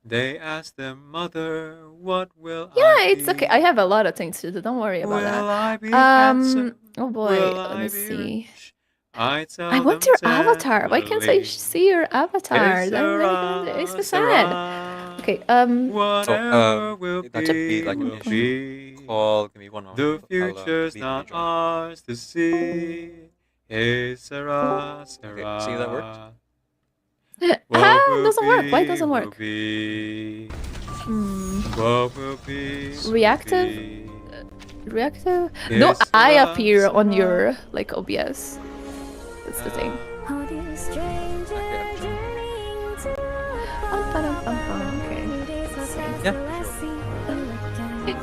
They asked their mother, what will I Yeah, it's okay. I be? have a lot of things to do. Don't worry about Will that. I be handsome? Oh boy, Will let me I be see. rich? I I tell want them your avatar. Why can't I tenderly. see your Que avatar? That really gonna makes sera, me sad. sera. Okay, Oh, Whatever will that should be like an will issue. be. Call. Give me one moment. The I'll future's leave and not rejoin. ours to see. Que sera, Okay, see that worked? sera. What How will doesn't work? Why be, doesn't will work? be. Hmm. What will be, will Reactive? be. Reactive? Que No, I sera, appear on sera. your like OBS. That's the thing. Okay, I'm joining. Okay. Let's see. Yeah, sure.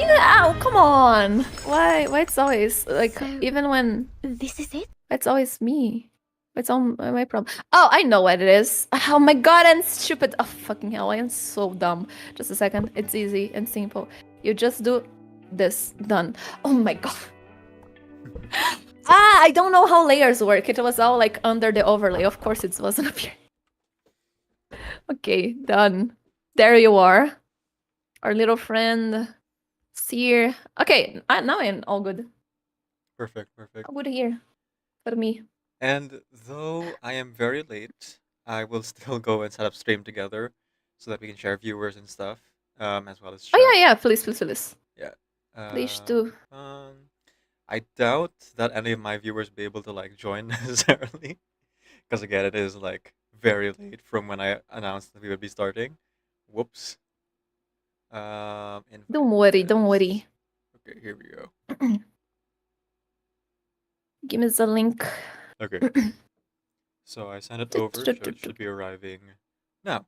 Yeah, oh, come on. Why it's always like So, even when this is it? it's always me. It's all my problem. Oh, I know what it is. Oh my god, I'm stupid. Oh fucking hell, I am so dumb. Just a second. It's easy and simple. You just do this. Done. Oh my god. I don't know how layers work. It was all like under the overlay. Of course it wasn't appearing. Okay, done. There you are. Our little friend Seer. Okay, now I'm all good. Perfect, perfect. All good here. For me. And though I am very late, I will still go and set up stream together so that we can share viewers and stuff, as well as Oh chat. yeah, please, please, please. Yeah. Please do. I doubt that any of my viewers will be able to like join necessarily, because again, it is like very late from when I announced that we would be starting. Whoops. Invite Don't worry, don't guest. worry. Okay, here we go. Give me the link. Okay. So I sent it over, so it should be arriving now.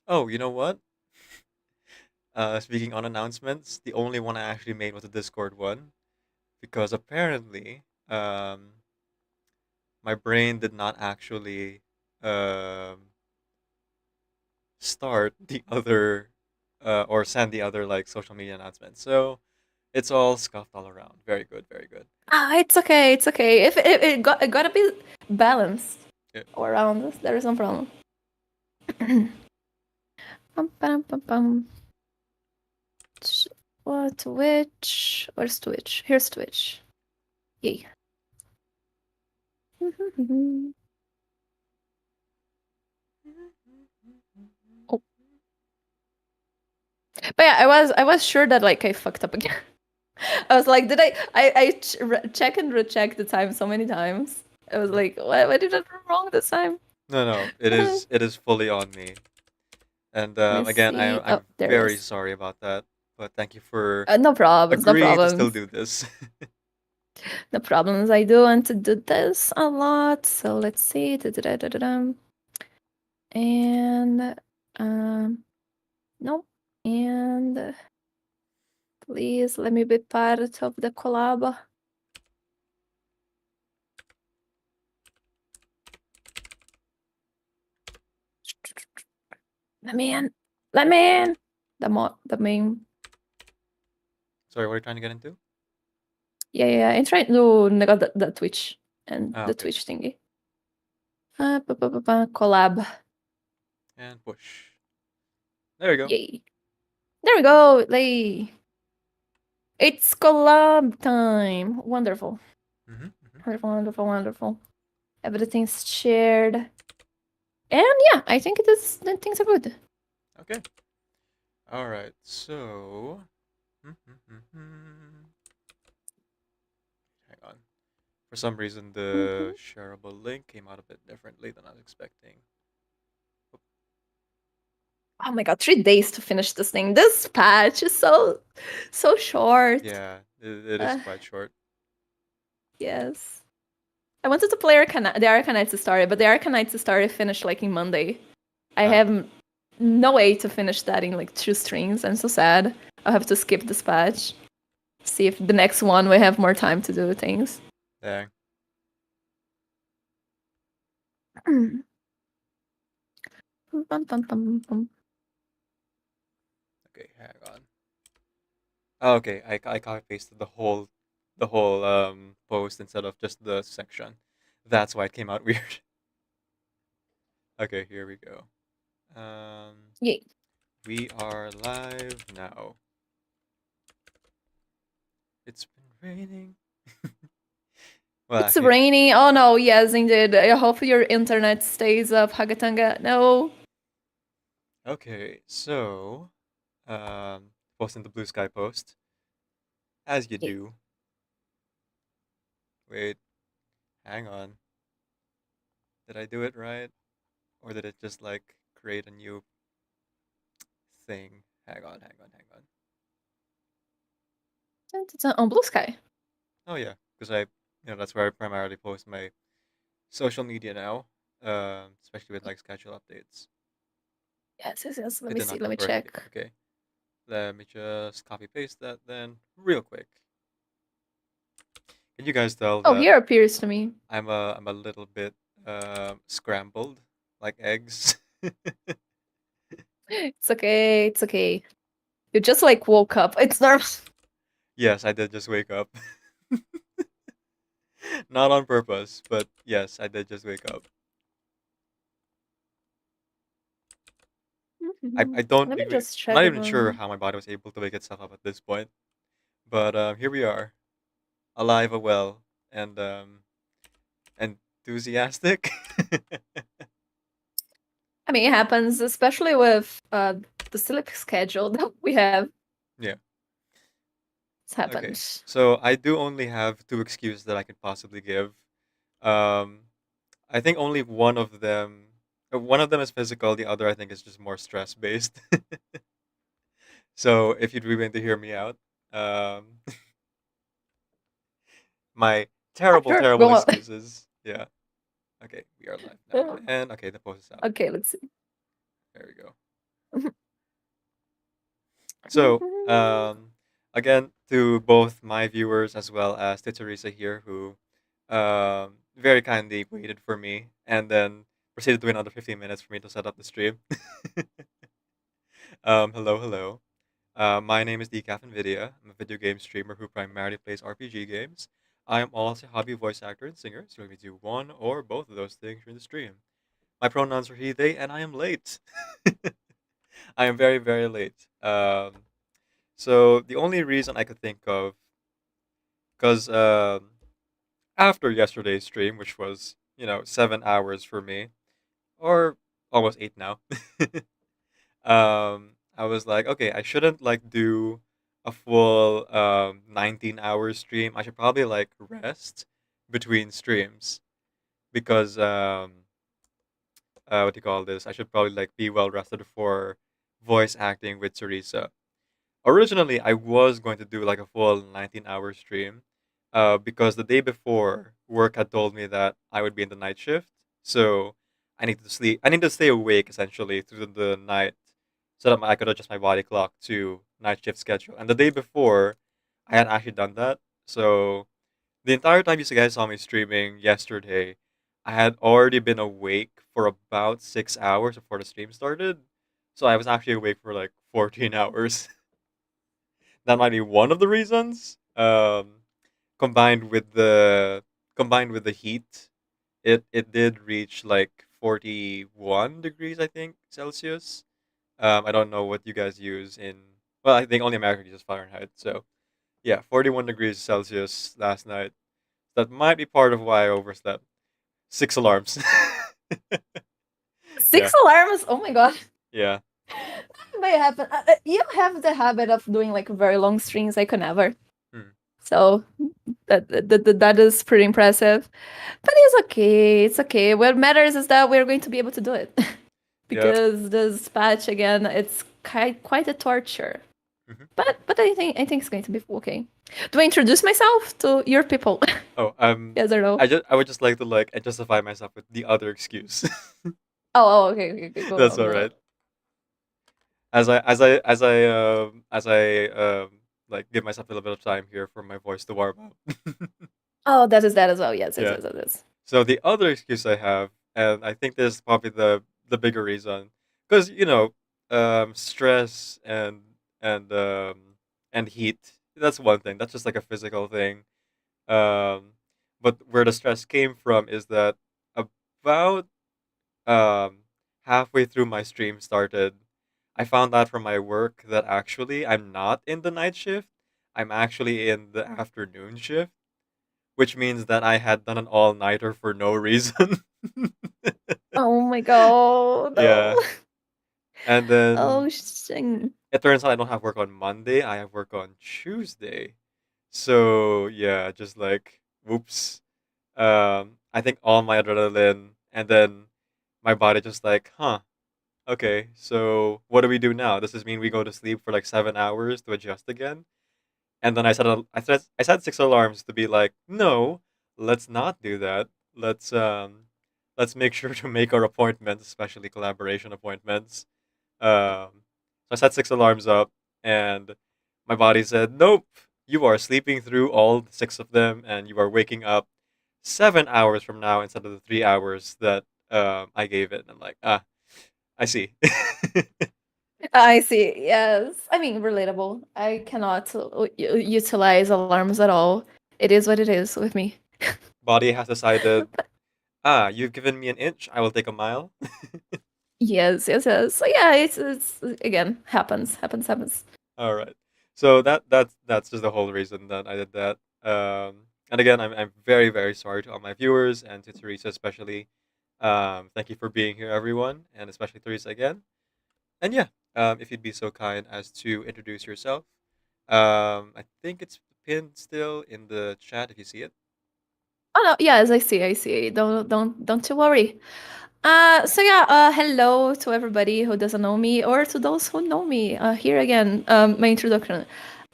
Oh, you know what? Speaking on announcements, the only one I actually made was the Discord one, because apparently, my brain did not actually start the other or send the other like social media announcements. So it's all scuffed all around. Very good, very good. It's okay, it's okay. If it gotta be balanced Yeah. around this, there is no problem. Pum, pum, pum, pum. What Twitch? Where's Twitch? Here's Twitch. Yay. Oh. But yeah, I was sure that like I fucked up again. I was like, did I check and recheck the time so many times? I was like, why did I do wrong this time? No, it is fully on me. And Let me again, see. I'm There it very is. sorry about that. But thank you for No problems, no agreeing to still problems. do this. No problems. I do want to do this a lot. So let's see. And nope. And please let me be part of the collab. Let me in. Let me in. The main. Sorry, what are you trying to get into? Yeah. I'm trying to negate the Twitch and the Okay. Twitch thingy. Collab. And push. There you go. Yay. There we go. It's collab time. Wonderful. Wonderful. Everything's shared. And yeah, I think things are good. Okay. All right. So, hang on. For some reason, the shareable link came out a bit differently than I was expecting. Oh my god, 3 days to finish this thing. This patch is so short. Yeah, it is quite short. Yes. I wanted to play the Arcanites story, but the Arcanites story finished like in Monday. I have no way to finish that in like 2 streams. I'm so sad. I'll have to skip this patch. See if the next one we have more time to do things. Dang. Okay, hang on. Oh, okay, I copy pasted the whole post instead of just the section. That's why it came out weird. Okay, here we go. Yay. We are live now. It's been raining. Well, It's actually, raining. Oh no, yes, indeed. I hope your internet stays up, Hagatanga. No. okay. So, posting the blue sky post as you Yay. do. Wait, hang on. Did I do it right, or did it just like create a new thing? Hang on, hang on, hang on. It's on Blue Sky. Oh yeah, because I, that's where I primarily post my social media now, especially with like schedule updates. Yes, yes, yes. Let It me did see. not Let come me correctly. check. Okay, let me just copy paste that then real quick. Can you guys tell Oh, that here appears to me. I'm a little bit scrambled, like eggs? It's okay. It's okay. You just like woke up. It's normal. Yes, I did just wake up. Not on purpose, but yes, I did just wake up. I don't Let me even just I'm check not if even sure how my body was able to wake itself up at this point. But here we are, alive and well, and enthusiastic. I mean, it happens, especially with the sleep schedule that we have. Yeah. It's Okay. happened. So I do only have two excuses that I could possibly give. Um, I think only one of them is physical. The other, I think, is just more stress based. So if you'd be willing to hear me out, um, my terrible, Sure, terrible go on. excuses. Yeah. Okay, we are live now, and okay, the post is out. Okay, let's see. There we go. So, again, to both my viewers as well as to Teresa here, who very kindly waited for me and then proceeded to wait another 15 minutes for me to set up the stream. Hello, hello. My name is Decaf Nvidia. I'm a video game streamer who primarily plays RPG games. I am also a hobby voice actor and singer, so let me do one or both of those things during the stream. My pronouns are he, they, and I am late. I am very, very late. So the only reason I could think of, because after yesterday's stream, which was 7 hours for me, or almost 8 now, I was like, okay, I shouldn't like do a full 19-hour stream. I should probably like rest between streams because what do you call this? I should probably like be well rested for voice acting with Teresa. Originally, I was going to do like a full 19-hour stream, because the day before work had told me that I would be in the night shift, so I need to sleep. I need to stay awake essentially through the night, so that I could adjust my body clock to night shift schedule. And the day before, I had actually done that. So the entire time you guys saw me streaming yesterday, I had already been awake for about 6 hours before the stream started. So I was actually awake for like 14 hours. That might be one of the reasons. Combined with the heat, it did reach like 41 degrees, I think, Celsius. I don't know what you guys use in. Well, I think only America uses Fahrenheit. So yeah, 41 degrees Celsius last night. That might be part of why I overslept. 6 alarms. Six Yeah, alarms? Oh my god. yeah. That may happen. You have the habit of doing like very long streams. I could never. Hmm. So that is pretty impressive. But it's okay. It's okay. What matters is that we're going to be able to do it. Yep. Because this patch again, it's quite a torture. Hmm. But I think it's going to be okay. Do I introduce myself to your people? Oh, Yes or no? I would just like to like justify myself with the other excuse. Okay, okay, okay. Go That's on, all go on. right. As I like give myself a little bit of time here for my voice to warm up. Oh, that is that as well. Yes, yes, Yeah. yes, yes, yes. So the other excuse I have, and I think this is probably the bigger reason, because stress and um, and heat. That's one thing. That's just like a physical thing. Um, but where the stress came from is that about um halfway through my stream started, I found out from my work that actually I'm not in the night shift. I'm actually in the afternoon shift, which means that I had done an all-nighter for no reason. Oh my god, Yeah. no. And then Oh, shit. it turns out I don't have work on Monday. I have work on Tuesday. So yeah, just like whoops. I think all my adrenaline and then my body just like, huh, okay, so what do we do now? Does this mean we go to sleep for like 7 hours to adjust again? And then I set 6 alarms to be like, no, let's not do that. Let's make sure to make our appointments, especially collaboration appointments. So I set 6 alarms up, and my body said, nope, you are sleeping through all 6 of them, and you are waking up 7 hours from now instead of the 3 hours that I gave it. And I'm like, I see. I see. Yes. I mean, relatable. I cannot utilize alarms at all. It is what it is with me. Body has decided, you've given me an inch, I will take a mile. Yes, yes, yes. So yeah, it's again happens. All right. So that's just the whole reason that I did that. And again, I'm very very sorry to all my viewers and to Teresa especially. Thank you for being here, everyone, and especially Teresa again. And yeah, if you'd be so kind as to introduce yourself. I think it's pinned still in the chat if you see it. Oh no, yes, I see. Don't you worry. So yeah, hello to everybody who doesn't know me or to those who know me. Here again, my introduction.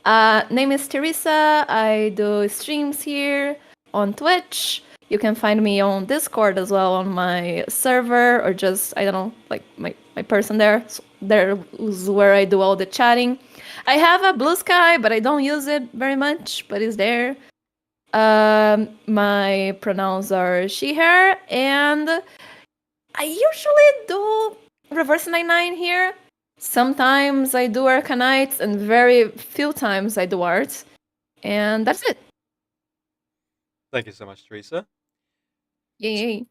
Name is Teresa. I do streams here on Twitch. You can find me on Discord as well on my server or just I don't know, like my person there. So there is where I do all the chatting. I have a Blue Sky, but I don't use it very much, but it's there. My pronouns are she, her, and I usually do reverse 99 here. Sometimes I do Arcanites, and very few times I do art. And that's it. Thank you so much, Teresa. Yay.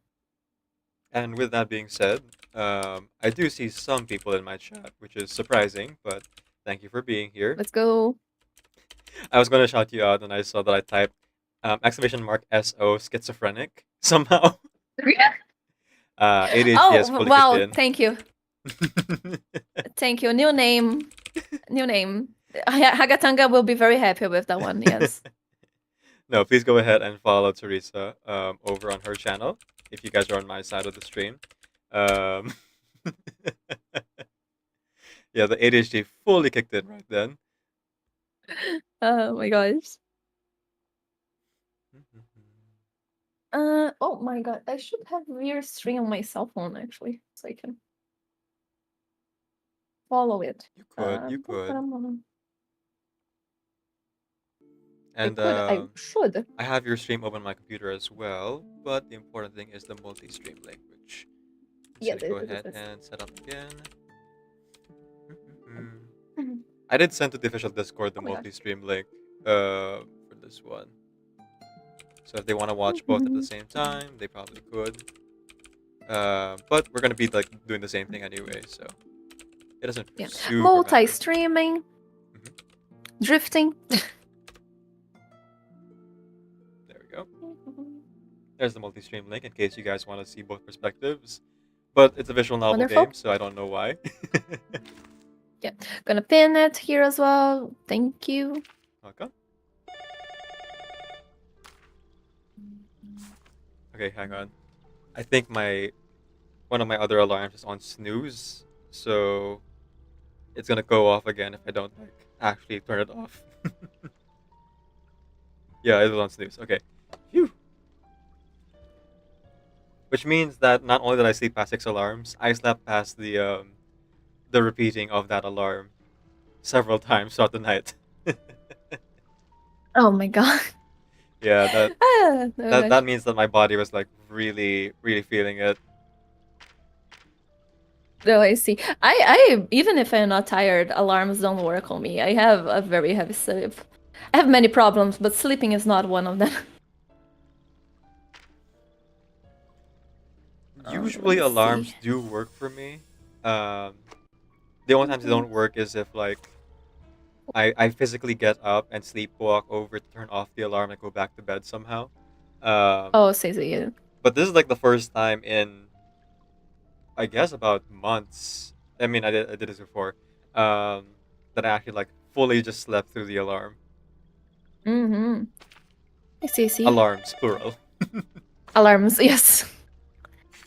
And with that being said, I do see some people in my chat, which is surprising, but thank you for being here. Let's go. I was going to shout you out, and I saw that I typed exclamation mark SO schizophrenic somehow. ADHD has Oh, fully wow. kicked in. Thank you. Thank you. New name. New name. Hagatanga will be very happy with that one. Yes. No, please go ahead and follow Teresa over on her channel if you guys are on my side of the stream. Yeah, the ADHD fully kicked in right then. Oh my gosh. Oh my god. I should have weird stream on my cell phone actually, so I can follow it. You could. But I'm not. And I should. I have your stream open on my computer as well, but the important thing is the multi-stream link, which I'm just gonna go ahead and set up again. I did send to the official Discord the multi-stream link for this one. So if they want to watch both at the same time, they probably could. But we're gonna be like doing the same thing anyway, so it doesn't super multi-streaming, drifting. There we go. There's the multi-stream link in case you guys want to see both perspectives. But it's a visual novel game, so I don't know why. Yeah, gonna pin it here as well. Thank you. Okay. Okay, hang on. I think one of my other alarms is on snooze, so it's gonna go off again if I don't like actually turn it off. Yeah, it was on snooze. Okay. Phew. Which means that not only did I sleep past 6 alarms, I slept past the repeating of that alarm several times throughout the night. Oh my god. Yeah, that means that my body was like really, really feeling it. No, I see. I even if I'm not tired, alarms don't work on me. I have a very heavy sleep. I have many problems, but sleeping is not one of them. Usually Let's alarms see. do work for me. Um, the only times they don't work is if like I physically get up and sleepwalk over to turn off the alarm and go back to bed somehow. Um, Oh, says you. but this is like the first time in I guess about months. I mean, I did this before. That I actually like fully just slept through the alarm. Mm-hmm. I see. Alarms plural. Alarms, yes.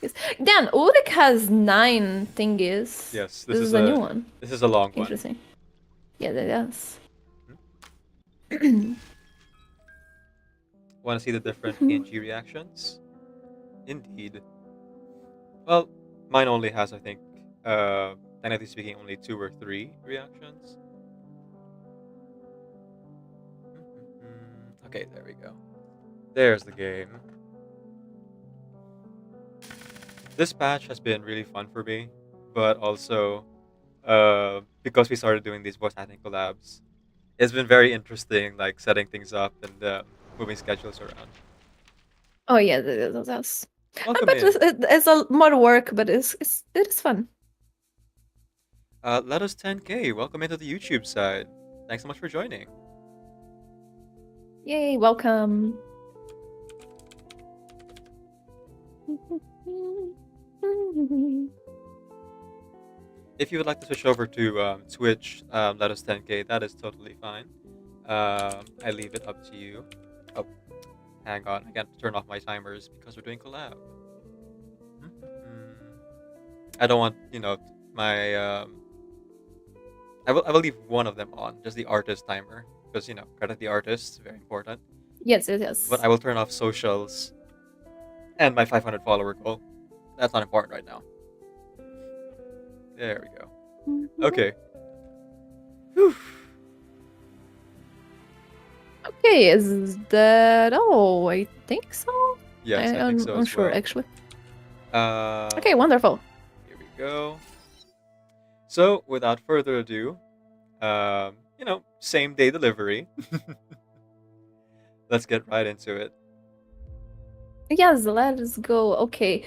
Yes. Dan, Ulrich has 9 thingies. Yes, This is a new one. this is a long one. Interesting. Yeah, that is. Want to see the different PNG reactions? Indeed. Well, mine only has, I think, technically speaking, only 2 or 3 reactions. Okay, there we go. There's the game. This patch has been really fun for me, but also because we started doing these voice acting collabs, it's been very interesting, like setting things up and moving schedules around. Oh yeah, that's. Welcome But in. it's a more work, but it is fun. Let us 10K. Welcome into the YouTube side. Thanks so much for joining. Yay, welcome. If you would like to switch over to Twitch, let us 10K. That is totally fine. I leave it up to you. Oh, hang on. I got to turn off my timers because we're doing collab. I don't want, my I will leave one of them on, just the artist timer, because credit the artist, very important. Yes. But I will turn off socials and my 500 follower goal. That's not important right now. There we go. Okay. Whew. Okay, is that all? I think so. Yes, I think so. I'm as sure, well. actually. Uh, Okay, wonderful. Here we go. So, without further ado, same day delivery. Let's get right into it. Yes, let's go. Okay.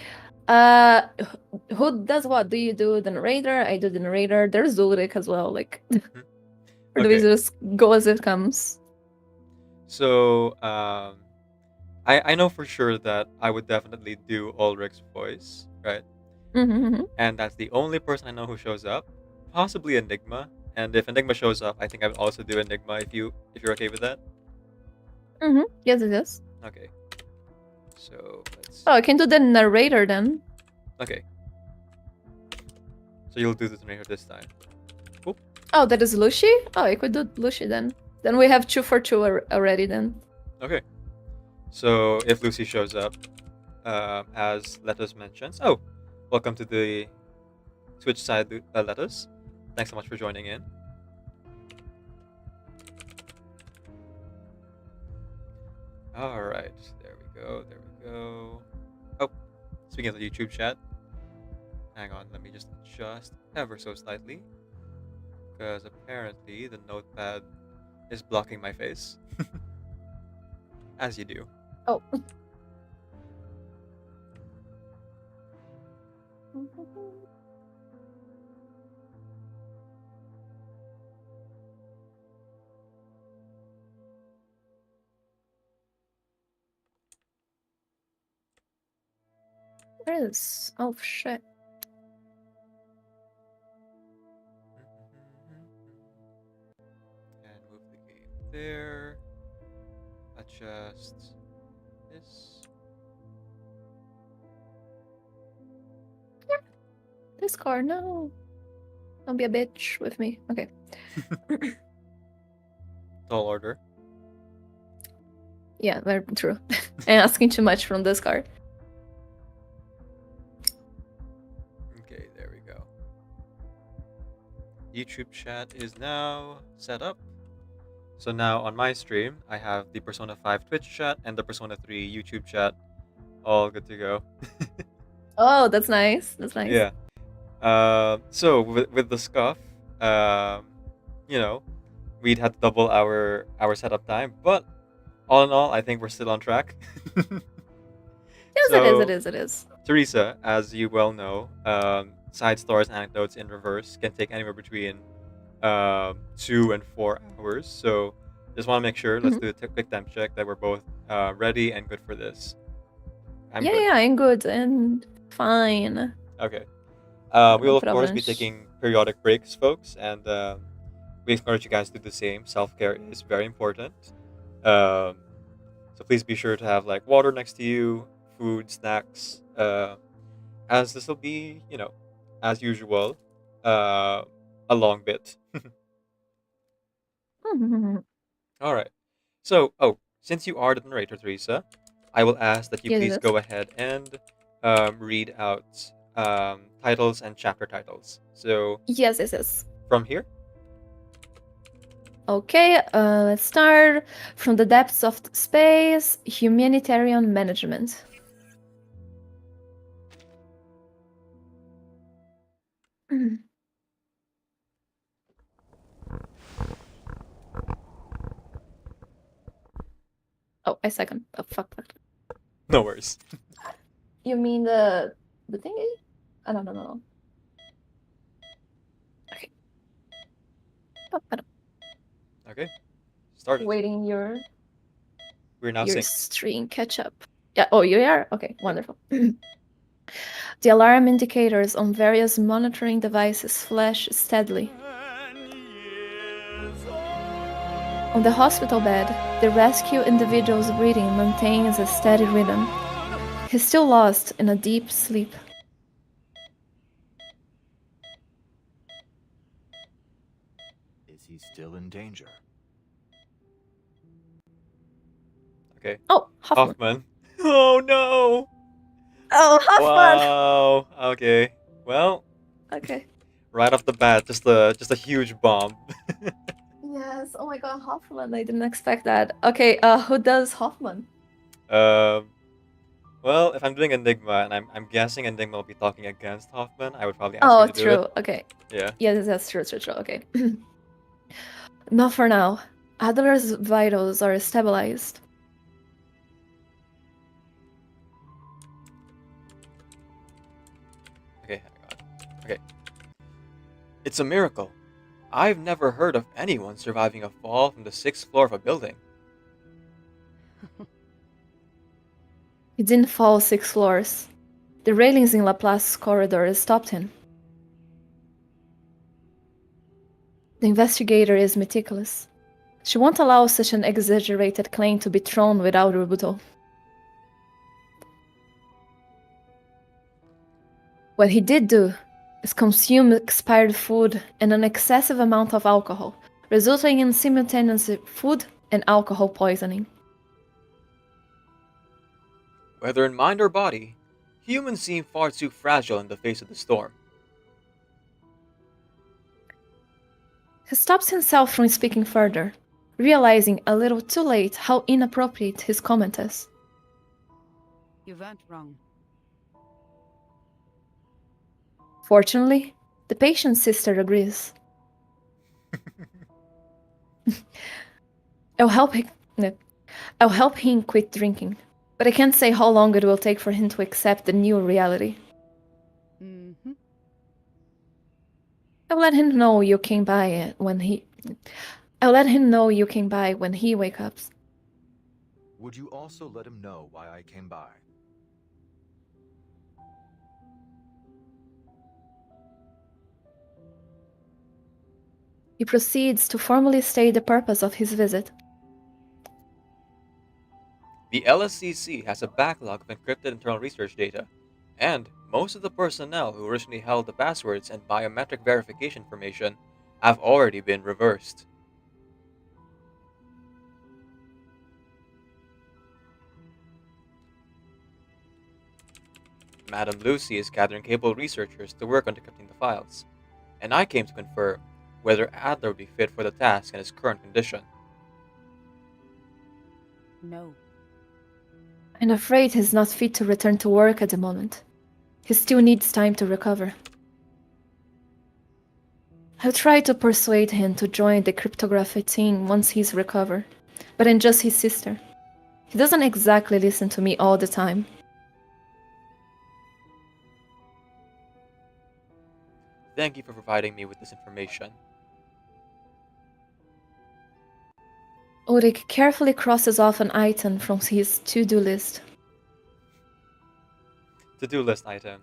Who does what? Do you do the narrator? I do the narrator. There's Ulrich as well. Like, or do we Okay. just go as it comes? So, I know for sure that I would definitely do Ulrich's voice, right? Mm-hmm. And that's the only person I know who shows up. Possibly Enigma. And if Enigma shows up, I think I would also do Enigma if you're okay with that. Mm-hmm. Yes, it is. Okay. So let's. Oh, I can do the narrator then. Okay. So you'll do the narrator this time. Cool. Oh, that is Lucy? Oh, I could do Lucy then. Then we have 2 for 2 already then. Okay. So if Lucy shows up, as Letos mentions. Oh, welcome to the Twitch side, Letos. Thanks so much for joining in. All right. There we go. Oh, speaking of the YouTube chat, hang on. Let me just adjust ever so slightly, because apparently the notepad is blocking my face, as you do. Oh. Where is? Oh shit. And move the game there. Adjust this. This car, no. Don't be a bitch with me. Okay. Tall order. Yeah, very true. And asking too much from this car. Okay, there we go. YouTube chat is now set up. So now on my stream, I have the Persona 5 Twitch chat and the Persona 3 YouTube chat all good to go. Oh, that's nice. That's nice. Yeah. So with the scuff, we'd had to double our setup time, but all in all, I think we're still on track. Yes, So, it is. Teresa, as you well know, side stories and anecdotes in reverse can take anywhere between 2 and 4 hours. So just want to make sure, let's Mhm. do a quick time check that we're both ready and good for this. I'm Yeah, good. yeah, I'm good and fine. Okay. We No will, of course, be problems. taking periodic breaks, folks, and we encourage you guys to do the same. Self care is very important. Um, so please be sure to have like water next to you, food, snacks, as this will be, as usual, uh, a long bit. All right. So, since you are the narrator, Teresa, I will ask that you Yes, please yes. go ahead and read out titles and chapter titles. So, Yes, yes, yes. from here, Okay, let's start. From the depths of space, humanitarian management. Oh, I second. Oh, fuck that. no worries. You mean the thingy? I don't know. Okay. Okay, start it. Waiting your We're now synced. stream catch up. Yeah. Oh, you are? Okay, wonderful. The alarm indicators on various monitoring devices flash steadily. On the hospital bed, the rescue individual's breathing maintains a steady rhythm. He's still lost in a deep sleep. Is he still in danger? Okay. Oh, Hoffman. Hoffman. Oh no! Oh, Hoffman! Wow. Okay. Well, Okay. right off the bat, just a huge bomb. Yes. Oh my god, Hoffman. I didn't expect that. Okay, who does Hoffman? Well, if I'm doing Enigma and I'm guessing Enigma will be talking against Hoffman, I would probably ask Oh, you to do it. true. Okay. Yeah. Yes, that's true. Okay. Not for now. Adler's vitals are stabilized. Okay, hang on. Okay. It's a miracle. I've never heard of anyone surviving a fall from the 6th floor of a building. He didn't fall 6 floors. The railings in Laplace's corridor stopped him. The investigator is meticulous. She won't allow such an exaggerated claim to be thrown without rebuttal. What he did do is consume expired food and an excessive amount of alcohol, resulting in simultaneous food and alcohol poisoning. Whether in mind or body, humans seem far too fragile in the face of the storm. He stops himself from speaking further, realizing a little too late how inappropriate his comment is. You weren't wrong. Fortunately, the patient's sister agrees. I'll help him quit drinking, but I can't say how long it will take for him to accept the new reality. Mm-hmm. I'll let him know you came by when he wakes up. Would you also let him know why I came by? He proceeds to formally state the purpose of his visit. The LSCC has a backlog of encrypted internal research data, and most of the personnel who originally held the passwords and biometric verification information have already been reversed. Madame Lucy is gathering capable researchers to work on decrypting the files, and I came to confirm whether Adler would be fit for the task in his current condition. No. I'm afraid he's not fit to return to work at the moment. He still needs time to recover. I'll try to persuade him to join the cryptography team once he's recovered, but I'm just his sister. He doesn't exactly listen to me all the time. Thank you for providing me with this information. Ulrich carefully crosses off an item from his to-do list. To-do list item.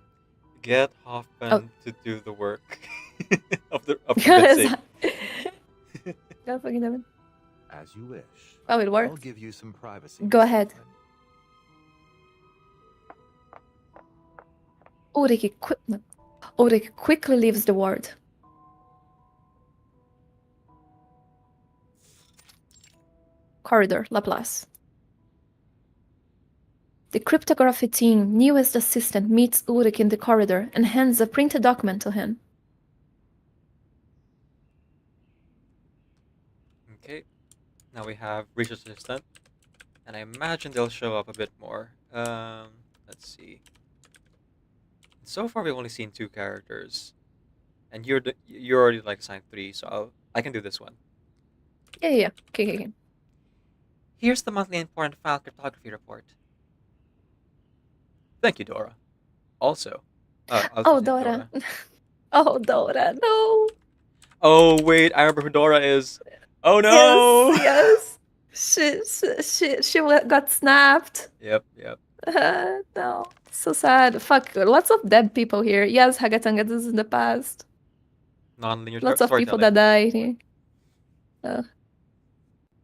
Get Hoffman to do the work of convincing. God fucking damn it. As you wish. Oh, it I'll worked. give you some privacy. Go Mr. ahead. Hoffman. Ulrich quickly leaves the ward. Corridor, Laplace. The cryptography team newest assistant meets Ulrich in the corridor and hands a printed document to him. Okay. Now we have research assistant, and I imagine they'll show up a bit more. Let's see. So far, we've only seen 2 characters, and you're already like assigned 3, so I can do this one. Yeah. Okay. Here's the monthly important file cryptography report. Thank you, Dora. Also, I'll Oh, just name Dora. Oh, Dora, no. Oh wait, I remember who Dora is. Oh no! Yes. She got snapped. Yep. No. So sad. Fuck. Lots of dead people here. Yes, Hagatanga, this is in the past. Non-linear Lots of people storytelling. that died here.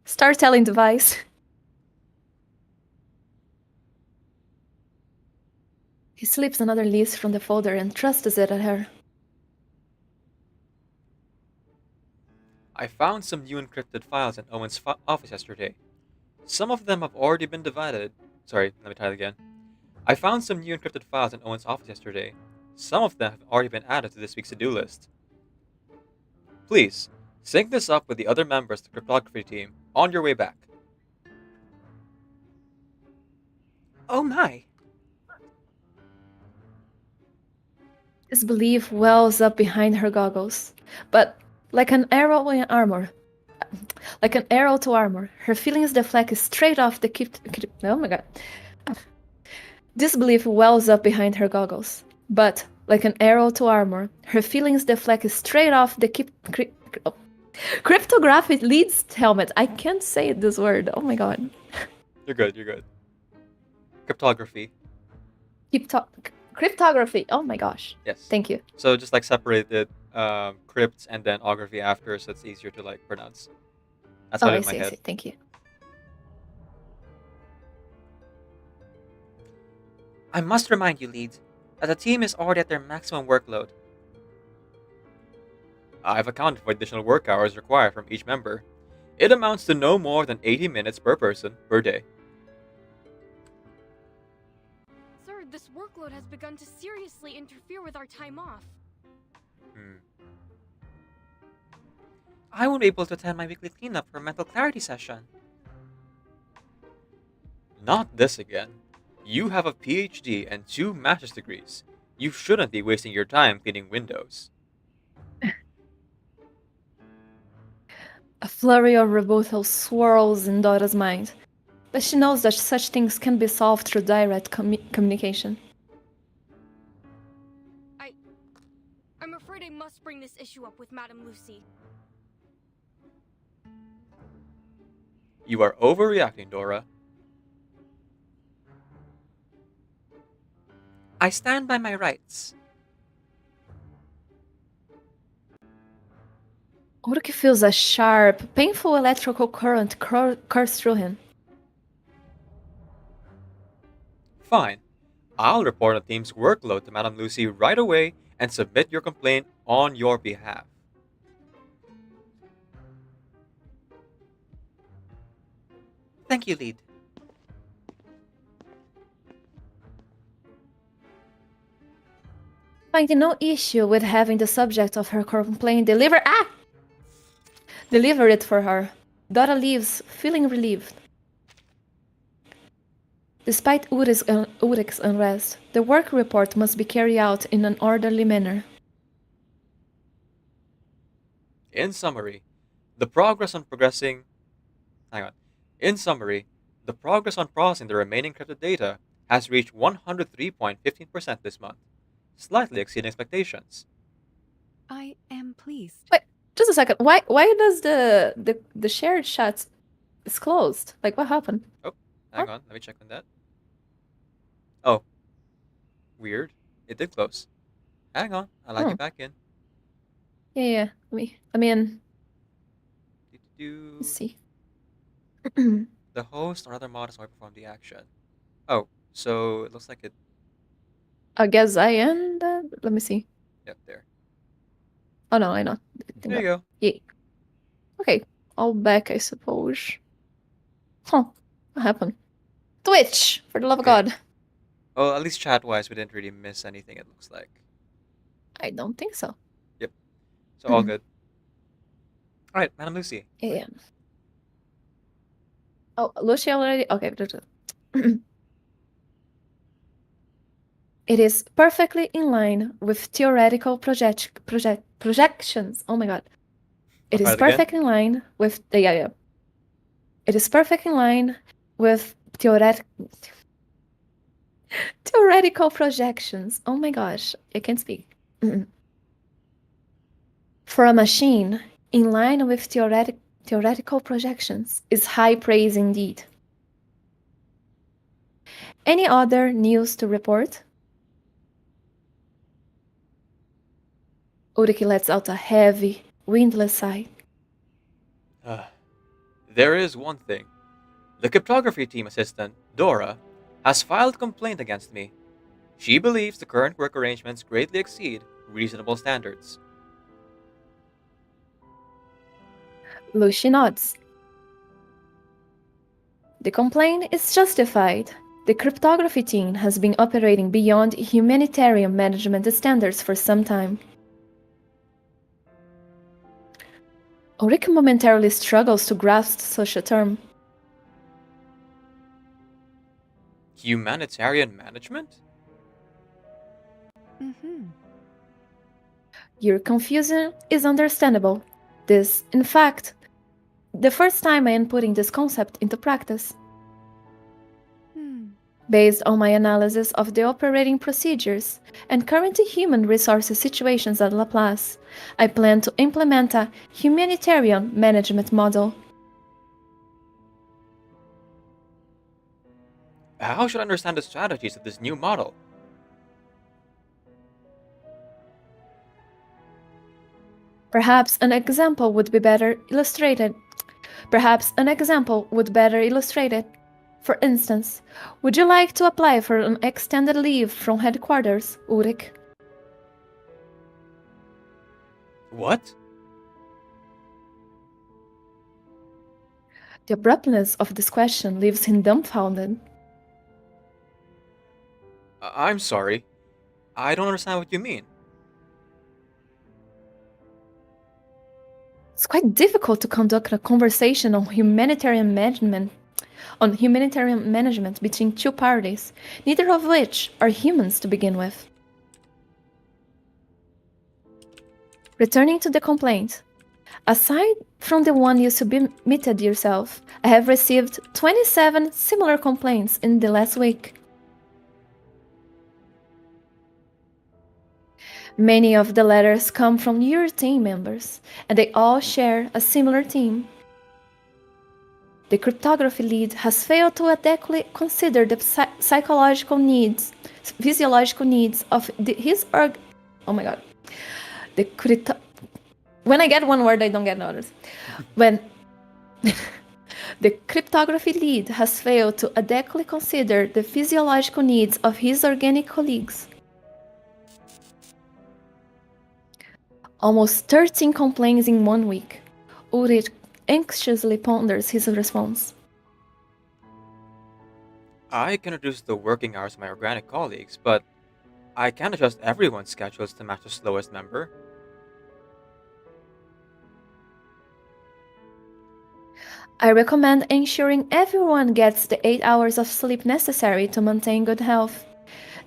Storytelling device. He slips another list from the folder and thrusts it at her. I found some new encrypted files in Owen's office yesterday. Some of them have already been divided. Sorry, let me try it again. I found some new encrypted files in Owen's office yesterday. Some of them have already been added to this week's to-do list. Please, sync this up with the other members of the cryptography team on your way back. Oh my! Disbelief wells up behind her goggles, but like an arrow to armor, her feelings deflect straight off the oh my god. Disbelief wells up behind her goggles, but like an arrow to armor, her feelings deflect straight off the cryptography leads helmet. I can't say this word. Oh my god. You're good. Cryptography. Cryptography. Oh my gosh. Yes. Thank you. So just like separated crypts and then ography after, so it's easier to like pronounce. That's how I in my see. head. Thank you. I must remind you, Lead, that the team is already at their maximum workload. I've accounted for additional work hours required from each member. It amounts to no more than 80 minutes per person per day. Sir, this workload has begun to seriously interfere with our time off. I won't be able to attend my weekly cleanup for mental clarity session. Not this again. You have a PhD and 2 master's degrees. You shouldn't be wasting your time cleaning windows. A flurry of rebuttal swirls in Dora's mind, but she knows that such things can be solved through direct communication. I'm afraid I must bring this issue up with Madame Lucy. You are overreacting, Dora. I stand by my rights. Ulrich feels a sharp, painful electrical current course through him. Fine. I'll report the team's workload to Madame Lucy right away and submit your complaint on your behalf. Thank you, Lead. Finding no issue with having the subject of her complaint deliver it for her, Dora leaves, feeling relieved. Despite Ulrich's unrest, the work report must be carried out in an orderly manner. In summary, the progress on processing the remaining encrypted data has reached 103.15% this month, slightly exceeding expectations. I am pleased. Wait, just a second. Why does the shared chat is closed? Like what happened? Oh, hang on. Let me check on that. Oh, weird. It did close. Hang on. I'll let you back in. Yeah. Let me in. Do-do-do. Let's see. The host or other mod is going to perform the action. Oh, so it looks like it. I guess I end. Let me see. Yep, there. Oh no, I know. There you go. Yeah. Okay, all back, I suppose. Huh? What happened? Twitch, for the love of Okay. God. Well, at least chat-wise, we didn't really miss anything. It looks like. I don't think so. Yep. So all good. All right, Madam Lucy. Yeah. Oh, Lucy already. Okay. It is perfectly in line with theoretical projections. Oh my God. It I'll try is it again. perfect in line with yeah. It is perfect in line with theoretical projections. Oh my gosh, I can't speak. For a machine, in line with theoretical projections is high praise indeed. Any other news to report? Ulrich lets out a heavy, windless sigh. There is one thing. The cryptography team assistant, Dora, has filed a complaint against me. She believes the current work arrangements greatly exceed reasonable standards. Lucy nods. The complaint is justified. The cryptography team has been operating beyond humanitarian management standards for some time. Ulrich momentarily struggles to grasp such a term. Humanitarian management? Your confusion is understandable. This, in fact, the first time I am putting this concept into practice. Based on my analysis of the operating procedures and current human resources situations at Laplace, I plan to implement a humanitarian management model. How should I understand the strategies of this new model? Perhaps an example would better illustrate it. For instance, would you like to apply for an extended leave from headquarters, Ulrich? What? The abruptness of this question leaves him dumbfounded. I'm sorry. I don't understand what you mean. It's quite difficult to conduct a conversation on humanitarian management between two parties, neither of which are humans to begin with. Returning to the complaint, aside from the one you submitted yourself, I have received 27 similar complaints in the last week. Many of the letters come from your team members, and they all share a similar theme. The cryptography lead has failed to adequately consider the physiological needs of his org. Oh my God. When I get one word, I don't get others. When the cryptography lead has failed to adequately consider the physiological needs of his organic colleagues. Almost 13 complaints in 1 week. Ulrich anxiously ponders his response. I can reduce the working hours of my organic colleagues, but I can't adjust everyone's schedules to match the slowest member. I recommend ensuring everyone gets the 8 hours of sleep necessary to maintain good health.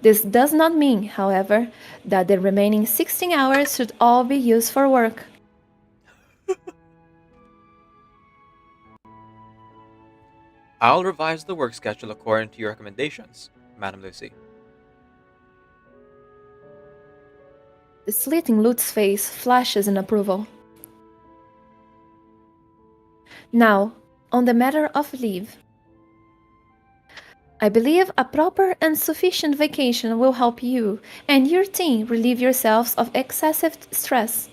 This does not mean, however, that the remaining 16 hours should all be used for work. I'll revise the work schedule according to your recommendations, Madam Lucy. The slitting Lut's face flashes in approval. Now, on the matter of leave. I believe a proper and sufficient vacation will help you and your team relieve yourselves of excessive stress.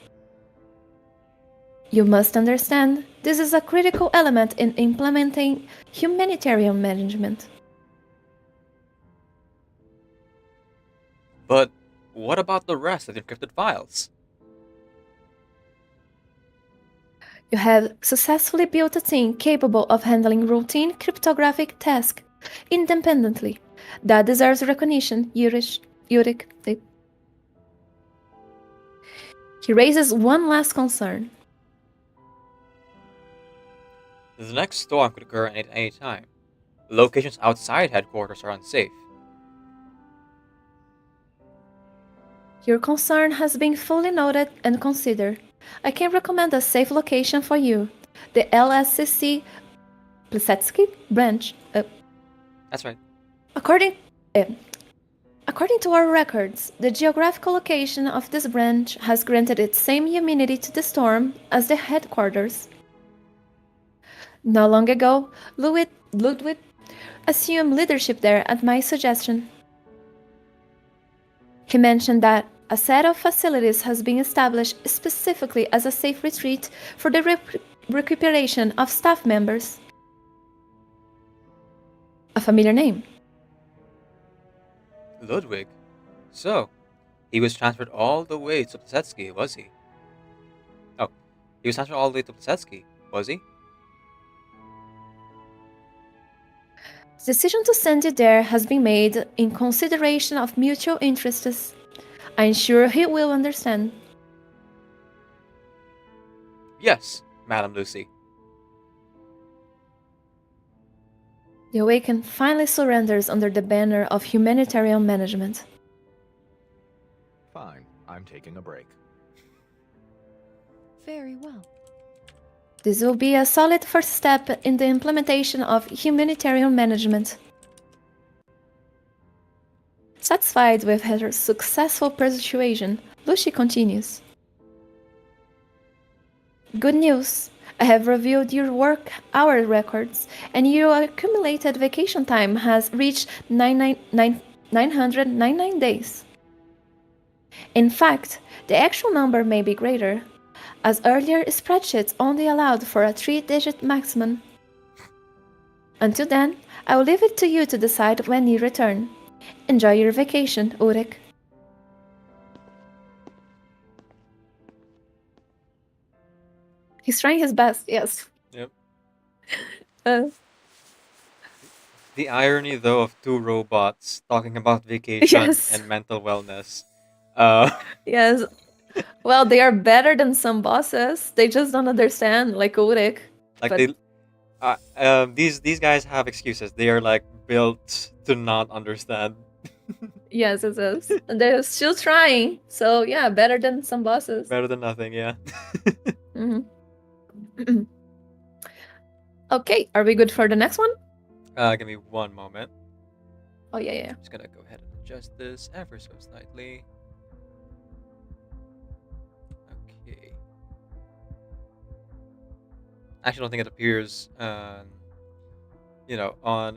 You must understand, this is a critical element in implementing humanitarian management. But what about the rest of the encrypted files? You have successfully built a team capable of handling routine cryptographic tasks independently. That deserves recognition, Ulrich. He raises one last concern. The next storm could occur at any time. Locations outside headquarters are unsafe. Your concern has been fully noted and considered. I can recommend a safe location for you. The LSCC Plisetsky branch. That's right. According to our records, the geographical location of this branch has granted its same immunity to the storm as the headquarters. Not long ago, Ludwig assumed leadership there at my suggestion. He mentioned that a set of facilities has been established specifically as a safe retreat for the recuperation of staff members. A familiar name. Ludwig. So, he was transferred all the way to Plisetsky, was he? Oh, he was transferred all the way to Plisetsky, was he? The decision to send you there has been made in consideration of mutual interests. I'm sure he will understand. Yes, Madam Lucy. The Awakened finally surrenders under the banner of humanitarian management. Fine, I'm taking a break. Very well. This will be a solid first step in the implementation of humanitarian management. Satisfied with her successful persuasion, Lucy continues. Good news! I have reviewed your work hour records, and your accumulated vacation time has reached 999 days. In fact, the actual number may be greater, as earlier spreadsheets only allowed for a 3-digit maximum. Until then, I will leave it to you to decide when you return. Enjoy your vacation, Ulrich. He's trying his best, yes. Yep. Uh, The irony, though, of two robots talking about vacation Yes. and mental wellness. yes. Well, they are better than some bosses. They just don't understand, like Ulrich. like But- these guys have excuses. They are like built to not understand. Yes, it is. And they're still trying. So, yeah, better than some bosses. Better than nothing, yeah. Mhm. Okay, are we good for the next one? Give me one moment. Oh, yeah. I'm just gonna go ahead and adjust this ever so slightly. Okay. Actually, I don't think it appears, on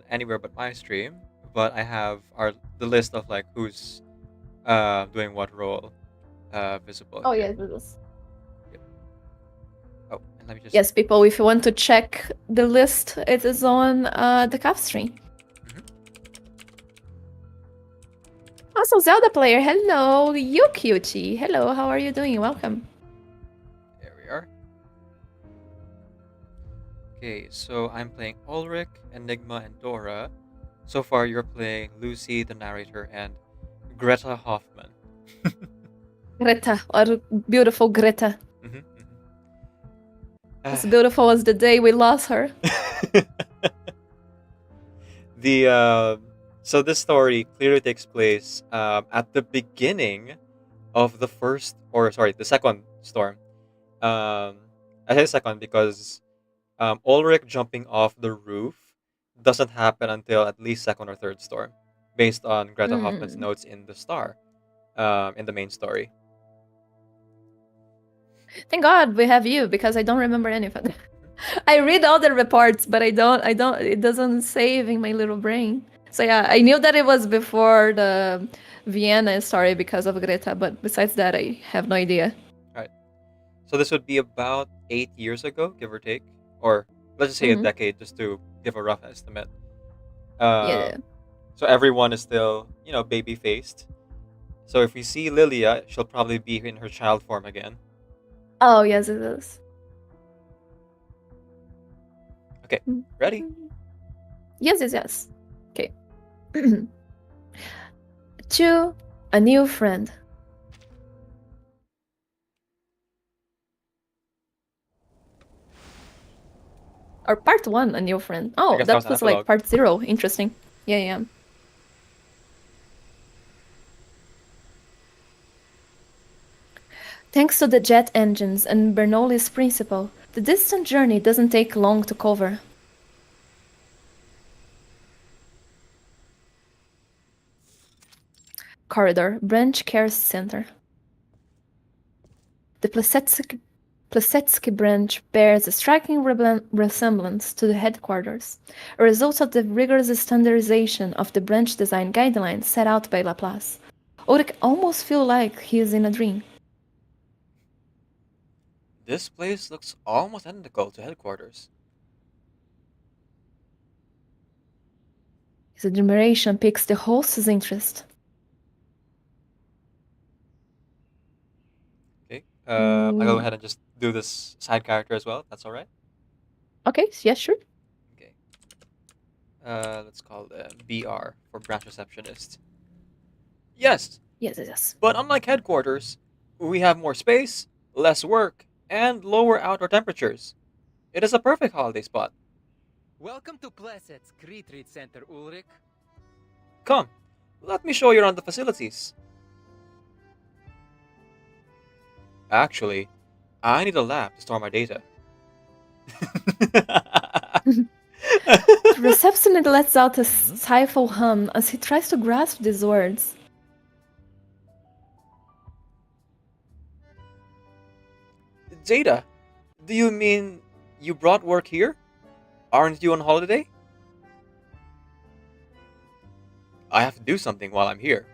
anywhere but my stream. But I have the list of like who's doing what role visible. Oh, here. yes, it is. Oh, and let me just. Yes, people, if you want to check the list, it is on the CAF stream. Also, Zelda player, hello, you cutie. Hello, how are you doing? Welcome. There we are. Okay, so I'm playing Ulrich, Enigma, and Dora. So far, you're playing Lucy, the narrator, and Greta Hoffman. Greta, our beautiful Greta. Mhm, As beautiful as the day we lost her. So this story clearly takes place at the beginning of the second storm. I say second because Ulrich jumping off the roof doesn't happen until at least second or third storm, based on Greta Hoffman's notes in the star, in the main story. Thank God we have you because I don't remember any of it. I read all the reports, but I don't. It doesn't save in my little brain. So yeah, I knew that it was before the Vienna story because of Greta, but besides that, I have no idea. So this would be about 8 years ago, give or take, or let's just say a Mhm. decade, just to give a rough estimate. Uh, Yeah. So everyone is still, baby faced. So if we see Lilia, she'll probably be in her child form again. Oh yes, it is. Okay, ready? Yes. Okay. To a new friend. Or part 1, a new friend. Oh, guess that was that an was like epilogue. part 0. Interesting. Yeah. Thanks to the jet engines and Bernoulli's principle, the distant journey doesn't take long to cover. Corridor, Branch Care Center. The Plasetsky branch bears a striking resemblance to the headquarters, a result of the rigorous standardization of the branch design guidelines set out by Laplace. Ulrich almost feels like he is in a dream. This place looks almost identical to headquarters. His admiration piques the host's interest. Okay. I'll go ahead and just do this side character as well. That's all right. Okay, yeah, sure. Okay. Let's call it BR for branch receptionist. Yes, Yes. but unlike headquarters, we have more space, less work, and lower outdoor temperatures. It is a perfect holiday spot. Welcome to Pleset's Retreat Center, Ulrich. Come, let me show you around the facilities. Actually, I need a lab to store my data. The receptionist lets out a stifled hum as he tries to grasp these words. Data? Do you mean you brought work here? Aren't you on holiday? I have to do something while I'm here.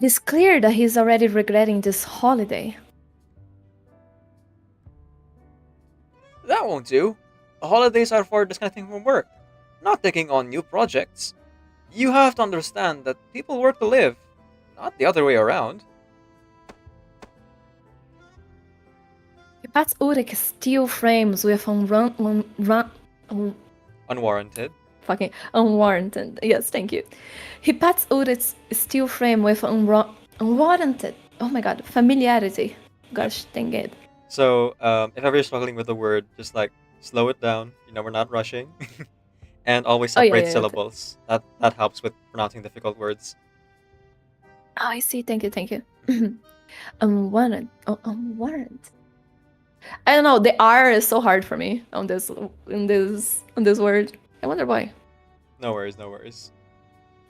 It is clear that he is already regretting this holiday. That won't do. Holidays are for disconnecting from work, not taking on new projects. You have to understand that people work to live, not the other way around. He pats Ulrich's steel frames with Unwarranted. fucking unwarranted. Yes, thank you. He pats Ulrich's steel frame with unwarranted. Oh my god, familiarity. Gosh, dang it. So, if ever you're struggling with the word, just like slow it down. We're not rushing, and always Oh, yeah, separate yeah, okay. syllables. That helps with pronouncing difficult words. Oh, I see. Thank you. Unwarranted. Oh, unwarranted. I don't know. The R is so hard for me on this word. I wonder why. No worries.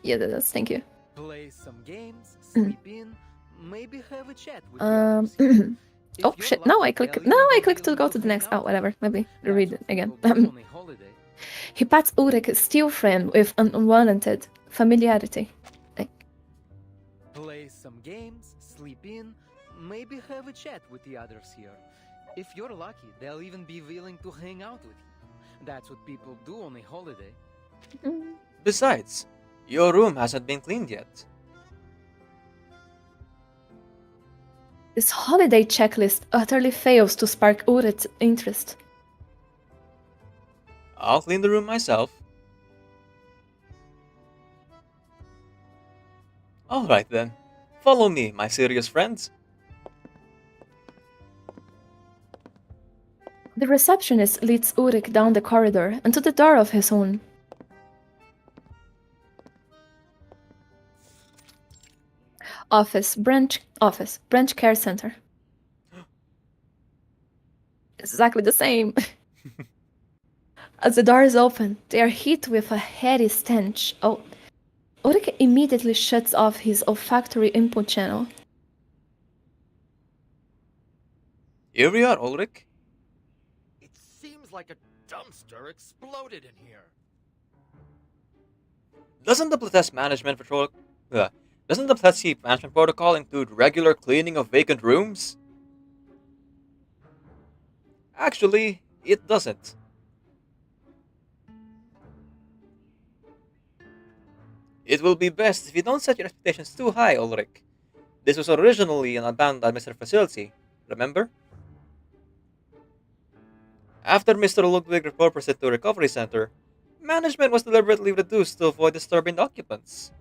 Yeah, that's. Thank you. Play some games, sleep in, maybe have a chat with Um. the others. If Oh you're shit! No, lucky, I click. they'll No, even I be click to willing go to the hang next. Oh, out with whatever. you. Maybe That's read what it again. people do on a holiday. He pats Ulrich's steel frame with an unwarranted familiarity. Play some games, sleep in, maybe have a chat with the others here. If you're lucky, they'll even be willing to hang out with you. That's what people do on a holiday. Mm. Besides, your room hasn't been cleaned yet. This holiday checklist utterly fails to spark Ulrich's interest. I'll clean the room myself. Alright then. Follow me, my serious friends. The receptionist leads Ulrich down the corridor and to the door of his own. Office, branch care center. It's exactly the same. As the door is open, they are hit with a heady stench. Oh, Ulrich immediately shuts off his olfactory input channel. Here we are, Ulrich. It seems like a dumpster exploded in here. Doesn't the Blitz management protocol include regular cleaning of vacant rooms? Actually, it doesn't. It will be best if you don't set your expectations too high, Ulrich. This was originally an abandoned administrative facility, remember? After Mr. Ludwig repurposed it to a recovery center, management was deliberately reduced to avoid disturbing the occupants.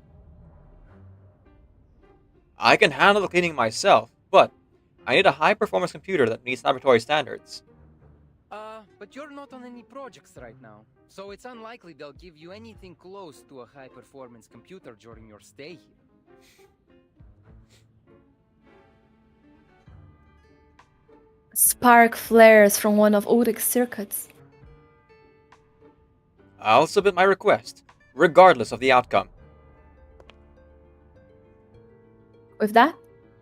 I can handle the cleaning myself, but I need a high-performance computer that meets laboratory standards. But you're not on any projects right now, so it's unlikely they'll give you anything close to a high-performance computer during your stay here. Spark flares from one of Ulrich's circuits. I'll submit my request, regardless of the outcome. With that,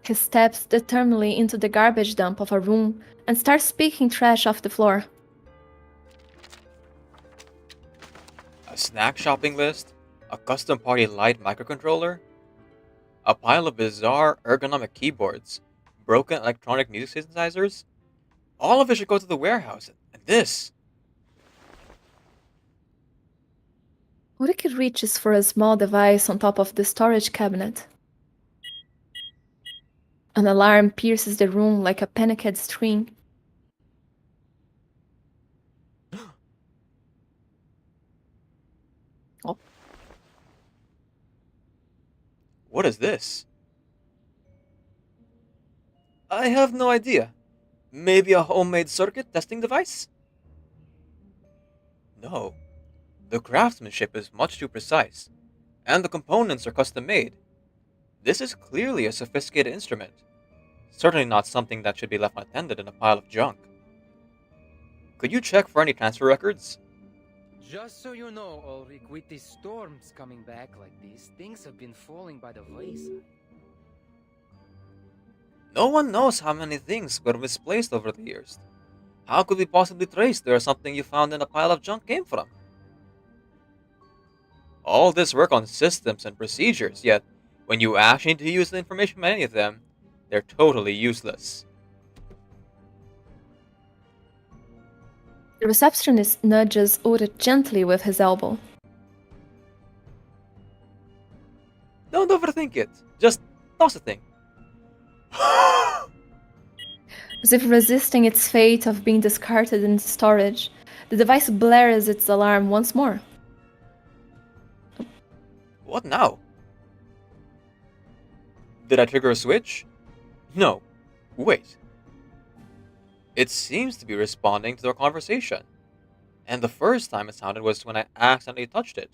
he steps determinedly into the garbage dump of a room and starts picking trash off the floor. A snack shopping list, a custom party light microcontroller, a pile of bizarre ergonomic keyboards, broken electronic music synthesizers, all of it should go to the warehouse, and this. Ulrich reaches for a small device on top of the storage cabinet. An alarm pierces the room like a panicked string. Oh. What is this? I have no idea. Maybe a homemade circuit testing device? No. The craftsmanship is much too precise, and the components are custom made. This is clearly a sophisticated instrument. Certainly not something that should be left unattended in a pile of junk. Could you check for any transfer records? Just so you know, Ulrich, with these storms coming back like this, things have been falling by the wayside. No one knows how many things were misplaced over the years. How could we possibly trace where something you found in a pile of junk came from? All this work on systems and procedures, yet when you actually need to use the information from any of them, they're totally useless. The receptionist nudges Ulrich gently with his elbow. Don't overthink it. Just toss the thing. As if resisting its fate of being discarded in storage, the device blares its alarm once more. What now? Did I trigger a switch? No. Wait. It seems to be responding to our conversation. And the first time it sounded was when I accidentally touched it.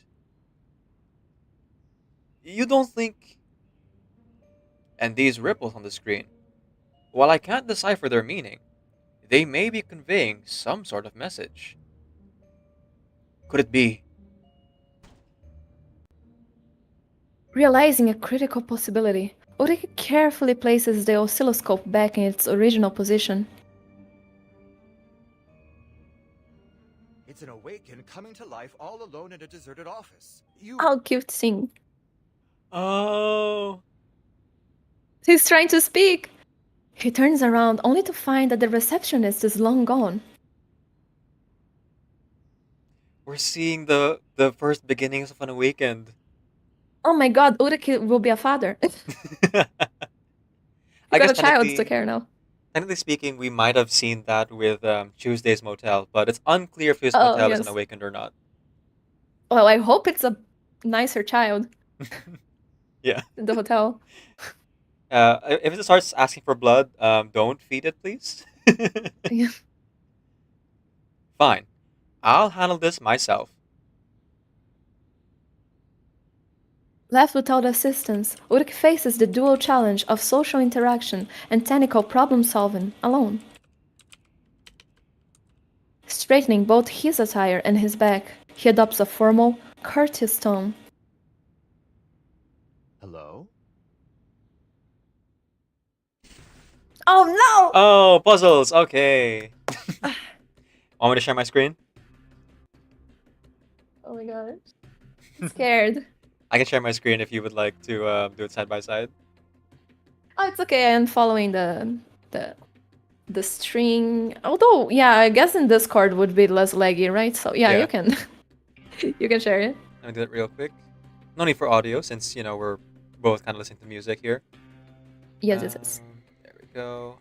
You don't think... And these ripples on the screen. While I can't decipher their meaning, they may be conveying some sort of message. Could it be... Realizing a critical possibility, Ulrich carefully places the oscilloscope back in its original position. It's an awaken coming to life all alone in a deserted office. You... How cute scene. Oh... He's trying to speak! He turns around only to find that the receptionist is long gone. We're seeing the first beginnings of an awakened. Oh my god, Ulrich will be a father. I Got a guess child to care now. technically speaking, we might have seen that with Tuesday's Motel, but it's unclear if his Oh, motel is an yes. awakened or not. Well, I hope it's a nicer child Yeah. in the hotel. If it starts asking for blood, don't feed it, please. Yeah. Fine. I'll handle this myself. Left without assistance, Ulrich faces the dual challenge of social interaction and technical problem solving alone. Straightening both his attire and his back, he adopts a formal, courteous tone. Oh no! Oh, puzzles. Okay. Want me to share my screen? Oh my god. I'm scared. I can share my screen if you would like to do it side by side. Oh, it's okay. I'm following the string. Although, yeah, I guess in Discord would be less laggy, right? So yeah, Yeah. you can you can share it. Let me do it real quick. No need for audio since we're both kind of listening to music here. Yes, it is. There we go.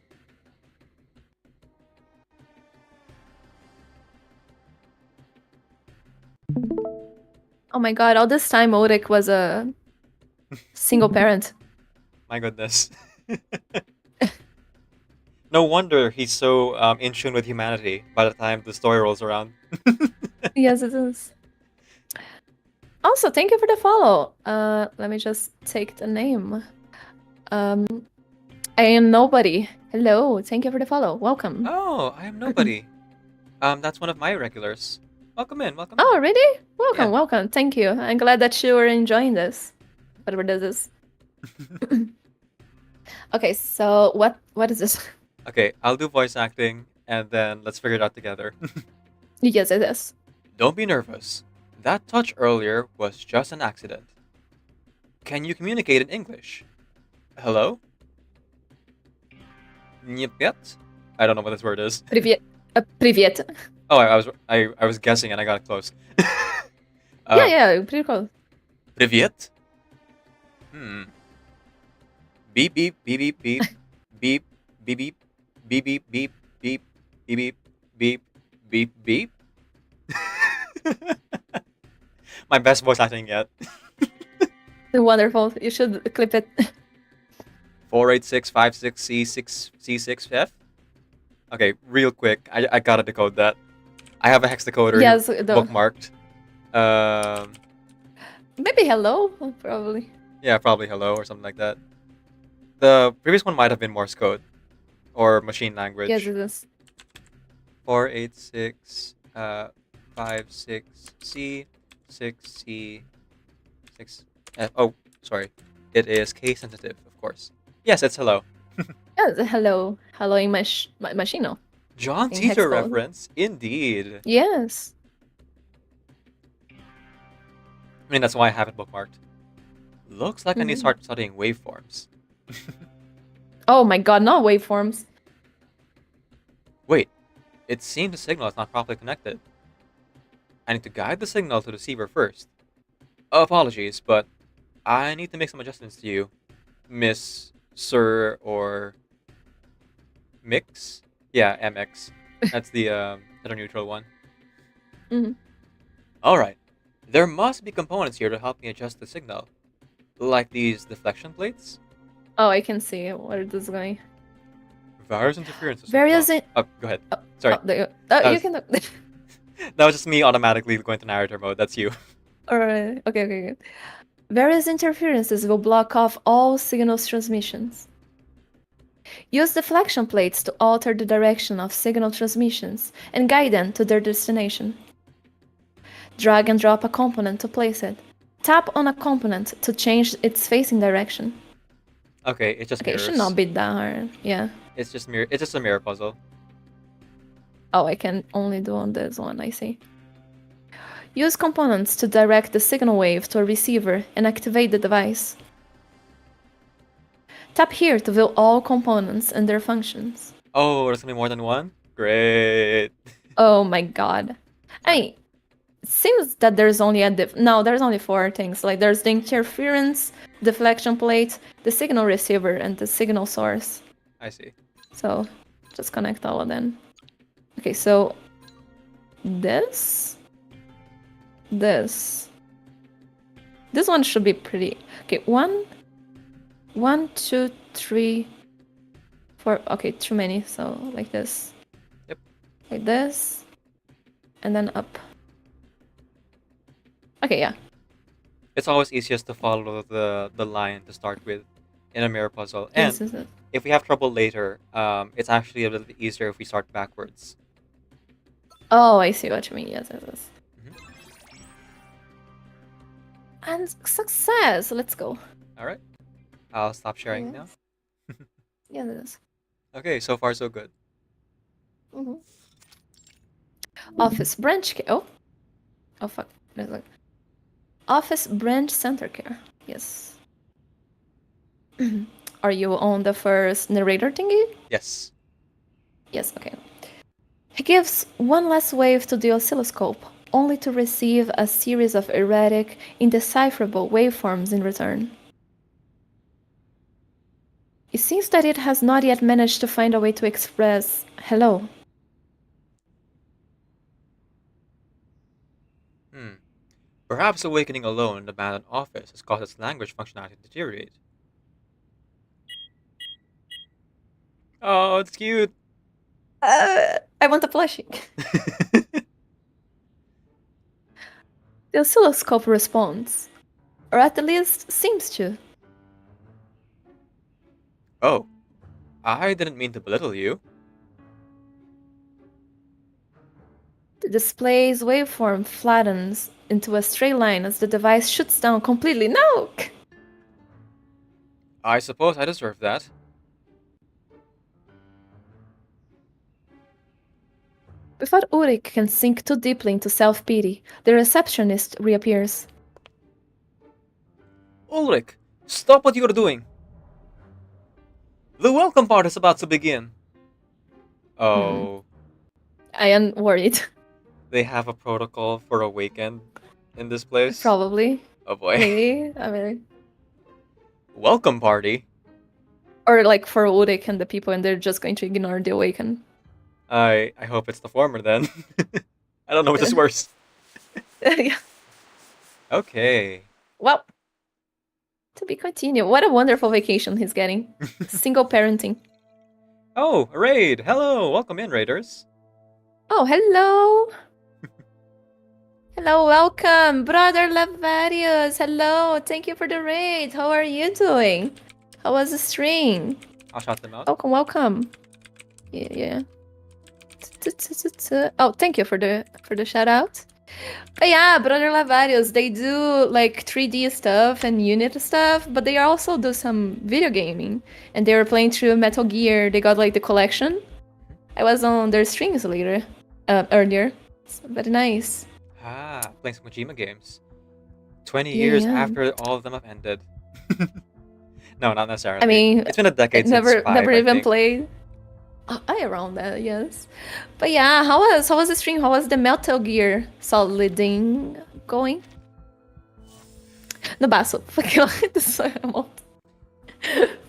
Oh my god, all this time Ulrich was a single parent. My goodness. No wonder he's so in tune with humanity by the time the story rolls around. Yes, it is. Also, thank you for the follow. Let me just take the name. I am nobody. Hello, thank you for the follow. Welcome. Oh, I am nobody. That's one of my regulars. Welcome in, welcome Oh, in. really? Welcome, Yeah. welcome. Thank you. I'm glad that you are enjoying this. Whatever this is. Okay, so what is this? Okay, I'll do voice acting and then let's figure it out together. Yes, it is. Don't be nervous. That touch earlier was just an accident. Can you communicate in English? Hello? Yet? I don't know what this word is. Привет. Привет. Oh, I was guessing and I got close. Yeah, pretty cool. Привет? Beep beep beep beep beep beep beep beep beep beep beep beep beep beep beep. My best voice acting yet. Wonderful. You should clip it. 48656C6C6F. Okay, real quick. I gotta decode that. I have a hex decoder Yes, bookmarked. Maybe hello, probably. Yeah, probably hello or something like that. The previous one might have been Morse code or machine language. Yes, it is. 486 56C 6C 6F. Oh, sorry. It is case sensitive, of course. Yes, it's hello. Yes, hello. Hello in machino. John In Titor hex code. reference, indeed. Yes. I mean, that's why I have it bookmarked. Looks like I need to start studying waveforms. Oh my god, not waveforms. Wait, it seems the signal is not properly connected. I need to guide the signal to the receiver first. Apologies, but I need to make some adjustments to you, Miss, Sir, or Mix? Yeah, MX. That's the neutral one. Mhm. Alright. There must be components here to help me adjust the signal. Like these deflection plates? Oh, I can see where this is going. Various interferences. Various in- Oh, go ahead. Sorry. Oh, there you go. That You was- can. That was just me automatically going to narrator mode. That's you. Alright. Okay. Various interferences will block off all signals transmissions. Use deflection plates to alter the direction of signal transmissions and guide them to their destination. Drag and drop a component to place it. Tap on a component to change its facing direction. Okay, it's just Okay, it mirrors. should not be that hard. Yeah. It's just a mirror puzzle. Oh, I can only do on this one, I see. Use components to direct the signal wave to a receiver and activate the device. Tap here to view all components and their functions. Oh, there's gonna be more than one? Great. Oh my god. I mean, it seems that there's only no, there's only 4 things. Like there's the interference, deflection plate, the signal receiver, and the signal source. I see. So just connect all of them. Okay, so this one should be pretty. Okay, 1, 2, 3, 4. Okay, too many. So like this. Yep. Like this, and then up. Okay, yeah. It's always easiest to follow the line to start with in a mirror puzzle. And Yes, yes. if we have trouble later, it's actually a little bit easier if we start backwards. Oh, I see what you mean. Yes. Mhm. And success. Let's go. All right. I'll stop sharing now. Yes. Yes. Okay, so far so good. Mhm. Office branch care. Oh fuck. There's like office branch center care. Yes. Are you on the first narrator thingy? Yes. Yes. Okay. He gives one last wave to the oscilloscope, only to receive a series of erratic, indecipherable waveforms in return. It seems that it has not yet managed to find a way to express hello. Perhaps awakening alone in an abandoned office has caused its language functionality to deteriorate. Oh, it's cute. I want a plushie. The oscilloscope responds, or at the least seems to. Oh, I didn't mean to belittle you. The display's waveform flattens into a straight line as the device shoots down completely. No! I suppose I deserve that. Before Ulrich can sink too deeply into self-pity, the receptionist reappears. Ulrich, stop what you're doing. The welcome part is about to begin. Oh, I am worried. they have a protocol for a weekend in this place? Probably. Oh boy. Maybe. I mean, Welcome party? or like for Ulrich and the people, and they're just going to ignore the awaken. I hope it's the former then. I don't know which is worse. Yeah. Okay. Well, to be continued. What a wonderful vacation he's getting. Single parenting. Oh, a raid! Hello! Welcome in, raiders. Oh, hello. Hello, welcome, brother Lavarius. Hello, thank you for the raid. How are you doing? How was the stream? I'll shout them out. Welcome, welcome. Yeah. Oh, thank you for the shout out. But yeah, brother Lavarius, they do like 3D stuff and unit stuff, but they also do some video gaming. And they were playing through Metal Gear. They got like the collection. I was on their streams earlier. It's very nice. Ah, playing some Kojima games. 20 years Yeah. after all of them have ended. No, not necessarily. I mean, it's been a decade since never 5, I even think. played. Oh, I around that, yes. But yeah, how was the stream? How was the Metal Gear Soliding going? No basso.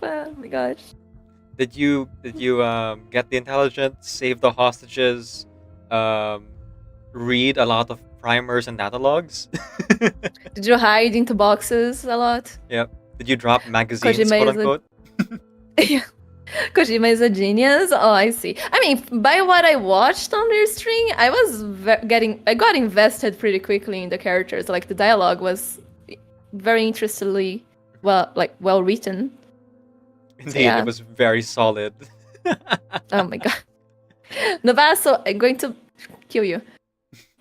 Oh my gosh. Did you get the intelligence, save the hostages, read a lot of primers and catalogs? Did you hide into boxes a lot? Yep. Did you drop magazines, Kojima quote is a- unquote? Yeah. Kojima is a genius. Oh, I see. I mean, by what I watched on their stream, I was I got invested pretty quickly in the characters. Like the dialogue was very interestingly well written. Indeed, yeah. it was very solid. Oh my god. Novaso, I'm going to kill you.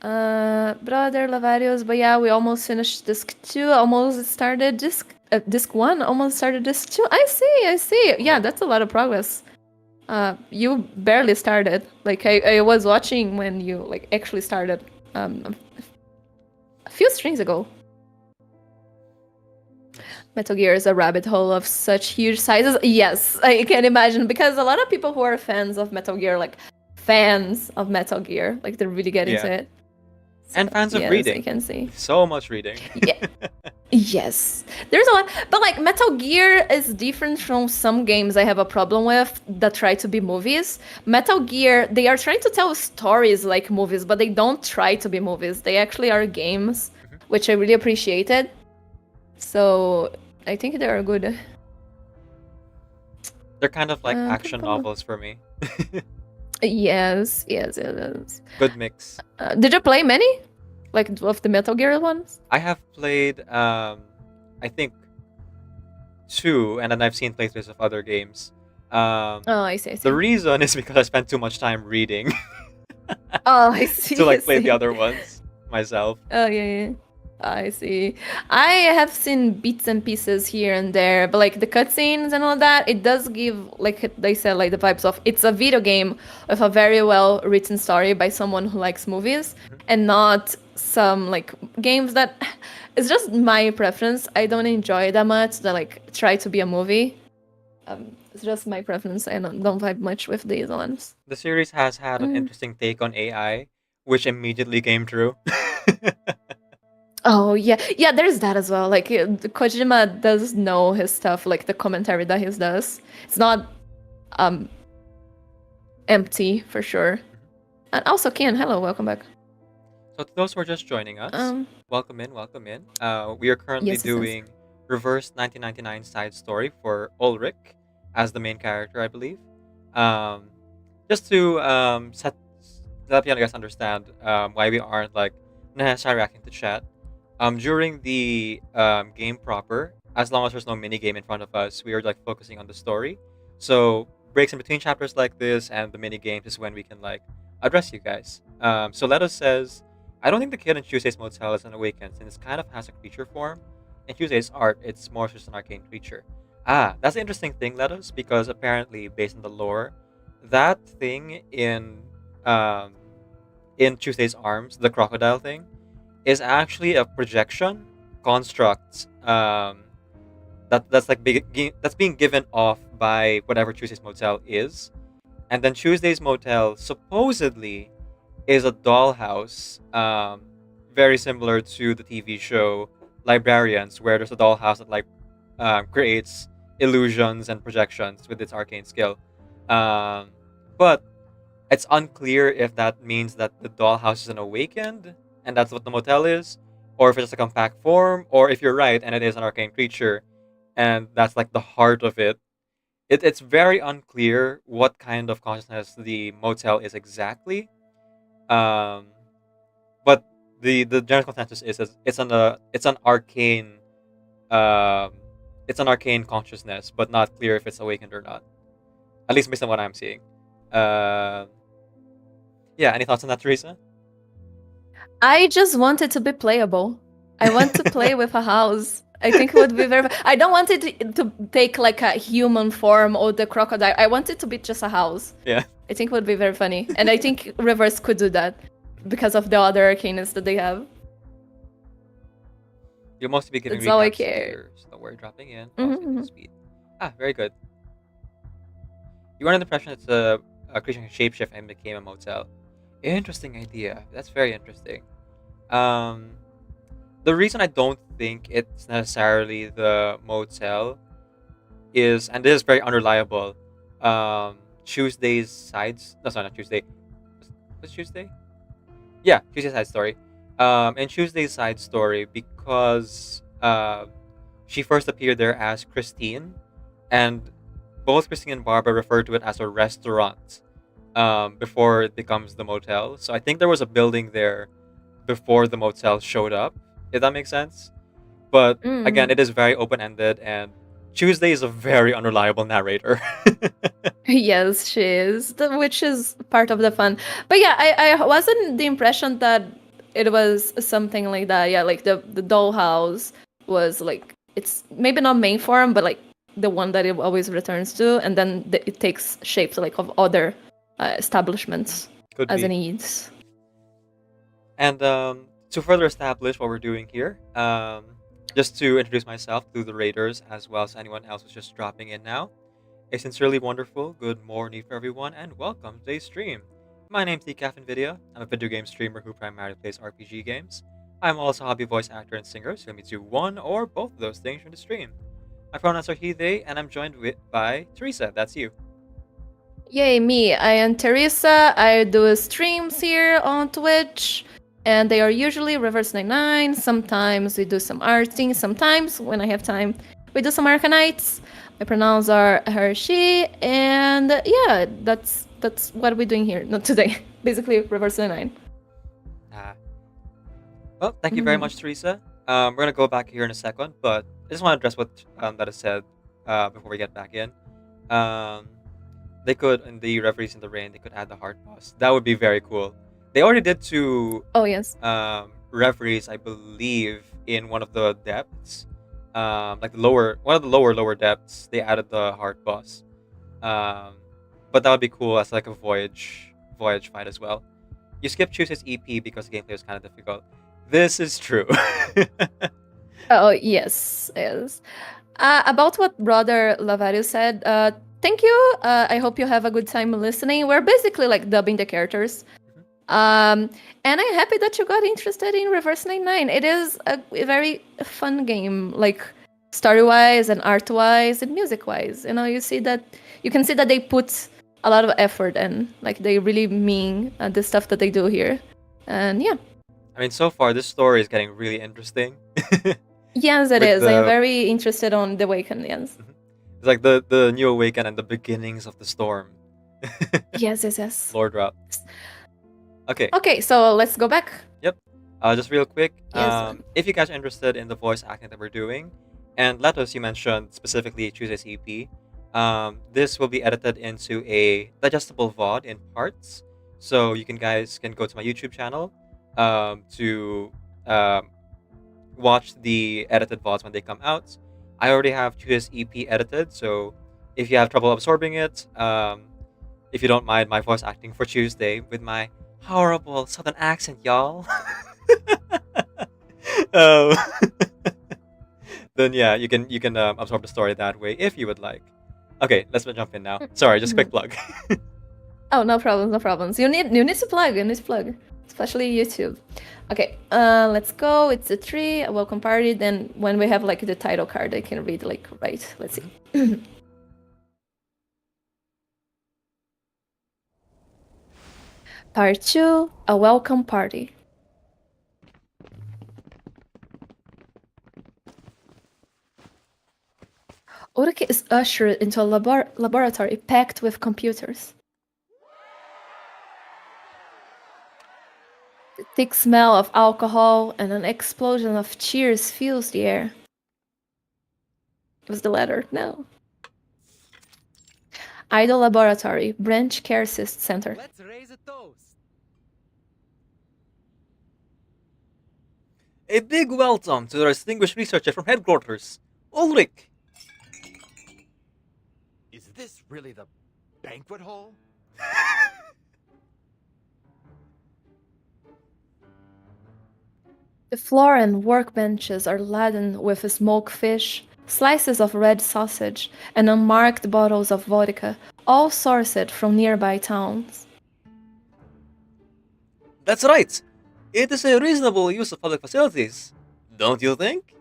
Brother Lavarios, but yeah, we almost finished disc 2, almost started disc 1, almost started disc 2. I see. Yeah, that's a lot of progress. You barely started. Like I was watching when you like actually started a few streams ago. Metal Gear is a rabbit hole of such huge sizes. Yes, I can imagine, because a lot of people who are fans of Metal Gear, like they're really getting into it. And fans of yes, reading. I can see. So much reading. Yeah. Yes. There's a lot. But like Metal Gear is different from some games I have a problem with that try to be movies. Metal Gear, they are trying to tell stories like movies, but they don't try to be movies. They actually are games, which I really appreciated. So I think they are good. They're kind of like action novels for me. Yes. Good mix. Did you play many? Like of the Metal Gear ones? I have played, I think, 2, and then I've seen playthroughs of other games. Oh, I see. The reason is because I spent too much time reading Oh, I see. to like I play see. the other ones myself. Oh, yeah. I see. I have seen bits and pieces here and there, but like the cutscenes and all that, it does give, like they said, like the vibes of it's a video game with a very well written story by someone who likes movies, and not some like games that it's just my preference. I don't enjoy that much that like try to be a movie. It's just my preference. I don't vibe much with these ones. The series has had an Mm. interesting take on AI, which immediately came true. Oh yeah, yeah. There's that as well. Like Kojima does know his stuff. Like the commentary that he does, it's not um empty for sure. And also, Kian, hello, welcome back. So to those who are just joining us, welcome in, welcome in. We are currently Yes, yes, yes. doing reverse 1999 side story for Ulrich as the main character, I believe. Just to let you guys understand why we aren't like necessarily reacting to chat. During the game proper, as long as there's no mini game in front of us, we are like focusing on the story. So breaks in between chapters like this and the mini games is when we can like address you guys. So Leto says, I don't think the kid in Tuesday's Motel is an awakened, since it kind of has a creature form. In Tuesday's art, it's more just an arcane creature. Ah, that's the interesting thing, Letos, because apparently, based on the lore, that thing in Tuesday's arms, the crocodile thing, is actually a projection construct that's being given off by whatever Tuesday's Motel is, and then Tuesday's Motel supposedly is a dollhouse, very similar to the TV show Librarians, where there's a dollhouse that like creates illusions and projections with its arcane skill. But it's unclear if that means that the dollhouse is an awakened, and that's what the motel is, or if it's just a compact form, or if you're right and it is an arcane creature, and that's like the heart of it. It's very unclear what kind of consciousness the motel is exactly. Um, but the general consensus is it's an arcane um it's an arcane consciousness, but not clear if it's awakened or not. At least based on what I'm seeing. Uh, yeah. Any thoughts on that, Teresa? I just want it to be playable. I want to play with a house. I think it would be very. I don't want it to take like a human form or the crocodile. I want it to be just a house. Yeah. I think it would be very funny, and I think Reverse could do that because of the other arcanes that they have. You'll mostly be giving That's all I recaps care. later, so don't worry, dropping in. Mhm, mhm. Speed. Ah, very good. You were under the impression it's a creature can shapeshift and became a motel. Interesting idea. That's very interesting. The reason I don't think it's necessarily the motel is, and this is very unreliable, Tuesday's sides. No, sorry, not Tuesday. Was Tuesday? Yeah, Tuesday's side story. And Tuesday's side story, because she first appeared there as Christine, and both Christine and Barbara refer to it as a restaurant before it becomes the motel. So I think there was a building there before the motel showed up, if that makes sense. But again, it is very open-ended, and Tuesday is a very unreliable narrator. Yes, she is, which is part of the fun. But yeah, I wasn't the impression that it was something like that. Yeah, like the dollhouse was like, it's maybe not main form, but like the one that it always returns to, and then it takes shapes like of other establishments Could as be. it needs. And to further establish what we're doing here, just to introduce myself to the raiders as well as anyone else who's just dropping in now. A sincerely wonderful good morning for everyone, and welcome to today's stream. My name's Nvidia. I'm a video game streamer who primarily plays RPG games. I'm also a hobby voice actor and singer, so let me do one or both of those things from the stream. My pronouns are he, they, and I'm joined by Teresa. That's you. Yay, me. I am Teresa. I do streams here on Twitch, and they are usually Reverse 99. Sometimes we do some arting. Sometimes, when I have time, we do some Arcanites. My pronouns are her, she, and yeah, that's what we're doing here. Not today. Basically, Reverse 99. Well, thank you very much, Teresa. We're gonna go back here in a second, but I just want to address what that is said before we get back in. They could, in the Reveries in the Rain, they could add the heart boss. That would be very cool. They already did to Oh yes. referees, I believe, in one of the depths, like one of the lower depths, they added the hard boss. But that would be cool as like a voyage fight as well. You skip chooses EP because the gameplay is kind of difficult. This is true. Oh, yes, yes. About what Brother Lavario said, thank you. I hope you have a good time listening. We're basically like dubbing the characters. And I'm happy that you got interested in Reverse 99. It is a very fun game, like story-wise and art-wise and music-wise. You know, you can see that they put a lot of effort and like they really mean the stuff that they do here. And yeah. I mean, so far this story is getting really interesting. Yes, it With is. the- I'm very interested on the Awaken, yes. It's like the new awaken and the beginnings of the storm. Yes. Lord Rot. Okay. Okay, so let's go back. Just real quick. Yes. If you guys are interested in the voice acting that we're doing, and Letos, you mentioned specifically chooses EP. This will be edited into a digestible VOD in parts, so you guys can go to my YouTube channel to watch the edited VODs when they come out. I already have chooses EP edited, so if you have trouble absorbing it, if you don't mind my voice acting for Tuesday with my horrible southern accent, y'all. um, then yeah, you can absorb the story that way if you would like. Okay, let's jump in now. Sorry, just quick plug. Oh, no problems. You need to plug, especially YouTube. Okay, let's go. It's a 3, a welcome party. Then when we have like the title card, I can read like right. Let's see. Part 2, a welcome party. Ulrich is ushered into a laboratory packed with computers. The thick smell of alcohol and an explosion of cheers fills the air. Was the letter? No. Idle Laboratory, Branch Care Center. Let's raise a toast. A big welcome to the distinguished researcher from headquarters, Ulrich. Is this really the banquet hall? The floor and workbenches are laden with smoked fish, slices of red sausage, and unmarked bottles of vodka, all sourced from nearby towns. That's right. It is a reasonable use of public facilities, don't you think?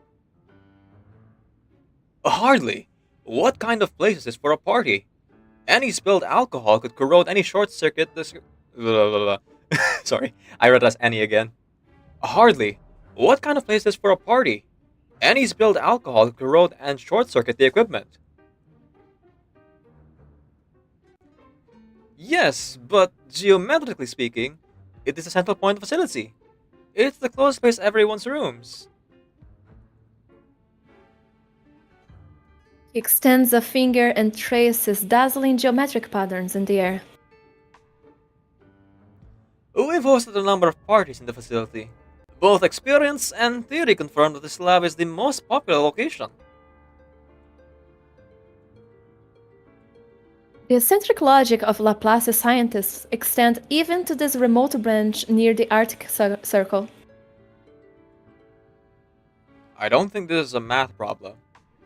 Hardly. What kind of place is this for a party? Any spilled alcohol could corrode any short circuit. Sorry, I read as any again. Hardly. What kind of place is this for a party? Any spilled alcohol could corrode and short circuit the equipment. Yes, but geometrically speaking, it is a central point of facility. It's the closest place to everyone's rooms. He extends a finger and traces dazzling geometric patterns in the air. We've hosted a number of parties in the facility. Both experience and theory confirm that this lab is the most popular location. The eccentric logic of Laplace's scientists extend even to this remote branch near the Arctic Circle. I don't think this is a math problem.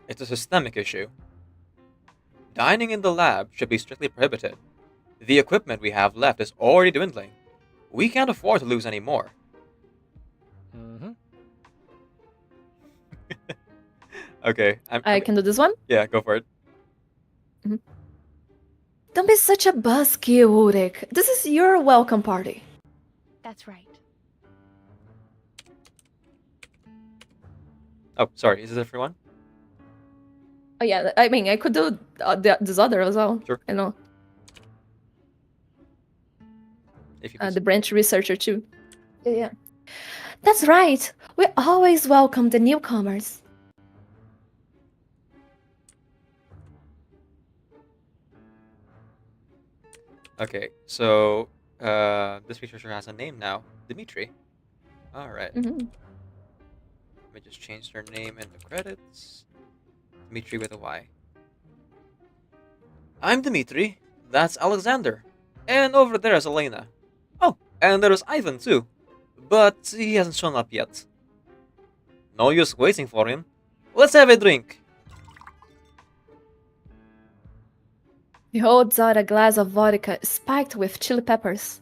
It's a systemic issue. Dining in the lab should be strictly prohibited. The equipment we have left is already dwindling. We can't afford to lose any more. Mm-hmm. Okay, I can do this one? Yeah, go for it. Don't be such a buzzkill, Ulrich. This is your welcome party. That's right. Oh, sorry. Is this everyone? Oh yeah, I mean, I could do this other as well. Sure. I know. If you could. The branch researcher too. Yeah. That's right. We always welcome the newcomers. Okay, so this researcher has a name now, Dimitri. Alright. Mhm. Let me just change their name in the credits. Dmitri with a Y. I'm Dmitri. That's Alexander. And over there is Elena. Oh, and there's Ivan too. But he hasn't shown up yet. No use waiting for him. Let's have a drink. He holds out a glass of vodka spiked with chili peppers.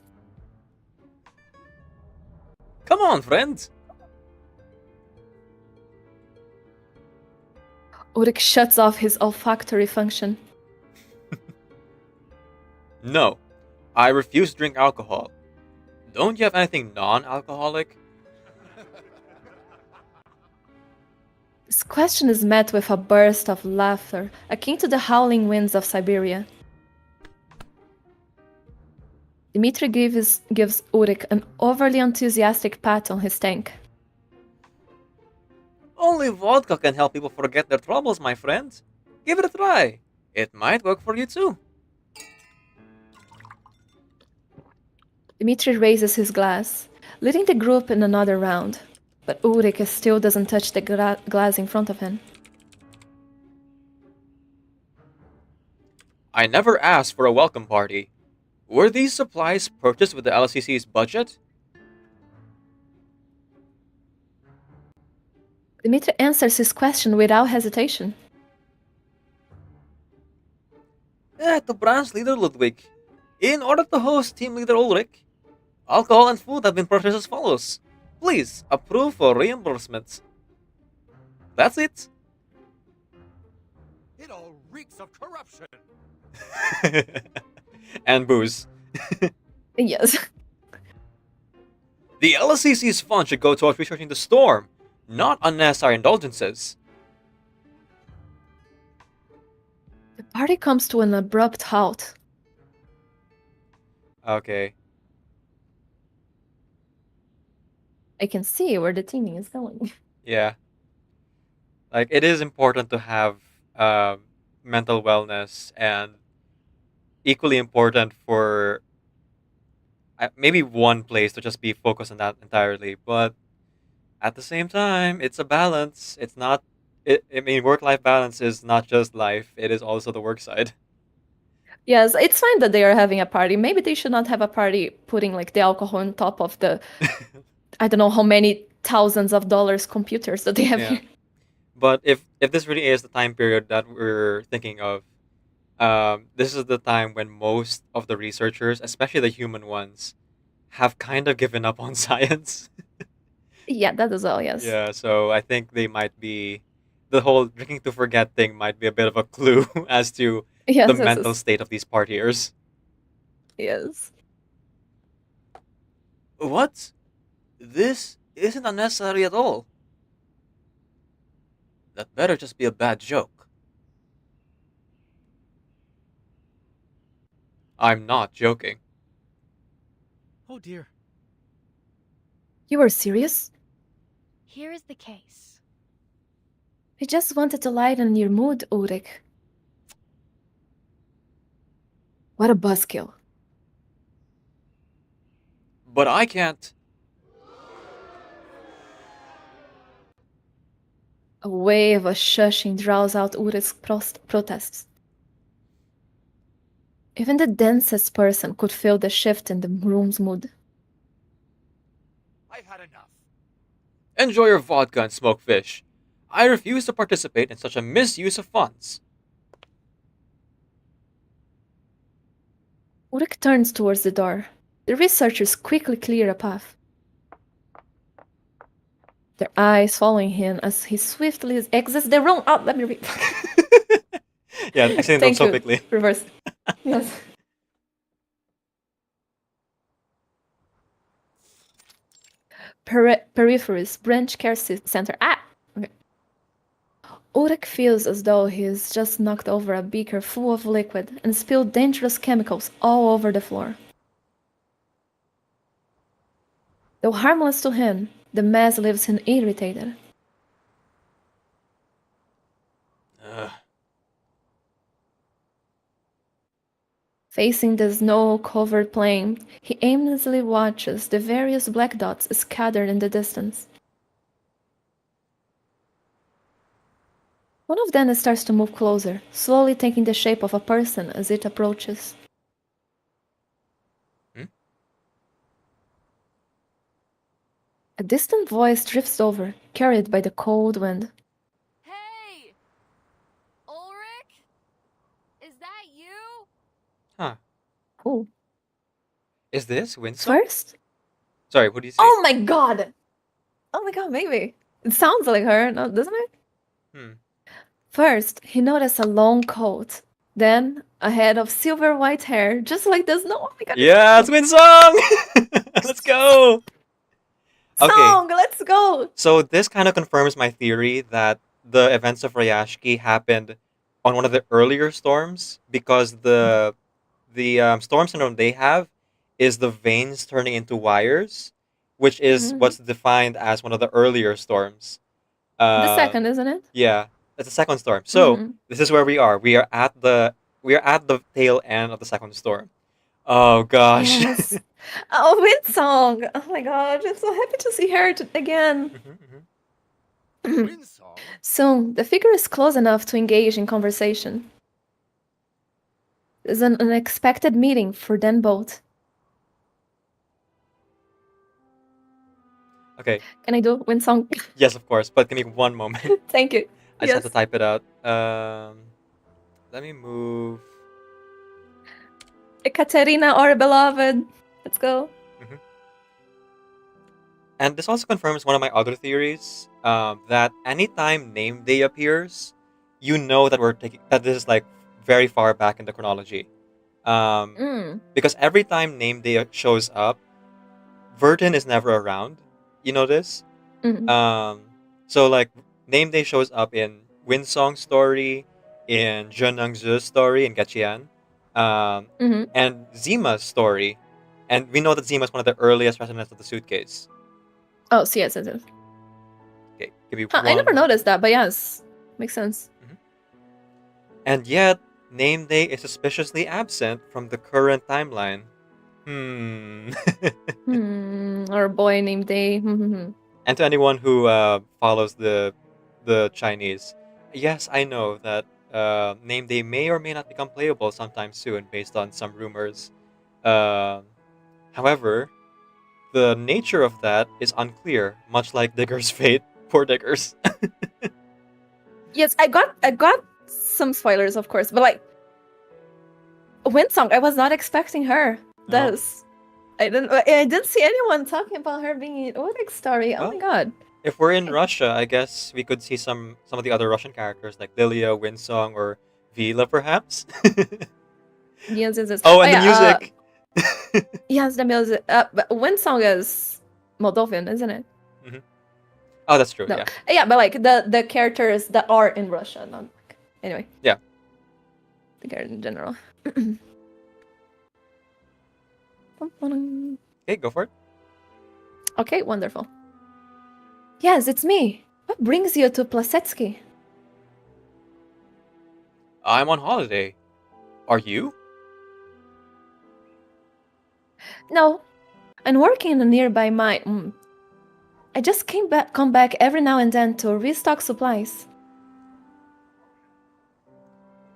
Come on, friend. Ulrich shuts off his olfactory function. No, I refuse to drink alcohol. Don't you have anything non-alcoholic? This question is met with a burst of laughter, akin to the howling winds of Siberia. Dmitri gives Ulrich an overly enthusiastic pat on his tank. Only vodka can help people forget their troubles, my friend. Give it a try. It might work for you too. Dmitri raises his glass, leading the group in another round, but Ulrich still doesn't touch the glass in front of him. I never asked for a welcome party. Were these supplies purchased with the LCC's budget? Dmitri answers his question without hesitation. To branch leader Ludwig. In order to host team leader Ulrich, alcohol and food have been purchased as follows. Please approve for reimbursement. That's it. It all reeks of corruption. And booze. Yes. The LSCC's fund should go towards researching the storm, not unnecessary indulgences. The party comes to an abrupt halt. Okay. I can see where the teaming is going. Yeah. Like, it is important to have mental wellness, and equally important for maybe one place to just be focused on that entirely. But at the same time, it's a balance. It's not. I mean, work-life balance is not just life; it is also the work side. Yes, it's fine that they are having a party. Maybe they should not have a party putting like the alcohol on top of the I don't know how many thousands of dollars computers that they have Yeah. here. But if this really is the time period that we're thinking of, this is the time when most of the researchers, especially the human ones, have kind of given up on science. Yeah, that as well, yes. Yeah, so I think they might be the whole drinking to forget thing might be a bit of a clue as to Yes, the yes, mental yes. state of these partiers. Yes. What? This isn't unnecessary at all. That better just be a bad joke. I'm not joking. Oh dear. You are serious? Here is the case. I just wanted to lighten your mood, Ulrich. What a buzzkill. But I can't. A wave of shushing draws out Ulrich's protests. Even the densest person could feel the shift in the room's mood. I've had enough. Enjoy your vodka and smoke fish. I refuse to participate in such a misuse of funds. Ulrich turns towards the door. The researchers quickly clear a path. Their eyes following him as he swiftly exits the room. Oh, let me read. Yeah, I seen them Thank so you. quickly. Reverse. Yes. Peripheries, branch care center. Ah! Okay. Ulrich feels as though he has just knocked over a beaker full of liquid and spilled dangerous chemicals all over the floor. Though harmless to him, the mess leaves him irritated. Ugh. Facing the snow-covered plain, he aimlessly watches the various black dots scattered in the distance. One of them starts to move closer, slowly taking the shape of a person as it approaches. Hmm? A distant voice drifts over, carried by the cold wind. Hey! Ulrich? Is that you? Huh. Who? Is this Winsong? First? Sorry, what do you say? Oh my god! Oh my god, maybe. It sounds like her, no, doesn't it? Hmm. First, he noticed a long coat, then a head of silver white hair, just like the snow. Oh my god, Yeah, it's Winsong! Let's go! Okay, song! Let's go! so this kind of confirms my theory that the events of Rayashki happened on one of the earlier storms because the storm syndrome they have is the veins turning into wires, which is Mhm. what's defined as one of the earlier storms. The second, isn't it? Yeah, it's a second storm. So Mhm. this is where we are. We are at the tail end of the second storm. Oh gosh. Yes. Oh, Wind Song! Oh my god, I'm so happy to see her again. Mhm, mhm. Winsong? Soon, the figure is close enough to engage in conversation. There's an unexpected meeting for them both. Okay. Can I do Wind Song? Yes, of course. But give me one moment. Thank you. I just have Yes. to type it out. Let me move. Ekaterina, our beloved. Let's go. And this also confirms one of my other theories. That anytime name day appears, you know that that this is like very far back in the chronology. Mm. Because every time name day shows up, Verdun is never around. You know this? Mhm. So like name day shows up in Winsong's story, in Zhenengzhi's story in Gachian, Mhm. and Zima's story. And we know that Zima is one of the earliest residents of the suitcase. Oh, so yes, yes. Okay, give me Huh, I one never moment. noticed that, but yes. Makes sense. And yet, name day is suspiciously absent from the current timeline. Our boy named Day. And to anyone who follows the Chinese, yes, I know that name day may or may not become playable sometime soon based on some rumors. However, the nature of that is unclear, much like Digger's fate. Poor Diggers. Yes, I got some spoilers, of course, but like Windsong, I was not expecting her. No. This. I didn't see anyone talking about her being in Ulrich's story. Oh my Well, god. if we're in Russia, I guess we could see some of the other Russian characters like Lilia, Winsong, or Vila, perhaps. Yes, yes, yes. Oh, Oh and the yeah, music. yes, the music. But Windsong is Moldovan, isn't it? Mhm. Oh, that's true. No. Yeah. Yeah, but like the characters that are in Russia, not anyway. Yeah. The character in general. Okay, go for it. Okay, wonderful. Yes, it's me. What brings you to Plasetsky? I'm on holiday. Are you? No, I'm working in a nearby mine. I just come back every now and then to restock supplies.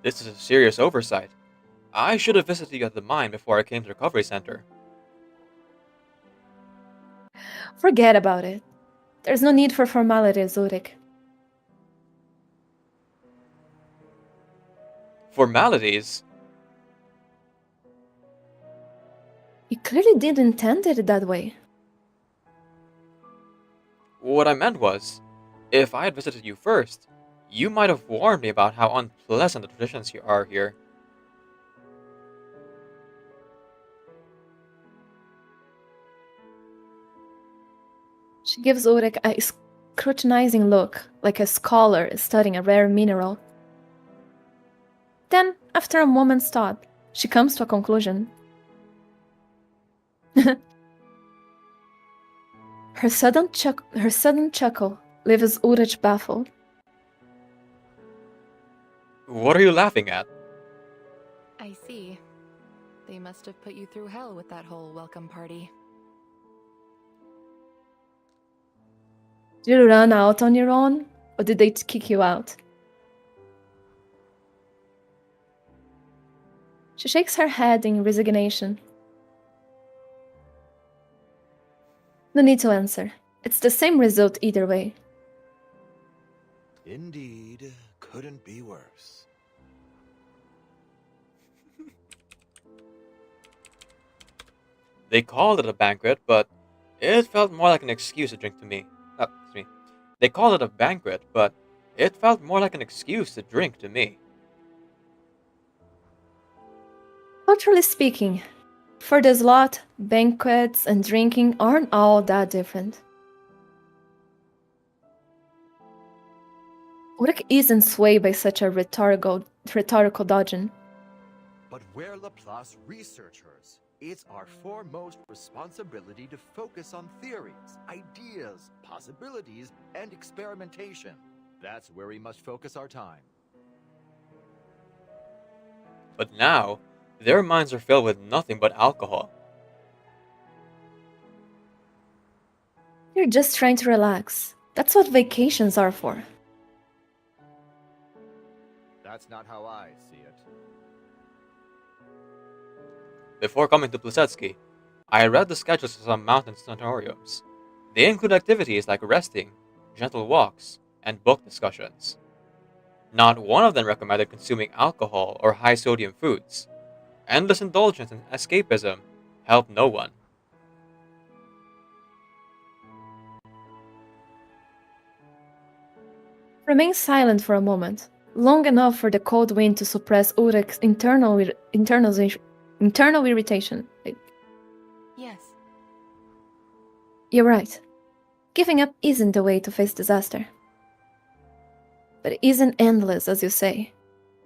This is a serious oversight. I should have visited you at the mine before I came to the recovery center. Forget about it. There's no need for formalities, Ulrich. Formalities? You clearly didn't intend it that way. What I meant was, if I had visited you first, you might have warned me about how unpleasant the traditions here are here. She gives Ulrich a scrutinizing look, like a scholar studying a rare mineral. Then, after a moment's thought, she comes to a conclusion. Her sudden chuckle leaves Ulrich baffled. What are you laughing at? I see. They must have put you through hell with that whole welcome party. Did you run out on your own, or did they kick you out? She shakes her head in resignation. No need to answer. It's the same result either way. Indeed, couldn't be worse. They called it a banquet, but it felt more like an excuse to drink to me. Excuse me. They called it a banquet, but it felt more like an excuse to drink to me. Culturally speaking, for this lot, banquets and drinking aren't all that different. Ulrich isn't swayed by such a rhetorical dodging. But we're Laplace researchers. It's our foremost responsibility to focus on theories, ideas, possibilities, and experimentation. That's where we must focus our time. But now, their minds are filled with nothing but alcohol. You're just trying to relax. That's what vacations are for. That's not how I see it. Before coming to Plisetsky, I read the schedules of some mountain sanatoriums. They include activities like resting, gentle walks, and book discussions. Not one of them recommended consuming alcohol or high-sodium foods. Endless indulgence and escapism help no one. Remain silent for a moment, long enough for the cold wind to suppress Ulrich's internal irritation. Yes. You're right. Giving up isn't the way to face disaster. But it isn't endless, as you say.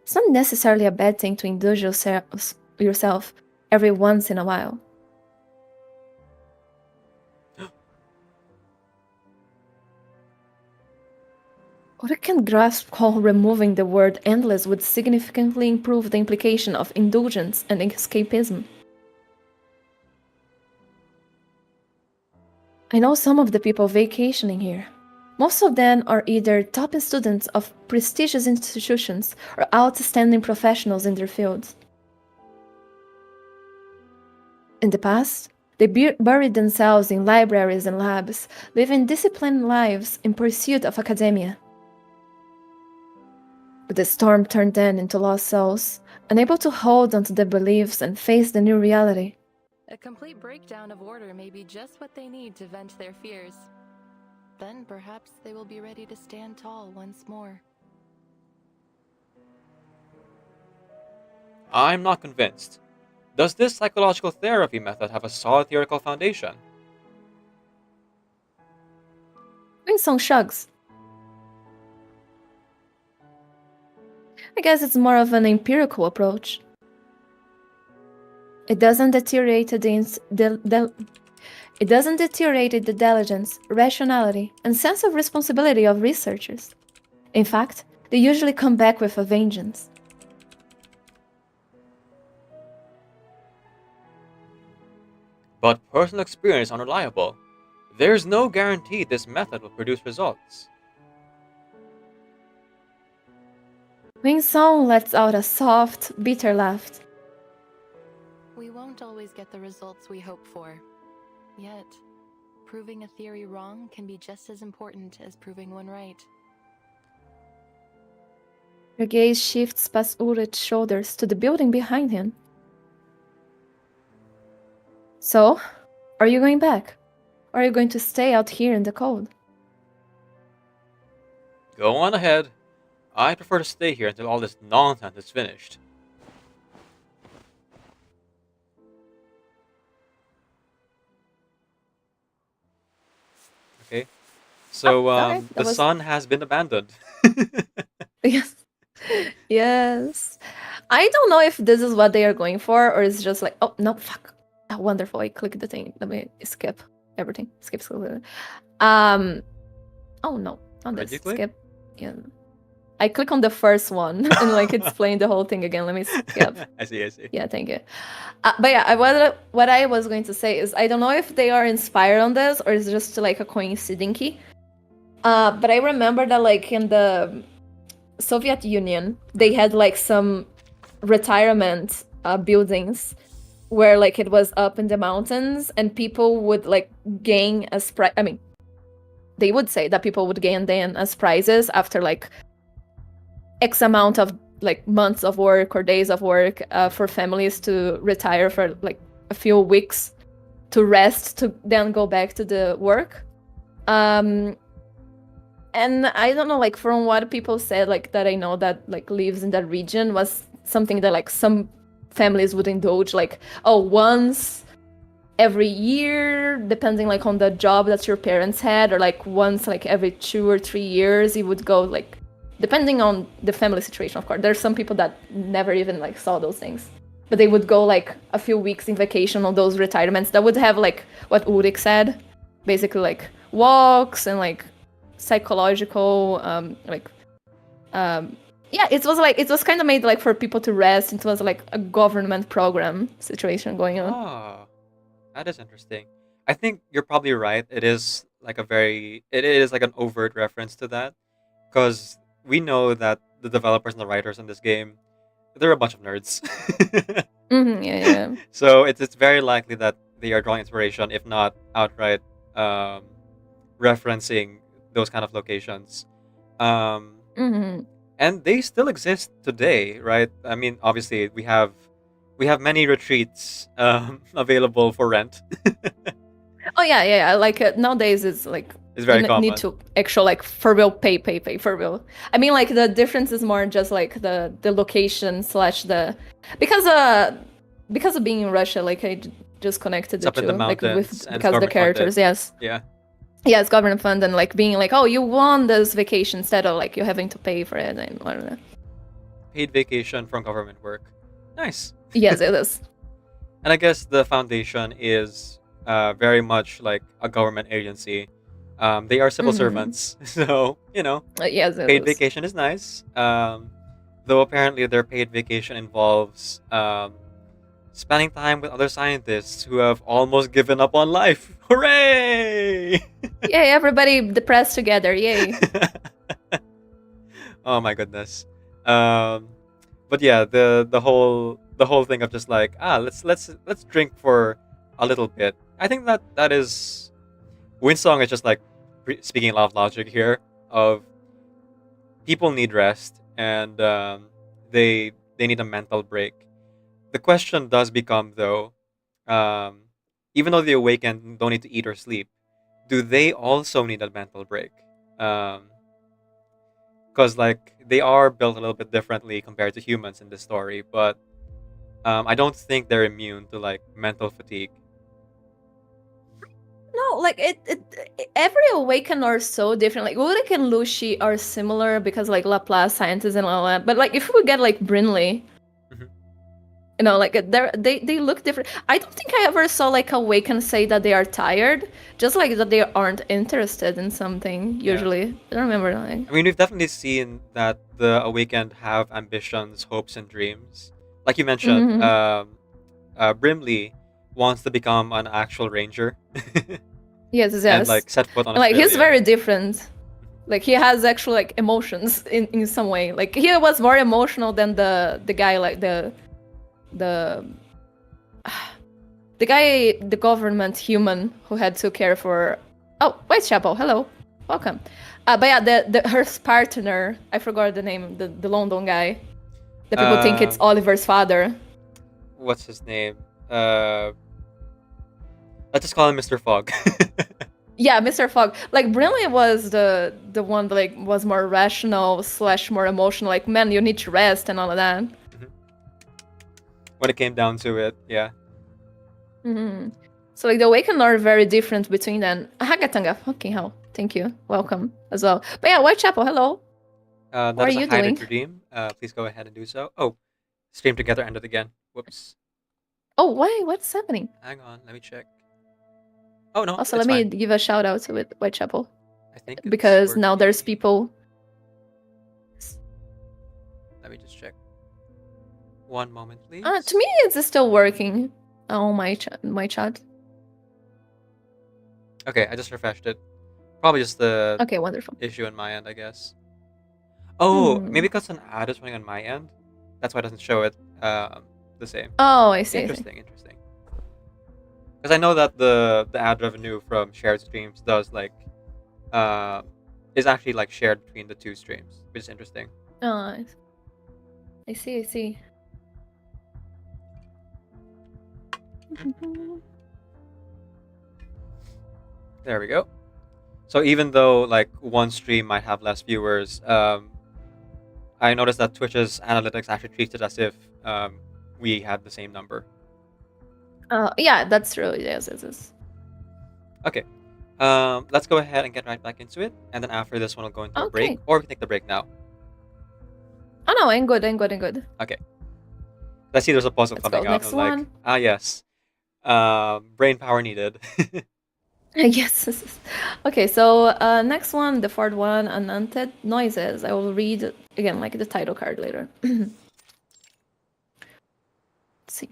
It's not necessarily a bad thing to indulge yourself every once in a while. Ulrich can grasp how removing the word endless would significantly improve the implication of indulgence and escapism. I know some of the people vacationing here. Most of them are either top students of prestigious institutions or outstanding professionals in their fields. In the past, they buried themselves in libraries and labs, living disciplined lives in pursuit of academia. But the storm turned them into lost souls, unable to hold onto their beliefs and face the new reality. A complete breakdown of order may be just what they need to vent their fears. Then perhaps they will be ready to stand tall once more. I'm not convinced. Does this psychological therapy method have a solid theoretical foundation? Winsong shrugs. I guess it's more of an empirical approach. It doesn't deteriorate the diligence, rationality, and sense of responsibility of researchers. In fact, they usually come back with a vengeance. But personal experience is unreliable. There's no guarantee this method will produce results. Winsong lets out a soft, bitter laugh. We won't always get the results we hope for. Yet, proving a theory wrong can be just as important as proving one right. Her gaze shifts past Ulrich's shoulders to the building behind him. So, are you going back? Or are you going to stay out here in the cold? Go on ahead. I prefer to stay here until all this nonsense is finished. Okay. So, sorry, the sun has been abandoned. Yes. Yes. I don't know if this is what they are going for, or it's just like, oh, no, fuck. Oh, wonderful. I clicked the thing. Let me skip everything. Skip. Oh, no. Not Did this. you click? Skip. Yeah. I click on the first one and like it's playing the whole thing again. Let me skip. I see. Yeah, thank you. But yeah, what I was going to say is I don't know if they are inspired on this or it's just like a coincidence. But I remember that like in the Soviet Union, they had like some retirement buildings where like it was up in the mountains and people would like gain as I mean, they would say that people would gain then as prizes after like X amount of like months of work or days of work for families to retire for like a few weeks to rest to then go back to the work. And I don't know, like from what people said, like that I know that like lives in that region was something that like some families would indulge, like once every year, depending like on the job that your parents had, or like once like every 2 or 3 years, you would go like, depending on the family situation, of course. There's some people that never even like saw those things, but they would go like a few weeks in vacation on those retirements that would have like what Ulrich said, basically like walks and like psychological yeah, it was kind of made like for people to rest. It was like a government program situation going on. Oh, that is interesting. I think you're probably right. It is like an overt reference to that, because we know that the developers and the writers in this game, they're a bunch of nerds. Yeah. So it's very likely that they are drawing inspiration, if not outright referencing those kind of locations. And they still exist today, right? I mean, obviously we have many retreats available for rent. Oh yeah. Like nowadays it's like It's very you common. need to actually like for real pay for real. I mean, like the difference is more just like the location slash the because of being in Russia, like I just connected It's the up in two, the like mountains and it's because of the government characters, funded. yes. Yeah. Yeah, it's government fund and like being like, you won this vacation instead of like you having to pay for it, and I don't know. Paid vacation from government work. Nice. Yes, it is. And I guess the foundation is very much like a government agency. They are civil servants, so Yes, it paid is. vacation is nice. Though apparently their paid vacation involves spending time with other scientists who have almost given up on life. Hooray! Yay, everybody depressed together, yay. Oh my goodness. But yeah, the whole thing of just like let's drink for a little bit. I think that is Windsong is just like speaking a lot of logic here of people need rest and they need a mental break. The question does become though, even though the awakened don't need to eat or sleep, do they also need a mental break? Because like they are built a little bit differently compared to humans in this story, but I don't think they're immune to like mental fatigue. No, like every awakened are so different. Like Ulrich and Lucy are similar because like Laplace scientists and all that. But like if we get like Brinley, like they look different. I don't think I ever saw like awakened say that they are tired, just like that they aren't interested in something. Usually, I don't remember. Like, I mean, we've definitely seen that the awakened have ambitions, hopes, and dreams. Like you mentioned, Brimley wants to become an actual ranger. yes. And like set foot on And, like he's Australia. very different. Like he has actual like emotions in some way. Like he was more emotional than the guy like the guy, the government human who had to care for. Oh, Whitechapel, hello, welcome. But yeah, her partner, I forgot the name, the London guy. The people think it's Oliver's father. What's his name? Let's just call him Mr. Fogg. Yeah, Mr. Fogg. Like Brinley was the one that like was more rational / more emotional. Like, man, you need to rest and all of that. When it came down to it, yeah. So like the awakened are very different between them. Hagatanga, fucking hell. Thank you. Welcome as well. But yeah, Whitechapel, hello. That What is are a you hide doing? dream. Please go ahead and do so. Oh, stream together ended again. Whoops. Oh, why? What's happening? Hang on, let me check. Oh no, Also, it's let me fine. give a shout out to Whitechapel. I think it's Because now there's working. people. Let me just check. One moment, please. To me, it's still working on my chat. Okay, I just refreshed it. Probably just the Okay, wonderful. issue on my end, I guess. Oh, Hmm. maybe because an ad is running on my end. That's why it doesn't show it the same. Oh, I see. Interesting. Because I know that the ad revenue from shared streams does like is actually like shared between the two streams, which is interesting. Oh, I see. There we go. So even though like one stream might have less viewers, I noticed that Twitch's analytics actually treats it as if we had the same number. Yeah, that's true. Yes. Okay. Let's go ahead and get right back into it, and then after this one, we'll go into a break, Okay. or we can take the break now. Oh no, I'm good. Okay. Let's see. There's a puzzle Let's coming go. out. Next I'm like, one. yes. Brain power needed. Yes. Okay, so next one, the fourth one, unwanted noises. I will read again, like the title card later. Let's see.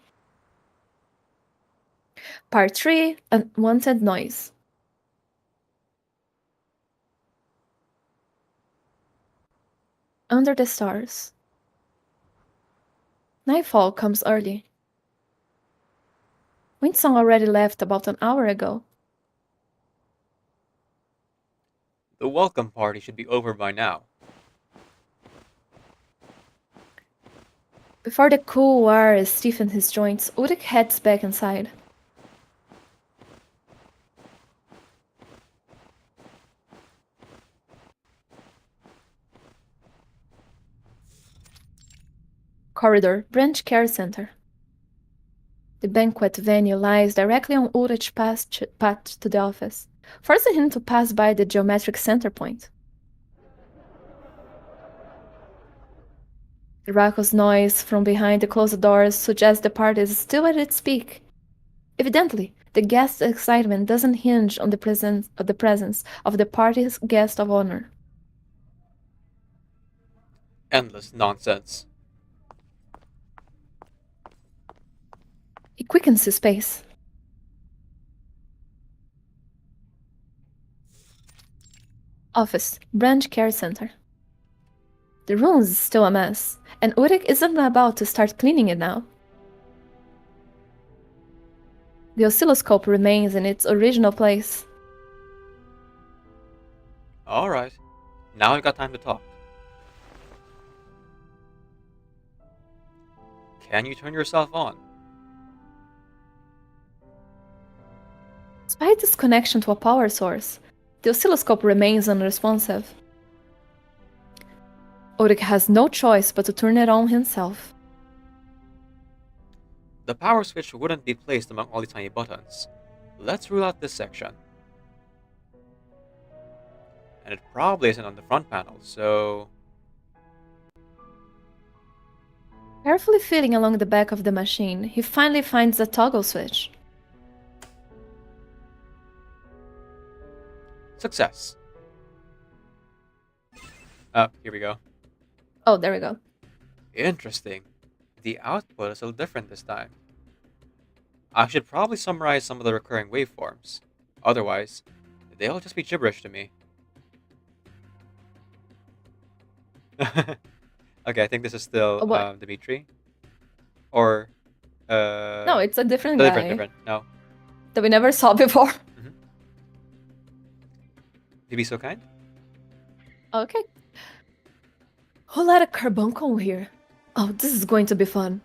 Part 3, unwanted noise. Under the stars. Nightfall comes early. Windsong already left about an hour ago. The welcome party should be over by now. Before the cool air stiffens his joints, Ulrich heads back inside. Corridor, Branch Care Center. The banquet venue lies directly on Ulrich's path to the office, forcing him to pass by the geometric center point. The raucous noise from behind the closed doors suggests the party is still at its peak. Evidently, the guests' excitement doesn't hinge on the presence of the party's guest of honor. Endless nonsense. He quickens his pace. Office, Branch Care Center. The room is still a mess, and Ulrich isn't about to start cleaning it now. The oscilloscope remains in its original place. Alright. Now I've got time to talk. Can you turn yourself on? Despite its connection to a power source, the oscilloscope remains unresponsive. Ulrich has no choice but to turn it on himself. The power switch wouldn't be placed among all the tiny buttons. Let's rule out this section. And it probably isn't on the front panel, so... Carefully feeling along the back of the machine, he finally finds the toggle switch. Success. Here we go. Oh, there we go. Interesting. The output is a little different this time. I should probably summarize some of the recurring waveforms. Otherwise, they'll just be gibberish to me. Okay, I think this is still What? Dimitri. Or No, it's a different no, guy different. No. that we never saw before. You be so kind? Okay. Who let a carbuncle here? Oh, this is going to be fun.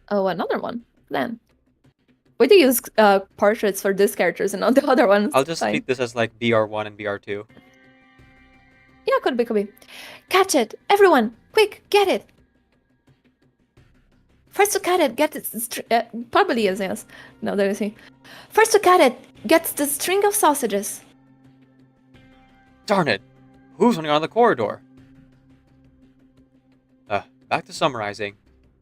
Oh, another one. Then. We do use portraits for these characters and not the other ones. I'll just Fine. treat this as like BR1 and BR2. Yeah, could be. Catch it! Everyone! Quick, get it! First to cut it, get it. Probably is, yes. No, there is he. First to cut it, gets the string of sausages. Darn it! Who's running around the corridor? Back to summarizing.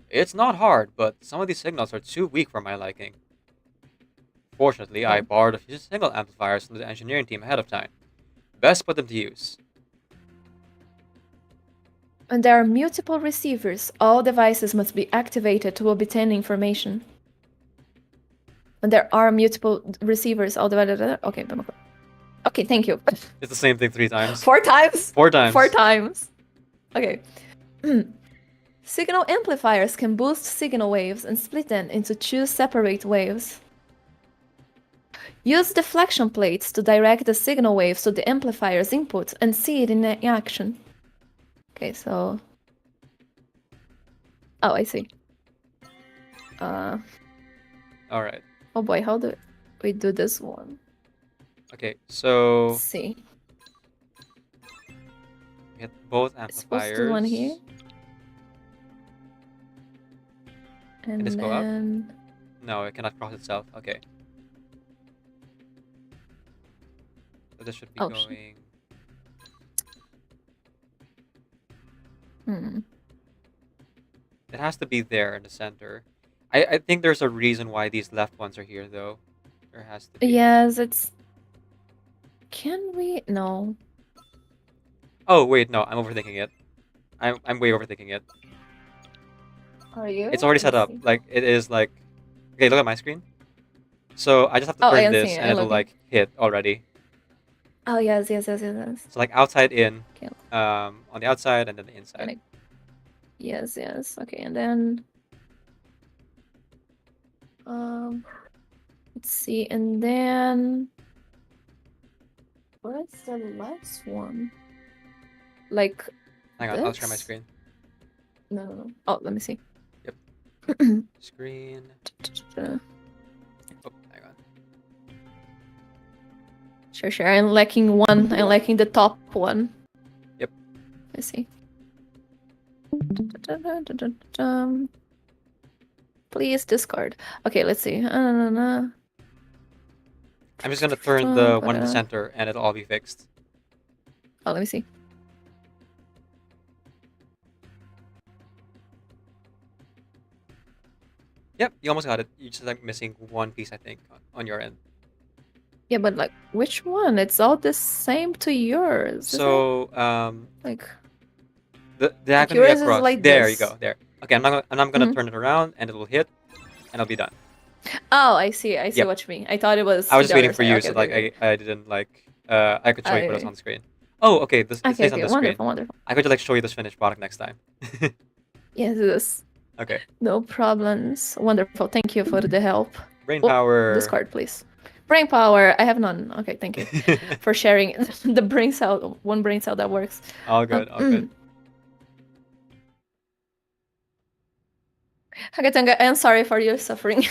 It's not hard, but some of these signals are too weak for my liking. Fortunately, I borrowed a few signal amplifiers from the engineering team ahead of time. Best put them to use. When there are multiple receivers, all devices must be activated to obtain information. When there are multiple receivers, all the okay, okay, thank you. It's the same thing 3 times. 4 times. 4 times. 4 times. Okay. Signal amplifiers can boost signal waves and split them into 2 separate waves. Use deflection plates to direct the signal waves to the amplifier's input and see it in action. Okay, so... Oh, I see. Alright. Oh boy, how do we do this one? Okay, so... Let's see. We get both It's supposed to do one amplifiers. here. And this go up? then... No, it cannot cross itself. Okay. So this should be Oh, going... It has to be there in the center. I think there's a reason why these left ones are here, though. There has to be. Yes, it's... Can we? No. Oh, wait, no. I'm overthinking it. I'm way overthinking it. Are you? It's already set Let's up. see. Like, it is like... Okay, look at my screen. So I just have to Oh, I turn am this seeing it. and I'm it'll, looking. like, hit already. Oh, yes. So, like, outside in. Okay. On the outside and then the inside. And Yes. Okay, and then... Let's see, and then... Where's the last one? Like... Hang on, I'll share my this? screen. No. Oh, let me see. Screen. Sure, Oh, hang on. I'm lacking one. I'm lacking the top one. Yep. Let's see. Please discard. Okay, let's see. I'm just gonna turn the one in the center and it'll all be fixed. Oh, let me see. Yep, you almost got it. You're just like missing one piece, I think, on your end. Yeah, but like, which one? It's all the same to yours. isn't it? So, Like, the diagonally yours is across. like there this. you go. There. Okay, I'm not gonna Mhm. turn it around, and it'll hit, and I'll be done. oh, I see Yep. what you mean. I thought it was. I was just the waiting other for side. you, Okay, so okay, like okay. I didn't like I could show you what was I- on the screen. Oh, okay. This it Okay, stays on the screen. wonderful. I could just like show you this finished product next time. Yes, this. Okay. No problems. Wonderful. Thank you for the help. Brain Oh, power. Discard, please. Brain power. I have none. Okay, thank you for sharing the brain cell. One brain cell that works. all good. All good. Hagatanga, I'm sorry for your suffering.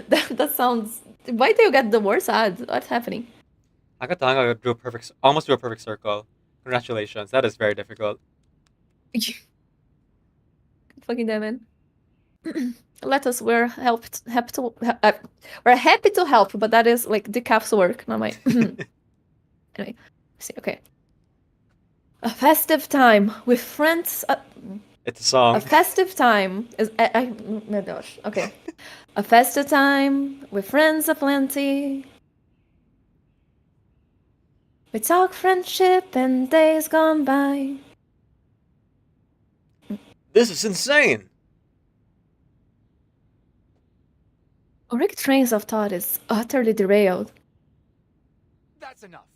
that sounds. Why do you get the worst odds? What's happening? Akatanga drew almost drew a perfect circle. Congratulations. That is very difficult. Fucking damn it. Let us. We're happy to help, but that is like Decaf's work, not my. Anyway, see. Okay. A festive time with friends. It's a song. A festive time is. My gosh. Okay. A festive time with friends aplenty. We talk friendship and days gone by. This is insane. Ulrich trains of thought is utterly derailed. That's enough.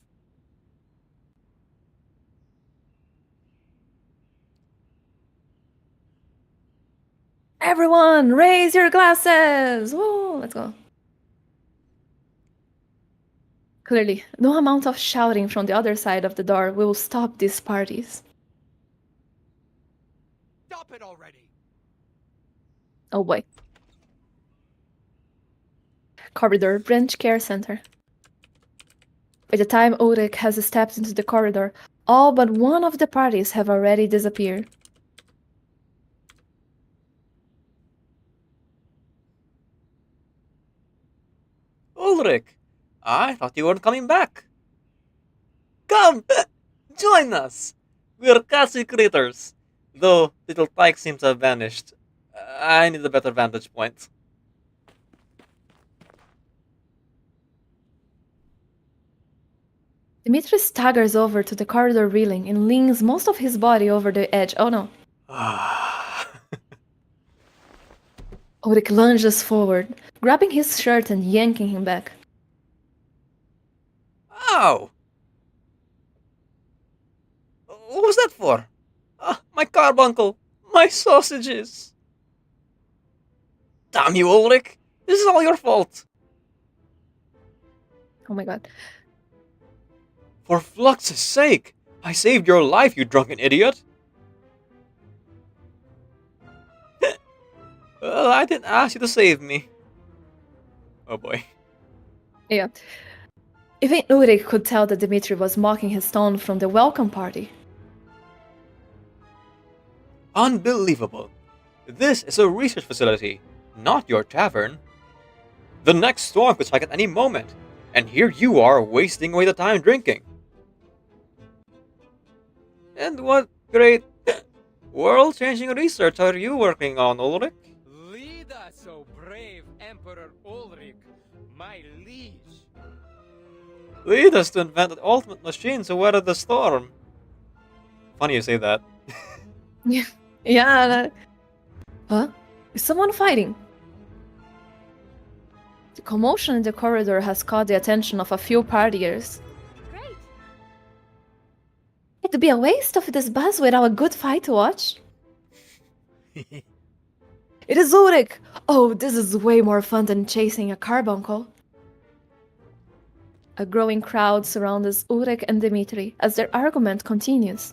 Everyone, raise your glasses! Woo, let's go. Clearly, no amount of shouting from the other side of the door will stop these parties. Stop it already. Oh boy. Corridor, Branch Care Center. By the time Ulrich has stepped into the corridor, all but one of the parties have already disappeared. Ulrich, I thought you weren't coming back. Come, join us. We're castle critters. Though little Tyke seems to have vanished. I need a better vantage point. Dimitri staggers over to the corridor railing and leans most of his body over the edge. Oh no. Ulrich lunges forward, grabbing his shirt and yanking him back. Ow! What was that for? My carbuncle! My sausages! Damn you, Ulrich! This is all your fault! Oh my god. For Flux's sake! I saved your life, you drunken idiot! Well, I didn't ask you to save me. Oh boy. Yeah. Even Ulrich could tell that Dimitri was mocking his tone from the welcome party. Unbelievable. This is a research facility, not your tavern. The next storm could strike at any moment, and here you are wasting away the time drinking. And what great world-changing research are you working on, Ulrich? Lead us, O brave Emperor Ulrich, my liege. Lead us to invent the ultimate machine to weather the storm. Funny you say that. Yeah. Huh? Is someone fighting? The commotion in the corridor has caught the attention of a few partiers. Great. It'd be a waste of this buzz without a good fight to watch. It is Ulrich! Oh, this is way more fun than chasing a carbuncle. A growing crowd surrounds Ulrich and Dimitri as their argument continues.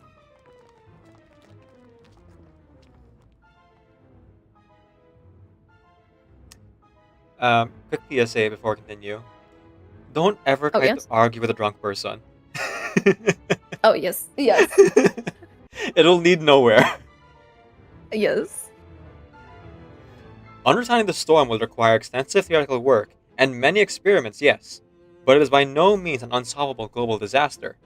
Quick PSA before I continue. Don't ever try yes? to argue with a drunk person. Oh, yes. Yes. It'll lead nowhere. Yes. Understanding the storm will require extensive theoretical work and many experiments, yes, but it is by no means an unsolvable global disaster.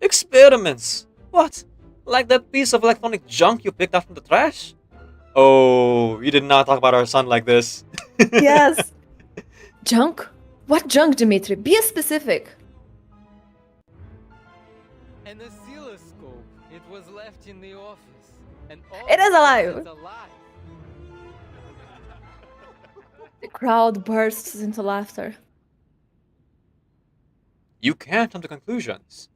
Experiments! What? Like that piece of electronic junk you picked up from the trash? Oh, you did not talk about our son like this. Yes. Junk? What junk, Dimitri? Be specific. An oscilloscope. It was left in the office. And all It is alive. It's alive. The crowd bursts into laughter. You can't come to conclusions.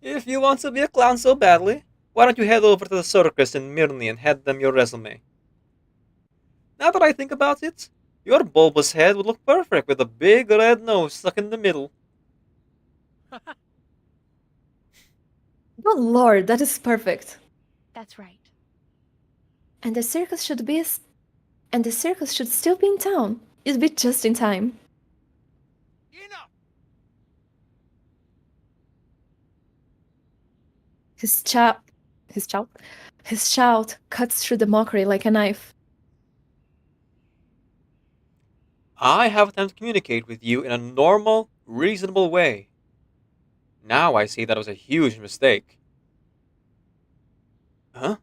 If you want to be a clown so badly, why don't you head over to the circus in Mirny and hand them your resume? Now that I think about it, your bulbous head would look perfect with a big red nose stuck in the middle. Good lord, that is perfect. That's right. And the circus should be and the circus should still be in town. It'd be just in time. Enough! His shout cuts through the mockery like a knife. I have attempted to communicate with you in a normal, reasonable way. Now I see that it was a huge mistake. Huh?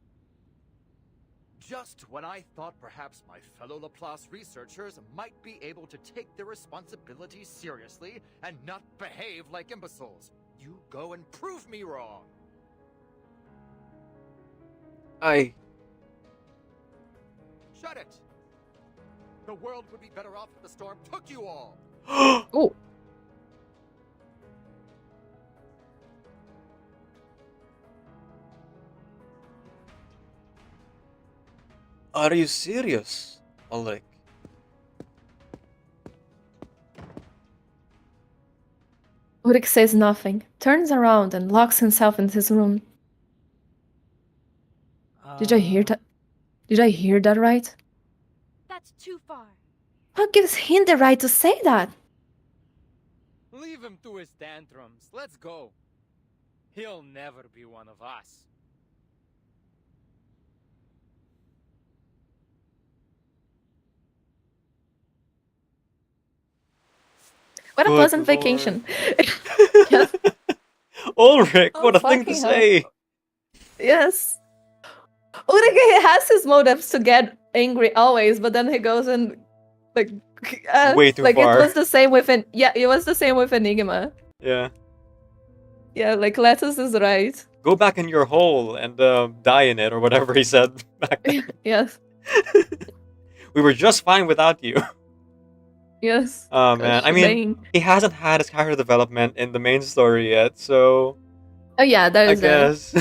Just when I thought perhaps my fellow Laplace researchers might be able to take their responsibilities seriously and not behave like imbeciles, you go and prove me wrong. Shut it! The world would be better off if the storm took you all. Oh. Are you serious, Ulrich? Ulrich says nothing, turns around and locks himself in his room. Did I hear that? Did I hear that right? That's too far. What gives him the right to say that? Leave him to his tantrums. Let's go. He'll never be one of us. What a Good pleasant lord. vacation. Yes. Ulrich, Oh, what a thing to fucking hell. say! Yes. Ulrich has his motives to get angry always, but then he goes and like Way too like far. it was the same with it was the same with Enigma. Yeah. Yeah, like Letus is right. Go back in your hole and die in it, or whatever he said back then. Yes, We were just fine without you. yes. Oh man, I Gosh, mean, dang. he hasn't had his character development in the main story yet, so Oh yeah, that I is guess.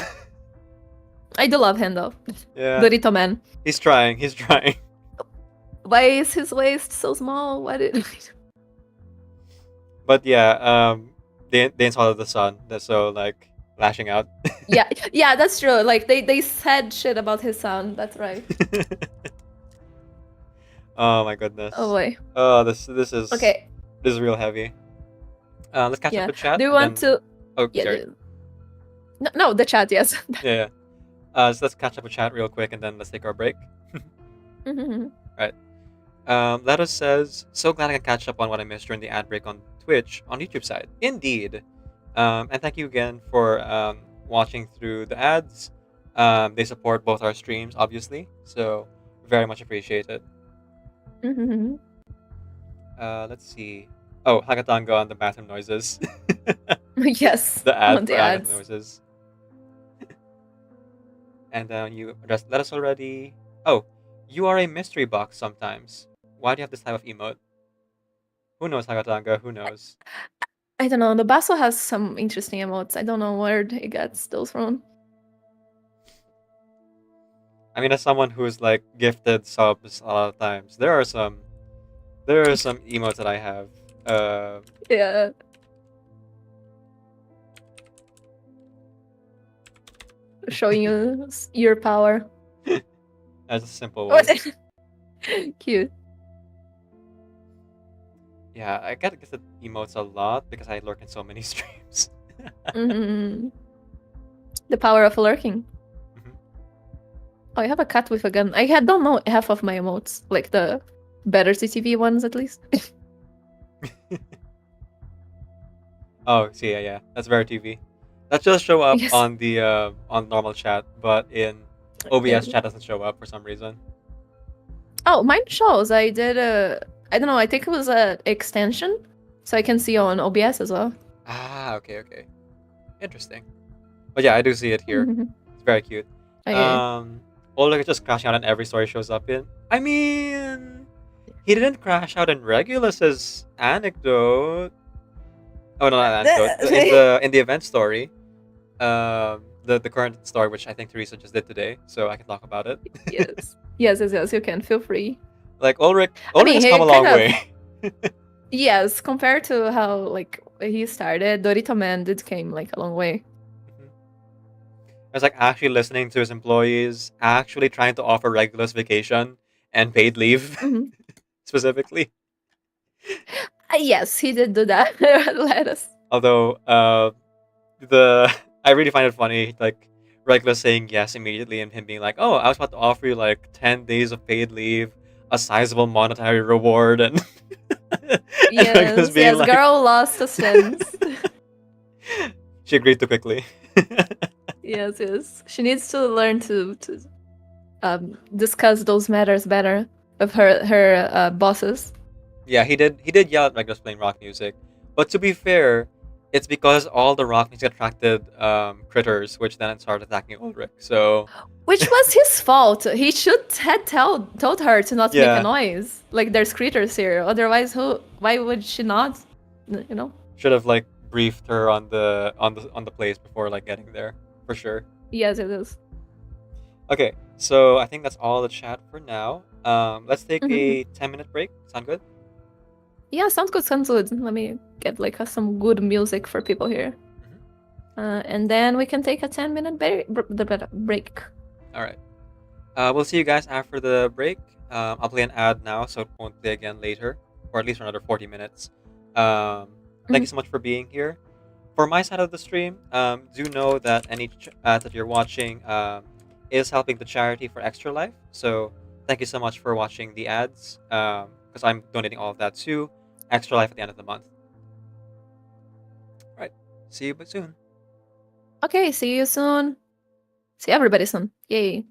I do love him though. Yeah, Dorito man. he's trying. He's trying. Why is his waist so small? Why did But yeah, they insulted the son, so like lashing out. yeah, that's true. Like they said shit about his son. That's right. Oh my goodness. Oh boy. Oh, this is Okay. This is real heavy. Let's catch Yeah. up with chat. Do you and want then- to? Oh, Yeah. sorry. No, the chat. Yes. Yeah. So let's catch up with chat real quick, and then let's take our break. Mhm. Leto says, so glad I can catch up on what I missed during the ad break on Twitch on YouTube side. Indeed. And thank you again for watching through the ads. They support both our streams, obviously, so very much appreciated. Mhm. Let's see. Oh, Hakatanga on the bathroom noises. Yes. The ad on for the bathroom ads. noises. And you addressed let us already. Oh, you are a mystery box sometimes. Why do you have this type of emote? Who knows, Hakatanga? Who knows? I don't know. The Basso has some interesting emotes. I don't know where it gets those from. I mean, as someone who's like gifted subs a lot of times, there are some emotes that I have. Yeah. Showing you your power. As a simple one. Cute. Yeah, I get gifted emotes a lot because I lurk in so many streams. Mhm. The power of lurking. Mhm. Oh, I have a cat with a gun. don't know half of my emotes, like the better CTV ones at least. Oh, see, yeah, that's very TV. That just show up Yes. on the on normal chat, but in OBS Yeah. chat doesn't show up for some reason. Oh, mine shows. I did I don't know. I think it was a extension, so I can see on OBS as well. Ah, okay, interesting. But yeah, I do see it here. Mhm. It's very cute. Okay. Ulrich just crashing out in every story shows up in. I mean, he didn't crash out in Regulus's anecdote. Oh no, not anecdote. In the event story, the current story, which I think Teresa just did today, so I can talk about it. Yes. Yes. You can feel free. Like Ulrich mean, has he come a long kind of- way. Yes, compared to how like he started, Dorito Man did came like a long way. It's like actually listening to his employees, actually trying to offer Regulus vacation and paid leave, Mhm. specifically. Yes, he did do that. Let us. Although, I really find it funny, like Regulus saying yes immediately and him being like, "Oh, I was about to offer you like 10 days of paid leave, a sizable monetary reward," and Regulus Yes, like, girl lost a sense. She agreed too quickly. Yes. She needs to learn to discuss those matters better with her bosses. Yeah, he did yell at Regulus playing rock music, but to be fair, it's because all the rock music attracted critters, which then started attacking Ulrich. So Which was his fault. He should have told her to not make Yeah. a noise. Like there's critters here. Otherwise, why would she not? You know? should have like briefed her on the place before like getting there for sure. Yes, it is. Okay, so I think that's all the chat for now. Let's take a Mhm. 10-minute break. Sound good? Yeah, sounds good. Let me get like some good music for people here. And then we can take a 10-minute break. All right. We'll see you guys after the break. I'll play an ad now, so it won't play again later, or at least for another 40 minutes. Thank you so much for being here. For my side of the stream, do know that any ad that you're watching is helping the charity for Extra Life. So thank you so much for watching the ads, because I'm donating all of that to Extra Life at the end of the month. All right. See you soon. Okay, see you soon. See everybody soon. Yay.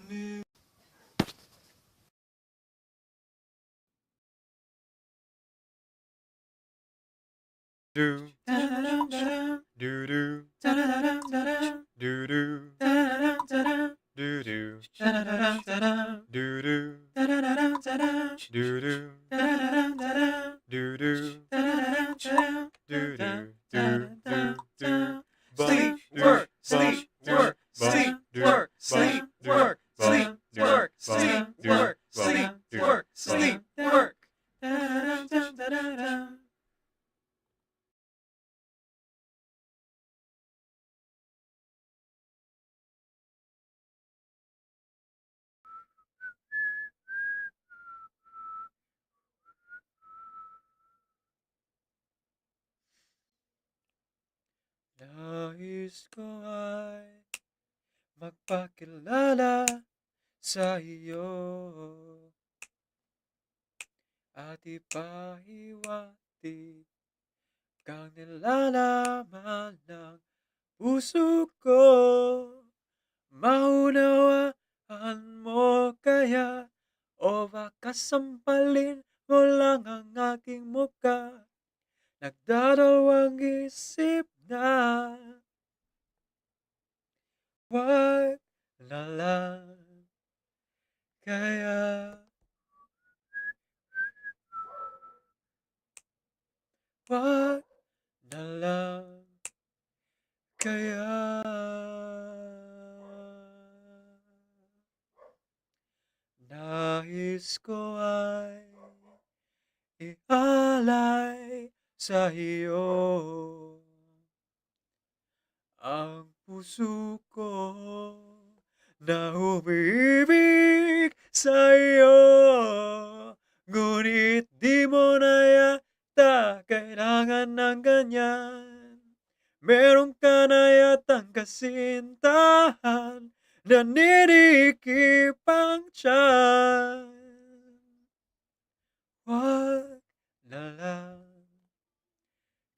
Do do do do do do do do do Sleep, work, sleep, work, sleep, work, sleep, work, sleep, work, sleep, work, sleep, work, sleep, work. Nais ko ay magpakilala sa iyo at ipahiwatig kang nilalaman ng puso ko. Maunawaan mo kaya o baka sampalin mo lang ang aking mukha. Nagdadalawang isip na wag na lang kaya. Wag na lang kaya. Nais ko ay ialay sa iyo ang puso ko na umiibig sa iyo. Ngunit di mo na yata kailangan ng ganyan. Meron ka na yatang kasintahan na ninikip ang tiyan. Wag na lang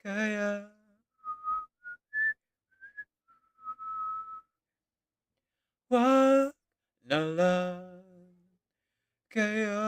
kaya. Wag na lang kaya.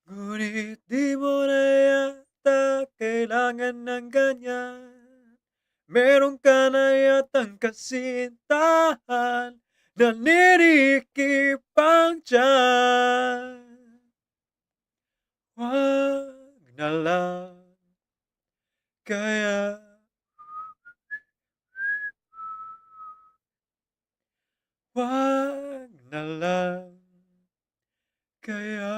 Ngunit di mo na yata kailangan ng ganyan. Meron ka na yatang kasintahan na ninikip ang tiyan. Wag na lang kaya. Wag na lang kaya.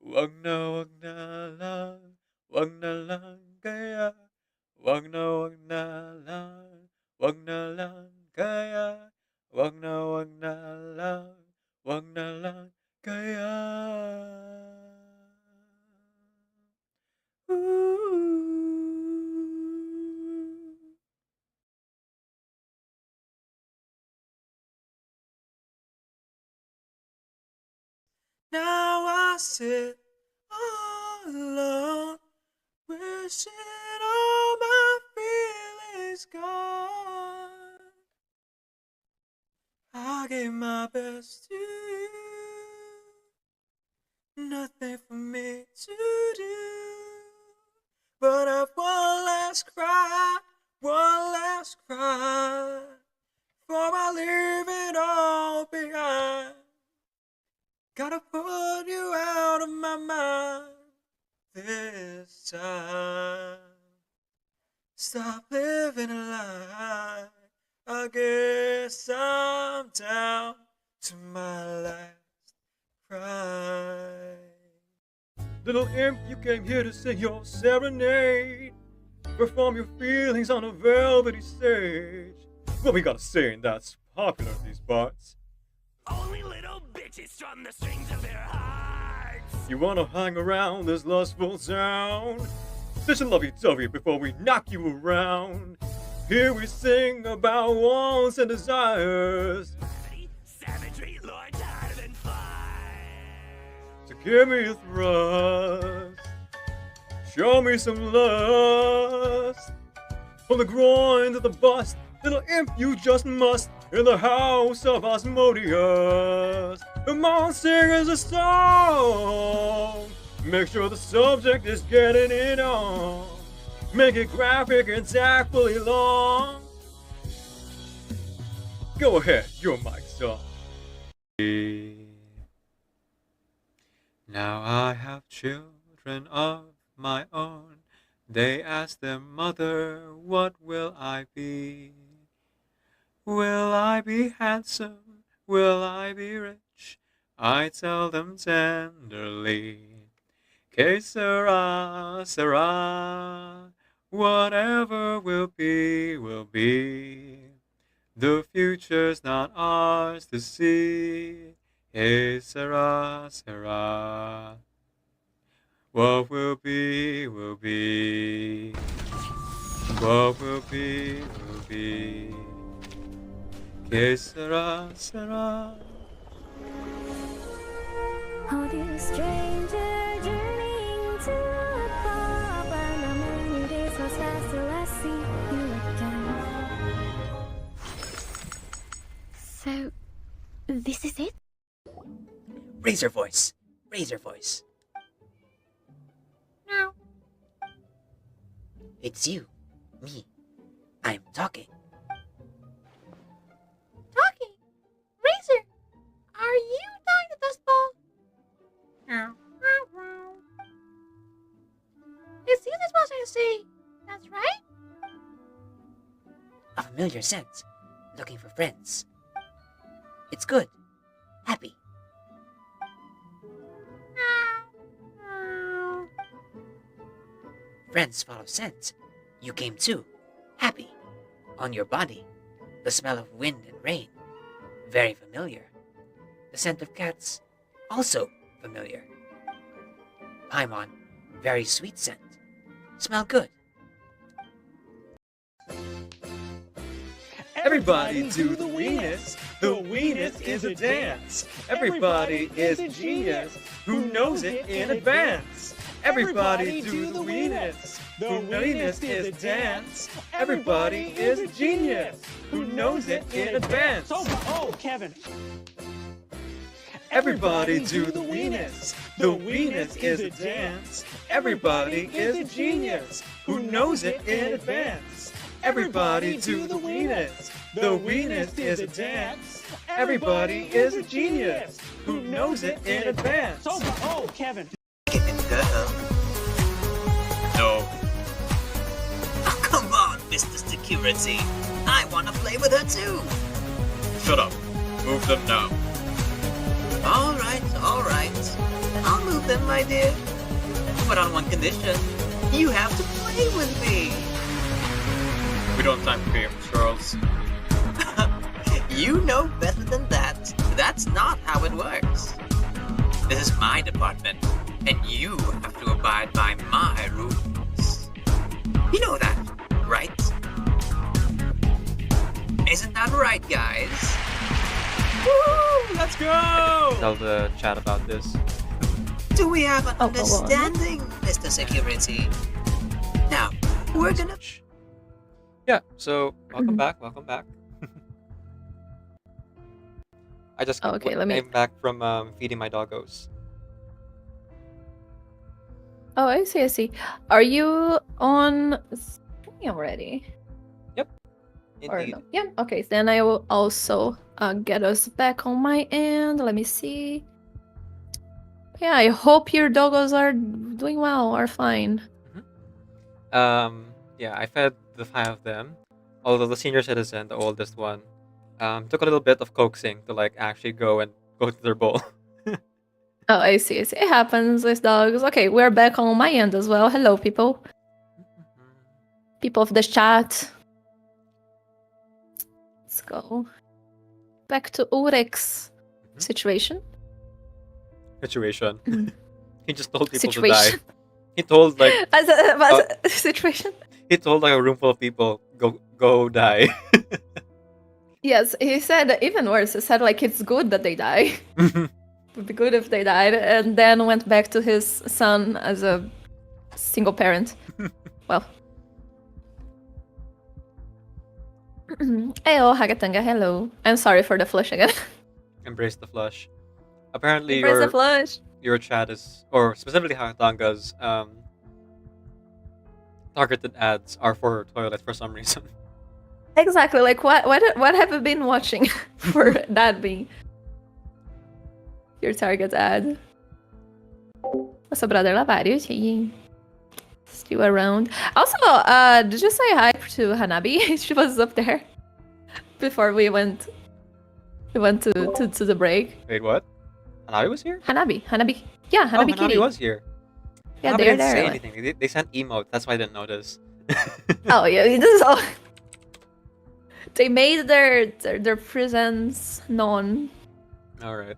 Wag na lang, wag na lang kaya. Wag na lang, wag na lang kaya. Wag na lang, wag na lang kaya. Now I sit all alone, wishing all my feelings gone. I gave my best to you, nothing for me to do, but I've one last cry, before I leave it all behind. Gotta put you out of my mind this time. Stop living a lie. I guess I'm down to my last cry. Little imp, you came here to sing your serenade, perform your feelings on a velvety stage. What we gotta say that's popular in these parts? Only little bitches strum the strings of their hearts. You wanna hang around this lustful town? Such a lovey-dovey before we knock you around. Here we sing about wants and desires. Savagery, Lord, harder than fire. So give me a thrust. Show me some lust. From the groin to the bust, little imp you just must. In the house of Asmodeus. Come on, sing us a song. Make sure the subject is getting it on. Make it graphic and tactfully long. Go ahead, your mic's on. Now I have children of my own. They ask their mother, what will I be? Will I be handsome? Will I be rich? I tell them tenderly, que sera, sera. Whatever will be, will be. The future's not ours to see. Que sera, sera. What will be, will be. What will be, will be. Que sera, sera. Oh, dear stranger, journeying to a pub, and how many days must pass till I see you again. So, this is it? Raise your voice. Raise your voice. No. It's you. Me. I'm talking. Talking? Razor, are you talking to Dustball? No. It's you that's supposed to say, that's right? A familiar scent. Looking for friends. It's good. Happy. Friends follow scent. You came too. Happy. On your body. The smell of wind and rain. Very familiar. The scent of cats. Also familiar. Paimon. Very sweet scent. Smell good. Everybody do the weenus. The weenus is a dance. Everybody is a genius who knows it in advance. Everybody do the weenus. The weenus is a dance. Everybody is a genius who knows it in advance. Oh, Kevin. Everybody do the weenus. The weenus is a dance. Everybody is a genius who knows it in advance. Everybody do the weenus. The weenus is a dance. Everybody is a genius who knows it in advance. Oh, Kevin. No. Oh, come on, Mr. Security. I want to play with her too. Shut up. Move them now. All right. I'll move them, my dear. But on one condition. You have to play with me. We don't have time for games, Charles. You know better than that. That's not how it works. This is my department, and you have to abide by my rules. You know that, right? Isn't that right, guys? Woo! Let's go! Tell the chat about this. Do we have an understanding, Mr. Security? Now, we're gonna... Yeah, so welcome back. I just came back from feeding my doggos. Oh, I see. Are you on stream already? Yep. Or no? Yeah, okay. Then I will also get us back on my end. Let me see. Yeah, I hope your doggos are doing well, are fine. Yeah, I fed the 5 of them. Although the senior citizen, the oldest one, took a little bit of coaxing to actually go to their bowl. Oh, I see. It happens with dogs. Okay, we're back on my end as well. Hello, people. People of the chat. Let's go back to Ulrich's situation. He just told people to die. situation. He told like As a situation. he told like a room full of people, go die. Yes, he said even worse. He said like it's good that they die. It would be good if they died, and then went back to his son as a single parent. Well. Heyo, Hagatanga, hello. I'm sorry for the flush again. Embrace the flush. Apparently Embrace the flush. your chat is, or specifically Hakatanga's targeted ads are for toilets for some reason. Exactly. Like what have you been watching for that being your target ad? Nossa, brother Lavario, still around. Also, did you say hi to Hanabi? She was up there before we went to the break. Wait, what? Hanabi was here? Hanabi. Yeah, Hanabi Hanabi Kitty. was here. Yeah, Hanabi they're didn't there. say like- anything. They sent emotes. That's why I didn't notice. Oh yeah, this is all. They made their presence known. All right.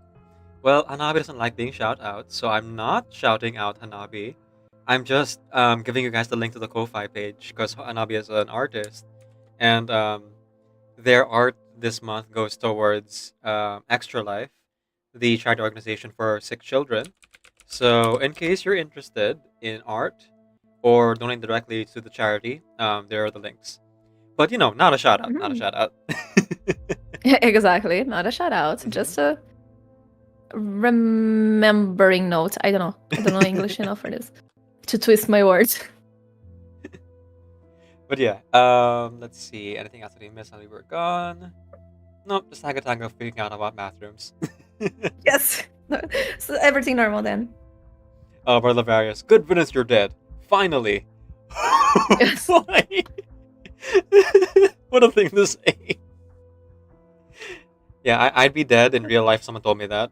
Well, Hanabi doesn't like being shouted out, so I'm not shouting out Hanabi. I'm just giving you guys the link to the Ko-Fi page because Hanabi is an artist, and their art this month goes towards Extra Life, the charity organization for sick children. So, in case you're interested in art or donating directly to the charity, there are the links. But not a shout out, not a shout out. Exactly, not a shout out, just a remembering note. I don't know English enough for this to twist my words. But yeah, let's see. Anything else that we missed while we were gone? Nope, just Hagatanga freaking out about bathrooms. Yes, so everything normal then. Brother Lavarius, good riddance, you're dead. Finally. Yes. Why? What a thing to say. Yeah, I'd be dead in real life. Someone told me that.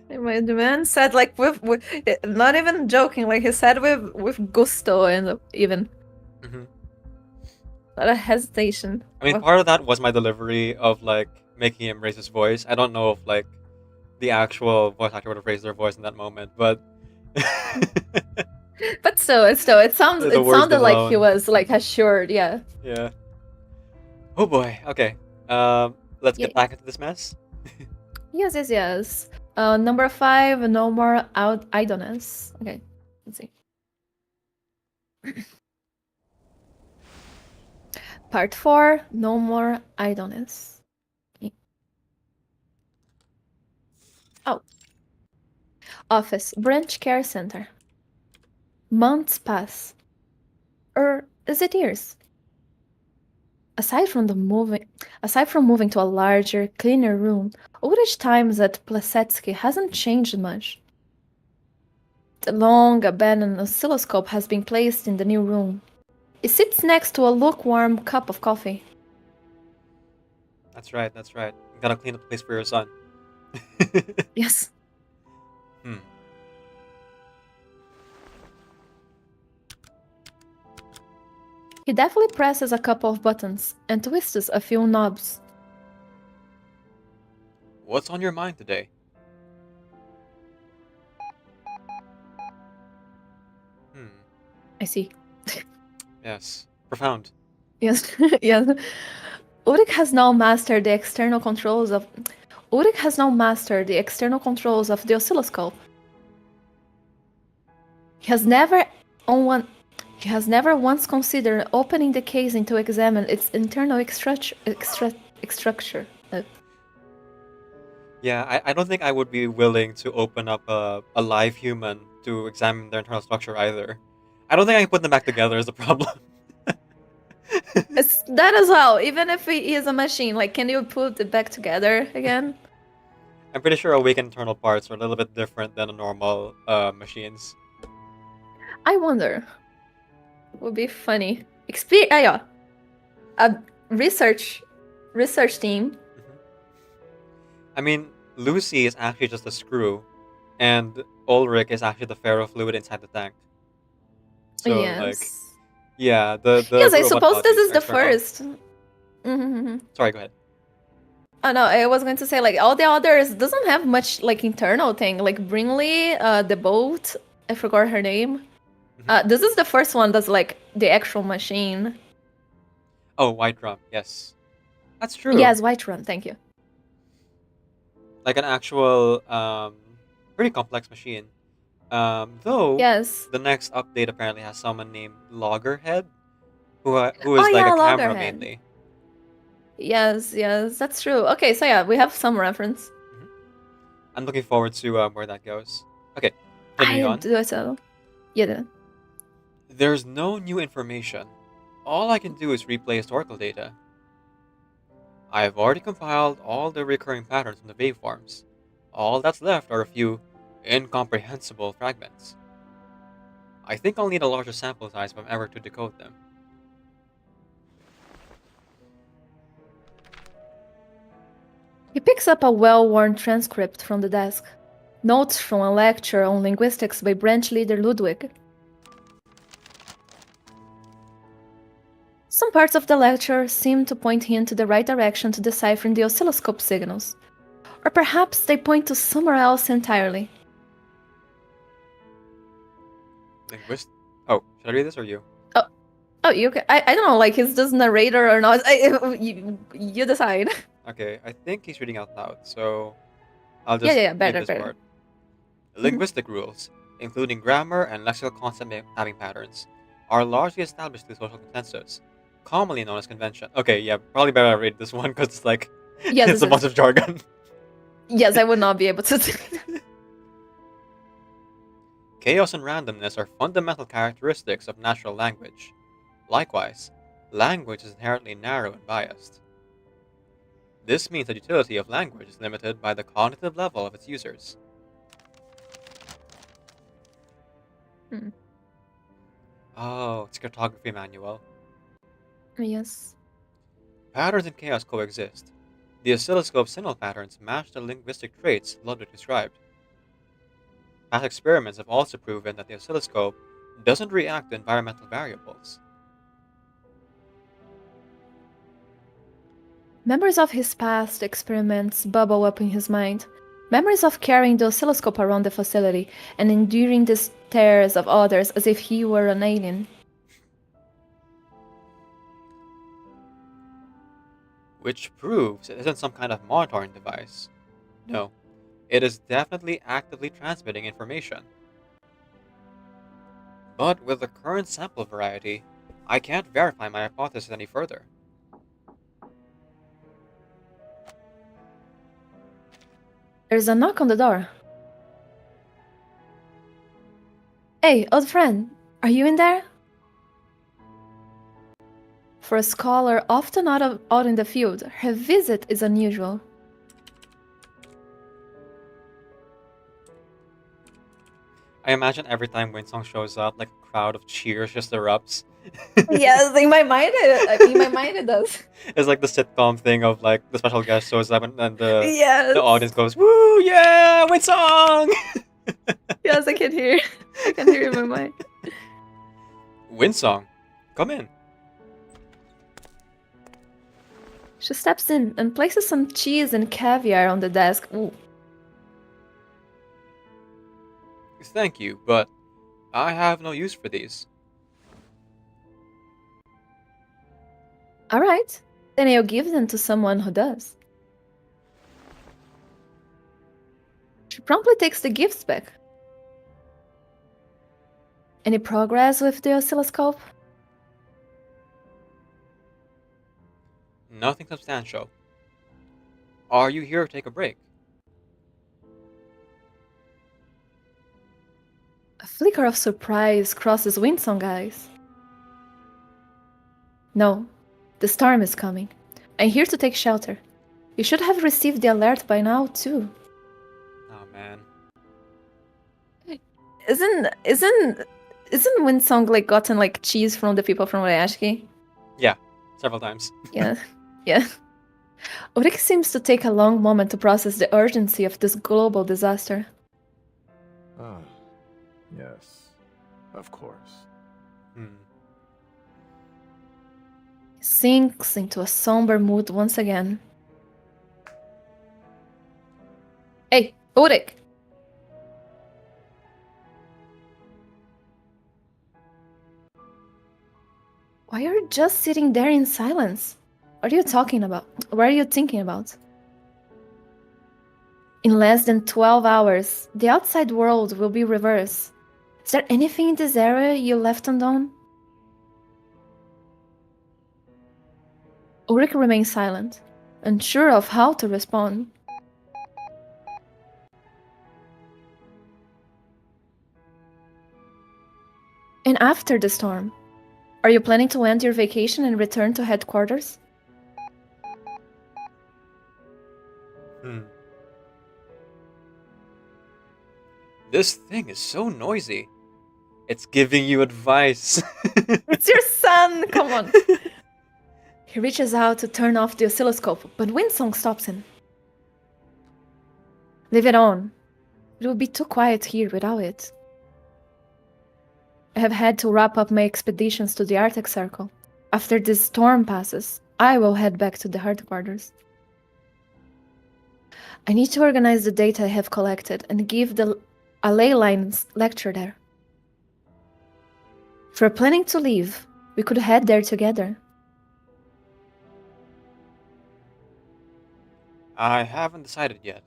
The man said like with not even joking, like he said with gusto and even not a hesitation. I mean, part of that was my delivery of like making him raise his voice. I don't know if like the actual voice actor would have raised their voice in that moment, but But still, it sounded like he alone. was like assured. Yeah. yeah. Oh boy. Okay. Let's get Yay. back into this mess. Yes. Number 5, no more idleness. Okay, let's see. Part 4, no more idleness. Okay. Oh. Office, branch care center. Months pass. Or is it years? Aside from moving to a larger, cleaner room, Ulrich times at Plasetsky hasn't changed much. The long, abandoned oscilloscope has been placed in the new room. It sits next to a lukewarm cup of coffee. That's right. You gotta clean up the place for your son. Yes. He deftly presses a couple of buttons and twists a few knobs. What's on your mind today? I see. Yes. Profound. Yes, yes. Ulrich has now mastered the external controls of the oscilloscope. He has never once considered opening the casing to examine its internal structure. Yeah, I don't think I would be willing to open up a live human to examine their internal structure either. I don't think I can put them back together is the problem. It's that as well. Even if he is a machine, like, can you put it back together again? I'm pretty sure awakened internal parts are a little bit different than a normal machines. I wonder. Would be funny. A research team. I mean, Lucy is actually just a screw, and Ulrich is actually the ferrofluid inside the tank. So, Yes. like, yeah, the Yes, I robot suppose this bodies is are the external. first. Mm-hmm. Sorry, go ahead. Oh no, I was going to say like all the others doesn't have much like internal thing. Like Brinley, the boat, I forgot her name. This is the first one that's like the actual machine. Oh, White Rum. Yes, that's true. Yes, White Run, thank you. Like an actual, pretty complex machine. Though Yes. the next update apparently has someone named Loggerhead, who is Oh like yeah, a camera Loggerhead. mainly. Yes, that's true. Okay, so yeah, we have some reference. I'm looking forward to where that goes. Okay, continuing I on. do so. Yeah. There's no new information. All I can do is replay historical data. I have already compiled all the recurring patterns from the waveforms. All that's left are a few incomprehensible fragments. I think I'll need a larger sample size if I'm ever to decode them. He picks up a well-worn transcript from the desk. Notes from a lecture on linguistics by branch leader Ludwig. Some parts of the lecture seem to point him to the right direction to deciphering the oscilloscope signals. Or perhaps they point to somewhere else entirely. Oh, should I read this or you? Oh, you can. I don't know, like, is this narrator or not? You decide. Okay, I think he's reading out loud, so I'll just Yeah, read better. this part. Linguistic rules, including grammar and lexical concept mapping patterns, are largely established through social consensus, commonly known as convention. Okay, yeah, probably better I read this one because it's like it's a bunch of jargon. Yes, I would not be able to do that. Chaos and randomness are fundamental characteristics of natural language. Likewise, language is inherently narrow and biased. This means the utility of language is limited by the cognitive level of its users. Oh, it's a cartography manual. Yes. Patterns and chaos coexist. The oscilloscope signal patterns match the linguistic traits Ludwig described. Past experiments have also proven that the oscilloscope doesn't react to environmental variables. Memories of his past experiments bubble up in his mind. Memories of carrying the oscilloscope around the facility and enduring the stares of others as if he were an alien. Which proves it isn't some kind of monitoring device. No, it is definitely actively transmitting information. But with the current sample variety, I can't verify my hypothesis any further. There's a knock on the door. Hey, old friend, are you in there? For a scholar often out in the field, her visit is unusual. I imagine every time Winsong shows up, like a crowd of cheers just erupts. Yes, in my mind it does. It's like the sitcom thing of like the special guest shows up and the Yes. the audience goes, "Woo, yeah, Winsong!" Yes, I can hear. I can hear in my mind. Winsong, come in. She steps in and places some cheese and caviar on the desk. Ooh. Thank you, but I have no use for these. All right, then I'll give them to someone who does. She promptly takes the gifts back. Any progress with the oscilloscope? Nothing substantial. Are you here to take a break? A flicker of surprise crosses Winsong's eyes. No, the storm is coming. I'm here to take shelter. You should have received the alert by now, too. Oh man. Isn't Winsong like gotten like cheese from the people from Ryashki? Yeah, several times. Yeah. Ulrich seems to take a long moment to process the urgency of this global disaster. Ah, yes, of course. Sinks into a somber mood once again. Hey, Ulrich! Why are you just sitting there in silence? What are you talking about? What are you thinking about? In less than 12 hours, the outside world will be reversed. Is there anything in this area you left undone? Ulrich remained silent, unsure of how to respond. And after the storm, are you planning to end your vacation and return to headquarters? This thing is so noisy. It's giving you advice. It's your son! Come on. He reaches out to turn off the oscilloscope, but Winsong stops him. Leave it on. It would be too quiet here without it. I have had to wrap up my expeditions to the Arctic Circle. After this storm passes, I will head back to the headquarters. I need to organize the data I have collected and give a ley lines lecture there. If we're planning to leave, we could head there together. I haven't decided yet.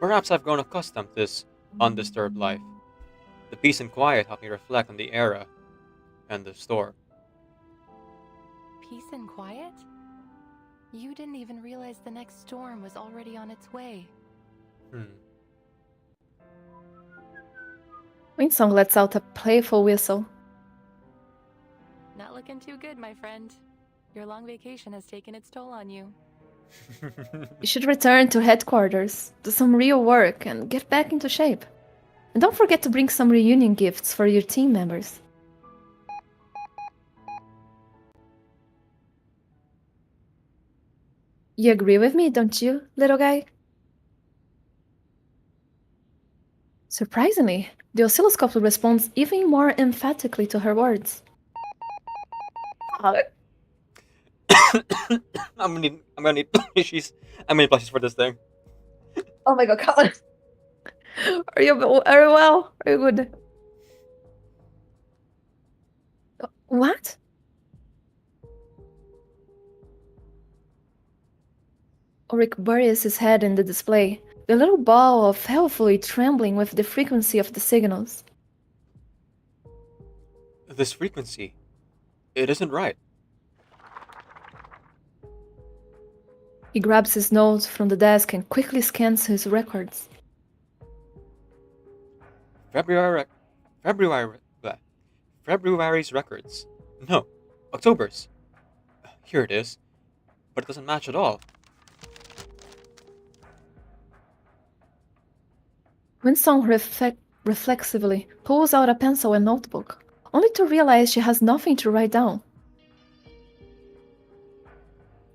Perhaps I've grown accustomed to this undisturbed life. The peace and quiet help me reflect on the era and the storm. Peace and quiet? You didn't even realize the next storm was already on its way. Winsong lets out a playful whistle. Not looking too good, my friend. Your long vacation has taken its toll on you. You should return to headquarters, do some real work, and get back into shape. And don't forget to bring some reunion gifts for your team members. You agree with me, don't you, little guy? Surprisingly, the oscilloscope responds even more emphatically to her words. I'm gonna need plushies. I'm gonna need plushies for this thing. Oh my god, Colin. Are you well? Are you good? What? Ulrich buries his head in the display, the little ball of helpfully trembling with the frequency of the signals. This frequency, it isn't right. He grabs his notes from the desk and quickly scans his records. February's records. No, October's. Here it is, but it doesn't match at all. Winsong reflexively pulls out a pencil and notebook, only to realize she has nothing to write down.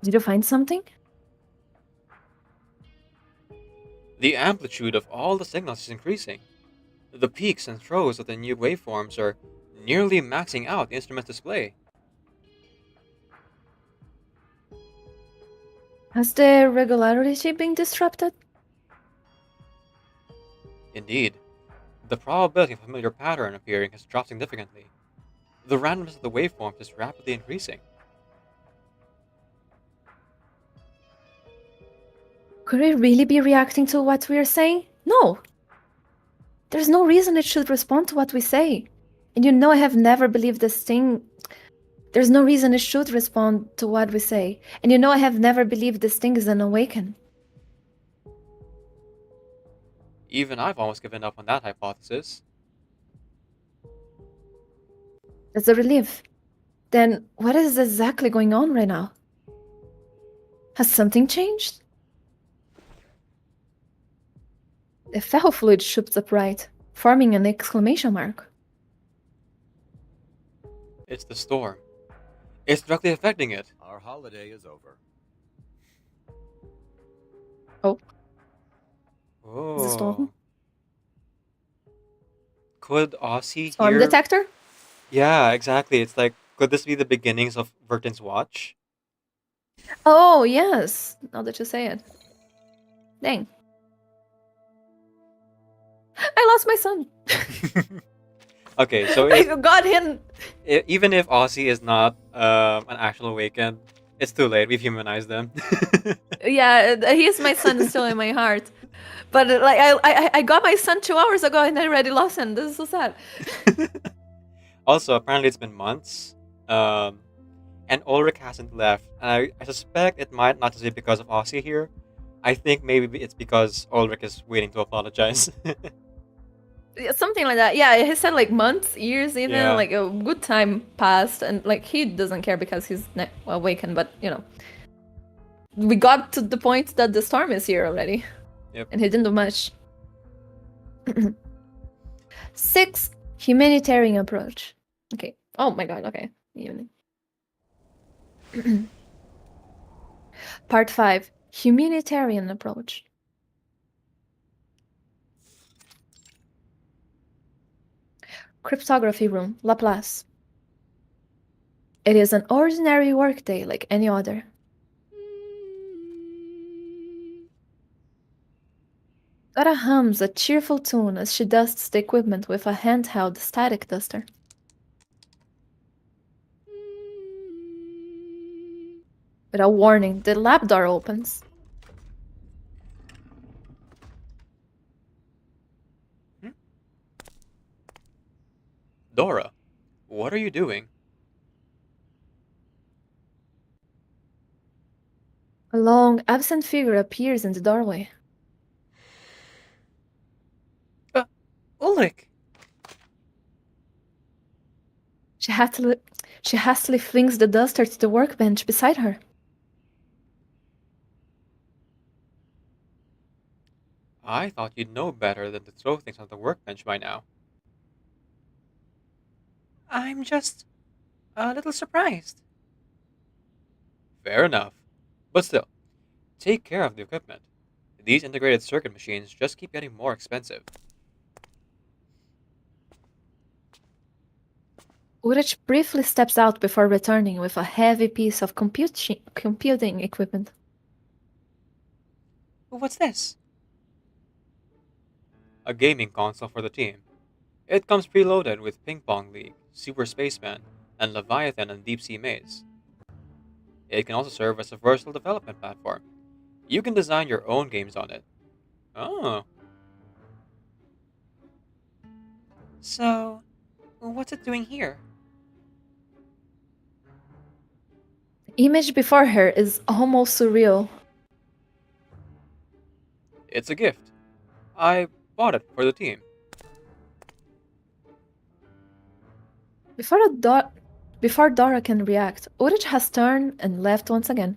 Did you find something? The amplitude of all the signals is increasing. The peaks and throws of the new waveforms are nearly maxing out the instrument's display. Has the regularity been disrupted? Indeed, the probability of a familiar pattern appearing has dropped significantly. The randomness of the waveforms is rapidly increasing. Could it really be reacting to what we are saying? No! There's no reason it should respond to what we say. And you know I have never believed this thing... There's no reason it should respond to what we say. And you know I have never believed this thing is an awaken. Even I've almost given up on that hypothesis. That's a relief. Then what is exactly going on right now? Has something changed? The fell fluid shoots upright, forming an exclamation mark. It's the storm. It's directly affecting it. Our holiday is over. Oh. Oh. Is it storm? Could Aussie Storm hear... detector? Yeah, exactly. It's like, could this be the beginnings of Vertin's watch? Oh, yes. Now that you say it. Dang. I lost my son. Okay, so I got him. even if Aussie is not an actual awakened, it's too late. We've humanized them. Yeah, he is my son still in my heart. But like I got my son 2 hours ago and I already lost him. This is so sad. Also, apparently it's been months, and Ulrich hasn't left. And I suspect it might not just be because of Aussie here. I think maybe it's because Ulrich is waiting to apologize. Yeah, something like that. Yeah, he said like months, years, even Yeah. like a good time passed, and like he doesn't care because he's awakened. But we got to the point that the storm is here already. Yep. And he didn't do much. 6, humanitarian approach. Okay. Oh my god. Okay. Evening. Part 5, humanitarian approach. Cryptography room, Laplace. It is an ordinary workday like any other. Dora hums a cheerful tune as she dusts the equipment with a handheld static duster. Without warning, the lab door opens. Dora, what are you doing? A long, absent figure appears in the doorway. Ulrich! She hastily flings the duster to the workbench beside her. I thought you'd know better than to throw things on the workbench by now. I'm just a little surprised. Fair enough. But still, take care of the equipment. These integrated circuit machines just keep getting more expensive. Ulrich briefly steps out before returning with a heavy piece of computing equipment. What's this? A gaming console for the team. It comes preloaded with Ping Pong League, Super Spaceman, and Leviathan and Deep Sea Maze. It can also serve as a versatile development platform. You can design your own games on it. Oh. So, what's it doing here? The image before her is almost surreal. It's a gift. I bought it for the team. Before Dora can react, Ulrich has turned and left once again.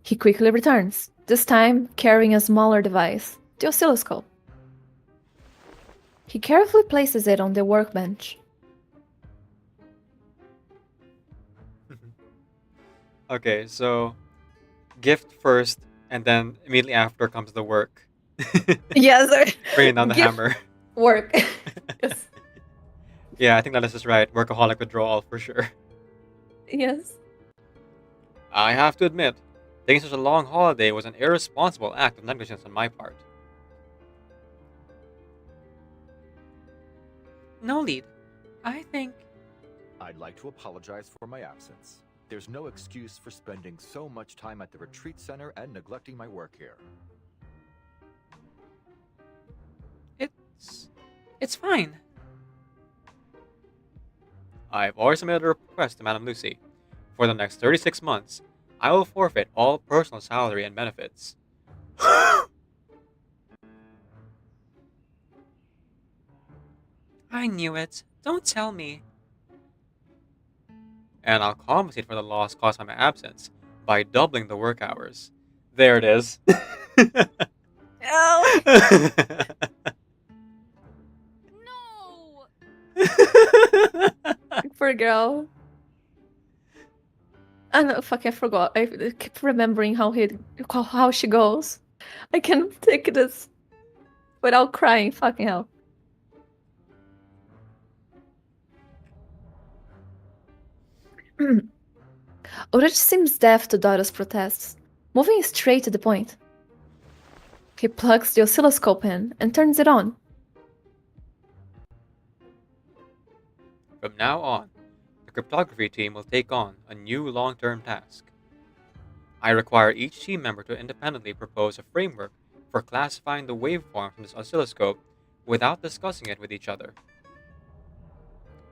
He quickly returns, this time carrying a smaller device, the oscilloscope. He carefully places it on the workbench. Okay, so gift first, and then immediately after comes the work. Yes. Bringing down the Gift hammer. Work. Yes. Yeah, I think that is just right. Workaholic withdrawal for sure. Yes. I have to admit, taking such a long holiday was an irresponsible act of negligence on my part. No lead. I think... I'd like to apologize for my absence. There's no excuse for spending so much time at the retreat center and neglecting my work here. It's fine. I've already submitted a request to Madame Lucy. For the next 36 months, I will forfeit all personal salary and benefits. I knew it. Don't tell me. And I'll compensate for the loss caused by my absence by doubling the work hours. There it is. Oh. No! Poor girl. I know, fuck, I forgot. I keep remembering how she goes. I can't take this without crying. Fucking hell. Ulrich seems deaf to Dora's protests, moving straight to the point. He plugs the oscilloscope in and turns it on. From now on, the cryptography team will take on a new long-term task. I require each team member to independently propose a framework for classifying the waveform from this oscilloscope without discussing it with each other.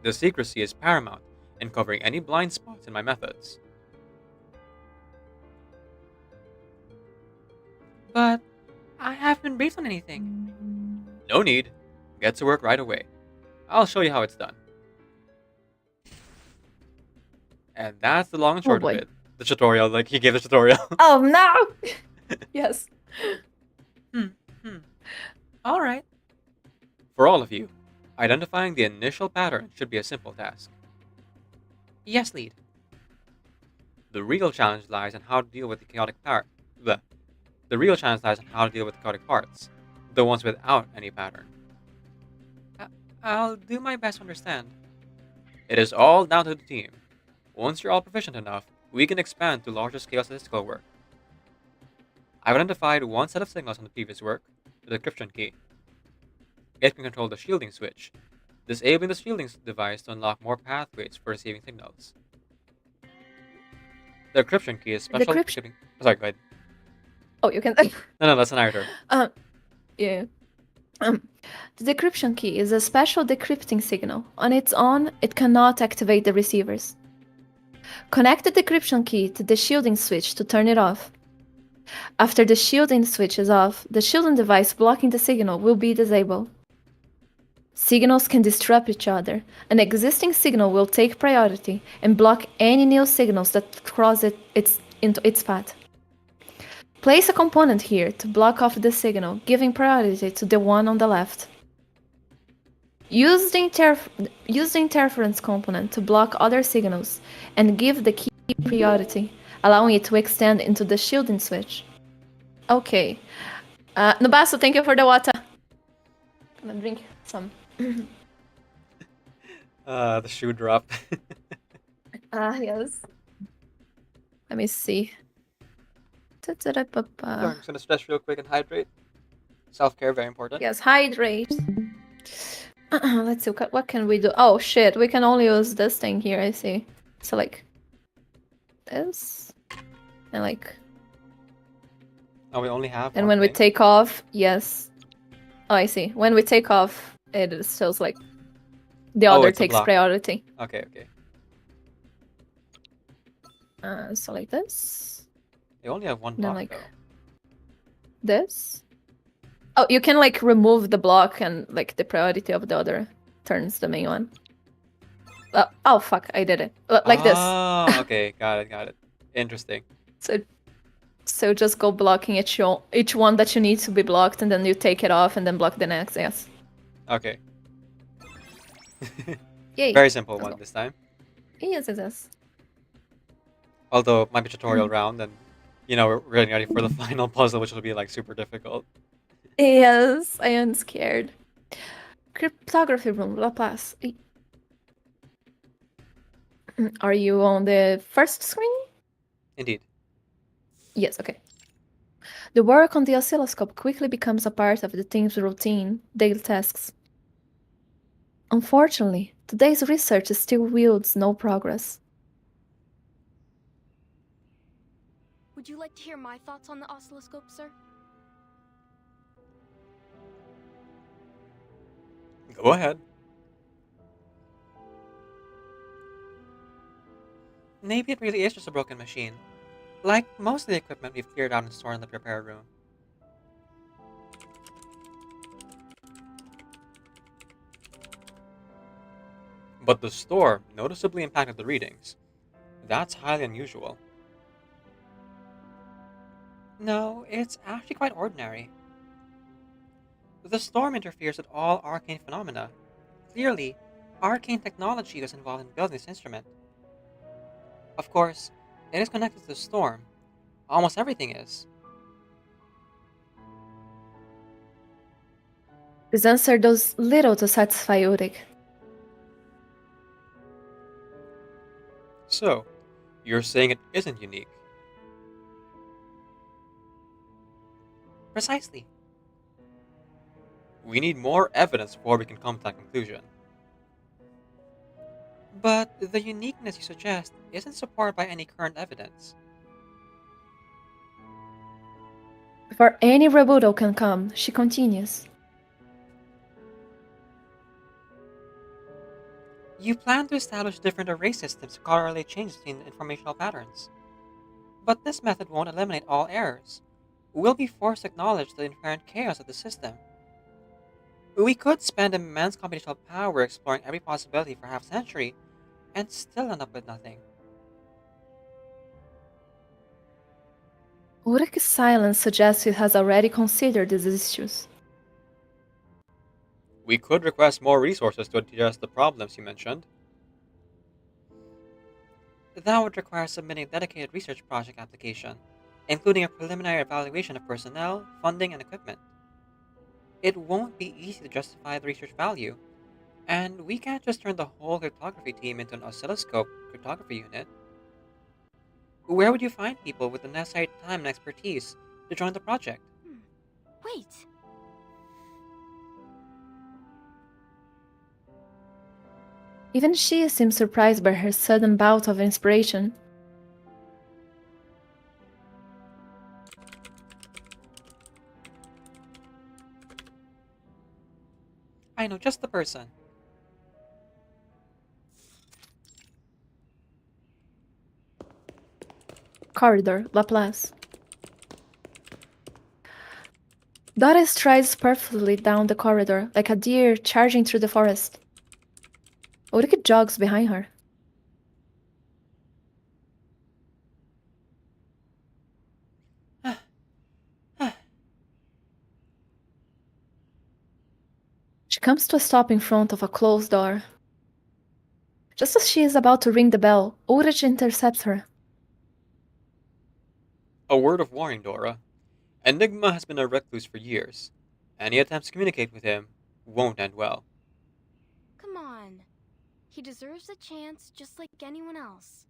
The secrecy is paramount in covering any blind spots in my methods. But I haven't been briefed on anything. No need. Get to work right away. I'll show you how it's done. And that's the long and short of boy. it. The tutorial, like he gave the tutorial. Oh no! Yes. Alright. For all of you, identifying the initial pattern should be a simple task. Yes, lead. The real challenge lies in how to deal with the chaotic part. The real challenge lies in how to deal with the chaotic parts, the ones without any pattern. I'll do my best to understand. It is all down to the team. Once you're all proficient enough, we can expand to larger scale statistical work. I've identified one set of signals from the previous work, the decryption key. It can control the shielding switch, disabling the shielding device to unlock more pathways for receiving signals. The decryption key is special. Sorry, go ahead. Oh, you can. No, that's an narrator. Yeah. The decryption key is a special decrypting signal. On its own, it cannot activate the receivers. Connect the decryption key to the shielding switch to turn it off. After the shielding switch is off, the shielding device blocking the signal will be disabled. Signals can disrupt each other. An existing signal will take priority and block any new signals that cross into its path. Place a component here to block off the signal, giving priority to the one on the left. Use the interference component to block other signals and give the key priority, allowing it to extend into the shielding switch. Okay. Nubasu, thank you for the water. I'm gonna drink some. The shoe drop. Yes. Let me see. I'm just gonna stretch real quick and hydrate. Self-care, very important. Yes, hydrate. Let's see, what can we do? Oh shit, we can only use this thing here, I see. So like this and like. Oh, we only have. And when we take off, yes. Oh, I see. When we take off, it shows like the other takes priority. Okay. So like this. They only have one block, then like though. this. Oh, you can like remove the block and like the priority of the other turns the main one. Oh fuck, I did it. Like this. Oh, okay, got it. Interesting. So just go blocking each one that you need to be blocked, and then you take it off and then block the next, yes. Okay. Yay. Very simple one this time. Yes. Although it might be tutorial round, and we're getting ready for the final puzzle, which will be like super difficult. Yes, I am scared. Cryptography room, Laplace. Are you on the first screen? Indeed. Yes, okay. The work on the oscilloscope quickly becomes a part of the team's routine, daily tasks. Unfortunately, today's research still yields no progress. Would you like to hear my thoughts on the oscilloscope, sir? Go ahead. Maybe it really is just a broken machine. Like most of the equipment we've cleared out and stored in the repair room. But the store noticeably impacted the readings. That's highly unusual. No, it's actually quite ordinary. The storm interferes with all arcane phenomena. Clearly, arcane technology was involved in building this instrument. Of course, it is connected to the storm. Almost everything is. This answer does little to satisfy Ulrich. So, you're saying it isn't unique? Precisely. We need more evidence before we can come to that conclusion. But the uniqueness you suggest isn't supported by any current evidence. Before any rebuttal can come, she continues. You plan to establish different array systems to correlate changes in informational patterns. But this method won't eliminate all errors. We'll be forced to acknowledge the inherent chaos of the system. We could spend immense computational power exploring every possibility for half a century, and still end up with nothing. Ulrich's silence suggests he has already considered these issues. We could request more resources to address the problems you mentioned. That would require submitting a dedicated research project application, including a preliminary evaluation of personnel, funding, and equipment. It won't be easy to justify the research value, and we can't just turn the whole cryptography team into an oscilloscope cryptography unit. Where would you find people with the necessary time and expertise to join the project? Wait. Even she seems surprised by her sudden bout of inspiration. I know just the person. Corridor, Laplace. Dora strides perfectly down the corridor, like a deer charging through the forest. Ulrich jogs behind her. She comes to a stop in front of a closed door. Just as she is about to ring the bell, Ulrich intercepts her. A word of warning, Dora. Enigma has been a recluse for years. Any attempts to communicate with him won't end well. Come on. He deserves a chance just like anyone else.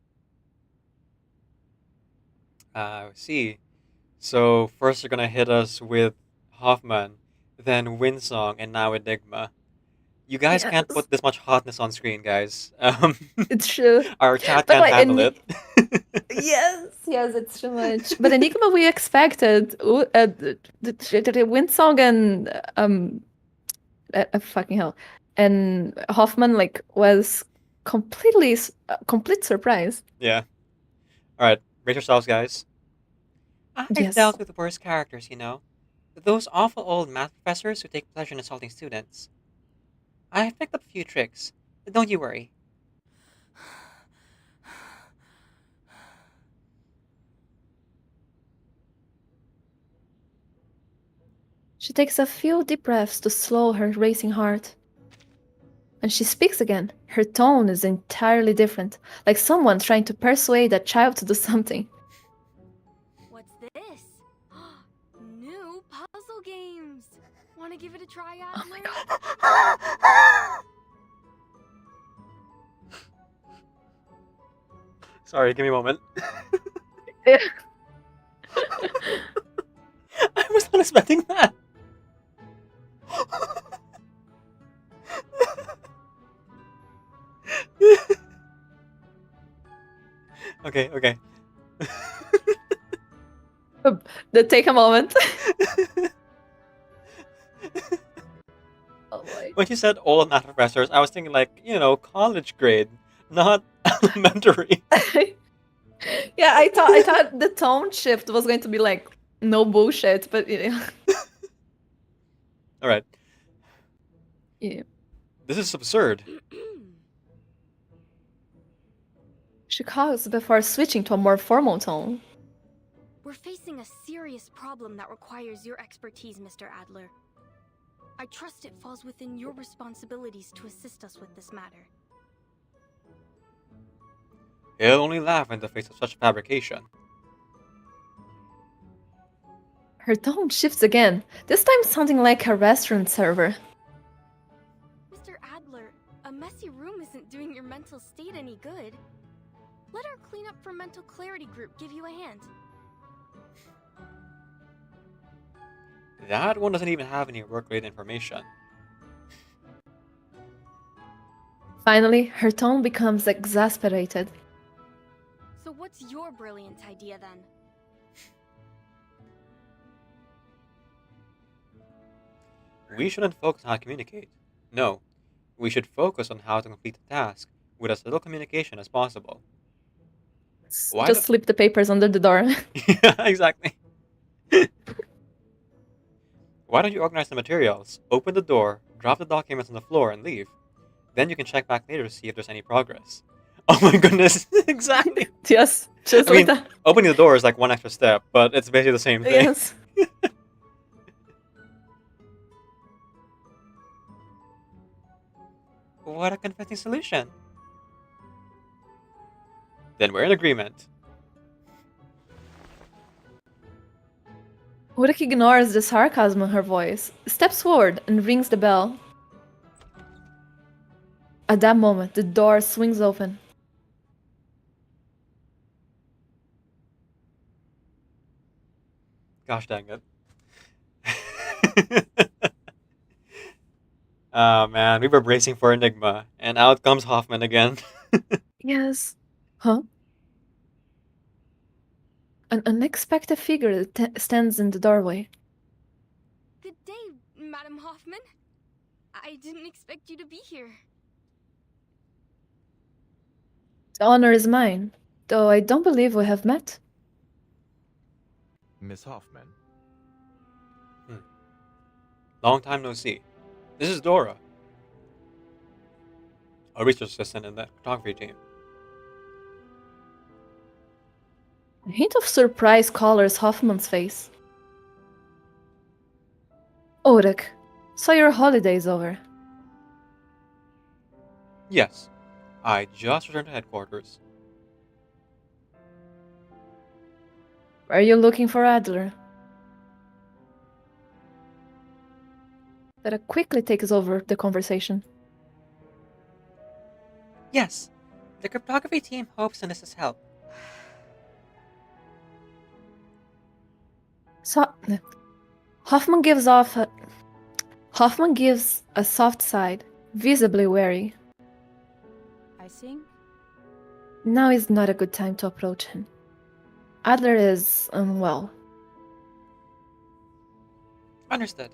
See. So first you're gonna hit us with Hoffman, then Windsong, and now Enigma. You guys can't Yes. put this much hotness on screen, guys. It's true. Our chat But can't like, handle it. Yes, it's too much. But Enigma, we expected. The Windsong and fucking hell, and Hoffman was complete surprise. Yeah. Alright, brace yourselves, guys. I've Yes. dealt with worse characters, you know. Those awful old math professors who take pleasure in assaulting students. I've picked up a few tricks. Don't you worry. She takes a few deep breaths to slow her racing heart. And she speaks again. Her tone is entirely different, like someone trying to persuade a child to do something. What's this? New puzzle games. Want to give it a try, Adler? Oh my god. Sorry, give me a moment. I was not expecting that. Okay. Take a moment. Oh boy. When she said old math professors, I was thinking college grade, not elementary. Yeah, I thought the tone shift was going to be like no bullshit, but All right. Yeah. This is absurd. She coughs before switching to a more formal tone. We're facing a serious problem that requires your expertise, Mr. Adler. I trust it falls within your responsibilities to assist us with this matter. He'll only laugh in the face of such fabrication. Her tone shifts again, this time sounding like a restaurant server. Mr. Adler, a messy room isn't doing your mental state any good. Let our Clean Up for Mental Clarity group give you a hand. That one doesn't even have any work-related information. Finally, her tone becomes exasperated. So what's your brilliant idea then? We shouldn't focus on how to communicate. No, we should focus on how to complete the task with as little communication as possible. Why Just slip the papers under the door. Yeah, exactly. Why don't you organize the materials, open the door, drop the documents on the floor, and leave? Then you can check back later to see if there's any progress. Oh my goodness, exactly. Yes, just I like mean, that. opening the door is like one extra step, but it's basically the same thing. Yes. What a conflicting solution. Then we're in agreement. Ulrich ignores the sarcasm in her voice, steps forward, and rings the bell. At that moment, the door swings open. Gosh dang it. Oh man, we were bracing for Enigma, and out comes Hoffman again. Yes. Huh? An unexpected figure stands in the doorway. Good day, Madam Hoffman. I didn't expect you to be here. The honor is mine, though I don't believe we have met. Miss Hoffman. Long time no see. This is Dora, a research assistant in the photography team. A hint of surprise colors Hoffman's face. Ulrich, so your holiday's over. Yes, I just returned to headquarters. Are you looking for Adler? That quickly takes over the conversation. Yes, the cryptography team hopes to enlist his help. So, Hoffman gives a soft side, visibly wary. I think Now is not a good time to approach him. Adler is unwell. Understood.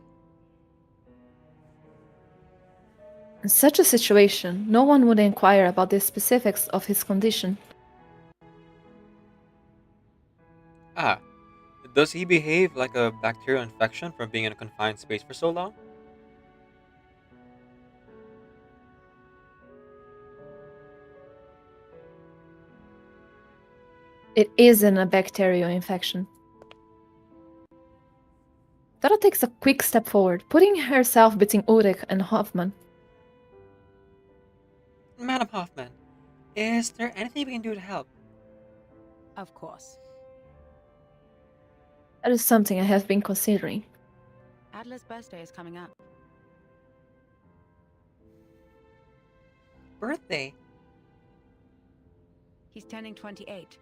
In such a situation, no one would inquire about the specifics of his condition. Ah, does he behave like a bacterial infection from being in a confined space for so long? It isn't a bacterial infection. Dora takes a quick step forward, putting herself between Ulrich and Hoffman. Madam Hoffman, is there anything we can do to help? of course. That is something I have been considering. Adler's birthday is coming up. Birthday? He's turning 28,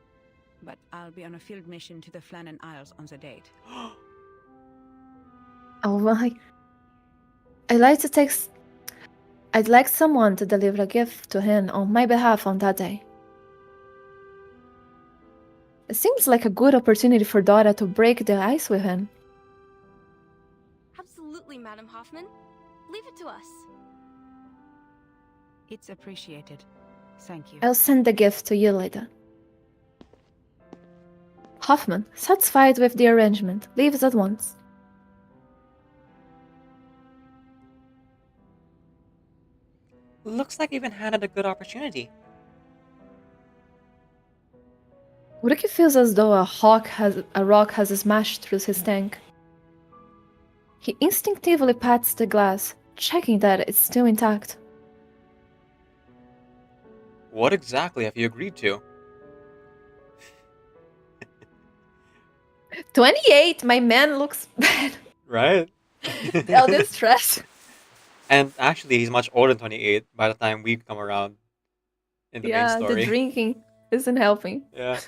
but I'll be on a field mission to the Flannan Isles on the date. Oh my. I'd like someone to deliver a gift to him on my behalf on that day. It seems like a good opportunity for Dora to break the ice with him. Absolutely, Madam Hoffman. Leave it to us. It's appreciated. Thank you. I'll send the gift to you later. Hoffman, satisfied with the arrangement, leaves at once. Looks like we've been handed a good opportunity. Ulrich feels as though a rock has smashed through his tank. He instinctively pats the glass, checking that it's still intact. What exactly have you agreed to? 28! My man looks bad. Right? All this stress. And actually, he's much older than 28 by the time we come around in the main story. The drinking isn't helping. Yeah.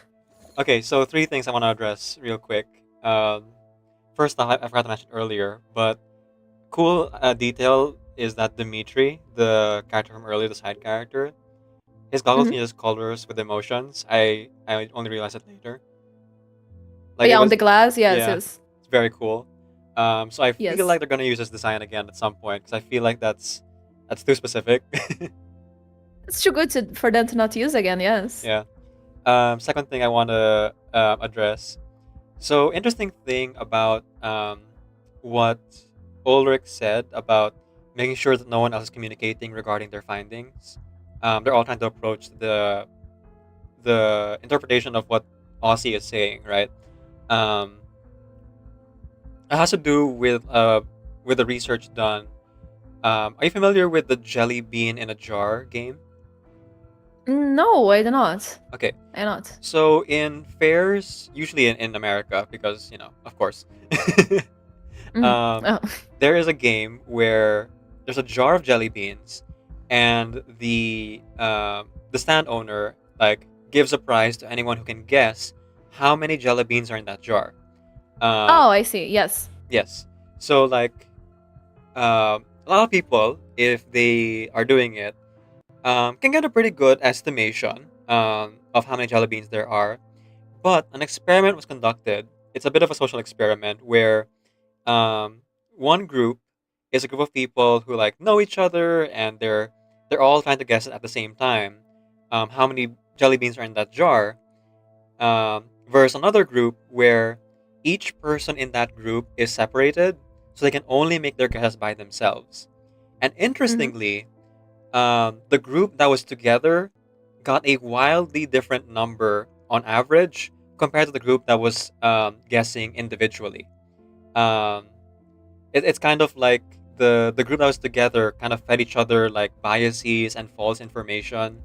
Okay, so 3 things I want to address real quick. first off, I forgot to mention earlier, but cool detail is that Dimitri, the character from earlier, the side character, his goggles Mhm. changes colors with emotions. I only realized it later. Oh, Like it yeah, on was, the glass, yes, yeah, yes. it's very cool. So I feel Yes. like they're gonna use this design again at some point because I feel like that's too specific. It's too good for them to not use again, yes. Yeah. Second thing I want to address. So interesting thing about what Ulrich said about making sure that no one else is communicating regarding their findings. They're all trying to approach the interpretation of what Aussie is saying, right? Um, it has to do with the research done. Are you familiar with the jelly bean in a jar game? No, I do not. Okay. I not. So in fairs, usually in America, because of course, Oh. there is a game where there's a jar of jelly beans, and the stand owner like gives a prize to anyone who can guess how many jelly beans are in that jar. Oh, I see. Yes. Yes. So like, a lot of people, if they are doing it, can get a pretty good estimation of how many jelly beans there are. But an experiment was conducted. It's a bit of a social experiment where one group is a group of people who like know each other, and they're all trying to guess it at the same time. How many jelly beans are in that jar? Versus another group where each person in that group is separated, so they can only make their guesses by themselves. And interestingly, the group that was together got a wildly different number on average compared to the group that was guessing individually. Um, it's kind of like the group that was together kind of fed each other like biases and false information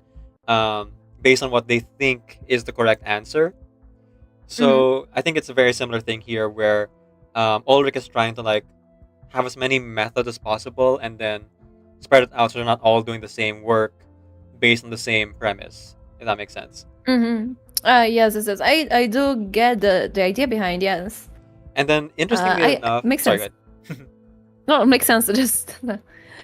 based on what they think is the correct answer. So I think it's a very similar thing here where Ulrich is trying to like have as many methods as possible and then spread it out so they're not all doing the same work based on the same premise. If that makes sense. Mm-hmm. Yes, yes, yes. I do get the idea behind, yes. And then interestingly enough, makes sorry, sense. go ahead. No, it makes sense. Just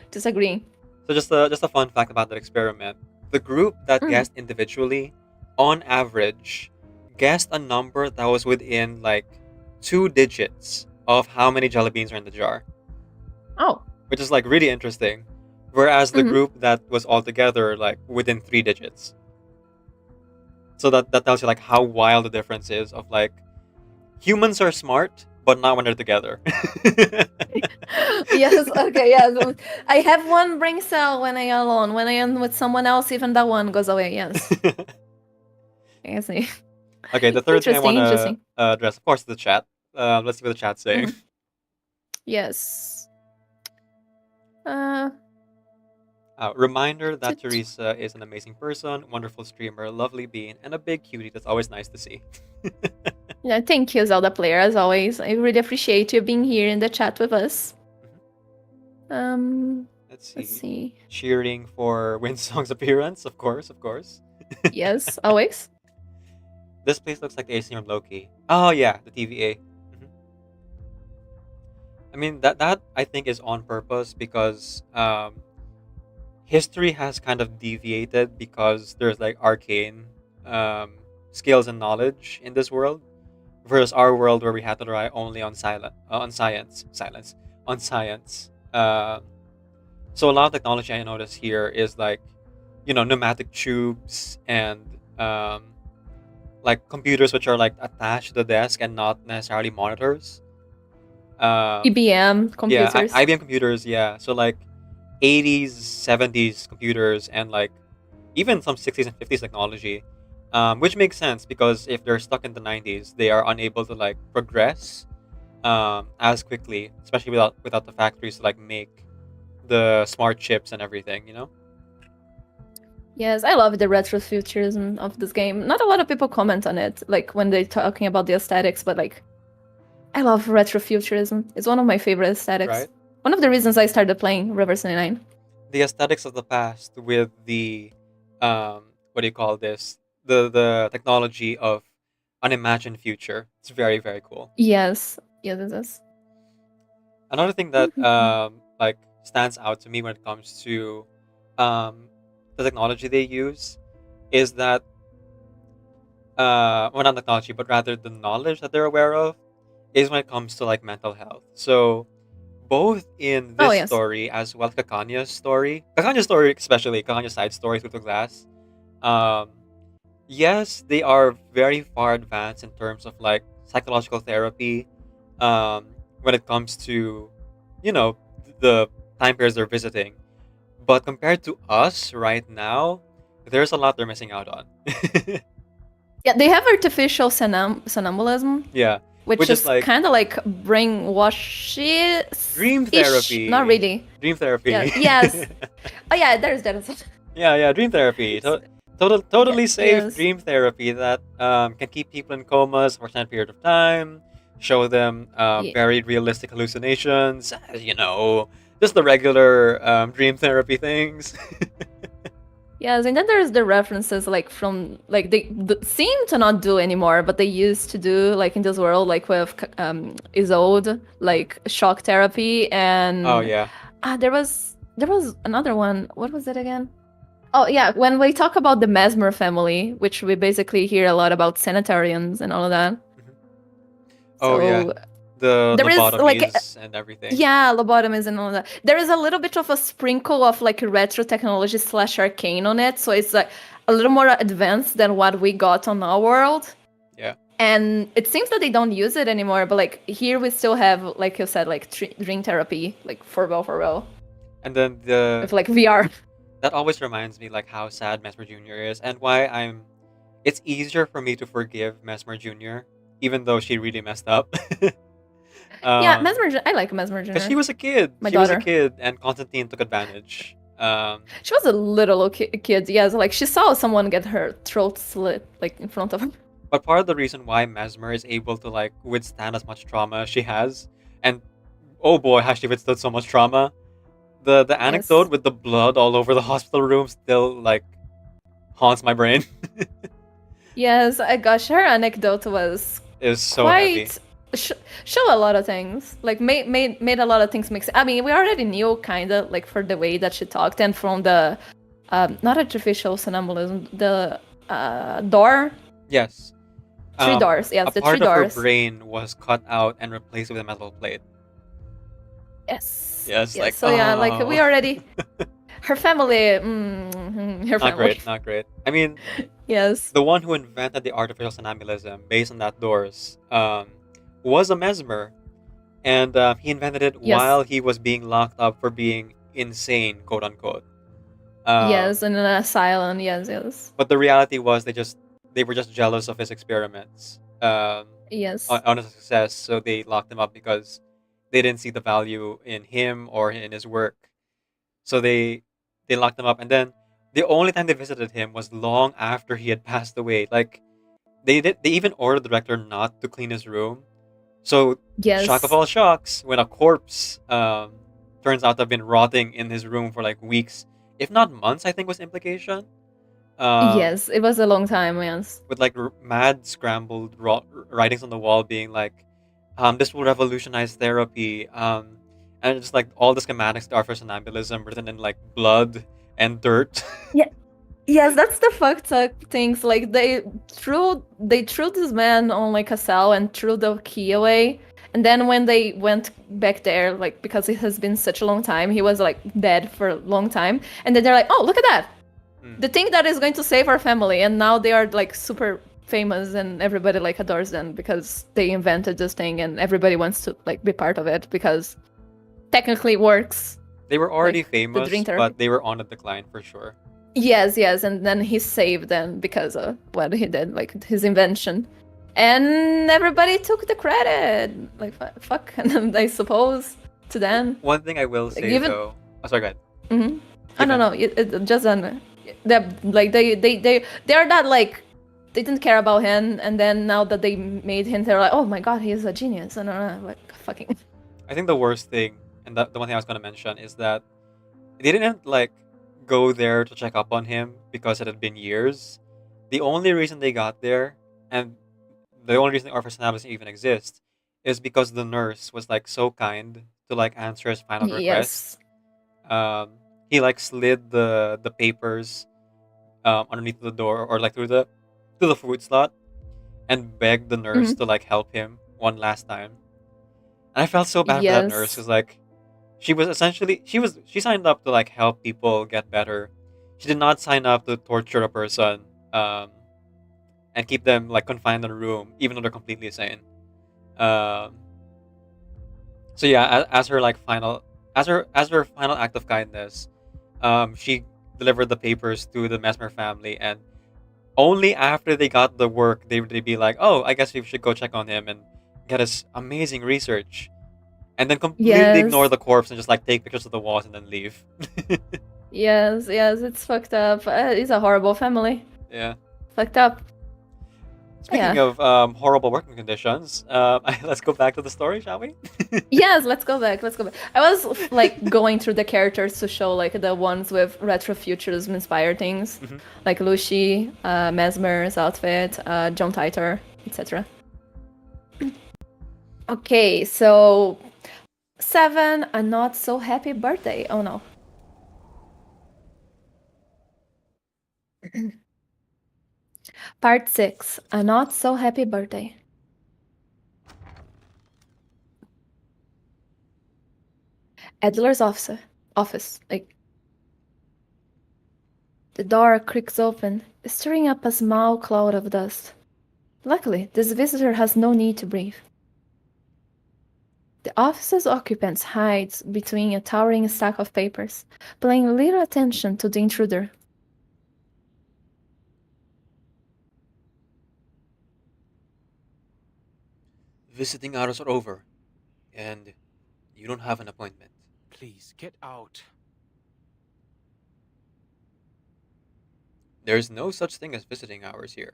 disagreeing. So just a fun fact about that experiment: the group that guessed individually, on average, guessed a number that was within like 2 digits of how many jelly beans are in the jar. Oh. Which is like really interesting. Whereas the group that was all together like within 3 digits. So that tells you like how wild the difference is of like humans are smart, but not when they're together. Yes, okay, yes. I have one brain cell when I am alone. When I am with someone else, even that one goes away, yes. I see. Okay, the third thing I want to Interesting. address, of course, the chat. Let's see what the chat's saying. Yes. Reminder that Teresa is an amazing person, wonderful streamer, lovely being, and a big cutie that's always nice to see. Yeah, thank you, Zelda player, as always. I really appreciate you being here in the chat with us. Let's see. Cheering for Winsong's appearance, of course. Yes, always. This place looks like the AC from Loki. Oh yeah, the TVA. I mean that I think is on purpose because history has kind of deviated because there's like arcane skills and knowledge in this world versus our world where we have to rely only on science. So a lot of technology I notice here is like, pneumatic tubes and like computers which are like attached to the desk and not necessarily monitors. IBM computers. Yeah, IBM computers. Yeah, so like 80s, 70s computers and like even some 60s and 50s technology, which makes sense because if they're stuck in the 90s, they are unable to like progress as quickly, especially without the factories to like make the smart chips and everything, Yes, I love the retrofuturism of this game. Not a lot of people comment on it, like when they're talking about the aesthetics, but like, I love retrofuturism. It's one of my favorite aesthetics. Right. One of the reasons I started playing Reverse 99. The aesthetics of the past with the what do you call this? The technology of unimagined future. It's very, very cool. Yes. Yes, it is. Another thing that like stands out to me when it comes to um, the technology they use is that well, not technology, but rather the knowledge that they're aware of is when it comes to like mental health. So both in Oh this yes. story as well as Kakanya's story especially Kakanya's side story through the glass. Um, yes, they are very far advanced in terms of like psychological therapy. Um, when it comes to, you know, the time periods they're visiting, but compared to us right now, there's a lot they're missing out on. Yeah, they have artificial somnambulism, Yeah, which is is like kind of like brainwashy. dream therapy. Not really. Dream therapy. Yeah. Yes. Oh yeah, there's that. Yeah, dream therapy. Totally safe Yes. dream therapy that can keep people in comas for a certain period of time, show them Yeah. very realistic hallucinations, you know, just the regular dream therapy things. Yes, and then there's the references like from like they seem to not do anymore, but they used to do like in this world, like with Isolde, like shock therapy, and Oh yeah. there was another one. What was it again? Oh yeah, when we talk about the Mesmer family, which we basically hear a lot about sanitarians and all of that. Oh yeah. So The there is like lobotomies and everything. yeah, lobotomies and all that. There is a little bit of a sprinkle of like retro technology / arcane on it, so it's like a little more advanced than what we got on our world. Yeah. And it seems that they don't use it anymore, but like here we still have, like you said, like dream therapy, like for real. And then With like VR. that always reminds me like how sad Mesmer Jr. is and why it's easier for me to forgive Mesmer Jr. even though she really messed up. Yeah, Mesmer. I like Mesmer Jr. Because she was a kid. My She was daughter. a kid, and Constantine took advantage. She was a little kid. Yes, like she saw someone get her throat slit like in front of her. But part of the reason why Mesmer is able to like withstand as much trauma as she has, and oh boy, has she withstood so much trauma. The anecdote with the blood all over the hospital room still like haunts my brain. Yes, gosh, her anecdote was Is so heavy. quite show a lot of things. Like made a lot of things mix. I mean, we already knew kind of like for the way that she talked and from the not artificial somnambulism, the door. Yes. Three doors. Yes, a the part three of doors. her brain was cut out and replaced with a metal plate. Yes. Yes, like so yeah, like we oh. already. Her family. Her Not family. great, not great. I mean, Yes. the one who invented the artificial somnambulism based on that doors was a mesmer, and he invented it Yes. while he was being locked up for being insane, quote unquote. Yes, in an asylum. Yes. But the reality was they were just jealous of his experiments Yes. on his success, so they locked him up because they didn't see the value in him or in his work. So they locked him up, and then the only time they visited him was long after he had passed away. Like they even ordered the director not to clean his room. So Yes. shock of all shocks, when a corpse turns out to have been rotting in his room for like weeks, if not months, I think was the implication. Yes, it was a long time. Yes. With like mad scrambled writings on the wall being like, this will revolutionize therapy. And it's like all the schematics are for somnambulism written in like blood and dirt. Yes, that's the fucked up things. Like they threw this man on like a cell and threw the key away. And then when they went back there, like because it has been such a long time, he was like dead for a long time. And then they're like, oh, look at that. The thing that is going to save our family. And now they are like super famous and everybody like adores them because they invented this thing and everybody wants to like be part of it because technically it works. They were already Like, the famous, dream therapy. but they were on a decline for sure. Yes, and then he saved them because of what he did, like his invention. And everybody took the credit. Like, fuck, I suppose, to them. One thing I will say even- though. Oh, sorry, go ahead. Mm-hmm. I don't know. It just like they're not like they didn't care about him, and then now that they made him, they're like, oh my god, he is a genius. I don't know, like fucking. I think the worst thing, and the one thing I was gonna mention is that they didn't like go there to check up on him because it had been years. The only reason they got there, and the only reason our personalities even exist is because the nurse was like so kind to like answer his final request. Yes. Um, he like slid the papers underneath the door or like through the food slot and begged the nurse Mhm. to like help him one last time. And I felt so bad for that nurse Yes. because like she signed up to like help people get better. She did not sign up to torture a person um, and keep them like confined in a room even though they're completely sane. Um, so yeah, as her final act of kindness, she delivered the papers to the Mesmer family, and only after they got the work they'd be like, "Oh, I guess we should go check on him and get his amazing research," and then completely ignore Yes. the corpse and just like take pictures of the walls and then leave. Yes. Yes. It's fucked up. It's a horrible family. Yeah. Fucked up. Speaking Yeah. of horrible working conditions, let's go back to the story, shall we? Yes, let's go back. Let's go back. I was like going through the characters to show like the ones with retrofuturism inspired things, Mhm. like Lucy, Mesmer's outfit, John Titor, etc. Okay, so 7, a not so happy birthday. Oh no. Part 6, a not so happy birthday. Adler's office. Like the door creaks open, stirring up a small cloud of dust. Luckily, this visitor has no need to breathe. The office's occupants hides between a towering stack of papers, paying little attention to the intruder. Visiting hours are over, and you don't have an appointment. Please, get out. There's no such thing as visiting hours here.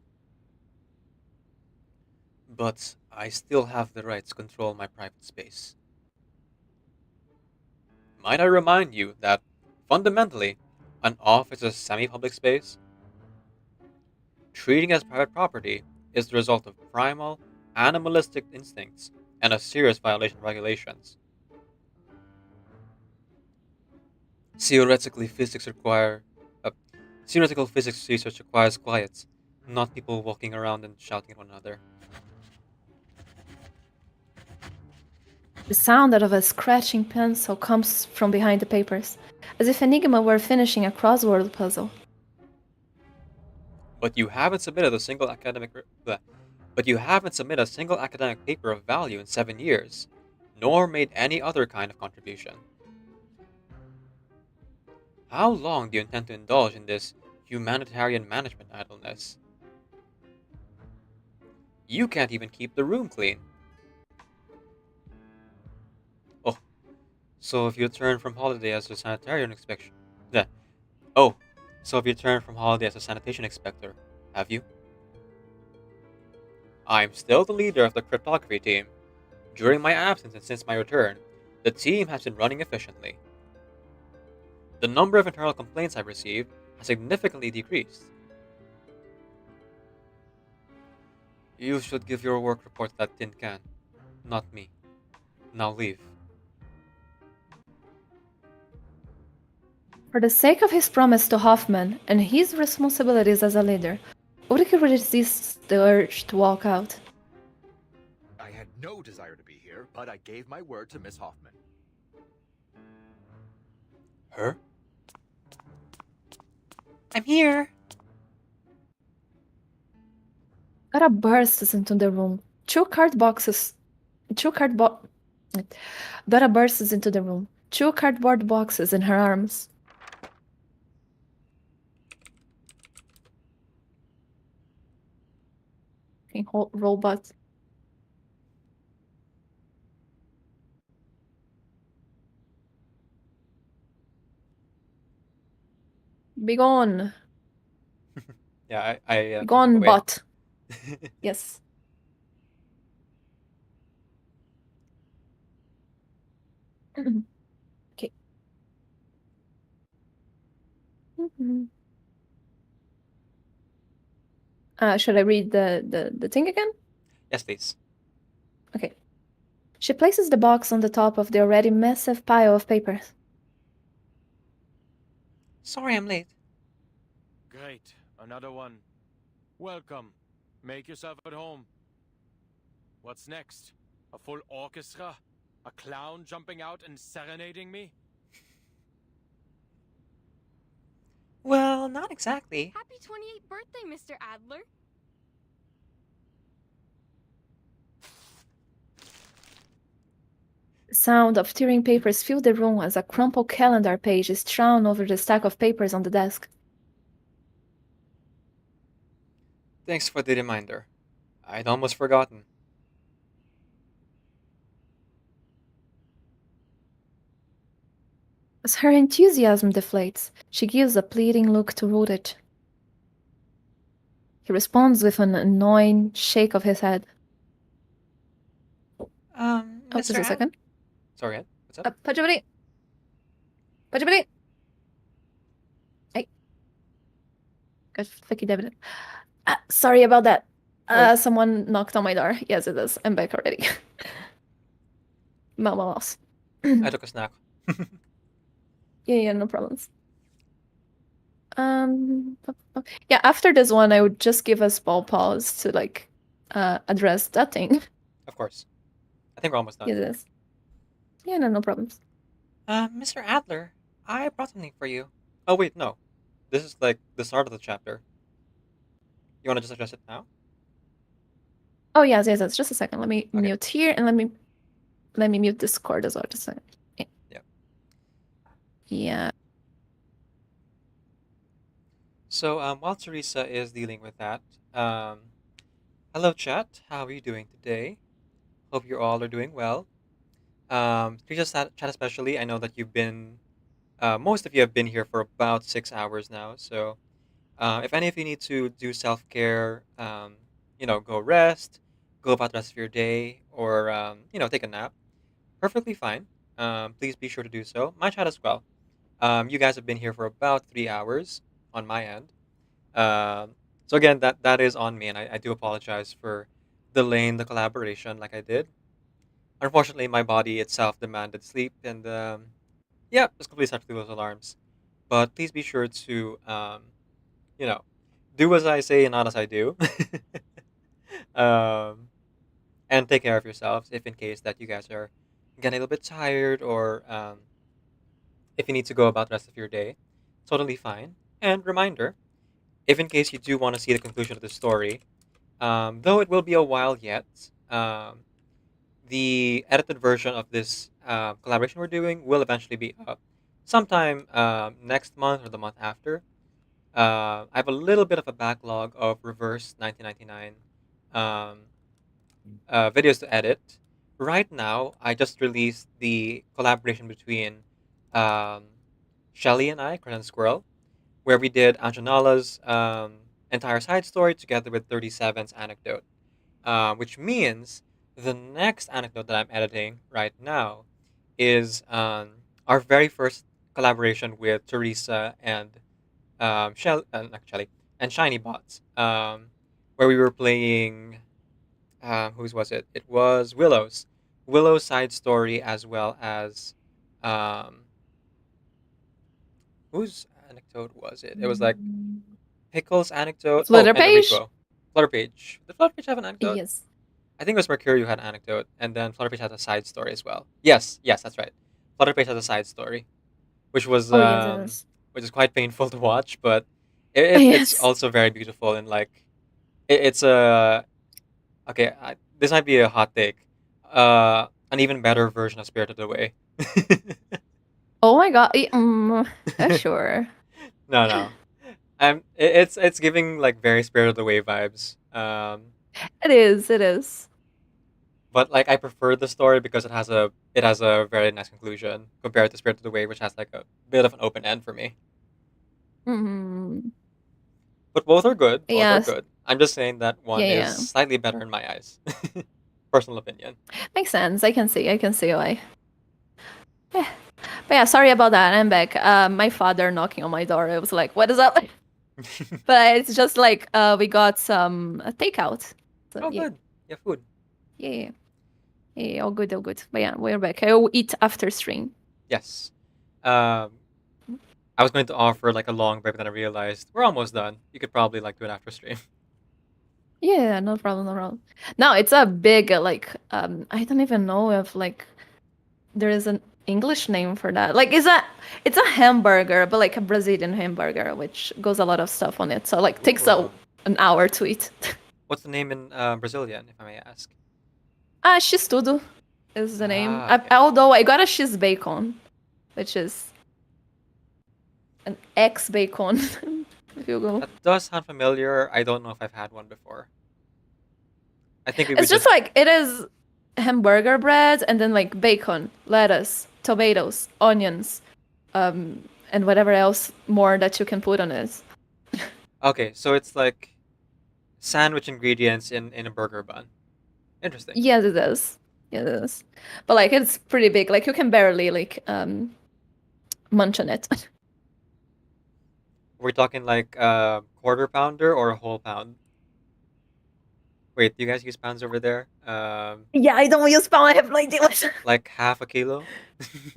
But I still have the right to control my private space. Might I remind you that, fundamentally, an office is a semi-public space? Treating it as private property is the result of primal, animalistic instincts and a serious violation of regulations. Theoretically, physics require. Uh, Theoretical physics research requires quiet, not people walking around and shouting at one another. The sound of a scratching pencil comes from behind the papers, as if Enigma were finishing a crossword puzzle. But you haven't submitted a single But you haven't submitted a single academic paper of value in 7 years, nor made any other kind of contribution. How long do you intend to indulge in this humanitarian management idleness? You can't even keep the room clean. Oh, so if you return from holiday as a sanitarian inspection, yeah. Oh, so if you return from holiday as a sanitation inspector, have you? I'm still the leader of the cryptography team. During my absence and since my return, the team has been running efficiently. The number of internal complaints I've received has significantly decreased. You should give your work report to that tin can, not me. Now leave. For the sake of his promise to Hoffman and his responsibilities as a leader, Ulrich resists the urge to walk out. I had no desire to be here, but I gave my word to Miss Hoffman. Her? I'm here. Dora bursts into the room. Dora bursts into the room. 2 cardboard boxes in her arms. Robot. Be gone. Yeah, I Be put gone, them away. bot. Yes. Okay. Should I read the thing again? Yes, please. Okay. She places the box on the top of the already massive pile of papers. Sorry I'm late. Great. Another one. Welcome. Make yourself at home. What's next? A full orchestra? A clown jumping out and serenading me? Well, not exactly. Happy 28th birthday, Mr. Adler. The sound of tearing papers filled the room as a crumpled calendar page is strewn over the stack of papers on the desk. Thanks for the reminder. I'd almost forgotten. As her enthusiasm deflates, she gives a pleading look to Ulrich. He responds with an annoying shake of his head. Mr. Just a second. Sorry, Ed. What's up? Pajabali. Pajabali. Hey. Got Vicky David. Sorry about that. Someone knocked on my door. Yes, it is. I'm back already. Vamos. I took a snack. Yeah, no problems. Yeah, after this one, I would just give a small pause to like address that thing. Of course. I think we're almost done. Yes, it is. Yeah, no problems. Mr. Adler, I brought something for you. Oh, wait, no. This is like the start of the chapter. You want to just address it now? Oh yes. Just a second. Let me Okay. mute here and let me mute Discord as well. Just a second. Yeah. Yeah. So, while Teresa is dealing with that, hello chat. How are you doing today? Hope you all are doing well. Teresa chat especially. I know that you've been, most of you have been here for about 6 hours now. So, if any of you need to do self-care, go rest, go about the rest of your day, or take a nap, perfectly fine. Please be sure to do so. My chat as well. You guys have been here for about 3 hours on my end. So again, that is on me, and I do apologize for delaying the collaboration like I did. Unfortunately, my body itself demanded sleep, and just completely set through those alarms. But please be sure to do as I say and not as I do. And take care of yourselves if in case that you guys are getting a little bit tired, or if you need to go about the rest of your day, totally fine. And reminder, if in case you do want to see the conclusion of the story, though it will be a while yet, the edited version of this collaboration we're doing will eventually be up sometime next month or the month after. I have a little bit of a backlog of reverse 1999 videos to edit. Right now, I just released the collaboration between Shelly and I, Crescent Squirrel, where we did Anjanala's entire side story together with 37's anecdote, which means the next anecdote that I'm editing right now is our very first collaboration with Teresa and not Shelly and Shiny Bots, where we were playing. Whose was it? It was Willow's side story, as well as whose anecdote was it? It was like Pickle's anecdote. And Flutterpage? Enrico. Flutterpage. Did Flutterpage have an anecdote? Yes. I think it was Mercury who had an anecdote, and then Flutterpage had a side story as well. Yes, that's right. Flutterpage has a side story, which was Yes. which is quite painful to watch, but Yes. it's also very beautiful, and like it's a okay. This might be a hot take. An even better version of Spirited Away. Oh my god. Sure. No. It's giving like very Spirited Away vibes. It is. But like I prefer the story because it has a very nice conclusion compared to Spirited Away, which has like a bit of an open end for me. Mm-hmm. But both are good. Both Yes. are good. I'm just saying that one Yeah. is slightly better in my eyes. Personal opinion. Makes sense. I can see why. But yeah, sorry about that. I'm back. My father knocking on my door. I was like, what is up? But it's just like we got some takeout. So, Oh, yeah. good. Yeah, food. Yeah. Yeah, all good, all good. But yeah, we're back. I will eat after stream. Yes. I was going to offer like a long break, but then I realized we're almost done. You could probably like do it after stream. Yeah, no problem, no problem. No, it's a big I don't even know if like there is an English name for that. Like it's a hamburger, but like a Brazilian hamburger, which goes a lot of stuff on it. So like takes an hour to eat. What's the name in Brazilian, if I may ask? X tudo is the name. Okay. Although I got a X bacon, which is an X bacon. If you go. That does sound familiar. I don't know if I've had one before. I think we It's just like it is hamburger bread and then like bacon, lettuce, tomatoes, onions, and whatever else more that you can put on it. Okay, so it's like sandwich ingredients in a burger bun. Interesting. Yes, it is. Yes, it is. But like it's pretty big. Like you can barely like munch on it. We're talking like a quarter pounder or a whole pound? Wait, do you guys use pounds over there? Yeah, I don't use pound. I have no idea what. Like half a kilo?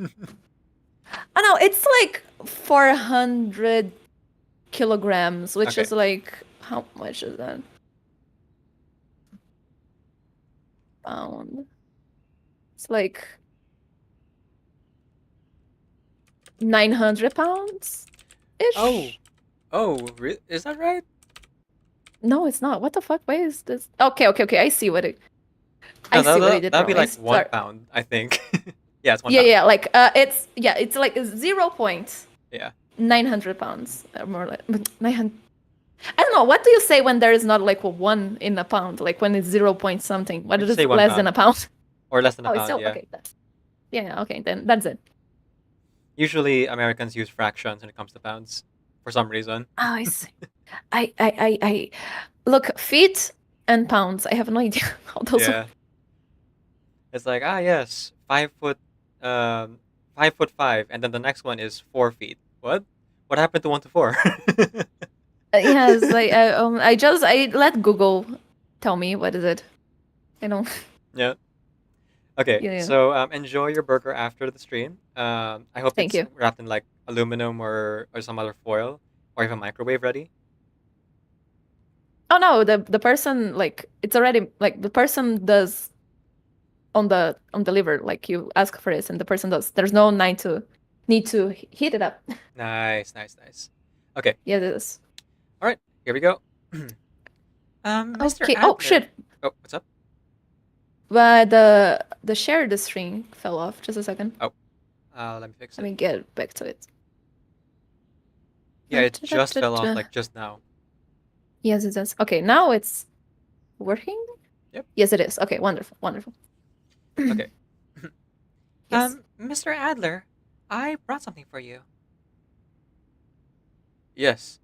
Oh no, it's like 400 kilograms, which Okay. is like how much is that? Pound. It's like 900 pounds ish. Is that right? No, it's not. What the fuck? Why is this? Okay. I see what it. No, I see what I did that'd be wrong. like 1 pound, I think. Yeah, it's 1 Yeah, pound. yeah. Like it's like 0.900 pounds more like 900. I don't know. What do you say when there is not like a 1 in a pound? Like when it's 0 point something. What Just is say it 1 less than a pound? Or less than a Oh, it's pound, still yeah. okay. Yeah, okay. Then that's it. Usually Americans use fractions when it comes to pounds for some reason. Oh, I see. I look, feet and pounds. I have no idea how those Yeah. It's like, yes, 5'5", and then the next one is 4 feet. What? What happened to 1 to 4? yes, I let Google tell me what is it. I don't. Yeah. Okay, Yeah. so enjoy your burger after the stream. I hope Thank it's you. wrapped in like aluminum or some other foil, or you have a microwave ready. Oh no, the person like it's already like the person does on deliver, like you ask for this and the person does. There's no need to heat it up. Nice. Okay. Yeah, it is. All right, here we go. Mr. Okay. Adler. Oh shit. Oh, what's up? But the share the string fell off. Just a second. Oh, let me fix it. Let me get back to it. Yeah, it just fell off like just now. Yes, it does. Okay, now it's working. Yep. Yes, it is. Okay, wonderful. Okay. Yes. Mr. Adler, I brought something for you. Yes,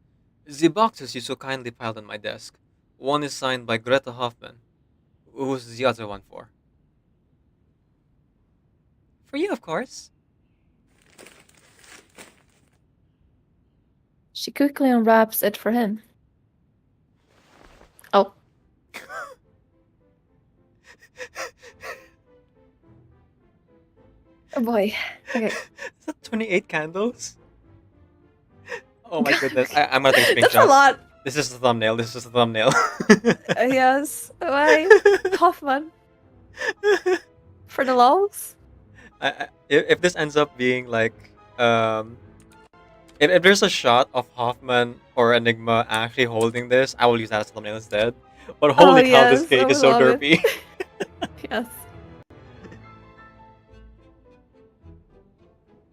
the boxes you so kindly piled on my desk. One is signed by Greta Hoffman. Who's the other one for? For you, of course. She quickly unwraps it for him. Oh. Oh boy. Okay. Is that 28 candles? Oh my goodness. I'm gonna take a screenshot. That's a lot. This is the thumbnail. Yes. Why? Hoffman. For the lols? If this ends up being like, if there's a shot of Hoffman or Enigma actually holding this, I will use that as thumbnail instead. But holy cow, this cake is so derpy. Yes.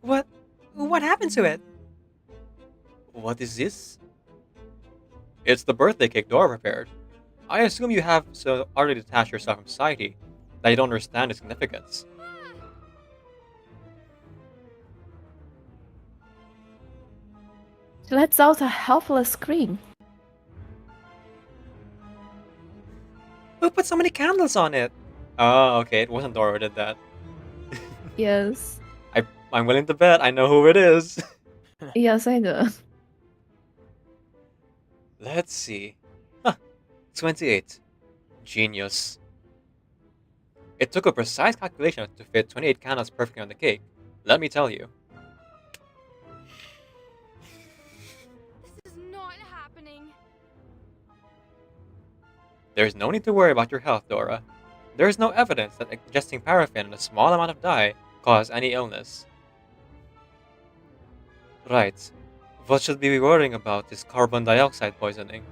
What happened to it? What is this? It's the birthday cake Dora prepared. I assume you have so already detached yourself from society that you don't understand its significance. She lets out a helpless scream. Who put so many candles on it? Oh, okay. It wasn't Dora who did that. Yes. I'm willing to bet I know who it is. Yes, I do. Let's see. Huh. 28. Genius. It took a precise calculation to fit 28 candles perfectly on the cake. Let me tell you. This is not happening. There's no need to worry about your health, Dora. There is no evidence that ingesting paraffin in a small amount of dye caused any illness. Right. What should we be worrying about is carbon dioxide poisoning.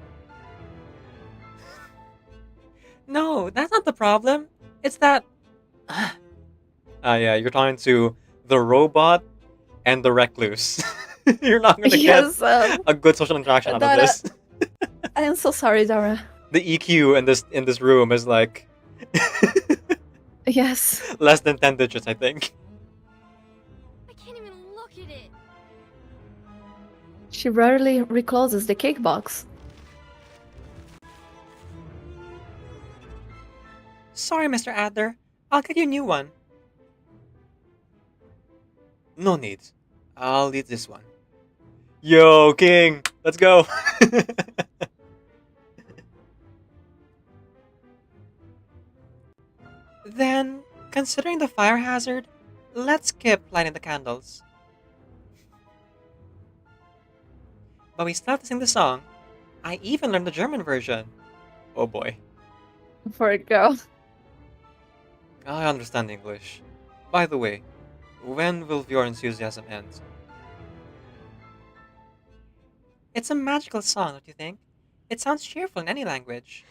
No, that's not the problem. It's that... yeah, you're talking to the robot and the recluse. You're not going to get a good social interaction out of this. I am so sorry, Dora. The EQ in this room is like... Yes. less than 10 digits, I think. I can't even look at it. She rarely recloses the cake box. Sorry, Mr. Adler. I'll get you a new one. No need. I'll eat this one. Yo, King! Let's go! Then, considering the fire hazard, let's skip lighting the candles. But we still have to sing the song. I even learned the German version. Oh boy. For a girl. I understand English. By the way, when will your enthusiasm end? It's a magical song, don't you think? It sounds cheerful in any language.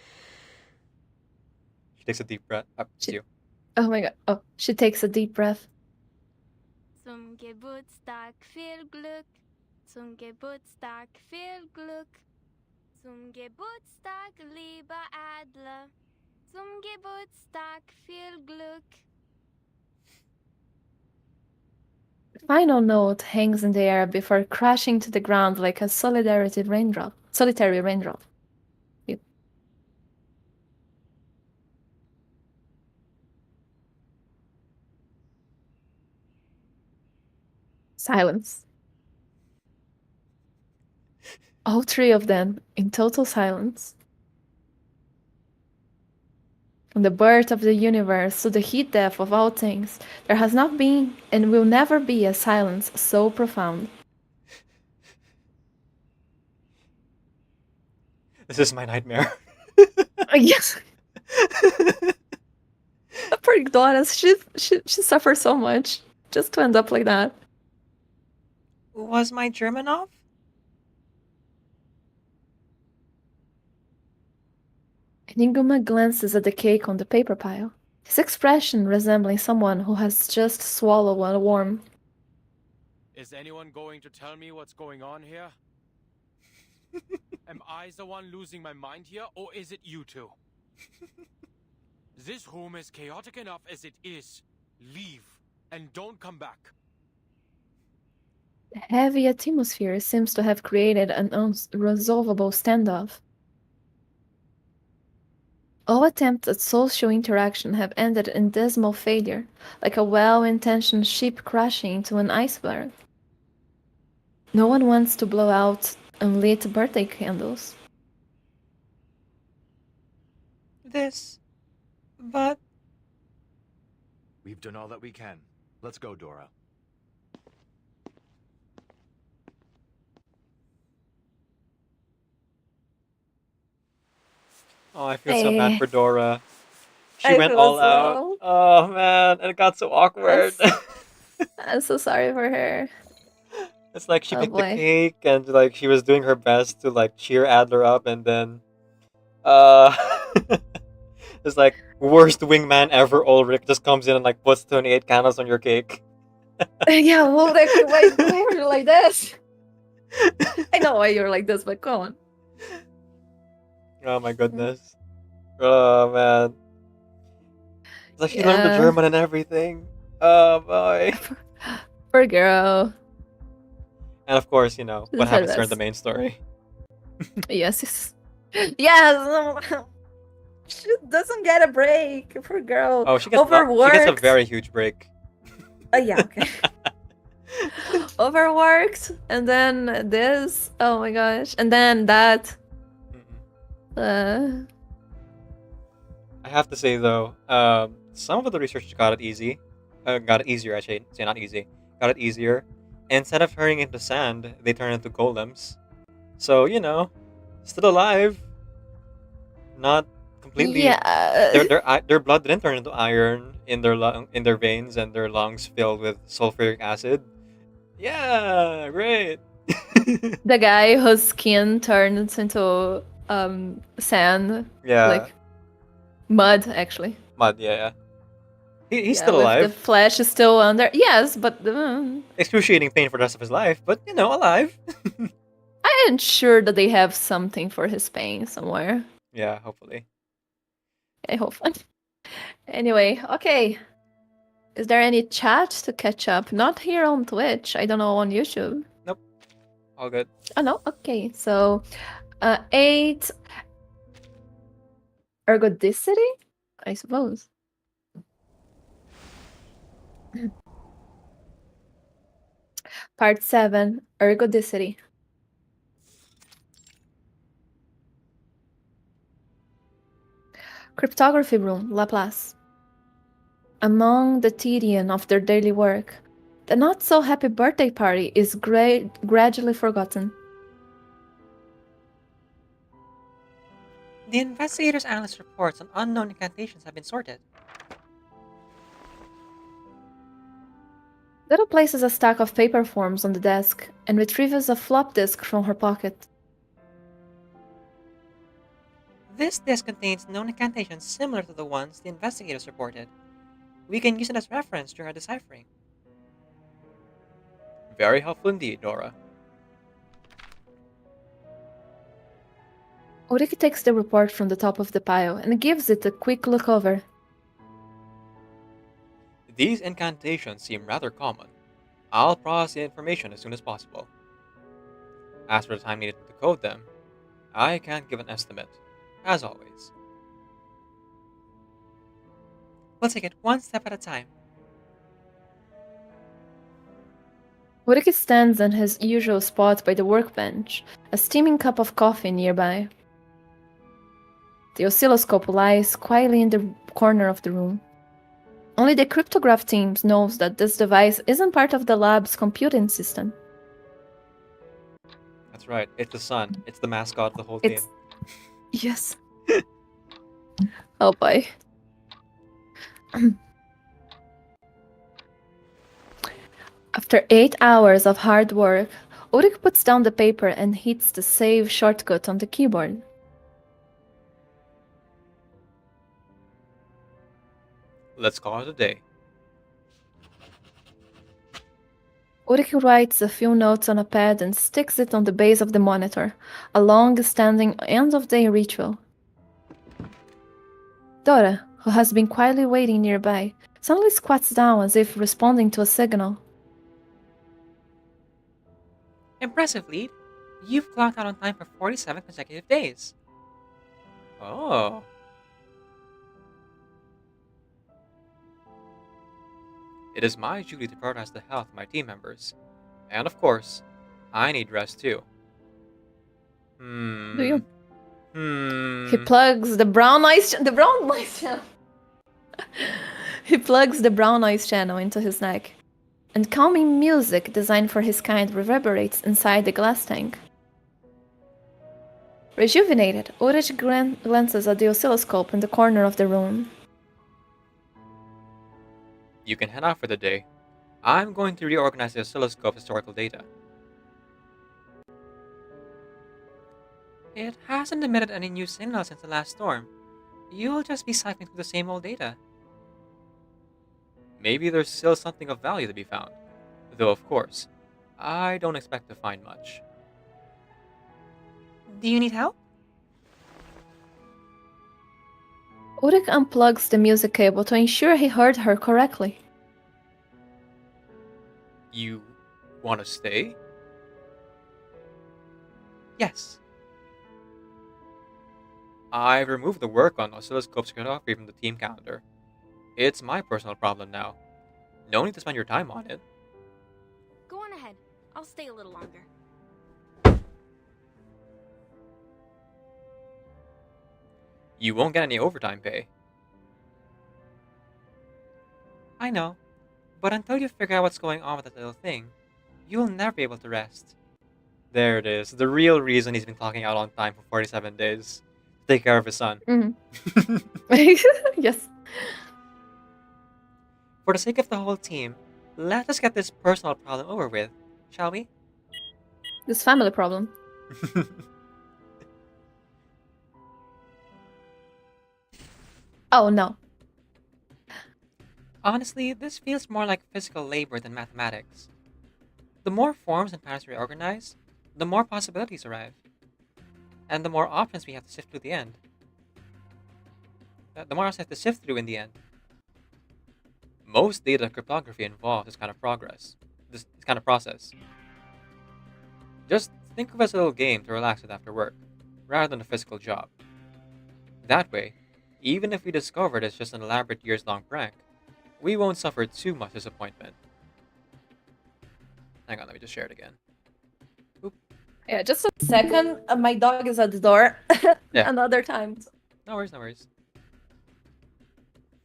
She takes a deep breath. Up to you. Oh my god. Oh, she takes a deep breath. Zum Geburtstag viel Glück. Zum Geburtstag viel Glück. Zum Geburtstag, lieber Adler. Zum Geburtstag viel Glück. The final note hangs in the air before crashing to the ground like a solitary raindrop. Yep. Silence. All three of them in total silence. From the birth of the universe to the heat death of all things, there has not been and will never be a silence so profound. This is my nightmare. Yes. Poor Dora, she suffers so much just to end up like that. Was my German off? Enigma glances at the cake on the paper pile, his expression resembling someone who has just swallowed a worm. Is anyone going to tell me what's going on here? Am I the one losing my mind here, or is it you two? This room is chaotic enough as it is. Leave, and don't come back. The heavy atmosphere seems to have created an unresolvable standoff. All attempts at social interaction have ended in dismal failure, like a well-intentioned ship crashing into an iceberg. No one wants to blow out unlit birthday candles. But... We've done all that we can. Let's go, Dora. Oh, I feel so bad for Dora. She I went feel all so- out. Oh man, and it got so awkward. I'm so sorry for her. It's like she Oh, picked the boy. cake and like she was doing her best to like cheer Adler up, and then it's like worst wingman ever. Ulrich just comes in and like puts 28 candles on your cake. Yeah, well, why are you like this? I know why you're like this, but go on. Oh my goodness. Oh man. It's like she learned the Yeah. German and everything. Oh boy. Poor girl. And of course, you know, what That's happens her during the best. main story. Yes. Yes. She doesn't get a break. Poor girl. Oh, she gets a very huge break. Yeah, okay. Overworked, and then this. Oh my gosh, and then that. I I have to say though, some of the researchers got it easy. Got it easier, I should say, not easy. Got it easier. Instead of turning into sand, they turn into golems. So, still alive. Not completely. Yeah. Their blood didn't turn into iron in in their veins and their lungs filled with sulfuric acid. Yeah, great. The guy whose skin turns into sand, Yeah, like mud, actually. mud. Yeah. He's Yeah, still with the alive. flesh is still under. Yes, but Excruciating pain for the rest of his life, but alive. I am sure that they have something for his pain somewhere. Yeah, hopefully. I hope. Anyway, okay. Is there any chat to catch up? Not here on Twitch. I don't know on YouTube. Nope. All good. Oh no. Okay. So, 8 ergodicity, I suppose. Part 7 ergodicity. Cryptography room, Laplace. Among the tedium of their daily work, the not-so-happy birthday party is gradually forgotten. The investigator's analyst reports on unknown incantations have been sorted. Dota places a stack of paper forms on the desk and retrieves a flop disk from her pocket. This disk contains known incantations similar to the ones the investigators reported. We can use it as reference during our deciphering. Very helpful indeed, Nora. Ulrich takes the report from the top of the pile and gives it a quick look over. These incantations seem rather common. I'll process the information as soon as possible. As for the time needed to decode them, I can't give an estimate, as always. We'll take it one step at a time. Ulrich stands in his usual spot by the workbench, a steaming cup of coffee nearby. The oscilloscope lies quietly in the corner of the room. Only the cryptograph team knows that this device isn't part of the lab's computing system. That's right, it's the sun. It's the mascot of the whole team. Yes. Oh boy. After 8 hours of hard work, Ulrich puts down the paper and hits the save shortcut on the keyboard. Let's call it a day. Ulrich writes a few notes on a pad and sticks it on the base of the monitor, a long-standing end-of-day ritual. Dora, who has been quietly waiting nearby, suddenly squats down as if responding to a signal. Impressive, Lead. You've clocked out on time for 47 consecutive days. Oh. It is my duty to prioritize the health of my team members. And of course, I need rest too. Do you? Hmm. He plugs the brown noise channel. He plugs the brown noise channel into his neck, and calming music designed for his kind reverberates inside the glass tank. Rejuvenated, Ulrich glances at the oscilloscope in the corner of the room. You can head out for the day. I'm going to reorganize the oscilloscope historical data. It hasn't emitted any new signals since the last storm. You'll just be cycling through the same old data. Maybe there's still something of value to be found. Though, of course, I don't expect to find much. Do you need help? Ulrich unplugs the music cable to ensure he heard her correctly. You want to stay? Yes. I've removed the work on oscilloscope scintigraphy from the team calendar. It's my personal problem now. No need to spend your time on it. Go on ahead. I'll stay a little longer. You won't get any overtime pay. I know, but until you figure out what's going on with that little thing, you'll never be able to rest. There it is. The real reason he's been clocking out on time for 47 days. Take care of his son. Yes. For the sake of the whole team, let us get this personal problem over with, shall we? This family problem. Oh no. Honestly, this feels more like physical labor than mathematics. The more forms and patterns we organize, the more possibilities arrive. And the more options we have to sift through the end. The more options we have to sift through in the end. Most data cryptography involves this kind of process. Just think of it as a little game to relax with after work, rather than a physical job. That way, even if we discover it's just an elaborate years-long prank, we won't suffer too much disappointment. Hang on, let me just share it again. Oop. Yeah, just a second. My dog is at the door. Yeah. Another time. No worries, no worries.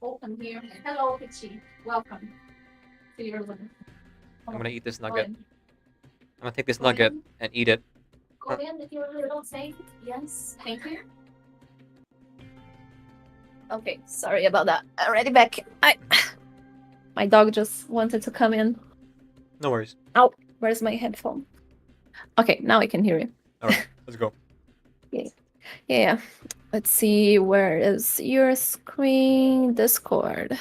Open here. Hello, Pitchy. Welcome to your room. I'm gonna eat this nugget. in. I'm gonna take this nugget and eat it. Go in if you're a little safe. Yes, thank you. Okay, sorry about that. Already back. My dog just wanted to come in. No worries. Oh, where's my headphone? Okay, now I can hear you. Alright, let's go. Yeah. Let's see, where is your screen? Discord.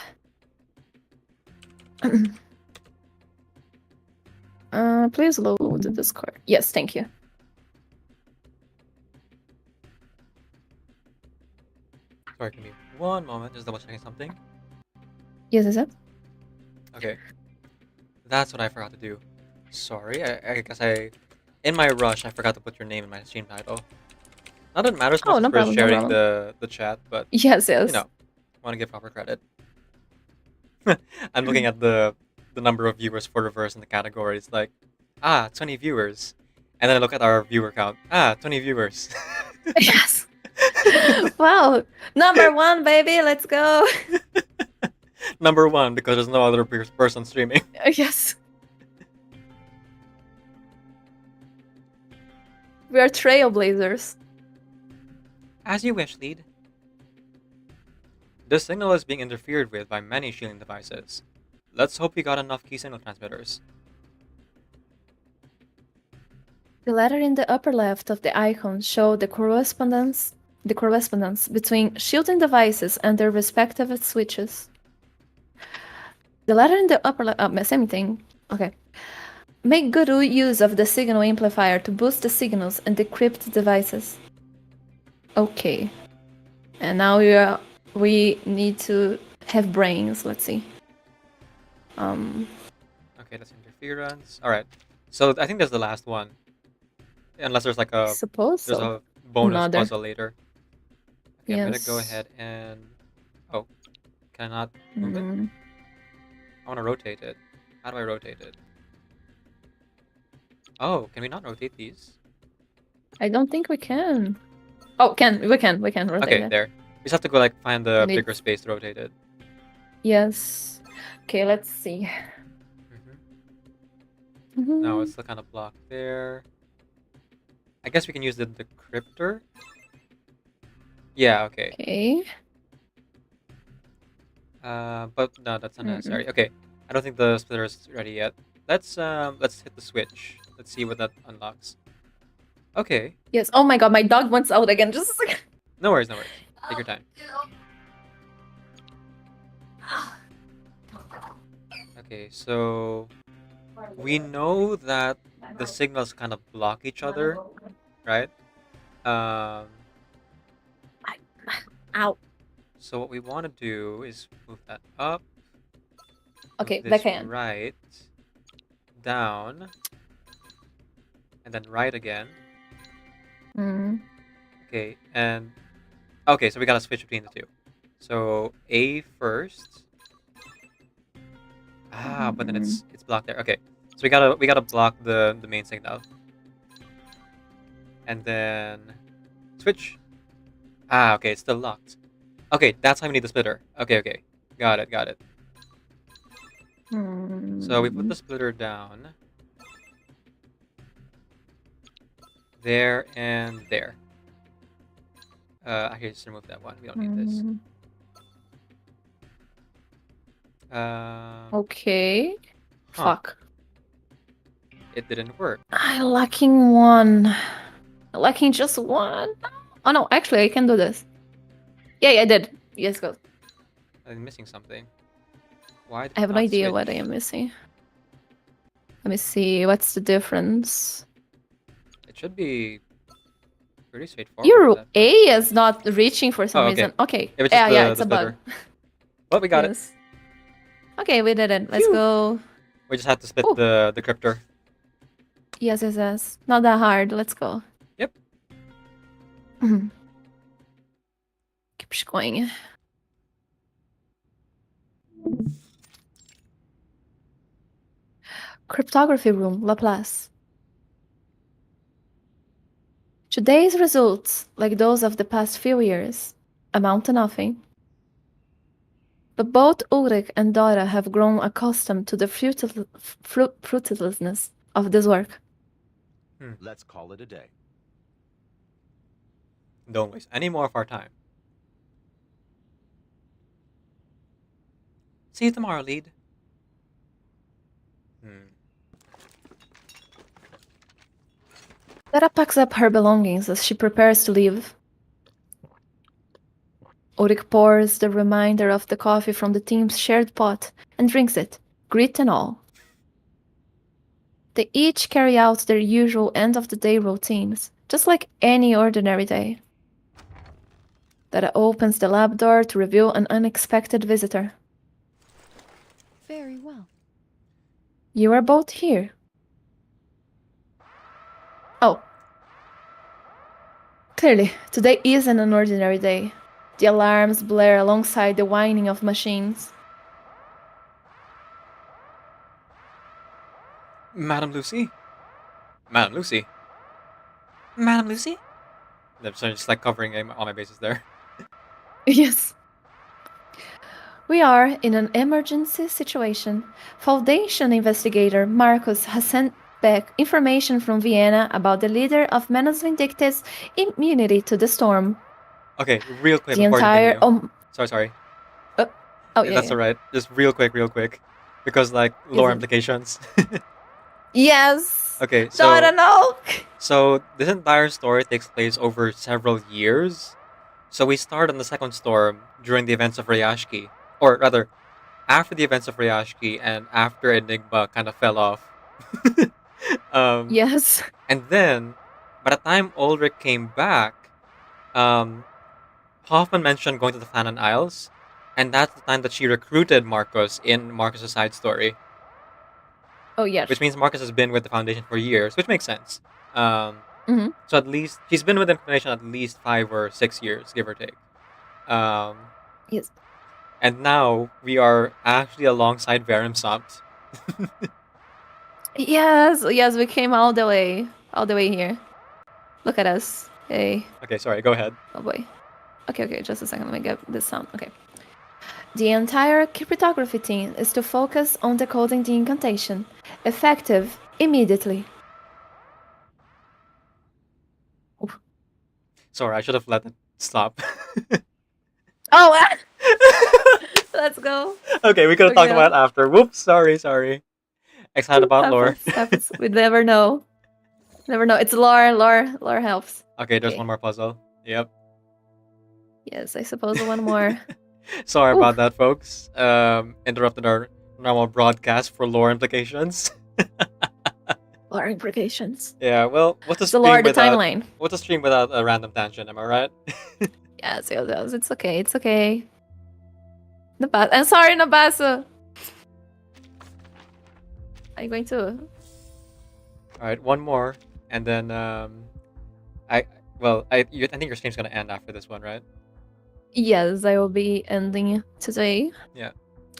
Please load the Discord. Yes, thank you. Sorry, give me one moment, just double checking something. Yes, is it? Okay. That's what I forgot to do. Sorry, I guess in my rush, I forgot to put your name in my stream title. Not that it matters much Oh, no for problem, no sharing problem. the chat, but Yes. you know, want to give proper credit. I'm looking at the number of viewers for Reverse in the category. It's like, 20 viewers. And then I look at our viewer count. 20 viewers. Yes. Wow. Number 1, baby. Let's go. Number 1, because there's no other person streaming. Yes. We are trailblazers. As you wish, Lead. This signal is being interfered with by many shielding devices. Let's hope we got enough key signal transmitters. The letter in the upper left of the icon show the correspondence between shielding devices and their respective switches. The letter in the upper left, same thing. Okay. Make good use of the signal amplifier to boost the signals and decrypt devices. Okay. And now we need to have brains. Let's see. Okay, that's interference. Alright. So I think that's the last one. Unless there's like a Suppose there's so. a bonus Another. puzzle later. Okay, I'm gonna go Yes. ahead and can I not move it? I wanna rotate it. How do I rotate it? Oh, can we not rotate these? I don't think we can. Oh, we can rotate Okay, it. there. We just have to go like find the Need- bigger space to rotate it. Yes. Okay, let's see. No, it's still kind of blocked there. I guess we can use the decryptor. Yeah, okay. Okay. But no, that's unnecessary. Okay, I don't think the splitter is ready yet. Let's hit the switch. Let's see what that unlocks. Okay. Yes. Oh my god, my dog wants out again. Just a second. No worries, no worries. Take your time. Okay, so we know that the signals kind of block each other, right? Ow. So what we want to do is move that up. Okay, move this backhand. right, down, and then right again. Okay, and okay, so we gotta switch between the two. So A first. But then it's blocked there. Okay, so we gotta block the main signal, and then switch. Okay, it's still locked. Okay, that's how we need the splitter. Okay, got it. So we put the splitter down. There and there. Actually, just remove that one. We don't need this. Okay. Huh. Fuck. It didn't work. I lacking one. Lacking just one. Oh no, actually I can do this. Yeah, I did. Yes, go. I'm missing something. Why did I have it no not idea switch? what I am missing. Let me see. What's the difference? It should be pretty straightforward. Your then. A is not reaching for some Oh, okay. reason. Okay. It was just Yeah, the it's a splitter. bug. Well, we got it. Yes. Okay, we did it. Let's Phew. go. We just had to split Ooh. the decryptor. Yes. Not that hard. Let's go. Yep. Keep going. Cryptography room, Laplace. Today's results, like those of the past few years, amount to nothing. But both Ulrich and Dora have grown accustomed to the fruitlessness of this work. Let's call it a day. Don't waste any more of our time. See you tomorrow, lead. Dora packs up her belongings as she prepares to leave. Ulrich pours the remainder of the coffee from the team's shared pot and drinks it, grit and all. They each carry out their usual end-of-the-day routines, just like any ordinary day. Dora opens the lab door to reveal an unexpected visitor. Very well. You are both here. Oh. Clearly, today isn't an ordinary day. The alarms blare alongside the whining of machines. Madam Lucy? Madam Lucy? Madam Lucy? I'm sorry, just like covering all my bases there. Yes. We are in an emergency situation. Foundation investigator Marcus has sent back information from Vienna about the leader of Manus Vindictus' immunity to the storm. Okay, real quick The before entire... you continue. Sorry. Oh, yeah, That's yeah. alright. Just real quick. Because, like, lore implications. Yes! Okay, Dora, no! So, this entire story takes place over several years. So, we start on the second storm during the events of Ryashki. Or, rather, after the events of Ryashki and after Enigma kind of fell off. Yes. And then, by the time Ulrich came back, Hoffman mentioned going to the Flannan Isles, and that's the time that she recruited Marcus in Marcus's side story. Oh, yes. Which means Marcus has been with the Foundation for years, which makes sense. So at least, she's been with the Foundation at least 5 or 6 years, give or take. Yes. And now, we are actually alongside Verimsopt. Yes, we came all the way here. Look at us. Hey. Okay, sorry, go ahead. Oh boy. Okay, just a second, let me get this sound. Okay. The entire cryptography team is to focus on decoding the incantation. Effective immediately. Oof. Sorry, I should have let it stop. Oh! Let's go. Okay, we could have talked about it after. Whoops, sorry. Excited about lore. Happens. We never know. It's lore. Lore helps. Okay, there's one more puzzle. Yep. Yes, I suppose one more. Sorry about that, folks. Interrupted our normal broadcast for lore implications. Lore implications. Yeah, well, what's a stream lore, the without timeline. What's a stream without a random tangent? Am I right? Yes. It's okay. I'm sorry, Nabasa. Are you going to? All right, one more, and then I think your stream's gonna end after this one, right? Yes, I will be ending today. Yeah.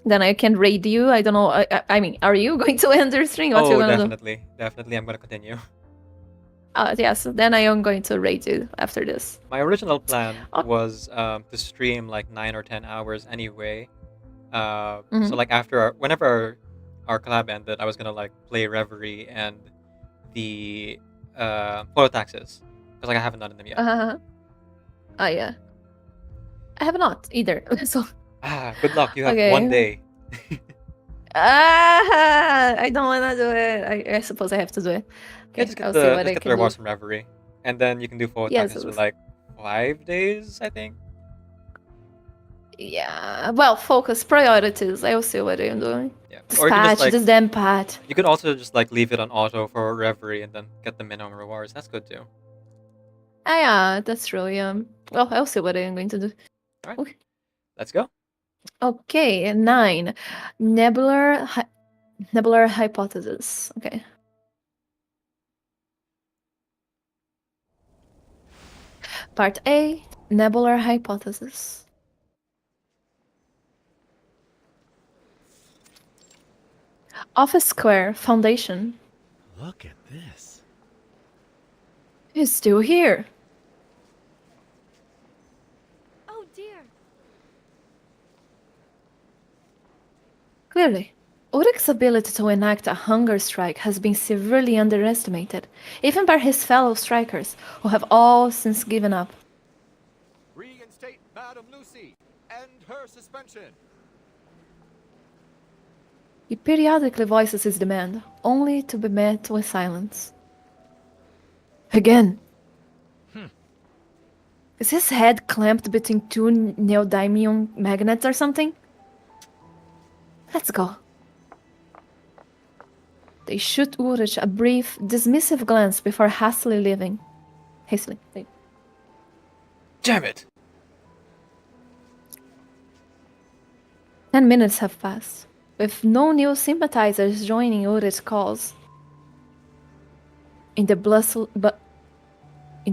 Then I can raid you. I don't know. I mean, are you going to end your stream? What you gonna definitely. I'm gonna continue. Yes. Then I am going to raid you after this. My original plan was to stream like 9 or 10 hours anyway. So like whenever our our collab ended, I was gonna like play Reverie and the photo taxes because like I haven't done them yet. Oh yeah. I have not either. So Good luck. You have Okay. 1 day. I don't wanna do it. I suppose I have to do it. Yeah, Okay, just get I'll the see what just I get the can do. rewards from Reverie, and then you can do photo Yes, taxes it with was- like 5 days, I think. Yeah. Well, focus priorities. I will see what I'm doing. Yeah. This Or you can just patch, like this damn patch. you could also just like leave it on auto for Reverie and then get the minimum rewards. That's good too. Ah, yeah, that's true. Yeah. Well, I'll see what I'm going to do. Alright. Okay. Let's go. Okay, 9. Nebular hypothesis. Okay. Part A, nebular hypothesis. Office Square Foundation. Look at this. He's still here. Oh dear. Clearly, Ulrich's ability to enact a hunger strike has been severely underestimated, even by his fellow strikers, who have all since given up. Reinstate Madame Lucy. End her suspension. He periodically voices his demand, only to be met with silence. Again. Is his head clamped between two neodymium magnets or something? Let's go. They shoot Ulrich a brief, dismissive glance before hastily leaving. Damn it! 10 minutes have passed, with no new sympathizers joining Ulrich's cause. In the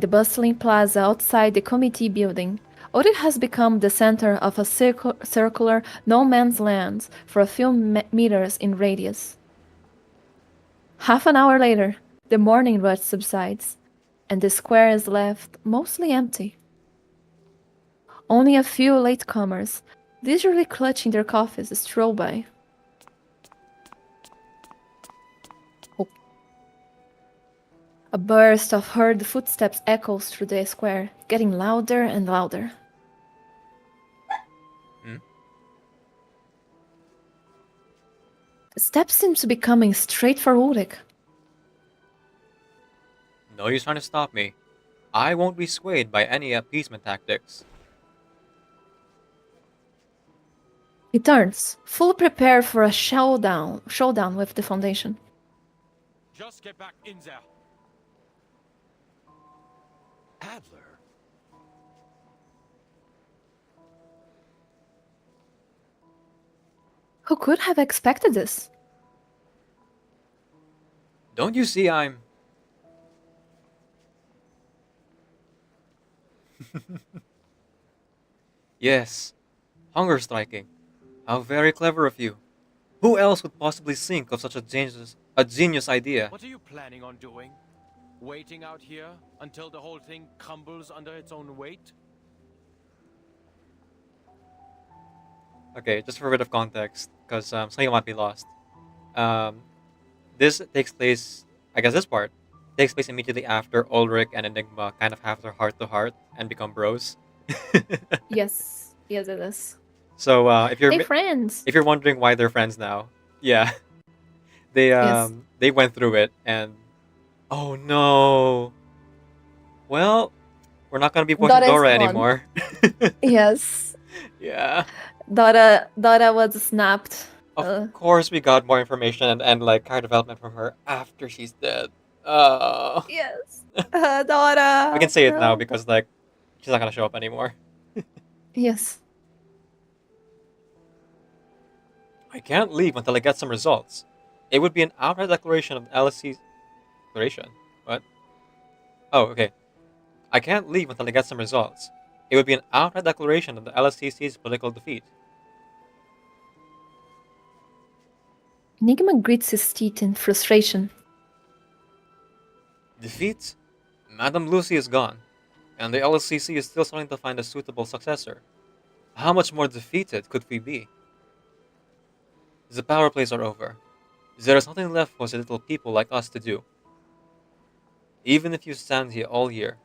bustling plaza outside the committee building, Ulrich has become the center of a circular no-man's land for a few meters in radius. Half an hour later, the morning rush subsides, and the square is left mostly empty. Only a few latecomers, leisurely clutching their coffees, stroll by. A burst of hurried footsteps echoes through the square, getting louder and louder. The steps seem to be coming straight for Ulrich. No use trying to stop me. I won't be swayed by any appeasement tactics. He turns, fully prepared for a showdown with the Foundation. Just get back in there. Adler. Who could have expected this? Don't you see I'm... Yes, hunger striking. How very clever of you. Who else would possibly think of such a genius idea? What are you planning on doing? Waiting out here until the whole thing crumbles under its own weight? Okay, just for a bit of context, because some of you might be lost. This takes place, I guess this part, takes place immediately after Ulrich and Enigma kind of have their heart-to-heart and become bros. Yes, it is. So if you're They're friends. if you're wondering why they're friends now, yeah, they went through it and oh no, well, we're not gonna be watching Dora's Dora gone. anymore. Yes. Yeah. Dora was snapped. Of course, we got more information and like character development from her after she's dead. Yes. Dora. We can say it now no. because like she's not gonna show up anymore. Yes. I can't leave until I get some results. It would be an outright declaration of the LSC's declaration. What? Oh, okay. I can't leave until I get some results. It would be an outright declaration of the LSCC's political defeat. Enigma grits his teeth in frustration. Defeat? Madame Lucy is gone, and the LSCC is still trying to find a suitable successor. How much more defeated could we be? The power plays are over. There is nothing left for the little people like us to do. Even if you stand here all year,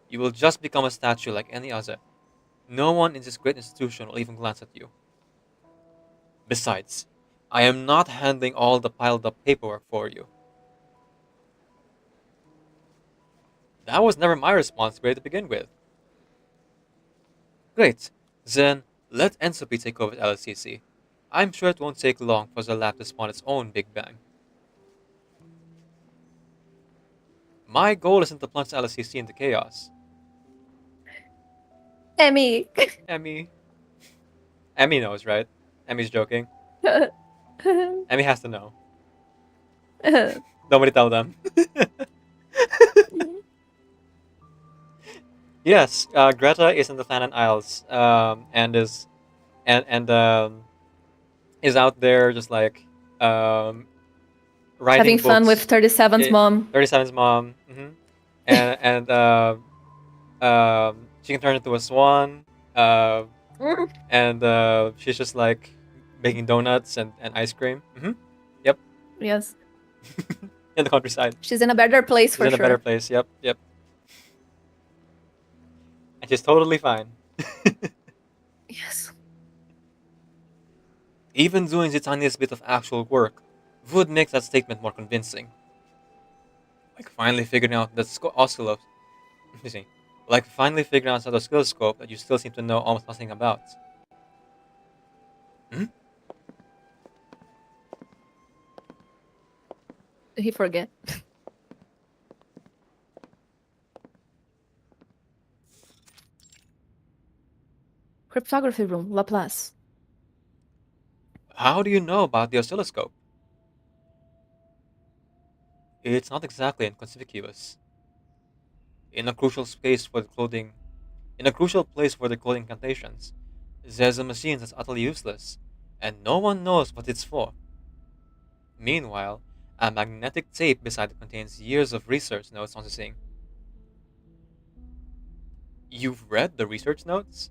you will just become a statue like any other. No one in this great institution will even glance at you. Besides, I am not handling all the piled up paperwork for you. That was never my responsibility to begin with. Great, then let Entropy take over at LCC. I'm sure it won't take long for the lab to spawn its own Big Bang. My goal isn't to plunge LCC into chaos. Emmy. Emmy. Emmy knows, right? Emmy's joking. Emmy has to know. Nobody tell them. Yes, Greta is in the Flannan Isles, and is out there just like writing Having fun books. with 37's mom. 37's mom, and she can turn into a swan, and she's just like making donuts and ice cream. Yep. Yes. In the countryside. She's in a better place for She's in sure. a better place. Yep. And she's totally fine. Yes. Even doing the tiniest bit of actual work would make that statement more convincing. Like finally figuring out that oscilloscope. Like finally figuring out that oscilloscope that you still seem to know almost nothing about. Did he forget? Cryptography room, Laplace. How do you know about the oscilloscope? It's not exactly inconspicuous. In a crucial place for the clothing incantations, there's a machine that's utterly useless, and no one knows what it's for. Meanwhile, a magnetic tape beside it contains years of research notes on the thing. You've read the research notes?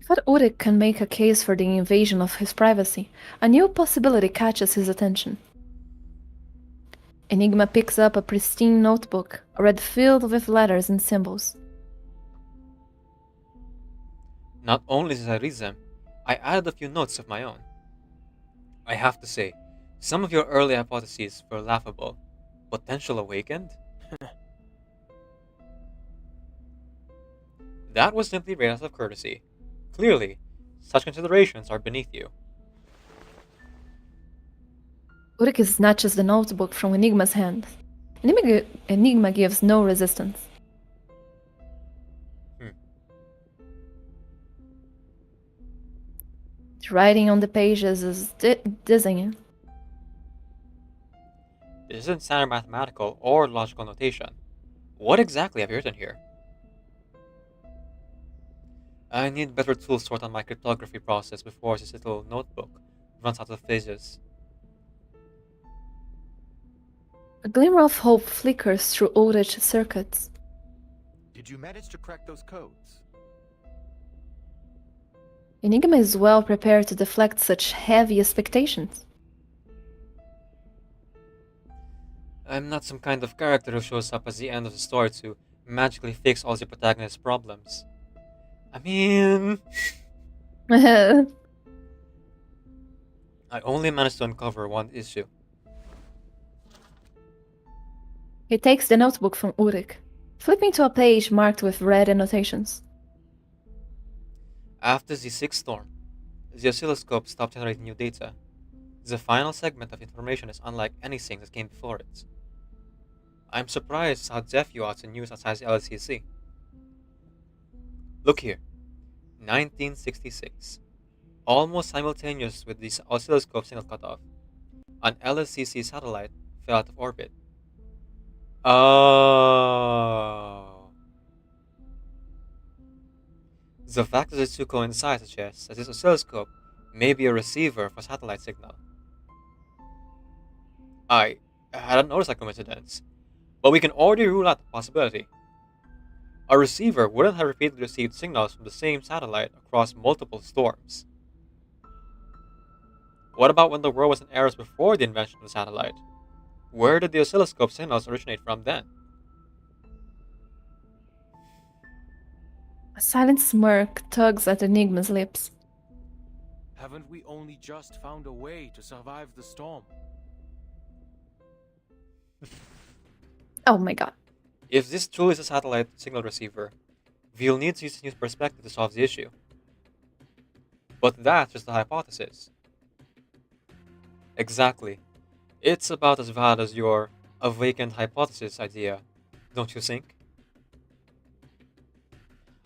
If Ulrich can make a case for the invasion of his privacy, a new possibility catches his attention. Enigma picks up a pristine notebook, already filled with letters and symbols. Not only did I read them, I added a few notes of my own. I have to say, some of your early hypotheses were laughable. Potential awakened? That was simply read out of courtesy. Clearly, such considerations are beneath you. Ulrich snatches the notebook from Enigma's hand. Enigma gives no resistance. The writing on the pages is dizzying. This isn't standard mathematical or logical notation. What exactly have you written here? I need better tools to sort out my cryptography process before this little notebook runs out of pages. A glimmer of hope flickers through Ulrich's circuits. Did you manage to crack those codes? Enigma is well prepared to deflect such heavy expectations. I'm not some kind of character who shows up at the end of the story to magically fix all the protagonist's problems. I mean... I only managed to uncover one issue. He takes the notebook from Ulrich, flipping to a page marked with red annotations. After the sixth storm, the oscilloscope stopped generating new data. The final segment of information is unlike anything that came before it. I'm surprised how deaf you are to news outside the LCC. Look here. 1966. Almost simultaneous with the oscilloscope signal cutoff, an LSCC satellite fell out of orbit. Oh. The fact that the two coincide suggests that this oscilloscope may be a receiver for satellite signal. I hadn't noticed that coincidence, but we can already rule out the possibility. A receiver wouldn't have repeatedly received signals from the same satellite across multiple storms. What about when the world was in eras before the invention of the satellite? Where did the oscilloscope signals originate from then? A silent smirk tugs at Enigma's lips. Haven't we only just found a way to survive the storm? Oh my god. If this truly is a satellite signal receiver, we'll need to use this new perspective to solve the issue. But that's just a hypothesis. Exactly. It's about as valid as your awakened hypothesis idea, don't you think?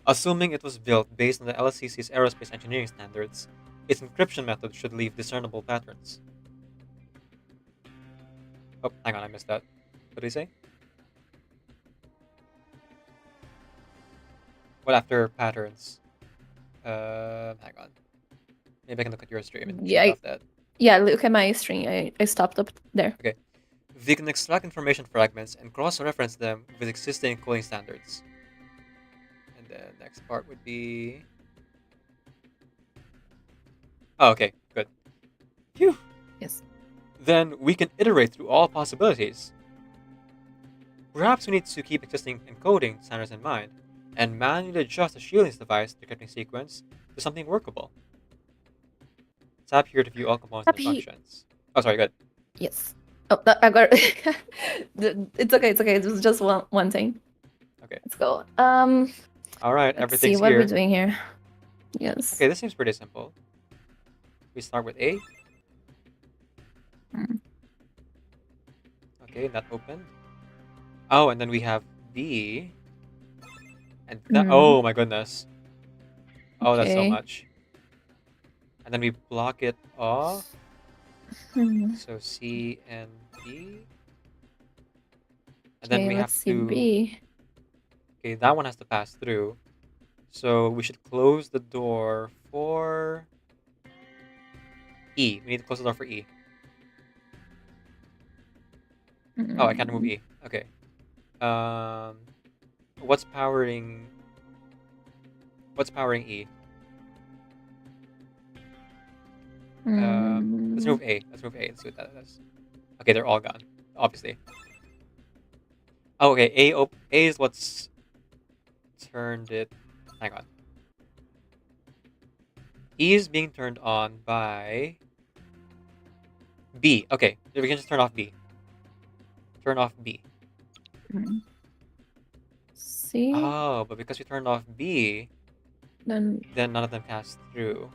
Assuming it was built based on the LSCC's aerospace engineering standards, its encryption method should leave discernible patterns. Oh, hang on, I missed that. What did he say? What after patterns? Hang on. Maybe I can look at your stream and check off that. Yeah, look at my string. I stopped up there. Okay. We can extract information fragments and cross-reference them with existing encoding standards. And the next part would be... Oh, okay, good. Phew. Yes. Then we can iterate through all possibilities. Perhaps we need to keep existing encoding standards in mind and manually adjust the shielding device decrypting sequence to something workable. Tap here to view all components and functions. Oh, sorry, good. Yes. Oh, I got it. It's okay, it's okay. It was just one thing. Okay. Let's go. All right, let's everything's see what here. we're doing here. Yes. Okay, this seems pretty simple. We start with A. Okay, that opened. Oh, and then we have B. And that, oh my goodness. Oh, that's so Okay. much. And then we block it off. So C and D. And then Okay, we have let's see to... B. Okay, that one has to pass through. So we should close the door for E. We need to close the door for E. Oh, I can't remove E. Okay. What's powering E? Let's remove A. Let's remove A and see what that is. Okay, they're all gone, obviously. Oh, okay. A is what's turned it. Hang on. E is being turned on by B. Okay, we can just turn off B. Turn off B. See? Oh, but because we turned off B, Then none of them pass through.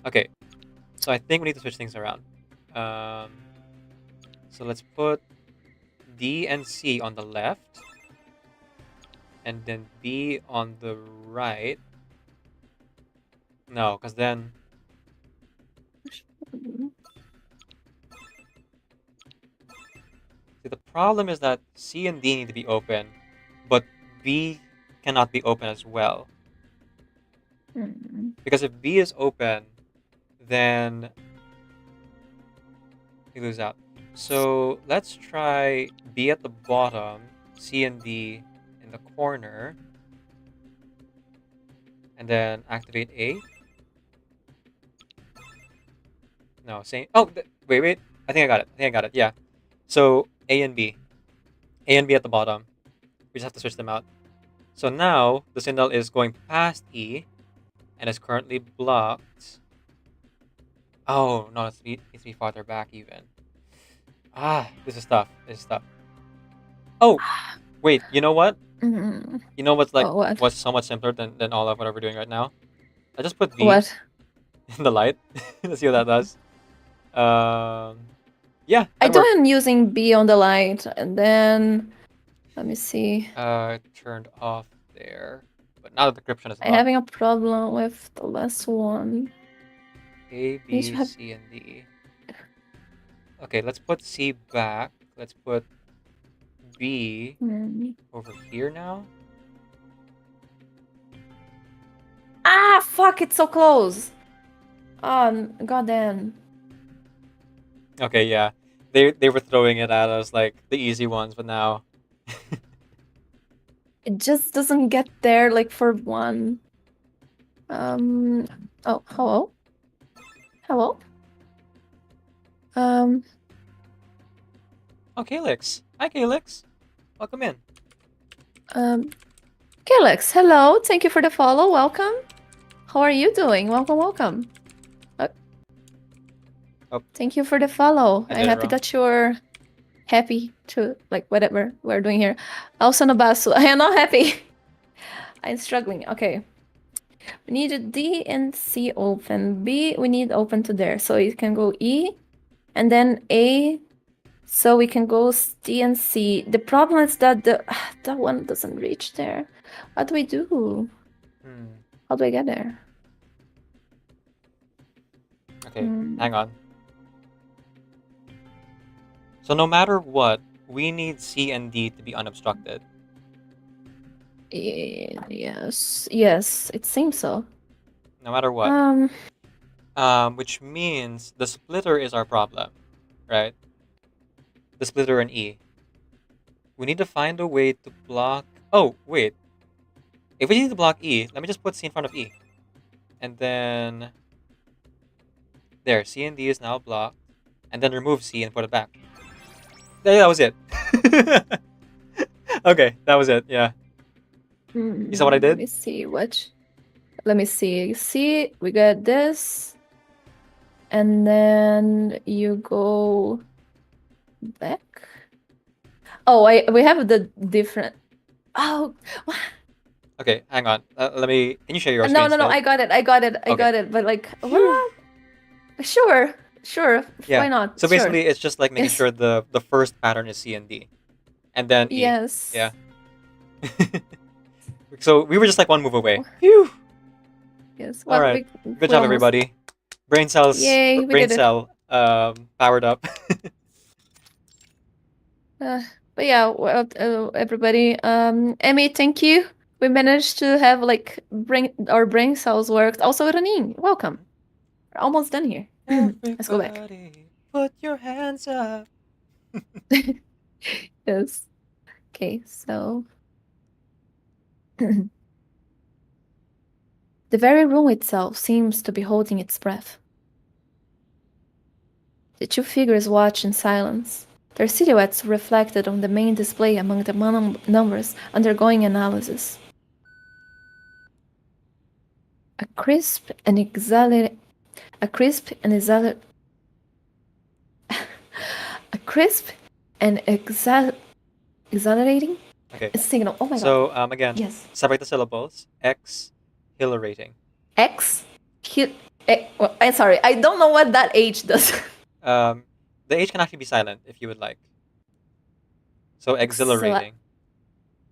Okay, so I think we need to switch things around. So let's put D and C on the left, and then B on the right. No, because then... See, the problem is that C and D need to be open, but B cannot be open as well. Because if B is open, then we lose out. So let's try B at the bottom, C and D in the corner, and then activate A. No, same. Oh, wait. I think I got it. Yeah. So A and B. A and B at the bottom. We just have to switch them out. So now the signal is going past E and is currently blocked. Oh, no, it needs to be farther back even. Ah, this is tough. Oh, wait, you know what? You know what's like what's so much simpler than all of what we're doing right now? I just put B in the light. Let's see what that does. Yeah. I do am using B on the light, and then let me see. Turned off there, but now the decryption is I'm off. having a problem with the last one. A, B, C, and D. Okay, let's put C back. Let's put B over here now. Ah, fuck! It's so close. Goddamn. Okay, yeah. They were throwing it at us like the easy ones, but now it just doesn't get there like for one. Oh, hello? Hello? Um, Oh, Calyx. Hi, Calyx. Welcome in. Calyx, hello. Thank you for the follow. Welcome. How are you doing? Welcome. Oh. Thank you for the follow. I I'm did it happy wrong. that you're happy to like whatever we're doing here. Also, Nabasu, I am not happy. I'm struggling. Okay. We need a D and C open. B, we need open to there. So you can go E and then A. So we can go D and C. The problem is that that one doesn't reach there. What do we do? How do I get there? Okay, hang on. So no matter what, we need C and D to be unobstructed. Yes, it seems so. No matter what. Which means the splitter is our problem, right? The splitter and E. We need to find a way to block... Oh, wait. If we need to block E, let me just put C in front of E. And then... There, C and D is now blocked. And then remove C and put it back. Yeah, that was it. Okay, that was it, yeah. You saw what I did? Let me see what. Let me see. See, we got this. And then you go back. Oh, we have the different. Oh. Okay, hang on. Let me. Can you share your No, screen? I got it. But like, what? Sure. Yeah. Why not? So Sure. basically, it's just like making sure the first pattern is C and D, and then E. Yes. Yeah. So we were just like one move away. Phew. Yes. All right. Good job, everybody. Brain cells. Yay, we brain did it. cell. Powered up. But yeah, well, everybody. Emmy, thank you. We managed to have like our brain cells worked. Also, Ranin, welcome. We're almost done here. Let's go back. Put your hands up. Yes. Okay, so the very room itself seems to be holding its breath. The two figures watch in silence, their silhouettes reflected on the main display among the numbers undergoing analysis. A crisp and exhilarating Okay. signal. Oh my god. So again, Yes. separate the syllables. Exhilarating. I'm sorry, I don't know what that H does. The H can actually be silent if you would like. So exhilarating.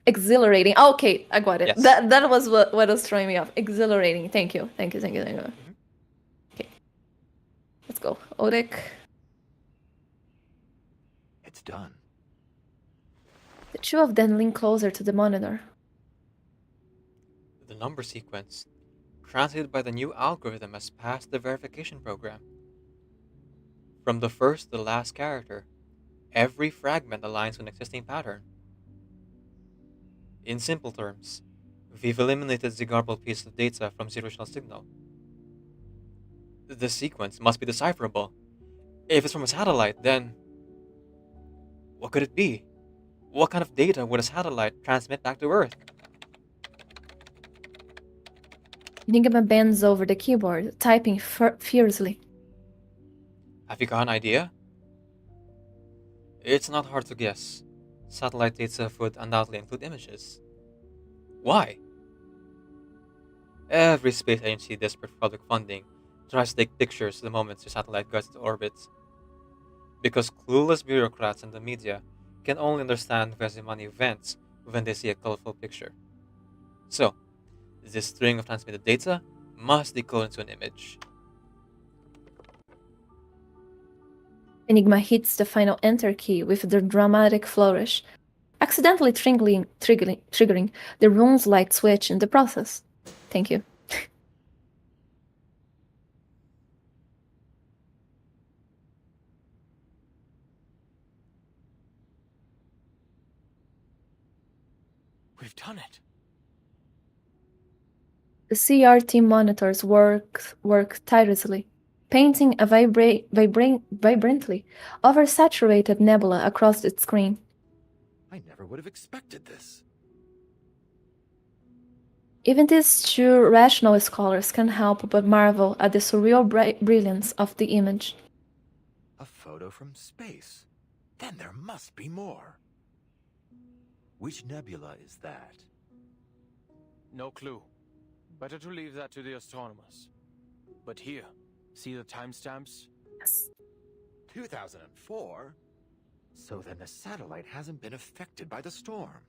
Exhilarating. Okay, I got it. Yes. That was what was throwing me off. Exhilarating. Thank you. Okay. Let's go. Ulrich. It's done. The two of them lean closer to the monitor. The number sequence, translated by the new algorithm, has passed the verification program. From the first to the last character, every fragment aligns with an existing pattern. In simple terms, we've eliminated the garbled piece of data from the original signal. The sequence must be decipherable. If it's from a satellite, then what could it be? What kind of data would a satellite transmit back to Earth? Enigma bends over the keyboard, typing furiously. Have you got an idea? It's not hard to guess. Satellite data would undoubtedly include images. Why? Every space agency desperate for public funding tries to take pictures the moment the satellite goes into orbit. Because clueless bureaucrats and the media can only understand money events when they see a colorful picture. So, this string of transmitted data must decode into an image. Enigma hits the final enter key with the dramatic flourish, accidentally triggering the room's light switch in the process. Thank you. We've done it. The CRT monitors work tirelessly, painting a vibrantly oversaturated nebula across its screen. I never would have expected this. Even these two rational scholars can't help but marvel at the surreal brilliance of the image. A photo from space. Then there must be more. Which nebula is that? No clue. Better to leave that to the astronomers. But here, see the timestamps? Yes. 2004? So then the satellite hasn't been affected by the storm.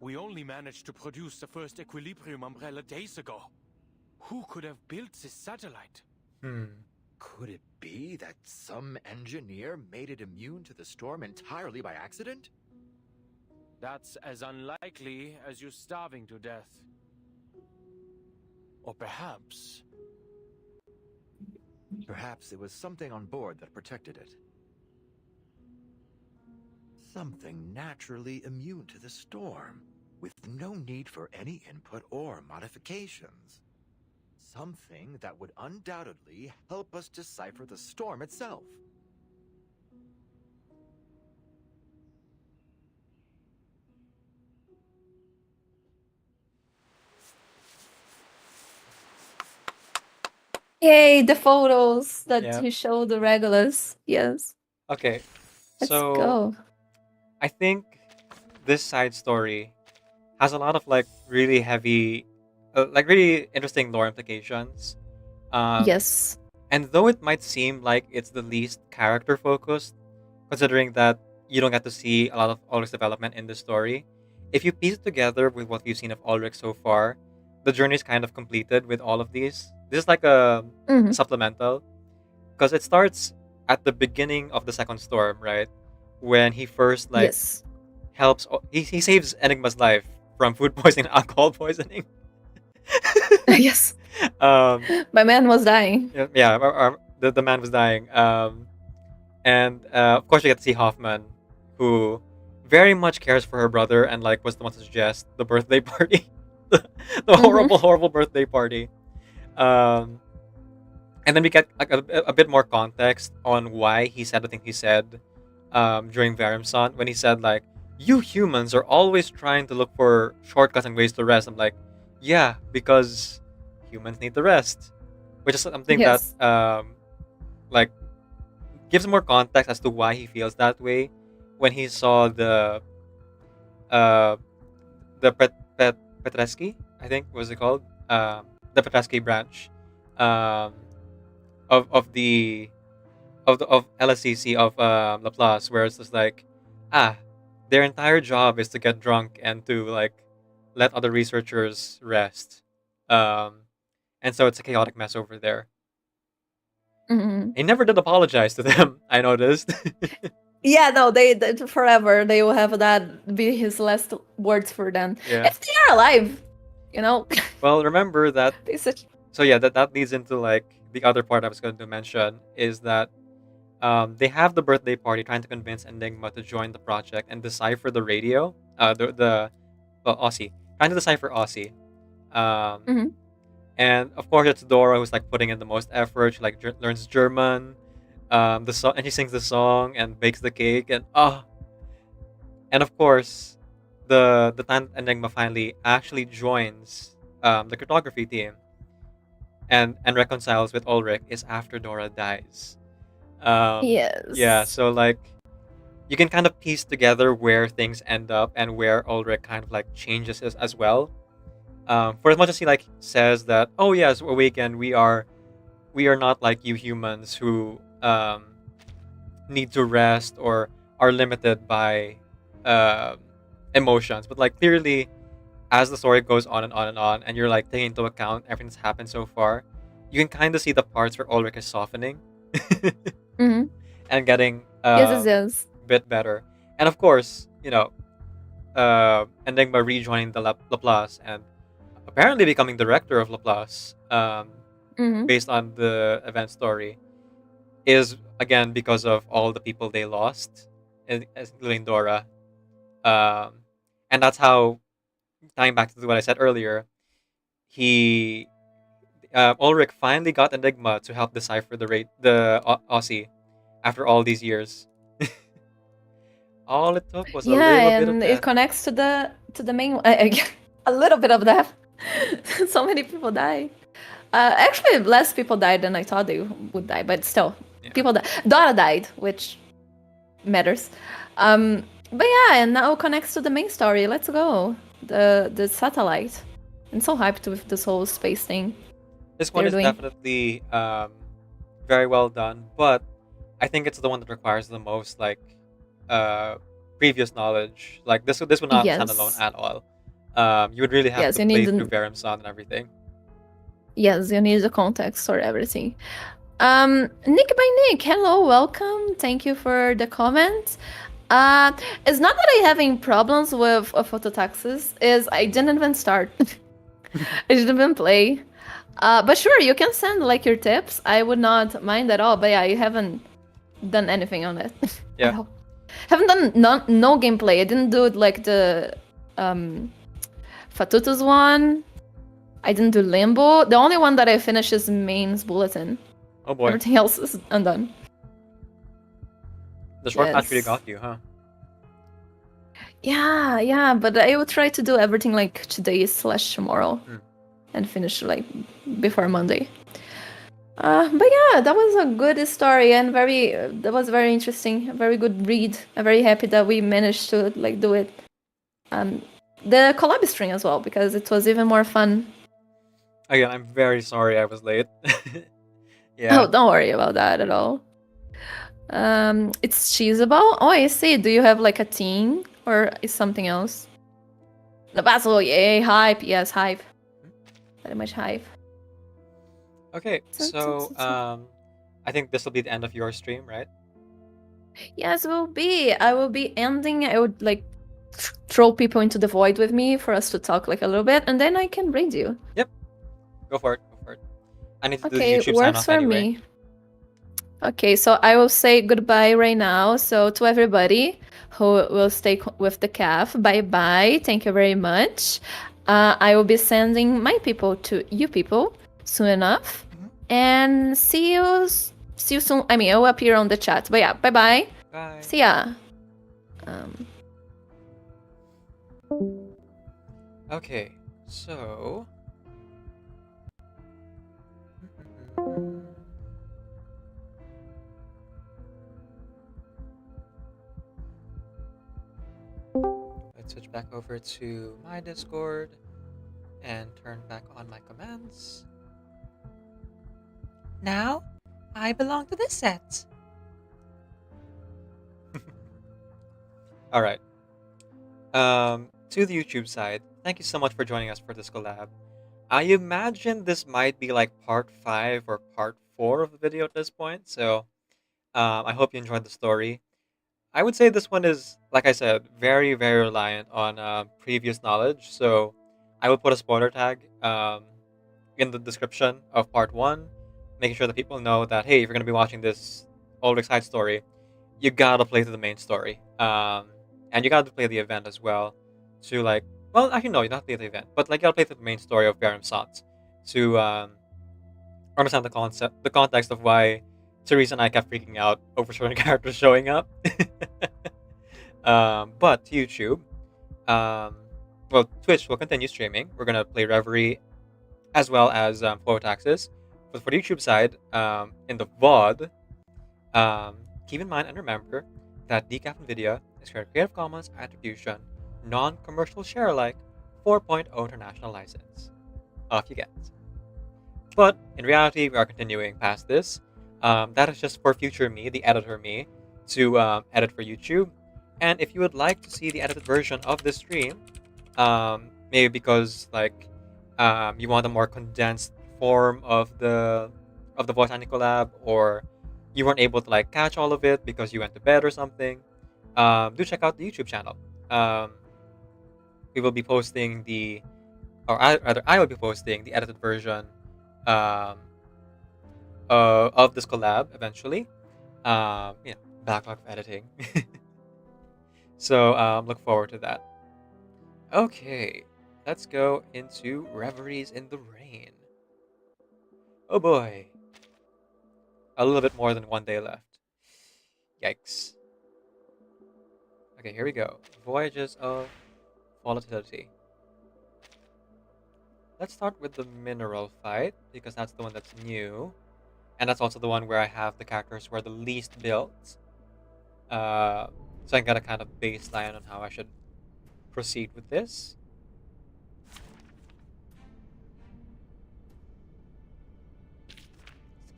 We only managed to produce the first equilibrium umbrella days ago. Who could have built this satellite? Could it be that some engineer made it immune to the storm entirely by accident? That's as unlikely as you starving to death. Or perhaps... Perhaps there was something on board that protected it. Something naturally immune to the storm, with no need for any input or modifications. Something that would undoubtedly help us decipher the storm itself. Yay, the photos that Yeah. you showed the Regulus. Yes. Okay, Let's so go. I think this side story has a lot of like really heavy, like really interesting lore implications. Yes. And though it might seem like it's the least character focused, considering that you don't get to see a lot of Ulrich's development in the story, if you piece it together with what we've seen of Ulrich so far, the journey is kind of completed with all of these. This is like a Mhm. supplemental, because it starts at the beginning of the second storm, right? When he first like Yes. helps, he saves Enigma's life from food poisoning and alcohol poisoning. Yes. Um, My man was dying. yeah, the man was dying. And of course, you get to see Hoffman, who very much cares for her brother and like was the one to suggest the birthday party, the horrible birthday party. And then we get like a bit more context on why he said the thing he said during Varimson, when he said like, "You humans are always trying to look for shortcuts and ways to rest." I'm like, yeah, because humans need to rest, which is something Yes. that like gives more context as to why he feels that way when he saw uh the Petresky, I think was it called, the Petresky branch um of LSCC of Laplace, where it's just like, their entire job is to get drunk and to like let other researchers rest, and so it's a chaotic mess over there. Mhm. He never did apologize to them. I noticed. Yeah, no, they forever they will have that be his last words for them. Yeah. If they are alive, you know. Well, remember that. They such. So yeah, that leads into like the other part I was going to mention is that they have the birthday party trying to convince Enigma to join the project and decipher the radio. Aussie, trying to decipher Aussie. Mhm. And of course it's Dora who's like putting in the most effort. She like learns German, the song, and she sings the song and bakes the cake, and of course, the time Enigma finally actually joins the cryptography team and reconciles with Ulrich is after Dora dies. Yes. Yeah, so like you can kind of piece together where things end up and where Ulrich kind of like changes as well. For as much as he like says that, oh yes, awakened, we are not like you humans who need to rest or are limited by emotions, but like clearly as the story goes on and on and on, and you're like taking into account everything that's happened so far, you can kind of see the parts where Ulrich is softening Mhm. and getting Yes. a bit better. And of course, Enigma rejoining the Laplace and apparently becoming director of Laplace, Mhm. based on the event story, is again because of all the people they lost, including Dora. And that's how, tying back to what I said earlier, he Ulrich finally got Enigma to help decipher the Aussie after all these years. All it took was a Yeah, little bit of and it death. connects to the main. A little bit of death. So many people die. Actually, less people died than I thought they would die, but still, people died. Dora died, which matters. But yeah, and now connects to the main story. Let's go. The satellite. I'm so hyped with this whole space thing. This one they're is doing. definitely very well done, but I think it's the one that requires the most previous knowledge. Like this would not stand alone Yes. at all. You would really have Yes, to you play need through the Verimson and everything. yes, you need the context for everything. Nick by Nick, hello, welcome. Thank you for the comment. It's not that I having problems with phototaxes, is I didn't even start. I didn't even play. But sure, you can send like your tips. I would not mind at all. But yeah, you haven't done anything on it. Yeah. At all. Haven't done no gameplay. I didn't do it like the Fatutus one. I didn't do Limbo. The only one that I finished is Main's Bulletin. Oh boy. Everything else is undone. The short patch really Yes. got you, huh? Yeah, but I will try to do everything like today/tomorrow and finish like before Monday. But yeah, that was a good story and that was very interesting. A very good read. I'm very happy that we managed to like do it. The collab string as well because it was even more fun. Again, I'm very sorry I was late. Yeah. Oh, don't worry about that at all. It's cheesable. Oh, I see. Do you have like a team or is something else? The battle, yay, hype. Yes, hype. Very much hype. Okay, so I think this will be the end of your stream, right? Yes, it will be. I will be ending. I would like throw people into the void with me for us to talk like a little bit, and then I can raid you. Yep. Go for it. I need to do Okay, the it YouTube sign works off for anyway. me. Okay, so I will say goodbye right now. So to everybody who will stay with the calf, bye bye. Thank you very much. I will be sending my people to you people soon enough, and see you soon. I mean, I will appear on the chat. But yeah, bye bye. Bye. See ya. Okay, so let's switch back over to my Discord and turn back on my commands. Now, I belong to this set. All right. To the YouTube side, thank you so much for joining us for this collab. I imagine this might be like part 5 or part 4 of the video at this point, so I hope you enjoyed the story. I would say this one is, like I said, very, very reliant on previous knowledge, so I will put a spoiler tag in the description of part 1, making sure that people know that, hey, if you're going to be watching this Ulrich side story, you gotta play to the main story. And you gotta play the event as well to like, well, actually no, you don't have to play the event, but like you gotta play through the main story of Baron Sots to understand the context of why Teresa and I kept freaking out over certain characters showing up. But to YouTube, well, Twitch will continue streaming. We're gonna play Reverie as well as Flow Taxes. But for the YouTube side, in the VOD, keep in mind and remember that Decaf NVIDIA is Creative Commons Attribution, non-commercial share alike, 4.0 international license. Off you get. But in reality, we are continuing past this. That is just for future me, the editor me, to edit for YouTube. And if you would like to see the edited version of this stream, maybe because like you want a more condensed form of the voice acting collab, or you weren't able to like catch all of it because you went to bed or something, do check out the YouTube channel. We will be posting I will be posting the edited version of this collab eventually. Backlog of editing. So look forward to that. Okay, let's go into Reveries in the Rain. Oh boy. A little bit more than 1 day left. Yikes. Okay, here we go. Voyages of Volatility. Let's start with the mineral fight, because that's the one that's new. And that's also the one where I have the characters who are the least built. So I got a kind of baseline on how I should proceed with this.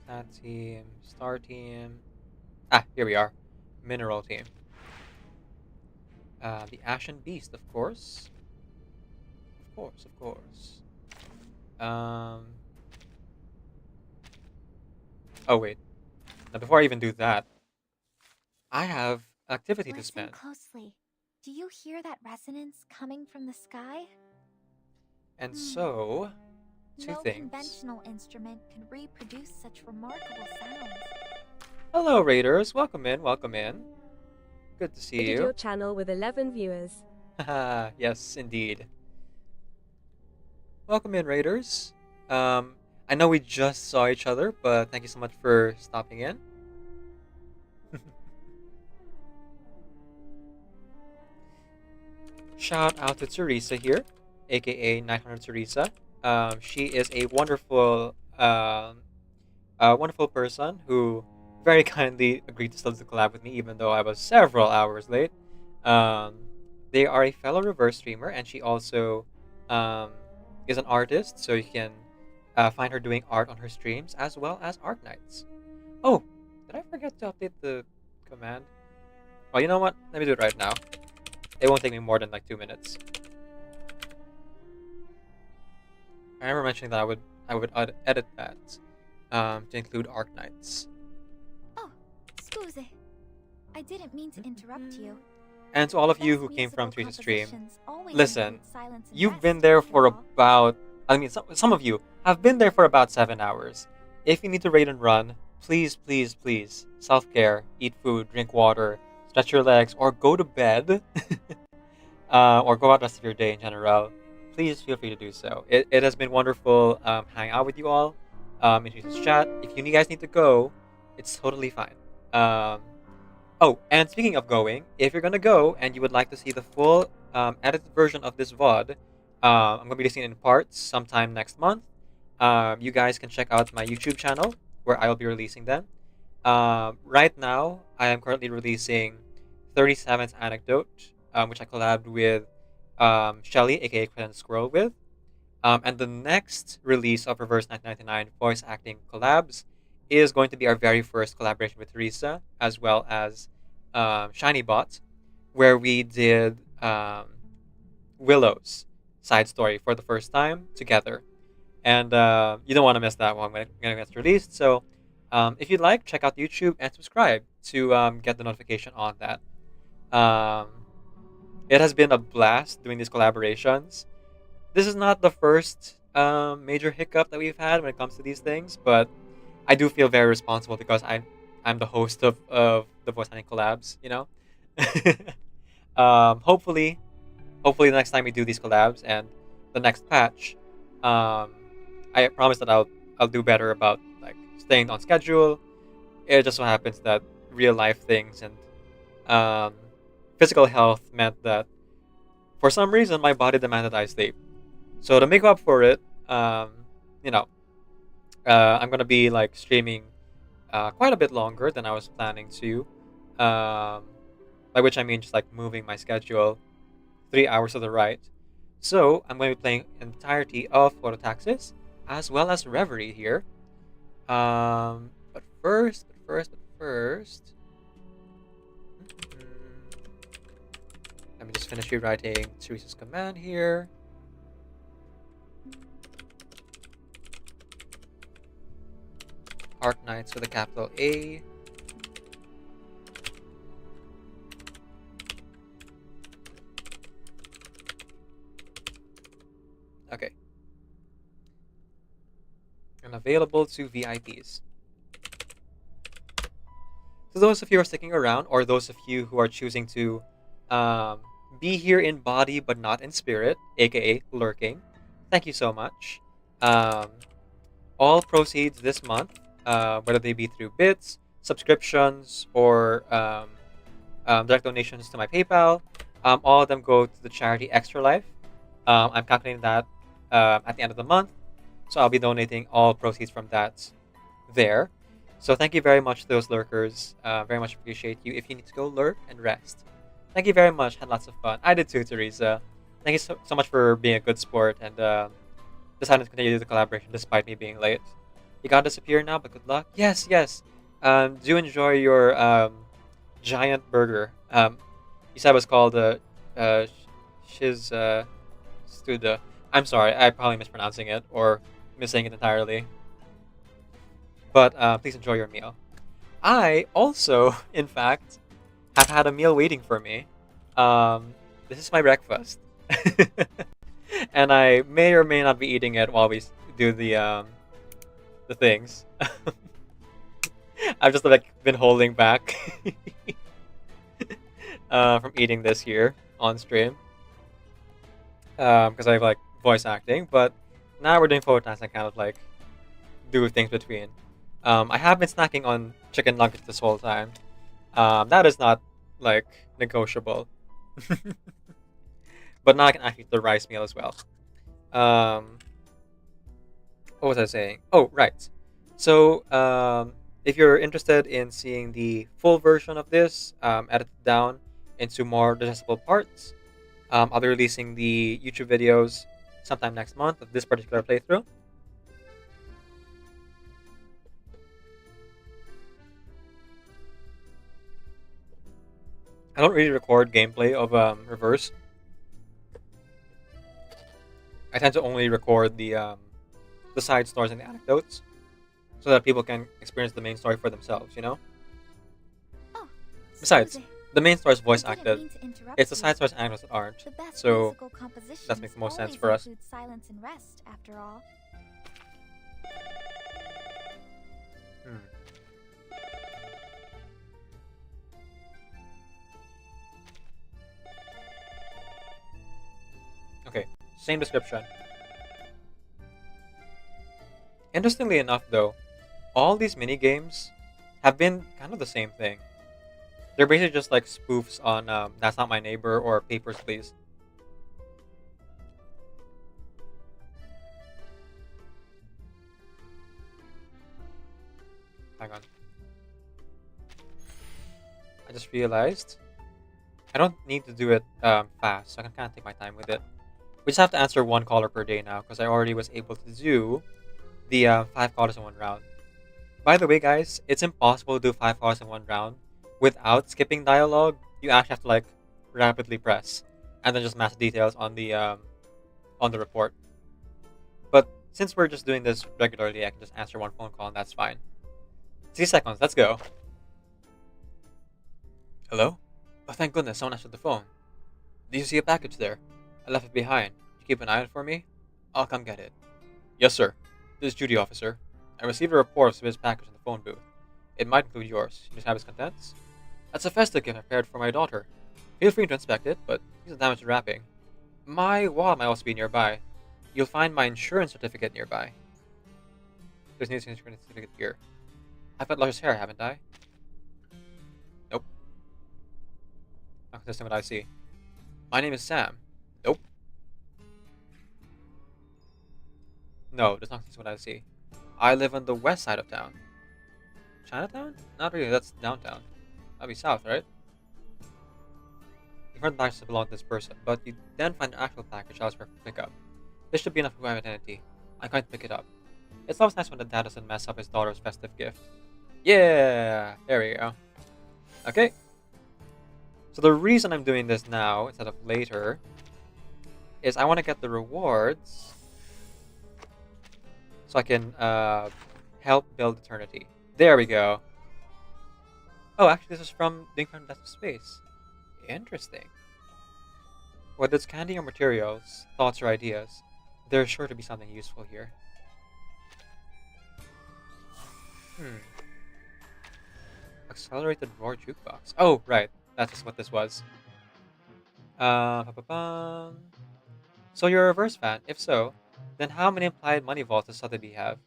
That team, star team. Ah, here we are. Mineral team. The Ashen Beast, of course. Of course. Oh, wait. Now, before I even do that, I have activity to spend. Closely. Do you hear that resonance coming from the sky? And so, two No things. conventional instrument could reproduce such remarkable sounds. Hello, Raiders. Welcome in, welcome in. Good to see Did you. your channel with 11 viewers. Haha, yes, indeed. Welcome in, Raiders. I know we just saw each other, but thank you so much for stopping in. Shout out to Teresa here, aka 900 Teresa. She is a wonderful person who very kindly agreed to still do the collab with me, even though I was several hours late. They are a fellow reverse streamer, and she also is an artist, so you can find her doing art on her streams, as well as art nights. Oh, did I forget to update the command? Well, you know what? Let me do it right now. It won't take me more than like 2 minutes. I remember mentioning that I would edit that to include art nights. Oh, scusi. I didn't mean to interrupt you. And to all of you who came from Teresa's stream, listen, you've been there for about, some of you have been there for about 7 hours. If you need to raid and run, please, please, please, self-care, eat food, drink water, stretch your legs, or go to bed, or go out the rest of your day in general. Please feel free to do so. It has been wonderful hanging out with you all in Teresa's chat. If you guys need to go, it's totally fine. Oh, and speaking of going, if you're gonna go and you would like to see the full edited version of this VOD, I'm gonna be releasing it in parts sometime next month. You guys can check out my YouTube channel where I'll be releasing them. Right now, I am currently releasing 37th Anecdote, which I collabed with Shelly, aka Credence Squirrel, with. And the next release of Reverse 1999 voice acting collabs is going to be our very first collaboration with Teresa, as well as ShinyBot, where we did Willow's side story for the first time together. And you don't want to miss that one when it gets released. So if you'd like, check out YouTube and subscribe to get the notification on that. It has been a blast doing these collaborations. This is not the first major hiccup that we've had when it comes to these things, but I do feel very responsible because I'm the host of the voice acting collabs, you know. Hopefully the next time we do these collabs and the next patch, I promise that I'll do better about like staying on schedule. It just so happens that real life things and physical health meant that for some reason my body demanded I sleep. So to make up for it, you know, I'm gonna be like streaming quite a bit longer than I was planning to. By which I mean just like moving my schedule 3 hours to the right. So I'm going to be playing entirety of Phototaxis as well as Reverie here. But first, let me just finish rewriting Teresa's command here. Art Knights with a capital A. Okay. And available to VIPs. To those of you who are sticking around, or those of you who are choosing to be here in body but not in spirit, aka lurking, thank you so much. all proceeds this month, whether they be through bits, subscriptions, or direct donations to my PayPal, all of them go to the charity Extra Life. I'm calculating that at the end of the month, so I'll be donating all proceeds from that there. So thank you very much to those lurkers. Very much appreciate you. If you need to go lurk and rest, thank you very much. Had lots of fun. I did too, Teresa. Thank you so much for being a good sport and deciding to continue the collaboration despite me being late. You gotta disappear now, but good luck. Yes, yes. Do enjoy your giant burger. You said it was called shiz studa. I'm sorry, I'm probably mispronouncing it or missing it entirely. But please enjoy your meal. I also, in fact, have had a meal waiting for me. This is my breakfast, and I may or may not be eating it while we do the things. I've just like been holding back from eating this here on stream because I like voice acting. But now we're doing photos. I kind of like do things between. I have been snacking on chicken nuggets this whole time. That is not like negotiable. But now I can actually eat the rice meal as well. What was I saying? Oh, right. So if you're interested in seeing the full version of this, edited down into more digestible parts, I'll be releasing the YouTube videos sometime next month of this particular playthrough. I don't really record gameplay of Reverse. I tend to only record the side stories and the anecdotes, so that people can experience the main story for themselves. You know. Oh, Besides, the main story is voice I didn't acted. mean to interrupt It's the you. side stories and anecdotes that aren't. The best So musical compositions that makes the most sense always for us. include silence and rest, after all. Okay, same description. Interestingly enough, though, all these mini games have been kind of the same thing. They're basically just like spoofs on "That's Not My Neighbor" or "Papers, Please." Hang on. I just realized I don't need to do it fast, so I can kind of take my time with it. We just have to answer one caller per day now, because I already was able to do the 5 callers in one round. By the way, guys, it's impossible to do 5 callers in one round without skipping dialogue. You actually have to like rapidly press, and then just match details on the report. But since we're just doing this regularly, I can just answer one phone call, and that's fine. 60 seconds. Let's go. Hello? Oh, thank goodness, someone answered the phone. Do you see a package there? I left it behind. You keep an eye out for me? I'll come get it. Yes, sir. This is Judy, officer. I received a report of his package in the phone booth. It might include yours. You just have its contents? That's a festive gift I prepared for my daughter. Feel free to inspect it, but please don't damage the wrapping. My wallet might also be nearby. You'll find my insurance certificate nearby. There's an insurance certificate here. I've got luscious hair, haven't I? Nope. Not consistent with what I see. My name is Sam. Nope. No, that's not consistent with what I see. I live on the west side of town. Chinatown? Not really, that's downtown. That'd be south, right? You've heard the packages belong to this person, but you then find an actual package I was for pickup. This should be enough for my identity. I can't pick it up. It's always nice when the dad doesn't mess up his daughter's festive gift. Yeah! There we go. Okay. So the reason I'm doing this now, instead of later, is I want to get the rewards so I can help build eternity. There we go. Oh, actually, this is from Ding from Death of Space. Interesting. Whether it's candy or materials, thoughts or ideas, there's sure to be something useful here. Accelerated roar jukebox. Oh, right. That's just what this was. So you're a reverse fan? If so, then how many implied money vaults does Sotheby have?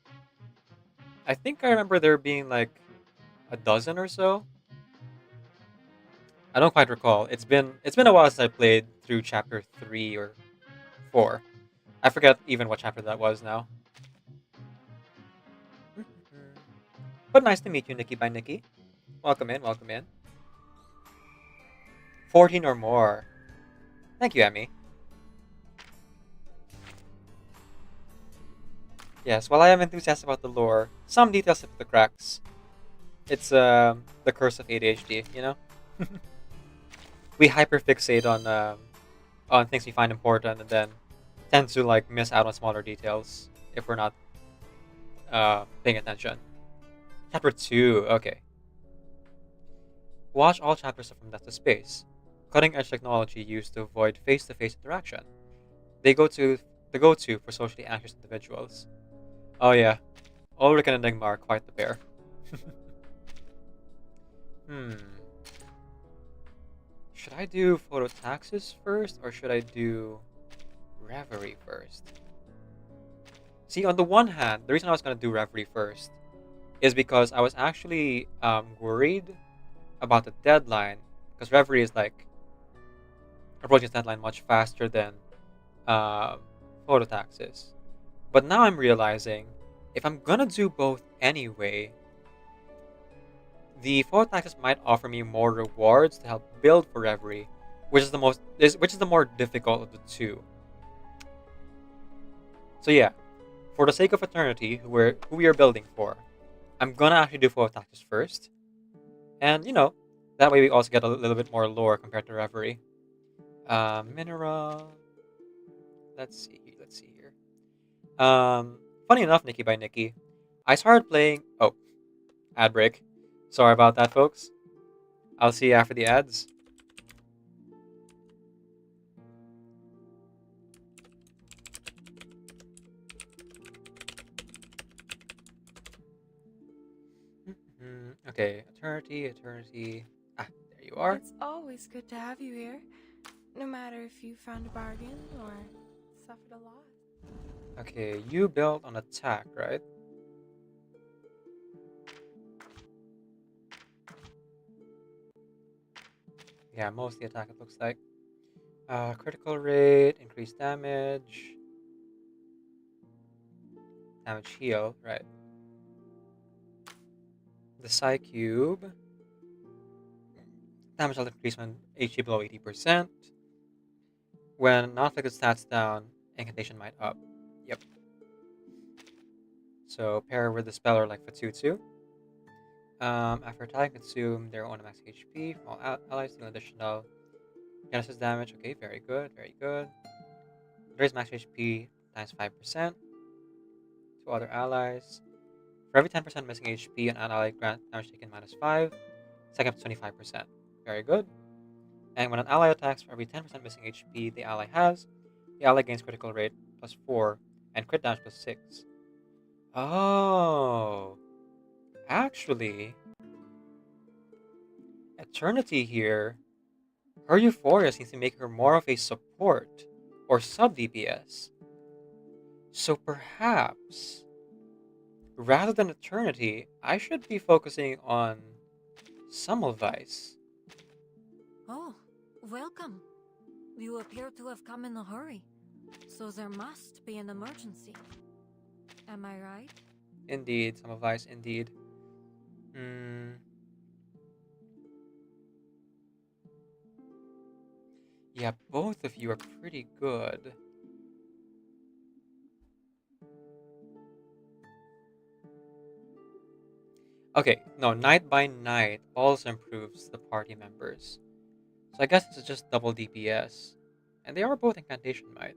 I think I remember there being like a dozen or so. I don't quite recall. It's been a while since I played through chapter 3 or 4. I forget even what chapter that was now. But nice to meet you, Nikki by Nikki. Welcome in, welcome in. 14 or more. Thank you, Emmy. Yes, while I am enthusiastic about the lore, some details slip through the cracks. It's the curse of ADHD, you know? We hyperfixate on things we find important and then tend to like miss out on smaller details if we're not paying attention. Chapter 2, okay. Watch all chapters from Death to Space. Cutting-edge technology used to avoid face-to-face interaction. The go-to for socially anxious individuals. Oh yeah, Ulrich and Enigma are quite the pair. Should I do Phototaxis first, or should I do Reverie first? See, on the one hand, the reason I was going to do Reverie first is because I was actually worried about the deadline, because Reverie is like approaching its deadline much faster than Phototaxis. But now I'm realizing, if I'm gonna do both anyway, the Phototaxis might offer me more rewards to help build for Reverie, which is the more difficult of the two. So yeah, for the sake of Eternity, who we are building for, I'm gonna actually do Phototaxis first, and you know, that way we also get a little bit more lore compared to Reverie. Mineral. Let's see here. Funny enough, Nikki by Nikki, I started playing. Oh, ad break. Sorry about that, folks. I'll see you after the ads. Okay, Eternity. Ah, there you are. It's always good to have you here, no matter if you found a bargain or suffered a loss. Okay, you built on attack, right? Yeah, mostly attack it looks like. Critical rate, increased damage. Damage heal, right. The Psi Cube. Damage health increase when HP below 80%. When non-afflicted stats down, incantation might up. Yep. So pair with the speller like Fatutsu. After attack, consume their own max HP from all allies, deal additional Genesis damage. Okay, very good, very good. Raise max HP times 5% to other allies. For every 10% missing HP, an ally grant damage taken -5. Second up to 25%. Very good. And when an ally attacks, for every 10% missing HP the ally has, the ally gains critical rate +4 and crit damage +6. Oh. Actually, Eternity here, her Euphoria seems to make her more of a support or sub DPS. So perhaps, rather than Eternity, I should be focusing on Semmelweis. Oh, welcome. You appear to have come in a hurry, so there must be an emergency. Am I right? Indeed, Semmelweis, indeed. Yeah, both of you are pretty good. Okay, no, Night by Night also improves the party members. So I guess it's just double DPS. And they are both Incantation Might.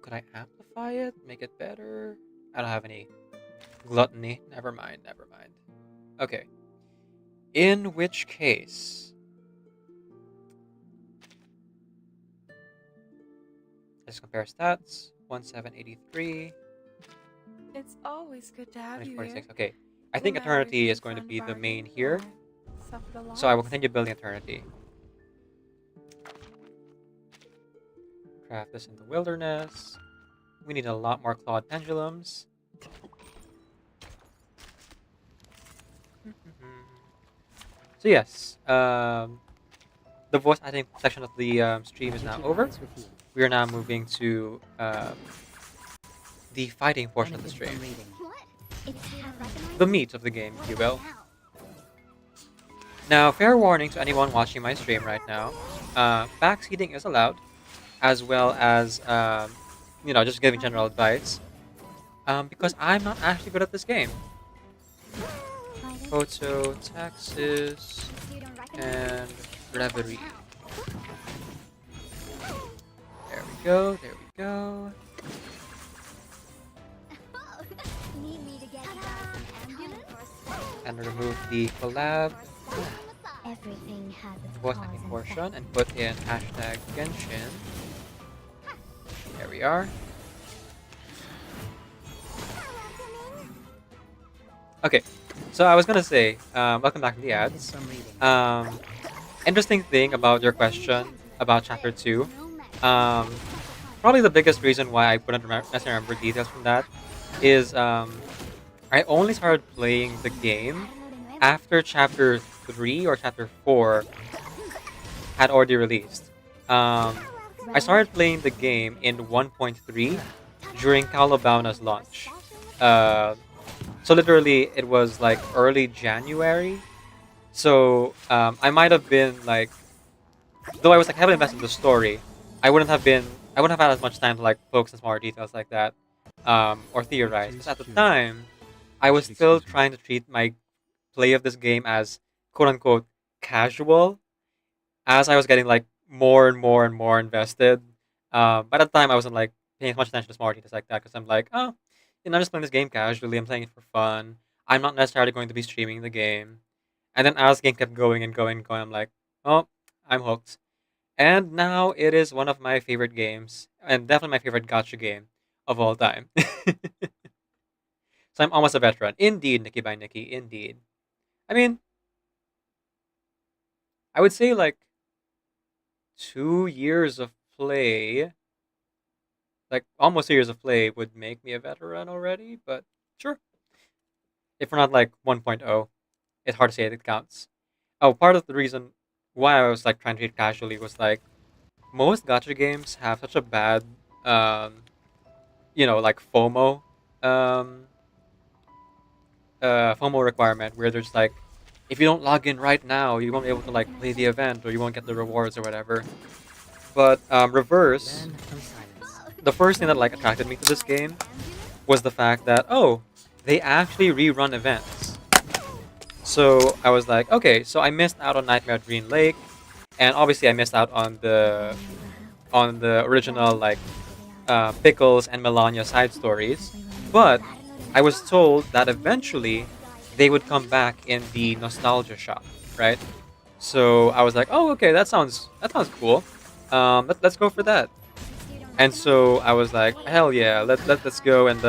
Could I amplify it? Make it better? I don't have any gluttony. Never mind, never mind. Okay. In which case... let's compare stats. 1783. It's always good to have you here. Okay. I think Eternity is going to be the main here. So I will continue building Eternity. Craft this in the wilderness. We need a lot more clawed pendulums. So yes, the voice acting section of the stream is now over. We are now moving to the fighting portion of the stream. The meat of the game, if you will. Now, fair warning to anyone watching my stream right now, backseating is allowed, as well as, just giving general advice, because I'm not actually good at this game. Photo, Texas, and Reverie. There we go, there we go. And remove the collab voice acting portion and put in hashtag Genshin. There we are. Okay, so I was gonna say, welcome back to the ads. Interesting thing about your question about chapter 2. Probably the biggest reason why I couldn't necessarily remember details from that is I only started playing the game after chapter 3 or chapter 4 had already released. I started playing the game in 1.3 during Calabauna's launch. So literally, it was like early January. So I might have been like, though I was like heavily invested in the story, I wouldn't have had as much time to like focus on smaller details like that, or theorize. Because at the time, I was still trying to treat my play of this game as quote unquote casual, as I was getting like more and more and more invested. By the time I wasn't like paying as much attention to small details like that, because I'm like, oh, I'm just playing this game casually. I'm playing it for fun. I'm not necessarily going to be streaming the game. And then as the game kept going and going and going, I'm like, oh, I'm hooked. And now it is one of my favorite games, and definitely my favorite gacha game of all time. So I'm almost a veteran. Indeed, Nikki by Nikki, indeed. I mean, I would say like 2 years of play, like almost 2 years of play would make me a veteran already, but sure. If we're not like 1.0, it's hard to say it counts. Oh, part of the reason why I was like trying to treat it casually was like most gacha games have such a bad, like FOMO, FOMO requirement where there's like, if you don't log in right now, you won't be able to like play the event or you won't get the rewards or whatever. But reverse, the first thing that like attracted me to this game was the fact that they actually rerun events. So I was like, okay, so I missed out on Nightmare at Green Lake, and obviously I missed out on the original like Pickles and Melania side stories, but I was told that eventually they would come back in the nostalgia shop, right? So I was like, oh, okay, that sounds cool. Let's go for that. And so I was like, hell yeah, let's go and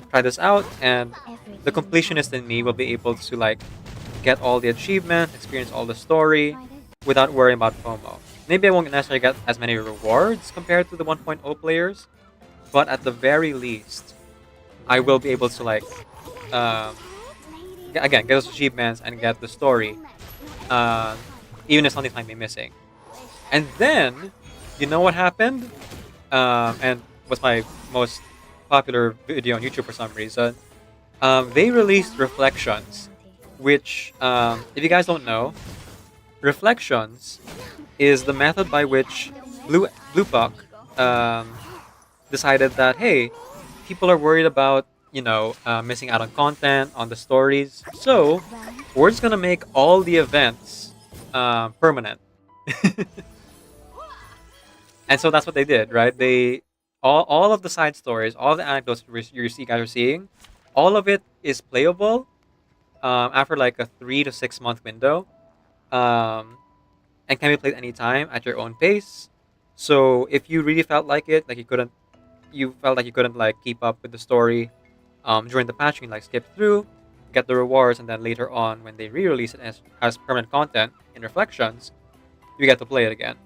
try this out. And the completionist in me will be able to like get all the achievements, experience all the story, without worrying about FOMO. Maybe I won't necessarily get as many rewards compared to the 1.0 players, but at the very least, I will be able to like, again, get those achievements and get the story, even if something might be missing. And then, you know what happened? And was my most popular video on YouTube for some reason. They released Reflections, which, if you guys don't know, Reflections is the method by which Blue Puck decided that, hey, people are worried about, missing out on content, on the stories, so we're just gonna make all the events permanent. And so that's what they did, right? They all of the side stories, all the anecdotes you guys are seeing, all of it is playable after like a 3 to 6 month window, and can be played anytime at your own pace. So if you really felt like it, like you felt like you couldn't like keep up with the story during the patch, you can like skip through, get the rewards, and then later on when they re-release it as permanent content in Reflections, you get to play it again.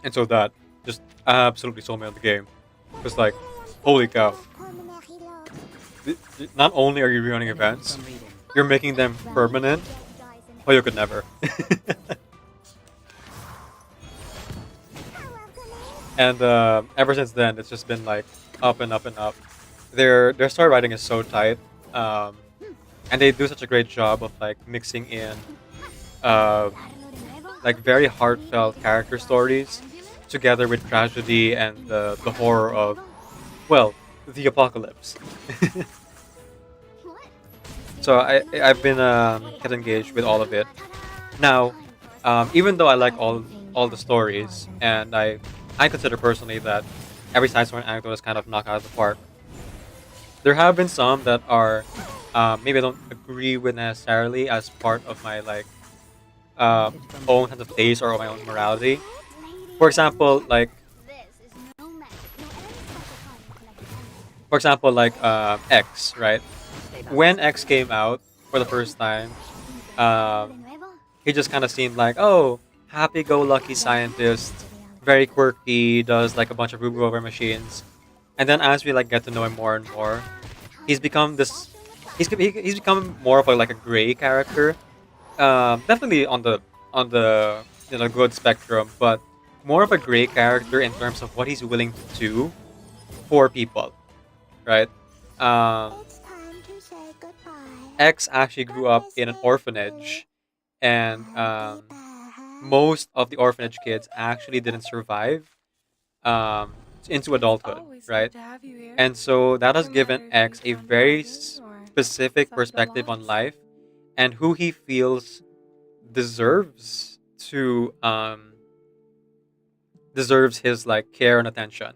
And so that just absolutely sold me on the game. It's like, holy cow. Not only are you rerunning events, you're making them permanent. Oh, you could never. And ever since then, it's just been like up and up and up. Their story writing is so tight, and they do such a great job of like mixing in like very heartfelt character stories together with tragedy and the horror of, well, the apocalypse. So I've been get engaged with all of it. Now, even though I like all the stories, and I consider personally that every side story and anecdote is kind of knocked out of the park. There have been some that are maybe I don't agree with necessarily as part of my like own sense of taste or my own morality. For example, like X, right? When X came out for the first time, he just kind of seemed like, oh, happy-go-lucky scientist, very quirky, does like a bunch of Ruby over machines, and then as we like get to know him more and more, he's become this. He's become more of like a gray character. Definitely on the good spectrum, but more of a gray character in terms of what he's willing to do for people, right? X actually grew up in an orphanage, and most of the orphanage kids actually didn't survive into adulthood, right? And so that has given X a very specific perspective on life and who he feels deserves to deserves his like care and attention.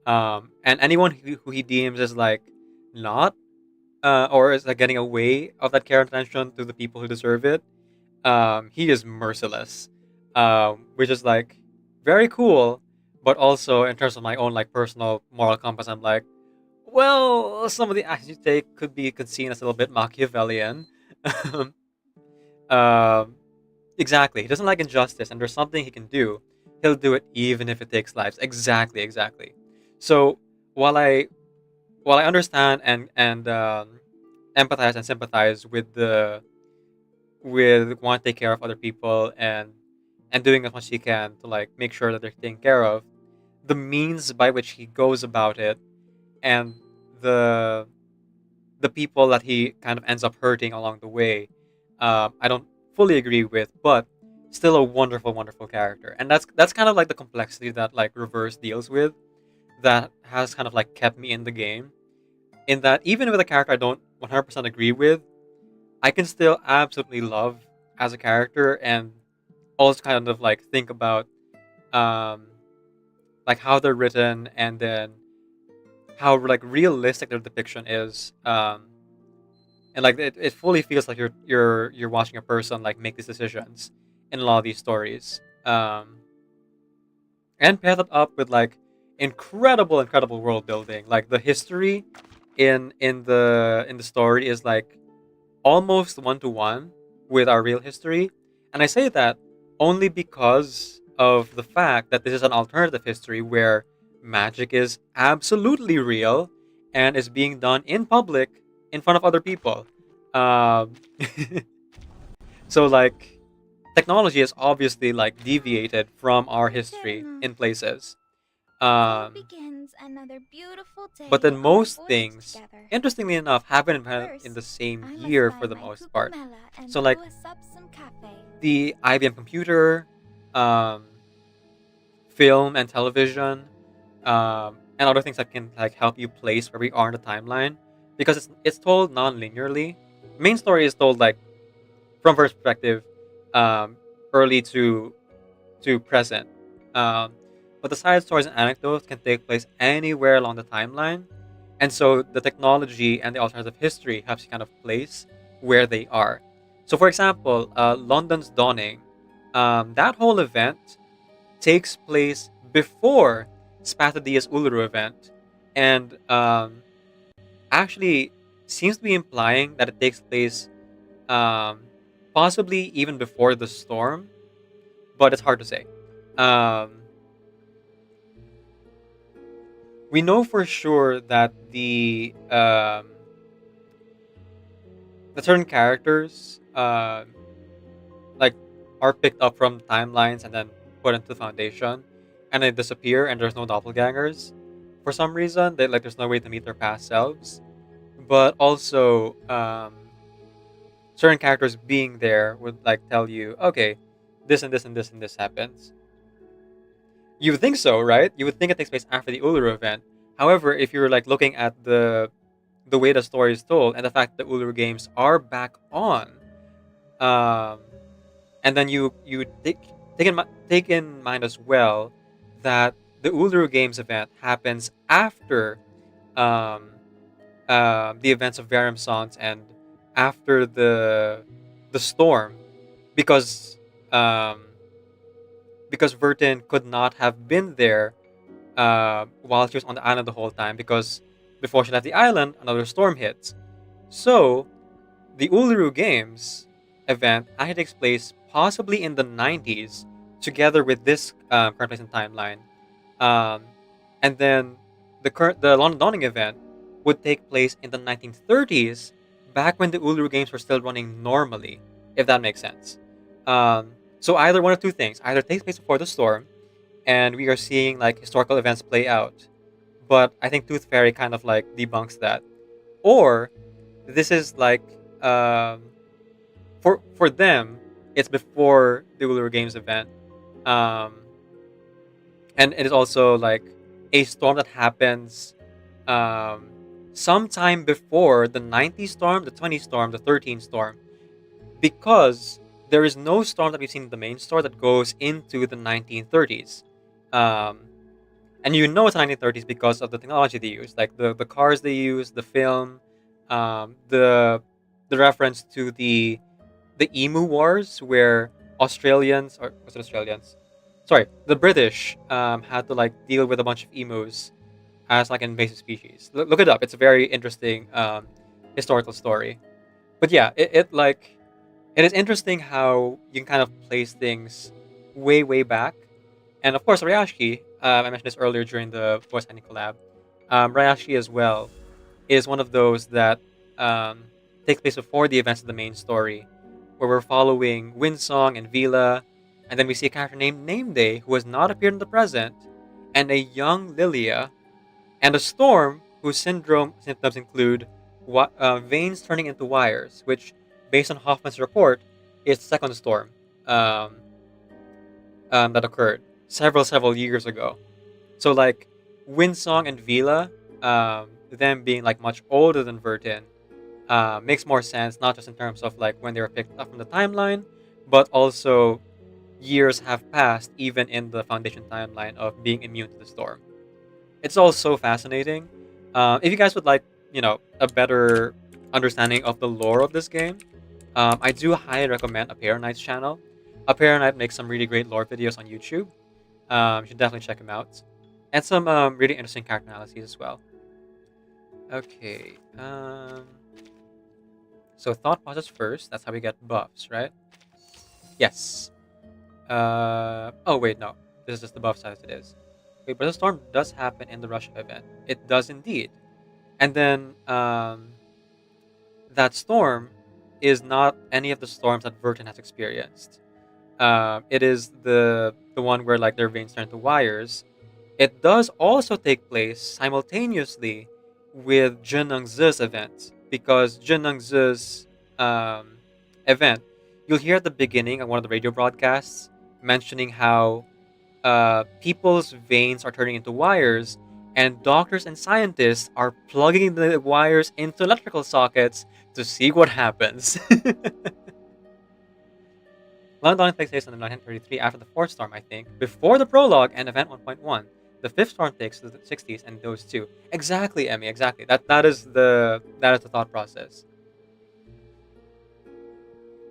And anyone who he deems as like not or is like getting away of that care and attention to the people who deserve it, he is merciless, which is like very cool. But also in terms of my own like personal moral compass, I'm like, well, some of the actions you take could be seen as a little bit Machiavellian. um, exactly, he doesn't like injustice, and there's something he can do. He'll do it even if it takes lives. Exactly. So while I understand and empathize and sympathize with want to take care of other people and doing as much as he can to like make sure that they're taken care of, the means by which he goes about it and the people that he kind of ends up hurting along the way, I don't fully agree with, but still a wonderful character. And that's kind of like the complexity that like Reverse deals with, that has kind of like kept me in the game, in that even with a character I don't 100% agree with, I can still absolutely love as a character, and also kind of like think about like how they're written, and then how like realistic their depiction is, and like it fully feels like you're watching a person like make these decisions in a lot of these stories, and pair that up with like incredible world building. Like the history in the story is like almost one to one with our real history, and I say that only because of the fact that this is an alternative history where magic is absolutely real and is being done in public in front of other people. Um, so like technology is obviously like deviated from our history in places. Begins another beautiful day But then on our most voyage things, together. interestingly enough, happen in the same year for the most part. So like the IBM computer, um, film and television, and other things that can like help you place where we are in the timeline, because it's told non-linearly. Main story is told like from first perspective, um, early to present. But the side stories and anecdotes can take place anywhere along the timeline, and so the technology and the alternative history helps you kind of place where they are. So, for example, London's Dawning, that whole event takes place before Spatadia's Uluru event, and actually seems to be implying that it takes place um, possibly even before the storm, but it's hard to say. Um, we know for sure that the certain characters like are picked up from timelines and then put into the foundation, and they disappear, and there's no doppelgangers for some reason. They like there's no way to meet their past selves, but also certain characters being there would like tell you, okay, this and this and this and this happens. You would think so, right? You would think it takes place after the Uluru event. However, if you're like looking at the way the story is told and the fact that the Uluru games are back on, um, and then you take in mind as well that the Uluru Games event happens after um, the events of Verum Sans and after the storm, because um, because Vertin could not have been there while she was on the island the whole time, because before she left the island, another storm hits. So the Uluru Games event actually takes place possibly in the 90s, together with this current place and timeline. Um, and then the London Dawning event would take place in the 1930s, back when the Uluru Games were still running normally, if that makes sense. So either one of two things: either it takes place before the storm, and we are seeing like historical events play out, but I think Tooth Fairy kind of like debunks that, or this is like um, for them, it's before the Uluru Games event, um, and it is also like a storm that happens um, sometime before the 90 storm, the 20 storm, the 13 storm, because there is no storm that we've seen in the main story that goes into the 1930s. Um, and you know it's the 1930s because of the technology they use, like the cars they use, the film, the reference to the Emu Wars, where Australians, or was it Australians? Sorry, the British had to like deal with a bunch of emus as like an invasive species. Look it up; it's a very interesting historical story. But yeah, it is interesting how you can kind of place things way back, and of course Ryashi. I mentioned this earlier during the voice acting collab. Ryashi as well is one of those that um, takes place before the events of the main story, where we're following Windsong and Vila, and then we see a character named Nameday who has not appeared in the present, and a young Lilia, and a Storm whose symptoms include veins turning into wires, which, based on Hoffman's report, is the second storm um, that occurred several years ago. So like Windsong and Vila, them being like much older than Vertin, makes more sense, not just in terms of like when they were picked up from the timeline, but also years have passed even in the Foundation timeline of being immune to the storm. It's all so fascinating. If you guys would like, a better understanding of the lore of this game, I do highly recommend Apera Knight's channel. Apera Knight makes some really great lore videos on YouTube. You should definitely check him out. And some really interesting character analyses as well. Okay. So thought process first. That's how we get buffs, right? Yes. Oh wait, no. This is just the buff side as it is. Wait, but the storm does happen in the Russia event. It does indeed. And then that storm is not any of the storms that Vertin has experienced. It is the one where like their veins turn to wires. It does also take place simultaneously with Zhenengzi's event, because Zhenengzi's event, you'll hear at the beginning of one of the radio broadcasts mentioning how people's veins are turning into wires, and doctors and scientists are plugging the wires into electrical sockets to see what happens. London takes place in 1933 after the fourth storm, I think, before the prologue and event 1.1. The fifth storm takes to the 60s and those two. Exactly, Emmy, exactly. That is the thought process.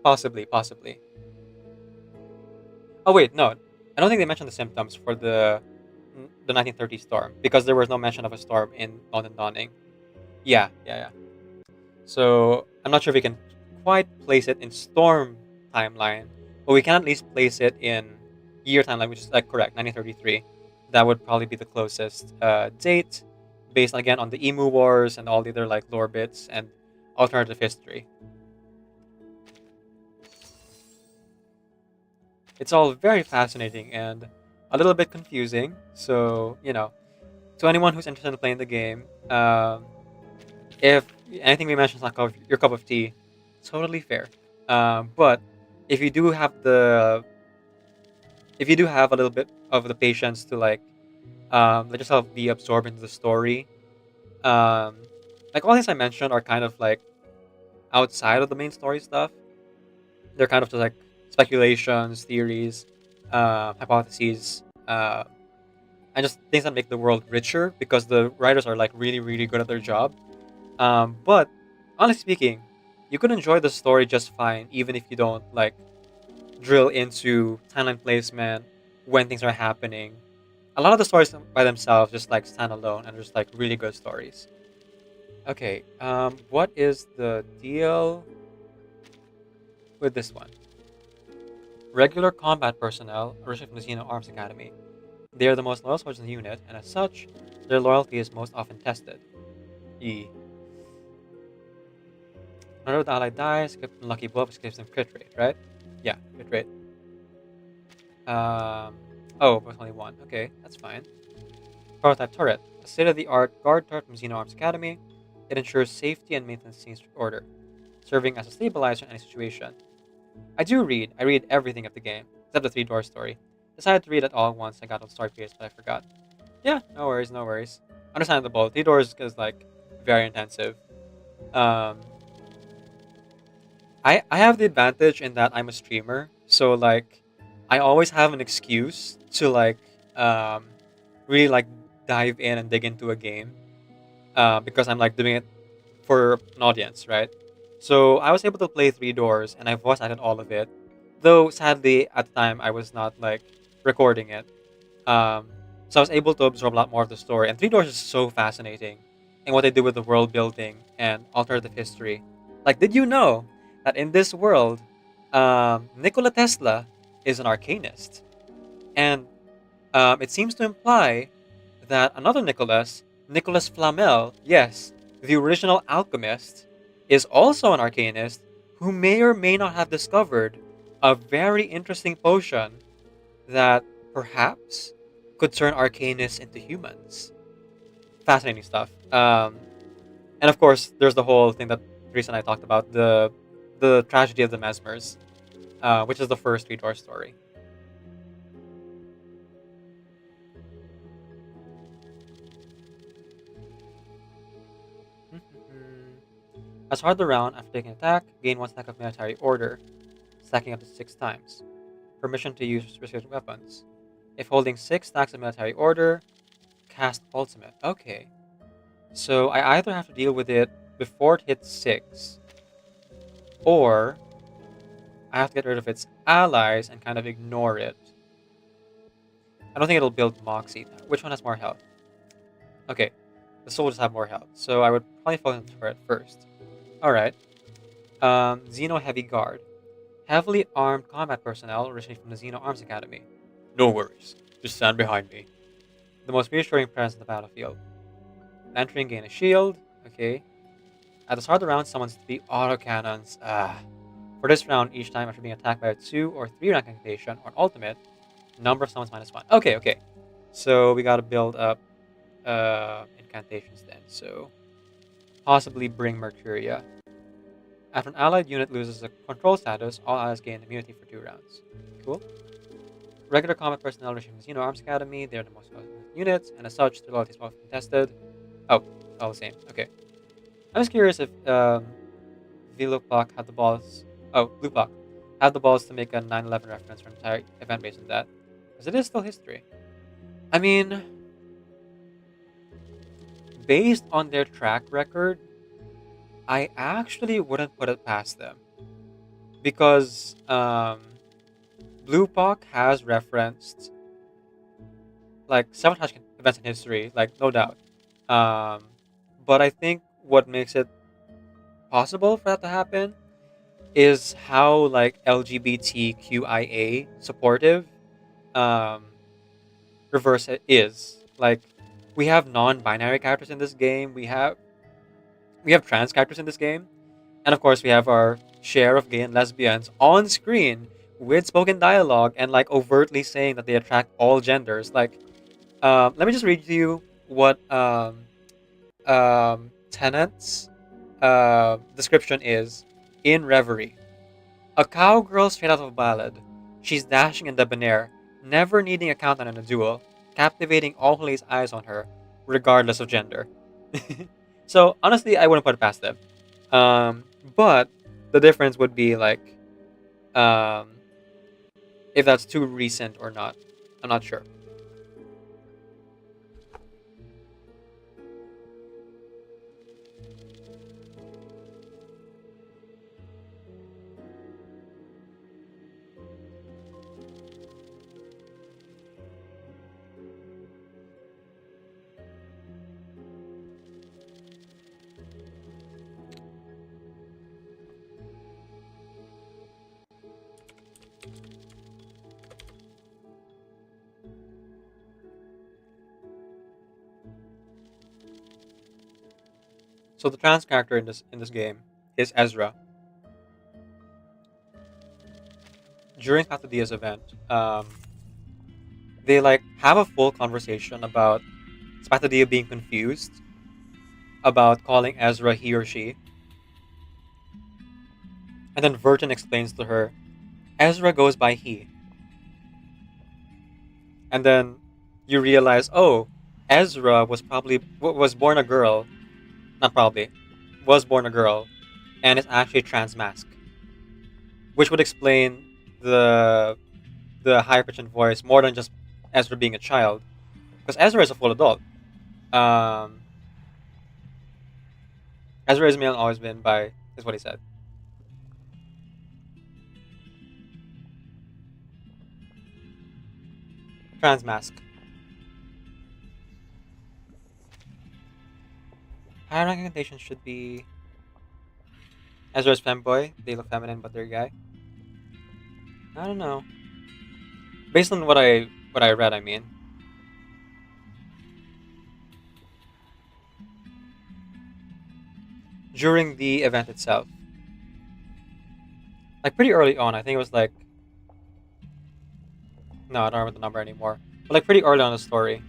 Possibly. Oh wait, no. I don't think they mentioned the symptoms for the 1930 storm, because there was no mention of a storm in London Dawning. Yeah. So I'm not sure if we can quite place it in storm timeline, but we can at least place it in year timeline, which is correct, 1933. That would probably be the closest date. based again on the Emu Wars and all the other like lore bits and alternative history. It's all very fascinating and a little bit confusing. So, to anyone who's interested in playing the game, if anything we mention is not your cup of tea, totally fair. But if you do have a little bit of the patience to let yourself be absorbed into the story, like all things I mentioned are kind of like outside of the main story stuff. They're kind of just like speculations, theories, hypotheses, and just things that make the world richer because the writers are like really, really good at their job. But honestly speaking, you could enjoy the story just fine even if you don't like drill into timeline placement when things are happening. A lot of the stories by themselves just like stand alone and just like really good stories. Okay, what is the deal with this one? Regular combat personnel originally from the Xeno Arms Academy. They are the most loyal soldiers in the unit, and as such, their loyalty is most often tested. E. Whenever the ally dies, give them lucky blow, which gives them crit rate, right? Yeah, crit rate. Oh, but only one. Okay, that's fine. Prototype turret. A state-of-the-art guard turret from Xeno Arms Academy. It ensures safety and maintains in strict order, serving as a stabilizer in any situation. I read everything of the game, except the three-door story. Decided to read it all at once. I got on story pages, but I forgot. Yeah, no worries, no worries. Understandable. Three doors is like very intensive. I have the advantage in that I'm a streamer, so like I always have an excuse to like really like dive in and dig into a game because I'm like doing it for an audience, right? So I was able to play Three Doors and I voice acted all of it, though sadly at the time I was not like recording it. So I was able to absorb a lot more of the story. And Three Doors is so fascinating in what they do with the world building and alternative history. Like, did you know that in this world, Nikola Tesla is an arcanist? And it seems to imply that another Nicholas Flamel, yes, the original alchemist, is also an arcanist who may or may not have discovered a very interesting potion that perhaps could turn arcanists into humans. Fascinating stuff. And of course, there's the whole thing that Teresa and I talked about, the tragedy of the Mesmers, which is the first three-door story. As part of the round, after taking an attack, gain 1 stack of military order, stacking up to 6 times. Permission to use restricted weapons. If holding 6 stacks of military order, cast ultimate. Okay. So I either have to deal with it before it hits 6, or I have to get rid of its allies and kind of ignore it. I don't think it'll build Moxie. Which one has more health? Okay, the soldiers have more health, so I would probably focus on the turret first. Alright. Xeno Heavy Guard. Heavily armed combat personnel originally from the Xeno Arms Academy. No worries, just stand behind me. The most reassuring presence in the battlefield. Entering, gain a shield. Okay. At the start of the round, summons 3 autocannons. For this round, each time after being attacked by a 2 or 3 rank incantation or an ultimate, number of summons -1. Okay. So we gotta build up incantations then. So possibly bring Mercuria. After an allied unit loses a control status, all allies gain immunity for 2 rounds. Cool. Regular combat personnel receiving the Xeno Arms Academy, they are the most units, and as such, their loyalty is often contested. Oh, all the same. Okay. I'm just curious if Vilupak had the balls. Oh, Lupak had the balls to make a 9/11 reference for an entire event based on that, because it is still history. I mean, based on their track record, I actually wouldn't put it past them, because Bluepak has referenced like several events in history, like no doubt. But I think what makes it possible for that to happen is how like LGBTQIA supportive reverse it is. Like We have non-binary characters in this game. We have trans characters in this game, and of course we have our share of gay and lesbians on screen with spoken dialogue and like overtly saying that they attract all genders. Like, let me just read to you what Tennant's description is in Reverie. A cowgirl straight out of a ballad. She's dashing and debonair, never needing a countdown in a duel, captivating all who lays eyes on her, regardless of gender. So honestly, I wouldn't put it past them. But the difference would be like, um, if that's too recent or not. I'm not sure. So the trans character in this game is Ezra. During Pathadia's event, they like have a full conversation about Spathadia being confused about calling Ezra he or she. And then Verton explains to her, Ezra goes by he. And then you realize, oh, Ezra was was born a girl, not probably, was born a girl, and is actually trans mask, which would explain the higher pitched voice more than just Ezra being a child, because Ezra is a full adult. Um, Ezra is male and always been by is what he said. Trans mask. Higher ranking connotation should be Ezra's femboy. They look feminine, but they're guy. I don't know. Based on what I read, I mean. During the event itself, like pretty early on, I think it was like, no, I don't remember the number anymore, but like pretty early on in the story,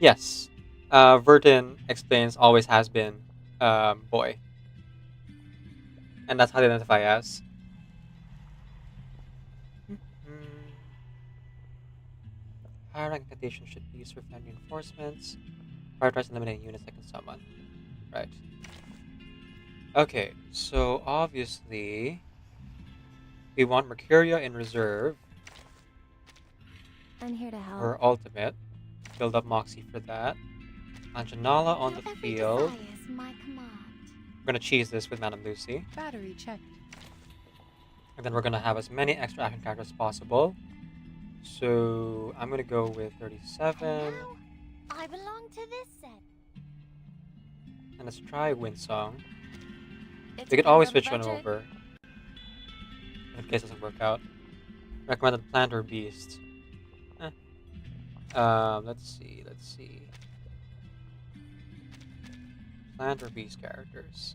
yes, Verton explains always has been boy, and that's how they identify as. Higher rank connotation should be used for fan reinforcements. Prioritize eliminating units that can summon. Right. Okay, so obviously we want Mercuria in reserve. I'm here to help. Her ultimate. Build up Moxie for that. Anjanala on the field. Is my command. We're gonna cheese this with Madame Lucy. Battery checked. And then we're gonna have as many extra action characters as possible. So I'm gonna go with 37. I belong to this set. And let's try Windsong. It's We could always part of switch one budget. over. In case it doesn't work out. Recommended plant or beast. Let's see. Plant or beast characters.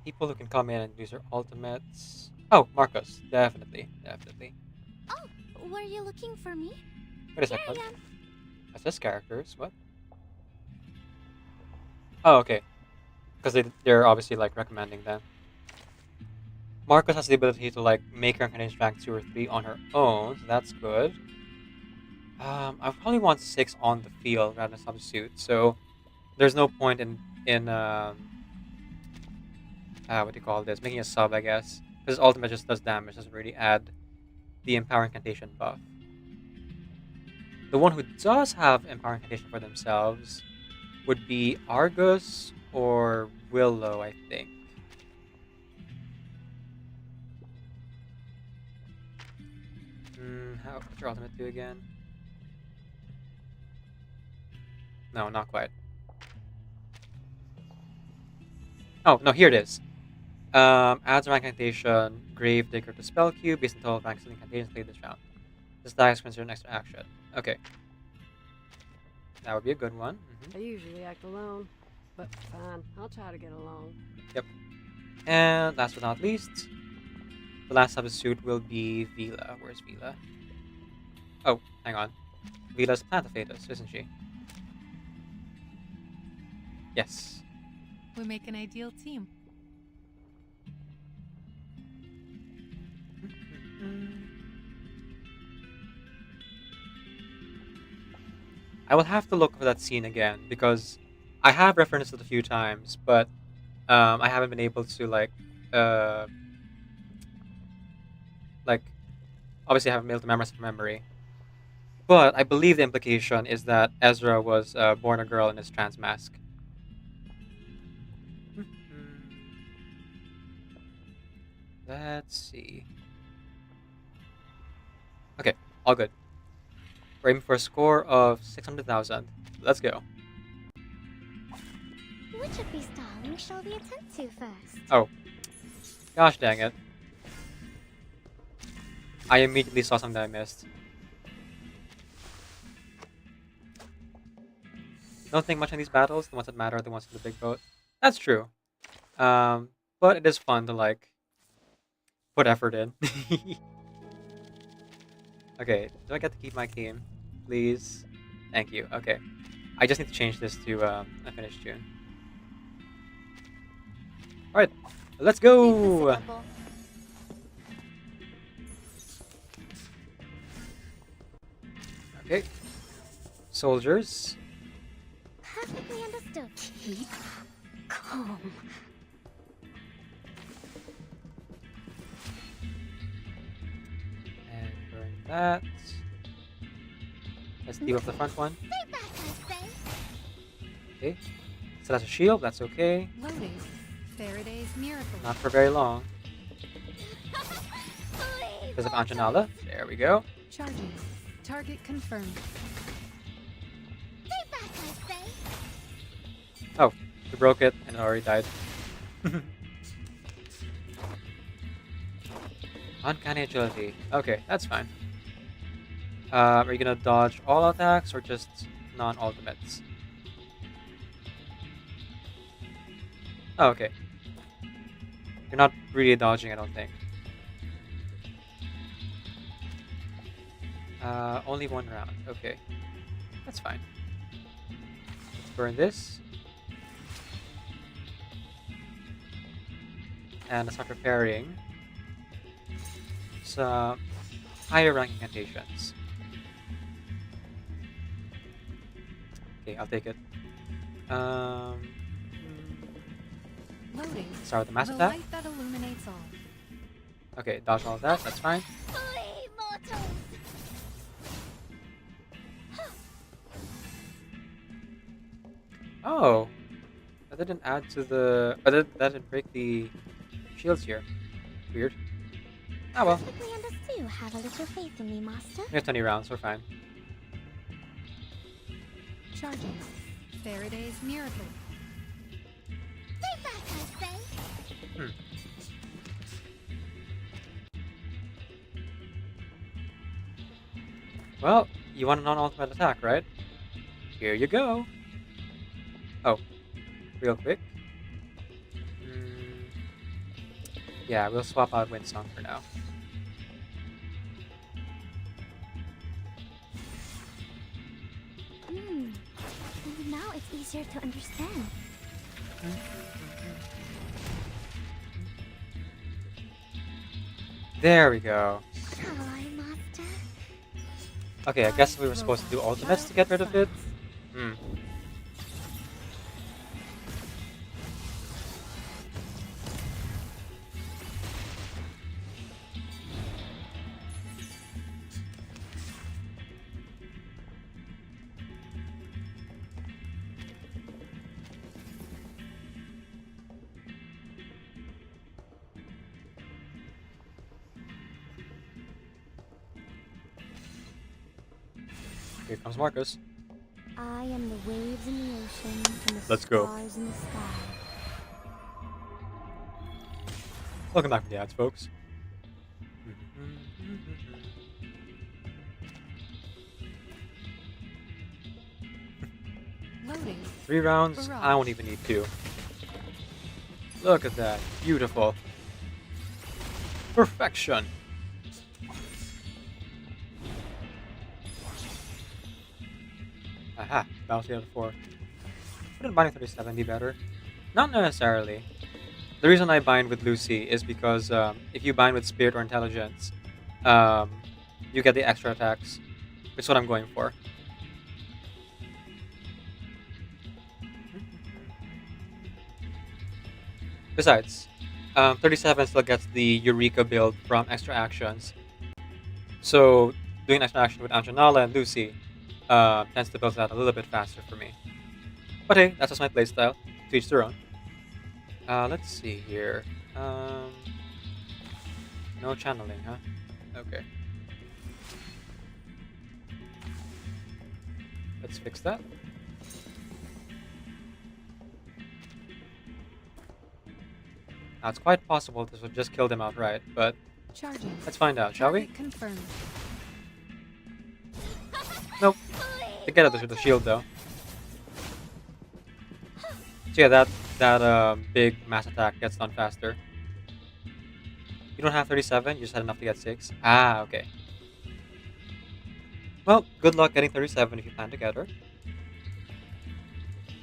People who can come in and use their ultimates. Oh, Marcus. Definitely. Oh, were you looking for me? Wait a Here second. I am. That says characters. What? Oh, okay. Because they're obviously like recommending them. Marcus has the ability to like make her incarnation rank 2 or 3 on her own, so that's good. I probably want 6 on the field rather than substitute, so there's no point in what do you call this? Making a sub, I guess. Because ultimate just does damage, doesn't really add the Empower Incantation buff. The one who does have Empower Incantation for themselves would be Argus or Willow, I think. What's your ultimate do again? No, not quite. Oh, no, here it is. Adds a rank incantation, Grave Digger to spell queue based on total ranks and incantations played this round. This die is considered an extra action. Okay. That would be a good one. I usually act alone, but fine, I'll try to get along. Yep. And last but not least, the last substitute will be Vila. Where's Vila? Oh, hang on. Vila's Plantafatus, isn't she? Yes. We make an ideal team. I will have to look for that scene again because I have referenced it a few times, but I haven't been able to like obviously I haven't been able to memorize it from memory. But I believe the implication is that Ezra was born a girl in his trans mask. Let's see. Okay, all good. We're aiming for a score of 600,000. Let's go. Which of these darlings shall we attend to first? Oh. Gosh dang it. I immediately saw something that I missed. Don't think much on these battles. The ones that matter are the ones in the big boat. That's true. But it is fun to like put effort in. Okay, do I get to keep my game? Please? Thank you. Okay. I just need to change this to a finished tune. Alright, let's go! Okay. Soldiers. Perfectly understood. Keep calm. And burn that. Let's deal with the front one. Stay back, I say. Okay. So that's a shield, that's okay. Loading. Faraday's miracle. Not for very long. Because of Anjanala. There we go. Charging. Target confirmed. Stay back, I say. Oh, we broke it and it already died. Uncanny agility. Okay, that's fine. Are you gonna dodge all attacks or just non-ultimates? Oh, okay. You're not really dodging, I don't think. Only one round. Okay. That's fine. Let's burn this. And let's start preparing some higher rank incantations. Okay, I'll take it. Loading. Start with the mass The attack. light that illuminates all. Okay, dodge all of that, that's fine. Oh, that didn't add to the. That didn't break the shields here. Weird. Ah well. Perfectly understood. Have a little faith in me, master. We have 20 rounds, we're fine. Charging. Faraday's miracle. Stay back, I say. Well, you want a non-ultimate attack, right? Here you go. Oh, real quick. Yeah, we'll swap out Windsong for now. Maybe now it's easier to understand. There we go. Hi, master. Okay, I guess we were supposed to do ultimates to get rid of it. Here comes Marcus. I am the waves in the ocean and the Let's go. stars in the sky. Welcome back from the ads, folks. Loading. 3 rounds? I won't even need 2. Look at that. Beautiful. Perfection. Aha. Bounce out of 4. Wouldn't binding 37 be better? Not necessarily. The reason I bind with Lucy is because if you bind with Spirit or Intelligence, you get the extra attacks, which is what I'm going for. Besides, 37 still gets the Eureka build from extra actions. So, doing extra action with Anjanala and Lucy tends to build that a little bit faster for me. But hey, that's just my playstyle. To each their own. Let's see here. No channeling, huh? Okay. Let's fix that. Now, it's quite possible this would just kill them outright, but Charging. let's find out, shall we? Confirmed. Nope. They get it with the shield, though. So yeah, that big mass attack gets done faster. You don't have 37, you just had enough to get 6. Ah, okay. Well, good luck getting 37 if you plan to get her.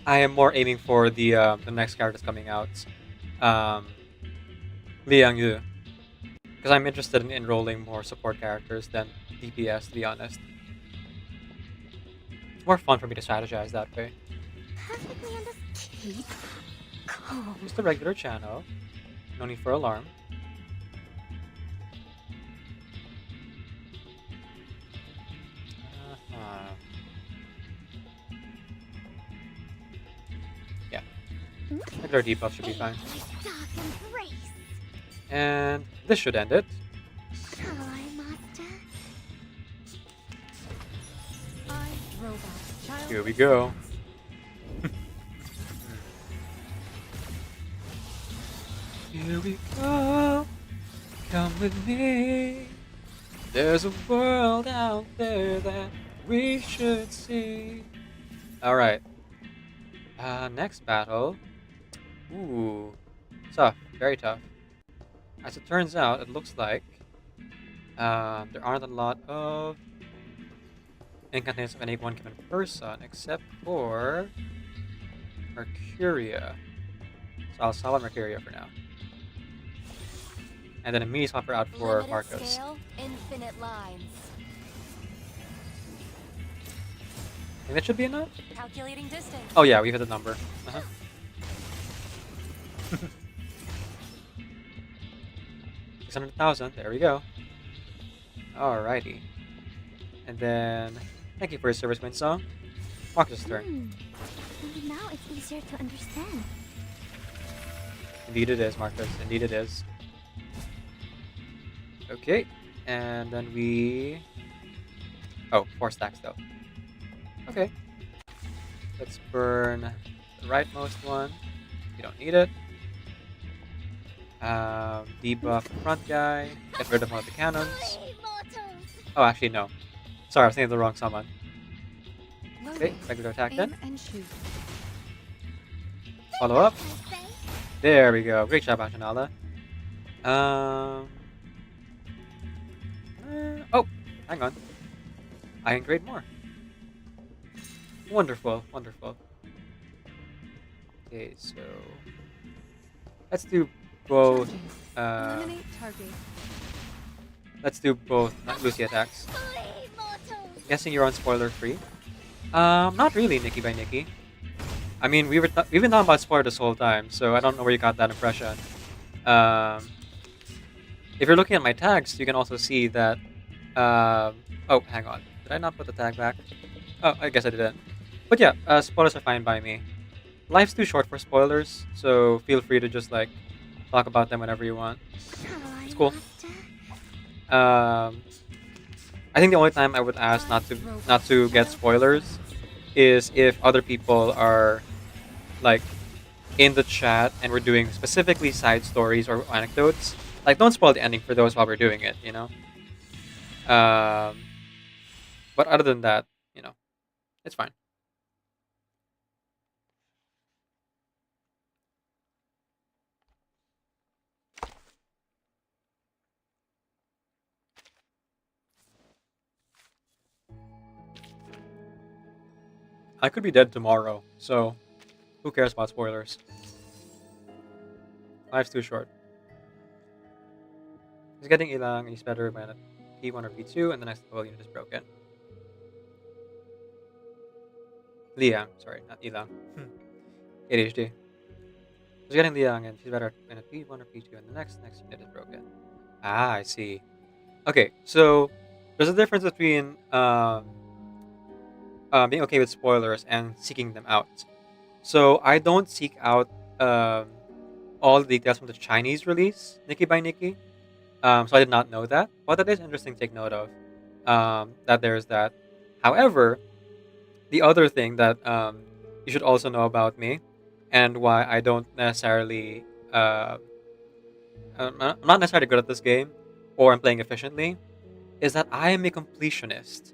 I am more aiming for the next characters coming out. Liang Yu. Because I'm interested in enrolling more support characters than DPS, to be honest. It's more fun for me to strategize that way. Perfectly understood. Calm. Just the regular channel. No need for alarm. Yeah. Regular debuff should be fine. And this should end it. Here we go. Here we go. Come with me. There's a world out there that we should see. Alright. Next battle. Ooh. Tough. Very tough. As it turns out, it looks like there aren't a lot of incantations of any one given person except for Mercuria. So I'll summon Mercuria for now. And then immediately swap her out for Marcus. Scale, infinite lines. I think that should be enough? Calculating distance. Oh yeah, we hit the number. 600,000, there we go. Alrighty. And then, thank you for your service, Winsong. Marcus' turn. Maybe now it's easier to understand. Indeed it is, Marcus. Indeed it is. Okay, and then we... Oh, 4 stacks though. Okay. Let's burn the rightmost one. You don't need it. Debuff the front guy. Get rid of one of the cannons. Oh, actually, no. Sorry, I was thinking of the wrong summon. Okay, regular attack then. Follow up. There we go. Great job, Anjanala. Oh, hang on. I can create more. Wonderful, wonderful. Okay, so let's do both. Let's do both Lucy attacks. Guessing you're on spoiler free. Not really, Nikki by Nikki. I mean, we've been talking about spoiler this whole time, so I don't know where you got that impression. If you're looking at my tags, you can also see that. Oh, hang on. Did I not put the tag back? Oh, I guess I didn't. But yeah, spoilers are fine by me. Life's too short for spoilers, so feel free to just like talk about them whenever you want. It's cool. I think the only time I would ask not to get spoilers is if other people are like in the chat and we're doing specifically side stories or anecdotes, like don't spoil the ending for those while we're doing it, you know. But other than that, you know, it's fine. I could be dead tomorrow, so who cares about spoilers? Life's too short. He's getting Ilang and he's better when at P1 or P2 and the next level unit is broken. Liang, sorry, not Ilang. ADHD. She's getting Liang and she's better when at P1 or P2 and the next unit is broken. Ah, I see. Okay, so there's a difference between being okay with spoilers and seeking them out. So I don't seek out all the details from the Chinese release, Nikki by Nikki. So I did not know that. But that is interesting to take note of. That there's that. However, the other thing that you should also know about me, and why I don't necessarily, I'm not necessarily good at this game, or I'm playing efficiently, is that I am a completionist.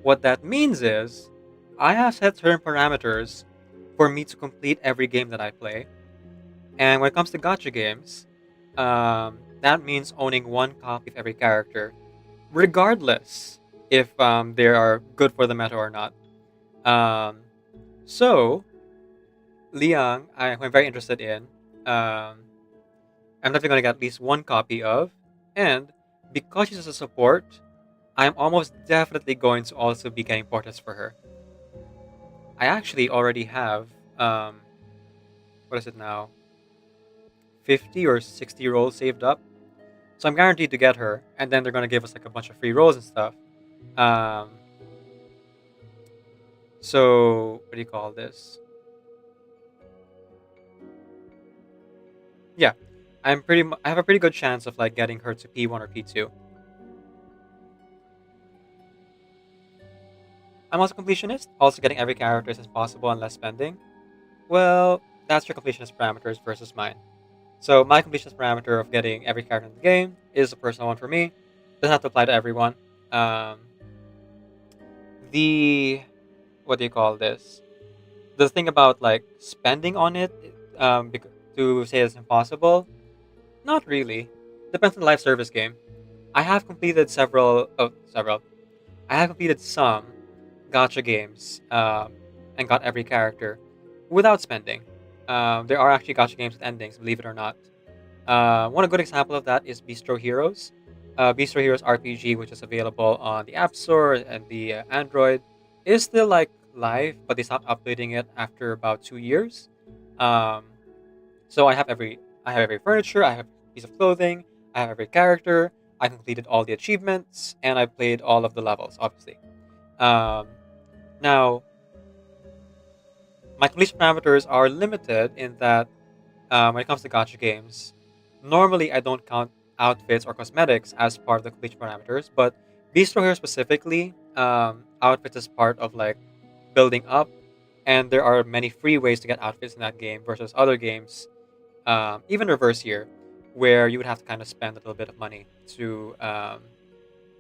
What that means is, I have set certain parameters for me to complete every game that I play. And when it comes to gacha games, that means owning one copy of every character, regardless if they are good for the meta or not. So, Liang, I'm very interested in. I'm definitely going to get at least one copy of. And because she's a support, I'm almost definitely going to also be getting portraits for her. I actually already have, what is it now? 50 or 60 rolls saved up. So I'm guaranteed to get her, and then they're gonna give us like a bunch of free rolls and stuff. So what do you call this? Yeah, I have a pretty good chance of like getting her to P1 or P2. I'm also completionist, also getting every character as possible and less spending. Well, that's your completionist parameters versus mine. So my completionist parameter of getting every character in the game is a personal one for me. Doesn't have to apply to everyone. The what do you call this? The thing about like spending on it, to say it's impossible, not really. Depends on the live service game. I have completed several. I have completed some gacha games and got every character without spending. There are actually gacha games with endings, believe it or not. One good example of that is Bistro Heroes. Bistro Heroes RPG, which is available on the App Store and the Android, is still like live, but they stopped updating it after about 2 years. Um, so I have every furniture, I have a piece of clothing, I have every character. I completed all the achievements, and I played all of the levels, obviously. Now, my completion parameters are limited in that when it comes to gacha games, normally I don't count outfits or cosmetics as part of the completion parameters, but Bistro here specifically, outfits is part of like building up, and there are many free ways to get outfits in that game versus other games, even reverse here, where you would have to kind of spend a little bit of money to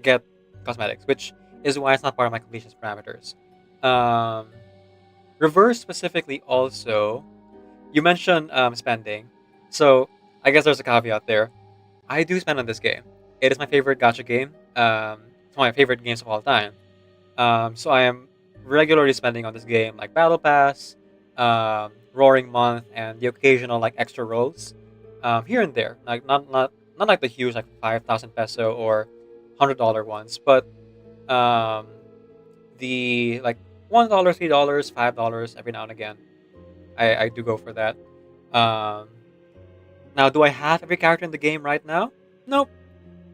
get cosmetics, which is why it's not part of my completion parameters. Um, Reverse specifically also, you mentioned spending, so I guess there's a caveat there. I do spend on this game. It is my favorite gacha game. It's one of my favorite games of all time. So I am regularly spending on this game, like Battle Pass, Roaring Month, and the occasional like extra rolls, here and there. Like not like the huge like 5,000 peso or $100 ones, but um, the like $1, $3, $5 every now and again. I do go for that. Um, Now, do I have every character in the game right now? Nope.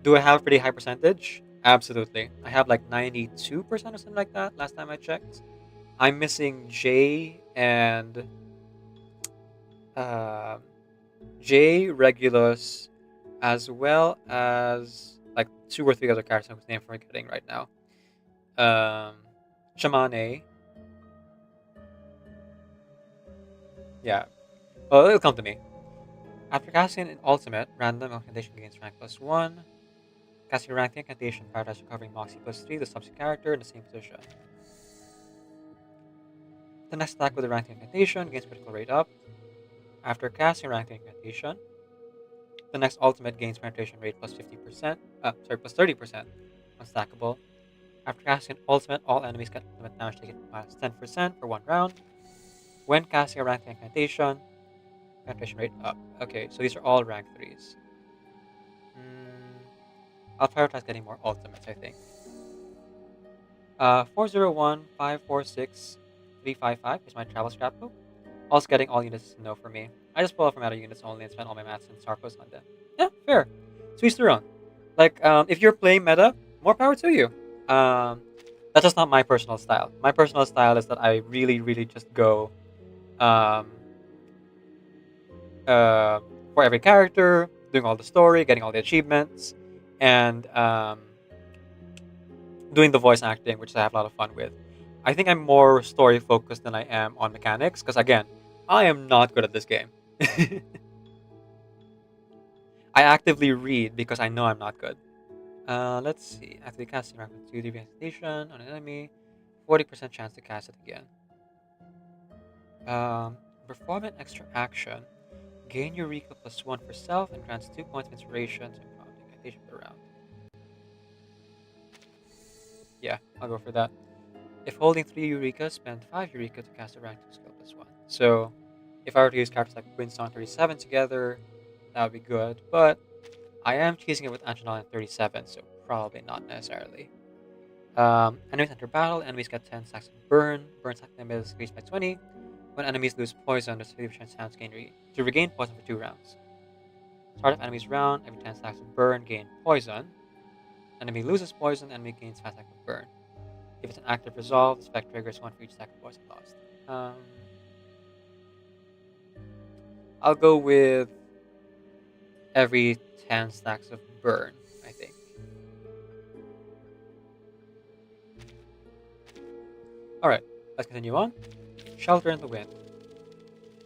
Do I have a pretty high percentage? Absolutely. I have like 92% or something like that last time I checked. I'm missing uh, Jay, Regulus, as well as like two or three other characters whose name I'm forgetting right now. Shamane. Yeah. Well, it'll come to me. After casting an ultimate, random incantation gains rank +1. Casting a ranked incantation, prioritizes recovering Moxie +3, the subject character in the same position. The next attack with a ranked incantation gains critical rate up. After casting a ranked incantation, the next ultimate gains penetration rate +50%. +30%. Unstackable. After casting an ultimate, all enemies get ultimate damage taken -10% for 1 round. When casting a ranked incantation, penetration rate up. Okay, so these are all rank 3s. I'll prioritize getting more ultimates, I think. 401, 546, 355 is my travel scrapbook. Also getting all units is a no for me. I just pull out from out of units only and spend all my mats and star posts on them. Yeah, fair. To each their own. Like, if you're playing meta, more power to you. That's just not my personal style. My personal style is that I really, really just go for every character, doing all the story, getting all the achievements, and doing the voice acting, which I have a lot of fun with. I think I'm more story focused than I am on mechanics, because again, I am not good at this game. I actively read because I know I'm not good. Let's see. After casting rank with 2 decapitation on an enemy, 40% chance to cast it again. Perform an extra action. Gain Eureka +1 for self and grants 2 points of inspiration to improve decapitation per round. Yeah, I'll go for that. If holding 3 Eureka, spend 5 Eureka to cast a rank 2 skill +1. So, if I were to use characters like Winston 37 together, that would be good, but I am cheesing it with Anjanala 37, so probably not necessarily. Enemies enter battle, enemies get 10 stacks of burn. Burn stack limit is increased by 20. When enemies lose poison, there's 50% chance to regain poison for 2 rounds. Start of enemy's round, every 10 stacks of burn gain poison. Enemy loses poison, enemy gains 5 stacks of burn. If it's an active resolve, the spec triggers 1 for each stack of poison lost. I'll go with every 10 stacks of burn, I think. Alright, let's continue on. Shelter in the wind.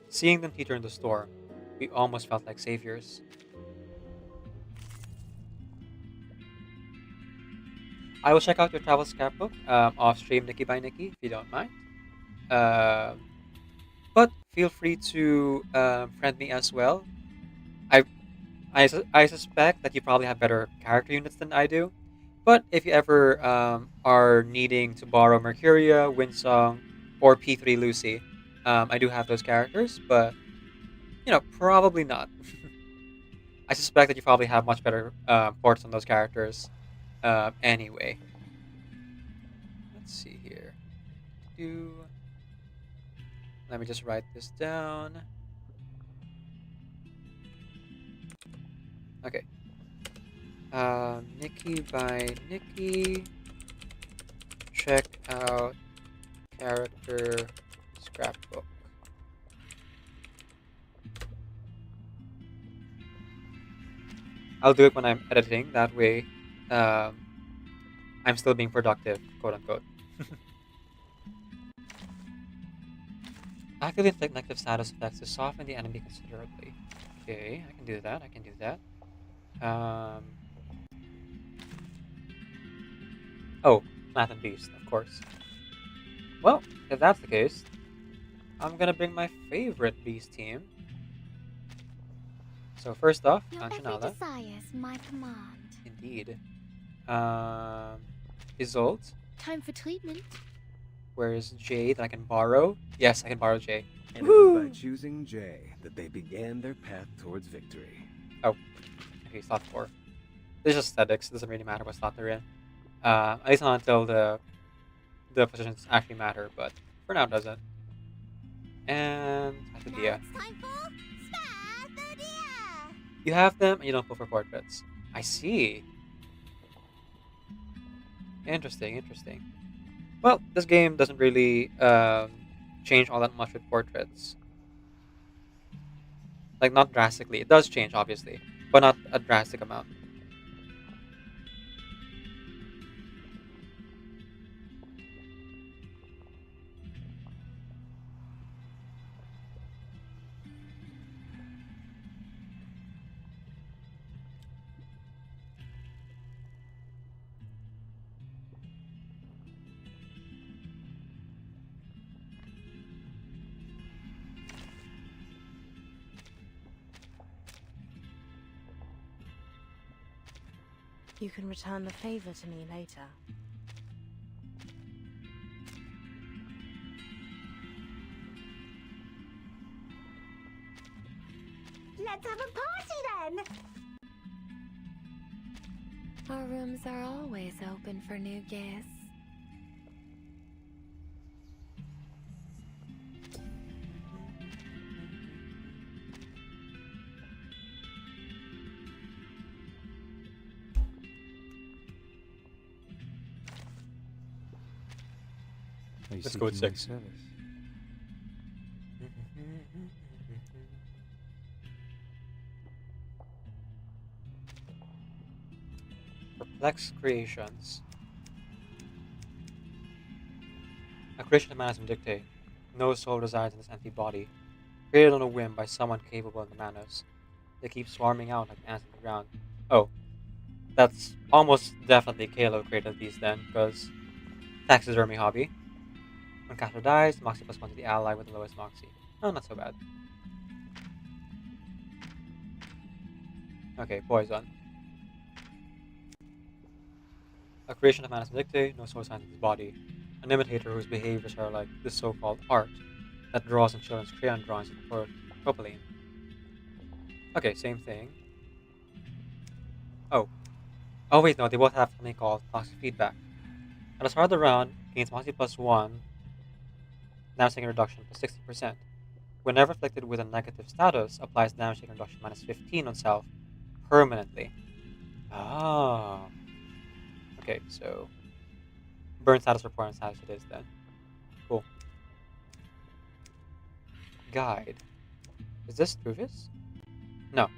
Seeing them teeter in the storm, we almost felt like saviors. I will check out your travel scrapbook off stream, Nikki by Nikki, if you don't mind. But feel free to friend me as well. I suspect that you probably have better character units than I do. But if you ever are needing to borrow Mercuria, Windsong, or P3 Lucy, I do have those characters, but probably not. I suspect that you probably have much better ports on those characters anyway. Let's see here. Let me just write this down. Okay. Nikki by Nikki. Check out character scrapbook. I'll do it when I'm editing. That way, I'm still being productive, quote unquote. Actively inflict negative status effects to soften the enemy considerably. Okay, I can do that. I can do that. Oh, Plant and Beast, of course. Well, if that's the case, I'm gonna bring my favorite Beast team. So first off, Anjanala. Every desire is my command. Indeed. Isolde. Time for treatment. Where is Jay that I can borrow? Yes, I can borrow Jay. And it was by choosing Jay that they began their path towards victory. Oh, okay, slot 4. This is just aesthetics. It doesn't really matter what slot they're in. At least not until the positions actually matter, but for now it doesn't. And Sathadia. You have them and you don't pull for portraits. I see. Interesting, interesting. Well, this game doesn't really change all that much with portraits. Like, not drastically. It does change, obviously, but not a drastic amount. You can return the favor to me later. Let's have a party then! Our rooms are always open for new guests. Let's go with 6. Perplex creations. A creation of Manus Vindictae. No soul resides in this empty body. Created on a whim by someone capable of the Manus. They keep swarming out like ants on the ground. Oh. That's almost definitely Kalo created these then, because taxidermy hobby. When Caster dies, Moxie plus 1 to the ally with the lowest Moxie. Oh, not so bad. Okay, poison. A creation of Manus Vindictae, no soul signs in his body. An imitator whose behaviors are like this so-called art that draws in children's crayon drawings for propylene. Okay, same thing. Oh. Oh wait, no, they both have something called toxic feedback. At the start of the round, gains Moxie plus 1, damage taken reduction plus 60%. Whenever afflicted with a negative status, applies damage taken reduction minus 15 on self permanently. Ah. Okay, so burn status or poison status it is then. Cool. Guide. Is this Truvis? No.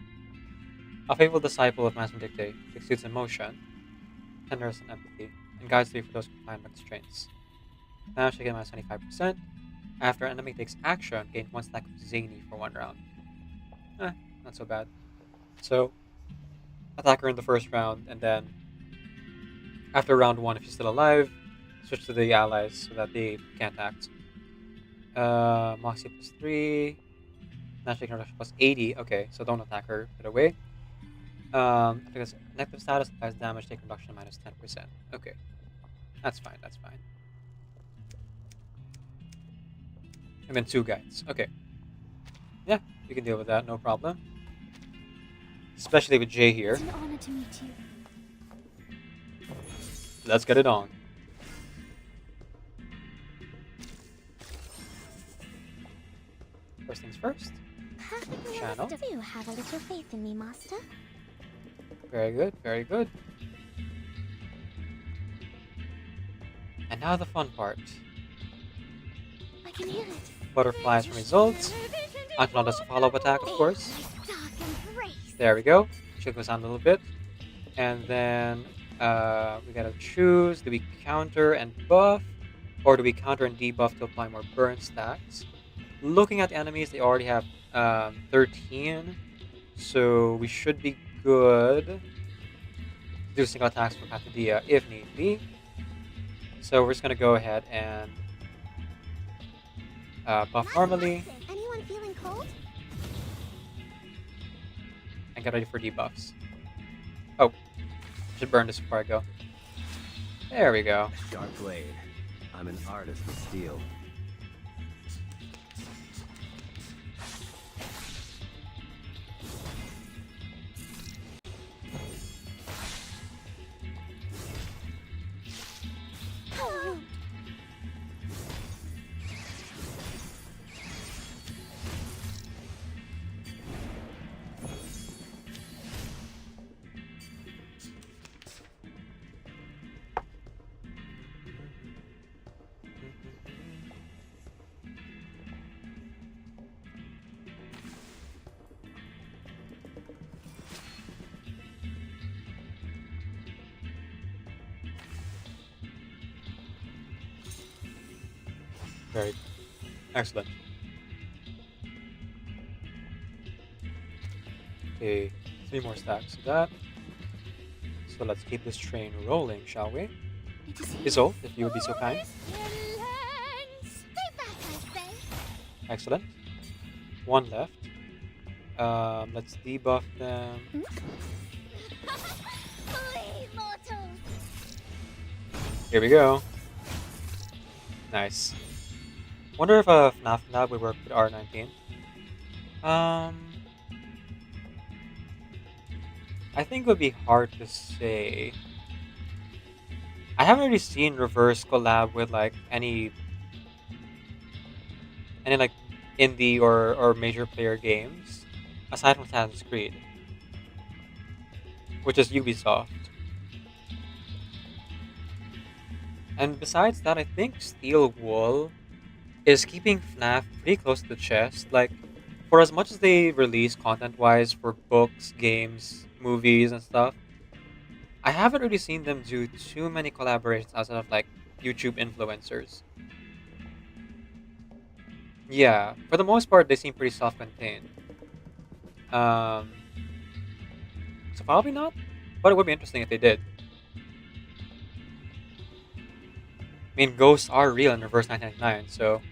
A faithful disciple of Manus Vindictae exudes emotion, tenderness, and empathy, and guides thee for those confined by constraints. Damage taken minus 25%. After an enemy takes action, gain 1 stack of Zany for 1 round. Not so bad. So, attack her in the first round, and then after round 1, if she's still alive, switch to the allies so that they can't act. Moxie plus 3. Damage taken reduction plus 80. Okay, so don't attack her right away. Because negative status applies damage taken reduction minus 10%. Okay. That's fine, that's fine. And then 2 guides. Okay. Yeah, you can deal with that, no problem. Especially with Jay here. It's an honor to meet you. Let's get it on. First things first. Perfectly Channel. understood. You have a little faith in me, Master. Very good, very good. And now the fun part. I can hear it. Butterflies from results. Antonon does a follow-up attack, of course. There we go. Shield goes down a little bit. And then we gotta choose. Do we counter and buff? Or do we counter and debuff to apply more burn stacks? Looking at the enemies, they already have 13. So we should be good. Do single attacks for Katadia if need be. So we're just gonna go ahead and buff normally. Anyone feeling cold? And get ready for debuffs. Oh, I should burn this before I go. There we go. Sharp blade. I'm an artist with steel. Very excellent. Okay, 3 more stacks of that. So let's keep this train rolling, shall we? Isolde, if you would be so kind. Excellent. 1 left. Let's debuff them. Here we go. Nice. Wonder if a FNAF lab would work with R19. I think it would be hard to say. I haven't really seen reverse collab with like any like indie or major player games aside from Assassin's Creed, which is Ubisoft. And besides that, I think Steel Wool is keeping FNAF pretty close to the chest. Like, for as much as they release content-wise for books, games, movies, and stuff, I haven't really seen them do too many collaborations outside of like YouTube influencers. Yeah, for the most part, they seem pretty self-contained. Um, so probably not, but it would be interesting if they did. I mean, ghosts are real in Reverse 999, so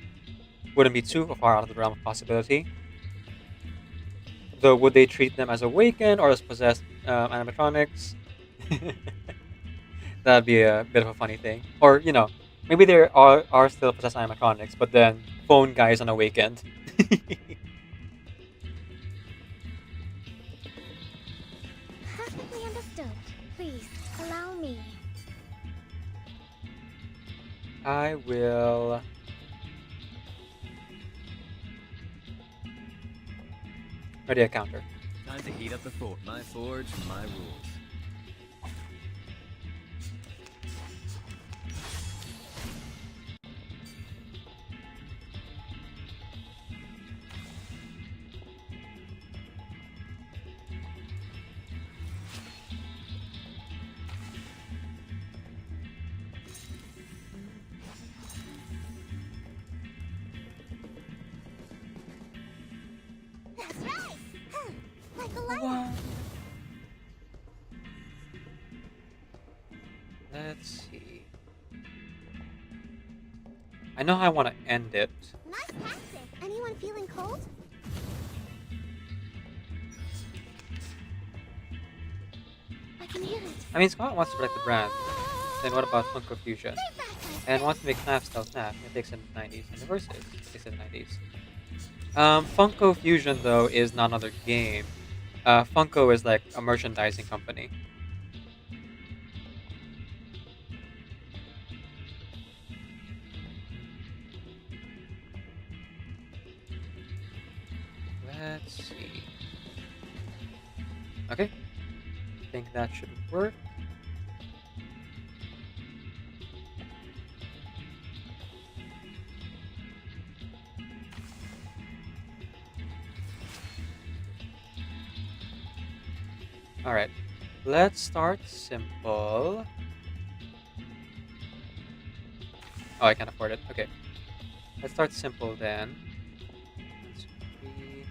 wouldn't be too far out of the realm of possibility. Though, would they treat them as awakened or as possessed animatronics? That'd be a bit of a funny thing. Or, you know, maybe there are still possessed animatronics, but then phone guy is unawakened. Perfectly understood. Please, allow me. I will... Ready a counter. Time to heat up the fort. My forge, my rules. That's right. Like a light. Let's see. I know how I want to end it. Nice tactic. Anyone feeling cold? I can hear it. I mean, Scott wants to protect the brand. Then what about Funko Fusion? And wants to make FNAF style FNAF. It takes in the 90s. And the verse is takes in the 90s. Funko Fusion, though, is not another game. Funko is like a merchandising company. Let's see. Okay. I think that should work. Alright, let's start simple. Oh, I can't afford it. Okay. Let's start simple then. Let's see.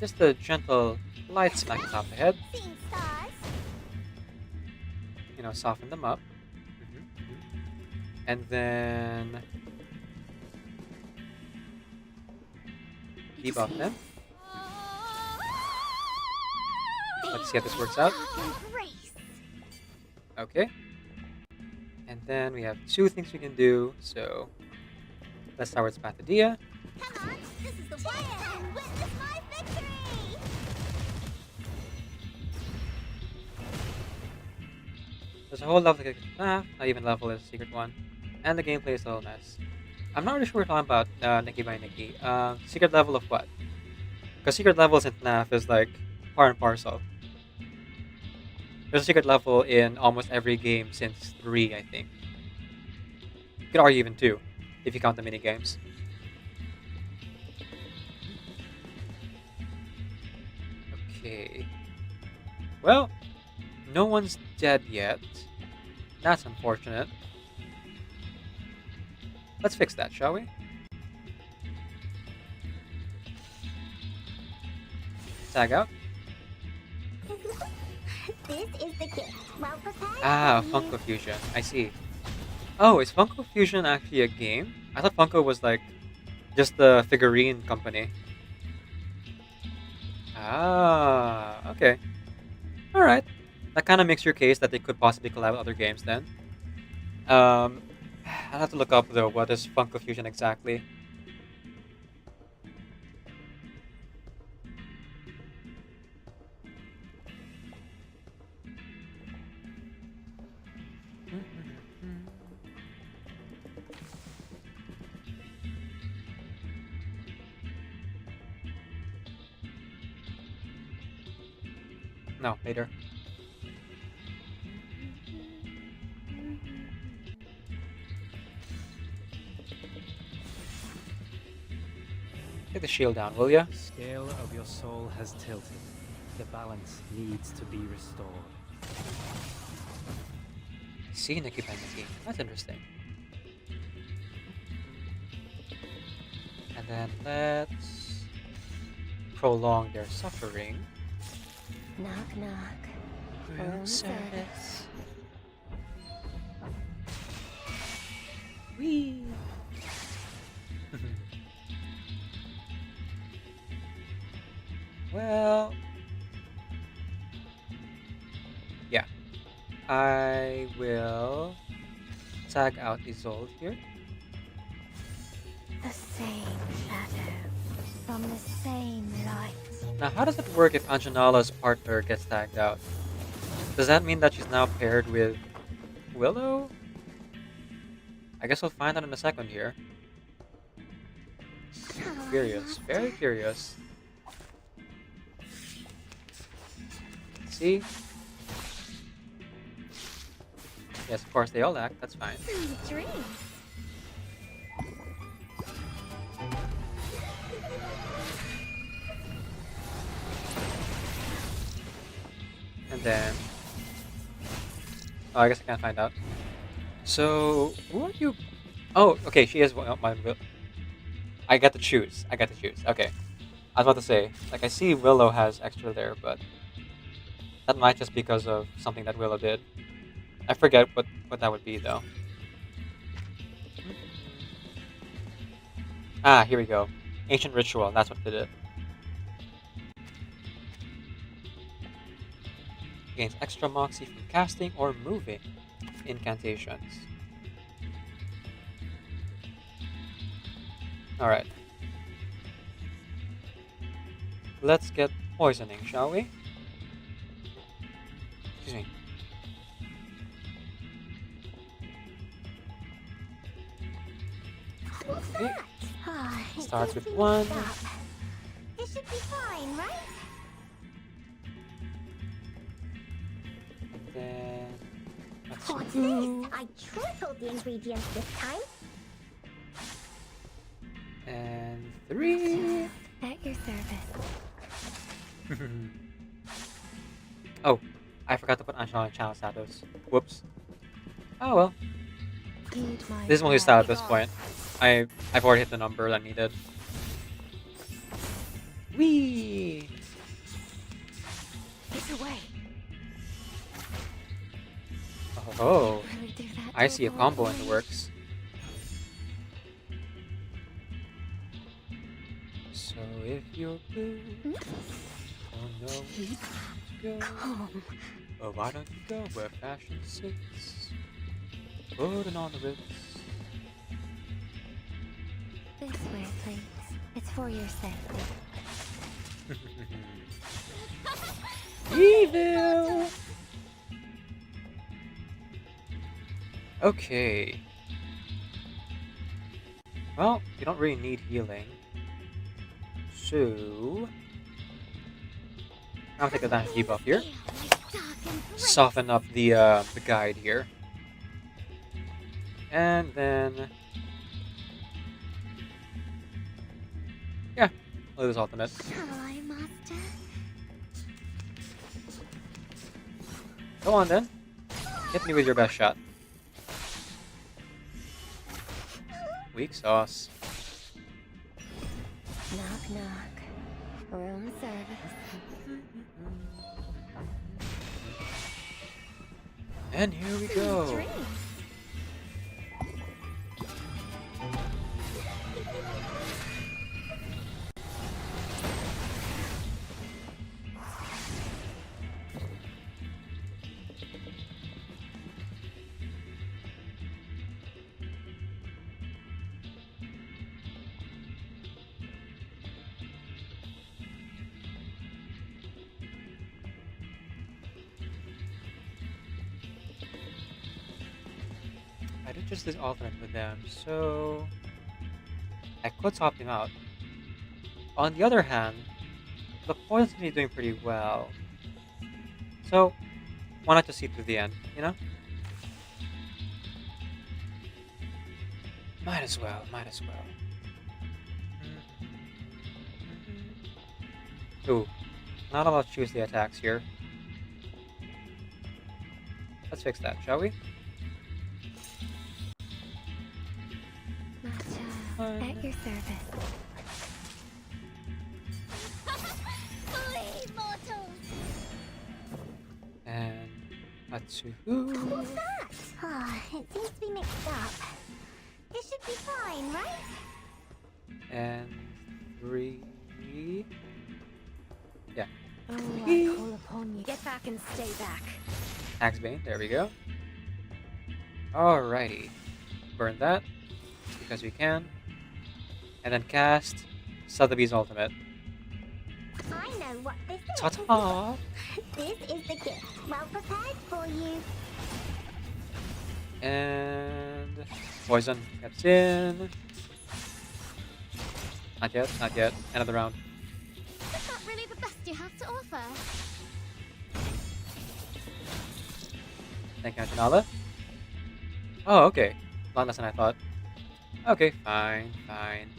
Just a gentle, light smack on top of the head. You know, soften them up. And then... debuff them. Let's see how this works out. Okay. And then we have two things we can do, so let's start with Spathadia. Come on, this is the one. Witness my victory. There's a whole level to get not even level is a secret one. And the gameplay is a little mess. I'm not really sure what we're talking about, Nikki by Nikki. Secret level of what? Because secret levels in FNAF is like part and parcel. There's a secret level in almost every game since 3, I think. You could argue even 2, if you count the mini games. Okay. Well, no one's dead yet. That's unfortunate. Let's fix that, shall we? Tag out. This is the gift. Well prepared. Ah, Funko Fusion. I see. Oh, is Funko Fusion actually a game? I thought Funko was like just the figurine company. Ah, okay. Alright. That kind of makes your case that they could possibly collab with other games then. I'll have to look up though what is Funko Fusion exactly. No, later. Take the shield down, will ya? The scale of your soul has tilted. The balance needs to be restored. See, Nikki Beniki. That's interesting. And then let's prolong their suffering. Knock, knock. Room service. Whee! Well, yeah. I will tag out Isolde here. The same shadow from the same light. Now, how does it work if Anjanala's partner gets tagged out? Does that mean that she's now paired with Willow? I guess we'll find out in a second here. Curious, very curious. See? Yes, of course they all act, that's fine. Sweet dreams. And then... Oh, I guess I can't find out. So, who are you? Oh, okay, she is my Will. I get to choose. I get to choose. Okay. I was about to say, like, I see Willow has extra there, but that might just be because of something that Willow did. I forget what that would be, though. Ah, here we go. Ancient Ritual, that's what did it. Gains extra moxie from casting or moving incantations. Alright. Let's get poisoning, shall we? Excuse me. Okay. Starts with 1. This should be fine, right? Then that's What's 2. this? I tripled the ingredients this time. And 3. At your service. Oh, I forgot to put Anshana in channel status. Whoops. Oh well. This is mostly style at this point. I've already hit the number that I needed. Whee! It's away. Oh, I see a combo in the works. So if you're blue, don't know where to go. Well, why don't you go where fashion sits? Putting on the Ritz. This way, please. It's for your safety. Evil! Okay. Well, you don't really need healing. So... I'll take a damage debuff here. Soften up the guide here. And then... Yeah, I'll do this ultimate. Go on then. Hit me with your best shot. Weak sauce. Knock, knock. Room service. And here we go. just this alternate with them, so I could swap him out. On the other hand, the poison's gonna be doing pretty well. So why not just see through the end, you know? Might as well, might as well. Ooh, not allowed to choose the attacks here. Let's fix that, shall we? At your service. Flee, mortals! And Matsu. What's that? Ah, it seems to be mixed up. It should be fine, right? And 3. Yeah. Oh, I call upon you. Get back and stay back. Axebane, there we go. Alrighty. Burn that, because we can. And then cast Sotheby's Ultimate. I know what this is. Ta-ta! This is the gift. Well prepared for you. And poison gets in. Not yet, not yet. Another round. Is that really the best you have to offer? Thank you, Anjanala. Oh, okay. A lot less than I thought. Okay, fine, fine.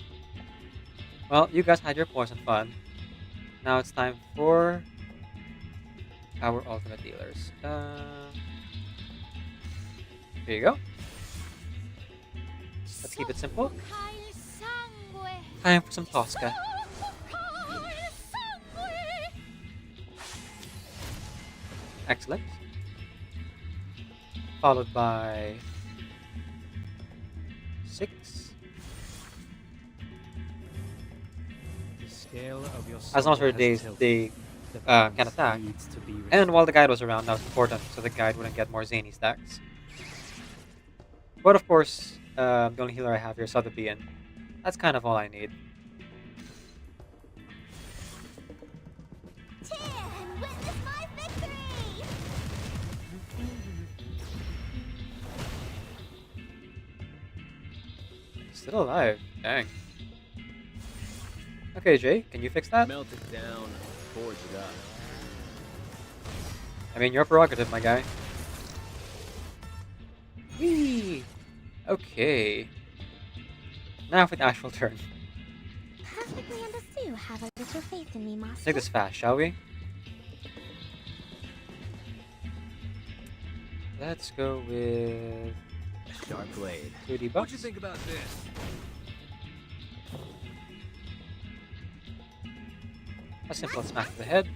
Well, you guys had your poison fun. Now it's time for our ultimate dealers. Here you go. Let's keep it simple. Time for some Tosca. Excellent. Followed by 6. The scale of your As long as soul for days, has they tilted. can attack. Needs to be And while the guide was around, that was important, so the guide wouldn't get more zany stacks. But of course, the only healer I have here is Sotheby, and that's kind of all I need. Cheer and witness my victory! Still alive, dang. Okay, Jay, can you fix that? Melt it down, forge it up. I mean, your prerogative, my guy. Whee! Okay. Now for the actual turn. Perfectly understood. Have a little faith in me, master. Let's take this fast, shall we? Let's go with A sharp blade. 2 debuffs. What you think about this? A simple smack to the head.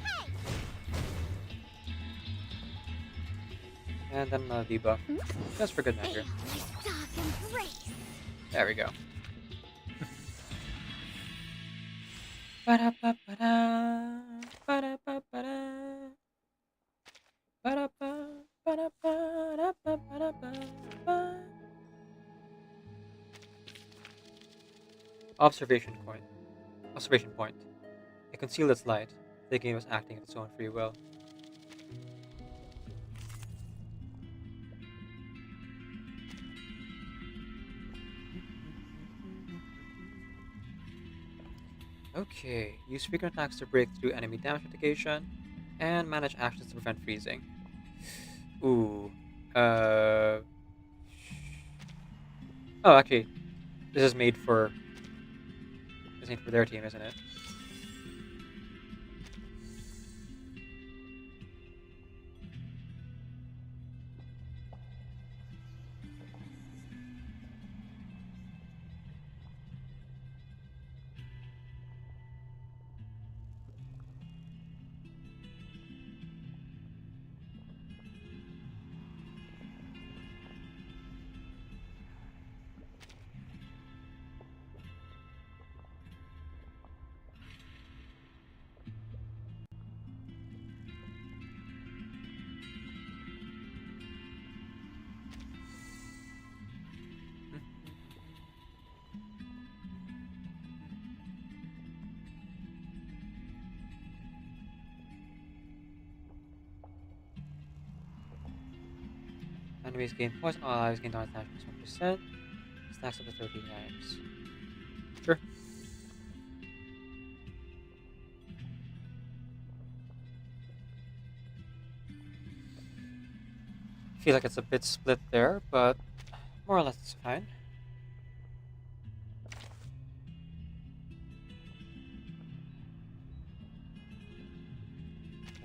And then another debuff. Just for good measure. There we go. Ba-da-ba-ba-da, ba-da-ba-ba-da, ba-da-ba, ba-da-ba, ba-da-ba-ba-ba. Observation point. Observation point. It concealed its light. The game was acting of its own free will. Okay, use frequent attacks to break through enemy damage mitigation, and manage actions to prevent freezing. Ooh. Oh, actually, this is made for their team, isn't it? Enemies gain poison, all allies gain damage plus 1%. Stacks up to 13 times. Sure. I feel like it's a bit split there, but more or less it's fine.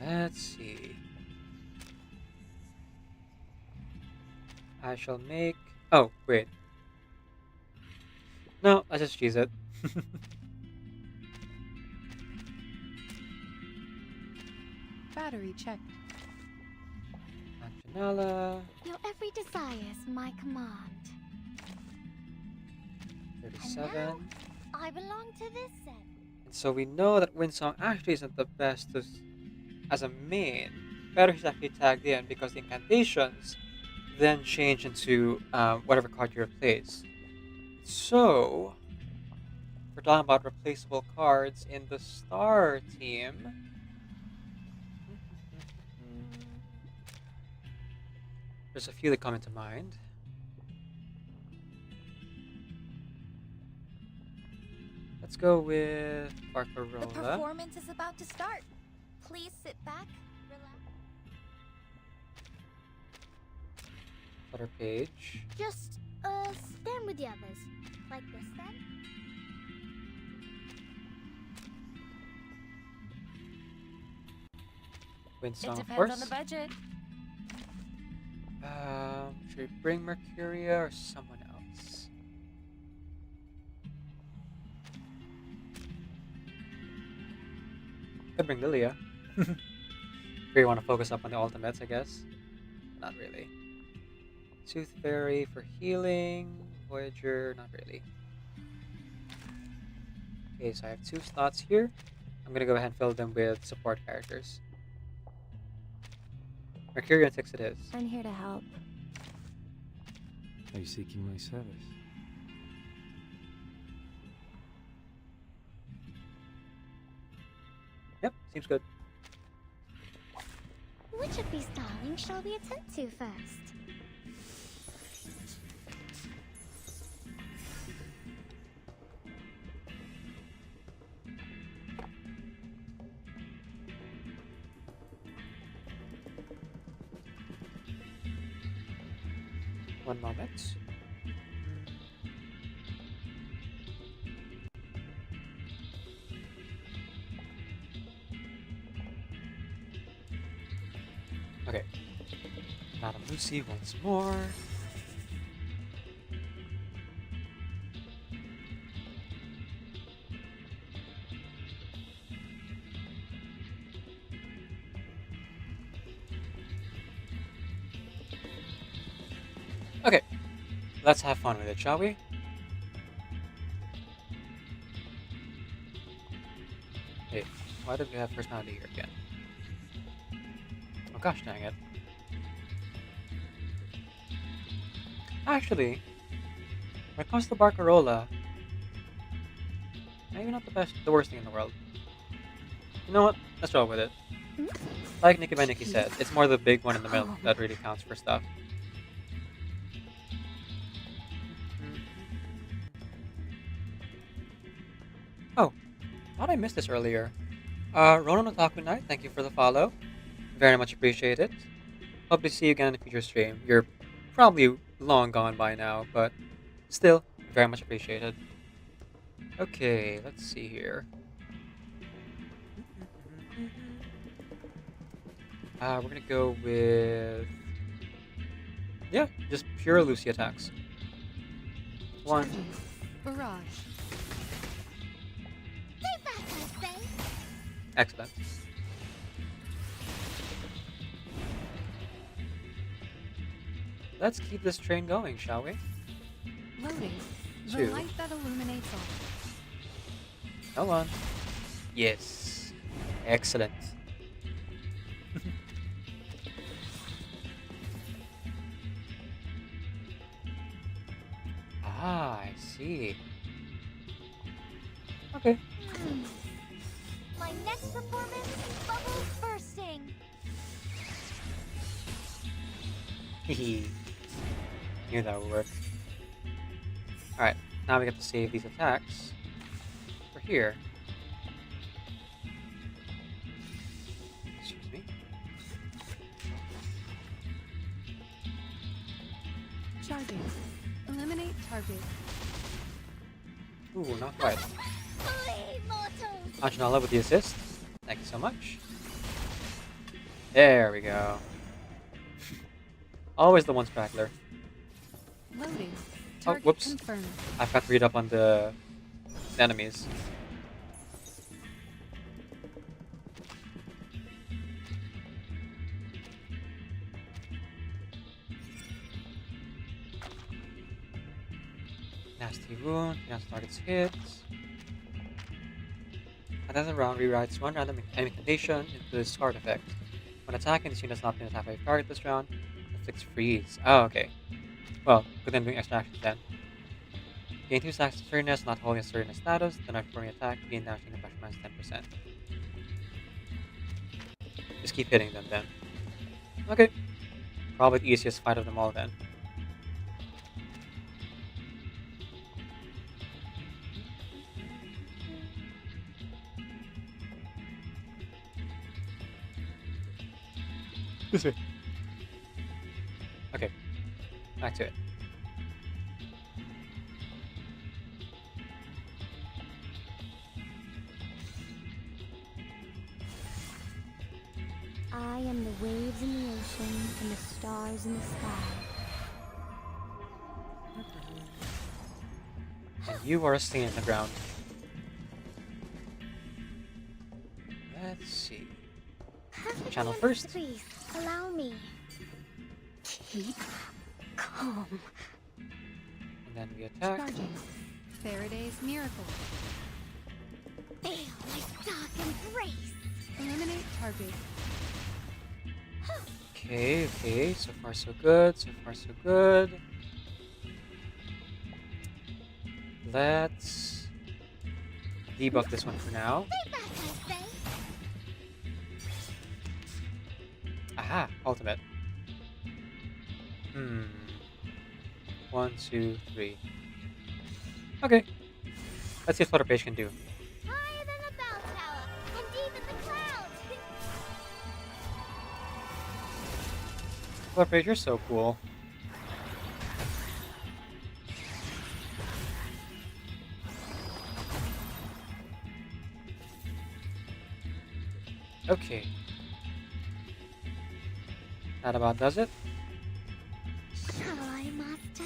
Let's see. I shall make... Oh, wait. No, let's just choose it. Battery checked. Anjanala, Your every desire is my command. 37. I belong to this set. And so we know that Windsong actually isn't the best as a main. Better he's actually tagged in because the incantations then change into whatever card you replace. So, we're talking about replaceable cards in the Star team. There's a few that come into mind. Let's go with The Barcarola. performance is about to start. Please sit back, relax. Flutter Page. Just, stand with the others. Like this, then? Windsong, It of depends course. on the budget. Should we bring Mercuria or someone else? Could bring Lilia. If you want to focus up on the ultimates, I guess. Not really. Tooth Fairy for healing. Voyager, not really. Okay, so I have 2 slots here. I'm gonna go ahead and fill them with support characters. Mercurian 6 it is. I'm here to help. Are you seeking my service? Yep, seems good. Which of these darlings shall we attend to first? One moment. Okay. Madame Lucy once more. Okay. Let's have fun with it, shall we? Hey, why did we have personality here again? Oh gosh dang it. Actually, when it comes to Barcarola, maybe not the worst thing in the world. You know what? Let's roll with it. Like Nikki by Nikki said, it's more the big one in the middle that really counts for stuff. Oh, thought I missed this earlier. Ronan Otaku Knight, thank you for the follow. Very much appreciate it. Hope to see you again in a future stream. You're probably long gone by now, but still, very much appreciated. Okay, let's see here. We're gonna go with... Yeah, just pure Lucy attacks. 1. Barrage. Stay back, I say. Excellent. Let's keep this train going, shall we? Loading. The 2. light that illuminates all. Come on. Yes. Excellent. Ah, I see. Okay. My next performance, bubbles bursting. Hehe. Knew that would work. Alright, now we get to save these attacks for here. Excuse me. Charging. Eliminate target. Ooh, not quite. Anjanala with the assist. Thank you so much. There we go. Always the one spraggler. Loading. Oh, Target whoops. confirmed. I've got to read up on the enemies. Nasty wound, cancel target's hit. At the end of the round, rewrites one random enemy condition into the sword effect. When attacking, this unit has not been attacked by a target this round. Inflicts freeze. Oh, okay. Well, good then doing extra actions then. Gain 2 stacks of sturdiness, not holding a sturdiness status, then after performing attack, gain damage taken by minus 10%. Just keep hitting them then. Okay. Probably the easiest fight of them all then. This way. Okay. Back to it. I am the waves in the ocean and the stars in the sky. And you are a stain in the ground. Let's see. Channel first. Please, allow me. Keep calm. And then we attack. Charging. Faraday's miracle. Feel my dark embrace. Eliminate target. Okay, okay. So far so good. So far so good. Let's debuff this one for now. Aha, ultimate. 1, 2, 3. Okay. Let's see what Flutter Page can do. Higher than the bell tower, and deep in the clouds. Flutter Page, you're so cool. Okay. That about does it. Shall I, master?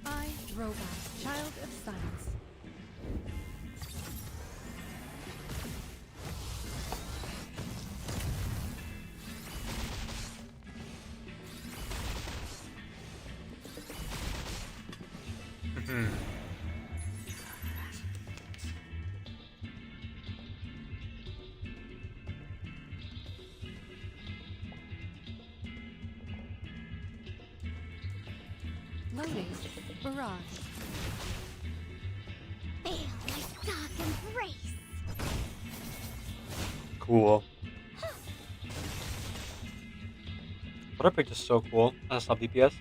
I, Robot, Child of Science. Loading. Barrage. Feel my dark embrace. Cool. Flutter Page is so cool as a sub DPS.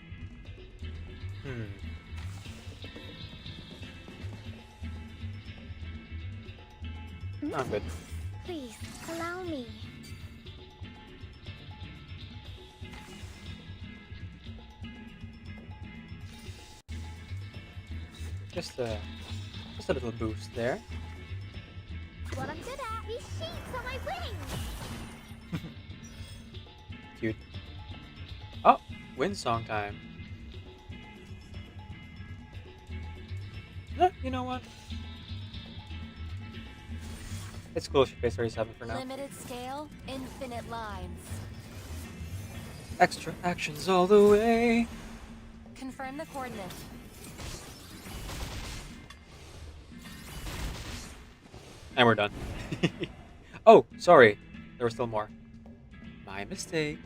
I'm good. Please, allow me. Just a little boost there. What I'm good at. These sheets are my wings. Cute. Oh, wind song time. You know what? It's cool she pays 37 for now. Limited scale, infinite lines. Extra actions all the way. Confirm the coordinate. And we're done. Oh, sorry. There was still more. My mistake.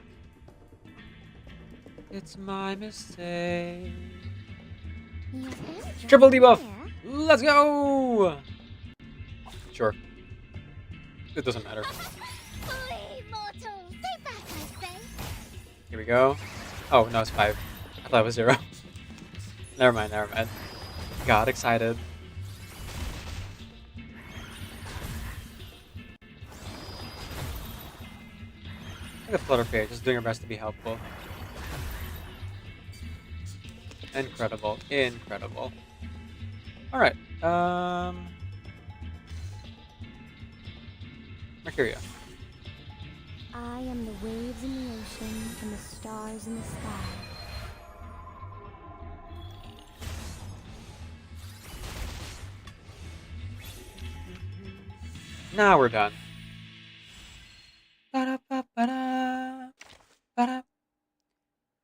It's my mistake. You enjoy Triple debuff! there. Let's go! Sure. It doesn't matter. Flee, mortal! Stay back, I say! Here we go. Oh, no, it's 5. I thought it was 0. Never mind, never mind. Got excited. Look at Flutterfairy, just doing her best to be helpful. Incredible, incredible. Alright, Mercuria. I am the waves in the ocean and the stars in the sky. Now we're done. Ba-da-ba-ba-da, ba-da,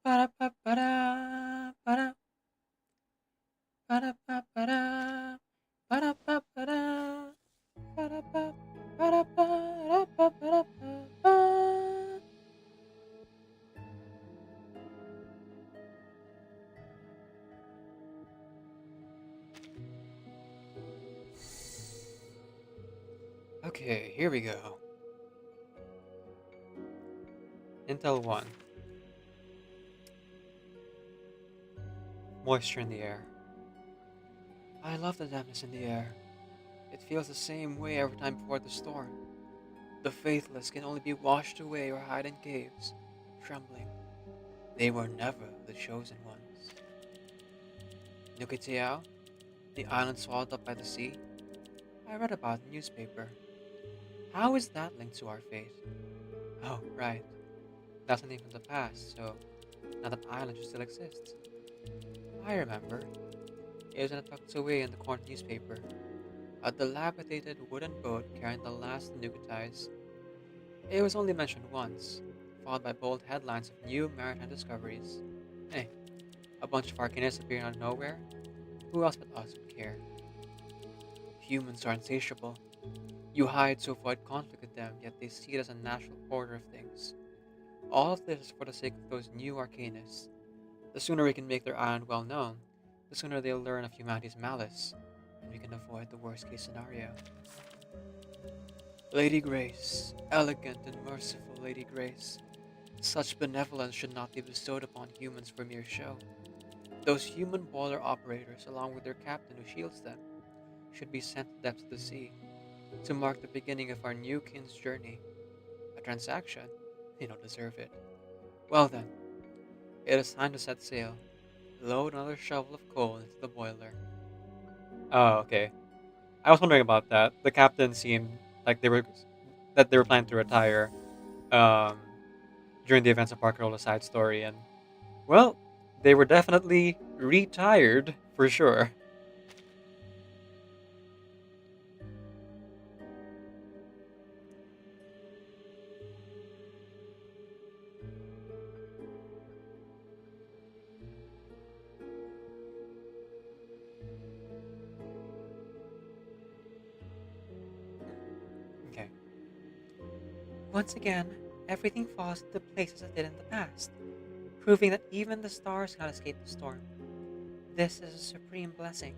ba-da-ba-ba-da, ba-da, ba-da-ba-ba-da, ba-da-ba-ba-da, ba-da-ba, ba-da-ba-da-ba-ba-da-ba-ba. Okay, here we go. Intel 1. Moisture in the air. I love the dampness in the air. It feels the same way every time before the storm. The faithless can only be washed away or hide in caves, trembling. They were never the chosen ones. Nukiteao, the island swallowed up by the sea. I read about in the newspaper. How is that linked to our fate? Oh, right. That's something from the past, so now that island should still exist. I remember. It was tucked away in the corner newspaper. A dilapidated wooden boat carrying the last Nukatites. It was only mentioned once, followed by bold headlines of new maritime discoveries. Hey, a bunch of arcanists appearing out of nowhere? Who else but us would care? Humans are insatiable. You hide to avoid conflict with them, yet they see it as a natural order of things. All of this is for the sake of those new arcanists. The sooner we can make their island well known, the sooner they'll learn of humanity's malice, and we can avoid the worst case scenario. Lady Grace, elegant and merciful Lady Grace. Such benevolence should not be bestowed upon humans for mere show. Those human boiler operators, along with their captain who shields them, should be sent to the depths of the sea, to mark the beginning of our new kin's journey. A transaction? They don't deserve it. Well then, it is time to set sail. Load another shovel of coal into the boiler. Oh, okay. I was wondering about that. The captain seemed like they were planning to retire um, during the events of Parker Roll side story, and well, they were definitely retired for sure. Okay. Once again, everything falls into place as it did in the past, proving that even the stars cannot escape the storm. This is a supreme blessing.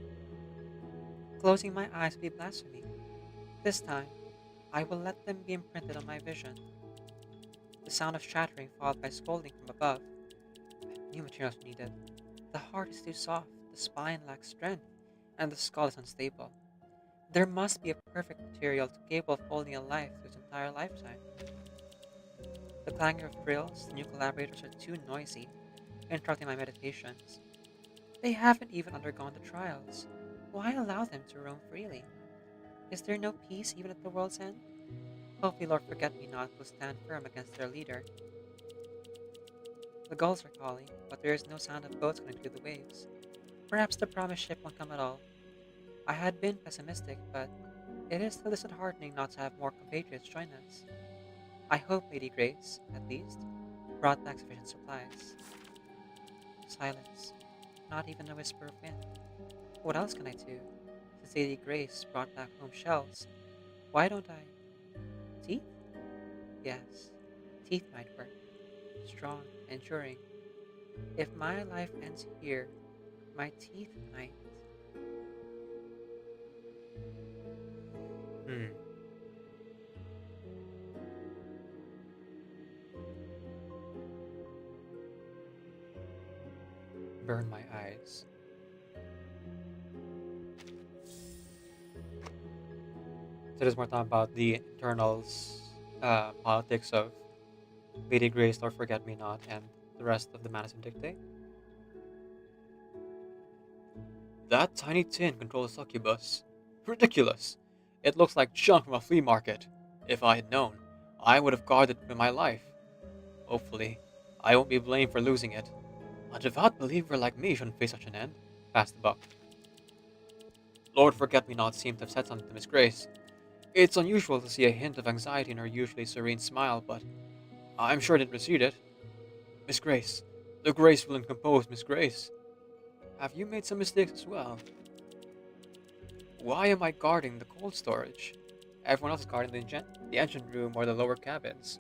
Closing my eyes would be blasphemy. This time, I will let them be imprinted on my vision. The sound of shattering followed by scolding from above. New materials needed. The heart is too soft, the spine lacks strength, and the skull is unstable. There must be a perfect material capable of holding a life through its entire lifetime. The clangor of drills, the new collaborators are too noisy, interrupting my meditations. They haven't even undergone the trials. Why allow them to roam freely? Is there no peace even at the world's end? Hopefully Lord Forget-Me-Not will stand firm against their leader. The gulls are calling, but there is no sound of boats going through the waves. Perhaps the promised ship won't come at all. I had been pessimistic, but it is still disheartening not to have more compatriots join us. I hope Lady Grace, at least, brought back sufficient supplies. Silence. Not even a whisper of wind. What else can I do? Since Lady Grace brought back home shells, why don't I... Teeth? Yes, teeth might work. Strong, enduring. If my life ends here, my teeth might. Hmm. Burn my eyes. So there's more talk about the internals, politics of Lady Grace, Lord Forget Me Not, and the rest of the Madison Dictate. That tiny tin controls a succubus. Ridiculous! It looks like junk from a flea market. If I had known, I would have guarded it with my life. Hopefully, I won't be blamed for losing it. A devout believer like me shouldn't face such an end. Pass the buck. Lord Forget Me Not seemed to have said something to Miss Grace. It's unusual to see a hint of anxiety in her usually serene smile, but I'm sure I didn't misread it. Miss Grace. The graceful and composed Miss Grace. Have you made some mistakes as well? Why am I guarding the cold storage? Everyone else is guarding the engine room or the lower cabins.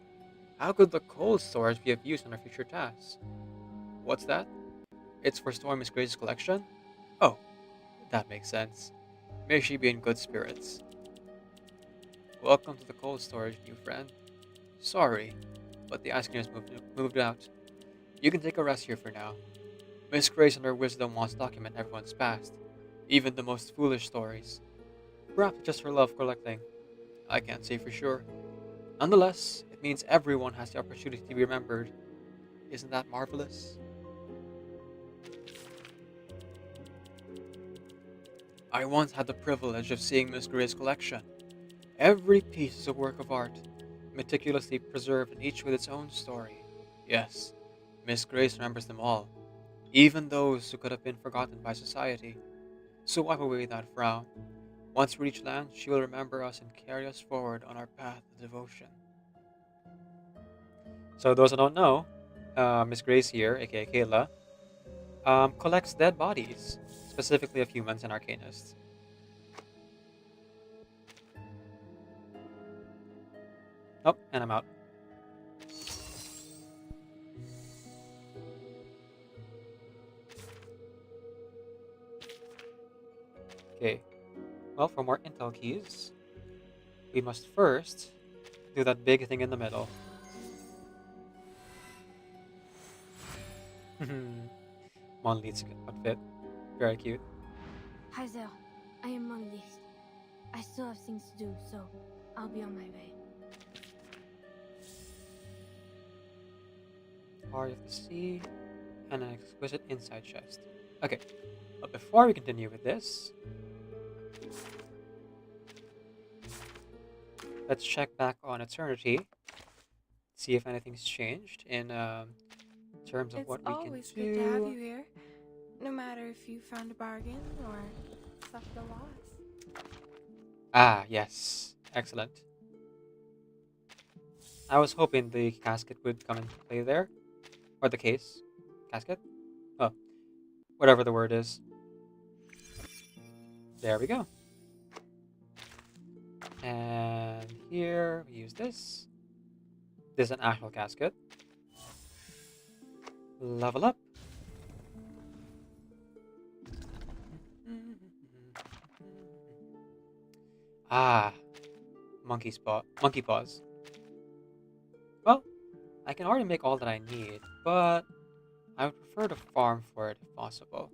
How could the cold storage be of use in our future tasks? What's that? It's for storing Miss Grace's collection? Oh, that makes sense. May she be in good spirits. Welcome to the cold storage, new friend. Sorry, but the ice cream has moved out. You can take a rest here for now. Miss Grace and her wisdom wants to document everyone's past, even the most foolish stories. Perhaps just her love collecting. I can't say for sure. Nonetheless, it means everyone has the opportunity to be remembered. Isn't that marvelous? I once had the privilege of seeing Miss Grace's collection. Every piece is a work of art, meticulously preserved and each with its own story. Yes, Miss Grace remembers them all, even those who could have been forgotten by society. So wipe away that frown. Once we reach land, she will remember us and carry us forward on our path of devotion. So those who don't know, Miss Grace here, aka Kayla, collects dead bodies, specifically of humans and arcanists. Oh, and I'm out. Okay, well, for more intel keys, we must first do that big thing in the middle. Monlead's outfit. Very cute. Hi there. I am Monlist. I still have things to do, so I'll be on my way. Heart of the Sea, and an exquisite inside chest. Okay, but before we continue with this, let's check back on Eternity, see if anything's changed in terms of what we can do. It's always good to have you here, no matter if you found a bargain or suffered a loss. Ah, yes. Excellent. I was hoping the casket would come into play there. Or the case. Casket? Oh. Whatever the word is. There we go. And here we use this. This is an actual casket. Level up. Ah, monkey paws. Well, I can already make all that I need, but I would prefer to farm for it if possible.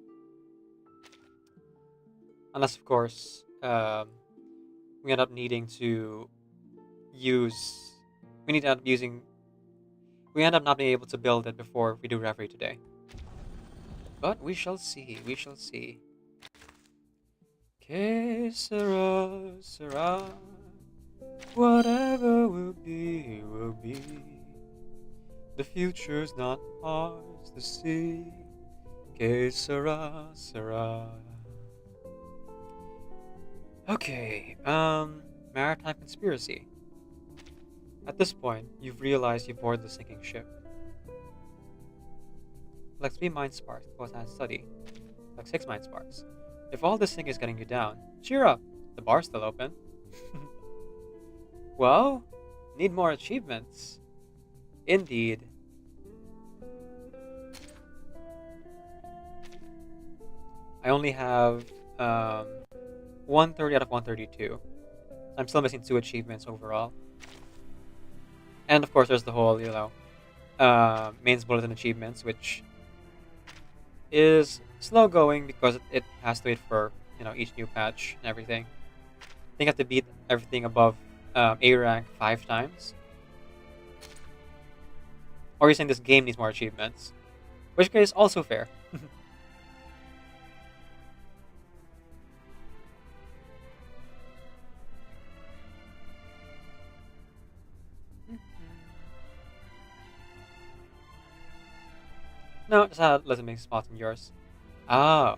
Unless, of course, we end up needing to use. We end up not being able to build it before we do Reverie today. But we shall see. We shall see. Que sera, sera. Whatever will be, will be. The future's not ours to see. Que sera, sera. Okay, maritime conspiracy. At this point, you've realized you've boarded the sinking ship. Collect 3 mind sparks to close and study. Collect 6 mind sparks. If all this thing is getting you down, cheer up! The bar's still open. Well, need more achievements. Indeed. I only have 130 out of 132. I'm still missing 2 achievements overall. And of course, there's the whole, mains bulletin achievements, which is slow going because it has to wait for, each new patch and everything. I think I have to beat everything above A rank 5 times. Or you're saying this game needs more achievements, which is also fair. No, just let it make spots in yours. Oh.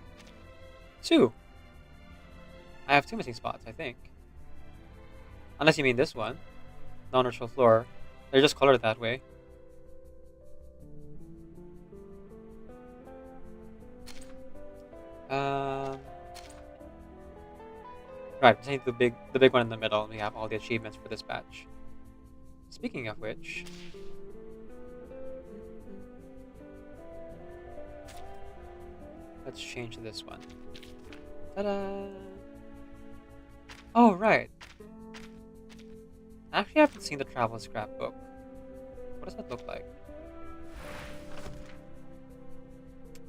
2. I have 2 missing spots, I think. Unless you mean this one. Non-neutral floor. They're just colored that way. Right, I think the big one in the middle. We have all the achievements for this batch. Speaking of which, let's change to this one. Ta-da! Oh, right. I actually haven't seen the travel scrapbook. What does that look like?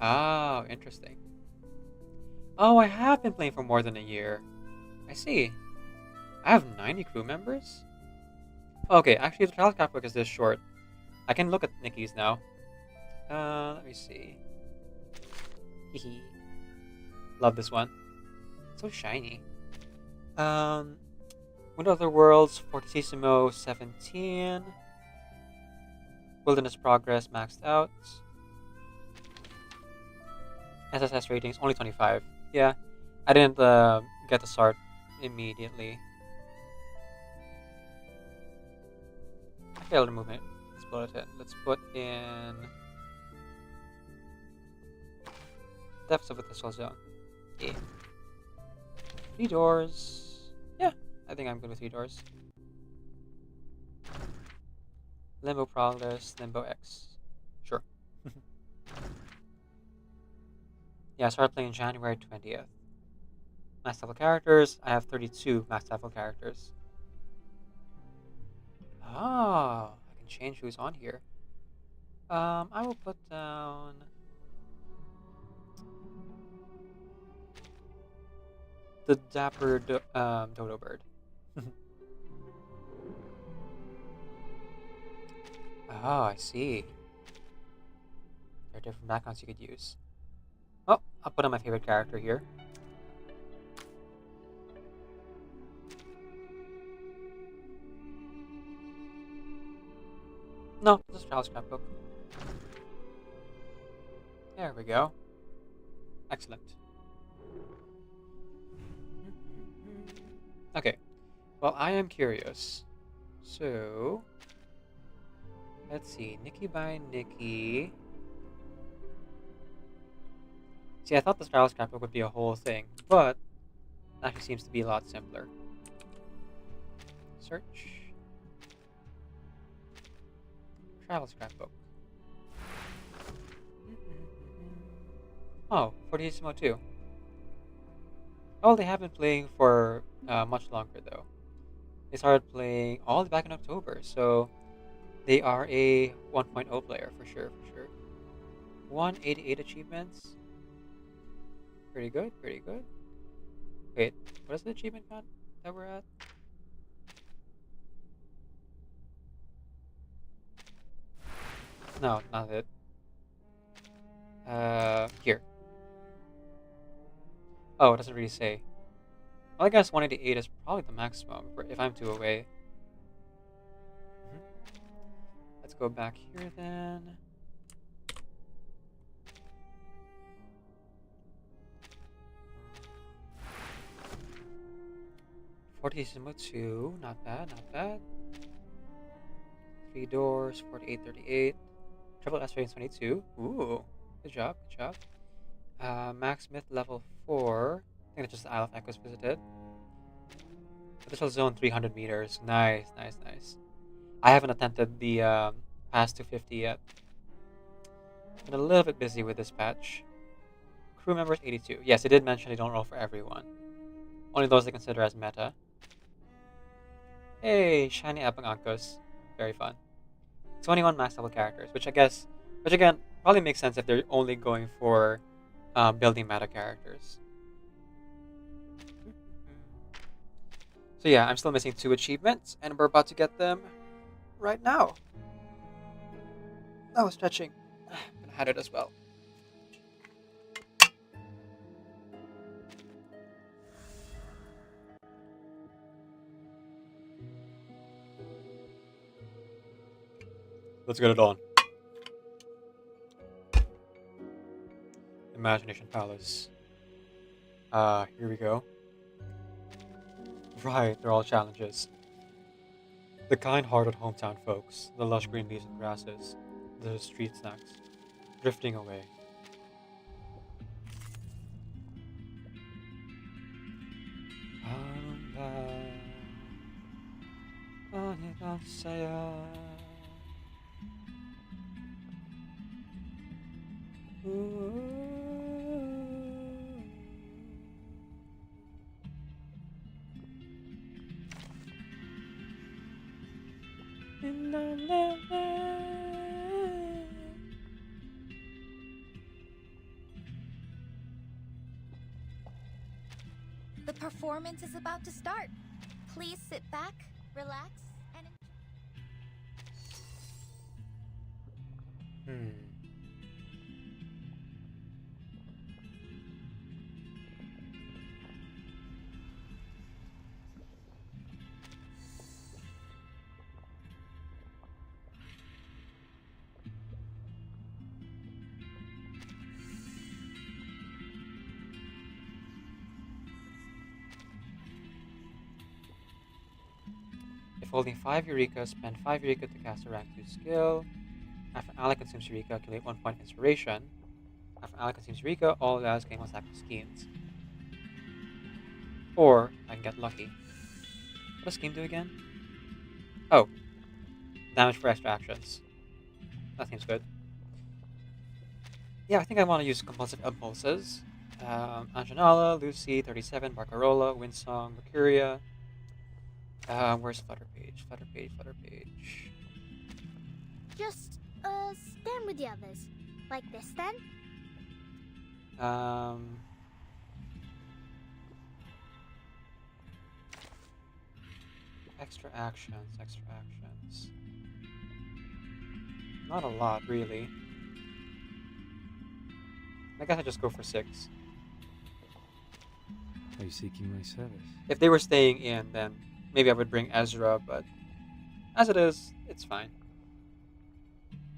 Oh, interesting. Oh, I have been playing for more than a year. I see. I have 90 crew members? Okay, actually the travel scrapbook is this short. I can look at Nikki's now. Let me see. Hehe. Love this one. So shiny. Wind Other Worlds, Fortissimo 17. Wilderness Progress maxed out. SSS ratings only 25. Yeah, I didn't get to start immediately. Okay, I'll remove it. Let's put it in. Let's put in depths of the Thistle Zone. Yeah. 3 doors. Yeah, I think I'm good with 3 doors. Limbo Progress, Limbo X. Sure. Yeah, I started playing January 20th. Max level characters. I have 32 max level characters. Oh, I can change who's on here. I will put down the Dapper Dodo Bird. Oh, I see. There are different backgrounds you could use. Oh, I'll put on my favorite character here. No, just Travel Scrapbook. There we go. Excellent. Okay. Well, I am curious. So, let's see. Nikki by Nikki. See, I thought the Travel Scrapbook would be a whole thing, but it actually seems to be a lot simpler. Search. Travel Scrapbook. Oh, Fortissimo 2. Oh, they have been playing for much longer, though. They started playing all the way back in October, so they are a 1.0 player for sure, 188 achievements. Pretty good, pretty good. Wait, what is the achievement count that we're at? No, not it. Here. Oh, it doesn't really say. Well, I guess 188 is probably the maximum if I'm 2 away. Let's go back here then. Fortissimo 2, not bad, not bad. 3 doors, 4838. Triple S rating 22. Ooh, good job, good job. Max Myth level 4. I think it's just the Isle of Echoes visited. Additional zone 300 meters. Nice, nice, nice. I haven't attempted the Pass 250 yet. Been a little bit busy with this patch. crew members 82. Yes, they did mention they don't roll for everyone. Only those they consider as meta. Hey, shiny Apangangkos. Very fun. 21 max level characters, which again, probably makes sense if they're only going for building meta characters. So yeah, I'm still missing 2 achievements, and we're about to get them right now. That was stretching. I'm gonna had it as well. Let's get it on. Imagination Palace. Here we go. Right, they're all challenges. The kind-hearted hometown folks, the lush green leaves and grasses, the street snacks, drifting away. The performance is about to start. Please sit back, relax, and enjoy. If holding 5 Eureka, spend 5 Eureka to cast a rank 2 skill. After an ally consumes Eureka, accumulate 1 point inspiration. After an ally consumes Eureka, all allies gain 1 stack of schemes. Or I can get lucky. What does scheme do again? Oh, damage for extra actions. That seems good. Yeah, I think I want to use compulsive impulses. Anjanala, Lucy, 37, Barcarola, Windsong, Mercuria. Where's Flutter Page? Flutter Page, Flutter Page. Just, stand with the others. Like this, then? Extra actions, extra actions. Not a lot, really. I guess I just go for 6. Are you seeking my service? If they were staying in, then maybe I would bring Ezra, but as it is, it's fine.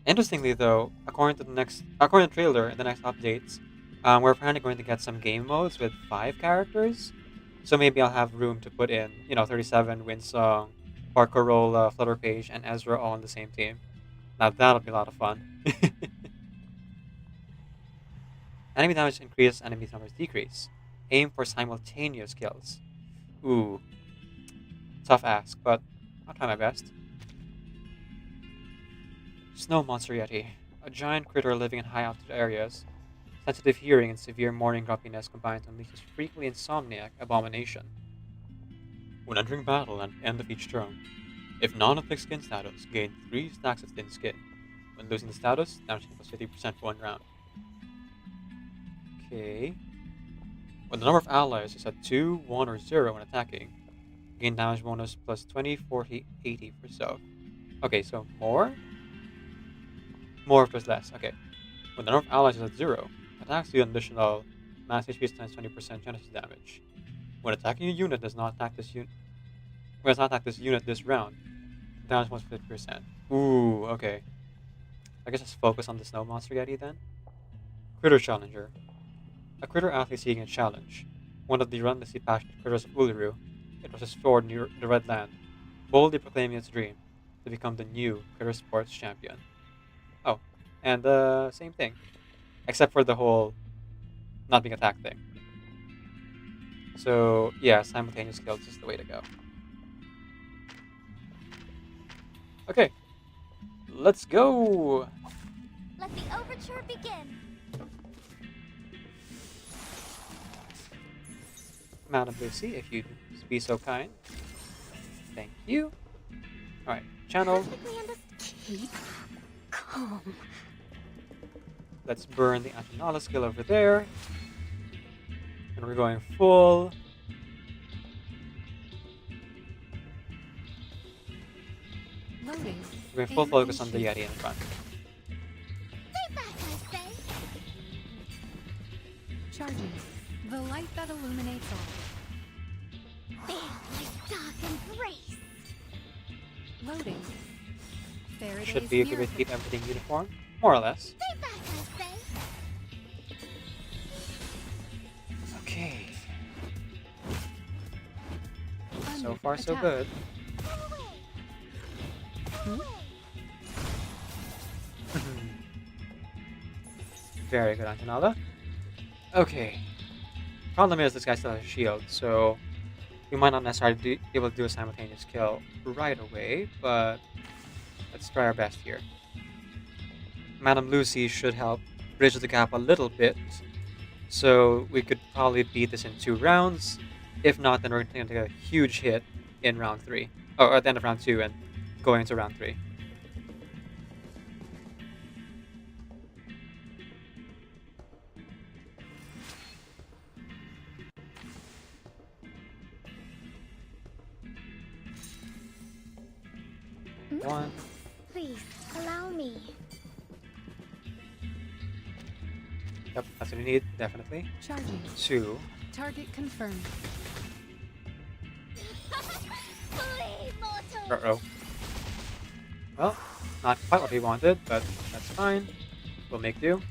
Interestingly, though, according to the trailer and the next updates, we're apparently going to get some game modes with 5 characters. So maybe I'll have room to put in, 37, Windsong, Barcarola, Flutterpage, and Ezra all on the same team. Now that'll be a lot of fun. Enemy damage increase, enemy numbers decrease. Aim for simultaneous kills. Ooh. Tough ask, but I'll try my best. Snow Monster Yeti. A giant critter living in high altitude areas. Sensitive hearing and severe morning grumpiness combined to unleash his frequently insomniac abomination. When entering battle at the end of each turn, if non-thick skin status, gain 3 stacks of thin skin. When losing the status, damage equals 50% for 1 round. Okay. When the number of allies is at 2, 1, or 0 when attacking, gain damage bonus plus 20, 40, 80 for self. Okay, so more? More plus less. Okay. When the number of allies is at 0, attacks do an additional max HP times 20% genesis damage. When attacking a unit does not attack this unit this round, damage bonus 50%. Ooh, okay. I guess just focus on the Snow Monster Yeti then. Critter Challenger. A critter athlete seeking a challenge. One of the relentlessly passionate critters of Uluru, it rushes forward near the Red Land, boldly proclaiming its dream to become the new critter sports champion. Oh, and same thing. Except for the whole not being attacked thing. So, yeah, simultaneous kills is the way to go. Okay. Let's go! Let the overture begin. Madam Lucy, if you'd be so kind. Thank you. Alright, channel. Keep calm. Let's burn the Antonala skill over there. And we're going full. Loading. We're going full focus on the Yeti in front. Stay back, I say. Charging. The light that illuminates all. There, my dark embrace. Loading. Faraday's Should be a good way to miracle. keep everything uniform. More or less. Stay back, I say. Okay. So Unmixed far, so attack. good. Very good, Antonella. Okay. Problem is, this guy still has a shield, so we might not necessarily be able to do a simultaneous kill right away, but let's try our best here. Madam Lucy should help bridge the gap a little bit, so we could probably beat this in 2 rounds. If not, then we're going to take a huge hit in round 3, or at the end of round 2 and going into round 3. One. Please, allow me. Yep, that's what we need, definitely. Charging. 2. Target confirmed. Uh-oh. Well, not quite what we wanted, but that's fine. We'll make do.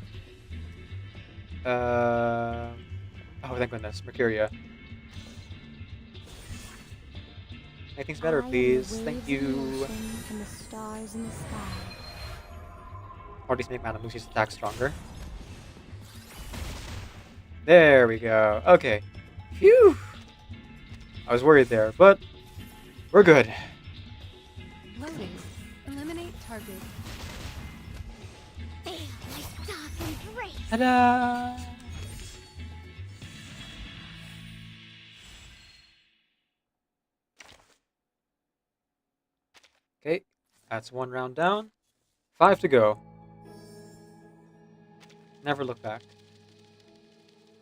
Oh, thank goodness. Mercuria. Make things better, please. Thank you. And the stars in the sky. Or at least make Madame Lucy's attack stronger. There we go. Okay. Phew! I was worried there, but we're good. Loading. Eliminate target. There, my dark embrace. Ta-da! Okay, that's 1 round down. 5 to go. Never look back.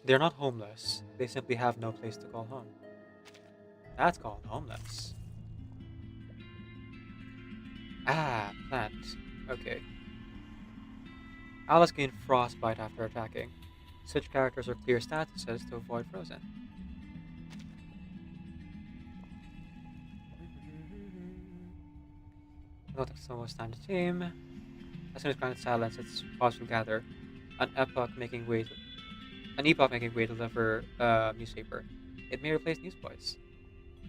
They're not homeless. They simply have no place to call home. That's called homeless. Ah, plant. Okay. Alice gained frostbite after attacking. Switch characters or clear statuses to avoid frozen. It'll take so much time to tame. As soon as granted silence, its paws will gather. An epoch making way to deliver a newspaper. It may replace Newsboys.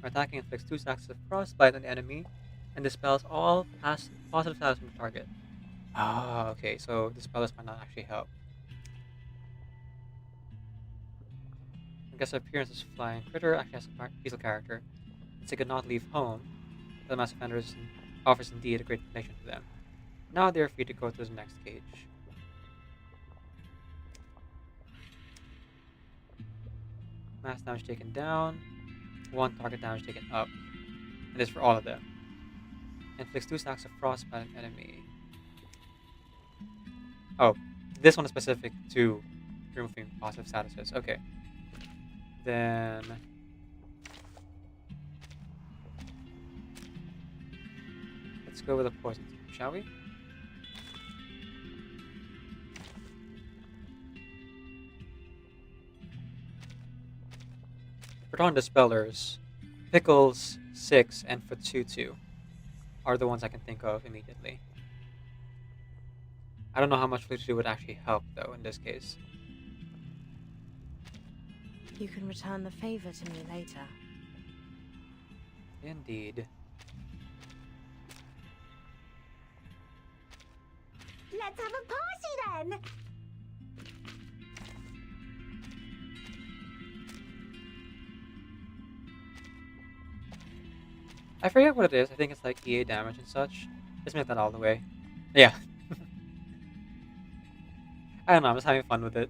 When attacking, inflicts 2 stacks of frostbite on the enemy and dispels all positive status from the target. Ah, okay, so dispellers might not actually help. I guess appearance as flying critter actually has a diesel character. Since they could not leave home, the mass offenders offers indeed a great connection to them. Now they are free to go to the next cage. Mass damage taken down, 1 target damage taken up. And this for all of them. Inflicts 2 stacks of frostbite on enemy. Oh, this one is specific to removing positive statuses. Okay. Then let's go with a poison type, shall we? Proton Dispellers, Pickles, 6, and Fatutu are the ones I can think of immediately. I don't know how much Fatutu would actually help, though, in this case. You can return the favor to me later. Indeed. Let's have a party then! I forget what it is. I think it's like EA damage and such. Just make that all the way. Yeah. I don't know. I'm just having fun with it.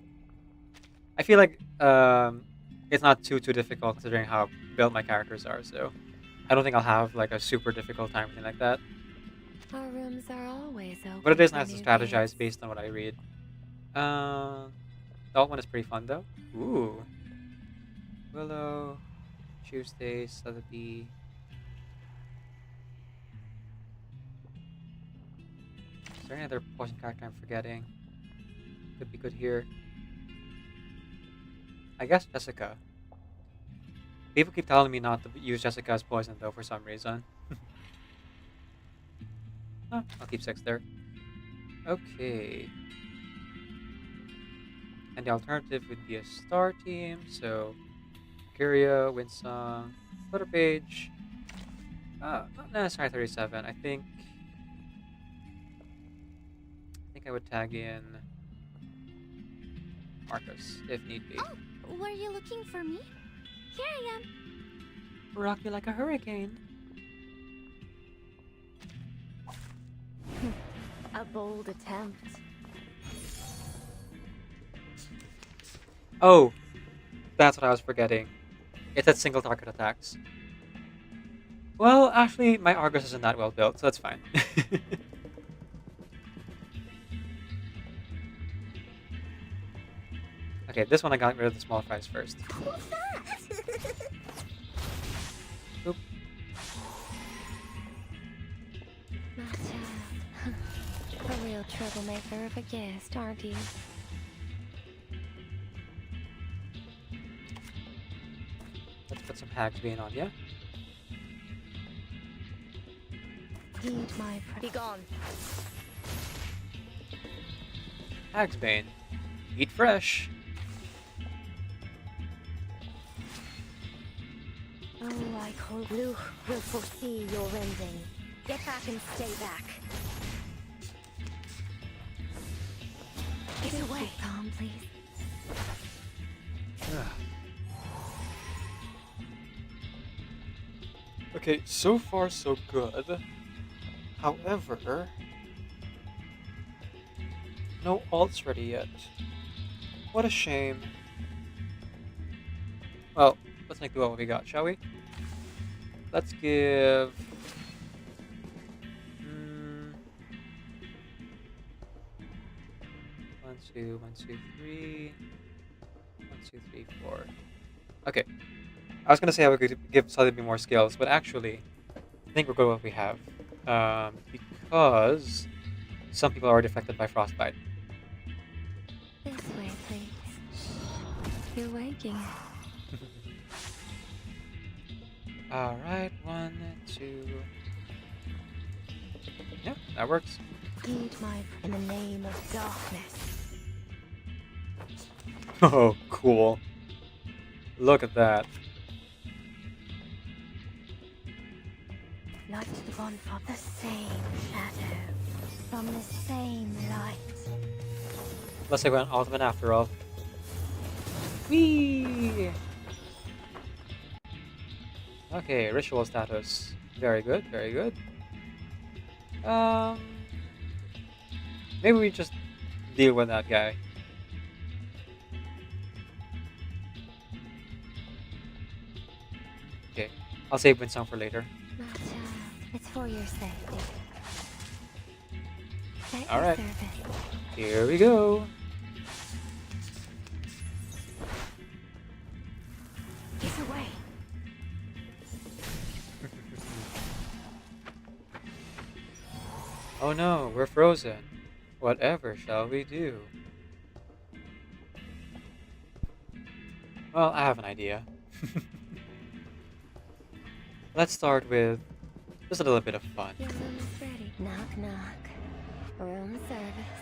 I feel like it's not too difficult considering how built my characters are. So I don't think I'll have like a super difficult time or anything like that. Our rooms are always open. But it is for nice to new strategize kids. based on what I read. The alt one is pretty fun though. Ooh. Willow, Tuesday, Sotheby. Is there any other poison character I'm forgetting? Could be good here. I guess Jessica. People keep telling me not to use Jessica as poison though for some reason. Oh, I'll keep 6 there. Okay. And the alternative would be a star team, so Kyria, Winsong, Twitter page. Not necessarily 37. I think I would tag in Marcus if need be. Oh, were you looking for me? Here I am. Rock you like a hurricane. A bold attempt. Oh, that's what I was forgetting. It had single target attacks. Well, actually, my Argus isn't that well built, so that's fine. Okay, this one I got rid of the small fries first. Oop. My child. A real troublemaker of a guest, aren't you? Let's put some Hagsbane on ya. Heed my Be gone. Hagsbane. Eat fresh. Oh, I call Luch will foresee your ending. Get back and stay back. Get away. Calm, please. Okay, so far so good. However, no alts ready yet. What a shame. Well, let's make do what we got, shall we? Let's give... One, two, 3. 1, 2, 3, 4. Okay. I was gonna say I would give Sotheby more skills, but actually, I think we're good with what we have. Because some people are already affected by frostbite. This way, please. You're waking. Alright, 1, 2. Yeah, that works. Heed my in the name of darkness. Oh, cool. Look at that. Light the bonfire, the same shadow, from the same light. Let's say we're an ultimate after all. Whee! Okay, ritual status. Very good, very good. Maybe we just deal with that guy. Okay, I'll save Winsong for later. My child, it's for your safety. At All your right. service. Here we go. Get away. Oh no, we're frozen. Whatever shall we do? Well, I have an idea. Let's start with just a little bit of fun. Your room is ready. Knock, knock. Room service.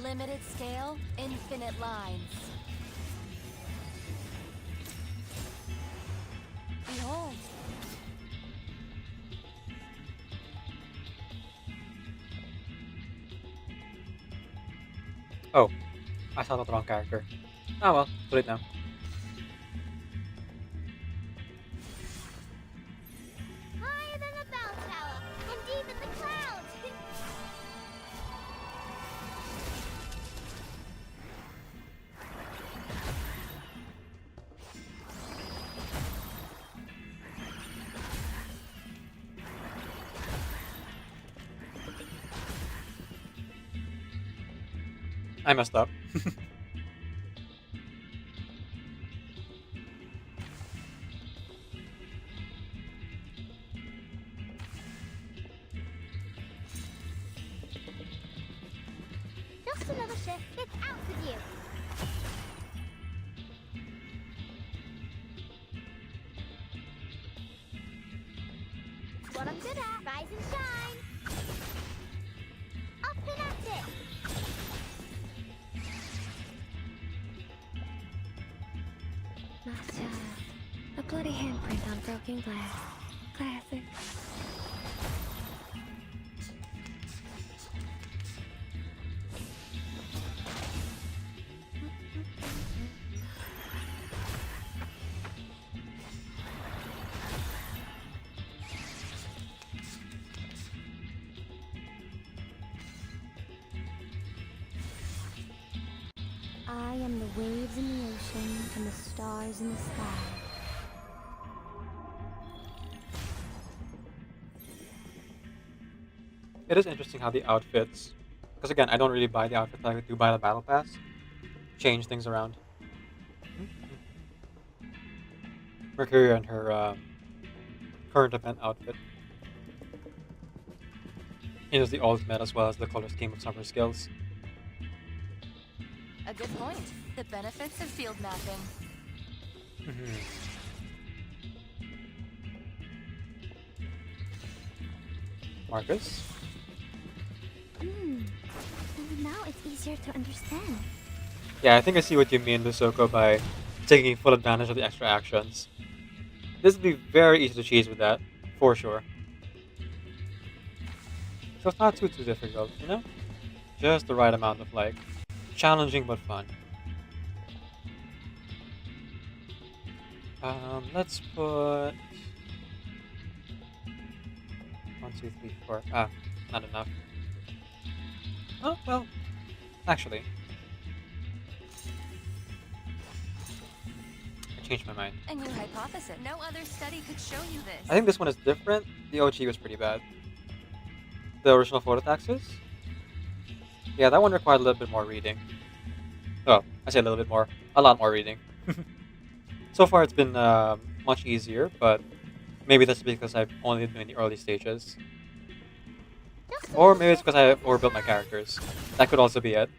Limited scale, infinite lines. Behold. Oh, I saw the wrong character. Oh well, too late now. Higher than a bell tower, and deep in the clouds. I messed up. Just another ship. Get out with you. What I'm good at. Rise and shine. Up and at it. Not a bloody handprint on broken glass. Classic. I am the waves in the ocean and the stars in the sky. It is interesting how the outfits, because again, I don't really buy the outfits, I do buy the battle pass, change things around. Mercury and her current event outfit. It is the ultimate as well as the color scheme of some of her skills. A good point. The benefits of field mapping. Marcus? And now it's easier to understand. Yeah, I think I see what you mean, Lusoko, by taking full advantage of the extra actions. This would be very easy to cheese with that, for sure. So it's not too difficult, you know? Just the right amount of, like, challenging but fun. Let's put 1, 2, 3, 4. Ah, not enough. Oh, well, actually. I changed my mind. A new hypothesis. No other study could show you this. I think this one is different. The OG was pretty bad. The original phototaxes? Yeah, that one required a little bit more reading. Oh, I say a little bit more. A lot more reading. So far it's been much easier, but maybe that's because I've only been in the early stages. Or maybe it's because I overbuilt my characters. That could also be it.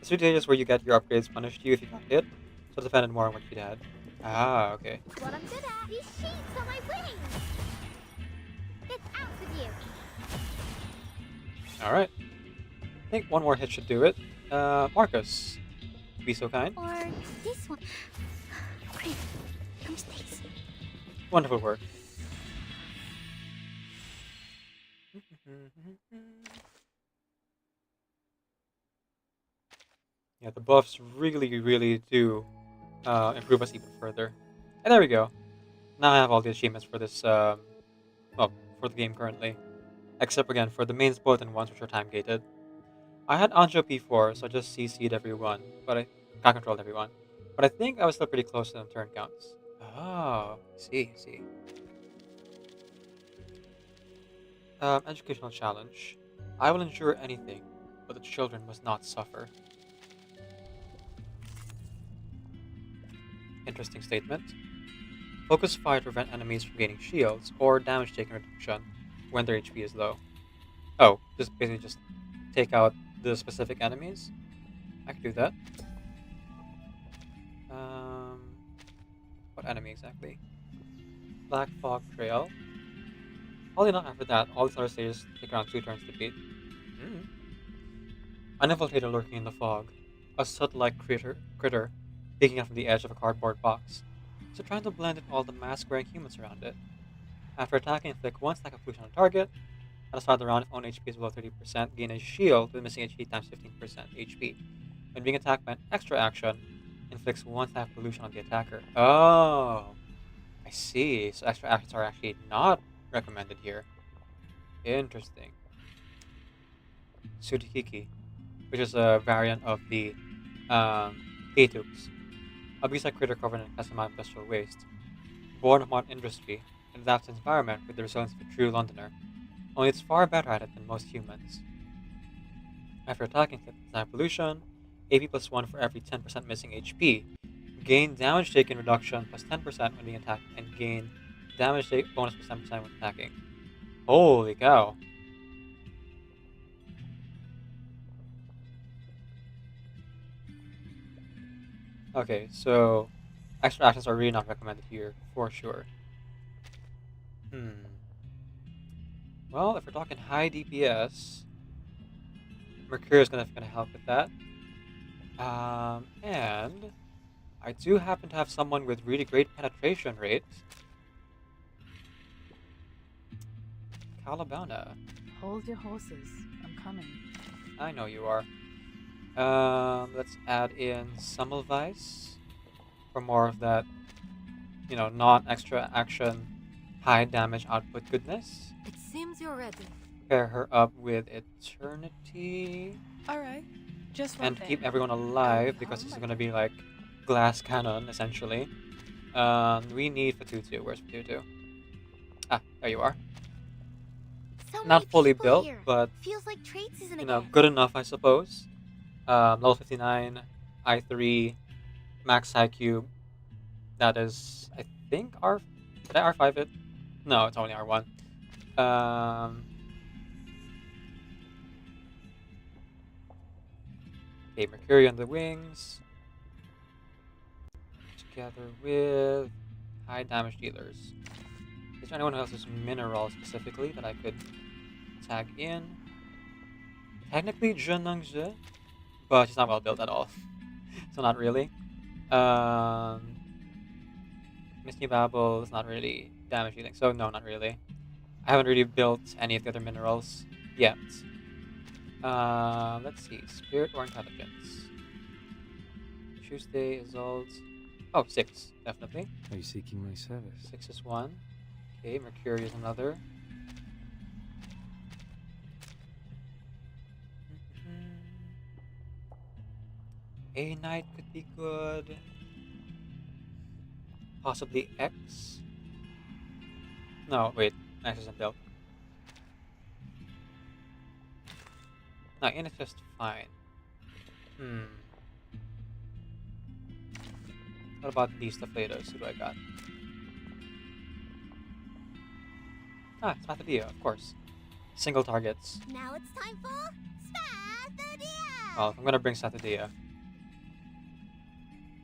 The stages where you get your upgrades punished you if you got hit, so it depended more on what you had. Ah, okay. What I'm good at. These sheets are my wings. Get out with you. Alright. I think one more hit should do it. Marcus, be so kind. Or this one. Great. No mistakes. Wonderful work. Yeah, the buffs really do improve us even further. And there we go. Now I have all the achievements for this, well, for the game currently. Except again for the main bulletin ones, which are time gated. I had Anjo P4, so I just CC'd everyone, but I controlled everyone. But I think I was still pretty close to the turn counts. Oh, see. Educational challenge. I will endure anything, but the children must not suffer. Interesting statement. Focus fire to prevent enemies from gaining shields or damage taken reduction when their HP is low. Oh, just basically just take out the specific enemies? I could do that. What enemy exactly? Black Fog Trail. Probably not after that. All these other stages take around 2 turns to beat. An infiltrator lurking in the fog. A soot-like critter peeking out from the edge of a cardboard box. So trying to blend in all the mask-wearing humans around it. After attacking, inflict 1 stack of pollution on target. At the start of the round, if own HP is below 30%, gain a shield with missing HP times 15% HP. When being attacked by an extra action, inflicts 1 stack of pollution on the attacker. Oh, I see. So extra actions are actually not recommended here. Interesting. Sudikiki, which is a variant of the Atux, a beast-like critter covered in customized industrial waste. Born of modern industry, it adapts to its environment with the resilience of a true Londoner, only it's far better at it than most humans. After attacking design pollution, AP plus 1 for every 10% missing HP, gain damage taken reduction plus 10% when being attacked, and gain damage take bonus plus 10% when attacking. Holy cow. Okay, so extra actions are really not recommended here, for sure. Well, if we're talking high DPS, Mercury is gonna help with that. And I do happen to have someone with really great penetration rate. Calabana. Hold your horses. I'm coming. I know you are. Let's add in Semmelweis for more of that, non-extra action, high damage output goodness. It seems you're ready. Pair her up with Eternity. Alright. Just one And thing. keep everyone alive because this is gonna be like glass cannon essentially. We need Fatutu. Where's Fatutu? Ah, there you are. So Not many fully people built, here. but Feels like trade season again. good enough, I suppose. Level 59, I3, max high cube. That is, I think, did I R5 it? No, it's only R1. Okay, Mercury on the wings. Together with high damage dealers. Is there anyone who has mineral specifically that I could tag in? Technically, Zhenengzhe, but she's not well built at all. So not really. Misty Babble is not really damage dealing, so no, not really. I haven't really built any of the other minerals yet. Let's see, Spirit or Intelligence. Tuesday is old. Oh, 6, definitely. Are you seeking my service? 6 is 1. Okay, Mercury is another. A Knight could be good. Possibly X. No, wait. X isn't built. No, N is just fine. What about these deflators? Who do I got? Ah, Spathadia, of course. Single targets. Now it's time for Spathadia! Well, I'm gonna bring Spathadia.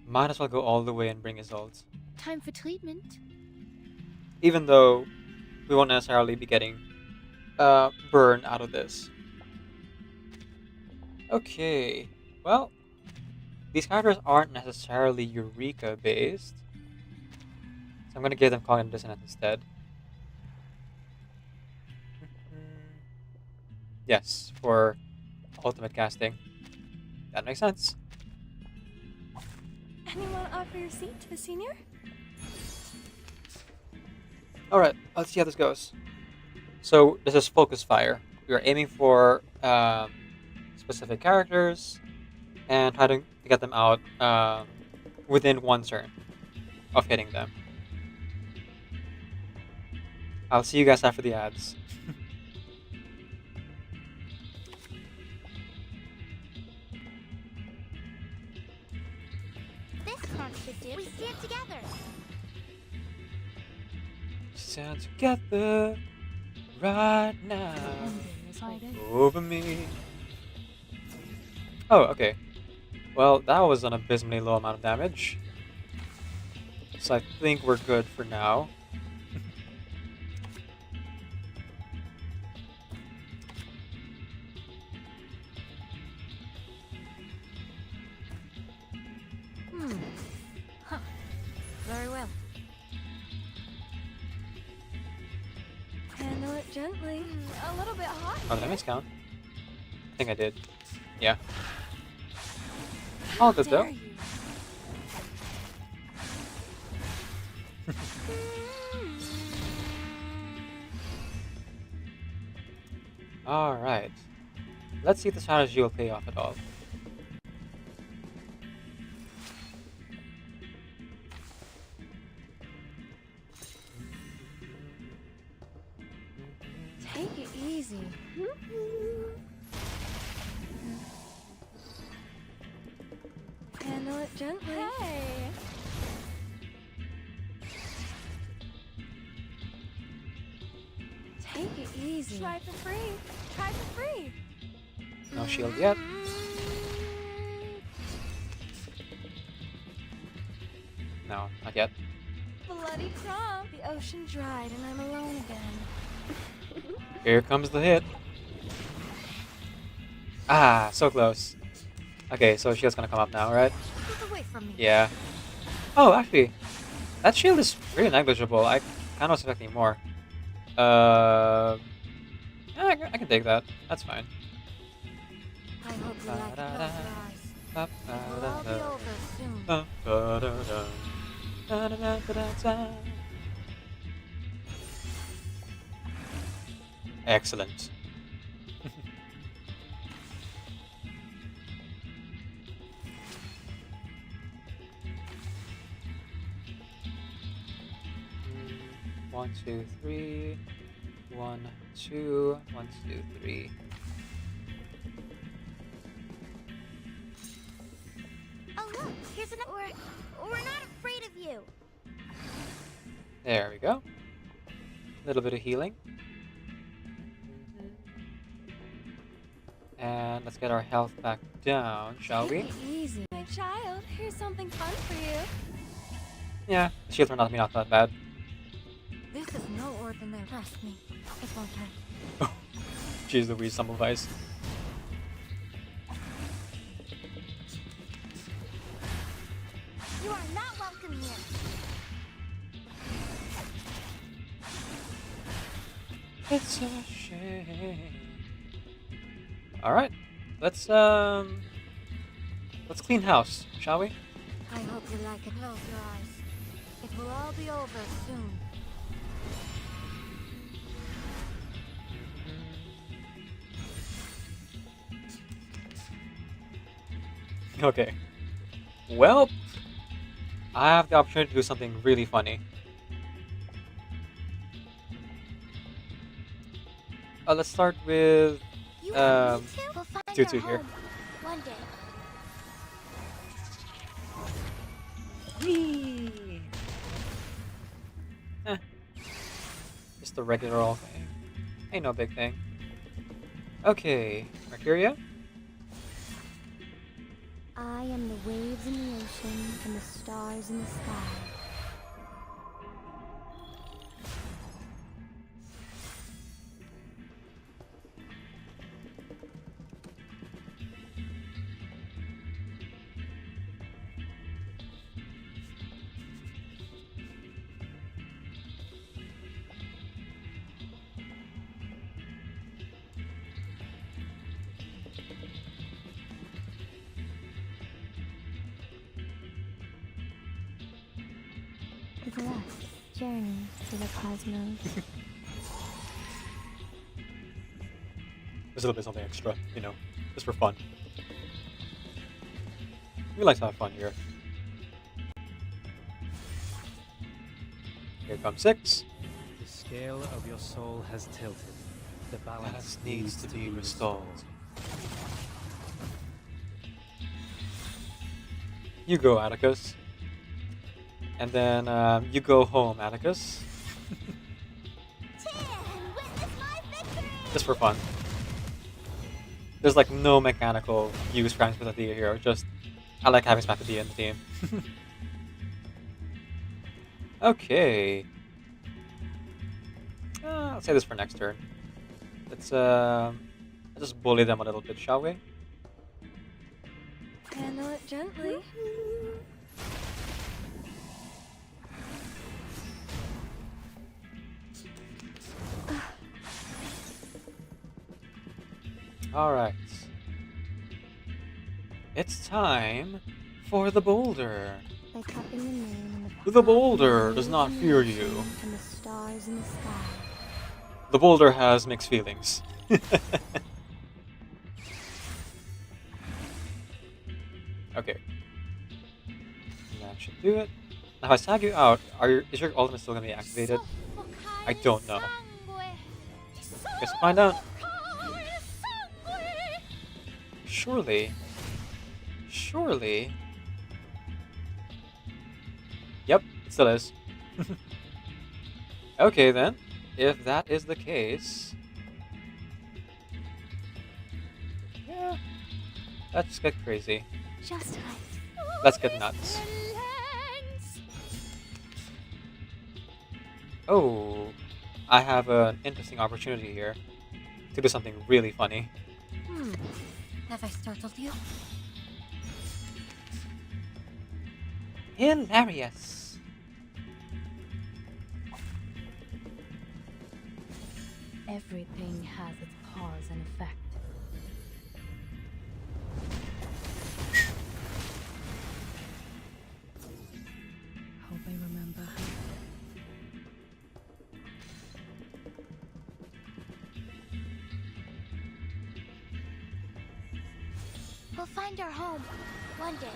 Might as well go all the way and bring Isolde. Time for treatment. Even though we won't necessarily be getting burn out of this. Okay, well, these characters aren't necessarily Eureka based, so I'm gonna give them Cognitive Dissonance instead. Yes, for ultimate casting. That makes sense. Anyone offer your seat to a senior? Alright, let's see how this goes. So, this is Focus Fire. We are aiming for specific characters and try to get them out within 1 turn of hitting them. I'll see you guys after the ads. This constitutes we stand together. Stand together right now over me. Oh, okay. Well, that was an abysmally low amount of damage. So I think we're good for now. Huh. Very well. Handle it gently. A little bit hot. Oh, did I miscount? I think I did. Yeah. All good though. Alright. Let's see if the strategy will pay off at all. Take it easy. Handle it gently. Hey. Take it easy. Try for free. Try for free. No shield yet. No, not yet. Bloody Trump. The ocean dried and I'm alone again. Here comes the hit. Ah, so close. Okay, so shield's gonna come up now, right? Keep away from me. Yeah. Oh, actually, that shield is really negligible. I kind of was expecting more. Yeah, I can take that. That's fine. I hope you like it. Close your eyes. It will all be over soon. Excellent. One, two, three. 1, 2, 1, 2, 3. Oh look, here's an. We're not afraid of you. There we go. A little bit of healing. And let's get our health back down, shall we? Take it easy. My child, here's something fun for you. Yeah, the shield turned out to be not that bad. This is no ordinary. Trust me. It won't hurt. Jeez Louise, some advice. You are not welcome here. It's a shame. Alright. Let's clean house, shall we? I hope you like it. Close your eyes. It will all be over soon. Okay. Well, I have the opportunity to do something really funny. Let's start with Tutu here. One day. Whee! Just a regular old thing. Ain't no big thing. Okay, Mercuria. I am the waves in the ocean and the stars in the sky. With us, journey to the cosmos. There's a little bit something extra, you know, just for fun. We like to have fun here. Here comes 6. The scale of your soul has tilted. The balance Needs to be restored. You go, Atticus. And then you go home, Atticus. Just for fun. There's like no mechanical use for Athea here. Just I like having Athea in the team. Okay. Let's say this for next turn. Let's just bully them a little bit, shall we? Handle it gently. Alright. It's time for the boulder. By cupping the moon and The boulder does not fear you. and the stars in the sky. The boulder has mixed feelings. Okay. That should do it. Now, if I tag you out, is your ultimate still going to be activated? I don't know. Guess we'll find out. Surely. Yep, it still is. Okay then, if that is the case... Yeah, let's get crazy. Just right. Let's get nuts. Oh, I have an interesting opportunity here to do something really funny. Have I startled you? Hilarious. Everything has its cause and effect. Hope I remember. We'll find our home one day.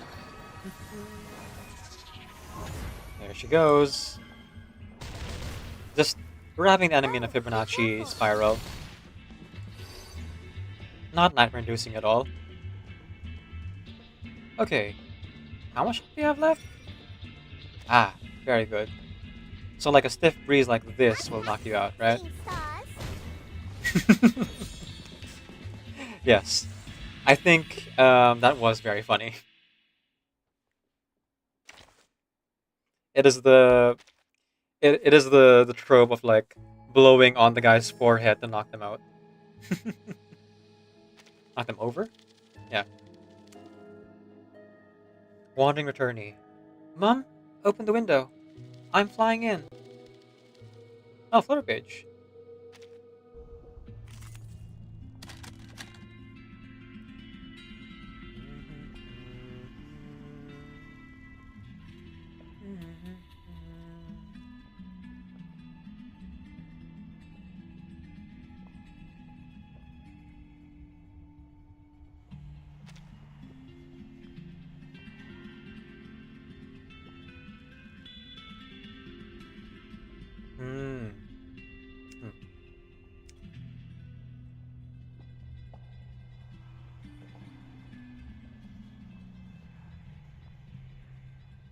There she goes. Just grabbing the enemy in a Fibonacci spiral. Not nightmare-inducing at all. Okay. How much do we have left? Ah, very good. So like a stiff breeze like this will knock you out, right? Yes. I think that was very funny. It is the trope of like blowing on the guy's forehead to knock them out. Knock them over? Yeah. Wandering returnee. Mom, open the window. I'm flying in. Oh, flutter page.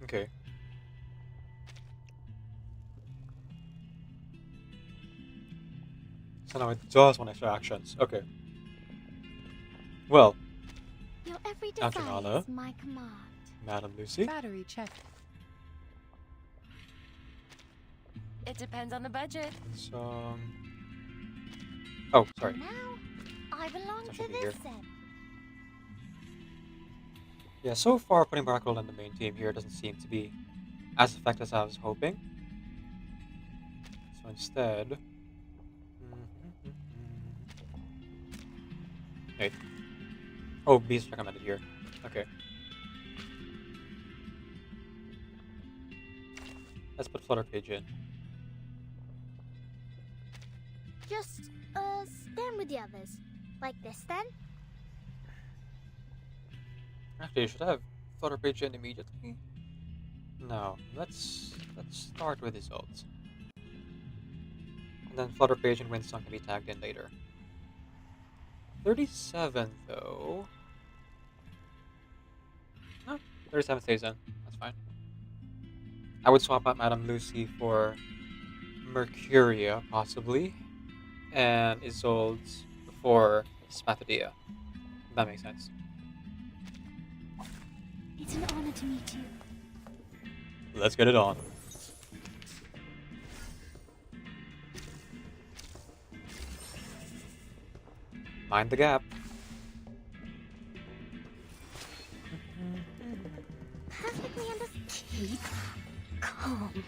Okay. So now it does want extra actions. Okay. Well, Your every Count desire Janala. is my command. Madam Lucy. Battery check. It depends on the budget. So, oh, sorry. Now, I belong That to should be this here. set. Yeah, so far putting Barkle on the main team here doesn't seem to be as effective as I was hoping. So instead... Wait. Oh, Beast recommended here. Okay. Let's put Flutter Page in. Just, stand with the others. Like this, then? Actually, you should have Flutter Page in immediately. No, let's start with his ult. And then Flutter Page and Windsong can be tagged in later. 37 though. No, 37 stays in. That's fine. I would swap out Madame Lucy for Mercuria, possibly. And Isolde for Spathodea. That makes sense. It's an honor to meet you. Let's get it on. Mind the gap. Perfectly understood. Keep calm.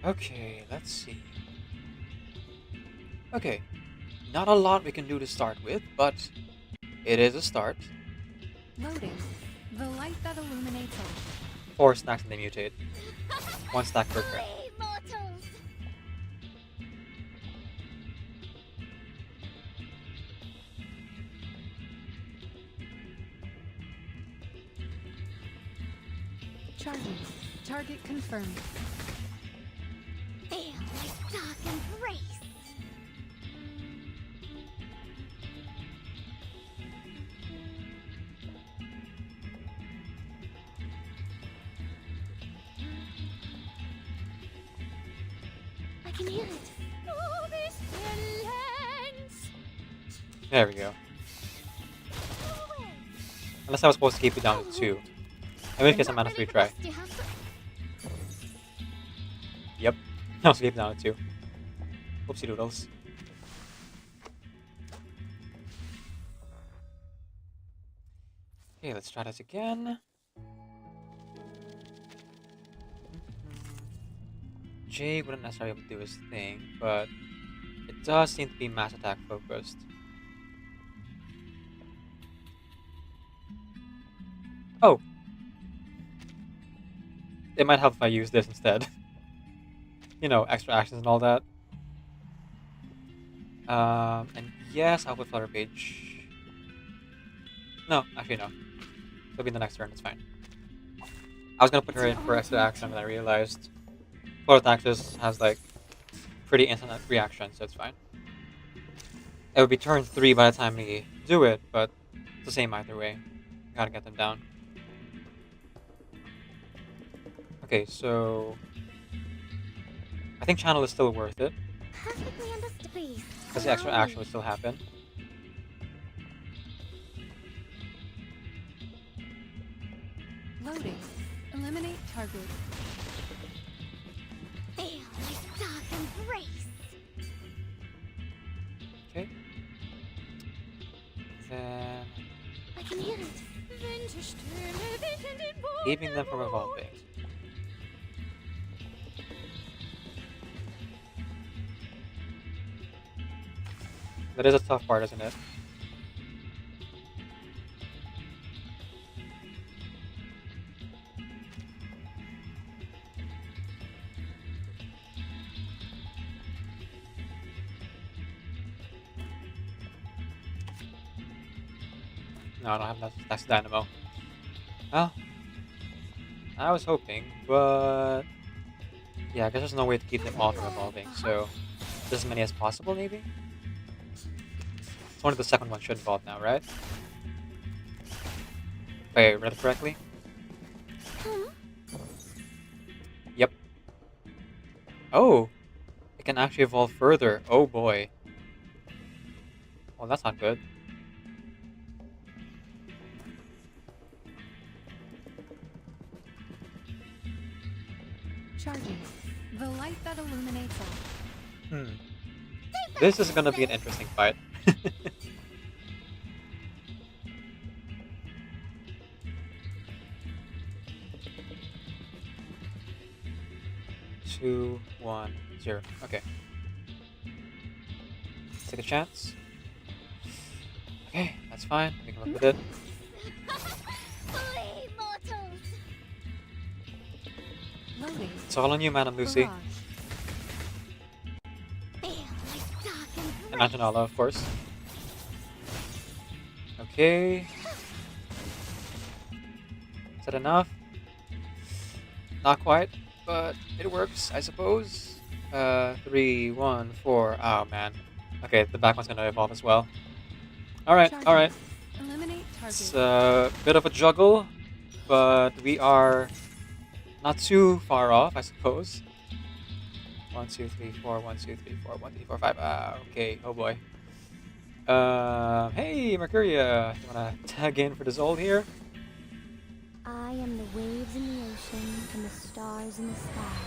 Okay, let's see. Okay, not a lot we can do to start with, but it is a start. Loading. The light that illuminates all. 4 snacks and they mutate. 1 stack per turn. Charging. Target confirmed. Feel my dark embrace. I can hear it. Oh, this silence. There we go. Unless I was supposed to keep it down to 2. In which case I'm on a free try. Yep. I was keep it down to 2. Oopsie doodles. Okay, let's try this again. Jay wouldn't necessarily do his thing, but it does seem to be mass attack focused. Oh! It might help if I use this instead. You know, extra actions and all that. And yes, I'll put Flutter Page. No, actually no. It'll be in the next turn, it's fine. I was gonna put her in for extra action, but I realized Flutter Axis has like pretty instant reaction, so it's fine. It would be turn 3 by the time we do it, but it's the same either way. Gotta get them down. Okay, so I think Channel is still worth it. Perfectly understood. Please. Because the extra action would still happen. Loading. Eliminate target. Feel my dark embrace. Okay. Then I can hear it. keeping them from evolving. That is a tough part, isn't it? No, I don't have that's Dynamo. Well, I was hoping, but yeah, I guess there's no way to keep them all from evolving, so just as many as possible, maybe? It's only the second one should evolve now, right? If I read it correctly? Yep. Oh! It can actually evolve further. Oh boy. Well, that's not good. Charging. The light that illuminates all. This is gonna be an interesting fight. 2, 1, 0. Okay. Let's take a chance. Okay, that's fine. We can work with it. Loading. It's all on you, Madam Lucy. And Anjanala, of course. Okay. Is that enough? Not quite, but it works, I suppose. 3, 1, 4. Oh man. Okay, the back one's gonna evolve as well. Alright, alright. Eliminate target. It's a bit of a juggle, but we are not too far off, I suppose. 1, 2, 3, 4, 1, 2, 3, 4, 1, 2, 3, 4, 5. Ah, okay, oh boy. Hey, Mercuria, you wanna tag in for the Zol here? I am the waves in the ocean and the stars in the sky.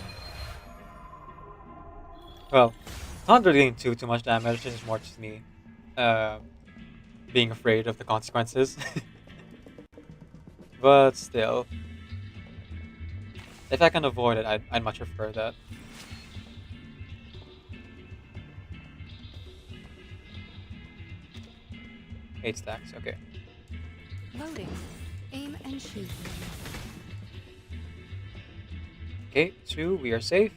Well, not really doing too much damage, it's just more just me being afraid of the consequences. But still. If I can avoid it, I'd much prefer that. Eight stacks, okay. Loading. Aim and shoot. Okay, 2, we are safe.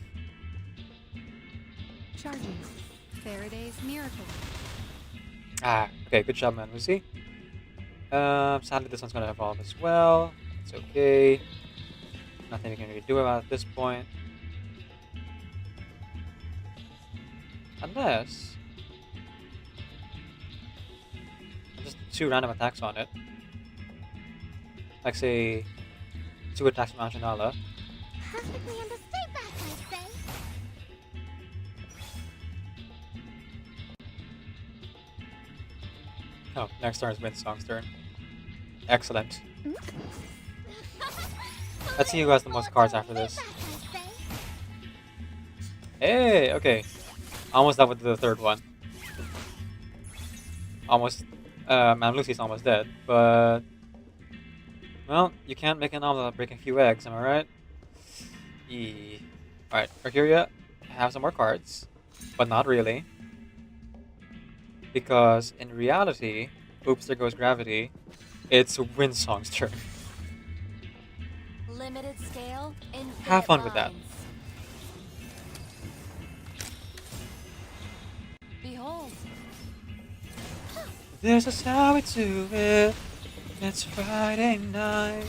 Charging. Faraday's miracle. Ah, okay, good job, man, Lucy. Sadly this one's gonna evolve as well. It's okay. Nothing we can really do about it at this point. Unless... just 2 random attacks on it. Like, say, 2 attacks from Anjanala. Perfectly in the state back, I say. Oh, next turn is Windsong's turn. Excellent. Let's see who has the most cards after this. Hey, okay. Almost done with the third one. Almost, man, Lucy's almost dead, but... well, you can't make an omelet without breaking a few eggs, am I right? Alright, Mercuria, have some more cards, but not really. Because, in reality, oops, there goes gravity, it's Windsong's turn. Limited scale, infinite Have fun with that. lines. Behold. This is how we do it. It's Friday night.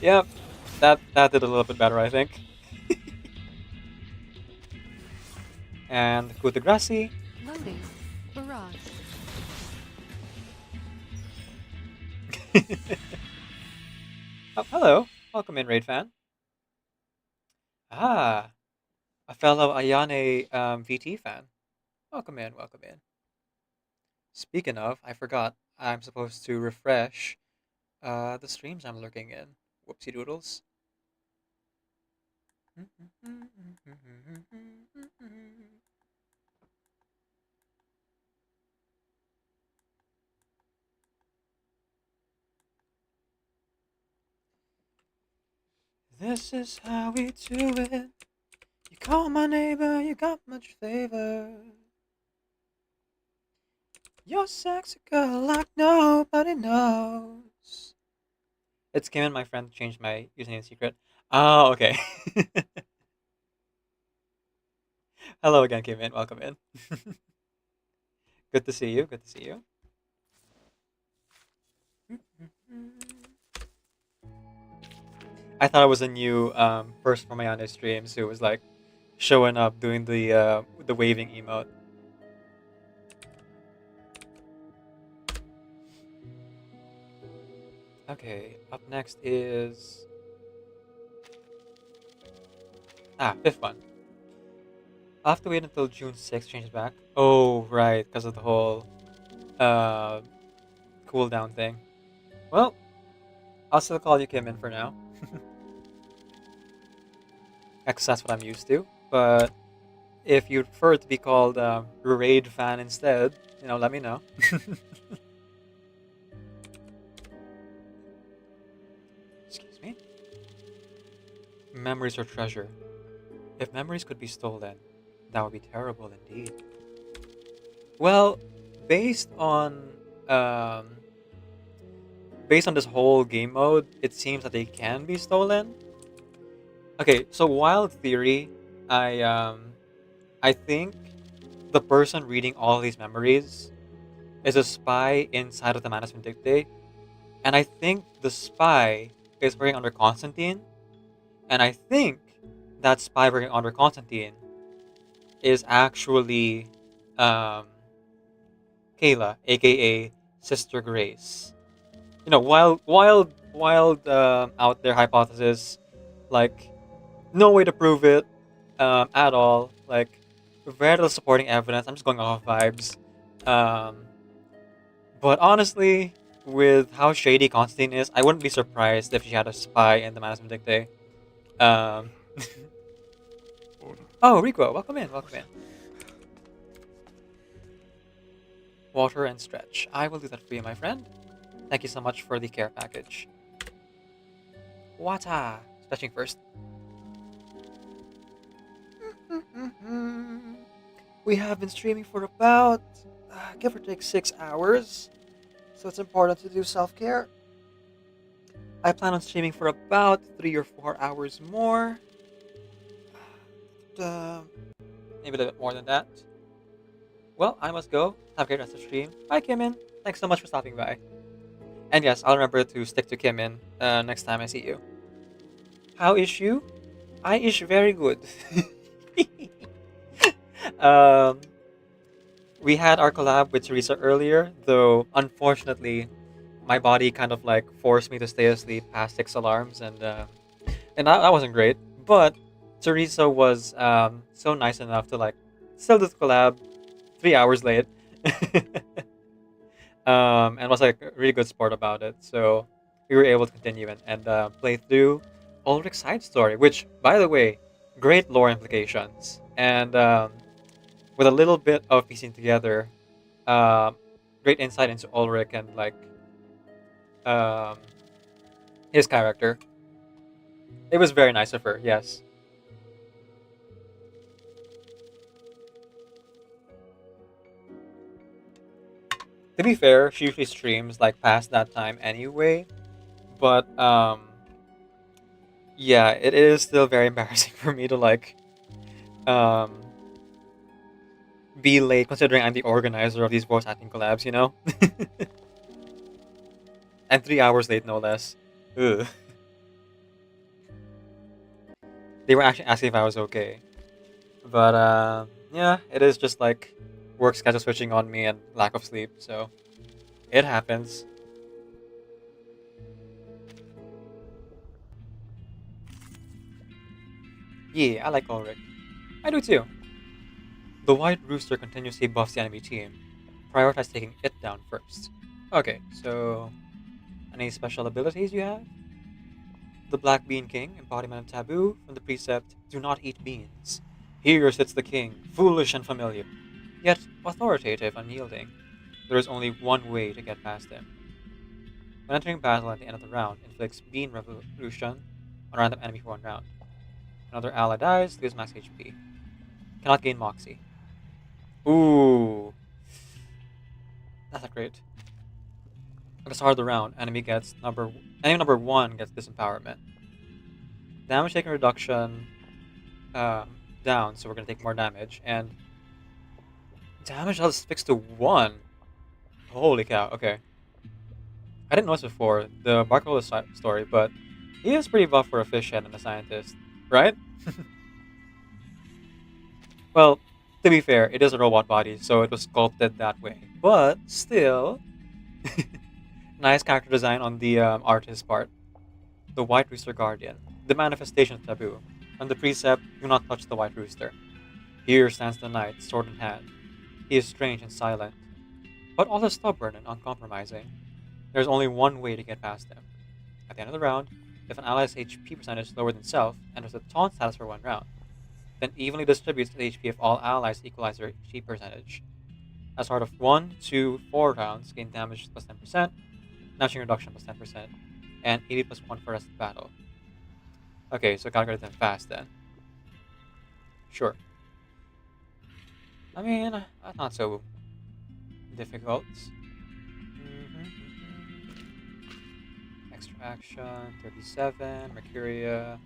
Yep, that did a little bit better, I think. And coup de gracie. Loading. Barrage. Oh, hello. Welcome in, Raid fan. Ah, a fellow Ayane VT fan. Welcome in, welcome in. Speaking of, I forgot, I'm supposed to refresh the streams I'm lurking in. Whoopsie doodles. This is how we do it. You call my neighbor, you got much flavor. You're sexy girl like nobody knows. It's Kim and my friend changed my username secret. Oh, okay. Hello again, Kim in. Welcome in. Good to see you. Good to see you. I thought it was a new person from my other streams who was like showing up doing the waving emote. Okay, up next is fifth one. I'll have to wait until June 6th to change it back. Oh, right, because of the whole cooldown thing. Well, I'll still call you Kim in for now. Because that's what I'm used to. But if you'd prefer to be called Raid fan instead, you know, let me know. Excuse me? Memories are treasure. If memories could be stolen, that would be terrible indeed. Well, based on this whole game mode, it seems that they can be stolen. Okay, so wild theory, I think the person reading all these memories is a spy inside of the Manus Vindictae, and I think the spy is working under Constantine, and I think that spy working under Constantine is actually Kayla, aka Sister Grace. You know, wild out there hypothesis, like no way to prove it at all. Like very little supporting evidence. I'm just going off vibes. But honestly, with how shady Constantine is, I wouldn't be surprised if she had a spy in the Manus Vindictae. Oh, Rico, welcome in, welcome in. Water and stretch. I will do that for you, my friend. Thank you so much for the care package. Wata! Stretching first. We have been streaming for about, give or take 6 hours. So it's important to do self-care. I plan on streaming for about 3 or 4 hours more. Maybe a little bit more than that. Well, I must go. Have a great rest of the stream. Bye, Kimin. Thanks so much for stopping by. And yes, I'll remember to stick to Kimin next time I see you. How is you? I is very good. We had our collab with Teresa earlier, though unfortunately, my body kind of like forced me to stay asleep past 6 alarms, and that wasn't great. But Teresa was so nice enough to like still do the collab 3 hours late, and was like a really good sport about it. So we were able to continue and play through Ulrich's side story, which, by the way, great lore implications, and with a little bit of piecing together, great insight into Ulrich and like um, his character. It was very nice of her, yes. To be fair, she usually streams like past that time anyway, but yeah, it is still very embarrassing for me to like be late considering I'm the organizer of these voice acting collabs, you know? And 3 hours late, no less. Ugh. They were actually asking if I was okay. But, yeah, it is just like work schedule switching on me and lack of sleep, so it happens. Yeah, I like Ulrich. I do too. The White Rooster continuously buffs the enemy team. Prioritize taking it down first. Okay, so any special abilities you have? The Black Bean King, embodiment of taboo, from the precept, do not eat beans. Here sits the king, foolish and familiar, yet authoritative and yielding. There is only one way to get past him. When entering battle at the end of the round, inflicts Bean Revolution on a random enemy for 1 round. Another ally dies, lose max HP. Cannot gain Moxie. Ooh. That's not great. At the start of the round, enemy number 1 gets disempowerment. Damage taken reduction down, so we're gonna take more damage, and damage is fixed to 1. Holy cow, okay. I didn't notice before the Barcola story, but he is pretty buff for a fish head and a scientist, right? Well, to be fair, it is a robot body, so it was sculpted that way. But still, nice character design on the artist's part. The White Rooster Guardian, the manifestation of taboo. From the precept, do not touch the White Rooster. Here stands the knight, sword in hand. He is strange and silent, but also stubborn and uncompromising. There's only one way to get past him. At the end of the round, if an ally's HP percentage lower than self enters the taunt status for 1 round, then evenly distributes the HP of all allies equalize their HP percentage. As part of 1, 2, 4 rounds, gain damage plus 10%, damage reduction plus 10%, and 80 plus 1 for the rest of the battle. Okay, so gotta get them fast then. Sure. I mean, that's not so difficult. Extraction, 37, Mercuria.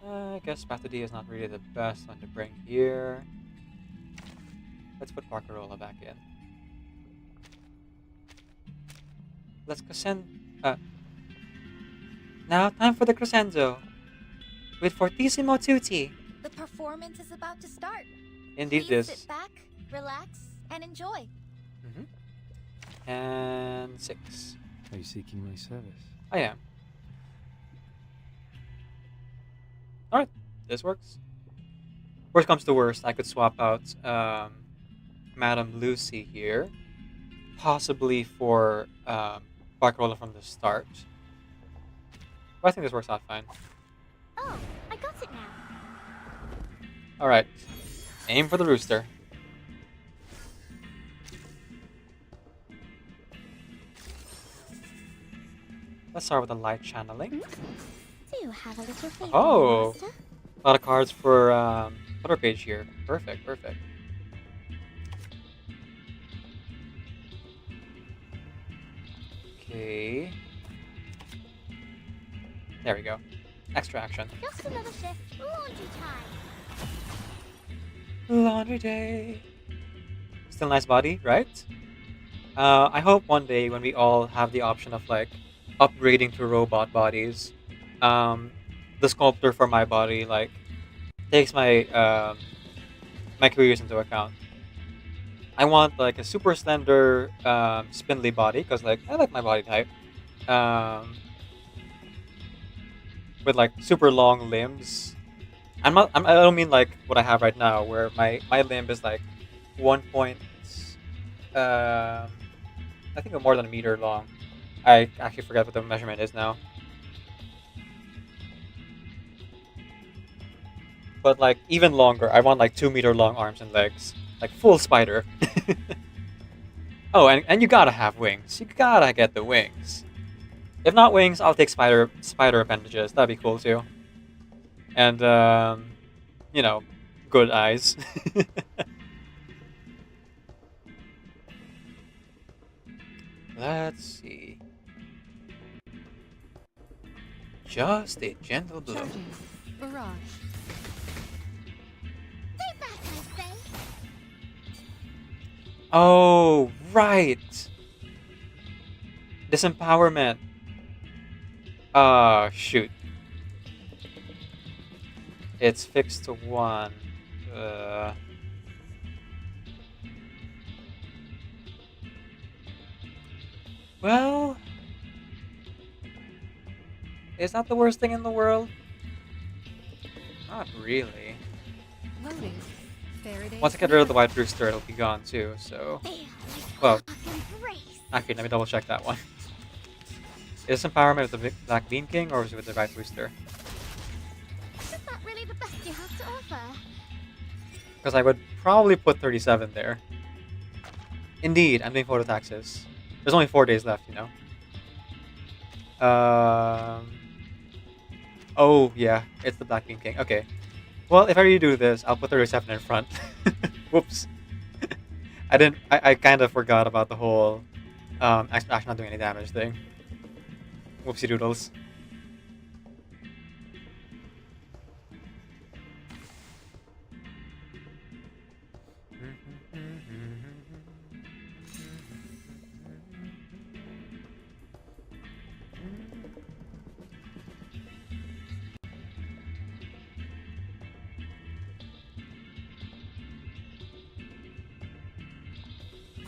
I guess Path to D is not really the best one to bring here. Let's put Barcarola back in. Let's crescendo. Now, time for the crescendo. With Fortissimo Tutti. The performance is about to start. Indeed, Please this. sit back, relax, and enjoy. And 6. Are you seeking my service? I am. Alright, this works. Worst comes to worst, I could swap out Madame Lucy here. Possibly for Barcarola from the start. But I think this works out fine. Oh, I got it now. Alright. Aim for the rooster. Let's start with the light channeling. Do you have a little favor, Oh! Master? A lot of cards for footer page here. Perfect, perfect. Okay. There we go. Extra action. Just another shift. Laundry time. Laundry day. Still nice body, right? I hope one day when we all have the option of like upgrading to robot bodies, the sculptor for my body like takes my my careers into account. I want like a super slender, spindly body because like I like my body type, with like super long limbs. I don't mean like what I have right now, where my limb is like 1 point, I think more than a meter long. I actually forget what the measurement is now. But like even longer, I want like 2 meter long arms and legs, like full spider. Oh, and you gotta have wings. You gotta get the wings. If not wings, I'll take spider appendages. That'd be cool too. And you know, good eyes. Let's see. Just a gentle blow. Charging. Barrage. Stay back, I say. Oh, right. Disempowerment. Shoot. It's fixed to 1. Well, is that the worst thing in the world? Not really. Loading. Faraday's Once I get rid of the white rooster, it'll be gone too, so... Well, actually, let me double check that one. Is empowerment with the Black Bean King, or is it with the white rooster? Is that really the best you have to offer? Because I would probably put 37 there. Indeed, I'm doing photo taxes. There's only 4 days left, you know? Oh, yeah, it's the Black Bean King. Okay. Well, if I redo this, I'll put 37 in front. Whoops. I kind of forgot about the whole actually not doing any damage thing. Whoopsie doodles.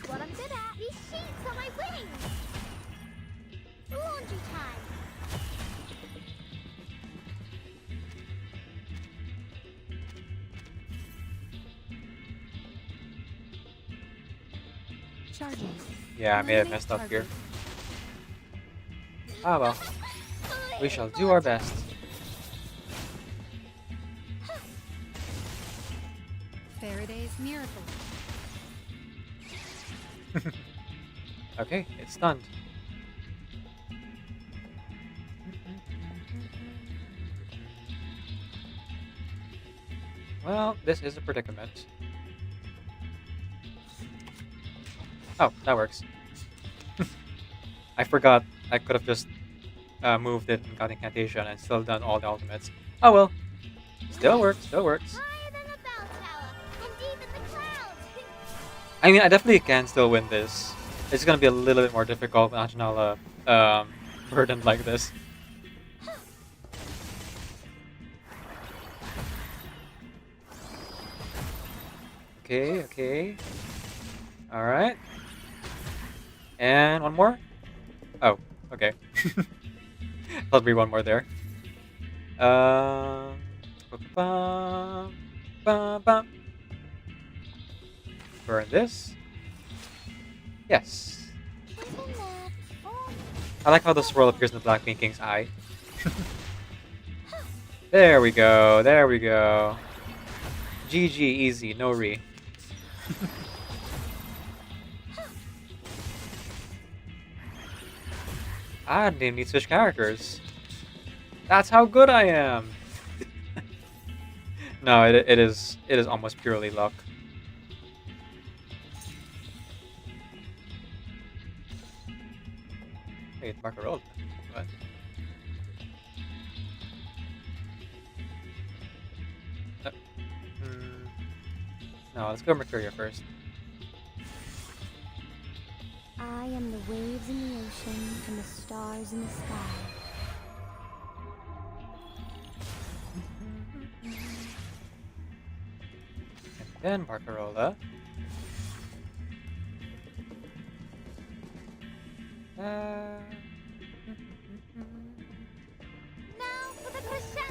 What I'm good at. These sheets are my wings. Laundry time. Charging. Yeah, I may have messed up here. Ah well. We shall do our best. Faraday's miracle. Okay, it's stunned. Well, this is a predicament. Oh, that works. I forgot I could have just moved it and got incantation and still done all the ultimates. Oh well. Still works, still works. I mean, I definitely can still win this. It's gonna be a little bit more difficult when Anjanala burdened like this. Okay, okay. Alright. And one more? Oh, okay. There'll be one more there. Burn this. Yes. I like how the swirl appears in the Black Bean King's eye. There we go, there we go. GG, easy, no re. I didn't even need to switch characters. That's how good I am. No, it is almost purely luck. Wait, Marco. What? No, let's go Mercuria first. I am the waves in the ocean and the stars in the sky. And then Barcarola.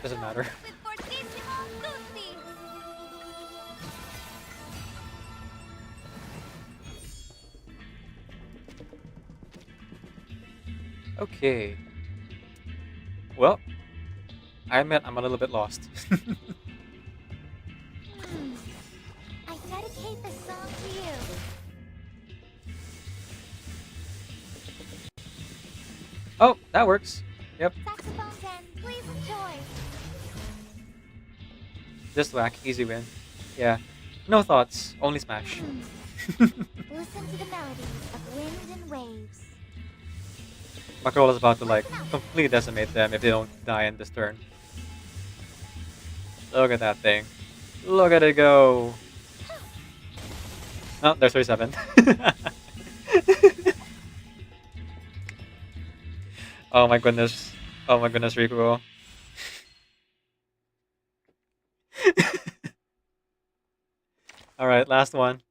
Doesn't matter. Okay. Well, I admit I'm a little bit lost. I dedicate this song to you. Oh, that works. Yep. Saxophone 10, please enjoy. Just whack. Easy win. Yeah. No thoughts. Only smash. Listen to the melodies of wind and waves. Macarola's about to like completely decimate them if they don't die in this turn. Look at that thing. Look at it go. Oh, there's 37. Oh my goodness. Oh my goodness, Riku. Alright, last one.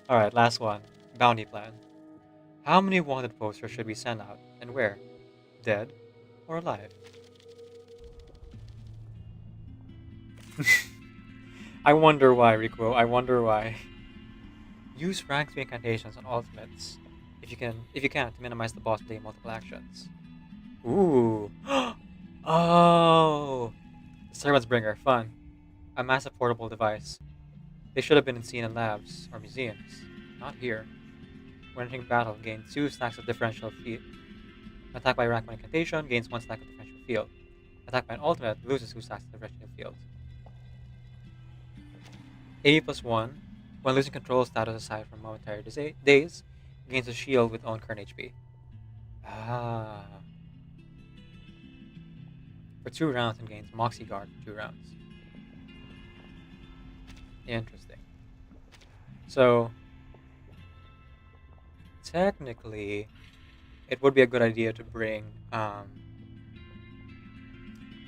Alright, last one. Bounty plan. How many wanted posters should we send out, and where? Dead or alive? I wonder why, Riku. I wonder why. Use rank 3 incantations on ultimates. If you can to minimize the boss playing multiple actions. Ooh. Oh! The Servant's Bringer. Fun. A massive portable device. They should have been seen in labs or museums. Not here. When entering battle, gain 2 stacks of differential field. Attack by rank 1 incantation gains 1 stack of differential field. Attack by an ultimate loses 2 stacks of differential field. AP+1. When losing control status aside from momentary daze, gains a shield with own current HP. Ah. For 2 rounds and gains Moxie Guard for 2 rounds. Interesting. So, technically, it would be a good idea to bring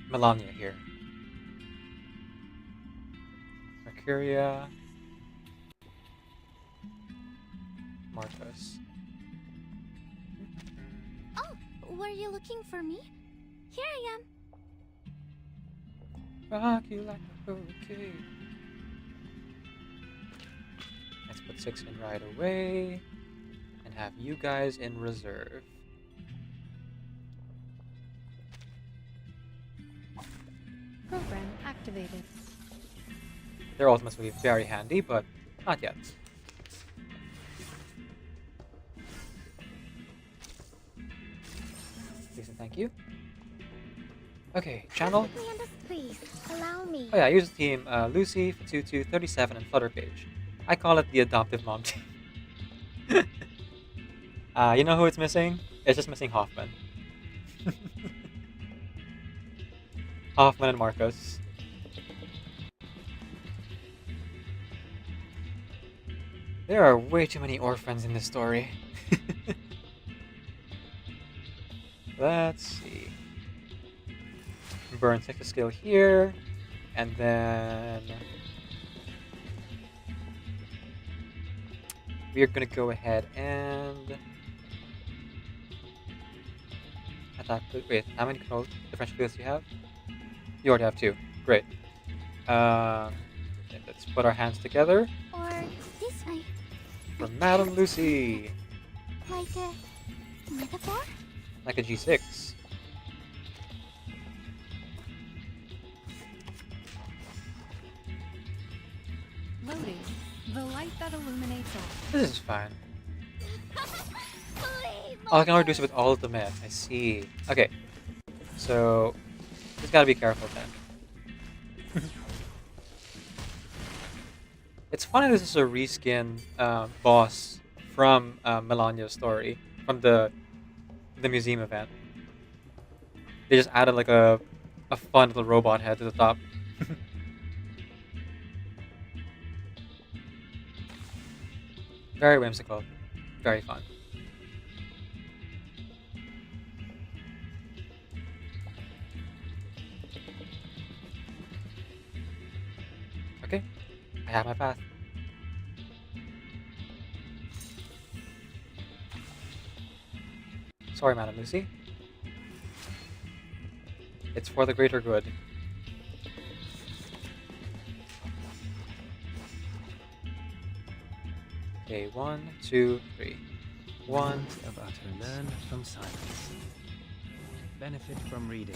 Melania here. Mercuria. Marcus. Oh, were you looking for me? Here I am. Rock you like a hurricane. Let's put 6 in right away. And have you guys in reserve. Program activated. Their ultimates will be very handy, but not yet. Please and thank you. Okay, channel. Please, allow me. Oh yeah, use the team Lucy, Fatutu, 37, and Flutterpage. I call it the adoptive mom team. You know who it's missing? It's just missing Hoffman. Hoffman and Marcos. There are way too many orphans in this story. Let's see. Burn 6 skill here, and then we are gonna go ahead and attack. Wait, how many control differential fields do you have? You already have 2. Great. Let's put our hands together. Or this way. For Madam Lucy. Like a metaphor? Like a G6. Oh, I can reduce it with ultimate. I see. Okay. So, just gotta be careful then. It's funny this is a reskin boss from Melania's story, from the museum event. They just added like a fun little robot head to the top. Very whimsical. Very fun. Okay, I have my path. Sorry, Madam Lucy. It's for the greater good. Okay, 1, 2, 3. 1 of utter learn from silence. Benefit from reading.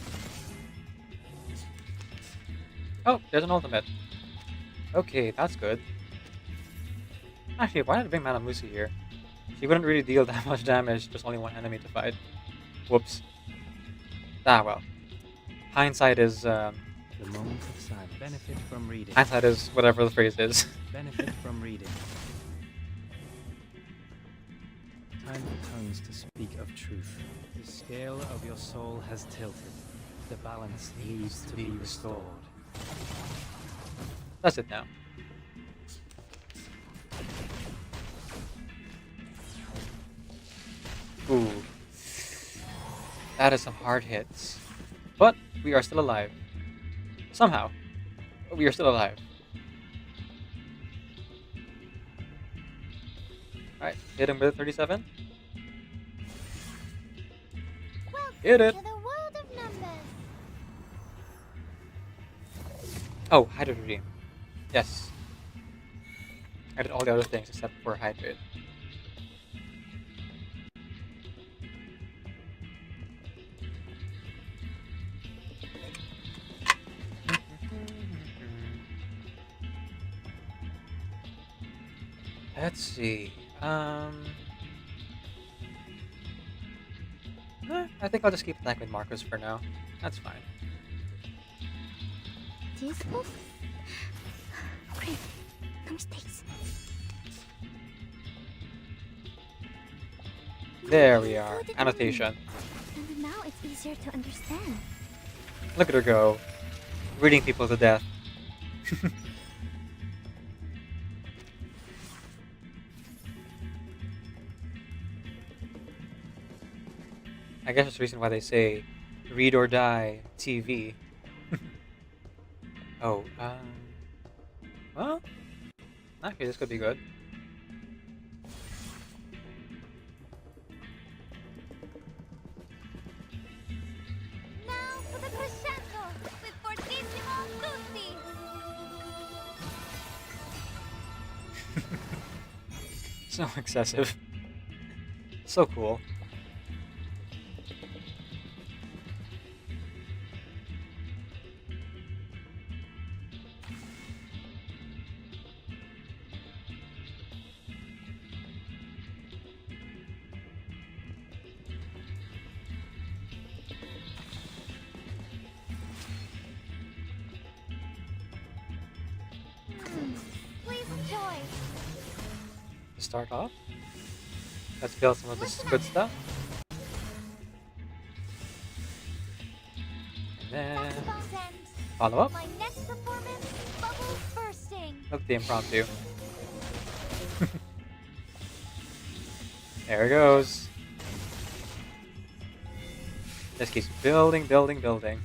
Oh, there's an ultimate. Okay, that's good. Actually, why did I bring Madame Lucy here? She wouldn't really deal that much damage, just only one enemy to fight. Whoops. Ah, well. Hindsight is, The moment of silence. Benefit from reading. Hindsight is whatever the phrase is. Benefit from reading. Time for tongues to speak of truth. The scale of your soul has tilted. The balance needs to be restored. That's it now. Ooh. That is some hard hits. But we are still alive. Somehow. We are still alive. Alright, hit him with 37. Hit it! To the world of numbers. Oh, Hydrate Redeem. Yes. I did all the other things except for Hydrate. Let's see. I think I'll just keep attacking with Marcus for now. That's fine. Useful? Great. No mistakes. There we are. Annotation. And now it's easier to understand. Look at her go. Reading people to death. I guess that's the reason why they say read or die TV. Oh, well, actually this could be good. Now for the crescendo with Fortissimo Tutti. So excessive. So cool. Please enjoy. To start off, let's build some of this good stuff. And then follow up. My next performance, bubbles bursting. Look at the impromptu. There it goes. Just keeps building, building, building.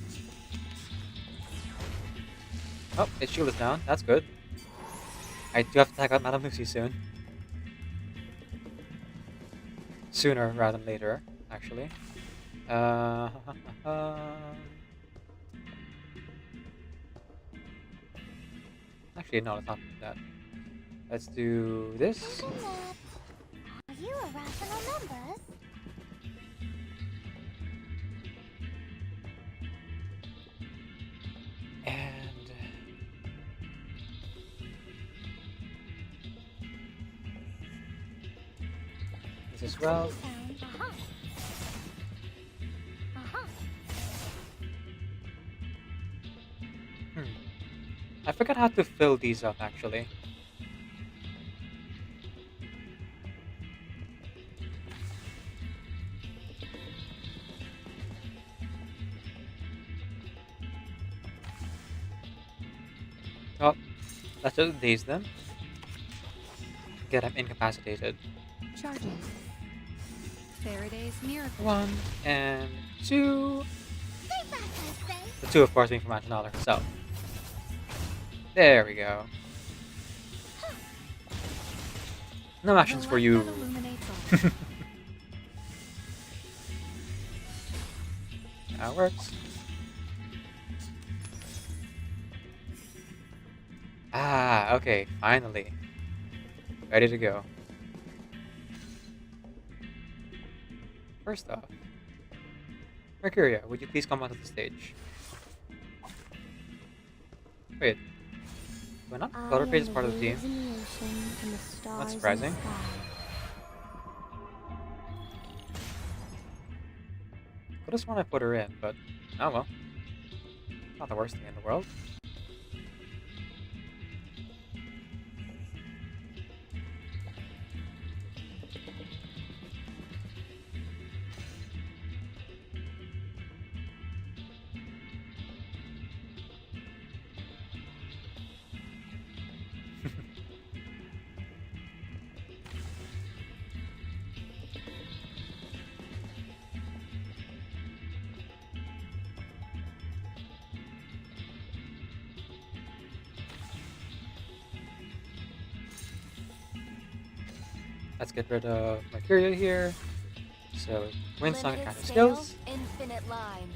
Oh, its shield is down. That's good. I do have to attack out Madame Lucy soon. Sooner rather than later, actually. Actually, no, let's not do that. Let's do this. Are you irrational numbers? And this as well. I forgot how to fill these up actually. Oh, let's just daze them. Get them incapacitated. Charging. Faraday's miracle. 1 and 2. Stay back, I say. The 2, of course, being from Antonella herself. There we go. No actions for you. That works. Ah, okay, finally. Ready to go. First off, Mercuria, would you please come onto the stage? Wait. Do I not color grade as part of the team? That's surprising. Could have sworn I put her in, but oh well. Not the worst thing in the world. Let's get rid of Mercuria here. So, Windsong kind of skills. Infinite lines.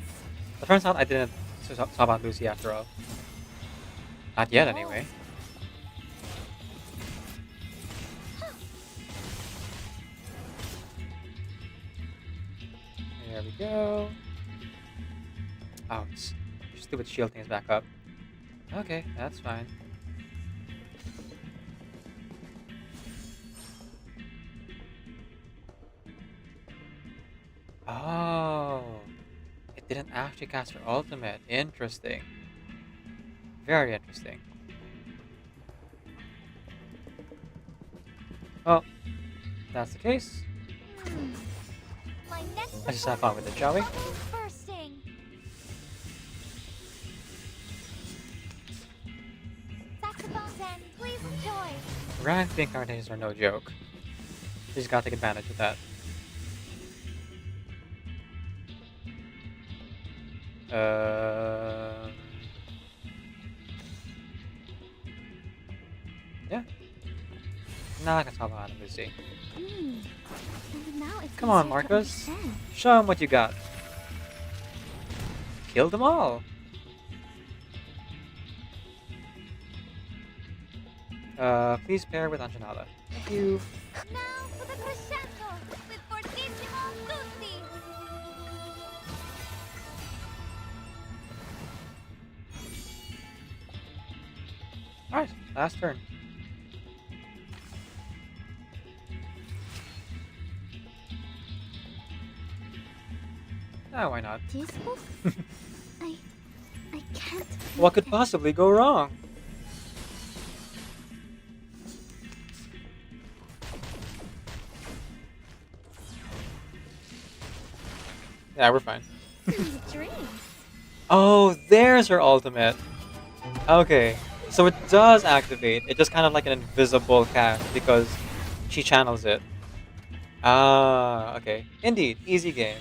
It turns out I didn't swap out Lucy after all. Not yet, anyway. There we go. Oh, stupid shield thing is back up. Okay, that's fine. Oh, it didn't actually cast her ultimate. Interesting. Very interesting. Well, if that's the case. Let's just have fun with it, shall we? Rank reincarnations are no joke. You just gotta take advantage of that. Yeah. Now I can talk about Lucy. Come on, Marcus. Show him what you got. Kill them all. Please pair with Anjanala. Thank you. Now for the crescendo with Fortissimo Lucy. Alright, last turn. Ah, why not? I can't. What could possibly go wrong? Yeah, we're fine. Oh, there's her ultimate. Okay, so it does activate. It's just kind of like an invisible cast because she channels it. Ah, okay. Indeed, easy game.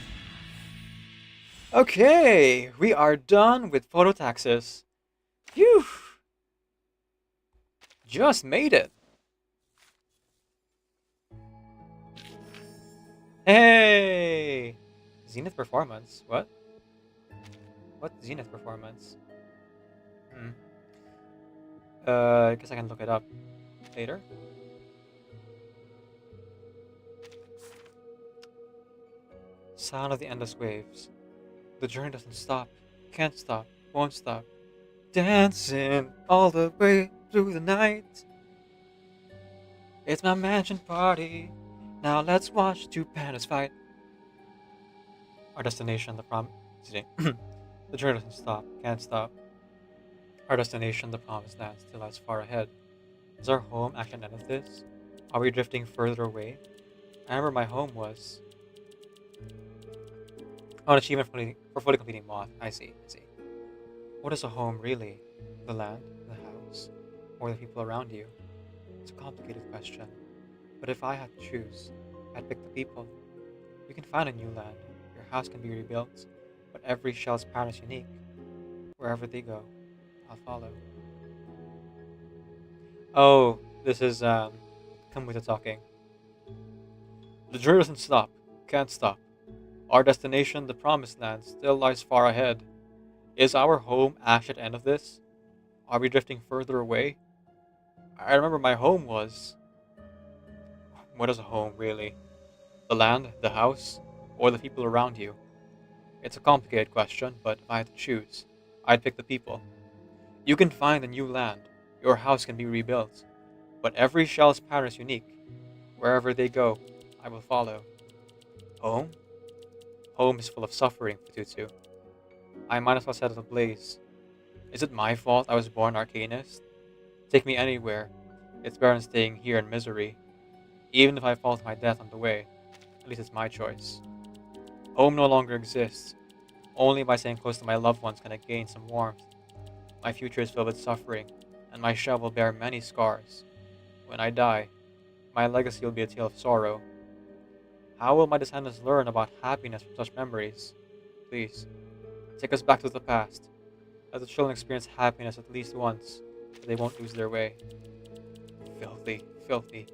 Okay, we are done with Phototaxis. Phew! Just made it. Hey! Zenith performance? What? What Zenith performance? I guess I can look it up later. Sound of the endless waves. The journey doesn't stop. Can't stop. Won't stop. Dancing all the way through the night. It's my mansion party. Now let's watch two pandas fight. Our destination, the prom. The journey doesn't stop. Can't stop. Our destination, the promised land, still lies far ahead. Is our home actually an end of this? Are we drifting further away? I remember my home was... Oh, an achievement for fully completing Moth. I see. What is a home really? The land, the house, or the people around you? It's a complicated question. But if I had to choose, I'd pick the people. You can find a new land, your house can be rebuilt, but every shell's pattern is unique. Wherever they go, I'll follow. Oh, this is, Kamuta talking. The journey doesn't stop. Can't stop. Our destination, the promised land, still lies far ahead. Is our home actually at the end of this? Are we drifting further away? I remember my home was... What is a home, really? The land, the house, or the people around you? It's a complicated question, but if I had to choose, I'd pick the people. You can find a new land, your house can be rebuilt, but every shell's pattern is unique. Wherever they go, I will follow. Home? Home is full of suffering, Fatutu. I might as well set it ablaze. Is it my fault I was born Arcanist? Take me anywhere. It's better than staying here in misery. Even if I fall to my death on the way, at least it's my choice. Home no longer exists. Only by staying close to my loved ones can I gain some warmth. My future is filled with suffering, and my shell will bear many scars. When I die, my legacy will be a tale of sorrow. How will my descendants learn about happiness from such memories? Please, take us back to the past. Let the children experience happiness at least once, so they won't lose their way. Filthy, filthy.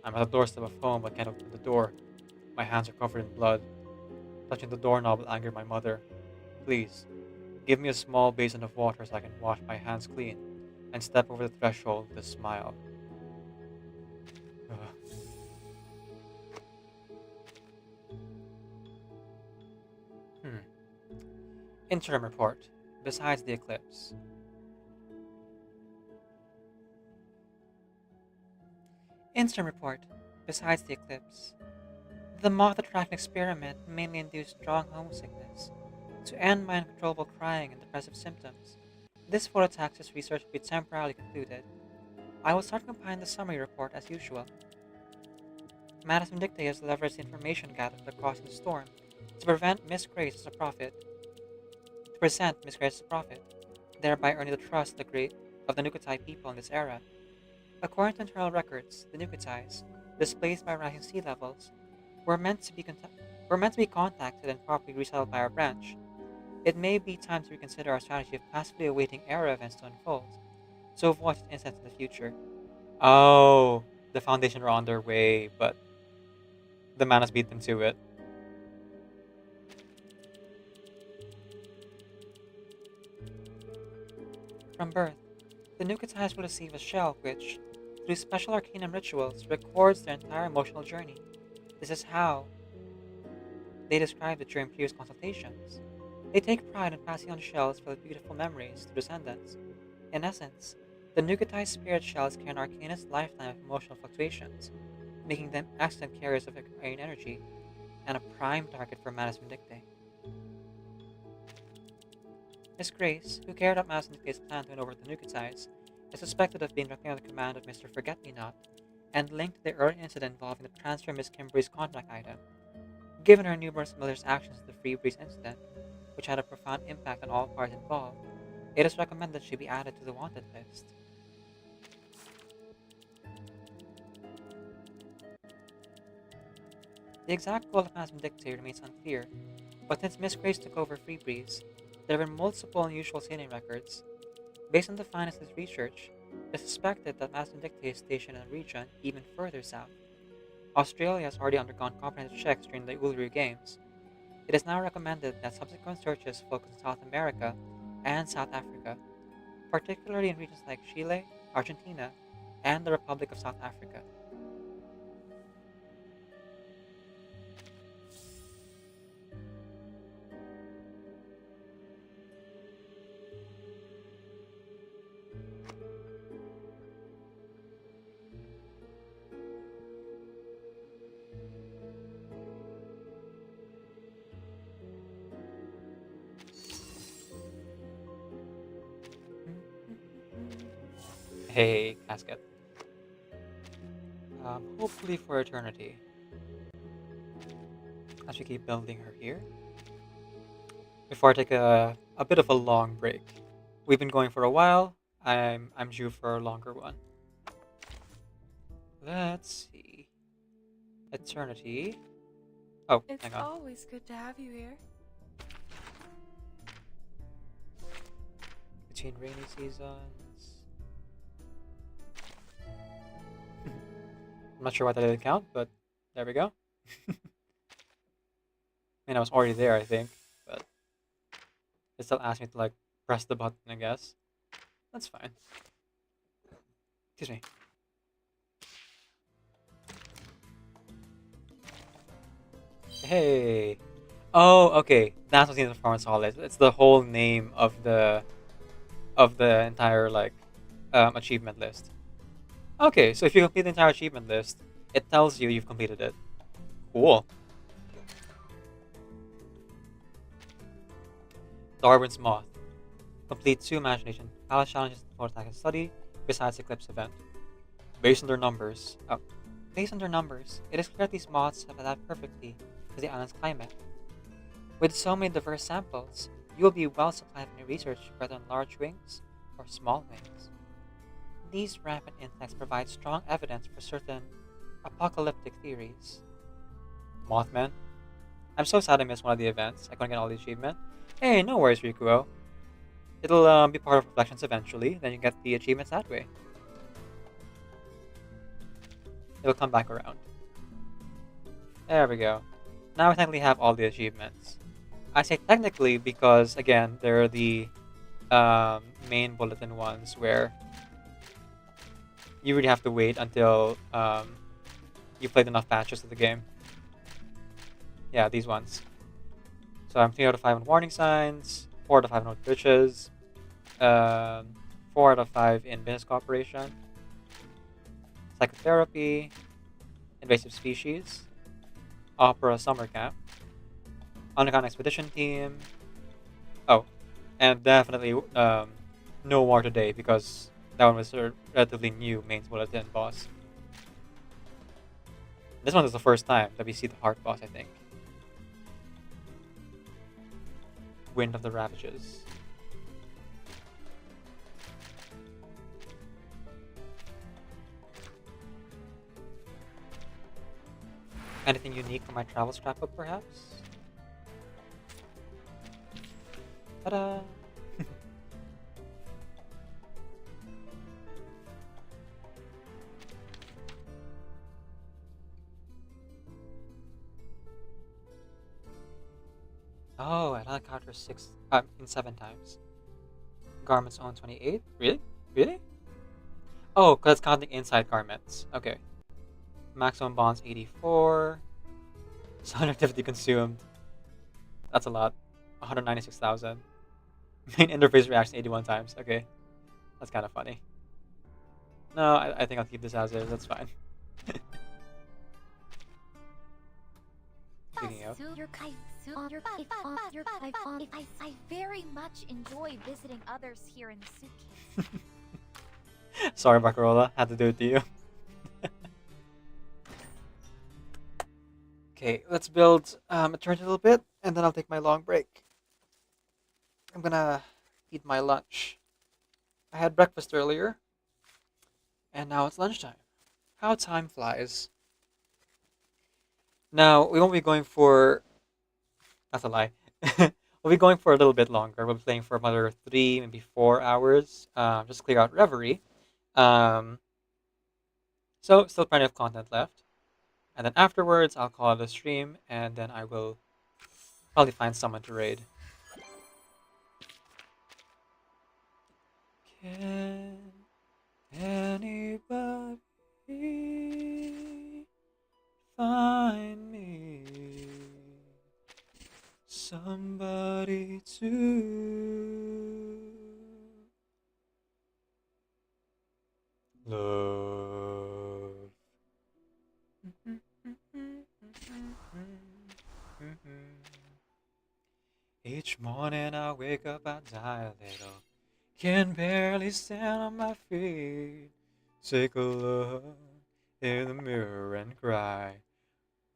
I'm at the doorstep of home but can't open the door. My hands are covered in blood. Touching the doorknob will anger my mother. Please, give me a small basin of water so I can wash my hands clean and step over the threshold with a smile. Ugh. Interim report. Besides the eclipse. Interim report. Besides the eclipse. The moth attraction experiment mainly induced strong homesickness. To end my uncontrollable crying and depressive symptoms, this phototaxis research will be temporarily concluded. I will start compiling the summary report as usual. Madison Dictate has leveraged the information gathered across the storm to prevent Miss Grace as a prophet. To present Miss Grace as a prophet, thereby earning the trust of the Nukutai people in this era. According to internal records, the Nukutais, displaced by rising sea levels, were meant to be contacted and properly resettled by our branch. It may be time to reconsider our strategy of passively awaiting era events to unfold, so avoid incidents in the future. Oh, the Foundation are on their way, but the Manas beat them to it. From birth, the Nukutais will receive a shell which, through special arcanum rituals, records their entire emotional journey. This is how they described it during previous consultations. They take pride in passing on shells full of beautiful memories to descendants. In essence, the Nukutai spirit shells carry an arcanist lifetime of emotional fluctuations, making them excellent carriers of arcane energy, and a prime target for Manus Vindictae. Miss Grace, who carried out Manus Vindictae's plan to win over the Nukutais, is suspected of being directly under the command of Mr. Forget-Me-Not, and linked to the early incident involving the transfer of Miss Kimberly's contract item. Given her numerous malicious actions in the Free Breeze incident, which had a profound impact on all parties involved, it is recommended she be added to the wanted list. The exact goal of Manus Vindictae remains unclear, but since Miss Grace took over Free Breeze, there have been multiple unusual sailing records. Based on the findings of this research, it is suspected that Manus Vindictae is stationed in a region even further south. Australia has already undergone comprehensive checks during the Ulrich Games. It is now recommended that subsequent searches focus on South America and South Africa, particularly in regions like Chile, Argentina, and the Republic of South Africa. Hey, casket. Hopefully for eternity. As we keep building her here. Before I take a bit of a long break. We've been going for a while. I'm due for a longer one. Let's see. Eternity. Oh, It's hang on. always good to have you here. Between rainy seasons. I'm not sure why that didn't count, but there we go. I mean, I was already there, I think, but it still asked me to like press the button, I guess. That's fine. Excuse me. Hey. Oh, okay. That's what's in the performance holidays. It's the whole name of the entire like achievement list. Okay, so if you complete the entire achievement list, it tells you you've completed it. Cool. Darwin's Moth. Complete 2 imagination palace challenges for attack and study besides Eclipse event. Based on their numbers. Oh. Based on their numbers, it is clear that these moths have adapted perfectly to the island's climate. With so many diverse samples, you will be well supplied for your research whether on large wings or small wings. These rampant insects provide strong evidence for certain apocalyptic theories. Mothman. I'm so sad I missed one of the events. I couldn't get all the achievement. Hey, no worries, Rikuo. It'll be part of Reflections eventually, then you get the achievements that way. It'll come back around. There we go. Now we technically have all the achievements. I say technically because, again, they're the main bulletin ones where you really have to wait until you played enough patches of the game. Yeah, these ones. So I'm 3 out of 5 on warning signs, 4 out of 5 on glitches, 4 out of 5 in business cooperation, psychotherapy, invasive species, opera summer camp, underground expedition team. Oh, and definitely no war today because that one was a relatively new main bulletin boss. This one is the first time that we see the heart boss, I think. Wind of the Ravages. Anything unique from my travel scrapbook, perhaps? Ta-da! Oh, I don't encounter 7 times. Garments own 28? Really? Really? Oh, because it's counting inside garments. Okay. Maximum bonds 84. 150 consumed. That's a lot. 196,000. Main interface reaction 81 times. Okay. That's kind of funny. No, I think I'll keep this as is. That's fine. Speaking of. I very much enjoy visiting others here in the suitcase. Sorry, Baccarola. Had to do it to you. Okay, let's build Eternity a little bit, and then I'll take my long break. I'm gonna eat my lunch. I had breakfast earlier, and now it's lunchtime. How time flies. Now, we won't be going for... That's a lie. We'll be going for a little bit longer. We'll be playing for another 3, maybe 4 hours. Just clear out Reverie. So, still plenty of content left. And then afterwards, I'll call it a stream, and then I will probably find someone to raid. Can anybody find me somebody to love? Each morning I wake up, I die a little. Can barely stand on my feet. Take a look in the mirror and cry,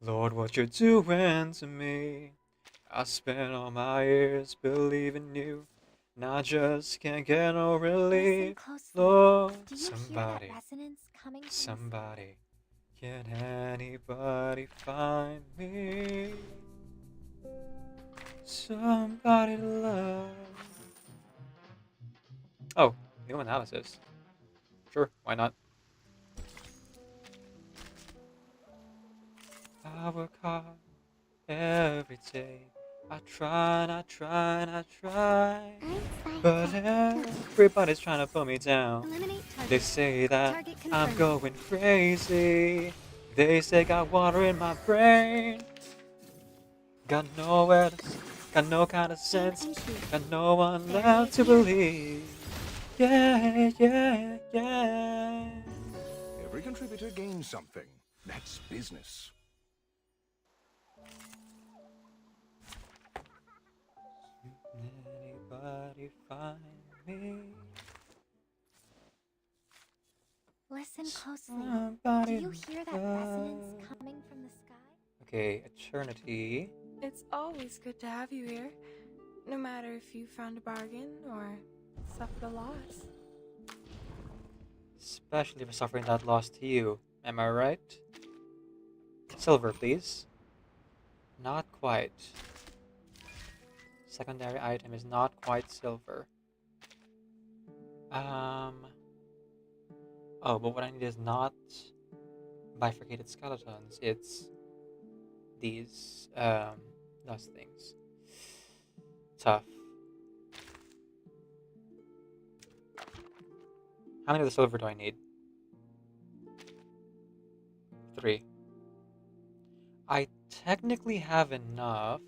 Lord, what you're doing to me. I spent all my years believing you, and I just can't get no relief. Lord, Do you somebody, hear that resonance coming from somebody, can anybody find me? Somebody to love. Oh, new analysis. Sure, why not? I work hard every day. I try and I try and I try. But everybody's trying to put me down. They say that I'm going crazy. They say got water in my brain. Got nowhere, got no kind of sense. Got no one left to believe. Yeah, yeah, yeah. Every contributor gains something. That's business. Anybody find me? Listen closely. Somebody Do you hear that resonance coming from the sky? Okay, eternity. It's always good to have you here, no matter if you found a bargain or suffered a loss. Especially for suffering that loss to you. Am I right? Silver, please. Not quite. Secondary item is not quite silver. Oh, but what I need is not bifurcated skeletons. It's these, those things. Tough. How many of the silver do I need? 3. I technically have enough.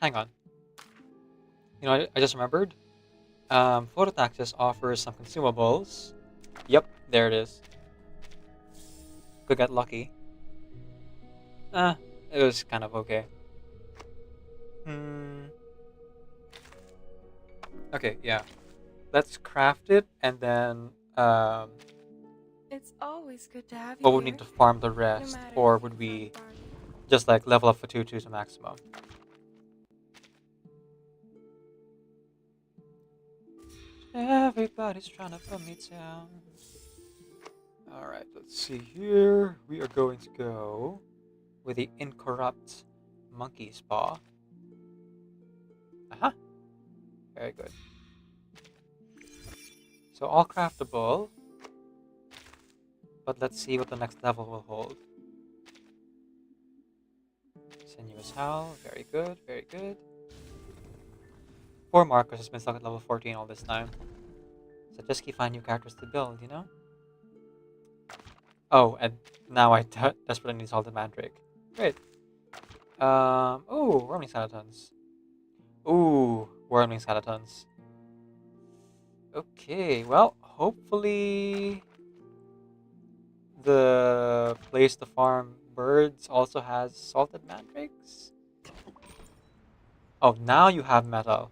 Hang on. You know, I just remembered. Phototaxis offers some consumables. Yep, there it is. Could get lucky. It was kind of okay. Okay, yeah. Let's craft it and then It's always good to have you but we here, need to farm the rest, matter or if would you we found a bargain. just like level up for 2 to maximum? Everybody's trying to put me down. Alright, let's see here. We are going to go with the incorrupt monkey's paw. Uh-huh. Very good. So all craftable. But let's see what the next level will hold. Sinuous Howl, very good, very good. Poor Marcus has been stuck at level 14 all this time. So just keep finding new characters to build, you know? Oh, and now I desperately need Salted Mandrake. Great. Ooh, Wormling Skeletons. Ooh, Wormling Skeletons. Okay, well, hopefully the place to farm birds also has Salted Mandrakes? Oh, now you have metal.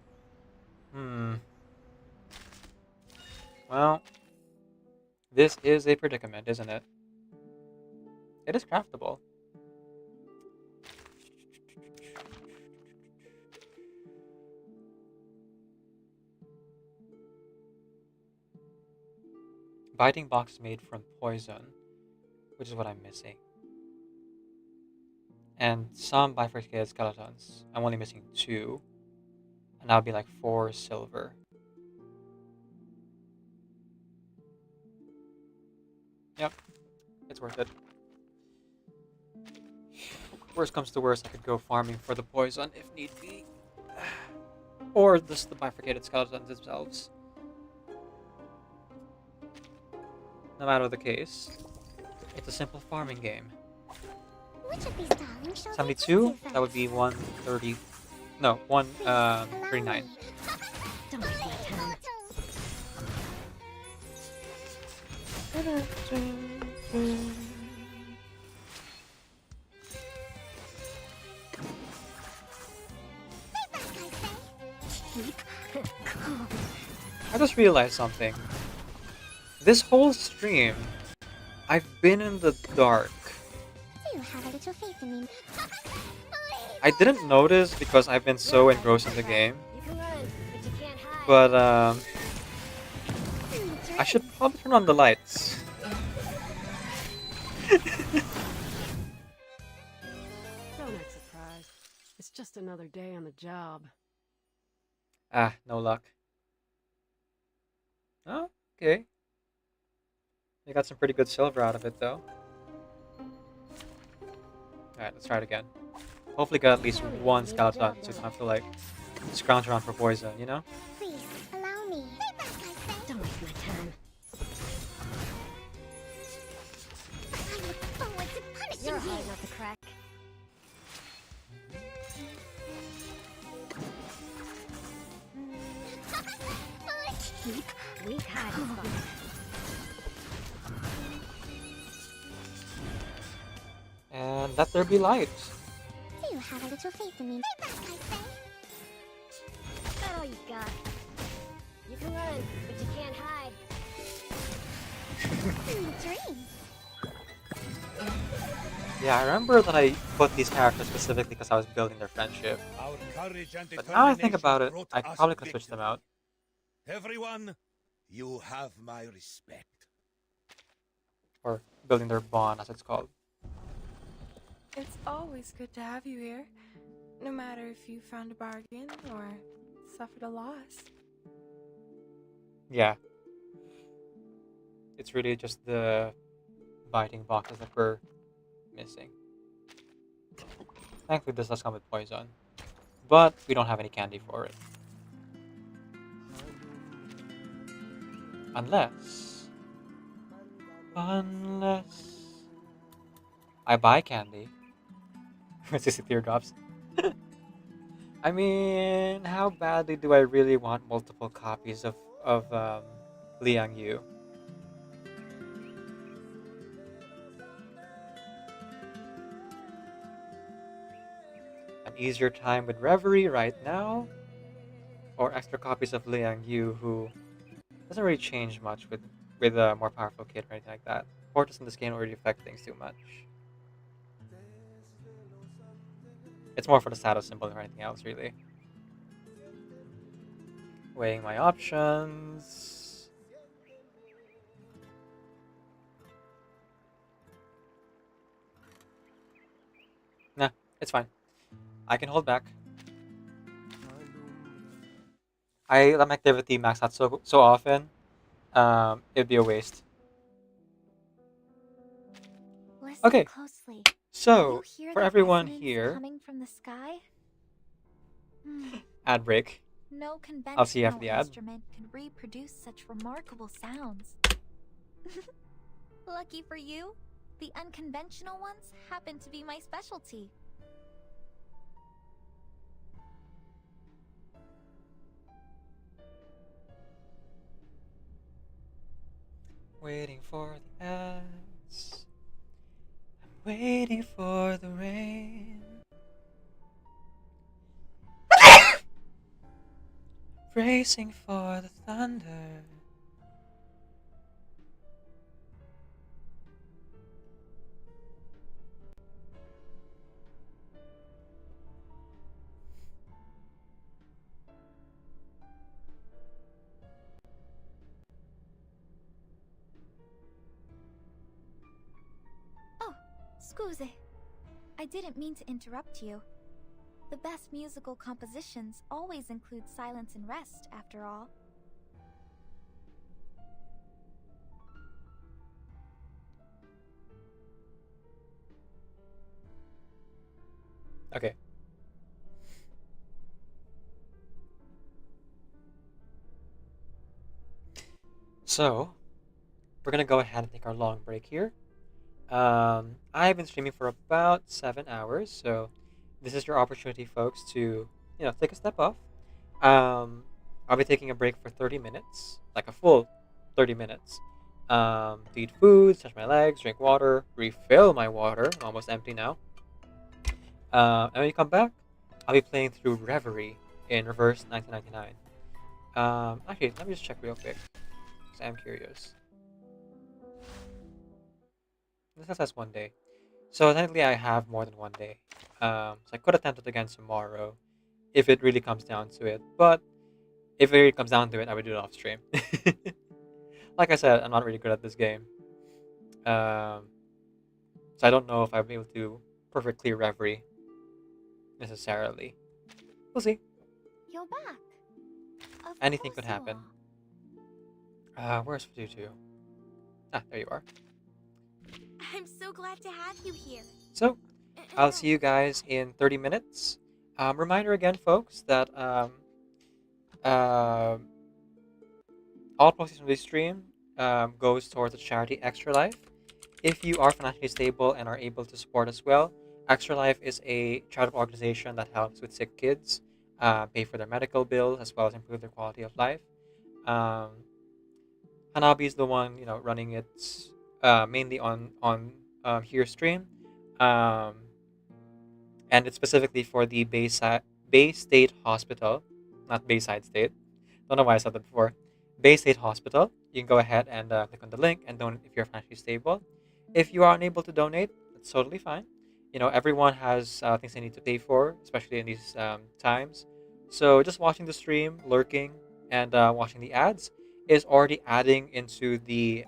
Well, this is a predicament, isn't it? It is craftable. Biting box made from poison, which is what I'm missing. And some bifurcated skeletons. I'm only missing 2. And that'll be like 4 silver. Yep, it's worth it. Worst comes to worst, I could go farming for the poison if need be. Or just the bifurcated skeletons themselves. No matter the case, it's a simple farming game. Which of these darlings shall 72? That would be 130. No, 139. Don't make me turn. I just realized something. This whole stream, I've been in the dark. You have a little faith in me. I didn't notice because I've been so engrossed in the game. You can run, but you can't hide. But I should probably turn on the lights. Don't act surprised. It's just another day on the job. Ah, no luck. Oh, okay. You got some pretty good silver out of it, though. Alright, let's try it again. Hopefully get at least one skeleton so you don't have to, like, scrounge around for poison, you know? Please, allow me. Don't waste my time. I look forward to punishing You're you. hard not to crack. Keep weak hiding spot. And let there be light. Do you have a little faith in me? Stay back, I say. That's all you got. You can run, but you can't hide. Dreams. Yeah, I remember that I put these characters specifically because I was building their friendship. Our courage and But now I think determination about it, brought I us probably could switch victory. them out. Everyone, you have my respect. Or building their bond, as it's called. It's always good to have you here, no matter if you found a bargain or suffered a loss. Yeah. It's really just the biting boxes that we're missing. Thankfully this does come with poison. But we don't have any candy for it. Unless I buy candy. It's just teardrops. I mean, how badly do I really want multiple copies of Liang Yu? An easier time with Reverie right now, or extra copies of Liang Yu, who doesn't really change much with a more powerful kid or anything like that. Portals in this game don't really affect things too much. It's more for the status symbol or anything else, really. Weighing my options. Nah, it's fine. I can hold back. I let my activity max out so often. It'd be a waste. Listen Okay. closely. So, You hear for that everyone resonance here, coming from the sky? ad break. No I'll see you after conventional the ad. instrument could reproduce such remarkable sounds. Lucky for you, the unconventional ones happen to be my specialty. Waiting for the ads. I'm waiting for the rain. Racing for the thunder. Oh, scusi. I didn't mean to interrupt you. The best musical compositions always include silence and rest, after all. Okay. So, we're gonna go ahead and take our long break here. I've been streaming for about 7 hours, so this is your opportunity, folks, to take a step off. I'll be taking a break for 30 minutes, like a full 30 minutes, to eat food, stretch my legs, drink water, refill my water. Almost empty now. And when you come back, I'll be playing through Reverie in reverse 1999. Actually, let me just check real quick, because I'm curious. This says 1 day. So technically I have more than 1 day. So I could attempt it again tomorrow, if it really comes down to it. But if it really comes down to it, I would do it off stream. Like I said, I'm not really good at this game. So I don't know if I'll be able to perfectly reverie necessarily. We'll see. You're back. Of Anything course could you happen. are. Where's Futu? Ah, there you are. I'm so glad to have you here. So, I'll see you guys in 30 minutes. Reminder again, folks, that all proceeds from this stream goes towards the charity Extra Life. If you are financially stable and are able to support as well, Extra Life is a charitable organization that helps with sick kids, pay for their medical bills, as well as improve their quality of life. Hanabi is the one, running it mainly on here stream, and it's specifically for the Bay State Hospital, not Bayside State. Don't know why I said that before. Bay State Hospital. You can go ahead and click on the link and donate if you're financially stable. If you are unable to donate, that's totally fine. Everyone has things they need to pay for, especially in these times. So just watching the stream, lurking, and watching the ads is already adding into the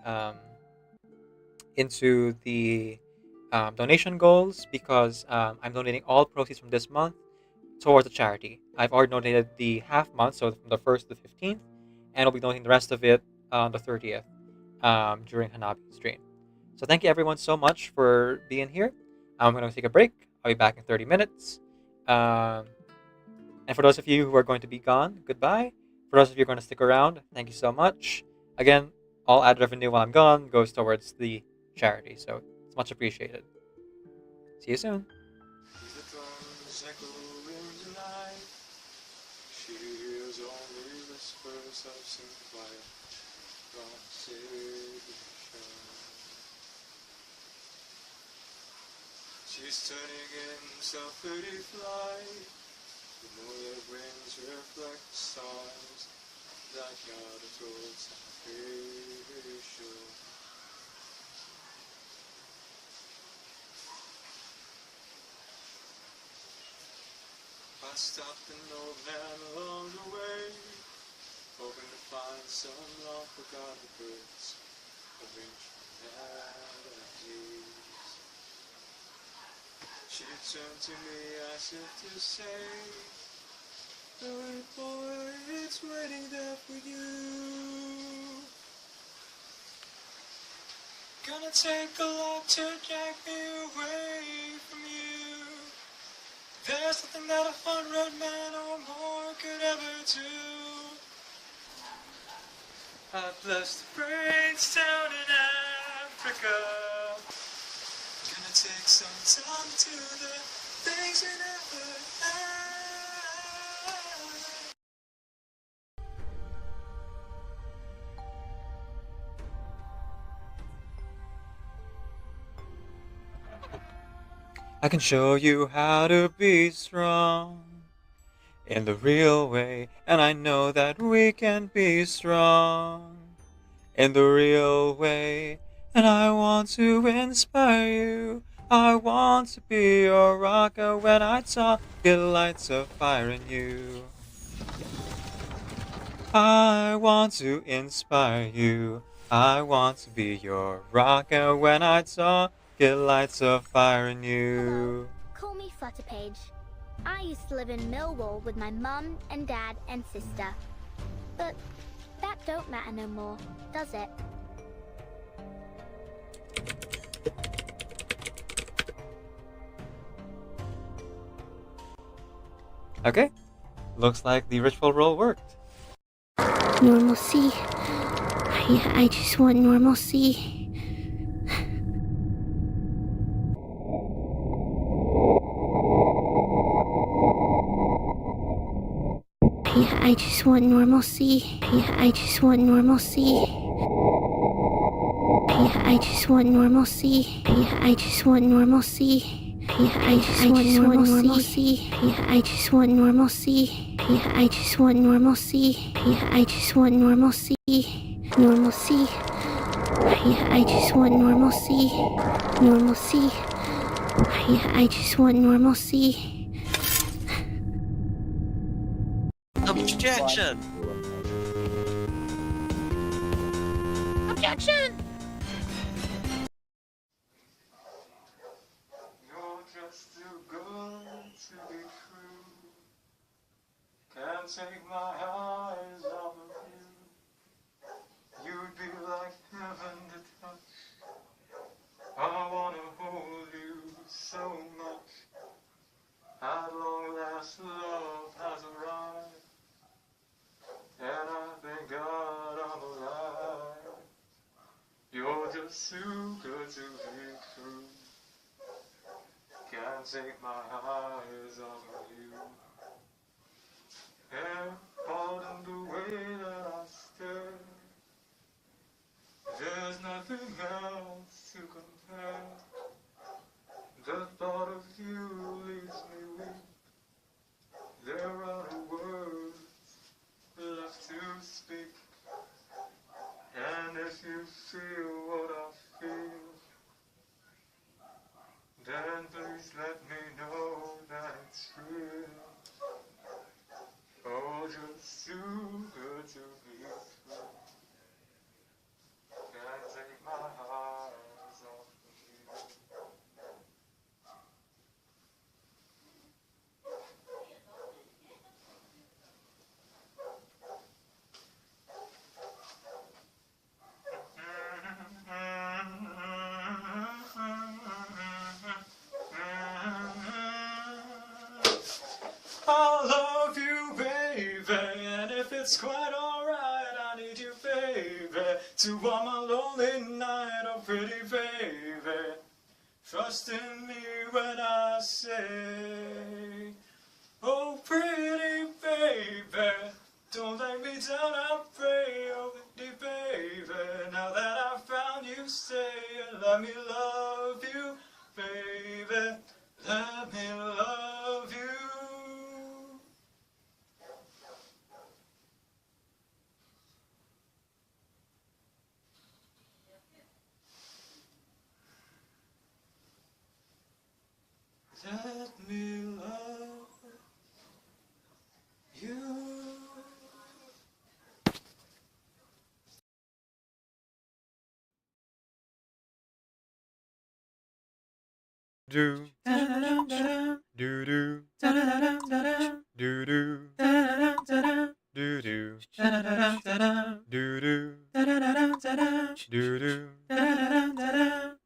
donation goals, because I'm donating all proceeds from this month towards the charity. I've already donated the half month, so from the 1st to the 15th, and I'll be donating the rest of it on the 30th during Hanabi's stream. So thank you everyone so much for being here. I'm going to take a break. I'll be back in 30 minutes. And for those of you who are going to be gone, goodbye. For those of you who are going to stick around, thank you so much. Again, all ad revenue while I'm gone goes towards the charity, so it's much appreciated. See you soon. She hears only whispers of sympathy from civilization. She's turning in self-pity flight. The moonlit winds reflect the stars that gather towards salvation. I stopped an old man along the way, hoping to find some long forgotten words of ancient melodies. She turned to me as if to say, "Hey boy, it's waiting there for you. Gonna take a lot to drag me away from you. There's nothing that a 100 men or more could ever do. I blessed the brains down in Africa. Gonna take some time to the things we never had." I can show you how to be strong in the real way, and I know that we can be strong in the real way, and I want to inspire you. I want to be your rocker when I talk, it lights a fire in you. I want to inspire you. I want to be your rocker when I talk, it lights a fire in you. Call me Flutterpage. I used to live in Millwall with my mum and dad and sister. But that don't matter no more, does it? Okay, looks like the ritual roll worked. Normalcy. I just want normalcy. I just want normalcy. I just want normalcy. I just want normalcy. I just want normalcy. I just want normalcy. I just want normalcy. I just want normalcy. I just want normalcy. Normalcy. I just want normalcy. Normalcy. I just want normalcy. Objection! Objection! You're just too good to be true. Can't take my eyes off of you. You'd be like heaven to touch. I wanna hold you so much. At long last, love has arrived, and I thank God I'm alive. You're just too good to be true. Can't take my eyes off of you. And pardon the way that I stare. There's nothing else to compare. The thought of you leaves me weak. There are no words left to speak. And if you feel what I feel, then please let me know that it's real. Oh, just too good to be true. Can't take my eyes off of you. I love you, baby, and if it's quite alright, I need you, baby, to warm my lonely night, oh pretty baby. Trust in me when I say, oh pretty baby, don't let me down, I pray, oh pretty baby. Now that I found you, stay and let me love you, baby. Let me love you. Let me love you. Do do do do do do do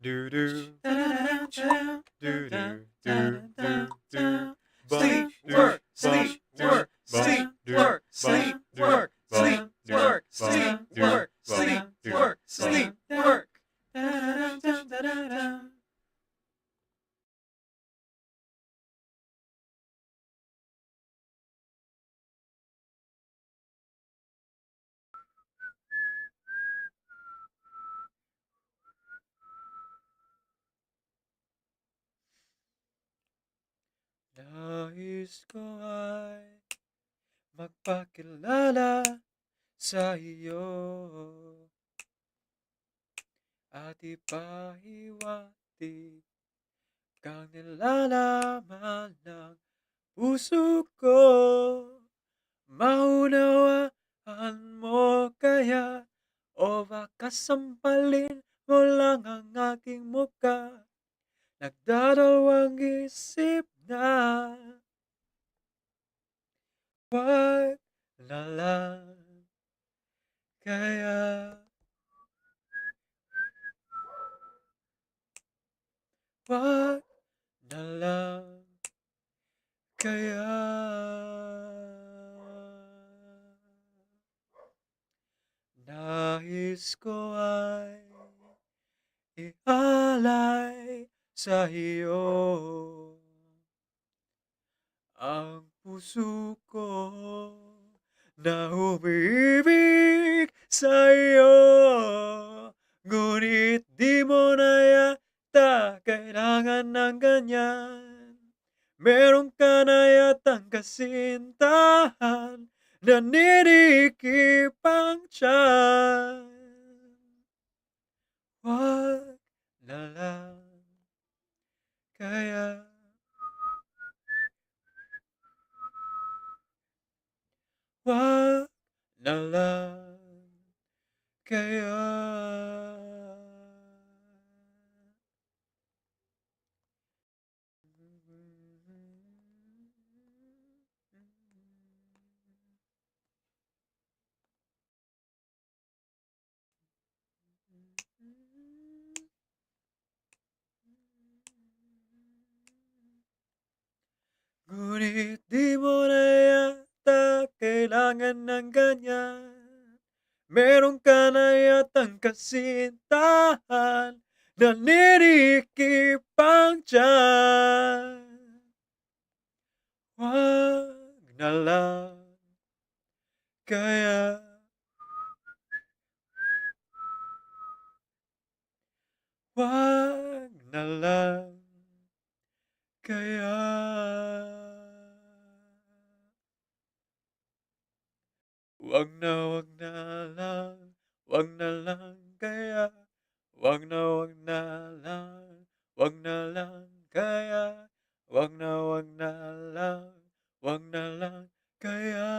do do Sleep, work, sleep, work, sleep, work, sleep, work, sleep, work, sleep, work, sleep, work, sleep, work. Nais ko ay magpakilala sa iyo at ipahiwatig kang nilalaman ng puso ko. Maunawaan mo kaya o baka sampalin mo lang ang aking muka. Nagdadalawang isip na wag na lang kaya wag na lang kaya nais ko ay ialay sa iyo ang puso ko na umiibig sa iyo. Ngunit di mo na yata kailangan ng ganyan. Meron ka na yatang kasintahan na ninikip ang tiyan. Wag na lang kaya. Wag na lang kaya. Ngunit di mo na yata kailangan ng ganyan. Meron ka na yatang kasintahan na ninikip ang tiyan. Wag na lang kaya. Wag na lang kaya. Wag na lang, wag na lang kaya. Wag na lang, wag na lang kaya. Wag na lang, wag na lang kaya.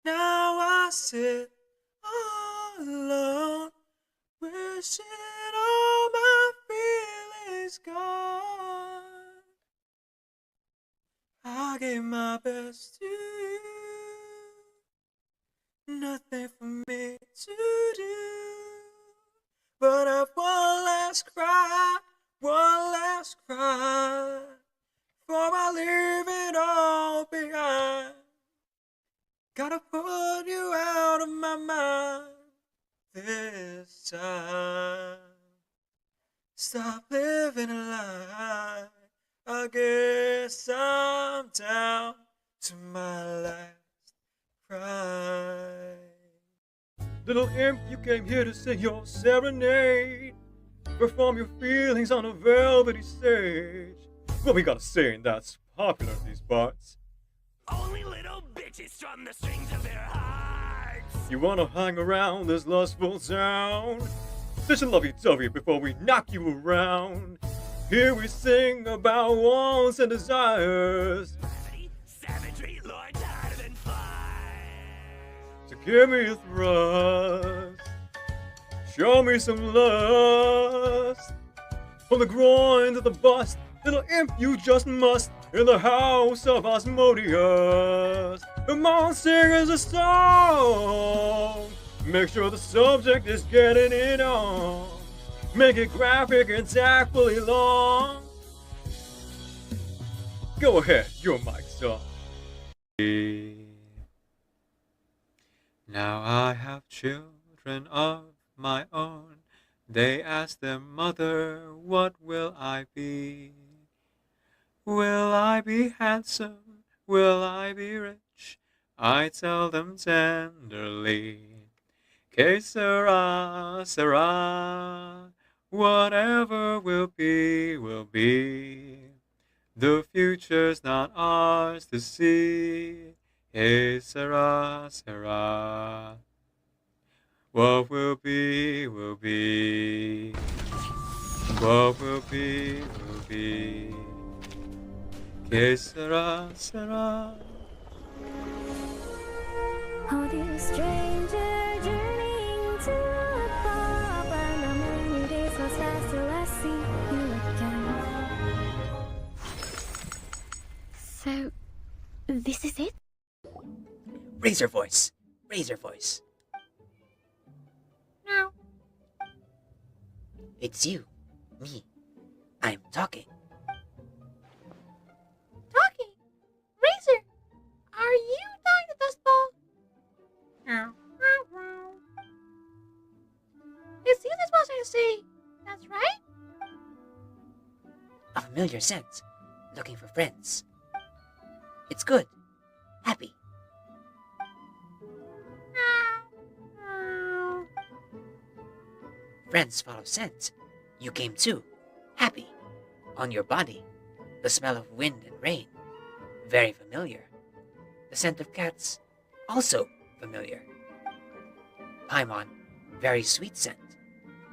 Now I sit all alone, wishing all my feelings gone. I gave my best to you, nothing for me to do, but I've one last cry, before I leave it all behind. Gotta put you out of my mind this time. Stop living a lie. I guess I'm down to my last cry. Little imp, you came here to sing your serenade, perform your feelings on a velvety stage. What we gotta sing that's popular in these parts? Only little bitches strum the strings of their hearts. You wanna hang around this lustful town? Such a lovey-dovey before we knock you around. Here we sing about wants and desires. Savagery, Lord, hotter than fire. So give me a thrust, show me some lust. From the groin to the bust, little imp, you just must. In the house of Asmodeus, come on, sing us a song. Make sure the subject is getting it on. Make it graphic and tactfully long. Go ahead, your mic's on. Now I have children of my own. They ask their mother, what will I be? Will I be handsome? Will I be rich? I tell them tenderly, que sera, sera. Whatever will be, will be. The future's not ours to see. Que sera, sera. What will be, will be. What will be, will be. Que sera, sera. Oh, dear stranger, journeying to a pub, and how many days must pass till I see you again? So, this is it? Raise your voice. Raise your voice. No. It's you. Me. I'm talking. Talking? Razor, are you talking to Dustball? No. It's you that's supposed to say, that's right? A familiar scent. Looking for friends. It's good. Happy. Friends follow scent. You came too. Happy. On your body. The smell of wind and rain. Very familiar. The scent of cats. Also familiar. Paimon. Very sweet scent.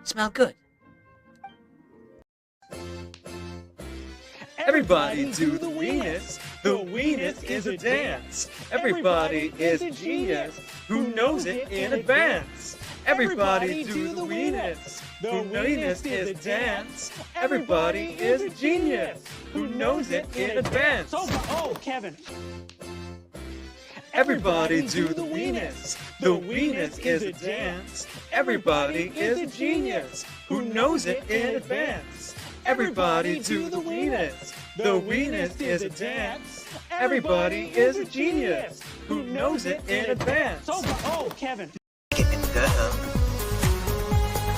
Smell good. Everybody do the weenus. The weenus is a dance. Everybody is a genius who knows it in advance. Everybody do the weenus. The weenus is a dance. Everybody is a genius who knows it in advance. Oh, Kevin. Everybody do the weenus. The weenus is a dance. Everybody is a genius who knows it in advance. Everybody do the weenus. The weenus is a dance. Everybody is a genius who knows it in advance. Oh, Kevin.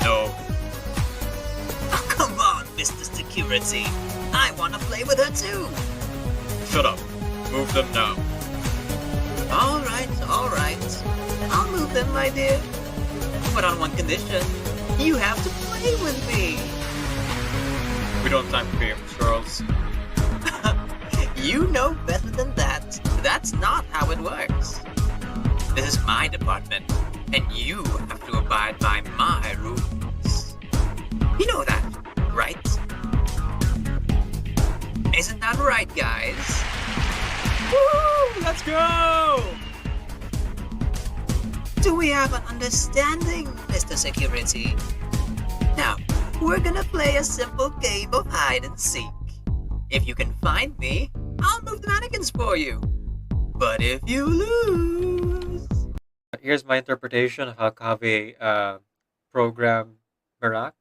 No. Oh, come on, Mr. Security. I want to play with her too. Shut up. Move them now. All right. I'll move them, my dear. But on one condition. You have to play with me. We don't have time for games, Charles. You know better than that. That's not how it works. This is my department, and you have to abide by my rules. You know that, right? Isn't that right, guys? Woo! Let's go! Do we have an understanding, Mr. Security? Now, we're gonna play a simple game of hide and seek. If you can find me, I'll move the mannequins for you. But if you lose... Here's my interpretation of how Kaveh programmed Merak.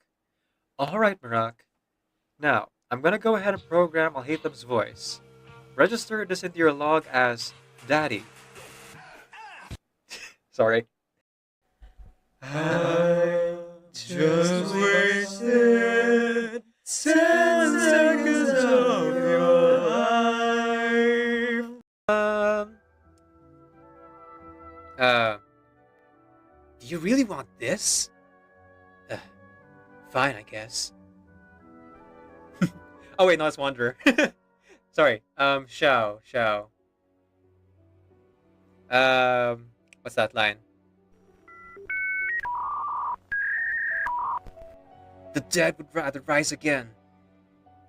Alright, Merak. Now, I'm gonna go ahead and program Alhaitham's voice. Register this into your log as Daddy. Sorry. I just wasted 10 seconds of your life. Do you really want this? Fine, I guess. Oh wait, no, it's Wanderer. Sorry, Xiao. What's that line? The dead would rather rise again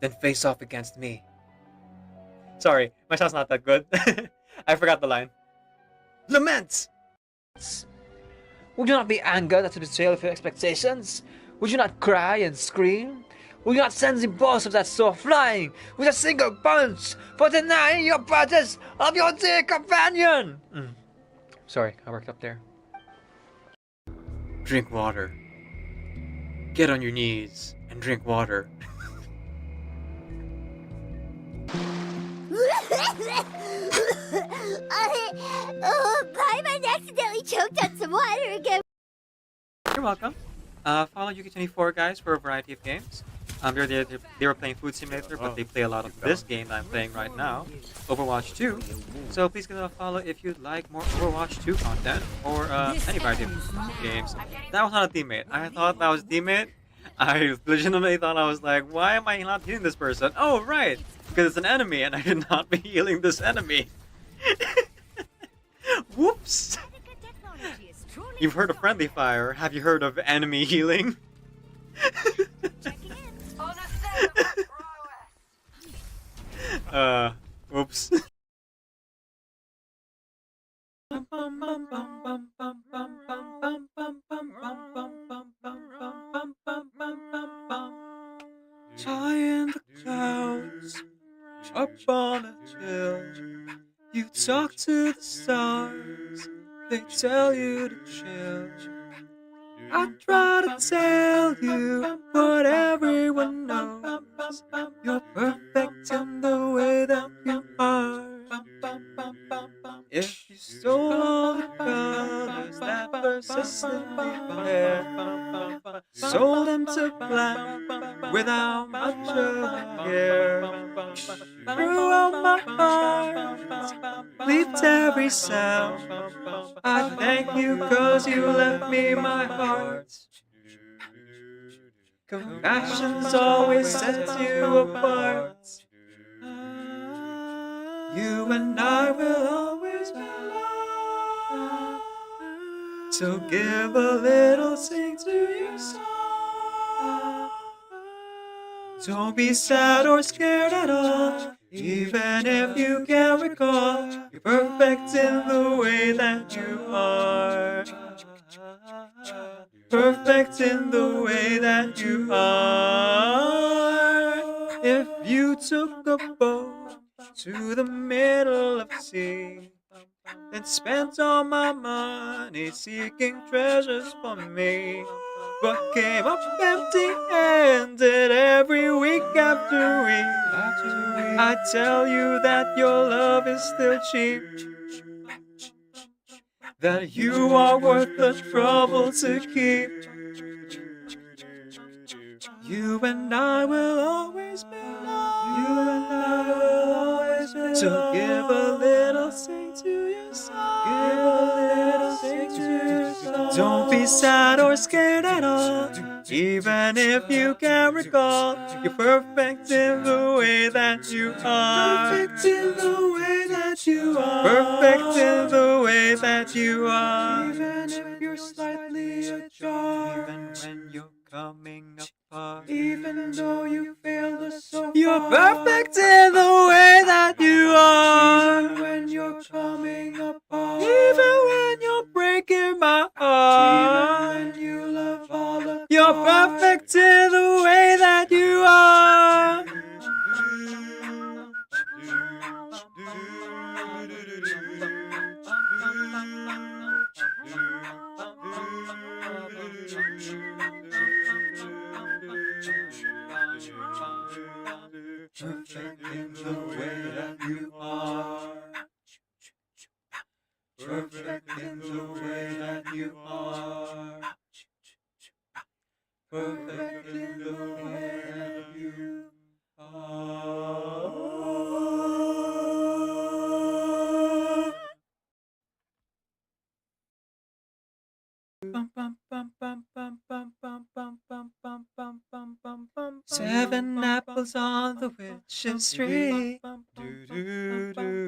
than face off against me. Sorry, my sound's not that good. I forgot the line. Lament! Would you not be angered at the betrayal of your expectations? Would you not cry and scream? Would you not send the boss of that soul flying with a single punch for denying your purchase of your dear companion? Sorry, I worked up there. Drink water. Get on your knees and drink water. Paimon accidentally choked on some water again. You're welcome. Follow Yuki24 guys for a variety of games. They were playing Food Simulator, but they play a lot of this game that I'm playing right now, Overwatch 2. So please give it a follow if you'd like more Overwatch 2 content or any variety of games. That was not a teammate. I thought that was a teammate. I legitimately thought, I was like, why am I not healing this person? Oh, right, because it's an enemy and I should not be healing this enemy. Whoops. You've heard of friendly fire. Have you heard of enemy healing? Oops. High in the clouds, up on a hill, you talk to the stars, they tell you to chill. I try to tell you what everyone knows, you're perfect in the way that you are. If you stole all the colors that persist in your hair, sold them to black without much of a care, threw out my heart believed every sound. I thank you 'cause you left me my heart. Compassion's always set you apart. You and I will always be loved. So give a little sing to your song. Don't be sad or scared at all. Even if you can't recall, you're perfect in the way that you are. Perfect in the way that you are. If you took a boat to the middle of the sea, then spent all my money seeking treasures for me, but came up empty-handed every week after week, I tell you that your love is still cheap, that you are worth the trouble to keep. You and I will always be loved. You and I will always be loved. So give a little sing to your song. Give a little sing to your song. Don't be sad or scared at all. Even if you can't recall, you're perfect in the way that you are. Perfect in the way that you are. Perfect in the way that you are. Even if you're slightly ajar. Even when you're coming apart. Even though you failed us so far. You're perfect in the way that you are. Even when you're coming apart. Even when you're breaking my heart. Even when you love all the You're perfect in the way that you are. Perfect in the way that you are. Perfect in the way that you are. Perfect in the way that you are. Seven apples on the witch's tree,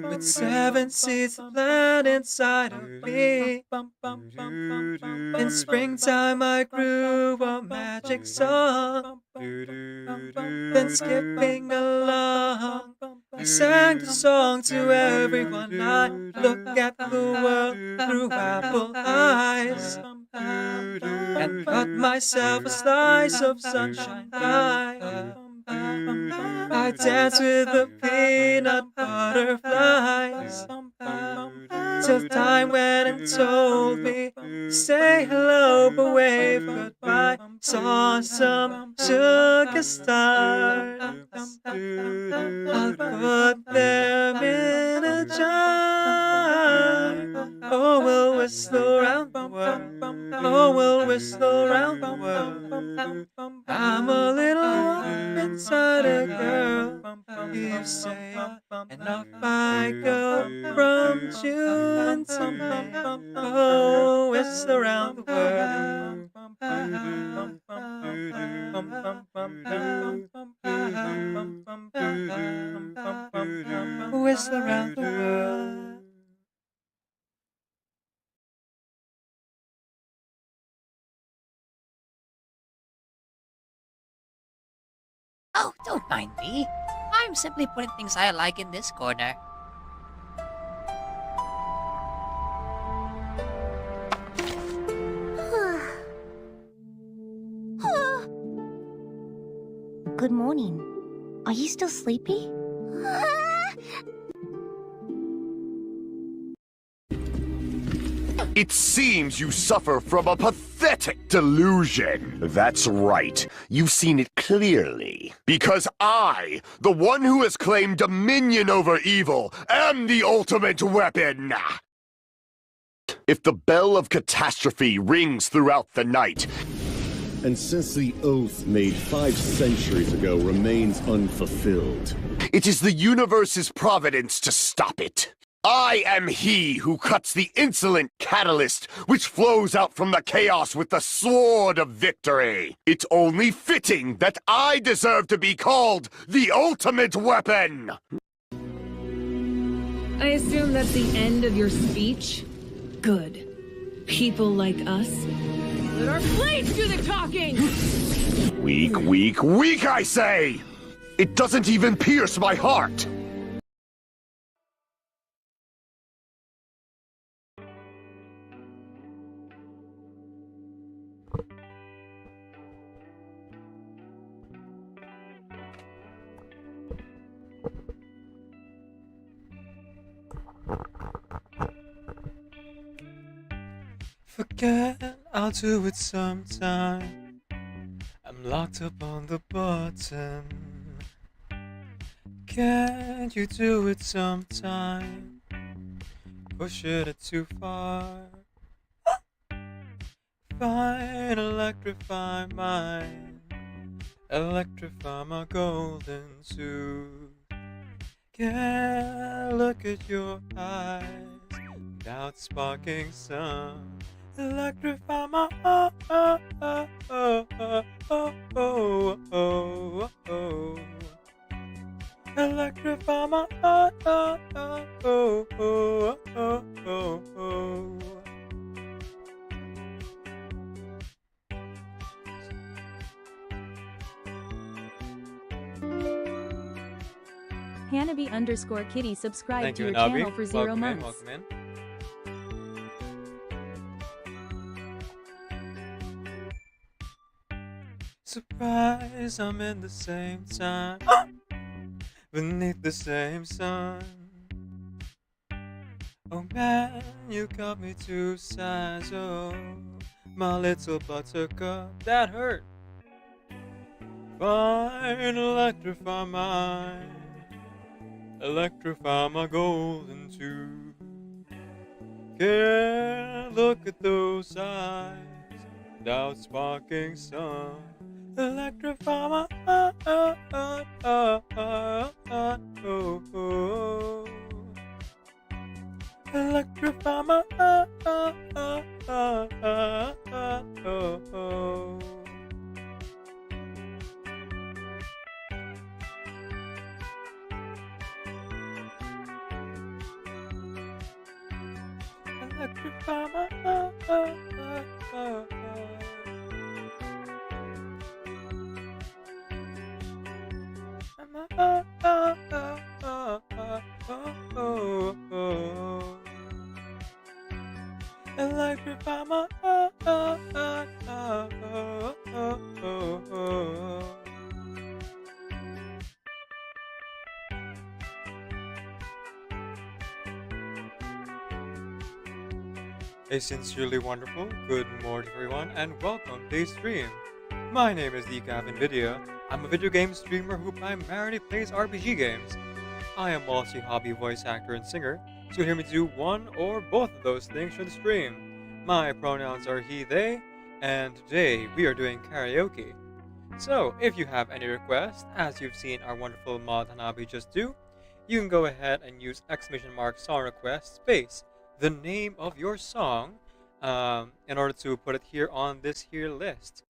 with 7 seeds to plant inside of me. In springtime I grew a magic song, then skipping along, I sang the song to everyone. I look at the world through apple eyes, and cut myself a slice of sunshine pie. I dance with the peanut butterflies, till time went and told me, say hello but wave goodbye. Saw some sugar stars, I'll put them in a jar. Oh, we'll whistle around the world. Oh, we'll whistle around the world. I'm a little inside a girl, you say, and off I go from June to May. Oh, whistle around the world. Whistle around the world. Oh, don't mind me. I'm simply putting things I like in this corner. Good morning. Are you still sleepy? It seems you suffer from a pathetic delusion. That's right. You've seen it clearly. Because I, the one who has claimed dominion over evil, am the ultimate weapon. If the bell of catastrophe rings throughout the night, and since the oath made 5 centuries ago remains unfulfilled, it is the universe's providence to stop it. I am he who cuts the insolent catalyst which flows out from the chaos with the sword of victory. It's only fitting that I deserve to be called the ultimate weapon. I assume that's the end of your speech? Good. People like us. Let our blades do the talking! Weak, weak, weak, I say! It doesn't even pierce my heart! Forget, I'll do it sometime. I'm locked up on the button. Can't you do it sometime? Push it too far. Fine, electrify mine. Electrify my golden tooth. Can't look at your eyes without sparking some. Electrify my Electrify my Hanabi_Kitty subscribed Thank to you, your Hanabi. channel for 0 Welcome in, months. welcome in. Surprise, I'm in the same time, beneath the same sun. Oh man, you got me to size, oh, my little buttercup, that hurt. Fine, electrify mine, electrify my golden tooth. Can't look at those eyes without sparking some. Electrify my Electrify my Electrify Electrify my A sincerely wonderful good morning everyone and welcome to the stream. My name is DeCavinVideo. I'm a video game streamer who primarily plays RPG games. I am also a hobby voice actor and singer, so you'll hear me do one or both of those things for the stream. My pronouns are he, they, and today we are doing karaoke. So, if you have any requests, as you've seen our wonderful mod Hanabi just do, you can go ahead and use !song request space the name of your song in order to put it here on this here list.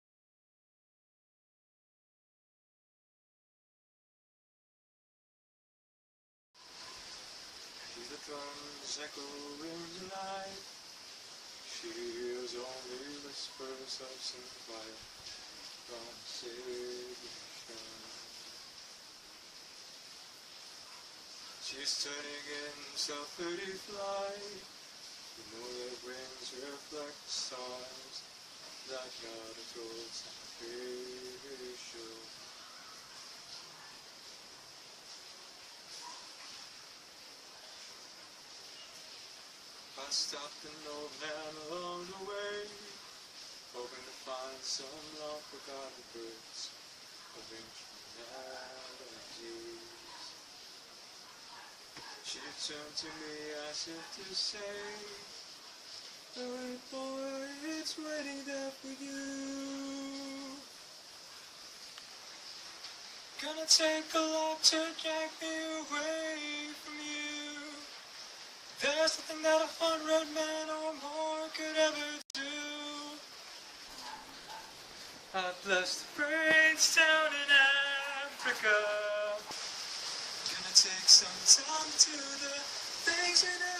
Hear the drums echo in the night. She hears only whispers of some quiet conversation. She's turning in self-pity flight. You know that wings reflect the stars that got her towards salvation. I stopped an old man along the way, hoping to find some long forgotten birds of ancient melodies. She turned to me as if to say, "Hey boy, it's waiting there for you. Gonna take a lot to drag me away from you. There's nothing that 100 men or more could ever do. I've blessed the brains down in Africa. Gonna take some time to the things you never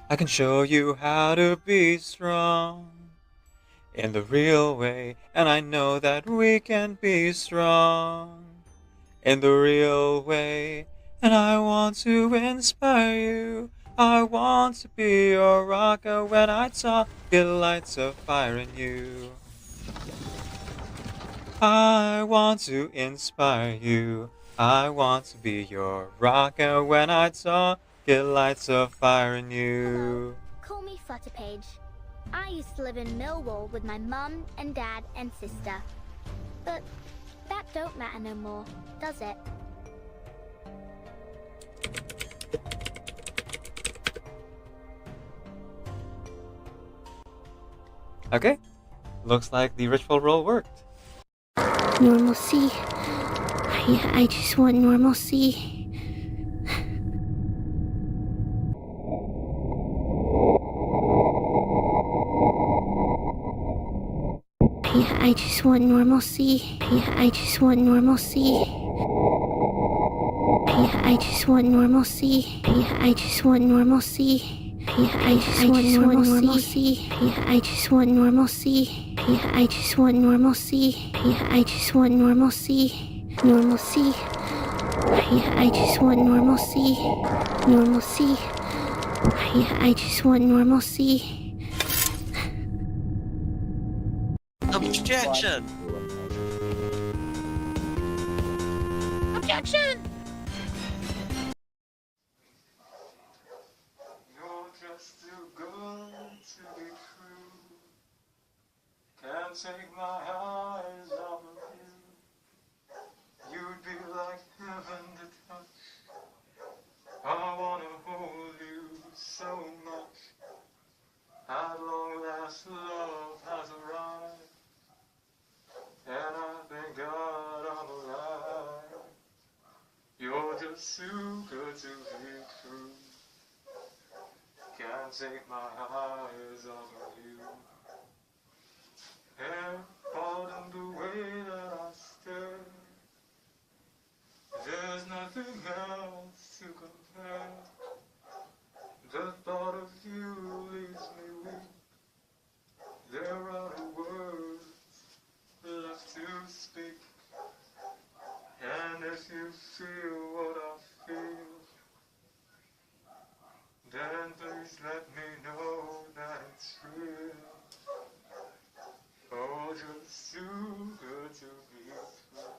I can show you how to be strong in the real way, and I know that we can be strong in the real way, and I want to inspire you. I want to be your rocker when I talk, it lights a fire in you. I want to inspire you. I want to be your rocker when I talk, it lights a fire in you. Call me Flutterpage. I used to live in Millwall with my mum and dad and sister. But that don't matter no more, does it? Okay, looks like the ritual roll worked. Normalcy. I just want normalcy. I just want normalcy. I just want normalcy. I just want normalcy. I just want normalcy. I just want normalcy. I just want normalcy. I just want normalcy. I just want normalcy. Normalcy. I just want normalcy. Normalcy. I just want normalcy. Objection! Objection! You're just too good to be true. Can't take my eyes off of you. You'd be like heaven to touch. I wanna hold you so much. At long last, love has arrived. And I thank God I'm alive. You're just too good to be true. Can't take my eyes off of you. And pardon the way that I stare. There's nothing else to compare. The thought of you leaves me weak. There are no words left to speak. And if you feel what I feel, then please let me know that it's real. Oh, just too good to be true.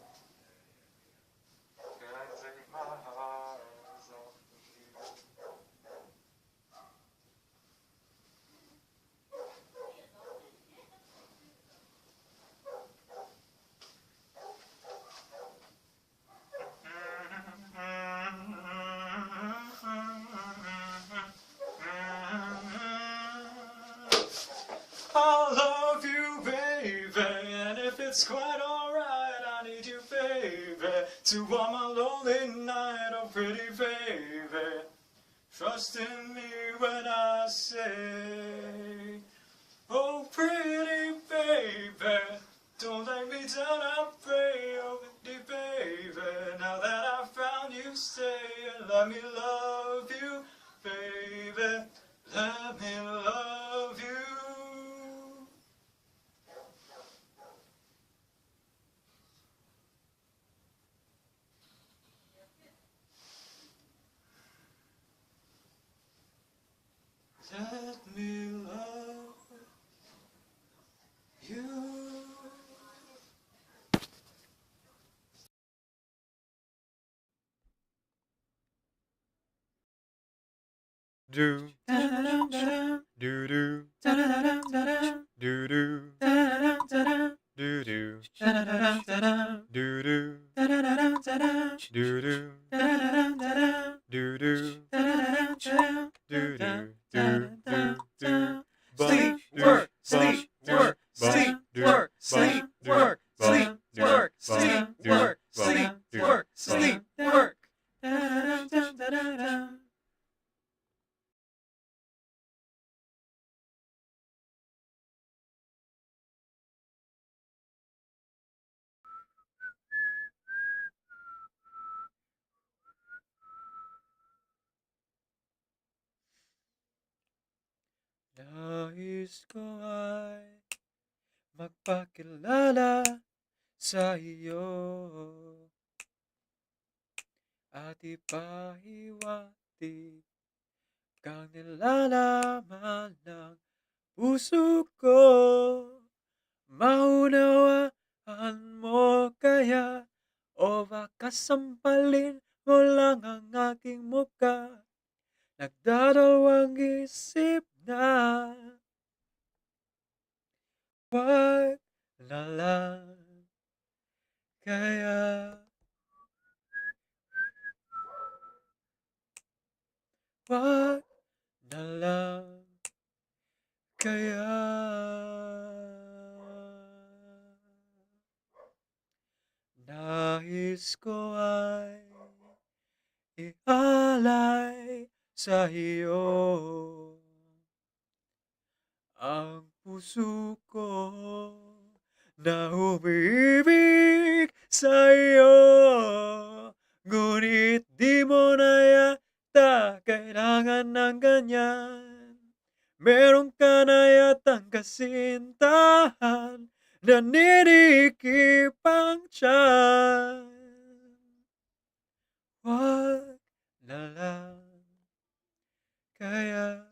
Can't take my eyes off of you. I love you, baby, and if it's quite alright, I need you, baby, to warm my lonely night, oh pretty baby. Trust in me when I say, oh pretty baby, don't let me down, I pray, oh pretty baby. Now that I found you, stay and let me love you, baby. Let me love you. Let me love you. Do do do do do do do do do do do do do. Sleep, work, sleep, Nais ko ay magpakilala sa iyo at ipahiwatig kang nilalaman ng puso ko. Maunawaan mo kaya o baka sampalin mo lang ang aking muka. Nagdadalawang isip na wag na lang kaya. Wag na lang kaya. Nais ko ay ialay sa iyo ang puso ko na umiibig sa iyo. Ngunit di mo na yata kailangan ng ganyan. Meron ka na yatang kasintahan, naninikip ang tiyan. Wag na lang kaya.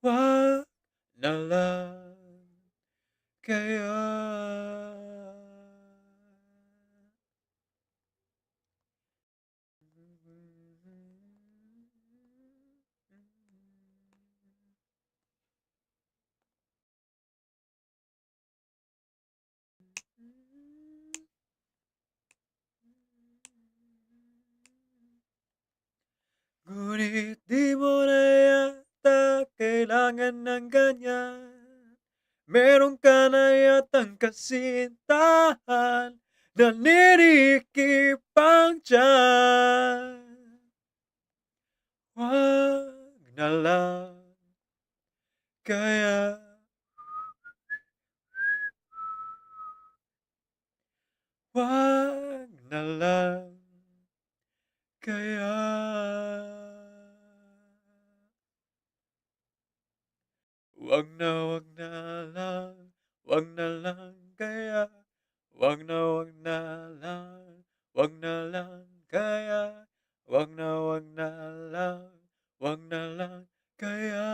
Wag na lang kaya. Ngunit di mo na yata kailangan ng ganyan. Meron ka na yatang kasintahan, naninikip ang tiyan. Wag na lang kaya. Wag na lang kaya. Wag na lang, wag na lang kaya. Wag na lang, wag na lang kaya. Wag na lang, wag na lang kaya.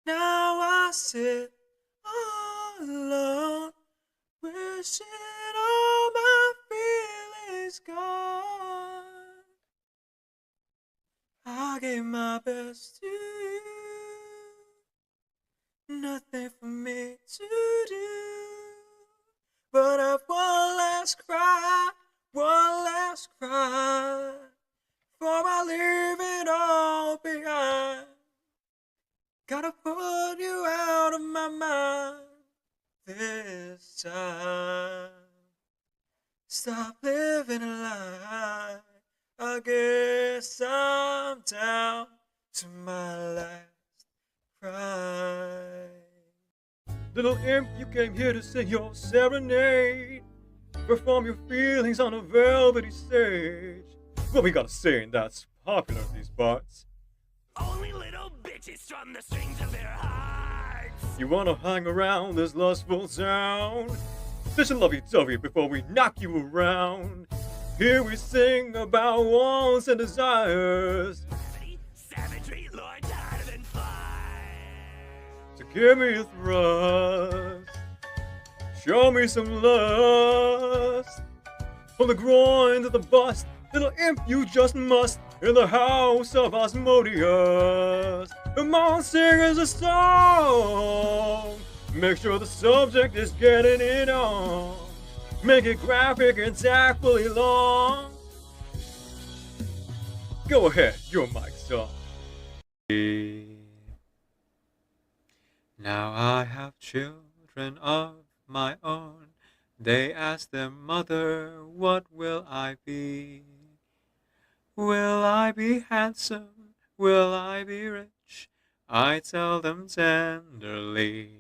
Now I sit all alone, wishing all my feelings gone. I gave my best to you, nothing for me to do, but I've one last cry, before I leave it all behind. Gotta put you out of my mind this time. Stop living a lie. I guess I'm down to my last cry. Little imp, you came here to sing your serenade, perform your feelings on a velvety stage. What we gotta sing that's popular in these parts? Only little bitches strum the strings of their hearts. You wanna hang around this lustful town? Such a lovey-dovey before we knock you around. Here we sing about wants and desires. Savagery, Lord, harder than fire. So give me a thrust, show me some lust. From the groin to the bust, little imp, you just must. In the house of Asmodeus, come on, sing us a song. Make sure the subject is getting it on. Make it graphic and tactfully long. Go ahead, your mic's on. Now I have children of my own. They ask their mother, what will I be? Will I be handsome? will I be rich? I tell them tenderly.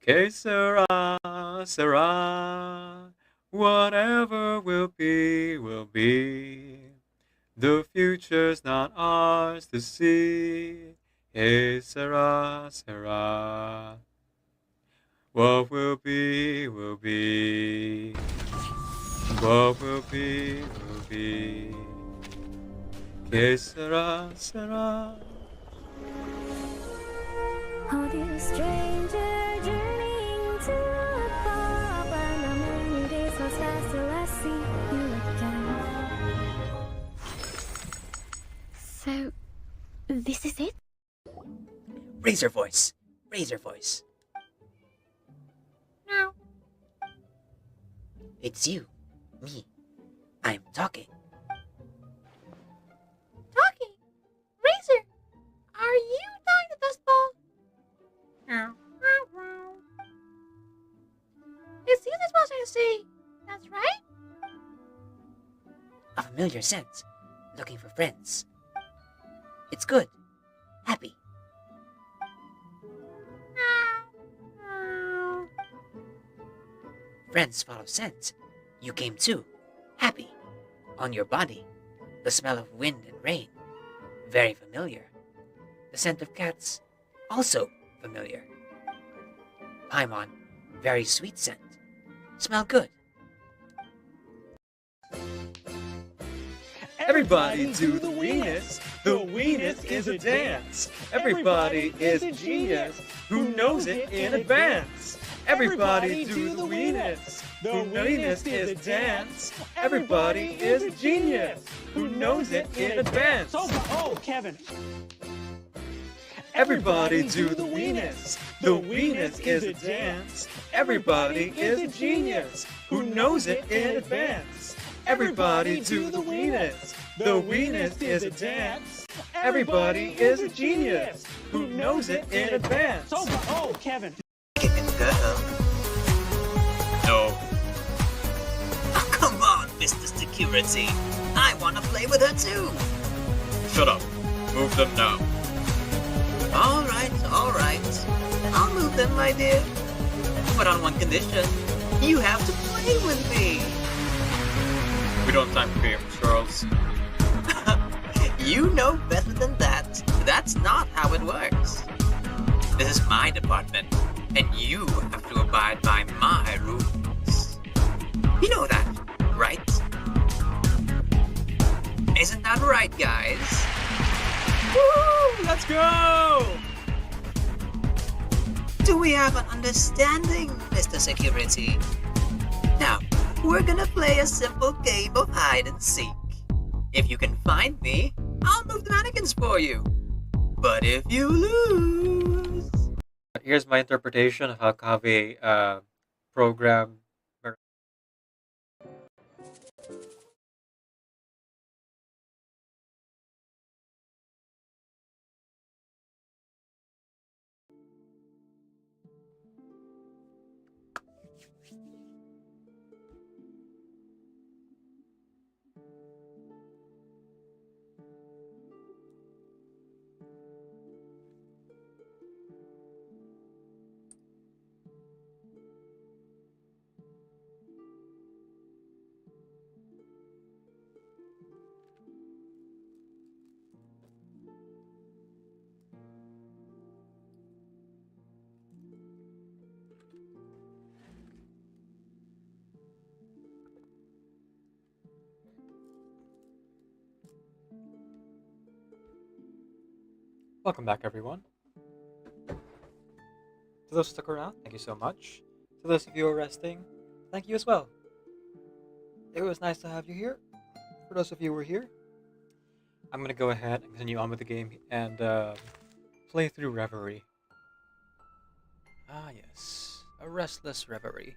Que sera, sera. Whatever will be, will be. The future's not ours to see. Que sera, sera. What will be, will be. What will be, will be. Que sera, sera. Oh, dear stranger, journeying to a pub, and how many days must pass till I see you again? So, this is it? Razor voice. Razor voice. No. It's you. Me. I'm talking. Talking? Razor, are you talking to Dustball? No. It's you that's supposed to see. That's right? A familiar scent. Looking for friends. It's good. Happy. Friends follow scent. You came too. Happy. On your body. The smell of wind and rain. Very familiar. The scent of cats. Also familiar. Paimon. Very sweet scent. Smell good. Everybody do the weenus. The weenus is a dance. Everybody is a genius who knows it in advance. Everybody do the weenus. The weenus is a dance. Everybody is a genius who knows it in advance. Oh, Kevin. Everybody do the weenus. The weenus is a dance. Everybody is a genius who knows it in advance. Everybody do the weenus. The weenus is a dance. Everybody is a genius who knows it in advance. Oh, Kevin. Girl. No. Oh, come on, Mr. Security. I want to play with her too. Shut up. Move them now. All right. I'll move them, my dear. But on one condition. You have to play with me. We don't have time for games, Charles. You know better than that. That's not how it works. This is my department, and you have to abide by my rules. You know that, right? Isn't that right, guys? Woo! Let's go! Do we have an understanding, Mr. Security? Now, we're gonna play a simple game of hide and seek. If you can find me, I'll move the mannequins for you. But if you lose... Here's my interpretation of how Kave programmed. Welcome back, everyone. To those who stuck around, thank you so much. To those of you who are resting, thank you as well. It was nice to have you here. For those of you who are here, I'm going to go ahead and continue on with the game and play through Reverie. Ah, yes. A restless reverie.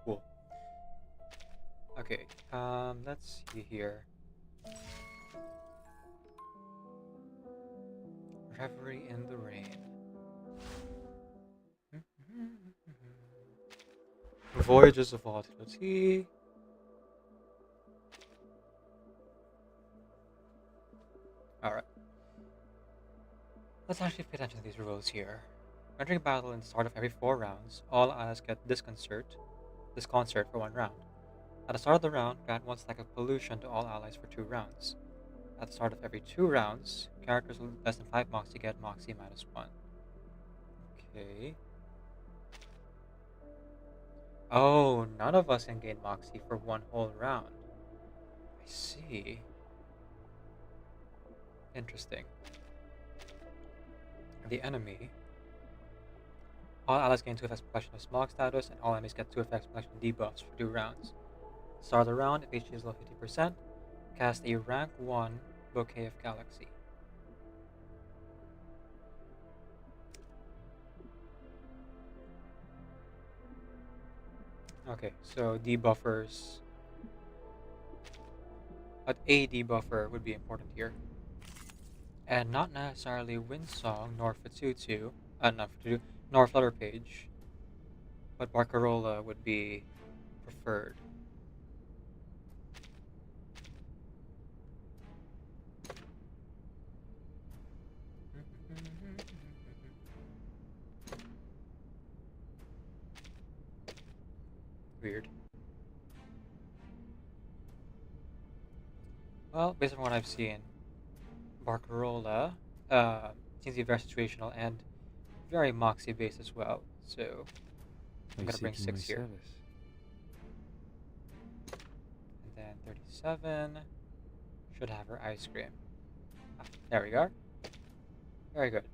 Cool. Okay, let's see here. Reverie in the Rain. Voyages of Volatility. Alright. Let's actually pay attention to these rules here. Entering battle in the start of every 4 rounds, all allies get disconcert for 1 round. At the start of the round, grant 1 stack of pollution to all allies for 2 rounds. At the start of every 2 rounds, characters with less than 5 Moxie get Moxie -1. Okay. Oh, none of us can gain Moxie for 1 whole round. I see. Interesting. The enemy. All allies gain 2 effects protection of Smog status, and all enemies get 2 effects protection debuffs for 2 rounds. Start the round, if HP is below 50%, cast a rank 1 Bouquet of Galaxy. Okay, so debuffers. But a debuffer would be important here. And not necessarily Windsong nor Fatutu, not Fatutu, nor Flutter Page, but Barcarola would be preferred. Weird. Well, based on what I've seen, Barcarola seems to be very situational and very Moxie based as well, so I'm gonna bring 6 here. And then 37 should have her ice cream. Ah, there we go. Very good.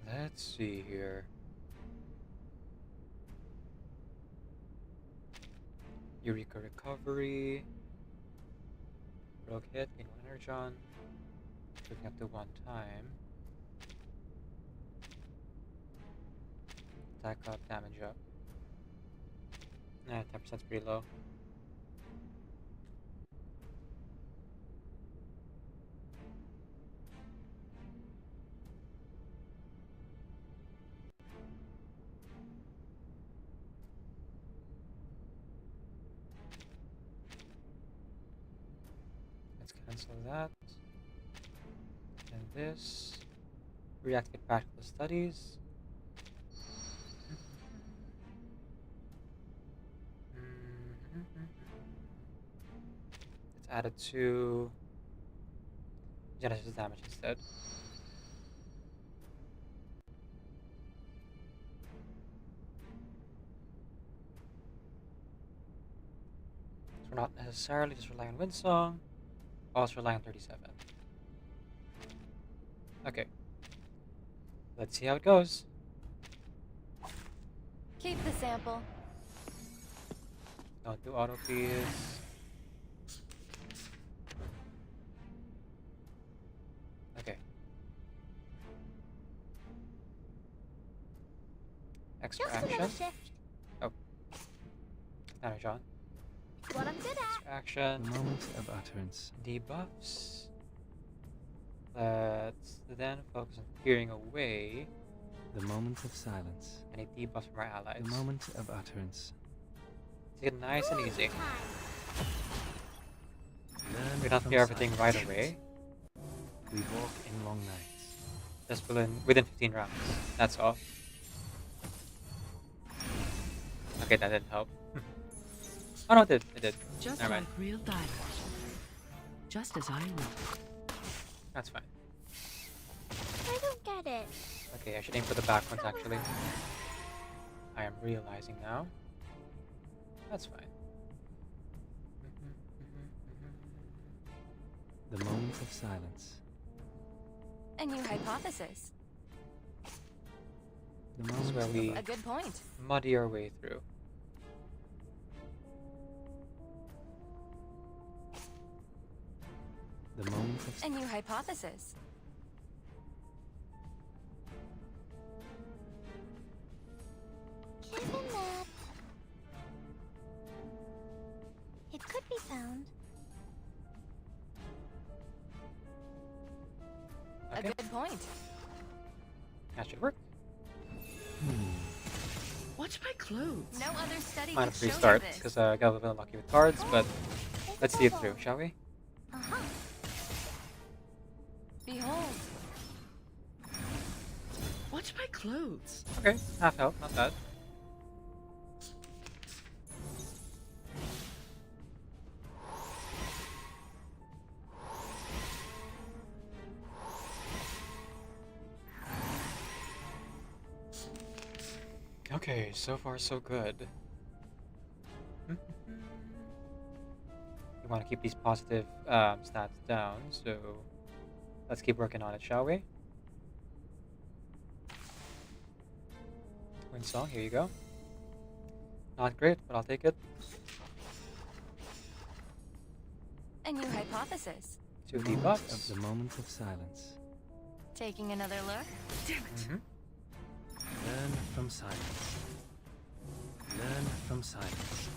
Let's see here. Eureka Recovery. Rogue hit, gain 1 Energon. Picking up to 1 time. Attack up, damage up. 10%'s pretty low. Let's cancel that. And this. Reactivate Practical Studies. Let's add it to Genesis damage instead. So we're not necessarily just relying on Windsong, also relying on 37. Okay. Let's see how it goes. Keep the sample. Don't do auto please. Okay. Extra action. Oh. John. What I'm good at. Extra action. The moment of utterance. Debuffs. Let's then focus on clearing away The moment of silence. any debuffs from our allies. The moment of utterance. Take it nice and easy. Learn We don't from clear everything silence. right away. We walk in long nights. Just within 15 rounds. That's all. Okay, that didn't help. Oh no, it did. It did. Just Never like mind. real dialogue. Just as I would. That's fine. I don't get it. Okay, I should aim for the back ones actually. I am realizing now. That's fine. The moment of silence. A new hypothesis. The This is moment where we A good point. muddy our way through. The moment of A new hypothesis. Given that it could be found. Okay. A good point. That should work. Watch my clothes. No other study Might could have show you restart this. because I got a little unlucky with cards, but let's see it through, shall we? Uh-huh. Behold. Watch my clothes. Okay, half health, not bad. Okay, so far so good. You want to keep these positive stats down, so let's keep working on it, shall we? Win song, here you go. Not great, but I'll take it. A new hypothesis. 2 Moment debuffs. of the moment of silence. Taking another look. Damn it. Learn from silence. Learn from silence.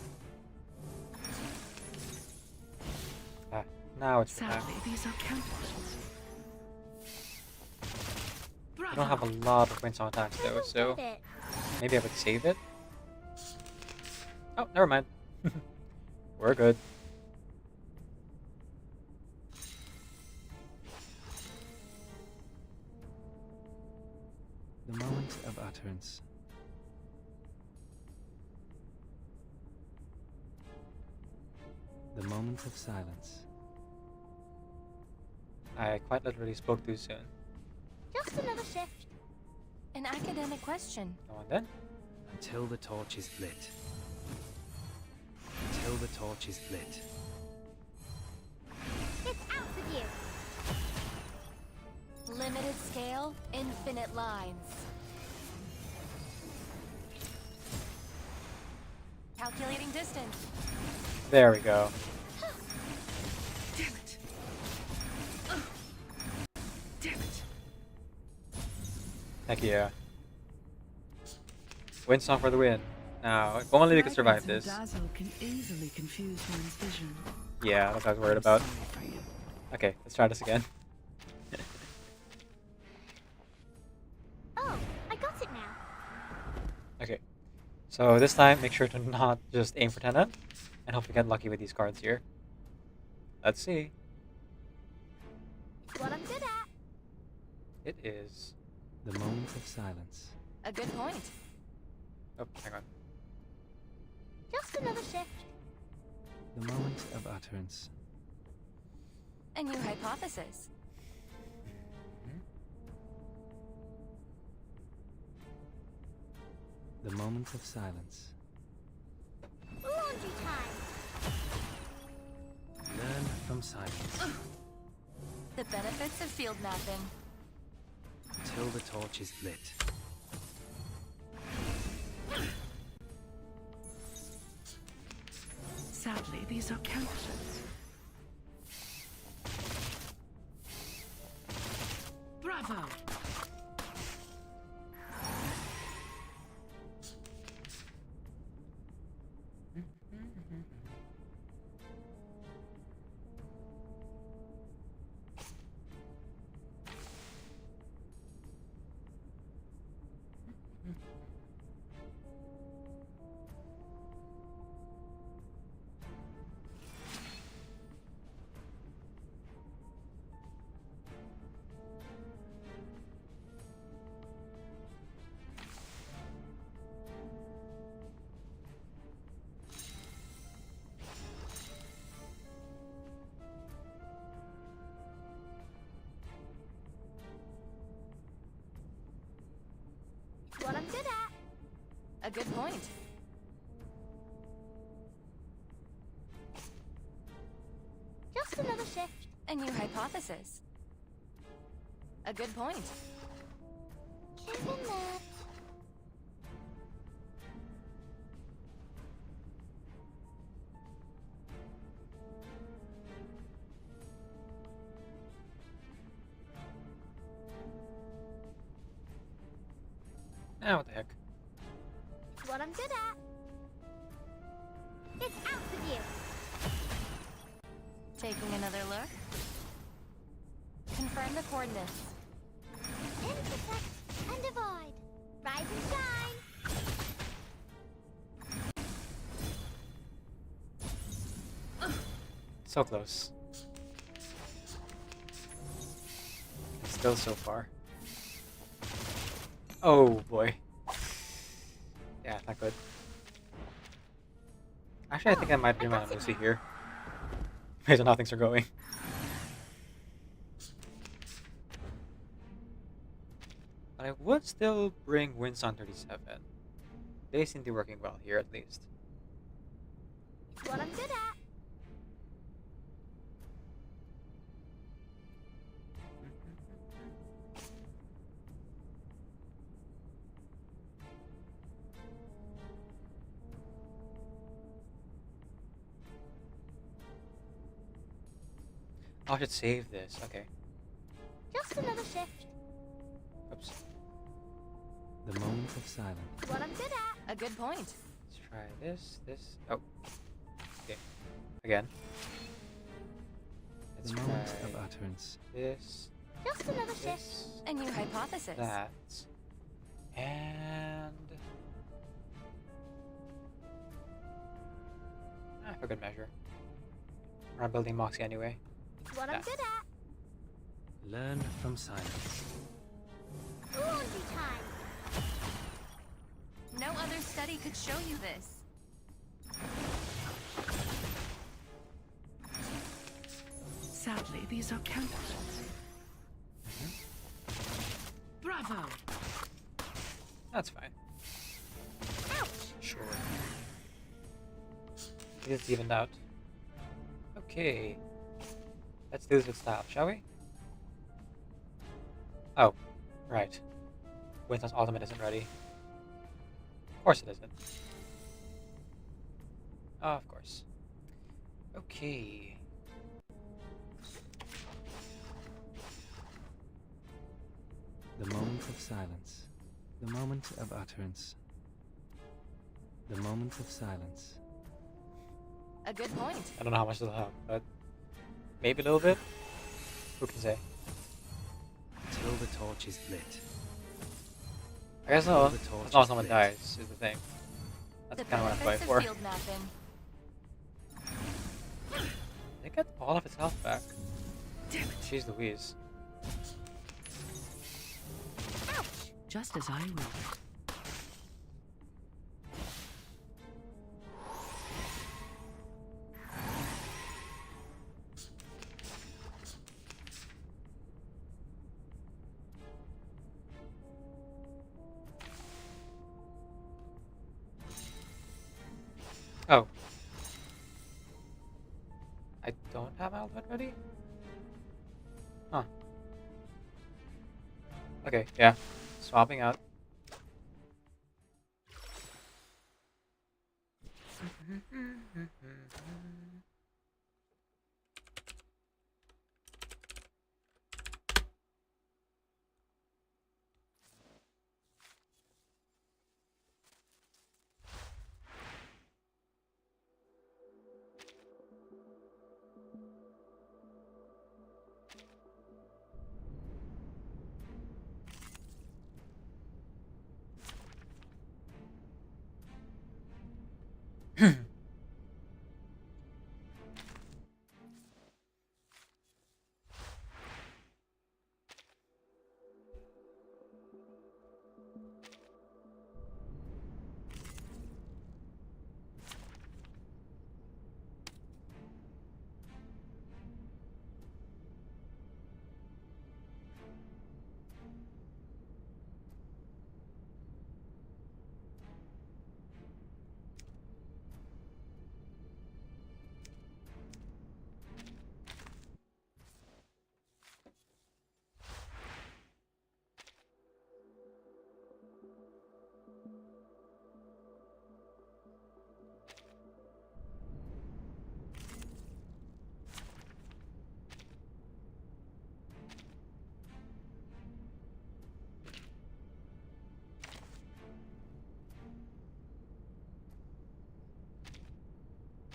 Ah, now it's time. Sadly, these are counterfeits. I don't have a lot of win song attacks though, so Get it. maybe I would save it. Oh, never mind. We're good. The moment of utterance. The moment of silence. I quite literally spoke too soon. Just another shift. An academic question. Go on then. Until the torch is lit. Until the torch is lit. It's out with you. Limited scale, infinite lines. Calculating distance. There we go. Damn it. Damn it. Heck yeah. Win song for the win. Now, if only we could survive this. Dazzle can easily confuse one's vision. Yeah, that's what I was worried about. Okay, let's try this again. Oh, I got it now. Okay, so this time make sure to not just aim for Tenant, and hope to get lucky with these cards here. Let's see. It's what I'm good at. It is. The moment of silence. A good point. Oh, hang on. Just another shift. The moment of utterance. A new hypothesis. The moment of silence. Laundry time. Learn from silence. The benefits of field mapping. Until the torch is lit. Sadly, these are counterfeits. Bravo! It's what I'm good at. A good point. Just another shift. A new hypothesis. A good point. Given that. What the heck? It's what I'm good at. It's out with you. Taking another look. Confirm the coordinates. Intersect and divide. Rise and shine. So close. Still so far. Oh boy. Yeah, not good. Actually, I think I might bring my Lucy here. Based on how things are going. But I would still bring Winds on 37. They seem to be working well here at least. It's what I'm good at. Oh, I should save this. Okay. Just another shift. Oops. The moment of silence. It's what I'm good at. A good point. Let's try this. Oh. Okay. Again. Let's The try moment of utterance. this. Just another shift. This. A new hypothesis. That. And... for good measure. We're not building Moxie anyway. It's what I'm good at. Learn from silence. Laundry time. No other study could show you this. Sadly, these are counterfeits. Bravo! That's fine. Ouch. Sure. It's evened out. Okay. Let's do this with style, shall we? Oh, right. Winston's ultimate isn't ready. Of course it isn't. Oh, of course. Okay. The moment of silence. The moment of utterance. The moment of silence. A good point. I don't know how much it'll have, but maybe a little bit? Who can say? Till the torch is lit. I guess no. The As torch long as is someone lit. dies, is the thing. That's The kind of what I'm benefits fighting of for. field mapping. They get all of its health back. Jeez Louise. Just as I will. Oh. I don't have my ultimate ready? Huh. Okay, yeah. Swapping out.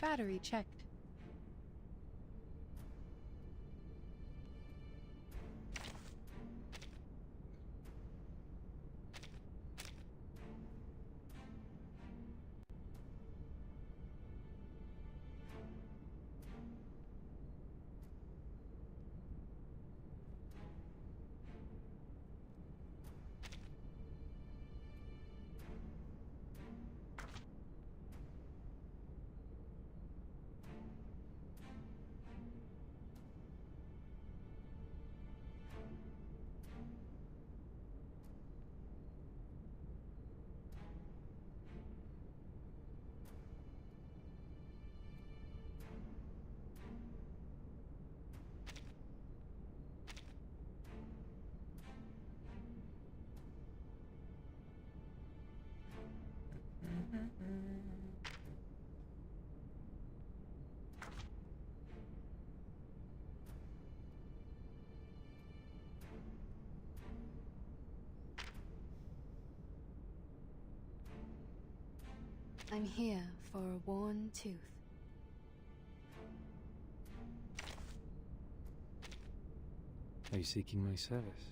Battery checked. I'm here for a worn tooth. Are you seeking my service?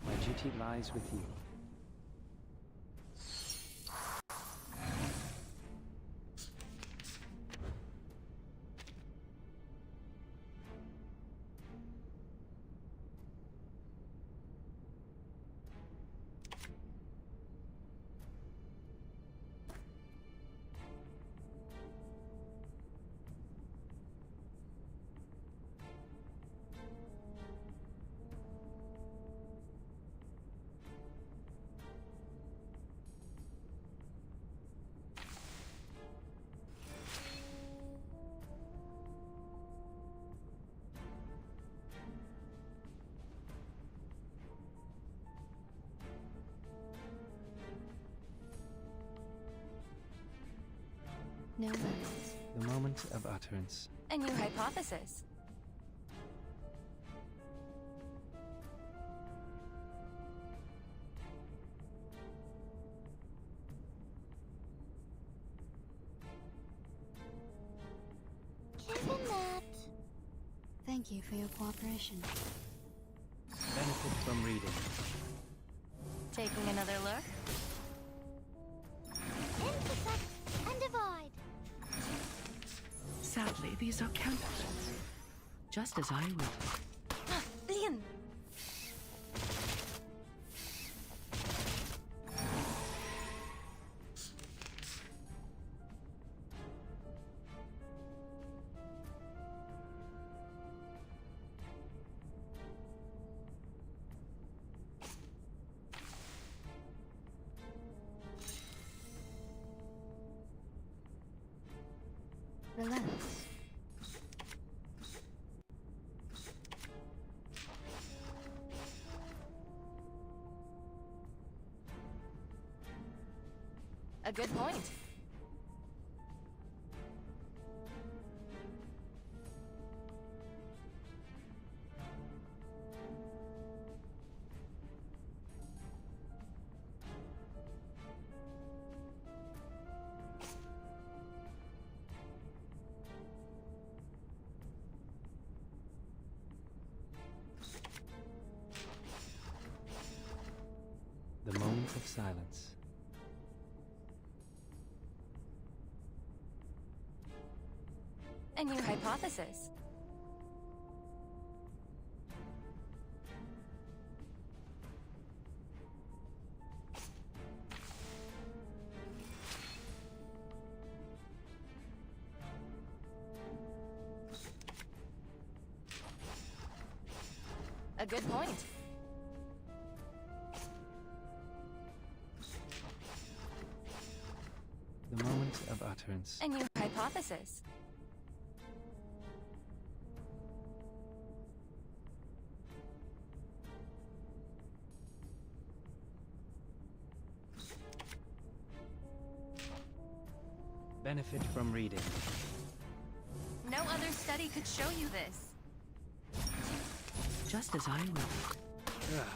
My duty lies with you. No worries. The moment of utterance. A new hypothesis. Given that. Thank you for your cooperation. Benefit from reading. Taking another look? Intersect and divide. Sadly, these are counterfeits. Just as I would. Lian! Relax. A good point. The moment of silence. A new hypothesis. A good point. The moment utterance. A new hypothesis. Benefit from reading. No other study could show you this. Just as I will. Ugh.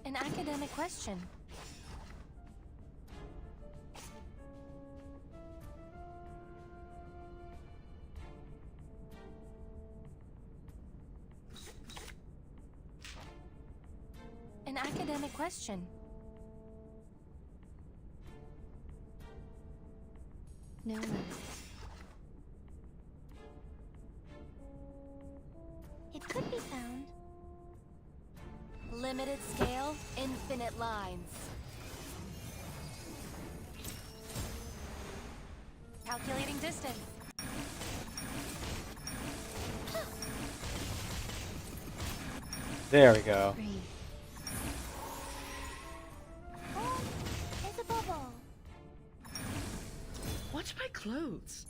An academic question. An academic question. No worries. It could be found. Limited scale, infinite lines. Calculating distance. There we go. Oh, it's a bubble. Watch my clothes.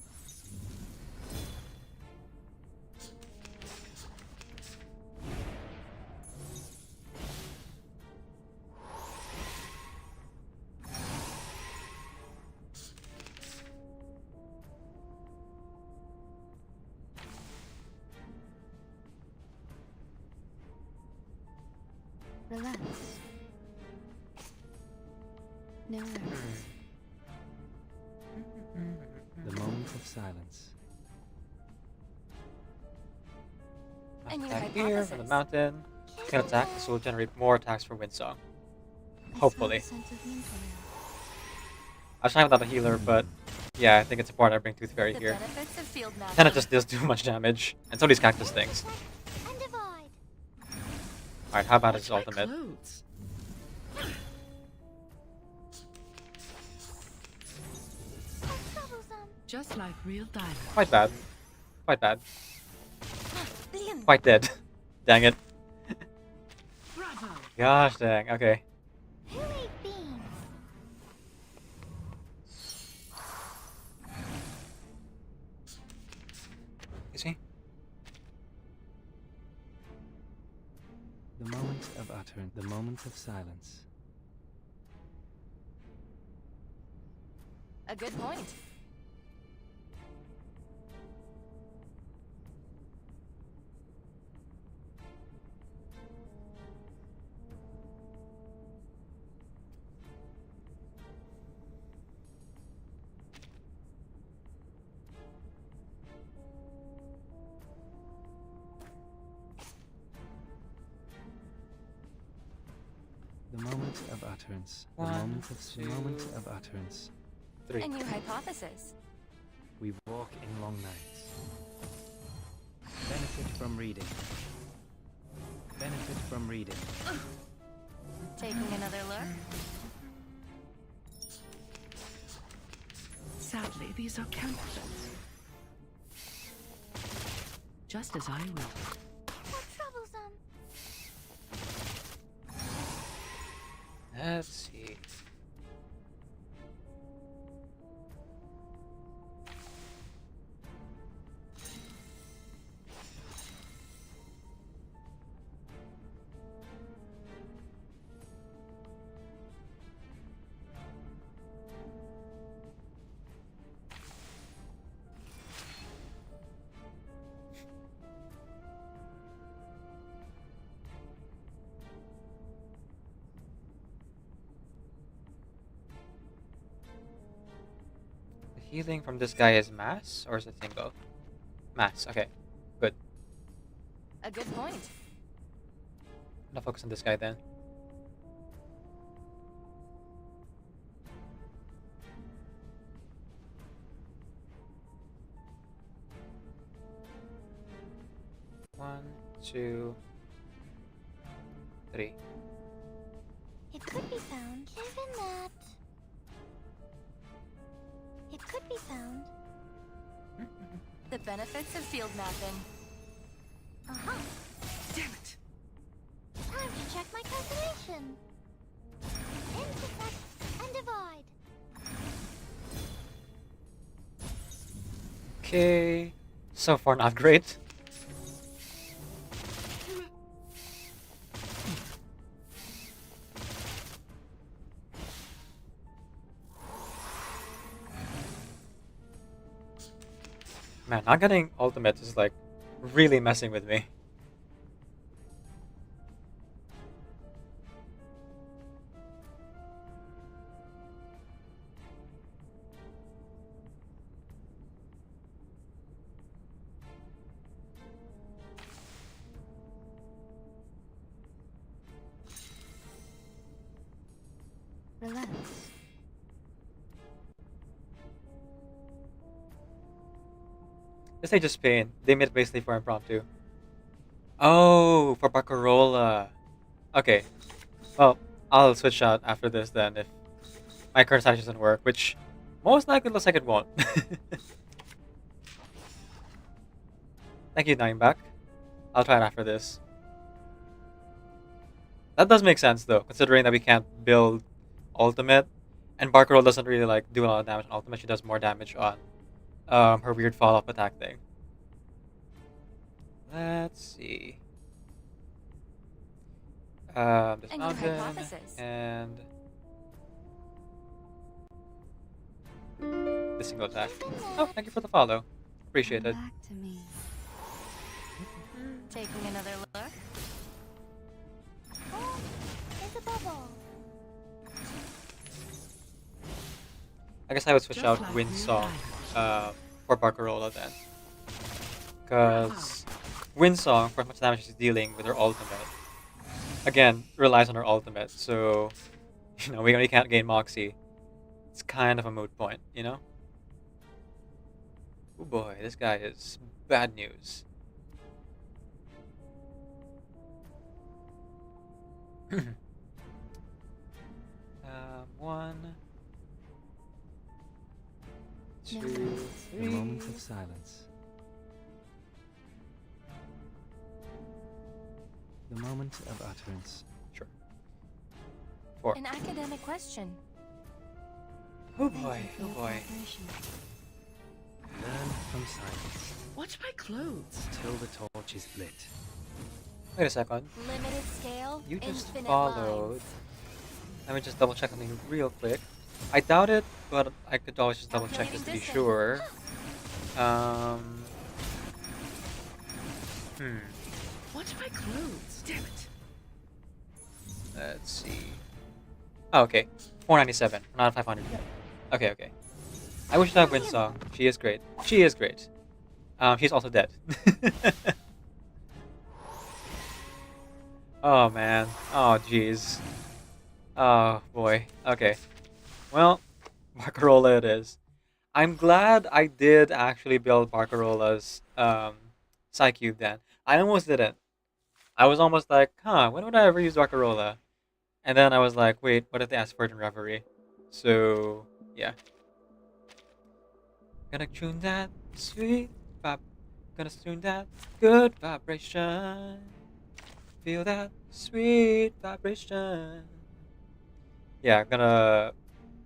Relax. No worries. The moment of silence. A new Attack here hypothesis. from the mountain. Can attack. This will generate more attacks for Windsong. Hopefully. I was trying without a healer, but yeah, I think it's important I bring Tooth Fairy The here. benefits of field mapping. Then it just deals too much damage. And so these cactus things. And divide. Alright, how about his Watch my ultimate? clothes. That's troublesome. Just like real diamonds. Quite bad. Quite bad. Billion. Quite dead. Dang it. Bravo. Gosh dang. Okay. Who ate beans? Is he? The moment of utterance. The moment of silence. A good point. The moment of utterance. The One, moment of utterance. 3. A new hypothesis. We walk in long nights. Benefit from reading. Benefit from reading. Taking another look. Sadly, these are counterfeits. Just as I will. How troublesome. Let's see. Healing from this guy is mass, or is it single? Mass, okay. Good. A good point. I'm gonna focus on this guy then. One, two, three. It could be found. Given that. It could be found. The benefits of field mapping. Uh-huh. Damn it. Time to check my calculation. Intersect and divide. Okay. So far, not great. Man, not getting ultimate is like really messing with me. Relax. This ain't just Spain. They made it basically for impromptu. Oh, for Barcarola. Okay. Well, I'll switch out after this then if my current strategy doesn't work, which most likely looks like it won't. Thank you, Nineback. I'll try it after this. That does make sense though, considering that we can't build ultimate, and Barcarola doesn't really like do a lot of damage on ultimate. She does more damage on her weird follow-up attack thing. Let's see. This And your mountain hypothesis. and this single attack. Oh, thank you for the follow. Appreciate it. Back to me. Taking another look. Oh, there's a bubble. I guess I would switch Just out like Wind you Song and for Barcarola then. Because Wind Song, for as much damage she's dealing with her ultimate, again, relies on her ultimate, so, you know, we only can't gain Moxie. It's kind of a moot point, you know? Oh boy, this guy is bad news. One, two, A three. moment of silence. The moment of utterance. Sure. Four. An academic question. Oh boy, oh boy. Learn from silence. Watch my clothes. Till the torch is lit. Wait a second. Limited scale. You just infinite followed. lines. Let me just double check something real quick. I doubt it, but I could always just double check just to be sure. Watch my clothes. Damn it. Let's see. Oh, okay. 497. We're not at 500 yet. Okay, okay. I wish to have Windsong. She is great. She is great. She's also dead. Oh, man. Oh, jeez. Oh, boy. Okay. Well, Barcarola it is. I'm glad I did actually build Barcarola's Psycube then. I almost didn't. I was almost like, huh, when would I ever use Barcarola? And then I was like, wait, what if they ask for it in Reverie? So, yeah. Gonna tune that sweet vibe. Gonna tune that good vibration. Feel that sweet vibration. Yeah, I'm gonna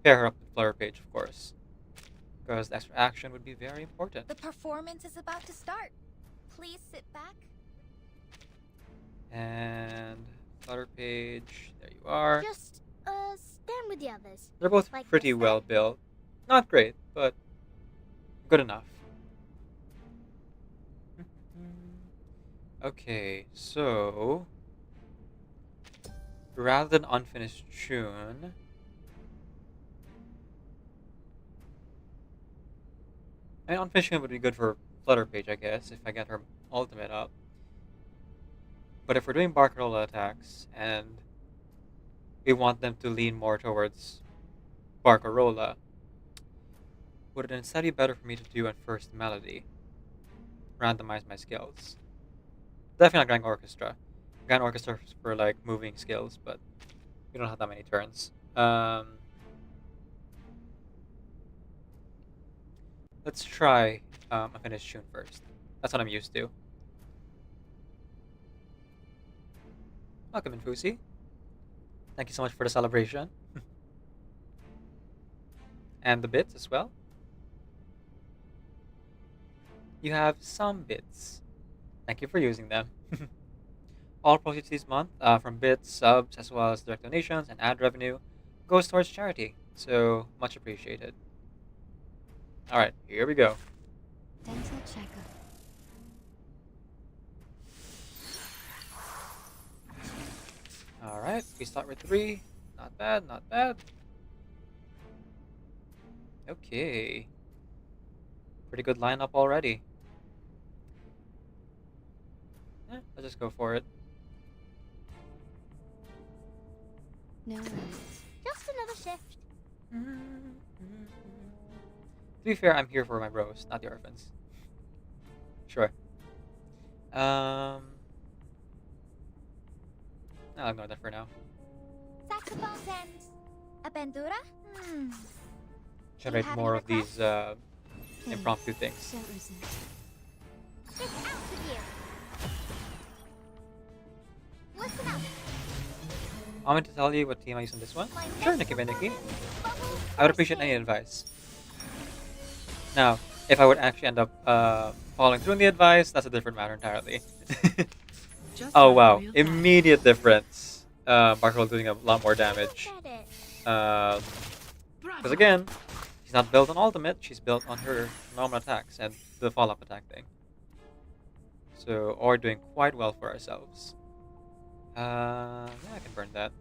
pair her up with Flare Page, of course. Because the extra action would be very important. The performance is about to start. Please sit back. And Flutter Page, there you are. Just, stand with the others. They're both like pretty this, well built. Not great, but good enough. Okay, so rather than unfinished tune, I mean, Unfinishing would be good for Flutter Page, I guess, if I get her ultimate up. But if we're doing Barcarola attacks, and we want them to lean more towards Barcarola, would it instead be better for me to do at first Melody? Randomize my skills. Definitely not Grand Orchestra. Grand Orchestra for like moving skills, but we don't have that many turns. Let's try a finished tune first. That's what I'm used to. Welcome, Infusi. Thank you so much for the celebration. And the bits as well. You have some bits. Thank you for using them. All proceeds this month from bits, subs, as well as direct donations and ad revenue goes towards charity. So much appreciated. Alright, here we go. Dental checkup. Alright, we start with 3. Not bad, not bad. Okay. Pretty good lineup already. Let's just go for it. No worries. Just another shift. To be fair, I'm here for my bros, not the orphans. Sure. I'll ignore that for now. Saxophones and a bandura? Generate more of these impromptu things. Don't resist. Just out with you. Listen up. Want me to tell you what team I use on this one? Sure, Nikki Nikki. I would appreciate any advice. Now, if I would actually end up following through on the advice, that's a different matter entirely. Oh wow, immediate difference. Barcarola doing a lot more damage. Because again, she's not built on ultimate, she's built on her normal attacks and the follow-up attack thing. So, we're doing quite well for ourselves. Yeah, I can burn that.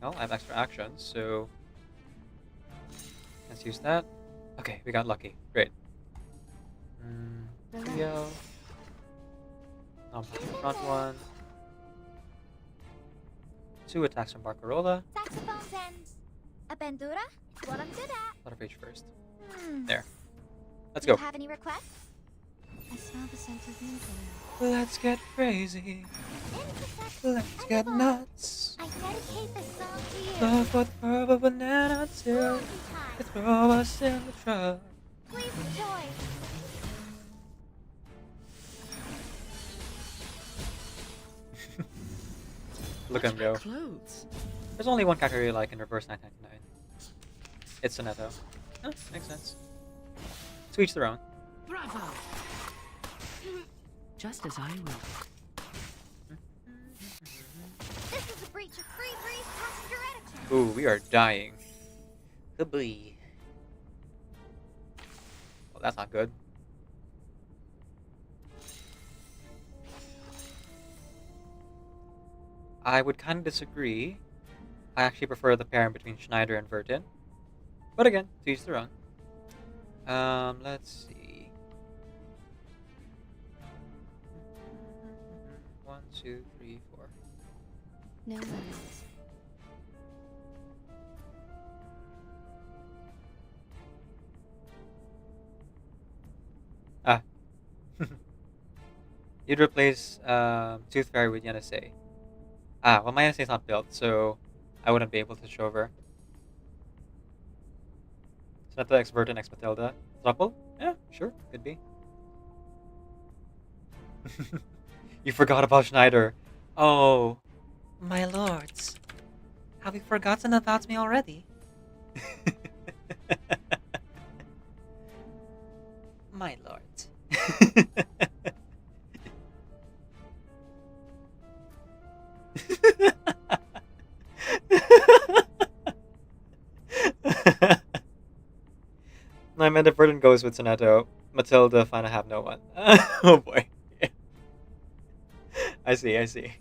Well, I have extra actions, so let's use that. Okay, we got lucky. Great. Video. Front one. 2 attacks from Barcarola. Saxophones and a bandura? It's what I'm good at. Flutter Page first. There. Let's go. Do you have any requests? I smell the scent of mint. Let's get crazy. Let's get nuts. I dedicate this song to you. The fourth of a banana till they throw us in the truck. Please enjoy. Look at him go. There's only one character you like in reverse 999. It's Sonetto. Oh, makes sense. To each their own. Bravo! Just as I would. This is a breach of free breeze passenger etiquette. Ooh, we are dying. Goodbye. Well, that's not good. I would kind of disagree. I actually prefer the pairing between Schneider and Vertin. But again, to each their own. Let's see. 1, 2, 3, 4. No worries. Ah. You'd replace Tooth Fairy with Yenisei. Ah, well, my Yenisei is not built, so I wouldn't be able to show her. Sonetto X Vertin X Matilda. Thruple? Yeah, sure, could be. You forgot about Schneider. Oh, my lords. Have you forgotten about me already? My lords. No, I meant if Verdun goes with Sonetto, Matilda finna have no one. Oh boy. I see, I see.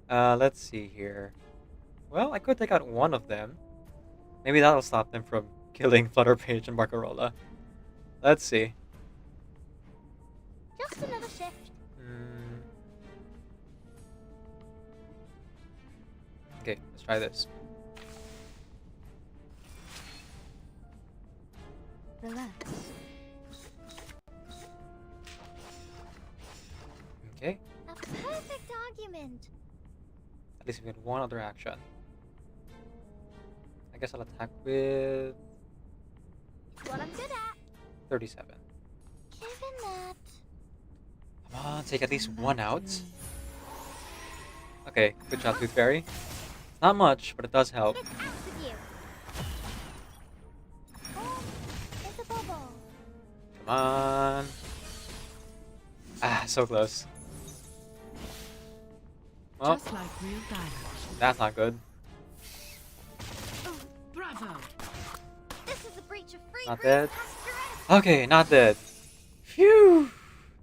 Let's see here. Well, I could take out one of them. Maybe that'll stop them from killing Flutterpage and Barcarola. Let's see. Just another shift. Okay, let's try this. Relax. Okay, A perfect argument. at least we get one other action. I guess I'll attack with What I'm good at. 37. Given that. Come on, take at least one out. Okay, good job, Tooth Fairy. It's not much, but it does help. Get out of you. It's a bubble. Come on. Ah, so close. Well, Just like real diamonds. that's not good. Bravo! This is a breach of free Not green dead. pasture. Okay, not dead. Phew!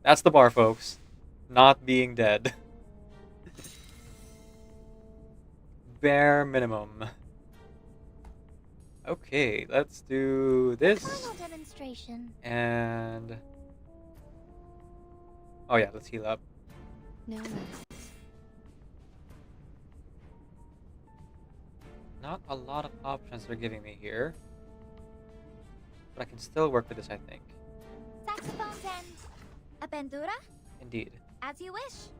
That's the bar, folks. Not being dead. Bare minimum. Okay, let's do this. Final demonstration. And... oh yeah, let's heal up. No rest. Not a lot of options they're giving me here. But I can still work with this, I think. Saxophone's end. A bandura? Indeed. As you wish.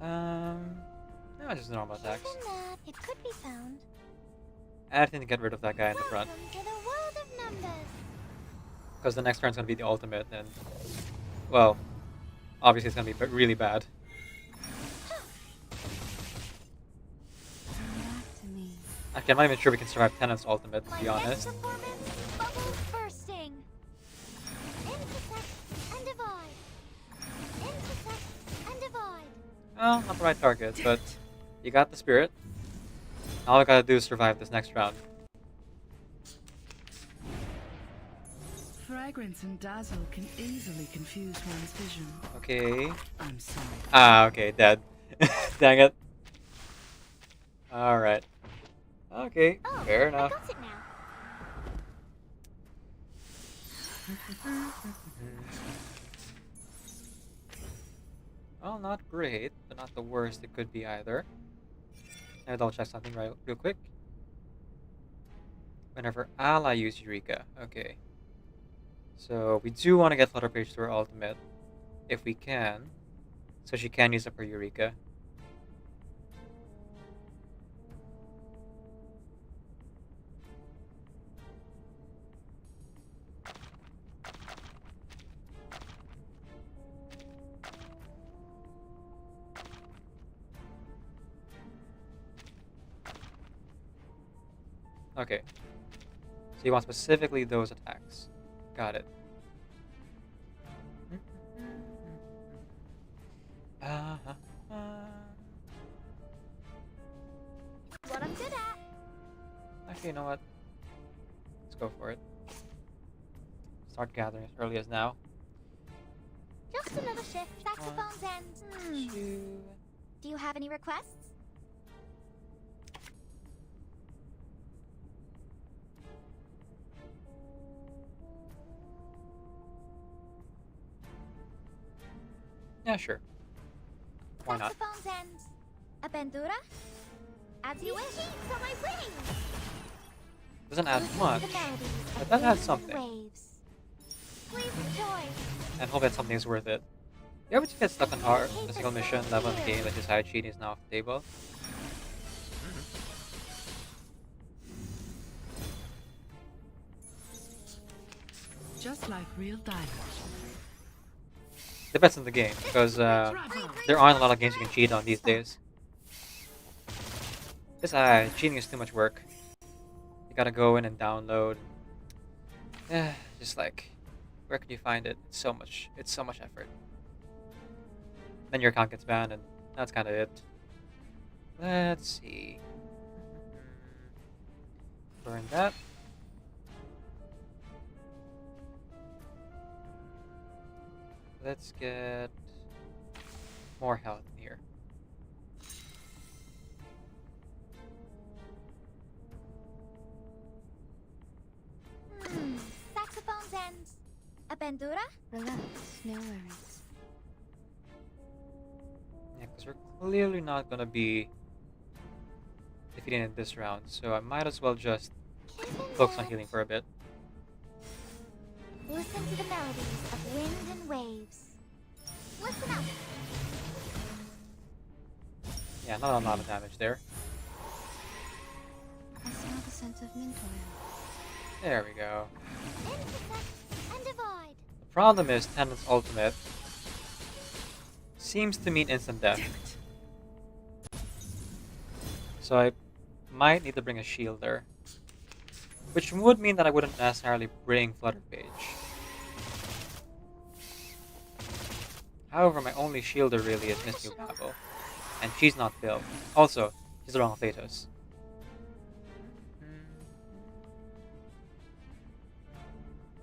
No, just normal attacks. Given that, it could be found. And I think to get rid of that guy in the front. Welcome to the world of numbers. Because the next turn's gonna be the ultimate, and... well, obviously it's gonna be really bad. Actually, I'm not even sure we can survive Tenant's ultimate, to be honest. Bubbles bursting. Intersect and divide. Intersect and divide. Well, not the right target, but you got the spirit. All we gotta do is survive this next round. Fragrance and dazzle can easily confuse one's vision. Okay. I'm sorry. Ah, okay, dead. Dang it. Alright. Okay, fair enough. I got it now. Well, not great, but not the worst it could be either. Let me double check something real quick. Whenever ally use Eureka. Okay. So we do want to get Flutterpage to her ultimate. If we can. So she can use up her Eureka. Okay. So you want specifically those attacks. Got it. What I'm good at. Actually, you know what? Let's go for it. Start gathering as early as now. Just another shift. Saxophone's end. Do you have any requests? Yeah, sure. Why not? Saxophone's end. A bandura? As you wish. So I wing. Doesn't add much, but that adds something. Please enjoy. And hope that something is worth it. You ever get stuck on hard, a single mission level in the game that decide cheating is now off the table? Just like real diamonds. Depends on the game, because there aren't a lot of games you can cheat on these days. Besides, cheating is too much work. You gotta go in and download. Just like, where can you find it? It's so much effort. Then your account gets banned, and that's kind of it. Let's see. Burn that. Let's get more health in here. Aventura? Relax, no worries. Yeah, because we're clearly not gonna be defeating it this round, so I might as well just focus on healing for a bit. Listen to the melodies of wind and waves. Listen up. Yeah, not a lot of damage there. I smell the scent of mint oil. There we go. Intersect and divide. The problem is Tendon's ultimate seems to mean instant death. So I might need to bring a shielder. Which would mean that I wouldn't necessarily bring Flutter Page. However, my only shielder really is Misty Babel. And she's not built. Also, she's the wrong Thetos.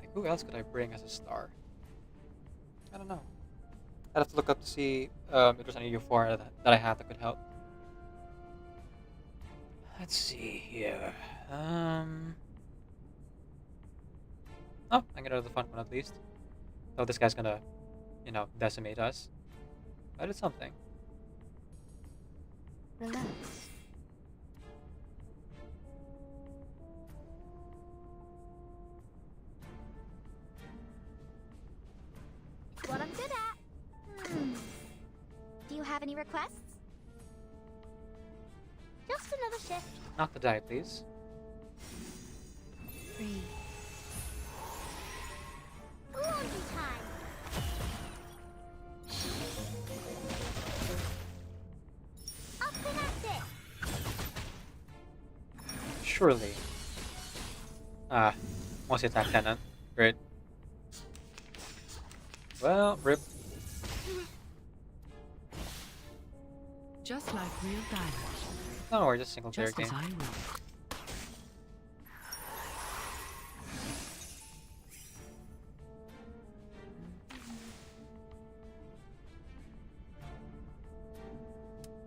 Like, who else could I bring as a star? I don't know. I'd have to look up to see if there's any U4 that I have that could help. Let's see here. Oh, I get out of the fun one at least. Oh, this guy's gonna, you know, decimate us. But it's something. Relax. It's what I'm good at. Do you have any requests? Just another shift. Not to die, please. Breathe. Laundry time. Up and at it. Surely. Ah, mostly attack cannon. Great. Well, rip. Just like real diamond. No, we're just single player Just game. as I will.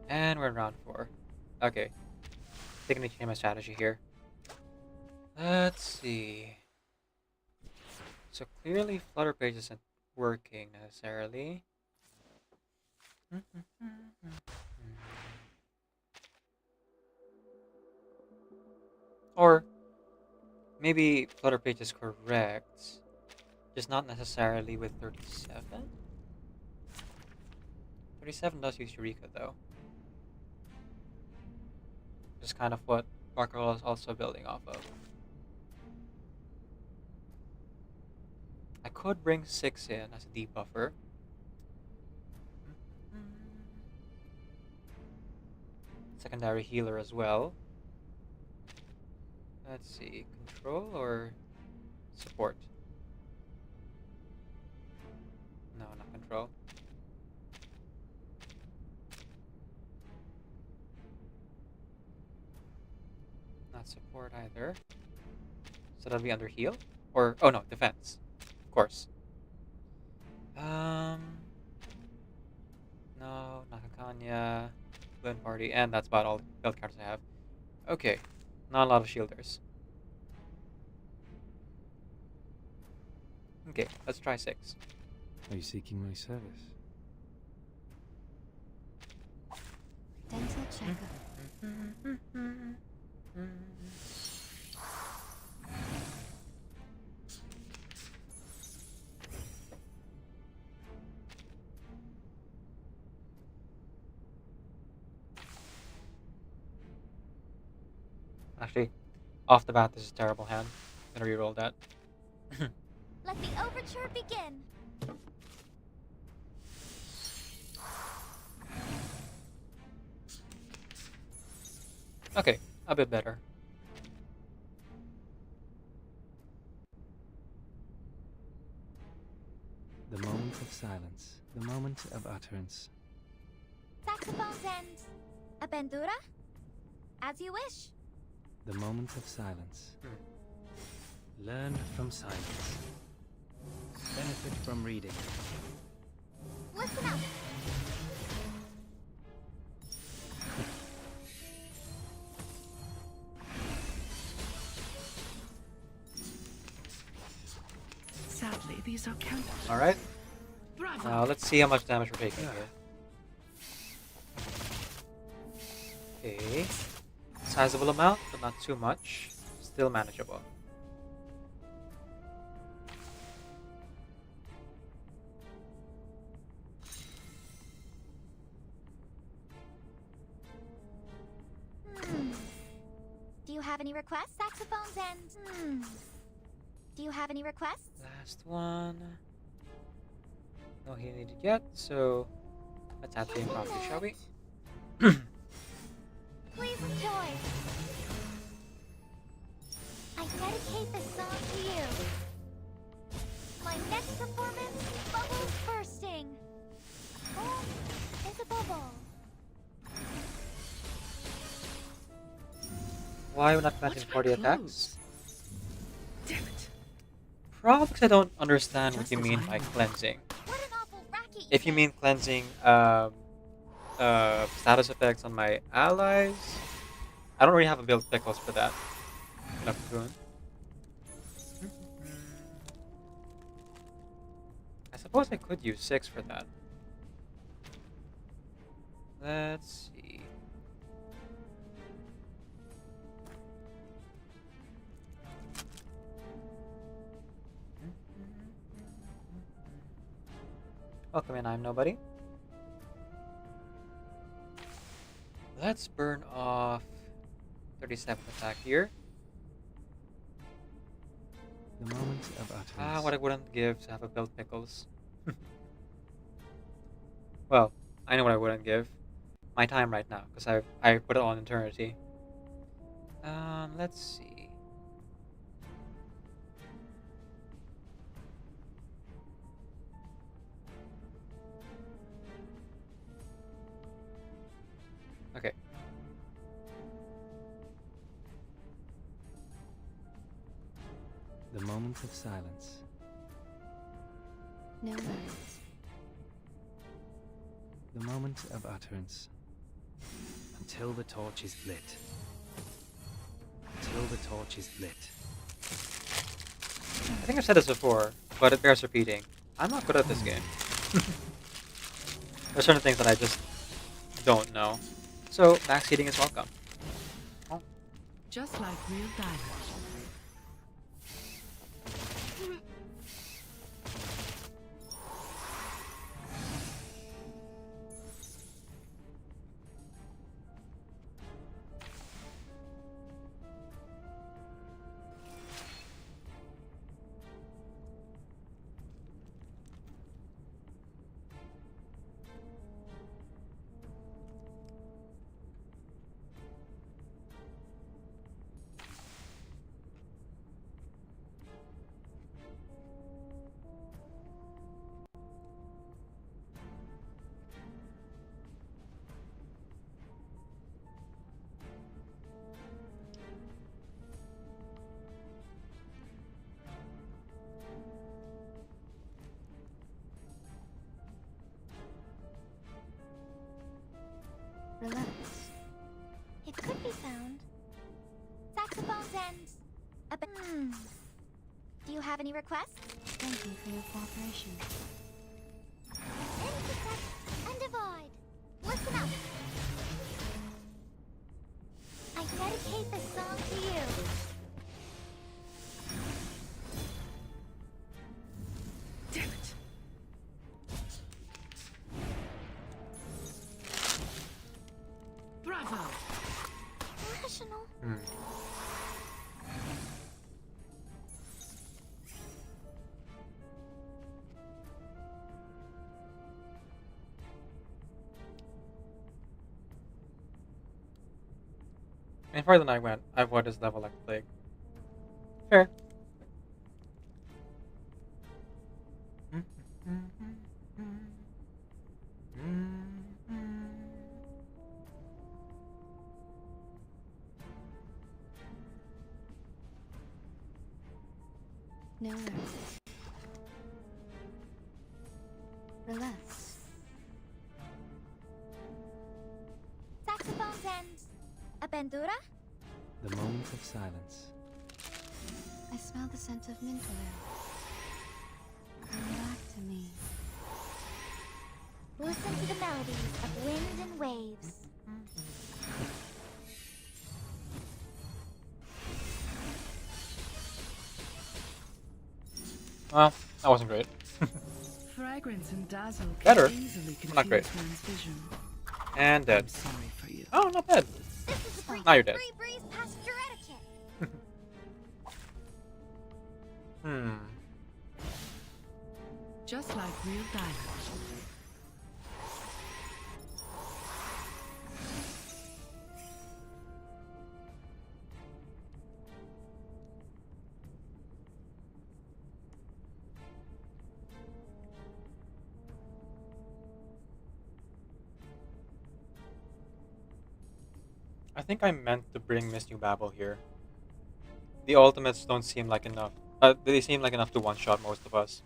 And we're in round 4. Okay. Taking to change my strategy here. Let's see. So clearly Flutter Page isn't working necessarily. Or maybe Flutter Page is correct, just not necessarily with 37? 37 does use Eureka though. Just kind of what Barker is also building off of. I could bring 6 in as a debuffer. Secondary healer as well. Let's see, control or support? No, not control. Not support either. So that'll be under heal? Or, oh no, defense. Of course. No, Nakakanya, Balloon Party, and that's about all the build cards I have. Okay, not a lot of shielders. Okay, let's try 6. Are you seeking my service? Dental checkup. Actually, off the bat, this is a terrible hand. I'm gonna reroll that. Let the overture begin. Okay, a bit better. The moment of silence. The moment of utterance. Saxophones and Aventura? As you wish. The moment of silence. Learn from silence. Benefit from reading. Listen up. Sadly, these are counted. Alright. Bravo. Now let's see how much damage we're taking here. Okay. Sizable amount, but not too much. Still manageable. Do you have any requests, saxophones and... Do you have any requests? Last one. No heal needed yet, so let's add the impromptu, shall we? Please enjoy. I dedicate this song to you. My next performance, bubbles bursting. Oh, it's a bubble. Why are we not granting 40 attacks? Damn it. Probably because I don't understand what you mean by cleansing. If you mean cleansing status effects on my allies, I don't really have a build pickles for that. I suppose I could use 6 for that. Let's see. Welcome in, I'm nobody. Let's burn off 37th attack here. The moment of utterance. Ah, what I wouldn't give to have a build pickles. Well, I know what I wouldn't give. My time right now, because I put it on eternity. Let's see. Okay. The moment of silence. No worries. The moment of utterance. Until the torch is lit. Until the torch is lit. I think I've said this before, but it bears repeating. I'm not good at this game. There's certain things that I just don't know. So, max heating is welcome. Oh. Just like real diamonds. Relax. It could be found. Saxophones and... Do you have any requests? Thank you for your cooperation. Intersect and divide. Listen up. I dedicate this song to you. Damn it. Bravo. Rational. And farther than I went, I avoided this level like the plague. Fair. No worries. Relax. Saxophones and... A bandura? The moment of silence. I smell the scent of mint oil. Come back to me. Listen to the melodies of wind and waves. Well, that wasn't great. Fragrance and dazzle can Better, easily but not great. confuse one's vision. And dead. I'm sorry for you. Oh, not bad. This is a breach Now you're of dead. free breeze past your etiquette. Just like real diamonds. I think I meant to bring Miss New Babel here. The ultimates don't seem like enough. They seem like enough to one-shot most of us.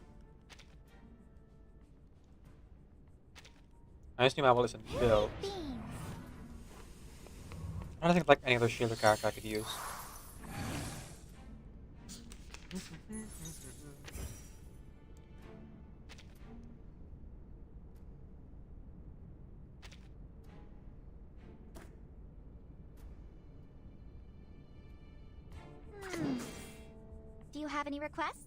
Miss New Babel isn't built. I don't think like any other shielder character I could use. Do you have any requests?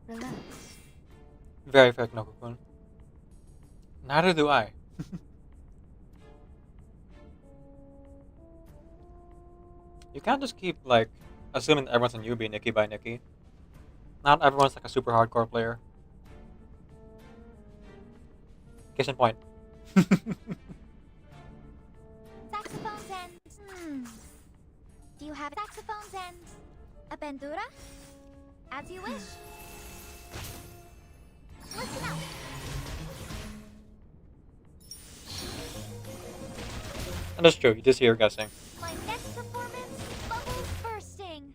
Relax. Very fair, Nokukun. Neither do I. You can't just keep, like, assuming that everyone's a newbie Nikki by Nikki. Not everyone's like a super hardcore player. Case in point. Saxophones and... Do you have saxophones and... a bandura? As you wish. Listen up. And that's true, you just hear guessing. My next performance, bubbles bursting.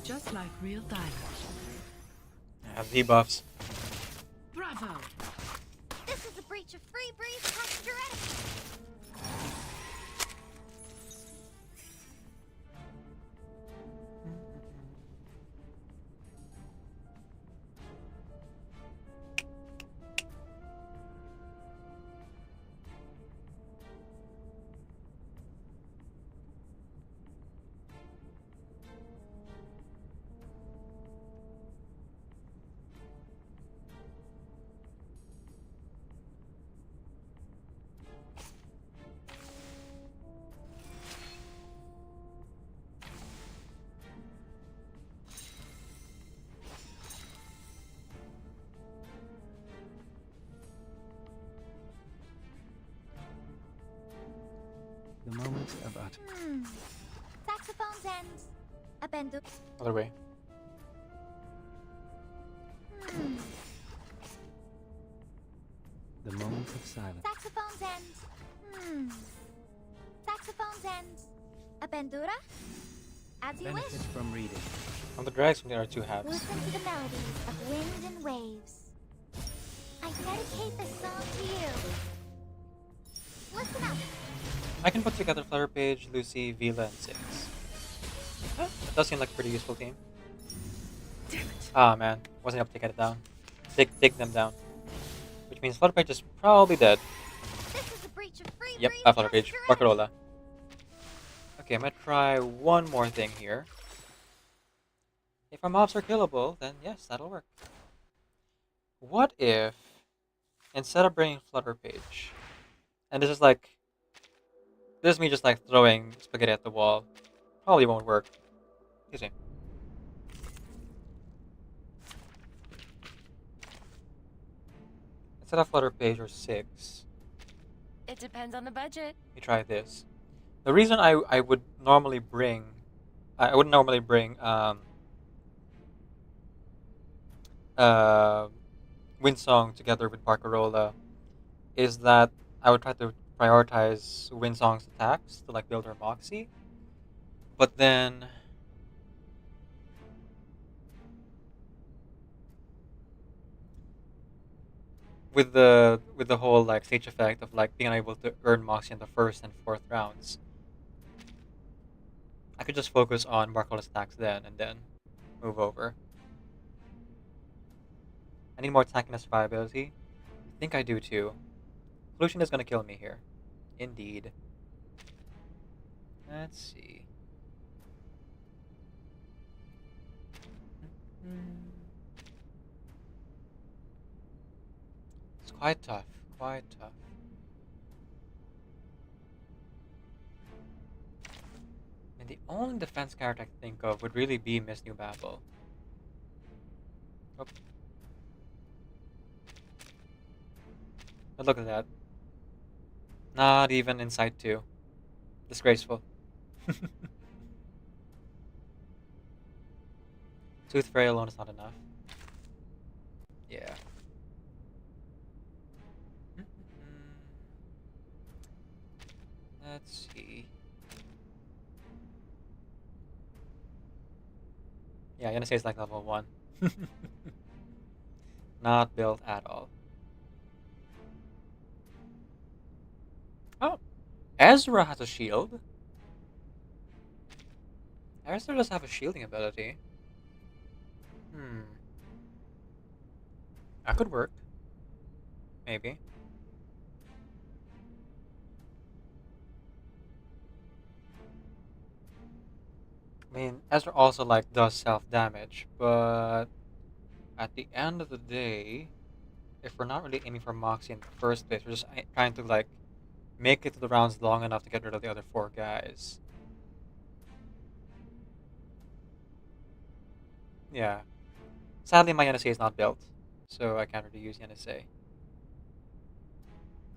Just like real diamonds. Have debuffs. Bravo! This is a breach of free breeze past your etiquette. The moment of utter. Saxophones and... a bandura. Other way. The moment of silence. Saxophones and... Saxophones and... a bandura? As you Benefit wish. from reading. On the drags from the other two halves. Listen to the melodies of wind and waves. I dedicate this song to you. Listen up. I can put together Flutter Page, Lucy, Vila, and Six. That does seem like a pretty useful team. Ah man, wasn't able to get it down. Take them down. Which means Flutter Page is probably dead. This is a breach of free Yep, breeze Flutter Page. past your Barcarola. Okay, I'm gonna try one more thing here. If our mobs are killable, then yes, that'll work. What if, instead of bringing Flutter Page, and this is me just like throwing spaghetti at the wall, probably won't work. You see. Instead of Flutter Page or 6, It depends on the budget. we try this. The reason I would normally bring, I wouldn't normally bring Windsong together with Barcarola is that I would try to prioritize Windsong's attacks to like build her Moxie. But then with the whole like stage effect of like being able to earn Moxie in the first and fourth rounds, I could just focus on markerless attacks then and then move over. I need more tankiness survivability. I think I do too. Pollution is gonna kill me here. Indeed. Let's see. It's quite tough. Quite tough. And the only defense character I can think of would really be Miss New Babel. Oh. But look at that. Not even Insight 2. Disgraceful. Tooth Fairy alone is not enough. Yeah. Let's see. Yeah, Yenisei is like level 1. Not built at all. Oh, Ezra has a shield. Ezra does have a shielding ability. That could work. Maybe. I mean, Ezra also like does self-damage, but at the end of the day, if we're not really aiming for Moxie in the first place, we're just trying to like make it to the rounds long enough to get rid of the other 4 guys. Yeah. Sadly, my Yenisei is not built, so I can't really use Yenisei.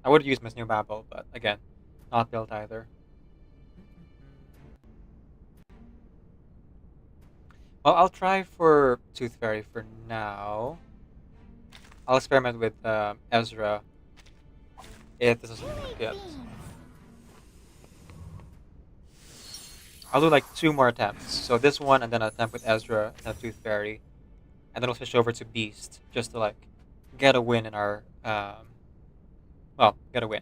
I would use Miss New Babel, but again, not built either. Well, I'll try for Tooth Fairy for now. I'll experiment with Ezra if this is good. I'll do like 2 more attempts. So this one and then an attempt with Ezra and then Tooth Fairy. And then we'll switch over to Beast just to like get a win in our well, get a win.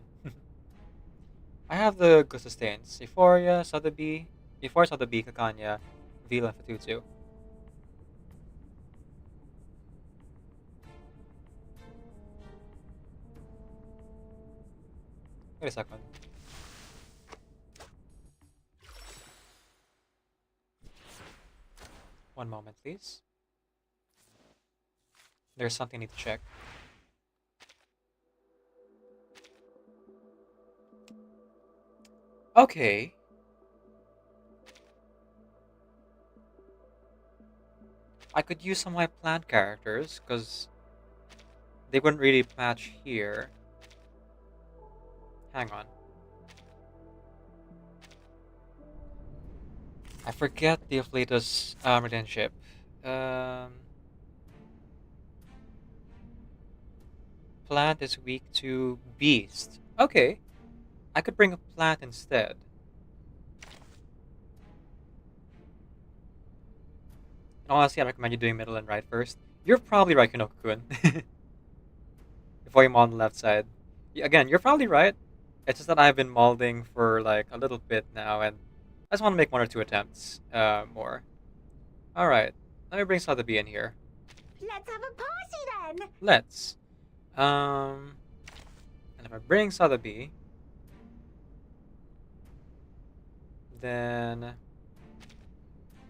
I have the good sustains. Euphoria, Sotheby, Kakanya, Vila, and Fatutsu. Wait a second. One moment, please. There's something I need to check. Okay. I could use some of my plant characters, because they wouldn't really match here. Hang on. I forget the Afflatus relationship. Plant is weak to Beast. Okay. I could bring a plant instead. Honestly, I recommend you doing middle and right first. You're probably right, Kunoko-kun. Before you mold on the left side. Again, you're probably right. It's just that I've been molding for like a little bit now, and I just want to make 1 or 2 attempts more. Alright, let me bring Sotheby in here. Let's have a party then! Let's. And if I bring Sotheby, then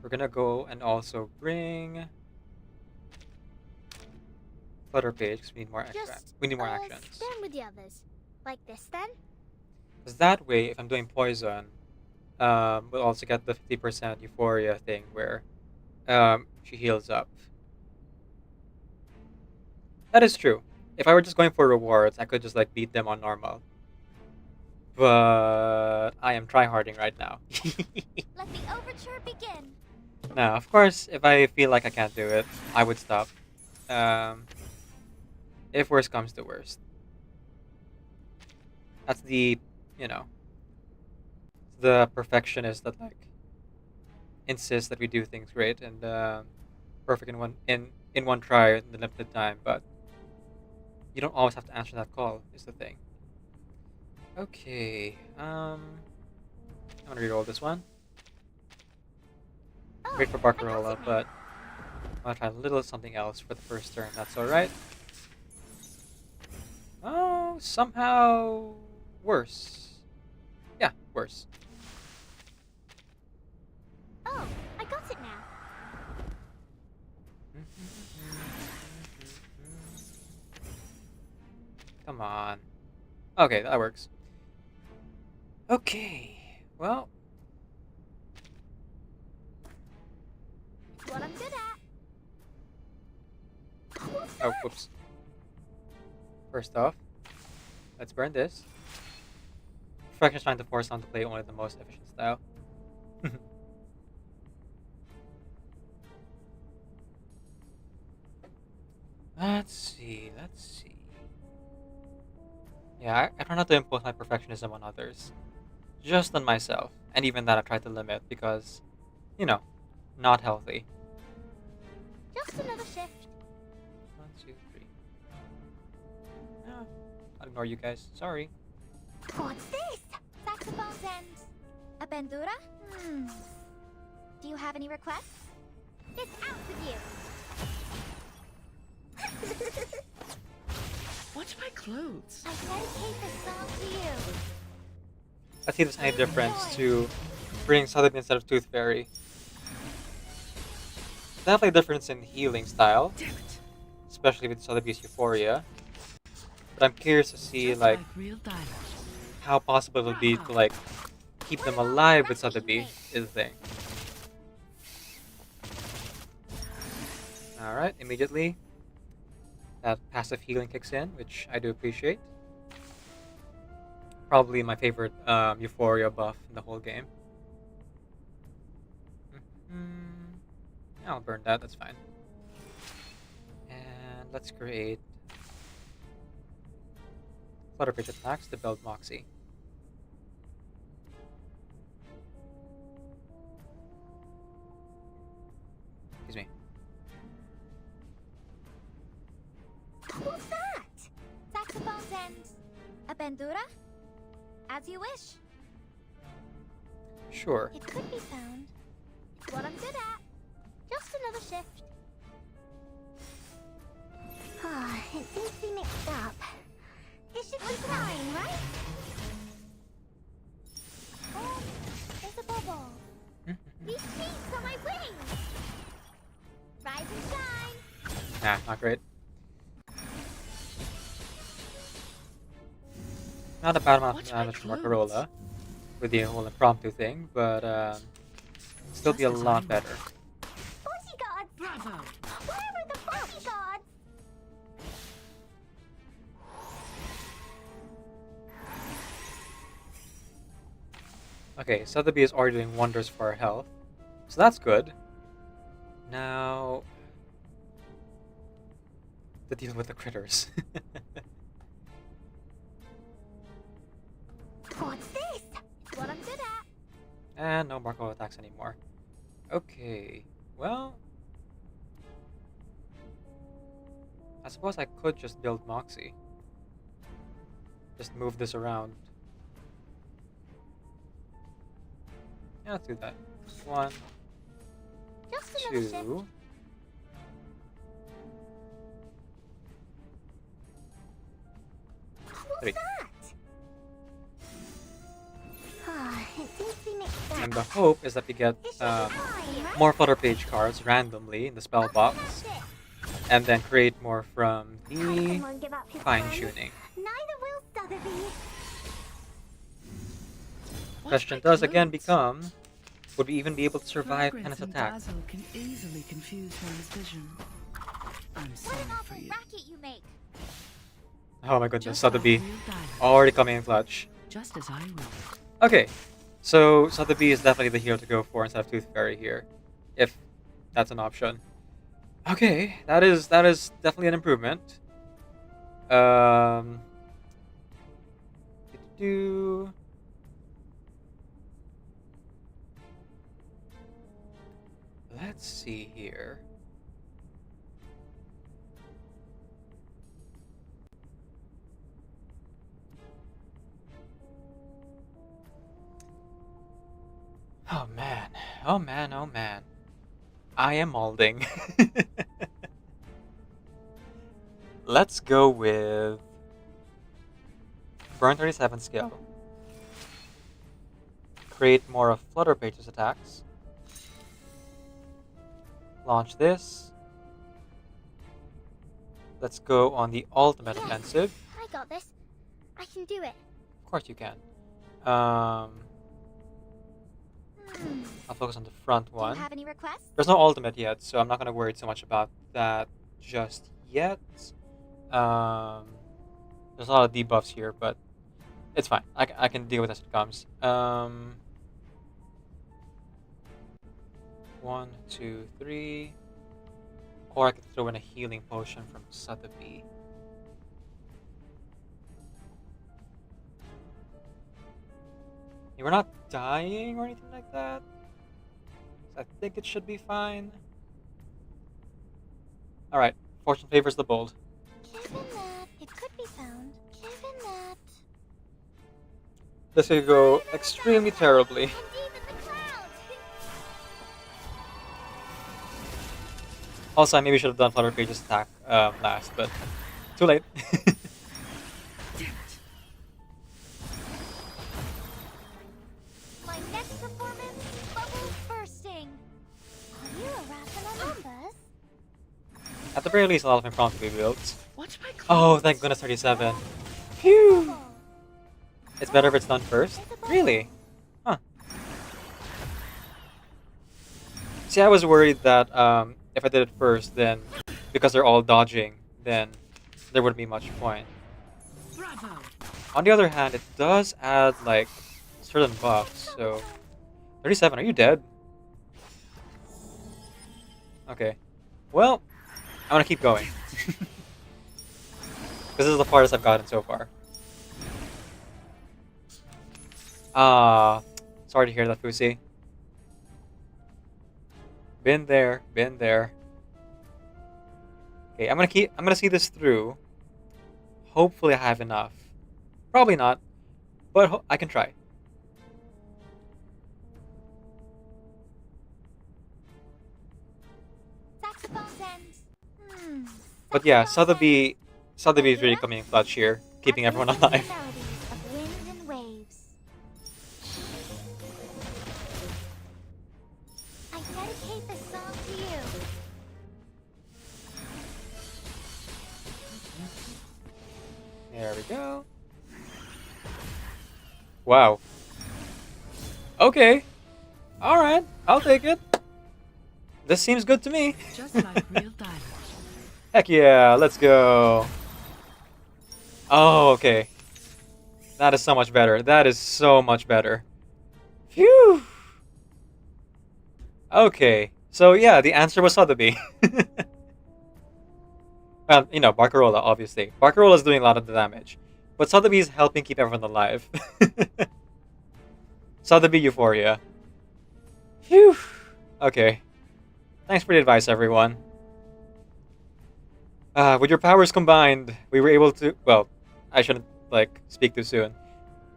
we're gonna go and also bring Flutter Page because we need more actions. Stand with the others. Like this then? Because that way, if I'm doing poison, we'll also get the 50% Euphoria thing where she heals up. That is true. If I were just going for rewards, I could just like beat them on normal. But I am tryharding right now. Let the overture begin. Now, of course, if I feel like I can't do it, I would stop. If worst comes to worst. That's the, you know, the perfectionist that like insists that we do things great and perfect in one try in the limited time. But You don't always have to answer that call, is the thing. Okay, I'm gonna reroll this one. Great for Barcarola, but I'll try a little something else for the first turn. That's alright. Oh, somehow worse. Yeah, worse. Oh, I got it now. Come on. Okay, that works. Okay, well. It's what I'm good at. Oh, whoops. First off, let's burn this. Franken's trying to force on to play only the most efficient style. Let's see. Yeah, I try not to impose my perfectionism on others. Just on myself. And even that I try to limit because, you know, not healthy. Just another shift. 1, 2, 3. No, I'll ignore you guys. Sorry. What's this? Saxophones and a bandura? Do you have any requests? It's out with you. Watch my clothes. I dedicate this song to you. Let's see if there's any difference to bring Sotheby instead of Tooth Fairy. Definitely a difference in healing style, especially with Sotheby's Euphoria. But I'm curious to see like how possible it would be to like keep them alive with Sotheby is the thing. Alright, immediately that passive healing kicks in, which I do appreciate. Probably my favorite Euphoria buff in the whole game. I'll burn that, that's fine. And let's create Flutter Pitch attacks to build Moxie. Excuse me. Who's that? Saxophones and a bandura? As you wish. Sure. It could be found. It's what I'm good at. Just another shift. It seems to be mixed up. It should be fine, right? Oh, there's a bubble. These sheets are my wings. Rise and shine. Nah, not great. Not a bad amount of damage from Barcarola with the whole impromptu thing, but still be a lot better. Bodyguards! Bravo! Where are the bodyguards? Okay, Sotheby is already doing wonders for our health, so that's good. Now, to deal with the critters. What's this? It's what I'm good at. And no Marco attacks anymore. Okay, well, I suppose I could just build Moxie. Just move this around. Yeah, let's do that. 1, Just another 2. Who's 3. that? It seems to be mixed up. And the hope is that we get more Flutter Page cards randomly in the spell box, and then create more from the fine-tuning. Neither will Sotheby. Question does again become, would we even be able to survive Kenneth's attack? Dazzle can easily confuse one's vision. I'm sorry for you. Racket you make. Oh my goodness, Sotheby already coming in clutch. Just as I will. Okay, so Sotheby is definitely the hero to go for instead of Tooth Fairy here, if that's an option. Okay, that is definitely an improvement. Let's see here. Oh man. Oh man, oh man. I am molding. Let's go with Burn 37 skill. Create more of Flutter Page's attacks. Launch this. Let's go on the ultimate Yes, offensive. I got this. I can do it. Of course you can. I'll focus on the front Do you one. have any requests? There's no ultimate yet, so I'm not going to worry too much about that just yet. There's a lot of debuffs here, but it's fine. I can deal with it as it comes. 1, 2, 3. Or I could throw in a healing potion from Sotheby. We're not dying or anything like that. So I think it should be fine. Alright, fortune favors the bold. Given that it could be found, given that This could go extremely terribly. Also, I maybe should have done Flutter Page's attack last, but too late. my next performance, bubbles bursting. Are you a Rathanalumbus? At the very least, a lot of impromptu builds. Watch my Oh, thank goodness 37. Phew! It's better if it's done first? Really? Huh. See, I was worried that if I did it first, then because they're all dodging, then there wouldn't be much point. Bravo. On the other hand, it does add like certain buffs, so 37, are you dead? Okay. Well, I want to keep going. This is the farthest I've gotten so far. Sorry to hear that, Fusi. Been there, been there. Okay, I'm gonna see this through. Hopefully I have enough. Probably not, but I can try. Saxophone's end. But yeah, Sotheby is really coming in clutch here, keeping everyone alive. Melodies of wind and waves. I dedicate this song to you. There we go. Wow. Okay. Alright, I'll take it. This seems good to me. Just like real diamonds. Heck yeah, let's go. Oh, okay. That is so much better. That is so much better. Phew. Okay. So yeah, the answer was Sotheby. Well, you know, Barcarola, obviously. Barcarola is doing a lot of the damage. But Sotheby is helping keep everyone alive. Sotheby Euphoria. Phew. Okay. Thanks for the advice, everyone. With your powers combined, we were able to... Well, I shouldn't, like, speak too soon.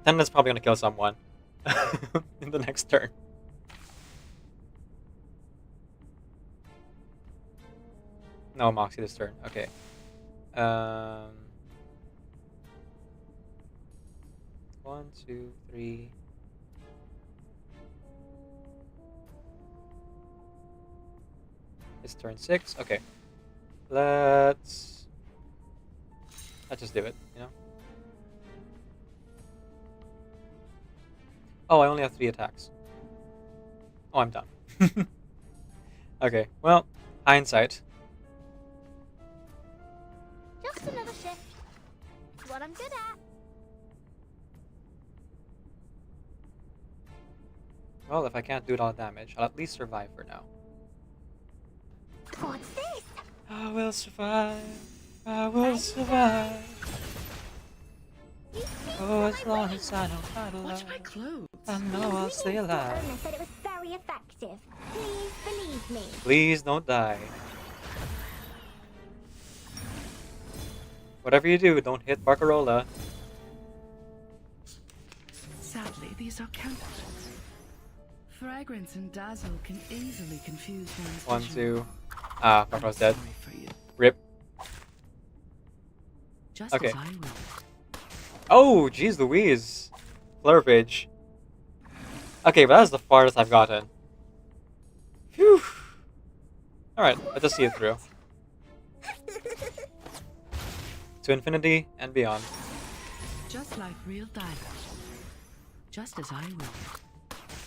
Tenden's probably gonna kill someone. In the next turn. No, Moxie this turn. Okay. 1, 2, 3... It's turn 6. Okay. Let's just do it, you know? Oh, I only have 3 attacks. Oh, I'm done. Okay, well, hindsight. Just another shift. It's what I'm good at. Well, if I can't do it all damage, I'll at least survive for now. What's this? I will survive. I will survive. Oh, as long as I know how to love. Watch my clothes. I know I'll stay alive. Owner said it was very effective. Please believe me. Please don't die. Whatever you do, don't hit Barcarola. Sadly, these are counterfeits. Fragrance and dazzle can easily confuse one's 1, vision. 2. Ah, Bartol's dead. Sorry for you. Rip. Just Okay. as I will. Oh, jeez Louise. Flare page. Okay, but that's the farthest I've gotten. Phew. Alright, let's just see it through. To infinity and beyond. Just like real diamonds. Just as I will.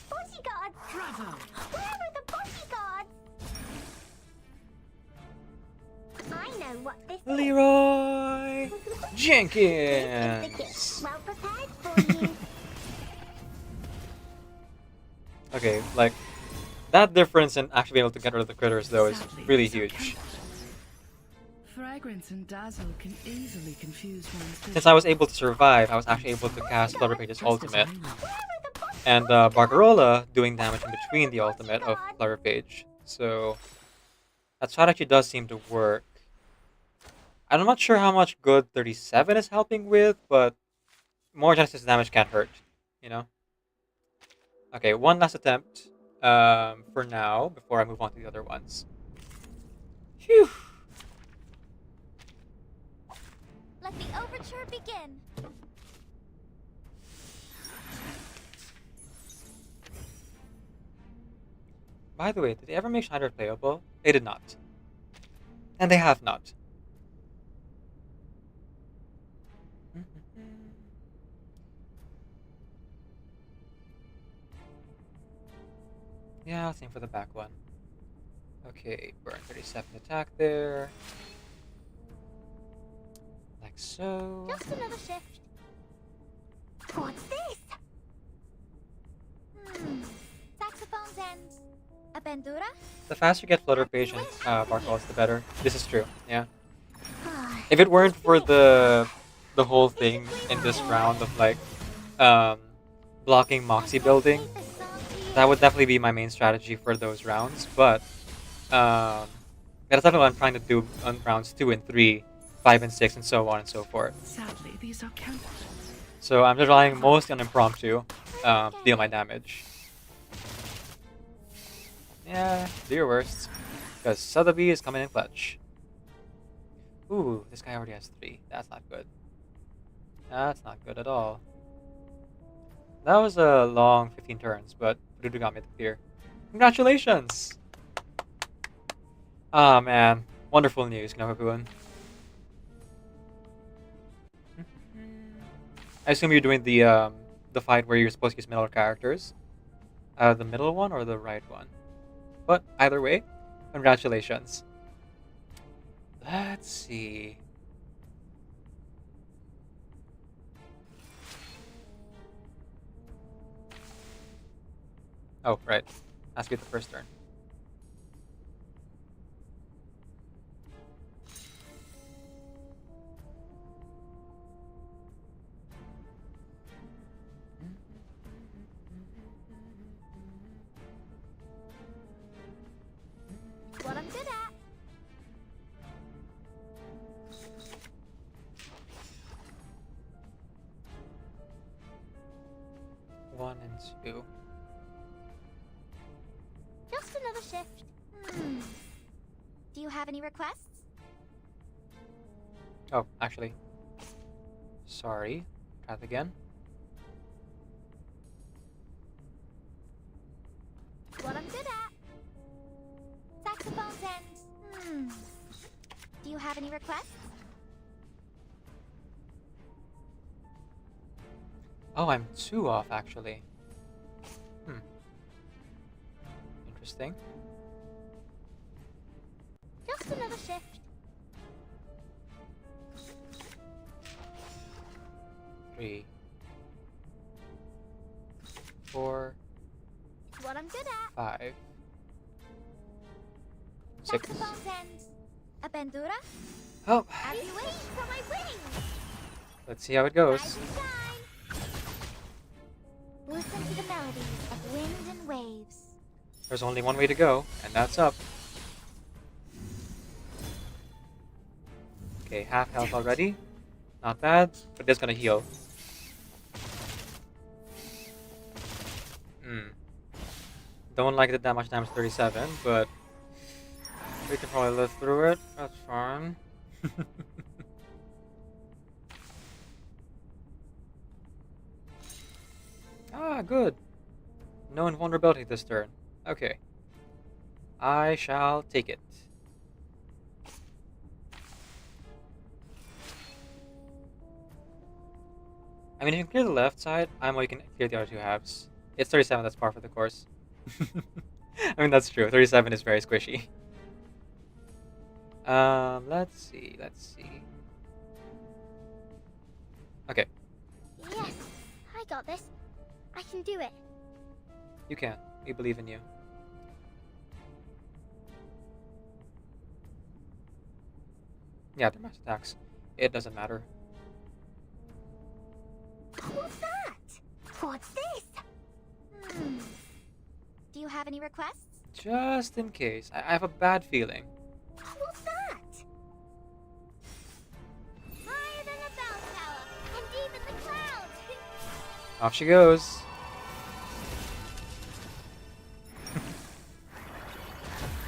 Bodyguards! Bravo! Where are the bodyguards? I know what this Leroy is. Jenkins! Well prepared for you. Okay, like, that difference in actually being able to get rid of the critters, though, is really huge. Fragrance and dazzle can easily confuse one's vision. Since I was able to survive, I was actually able to cast Flutter Page's ultimate. And Barcarola doing damage in between the ultimate of Flutter Page. So, that strategy does seem to work. I'm not sure how much good 37 is helping with, but more Genesis damage can't hurt, you know? Okay, one last attempt for now, before I move on to the other ones. Phew! Let the overture begin. By the way, did they ever make Schneider playable? They did not. And they have not. Yeah, same for the back one. Okay, burn 37 attack there. Like so. Just another shift. What's this? Saxophones and a bandura? The faster you get Flutter Page and Bartol's, the better. This is true, yeah. If it weren't for the whole thing in this round of like blocking Moxie building, that would definitely be my main strategy for those rounds. But that's definitely what I'm trying to do on rounds 2 and 3, 5 and 6, and so on and so forth. Sadly, these are counted. So I'm just relying mostly on impromptu to deal my damage. Yeah, do your worst. Because Sotheby is coming in clutch. Ooh, this guy already has 3. That's not good. That's not good at all. That was a long 15 turns, but Voodoo got me to clear. Congratulations! Ah, man. Wonderful news, Knokakun. I assume you're doing the fight where you're supposed to use middle characters. The middle one or the right one? But either way, congratulations. Let's see. Oh, right. Ask you the first turn. What I'm good at. One and 2. Just another shift. Do you have any requests? Oh, actually. Sorry. Try that again. What I'm good at. Saxophones and... Do you have any requests? Oh, I'm 2 off, actually. Interesting. Just another shift. 3, 4, What I'm good at. 5, 6. Saxophones and... a bandura? Oh, I'll be waiting for my wings. let's see how it goes. Rise and shine. Listen to the melodies of wind and waves. There's only one way to go, and that's up. Okay, half health already. Not bad, but it's gonna heal. Don't like the damage times 37, but we can probably live through it. That's fine. Ah, good. No invulnerability this turn. Okay. I shall take it. I mean, if you can clear the left side, you can clear the other two halves. It's 37, that's par for the course. I mean, that's true. 37 is very squishy. Let's see. Okay, Yes, I got this. I can do it. you can. We believe in you. Yeah, they're mass attacks. It doesn't matter. What's that? What's this? Do you have any requests? Just in case. I have a bad feeling. What's that? Higher than a bell tower, and deep in the clouds. Off she goes.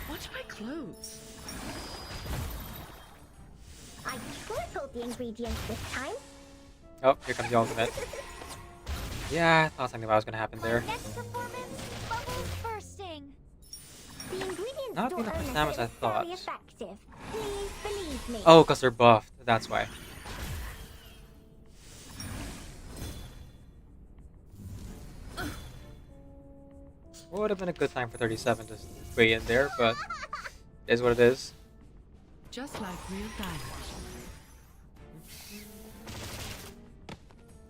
Watch my clothes. I tripled the ingredients this time. Oh, here comes the ultimate. Yeah, I thought something was gonna happen there. Next performance, bubbles bursting. The ingredients Not don't enough earn time as I thought. necessarily effective. Please believe me. Oh, because they're buffed. That's why. Would have been a good time for 37 to weigh in there, but it is what it is. Just like real diamonds.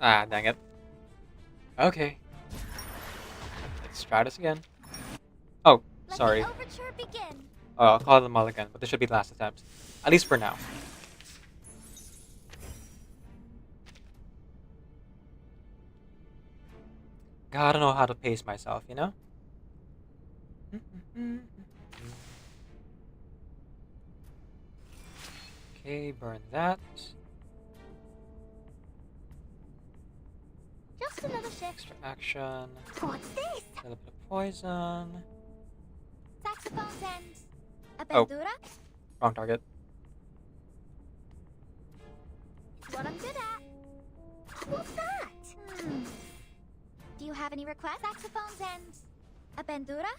Ah, dang it. Okay. Let's try this again. Oh, sorry. Let the overture begin. I'll call it a mulligan, but this should be the last attempt. At least for now. Gotta know how to pace myself, you know? Okay, burn that. Just another shift. Extra action. What's this? A little bit of poison. Saxophone's end. A Oh. bandura? Wrong target. It's what I'm good at. What's that? Do you have any requests? Saxophone's end. A bandura?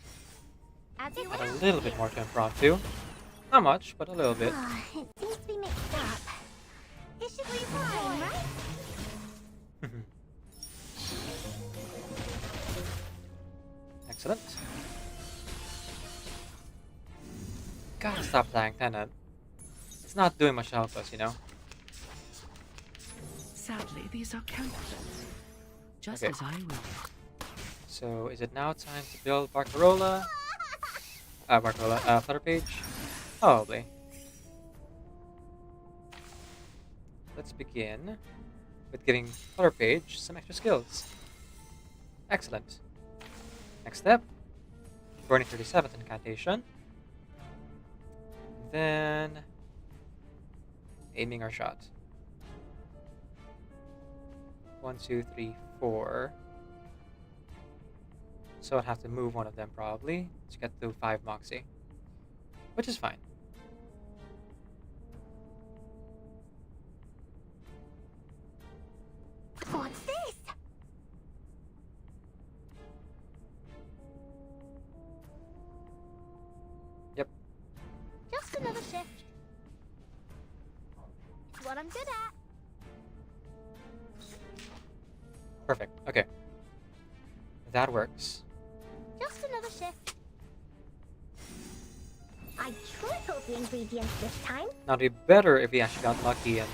As you Add a wish. little bit more to impromptu. Not much, but a little bit. It seems to be mixed up. It should be fine, right? Excellent. Gotta stop playing Tenant. It's not doing much to help us, you know? Sadly, these are counterfeits. Just Okay. as I will. So, is it now time to build Barcarola? Flutter Page? Probably. Let's begin with giving Flutter Page some extra skills. Excellent. Next step, burning 37th incantation. Then aiming our shot. 1, 2, 3, 4. So I'd have to move one of them probably to get to 5 Moxie. Which is fine. What's this? Yep. Just another shift. It's what I'm good at. Perfect. Okay. That works. Just another shift. I tripled the ingredients this time. Now it'd be better if we actually got lucky and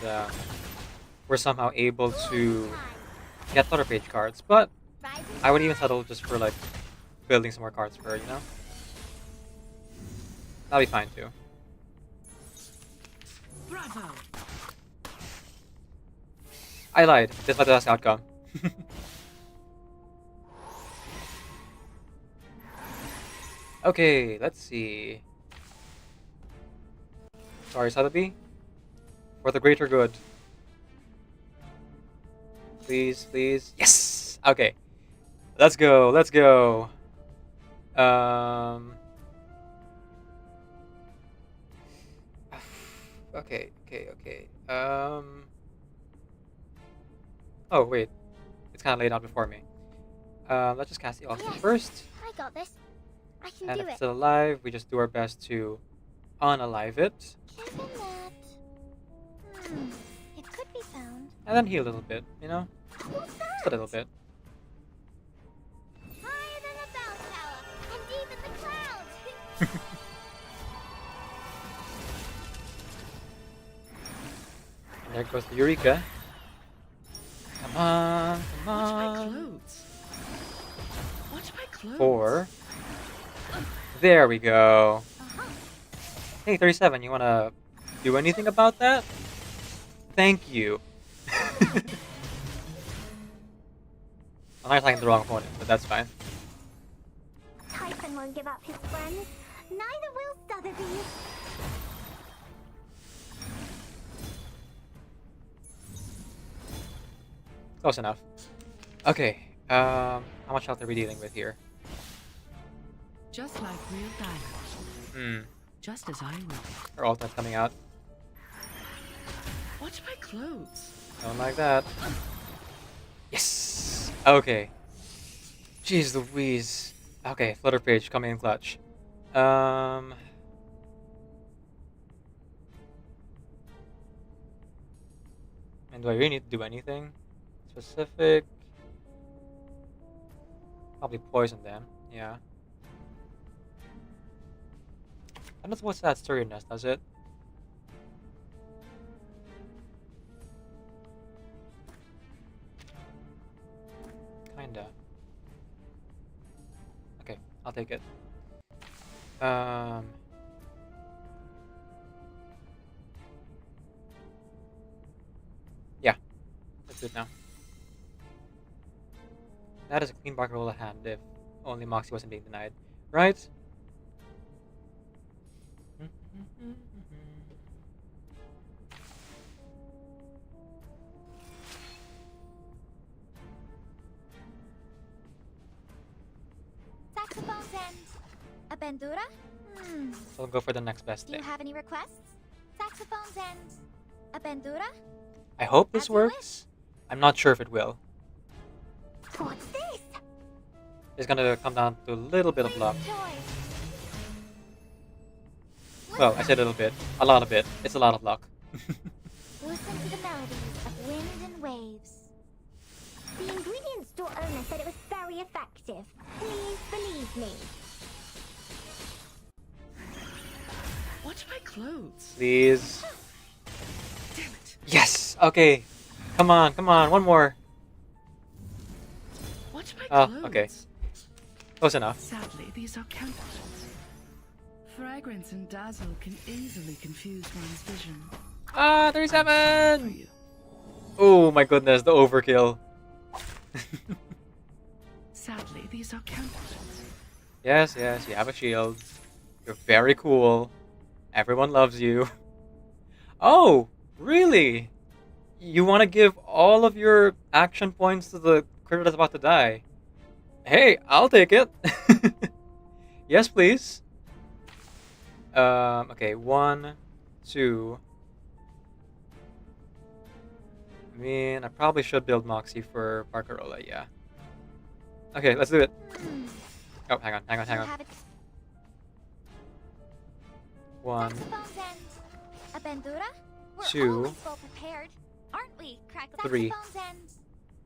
we're somehow able to get Flutter Page cards, but I would even settle just for like building some more cards for her, you know? That'll be fine too. Bravo! I lied. This was the last outcome. Okay, let's see. Sorry, Sotheby. For the greater good. Please, please. Yes! Okay. Let's go, let's go. Um. Okay. Oh wait, it's kind of laid out before me. Let's just cast the ultimate Yes, first. I got this. I can And do if it. it's still alive, we just do our best to unalive it. Given that, it could be found. And then heal a little bit, you know? Who's Just that? a little bit. Higher than a bell tower, and deep in the clouds. And there goes the Eureka. Come on, come Watch my on. clothes. Watch my clothes. 4. There we go. Hey, 37, you wanna do anything about that? Thank you. I'm not attacking the wrong opponent, but that's fine. Typhon won't give up his friends. Neither will Sotheby. Close enough. Okay, how much health are we dealing with here? Just like real diamonds. Just as I would. Our ultimate's coming out. Watch my clothes. Don't like that. Yes! Okay. Jeez Louise. Okay, Flutter Page coming in clutch. And do I really need to do anything specific? Probably poison them, yeah. I don't know what's that sturdiness, does it? Kinda. Okay, I'll take it. Yeah, that's good now. That is a clean bark roll of hand if only Moxie wasn't being denied, right? Saxophone's end. A bandura? So we'll go for the next best Do you thing. have any requests? Saxophone's end. A bandura? I hope this As you works. I'm not sure if it will. What's this? It's gonna come down to a little bit of luck. Toys. Well, I said a little bit. A lot of it. It's a lot of luck. Listen to the melodies of wind and waves. The ingredient store owner said it was very effective. Please believe me. Watch my clothes. Please. Damn it. Yes! Okay. Come on, come on. One more. Watch my Oh, clothes. okay. Close enough. Sadly, these are counterfeits. Fragrance and dazzle can easily confuse one's vision. Ah, 37! Oh my goodness, the overkill. Sadly, these are counterfeits. Yes, yes, you have a shield. You're very cool. Everyone loves you. Oh, really? You want to give all of your action points to the critter that's about to die? Hey, I'll take it. Yes, please. Okay, 1, 2. I mean, I probably should build Moxie for Barcarola, yeah. Okay, let's do it. Oh, hang on. Do you have it? 1, Saxophone's end. A bandura? We're 2. always well prepared, aren't we? Crack 3. Saxophone's end.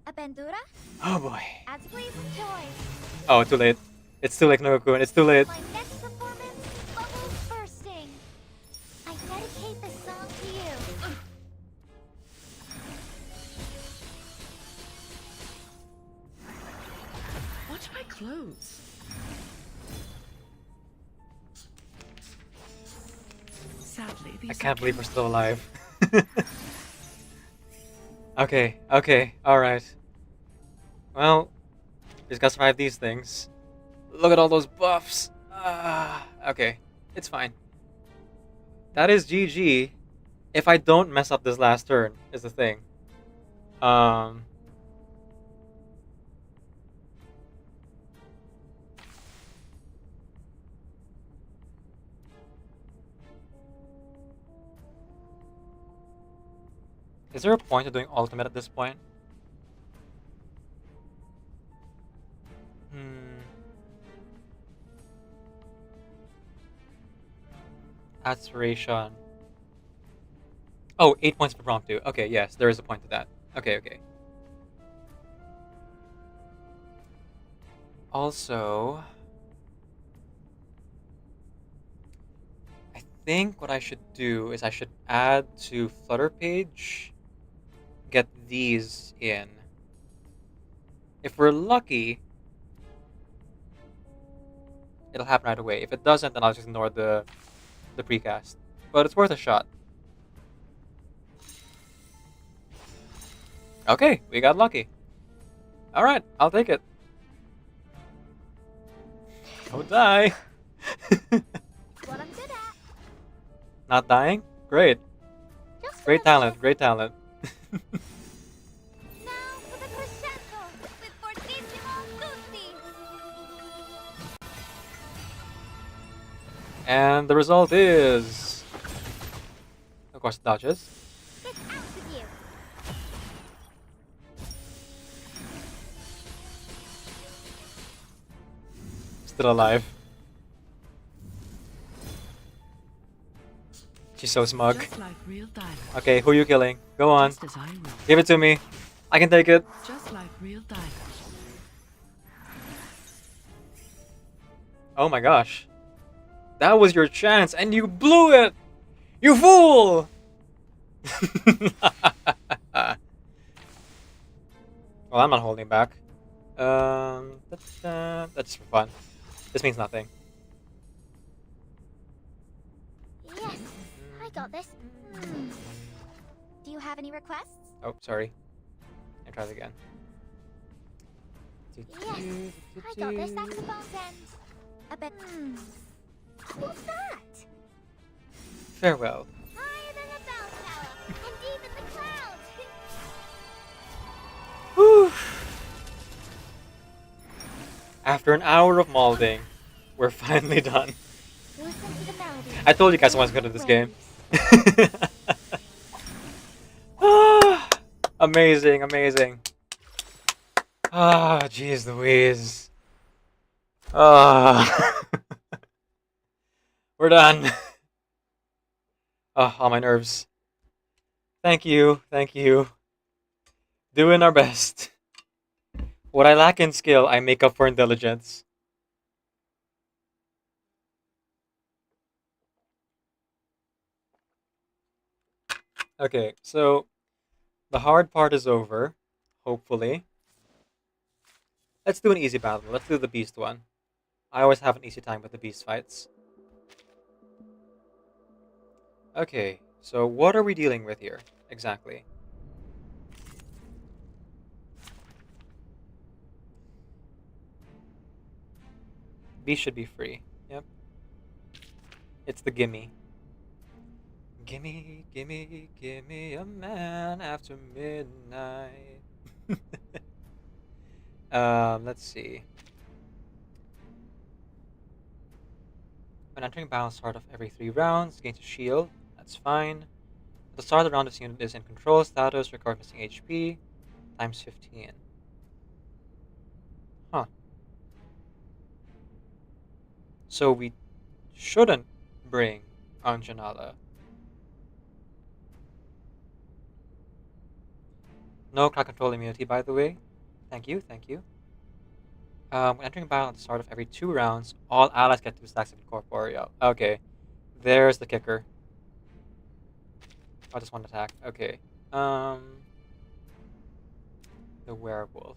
A bandura? Oh boy. As pleasing toys. Oh, too late. It's too late, Nogakun. It's too late. My next performance, bubbles bursting. I dedicate this song to you. Watch my clothes. Sadly, these I are can't believe we're counterfeits. still alive. Okay, alright. Well, just gotta survive these things. Look at all those buffs. Okay, it's fine. That is GG. If I don't mess up this last turn, is the thing. Is there a point to doing ultimate at this point? Aspiration. Oh, 8 points for Promptu. Okay, yes, there is a point to that. Okay, okay. Also, I think what I should do is I should add to Flutter page, get these in. If we're lucky, it'll happen right away. If it doesn't, then I'll just ignore the precast. But it's worth a shot. Okay, we got lucky. Alright, I'll take it. Don't die. What I'm good at. Not dying? Great. Great talent, great talent. Now for the crescendo with fortissimo tutti. And the result is... Of course, dodges. Get out with you. Still alive. She's so smug. Just like real diamonds. Okay, who are you killing? Go on. Just as I will. Give it to me. I can take it. Just like real diamonds. Oh my gosh. That was your chance and you blew it! You fool! Well, I'm not holding back. That's for fun. This means nothing. Yes, I got this. Do you have any requests? Oh, sorry. I tried again. Yes, I got this saxophone's end. A bit. What's that? Farewell. Higher than a bell tower, and deep in the clouds. Whew. After an hour of molding, we're finally done. Listen to the melody. I told you guys I was good at this game. Ah, amazing, amazing. Ah, jeez Louise. Ah. We're done. Oh, all my nerves. Thank you, thank you. Doing our best. What I lack in skill, I make up for in diligence. Okay, so the hard part is over, hopefully. Let's do an easy battle. Let's do the beast one. I always have an easy time with the beast fights. Okay, so what are we dealing with here, exactly? Beast should be free, yep. It's the gimme. Gimme, gimme, gimme a man after midnight. Let's see. When entering battle, start off every 3 rounds, gains a shield. That's fine. At the start of the round, this unit is in control status, recover missing HP, times 15. Huh. So we shouldn't bring Anjanala. No cloud control immunity, by the way. Thank you, thank you. When entering battle at the start of every 2 rounds, all allies get 2 stacks of incorporeal. Okay, there's the kicker. Oh, just 1 attack. Okay. The werewolf.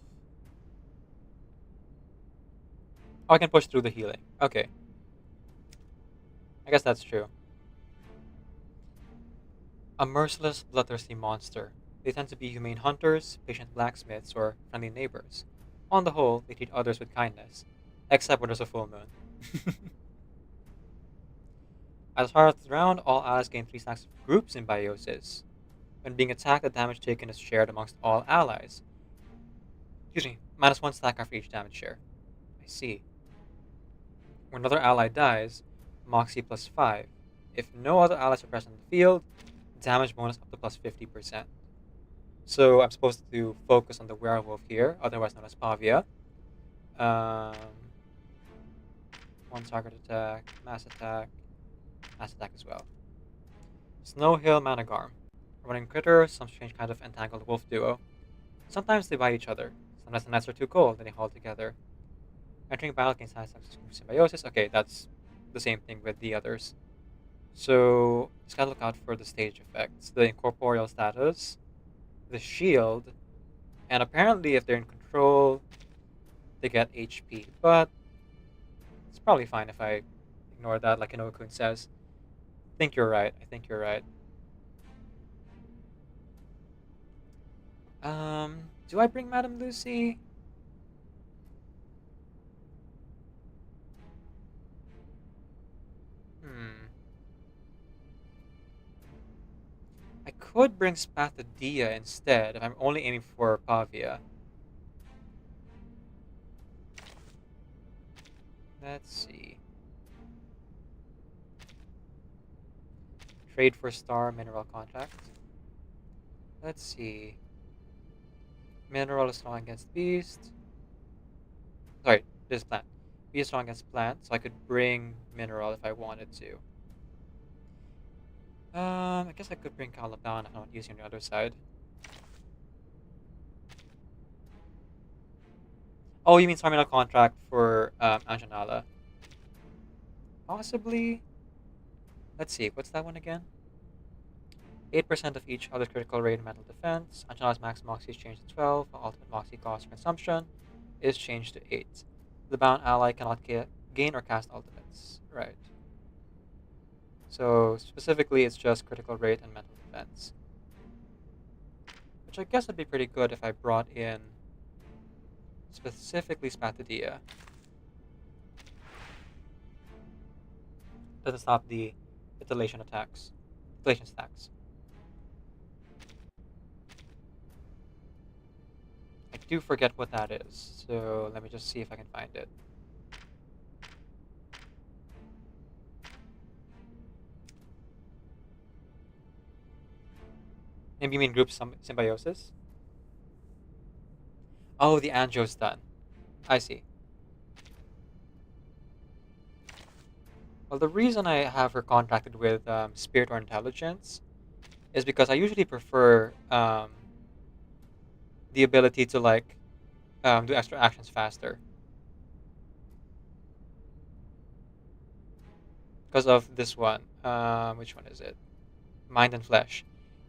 Oh, I can push through the healing. Okay. I guess that's true. A merciless, bloodthirsty monster. They tend to be humane hunters, patient blacksmiths, or friendly neighbors. On the whole, they treat others with kindness, except when there's a full moon. At the start of the round, all allies gain 3 stacks of group symbiosis. When being attacked, the damage taken is shared amongst all allies. Excuse me, minus 1 stack after each damage share. I see. When another ally dies, Moxie plus 5. If no other allies are present in the field, damage bonus up to plus 50%. So I'm supposed to focus on the werewolf here, otherwise known as Pavia. One target attack, mass attack as well. Snow Hill Managarm. Running critter, some strange kind of entangled wolf duo. Sometimes they bite each other. Sometimes the nights are too cold, then they haul together. Entering battle against high symbiosis. Okay, that's the same thing with the others. So just gotta look out for the stage effects, the incorporeal status, the shield, and apparently if they're in control, they get HP. But it's probably fine if I ignore that, like Inoue-kun says. I think you're right. I think you're right. Do I bring Madame Lucy? I could bring Spathadia instead if I'm only aiming for Pavia. Let's see. Trade for star mineral contract. Let's see. Mineral is strong against beast. Sorry, this plant. Beast is strong against plant, so I could bring mineral if I wanted to. I guess I could bring Calaban if I'm not using on the other side. Oh, you mean Terminal Contract for Anjanala? Possibly. Let's see, what's that one again? 8% of each other critical rate and mental defense. Anjanala's max Moxie is changed to 12, while ultimate Moxie cost for consumption is changed to 8. The bound ally cannot gain or cast ultimates. Right. So specifically, it's just critical rate and mental defense. Which I guess would be pretty good if I brought in specifically Spathadia. Doesn't stop the titillation attacks. Titillation stacks. I do forget what that is, so let me just see if I can find it. Maybe you mean group symbiosis? Oh, the Angio's done. I see. Well, the reason I have her contracted with Spirit or Intelligence is because I usually prefer the ability to like do extra actions faster. Because of this one. Which one is it? Mind and Flesh.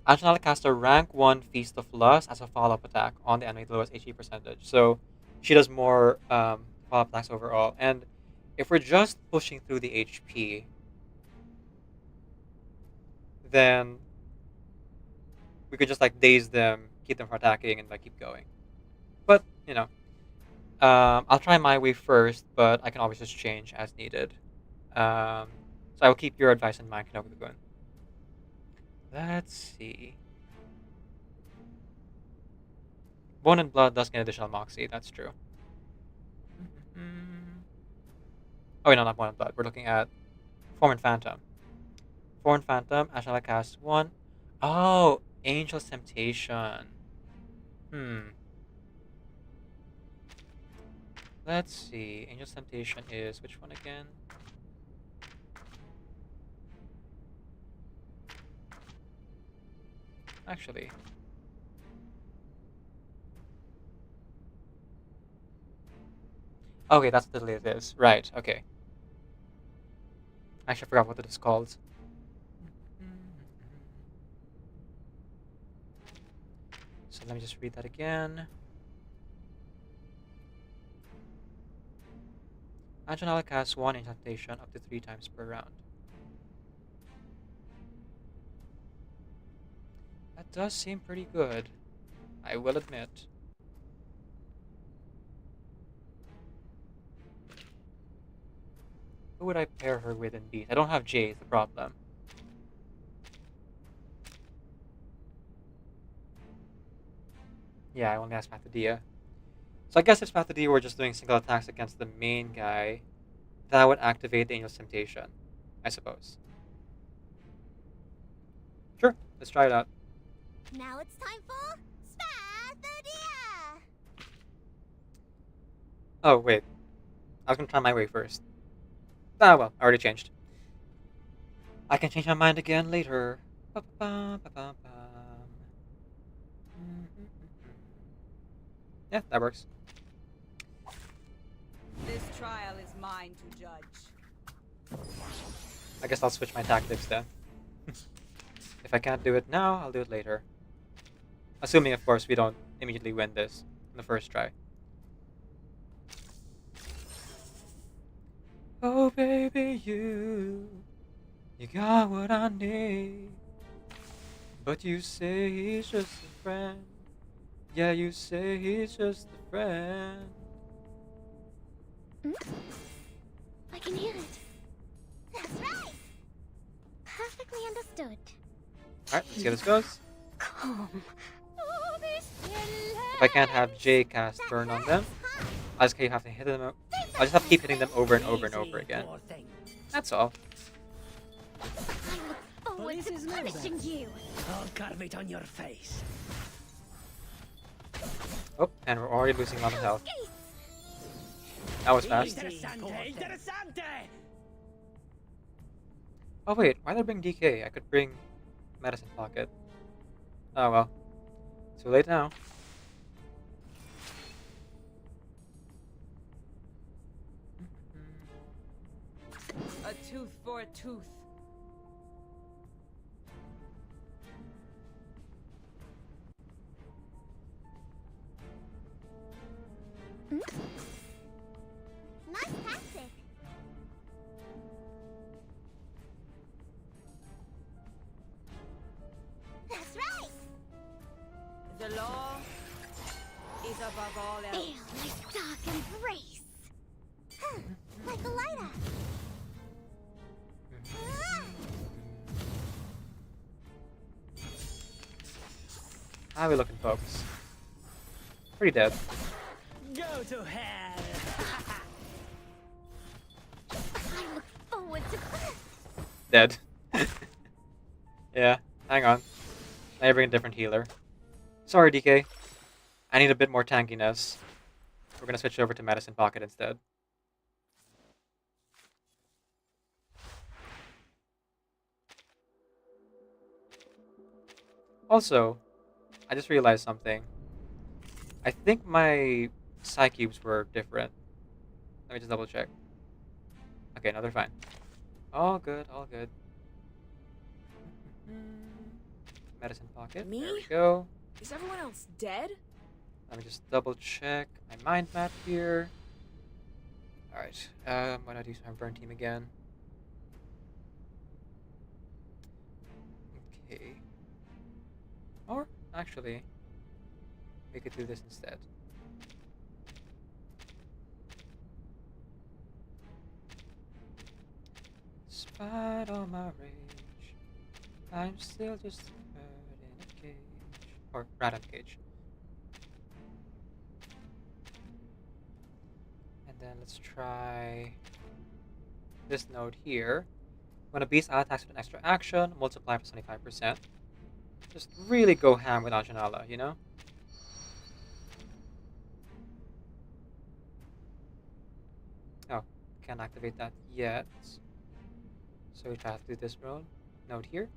Anjanala casts a rank 1 Feast of Lust as a follow-up attack on the enemy with the lowest HP percentage. So she does more follow-up attacks overall. And if we're just pushing through the HP, then we could just like daze them, keep them from attacking, and like keep going. But, you know, I'll try my way first, but I can always just change as needed. So I will keep your advice in mind, Kinobu-kun. Let's see. Bone and Blood does get additional Moxie, that's true. Oh wait, no, not Bone and Blood. We're looking at Form and Phantom. Form and Phantom, Anjanala casts 1. Oh, Angel's Temptation. Let's see. Angel's Temptation is which one again? Actually. Okay, that's what it is. Right, okay. Actually, I forgot what it is called. So let me just read that again. Anjanala casts 1 incantation up to 3 times per round. That does seem pretty good, I will admit. Who would I pair her with in Beat? I don't have Jay, is the problem. Yeah, I only have Spathadia. So I guess if Spathadia were just doing single attacks against the main guy, that would activate the Angel's Temptation, I suppose. Sure, let's try it out. Now it's time for Oh, wait. I was gonna try my way first. Ah, well, I already changed. I can change my mind again later. Ba-ba-ba-ba-ba-bum. Yeah, that works. This trial is mine to judge. I guess I'll switch my tactics then. If I can't do it now, I'll do it later. Assuming, of course, we don't immediately win this in the first try. Oh, baby, you got what I need. But you say he's just a friend. Yeah, you say he's just a friend. I can hear it. That's right. Perfectly understood. Alright, let's see how this goes. Calm. If I can't have J cast burn on them, I just have to hit them. I just have to keep hitting them over and over and over again. That's all. Forward to punishing you. I'll carve it on your face. Oh, and we're already losing a lot of health. That was fast. Oh wait, why did I bring DK? I could bring Medicine Pocket. Oh well. Too late now. A tooth for a tooth. Nice tactic. That's right. The law is above all else. Feel my dark embrace. Like a lighter. How are we looking, folks? Pretty dead. Go to hell. I look forward to Dead. Yeah, hang on. Now you bring a different healer. Sorry, DK. I need a bit more tankiness. We're gonna switch over to Medicine Pocket instead. Also, I just realized something. I think my Psy cubes were different. Let me just double check. Okay, no, they're fine. All good, all good. Medicine Pocket. Me? There we go. Is everyone else dead? Let me just double check my mind map here. Alright, why not use my burn team again? Okay. Or, actually, we could do this instead. Despite all my rage, I'm still just a bird in a cage. Or rat in a cage. And then let's try this node here. When a beast attacks with an extra action, multiply for 75%. Just really go ham with Anjanala, you know? Oh, can't activate that yet. So we try to do this node here.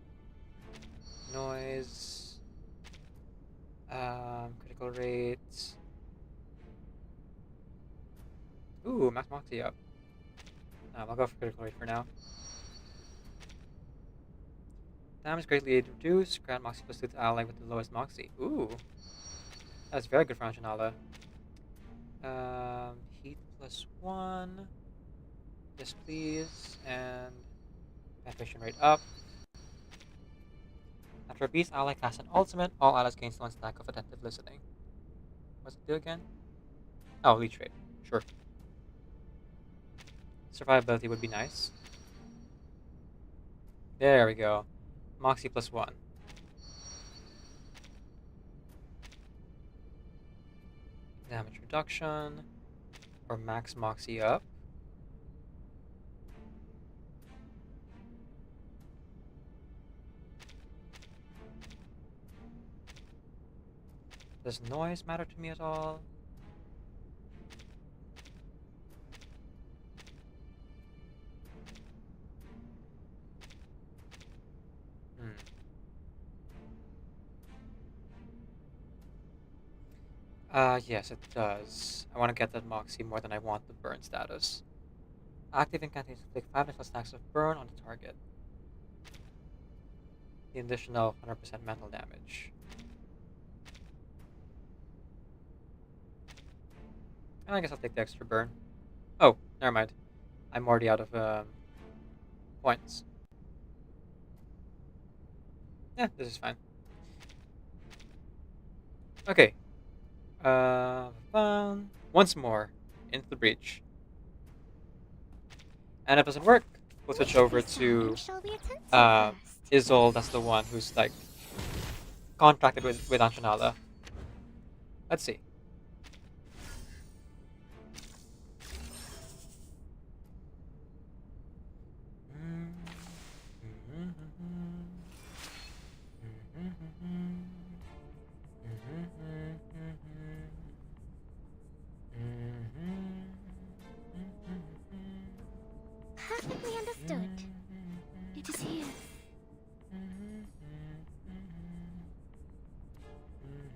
Noise. Critical rate. Ooh, Max Moxie up. I'll go for critical rate for now. Damage greatly reduced. Grant Moxie plus 2 to ally with the lowest Moxie. Ooh. That's very good for Anjanala. Heat plus 1. Yes, please. And penetration rate up. After a beast ally casts an ultimate, all allies gain 1 stack of attentive listening. What's it do again? Oh, leech rate. Sure. Survivability would be nice. There we go. Moxie plus 1. Damage reduction. Or max Moxie up. Does noise matter to me at all? Yes, it does. I want to get that Moxie more than I want the burn status. Active incantations take 5 additional stacks of burn on the target. The additional 100% mental damage. I guess I'll take the extra burn. Oh, never mind. I'm already out of points. Yeah, this is fine. Okay. Once more, into the breach. And if it doesn't work, we'll switch over to Isolde. That's the one who's like contracted with Anchanala. Let's see. Perfectly understood. It is here.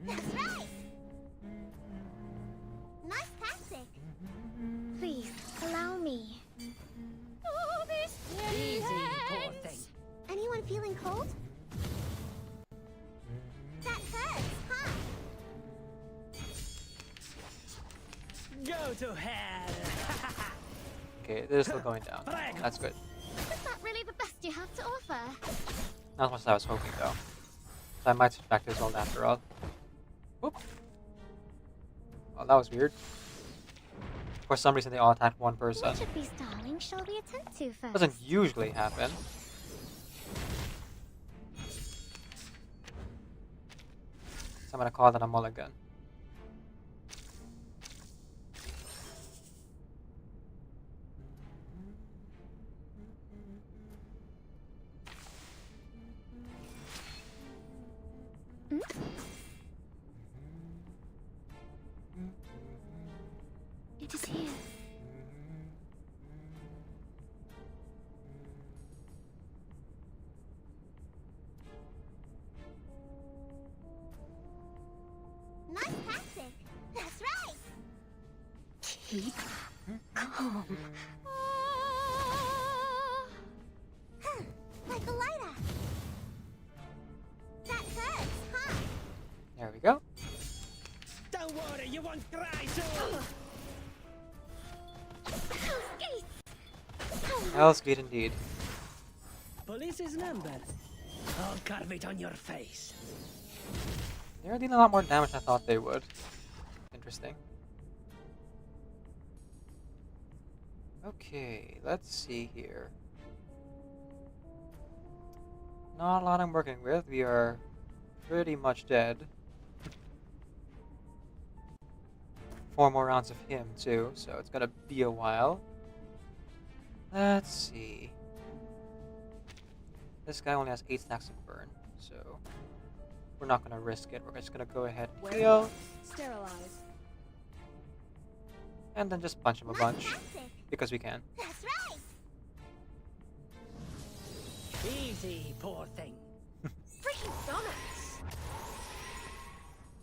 That's right! Nice tactic. Please, allow me. Oh, this Easy, poor thing. Anyone feeling cold? That hurts, huh? Go to hell. Okay, it is still going down. That's good. Is that really the best you have to offer? Not as much as I was hoping, though. So I might switch back to Isolde after all. Whoop. Well, that was weird. For some reason, they all attacked one person. Which of these darlings shall we attend to first? Doesn't usually happen. So I'm gonna call that a mulligan. It is here. Nice tactic. That's right. Keep calm. Like a lighter. That hurts, huh? There we go. Don't worry, you won't cry soon. Hell's Gate indeed. Police's number. I'll carve it on your face. They're dealing a lot more damage than I thought they would. Interesting. Okay, let's see here. Not a lot I'm working with. We are pretty much dead. 4 more rounds of him too, so it's gonna be a while. Let's see. This guy only has 8 stacks of burn, so we're not gonna risk it. We're just gonna go ahead and heal. Sterilize. And then just punch him a bunch. Because we can. That's right. Easy, poor thing. Freaking donuts!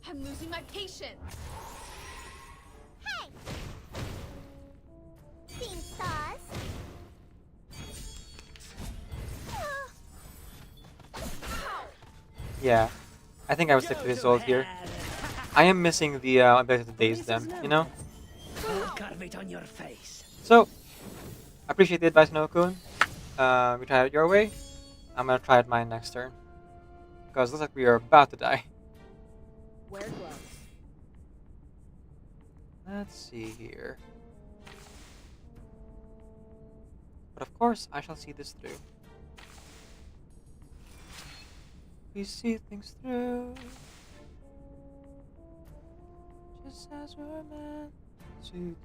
I'm losing my patience. Hey! Seeing stars? Yeah, I think I would stick to his ult here. I am missing the ability to daze them, you know? I'll carve it on your face. So, I appreciate the advice, Nookun. We tried it your way. I'm gonna try it mine next turn. Because it looks like we are about to die. Wear gloves. Let's see here. But of course, I shall see this through. We see things through. Just as we're meant to do.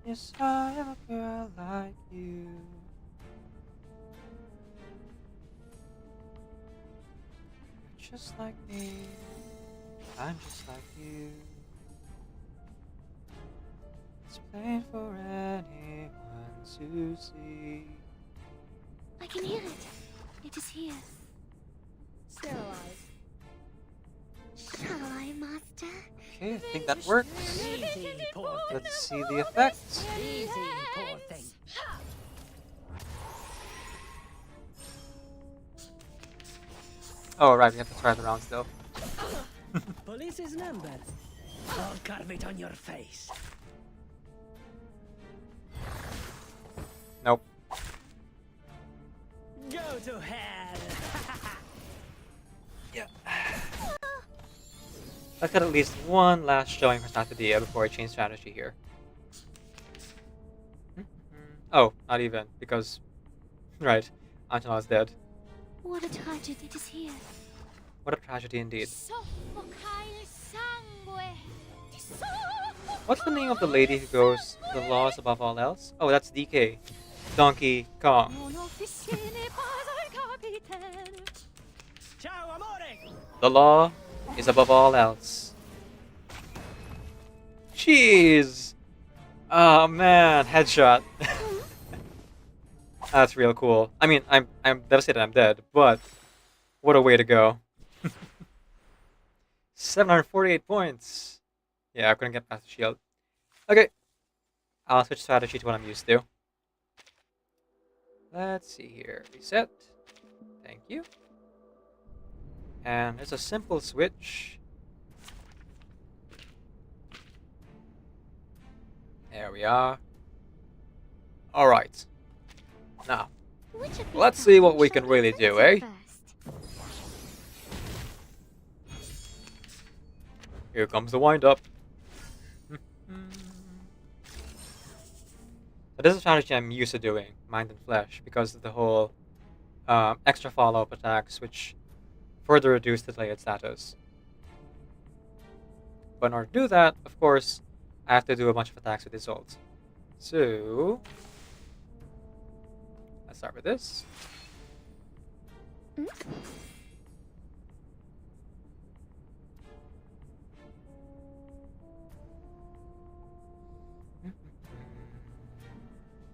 Yes, I am a girl like you. You're just like me. I'm just like you. It's plain for anyone to see. I can hear it. It is here. Sterilize. Shall I, Master? Okay, I think that works. Easy, poor thing. Let's see the effects. Easy, poor thing. Oh, right, we have to start the round still. Police's number. I'll carve it on your face. Nope. Go to hell. Let's get at least one last showing for Saturday before I change strategy here. Oh, not even, because... Right, Angela's dead. What a tragedy it is here. What a tragedy indeed. Soffocare sangue. What's the name of the lady who goes, the law is above all else? Oh, that's DK. Donkey Kong. Ciao, amore. The law is above all else. Jeez! Oh man, headshot. That's real cool. I mean, I'm devastated I'm dead, but what a way to go. 748 points. Yeah, I couldn't get past the shield. Okay. I'll switch strategy to what I'm used to. Let's see here. Reset. Thank you. And it's a simple switch. There we are. Alright. Now, let's see what we can really do, eh? Here comes the wind-up. So this is a strategy I'm used to doing, Mind and Flesh, because of the whole extra follow-up attacks, which further reduce the delayed status. But in order to do that, of course, I have to do a bunch of attacks with his ult. So... let's start with this.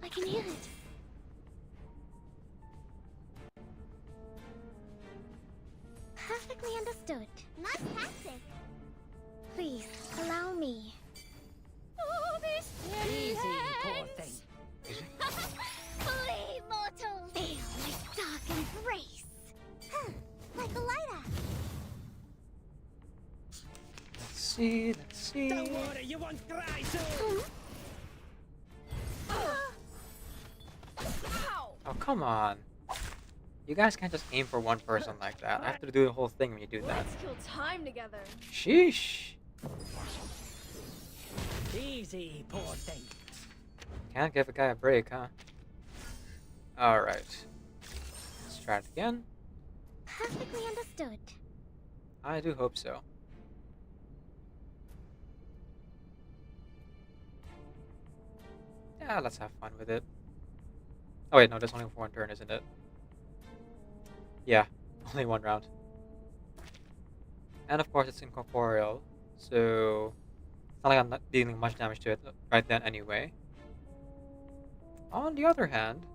I can hear it. Perfectly understood. Nice tactic. Please, allow me. Easy, poor thing. Flee, mortals! Feel my dark embrace! Like a lighter! Let's see, let's see. Don't worry, you won't cry soon. Oh, come on. You guys can't just aim for one person like that. I have to do the whole thing when you do that. Let's kill time together. Sheesh. Easy, poor thing. Can't give a guy a break, huh? Alright. Let's try it again. Perfectly understood. I do hope so. Yeah, let's have fun with it. Oh wait, no, there's only one turn, isn't it? Yeah, only one round. And of course it's incorporeal, so it's not like I'm not dealing much damage to it right then anyway. On the other hand,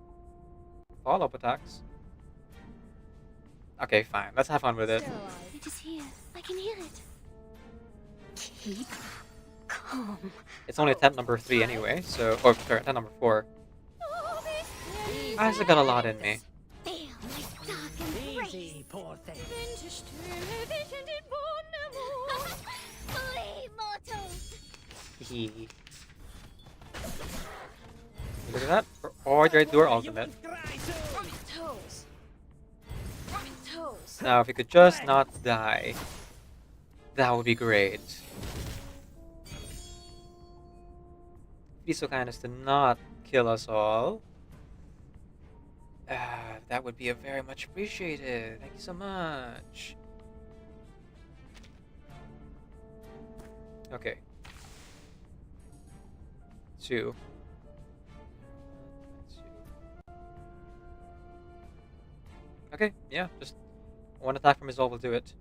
follow-up attacks. Okay, fine, let's have fun with it. It is here. I can hear it. Keep calm. It's only attempt number 3 anyway, so... or, sorry, attempt number 4. I still got a lot in me. Easy, poor thing. Flee, mortals! Hee. Look at that. Or did I do our ultimate? Toes. Toes. Now, if we could just not die, that would be great. Be so kind as to not kill us all. That would be very much appreciated. Thank you so much. Okay. 2. Okay, yeah, just one attack from his ult will do it.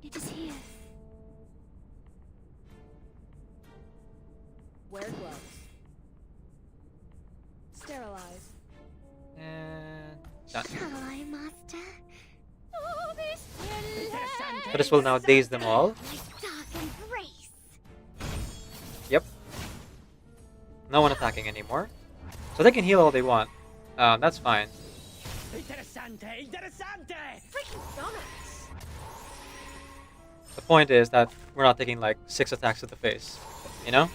It is here. Wear gloves. Sterilize. And done. Shall I, master? So this will now daze them all. Yep. No one attacking anymore. So they can heal all they want. That's fine. Interessante, interessante! Freaking donuts! The point is that we're not taking like 6 attacks to the face. You know?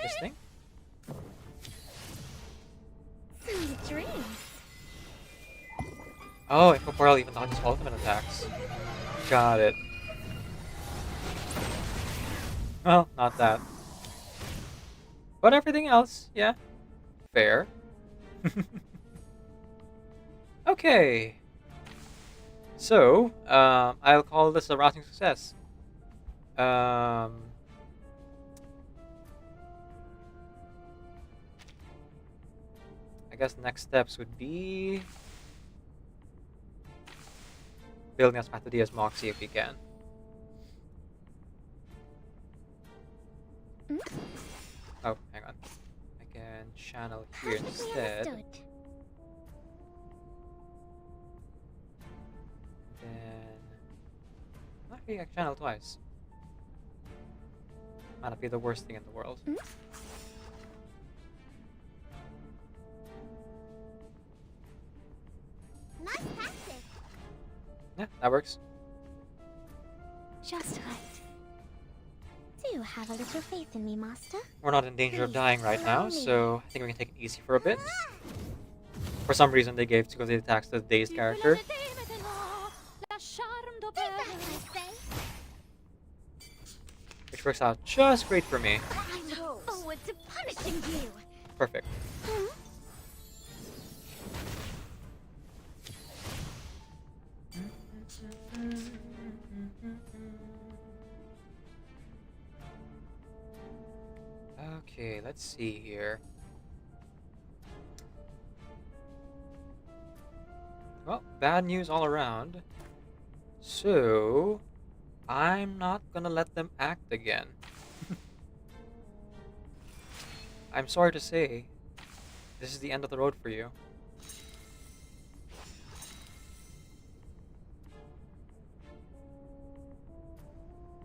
This thing? Sweet dreams. Oh, Incorporeal even dodges ultimate attacks. Got it. Well, not that. But everything else, yeah. Fair. Okay. So, I'll call this a rousing success. I guess next steps would be building us back to DS Moxie if we can. Oh, hang on. I can channel here instead. Then actually I can channel twice. Might not be the worst thing in the world. Nice tactic. Yeah, that works. Just right. Do you have a little faith in me, Master? We're not in danger of dying right now, so I think we can take it easy for a bit. For some reason, they gave 2 of the attacks to the dazed character. Which works out just great for me. I look forward to punishing you. Perfect. Okay, let's see here. Well, bad news all around. So, I'm not gonna let them act again. I'm sorry to say, this is the end of the road for you.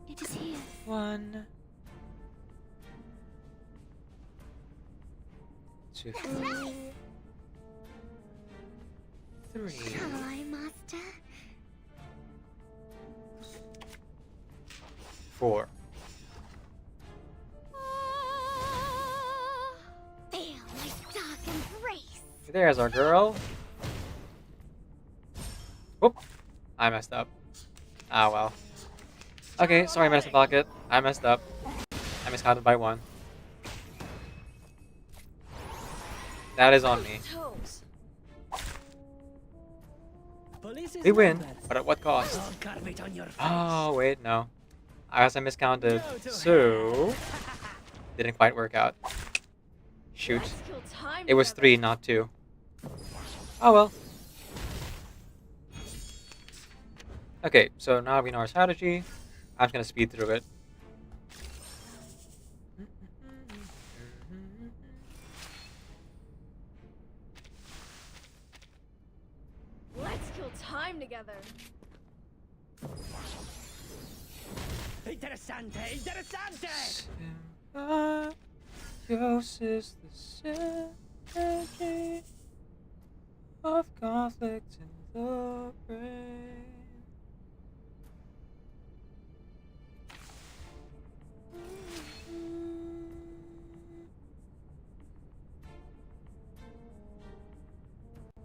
It is here. 1, 2, 3. Shall I, Master? 4. Feel my dark embrace. There's our girl. Whoop! I messed up. Ah well. Okay, sorry, Medicine Pocket. I messed up. I miscounted by 1. That is on me. We win, but at what cost? Oh, wait, no. I guess I miscounted. So, didn't quite work out. Shoot. It was 3, not 2. Oh well. Okay, so now we know our strategy. I'm just gonna speed through it. Let's kill time together. Interessante, interessante! Symbiosis, the synergy of conflict in the brain.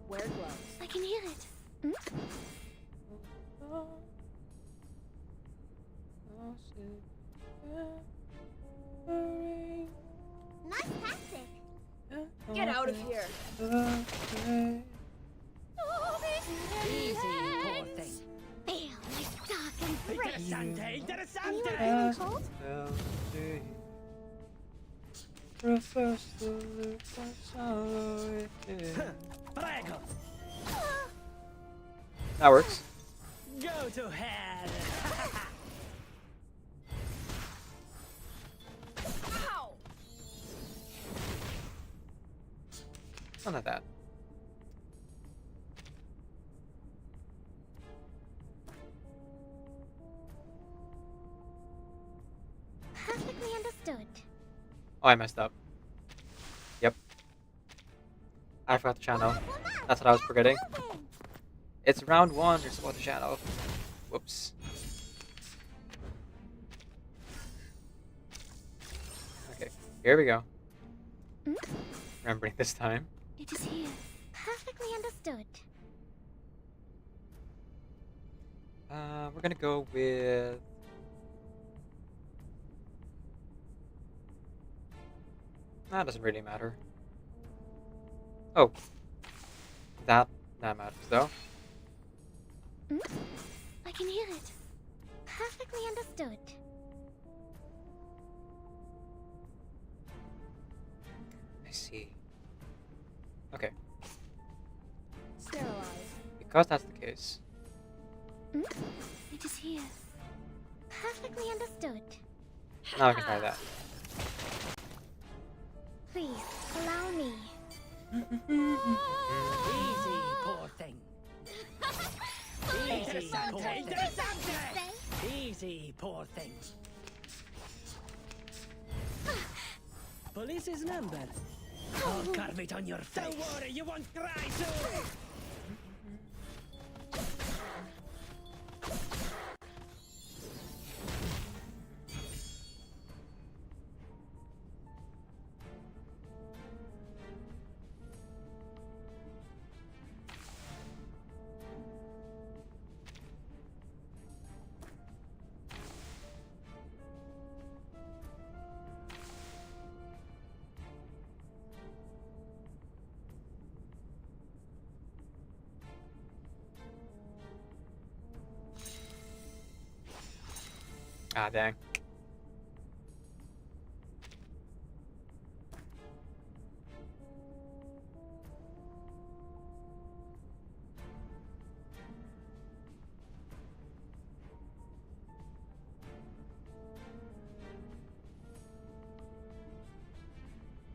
Wear gloves. I can hear it. Nice tactic. Get out of here. Easy, poor thing. Feel my dark embrace. Interessante, interessante! Anyone cold? Refresh the loop and sorrow within. Prego! That works. Go to hell! Ow! None of that. Perfectly understood. Oh, I messed up. Yep. I forgot the channel. That's what I was forgetting. It's round 1, you're supposed to channel. Whoops. Okay, here we go. Remembering this time. It is here. Perfectly understood. We're gonna go with... That doesn't really matter. Oh. That matters, though. I can hear it. Perfectly understood. I see. Okay. Sterilize. Because that's the case. It is here. Perfectly understood. Now I can try that. Please, allow me. Easy, poor thing. Easy, poor thing. Easy, poor thing. Police's number. I'll carve it on your face. Don't worry, you won't cry soon. Ah, dang.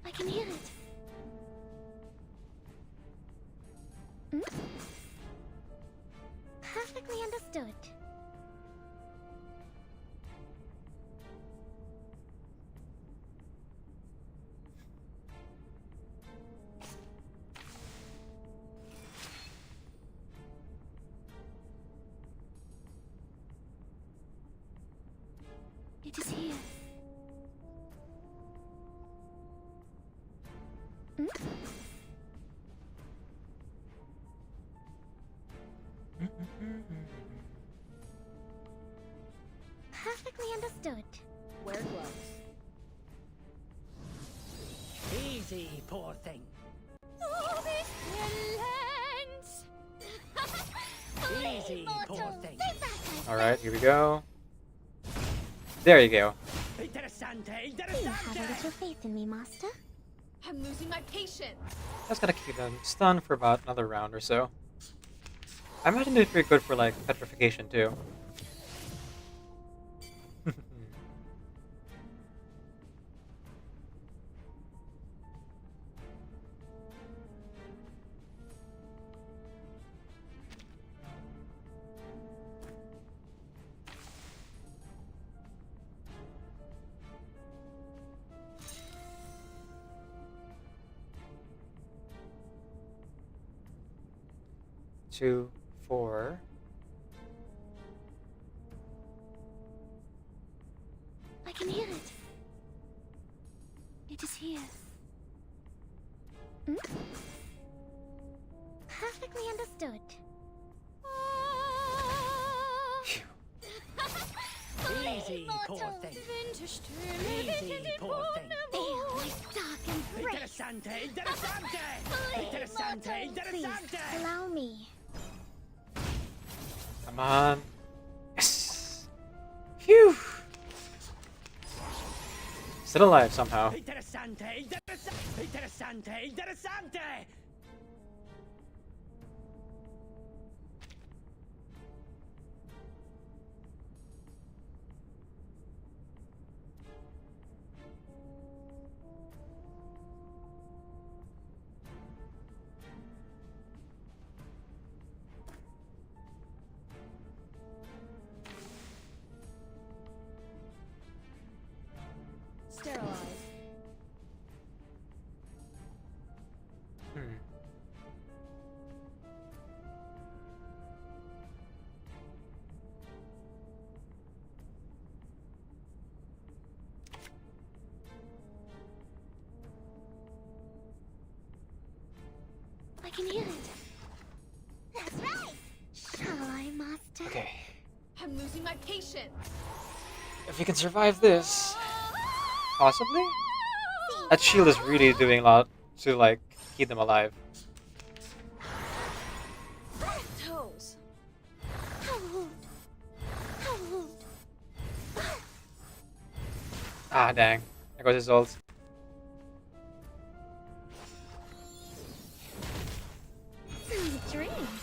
I can hear it. Perfectly understood. It is here. Perfectly understood. Wear gloves. Easy, poor thing. Oh, this Easy, poor thing. Alright, here we go. There you go. Interessante, You interessante. have a little faith in me, Master. I'm losing my patience. Just gotta keep them stunned for about another round or so. I imagine they're pretty good for, like, petrification, too. Two, 4. I can hear it. It is here. Perfectly understood. Easy, poor thing. Easy, poor thing. Interessante, interessante. Interessante, interessante. Please, allow me. Come on. Yes! Phew! Still alive somehow. Interessante, interessante. Interessante, interessante. Patience. If we can survive this, possibly. That shield is really doing a lot to like keep them alive. Toes. Ah, dang. There goes his ult. Sweet dreams.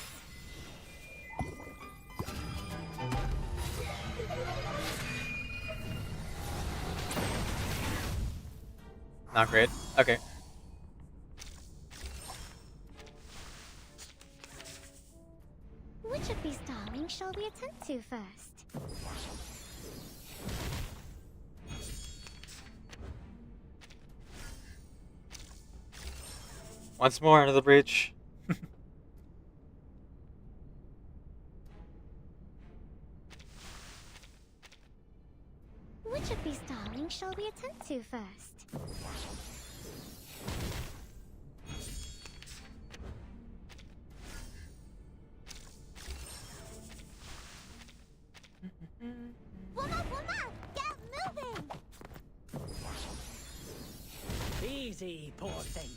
Not great. Okay. Which of these darlings shall we attend to first? Once more into the breach. Which of these darlings shall we attend to first? Woman, get moving! Easy, poor thing.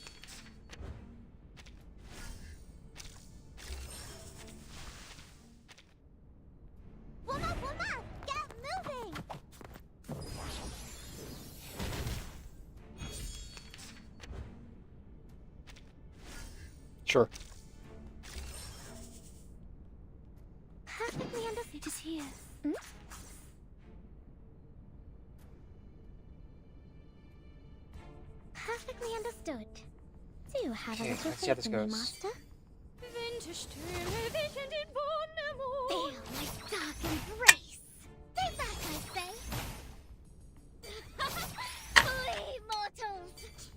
Woman, get moving! Sure. Perfectly understood. It is here. Hmm? Perfectly understood. Do you have a Okay, little let's see how faith this in me, goes. Master? Feel my dark embrace. Stay back, I say. Flee, mortals!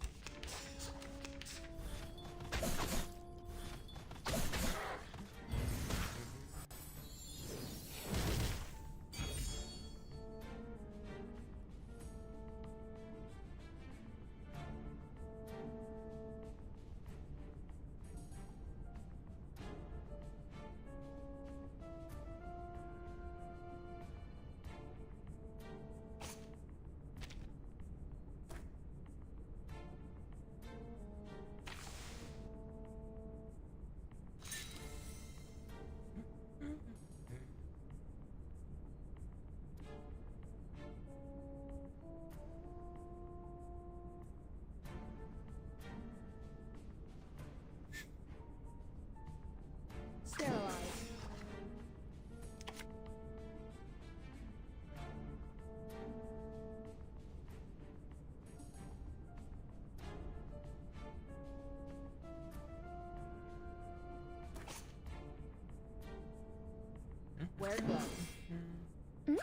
Sterilize. Where gloves? Hmm?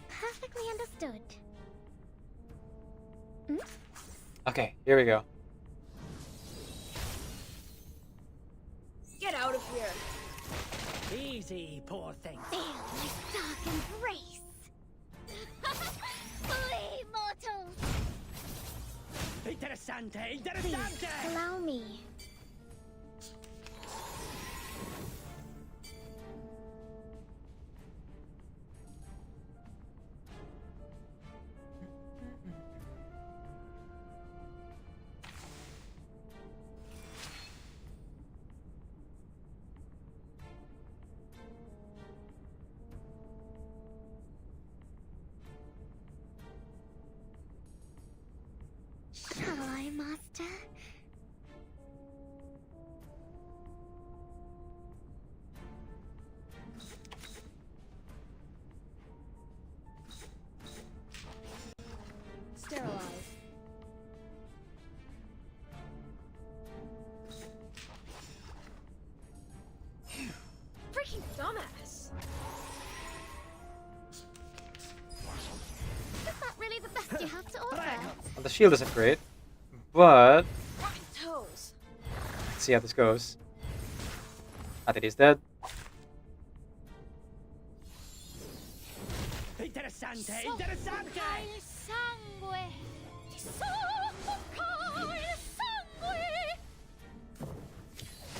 Perfectly understood. Hmm? Okay, here we go. Get out of here. Easy, poor thing. Feel my dark embrace. Flee, mortals! Interessante, Please, interessante. allow me. Shall I, Master? Sterilize. Freaking dumbass. Is that really the best you have to offer? Well, the shield isn't great, but Rotten toes. let's see how this goes. I think he's dead. Interessante, Soffoca interessante. il sangue! Ti soffoca il sangue!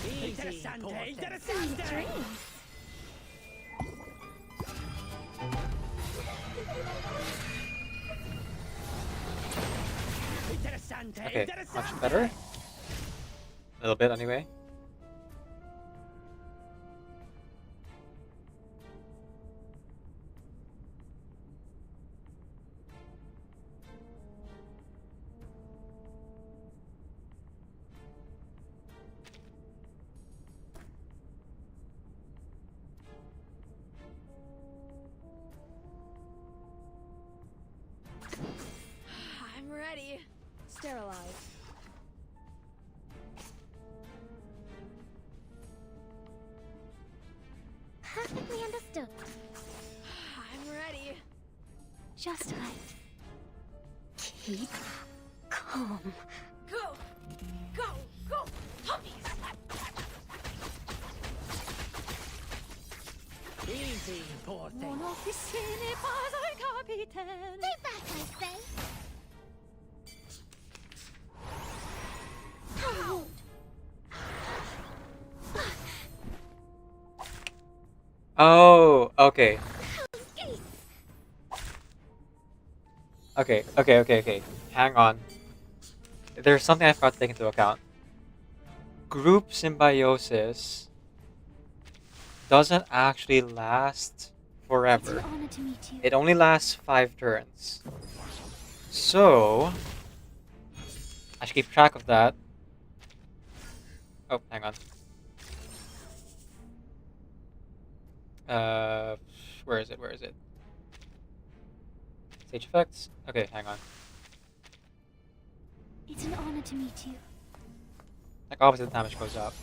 Easy, Interessante, poor thing. interessante. Sweet dreams. Okay, much better. A little bit anyway. I'm ready. Sterilize. Perfectly understood. I'm ready. Just right. Keep calm. Go! Go! Go! Puppies! Easy, poor thing. Mon officier n'est pas un capitaine. Stay back, I say. Hold. Oh, okay. Okay. Hang on. There's something I forgot to take into account. Group symbiosis doesn't actually last forever. It's an honor to meet you. It only lasts 5 turns. So I should keep track of that. Oh, hang on. Where is it? Stage effects? Okay, hang on. It's an honor to meet you. Like, obviously the damage goes up.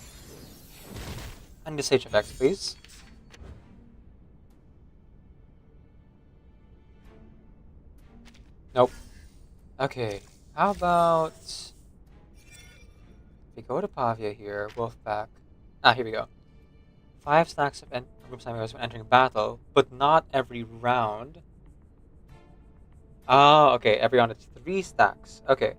And the stage effects, please. Nope. Okay, how about... If we go to Pavia here, Wolfpack... here we go. 5 stacks of group symbiosis when entering battle, but not every round. Oh, okay, every round it's 3 stacks. Okay.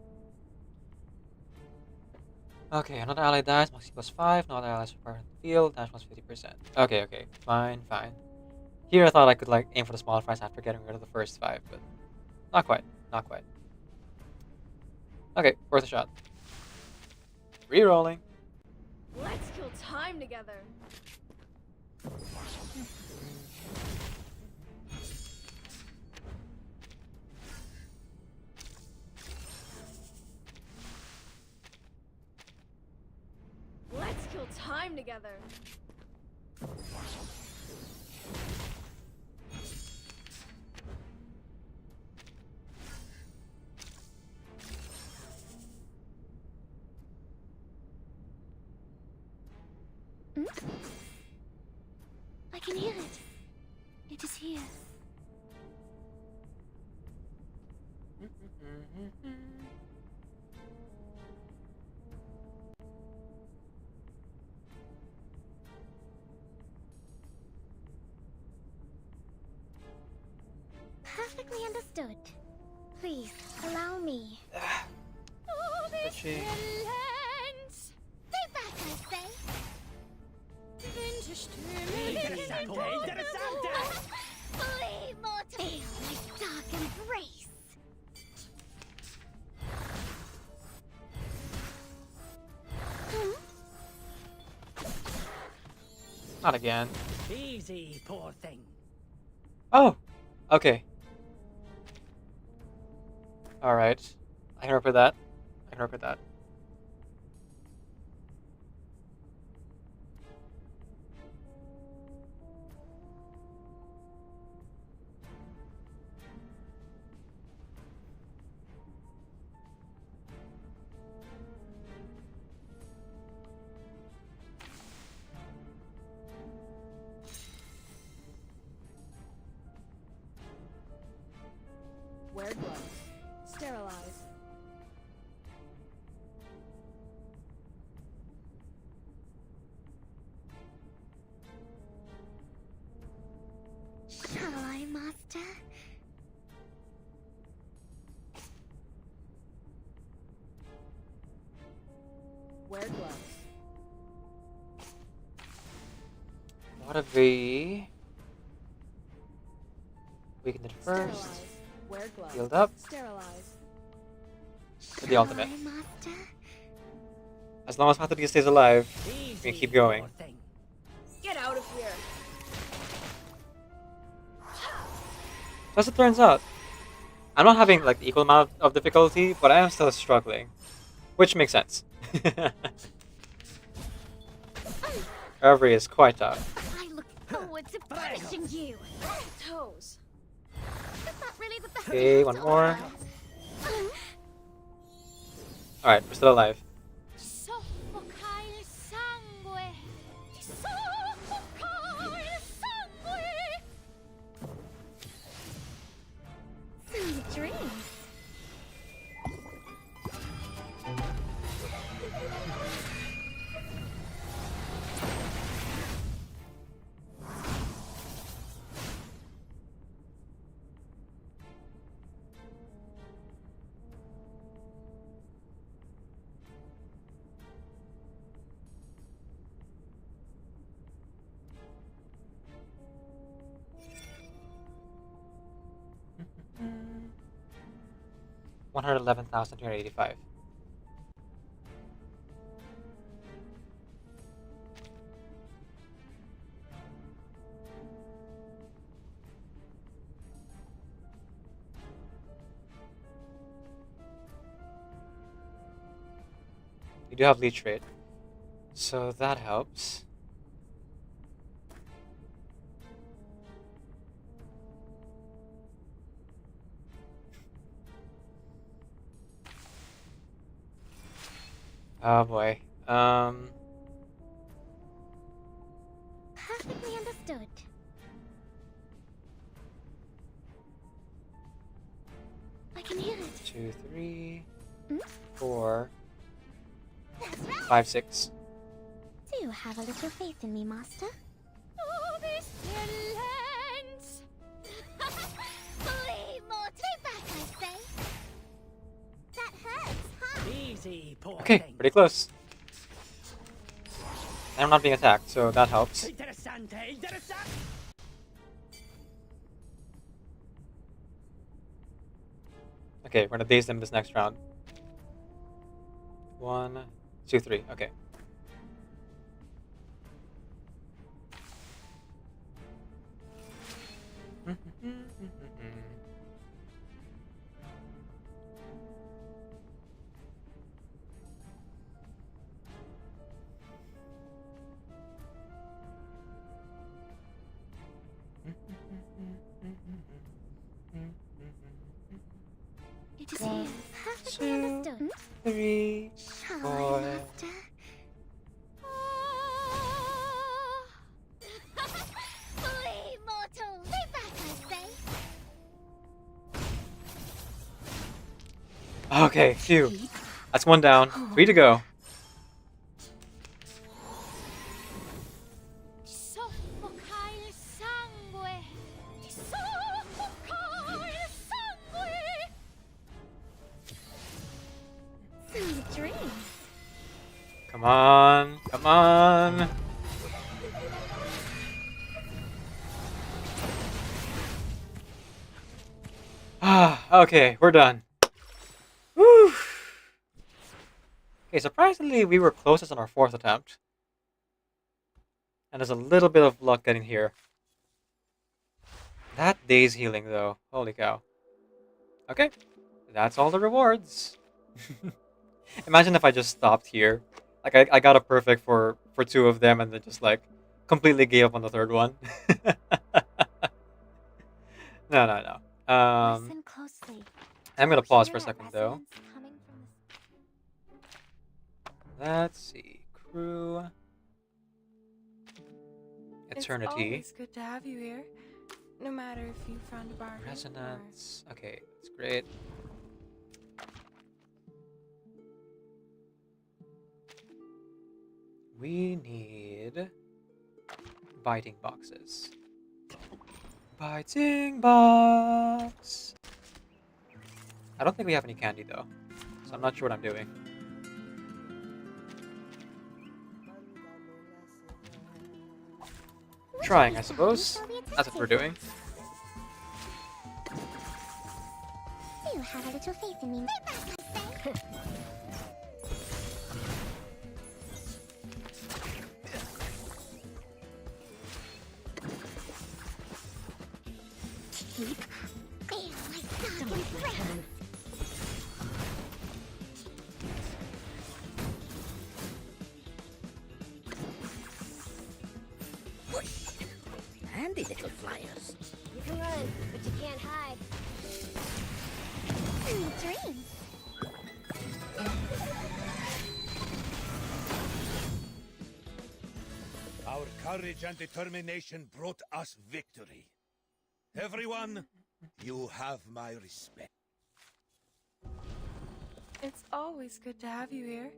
Okay, another ally dies, Moxie plus 5, another ally is required in the field, damage plus 50%. Okay, fine. Here I thought I could like aim for the smaller fights after getting rid of the first 5, but not quite. Okay, worth a shot. Rerolling. Let's kill time together. Let's kill time together. I can hear it. It is here. Perfectly understood. Please, allow me. Oh, this Touchy. relents. Stay back, I say. Interessante. Flee, mortal! Feel my dark embrace. Not again. Easy, poor thing. Oh! Okay. Alright. I can work with that. Wear gloves. Sterilize. Shall I, master? Wear gloves. What if we weaken it first? Sterilize. Wear gloves. Healed up. Sterilize. for the ultimate. As long as Matsuki stays alive, we can keep going. Get out of here. As it turns out, I'm not having like the equal amount of difficulty, but I am still struggling. Which makes sense. Recovery is quite tough. I look forward to punishing you. Toes. That's not really the best. Okay, one more. Alright, we're still alive. Sweet dreams. $111,285. You do have leech rate, so that helps. Oh boy. Perfectly understood. I can hear it. 2, 3, Hmm? 4, That's right. 5, 6. Do have a little faith in me, Master. Oh, this lens! Flee, more take back, I say. That hurts, huh? Easy, poor Okay, thing. pretty close. And I'm not being attacked, so that helps. Interessante, interessante. Okay, we're gonna daze them this next round. 1, 2, 3. Okay. It is here. Perfectly 2, understood. 3, Shall 4. I, Master? Flee, mortal! Stay back, I say. Okay, phew. That's one down. 3 to go. Soffoca il sangue! Soffoca il sangue! Sweet dreams. Come on. Come on. Okay, we're done. Whew. Okay, surprisingly, we were closest on our 4th attempt. And there's a little bit of luck getting here. That day's healing, though. Holy cow. Okay, that's all the rewards. Imagine if I just stopped here. Like, I got a perfect for 2 of them and then just, like, completely gave up on the 3rd one. No. Listen closely. I'm gonna pause for a Hear that second, though. resonance coming from Let's see. Crew. Eternity. It's always good to have you here, no matter if you found a bargain. Resonance. Okay, that's great. We need biting boxes. Biting box. I don't think we have any candy though, so I'm not sure what I'm doing. Trying, I suppose. That's what we're doing. Do have a little faith in me. Stay back, I say. handy little flyers. You can run, but you can't hide. Dreams. Our courage and determination brought us victory. Everyone, you have my respect. It's always good to have you here,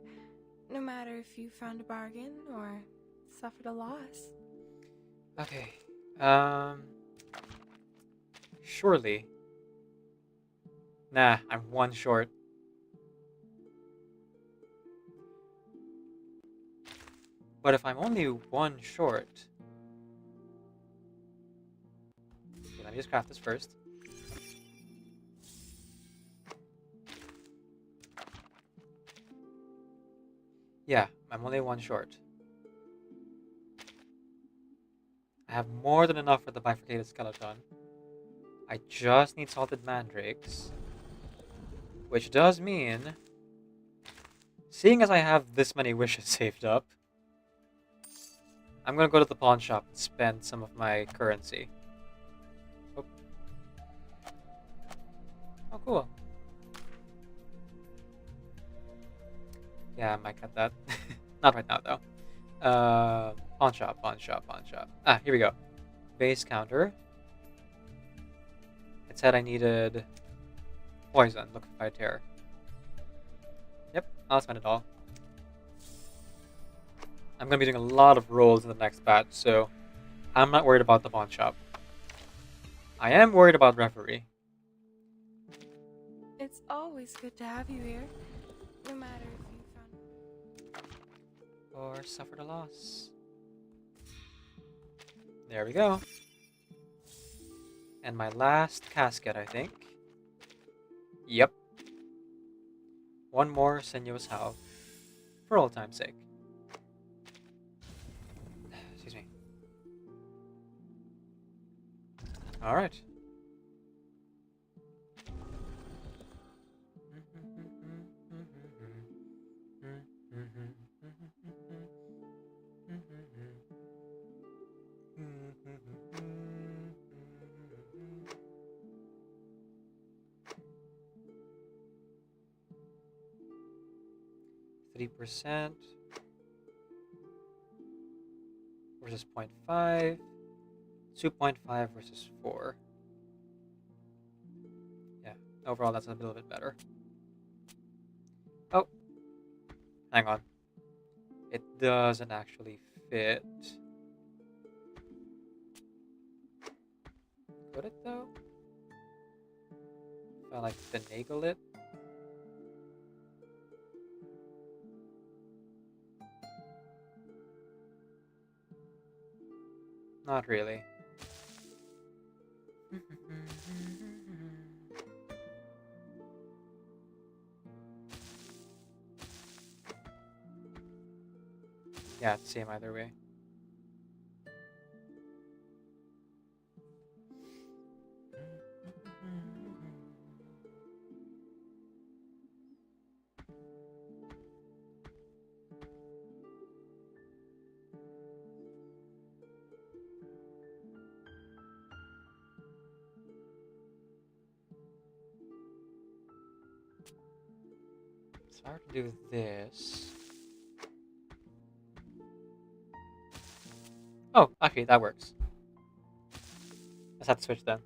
no matter if you found a bargain or suffered a loss. Okay. Surely. Nah, I'm one short. But if I'm only one short... Okay, let me just craft this first. Yeah, I'm only one short. I have more than enough for the bifurcated skeleton. I just need salted mandrakes. Which does mean... Seeing as I have this many wishes saved up, I'm gonna go to the pawn shop and spend some of my currency. Oh, oh cool. Yeah, I might cut that. Not right now, though. Pawn shop, pawn shop, pawn shop. Ah, here we go. Base counter. It said I needed poison. Look if I tear. Yep, I'll spend it all. I'm going to be doing a lot of rolls in the next batch, so I'm not worried about the pawn shop. I am worried about referee. It's always good to have you here, no matter if you found... Or suffered a loss. There we go. And my last casket, I think. Yep. One more sinuous howl. For old time's sake. Excuse me. Alright. %, versus 0.5, 2.5 versus 4. Yeah, overall that's a little bit better. Oh, hang on. It doesn't actually fit. Could it though? If I like finagle it. Not really. Yeah, it's the same either way. It's hard to do this. Oh, actually, that works. Let's have to switch then.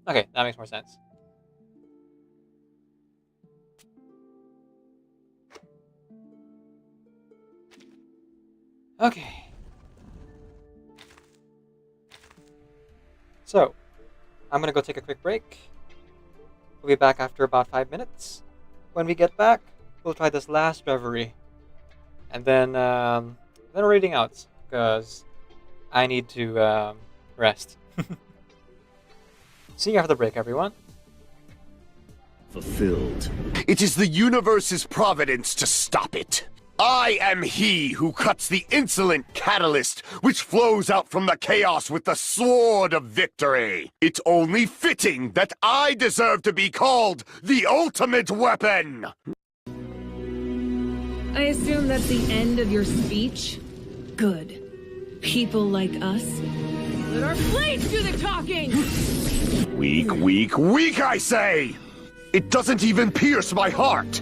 Okay, that makes more sense. Okay. So, I'm gonna go take a quick break. We'll be back after about 5 minutes. When we get back, we'll try this last reverie. And then we're reading out, because I need to rest. See you after the break, everyone. Fulfilled. It is the universe's providence to stop it. I am he who cuts the insolent catalyst which flows out from the chaos with the sword of victory. It's only fitting that I deserve to be called the ultimate weapon. I assume that's the end of your speech? Good. People like us, Let our blades do the talking! Weak, weak, weak, I say! It doesn't even pierce my heart!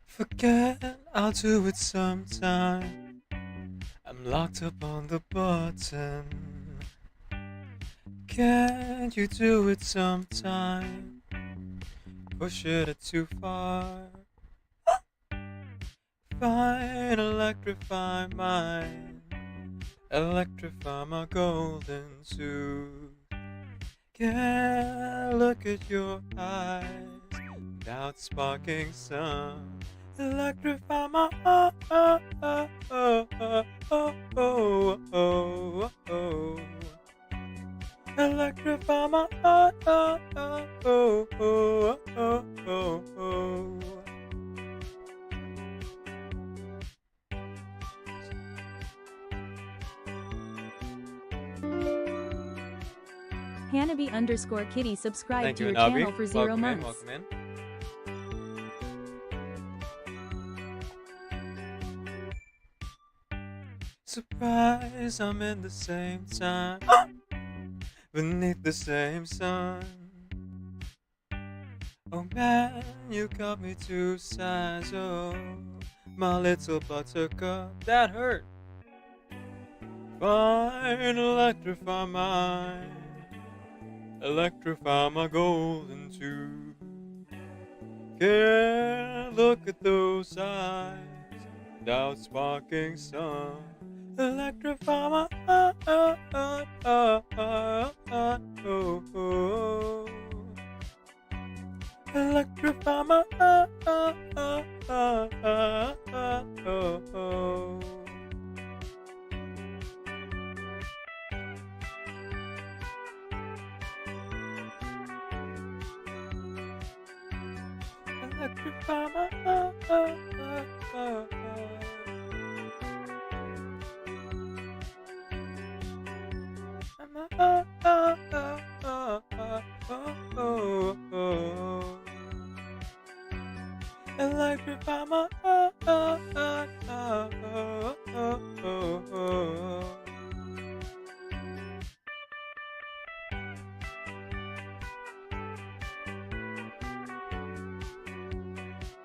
Forget, I'll do it sometime. I'm locked up on the button. Can't you do it sometime? Push it too far. Fine, electrify mine. Electrify my golden tooth. Can't look at your eyes without sparking some. Electrify my Electrify my Hanabi_Kitty subscribed Thank to you, your Hanabi. channel for 0 Welcome in, months. welcome in. Surprise, I'm in the same time, beneath the same sun. Oh man, you got me to size, oh, my little buttercup, that hurt. Fine, electrify mine, electrify my golden tooth. Can't look at those eyes without sparking some. Electrify my Electrify my Electrify Electrify my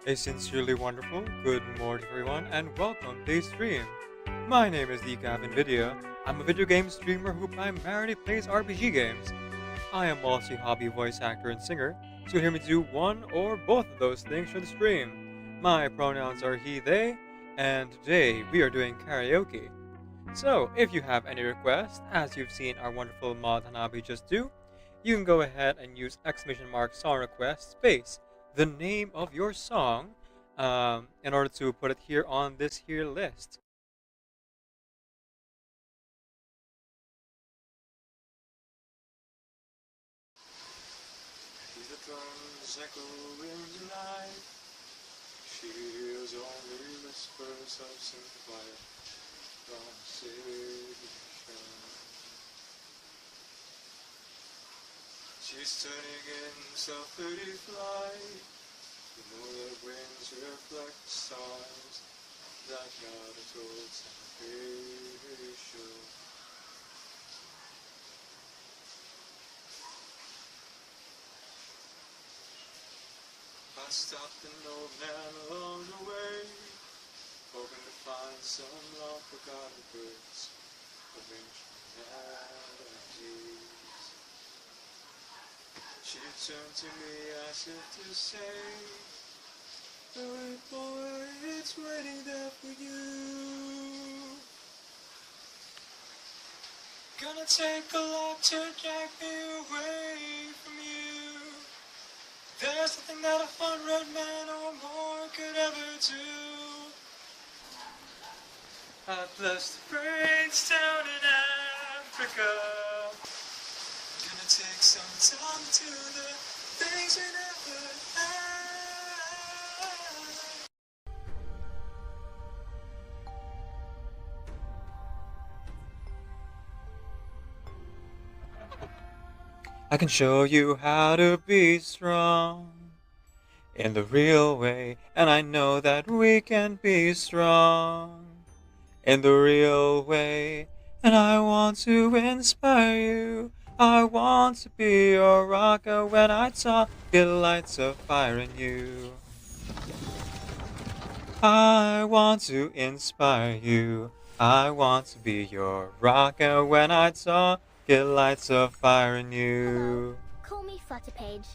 A sincerely wonderful good morning everyone and welcome to the stream. My name is DeCavinVideo. I'm a video game streamer who primarily plays RPG games. I am also a hobby voice actor and singer, so you'll hear me do one or both of those things for the stream. My pronouns are he, they, and today we are doing karaoke. So, if you have any requests, as you've seen our wonderful mod Hanabi just do, you can go ahead and use !song request space the name of your song in order to put it here on this here list. The drums echo in the night. She hears only whispers of some quiet conversation. She's turning in self-pity flight. The moonlit winds reflect the stars that gather towards salvation. I stopped an old man along the way, hoping to find some long-forgotten words of ancient melodies. She turned to me as if to say, "Hey boy, it's waiting there for you. Gonna take a lot to drag me away from you. There's nothing that a 100 men or more could ever do. I blessed the rains down in Africa. Gonna take some time to the things we never had." I can show you how to be strong in the real way, and I know that we can be strong in the real way. And I want to inspire you. I want to be your rocker. When I talk, it lights a fire in you. I want to inspire you. I want to be your rocker. When I talk, it lights a fire in you. Call me Flutterpage.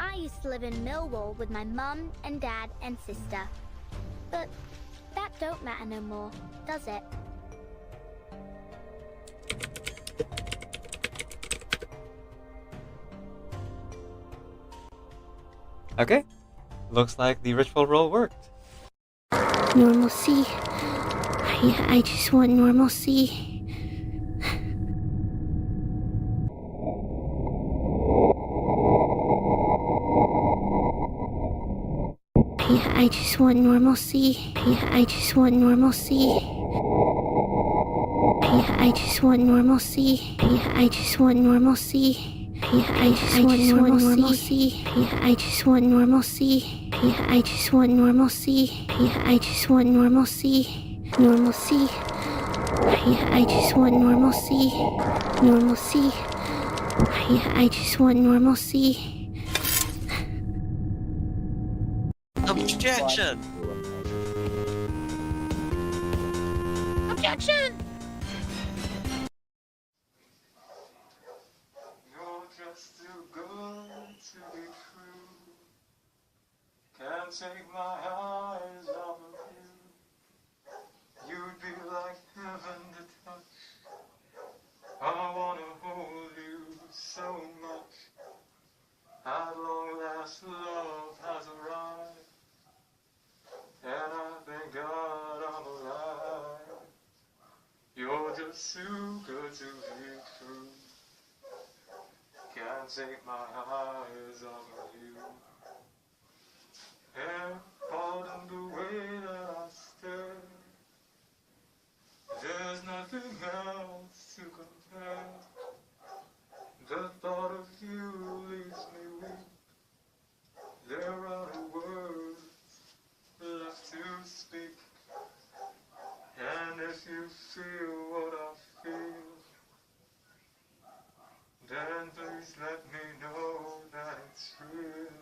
I used to live in Millwall with my mum and dad and sister. But that don't matter no more, does it? Okay, looks like the ritual roll worked. Normalcy. I just want normalcy. I just want normalcy. I just want normalcy. I just want normalcy. I just want normalcy. I just want normalcy. I just want normalcy. I just want normalcy. I just want normalcy. Normalcy. I just want normalcy. Normalcy. I just want normalcy. Objection! Objection! You're just too good to be true. Can't take my eyes off of you. You'd be like heaven to touch. I wanna hold you so much. At long last, love has arrived, and I thank God I'm alive. You're just too good to be true. Can't take my eyes off of you. And pardon the way that I stare. There's nothing else to compare. The thought of you leaves me weak. There are no words left to speak. And if you feel what I feel, then please let me know that it's real.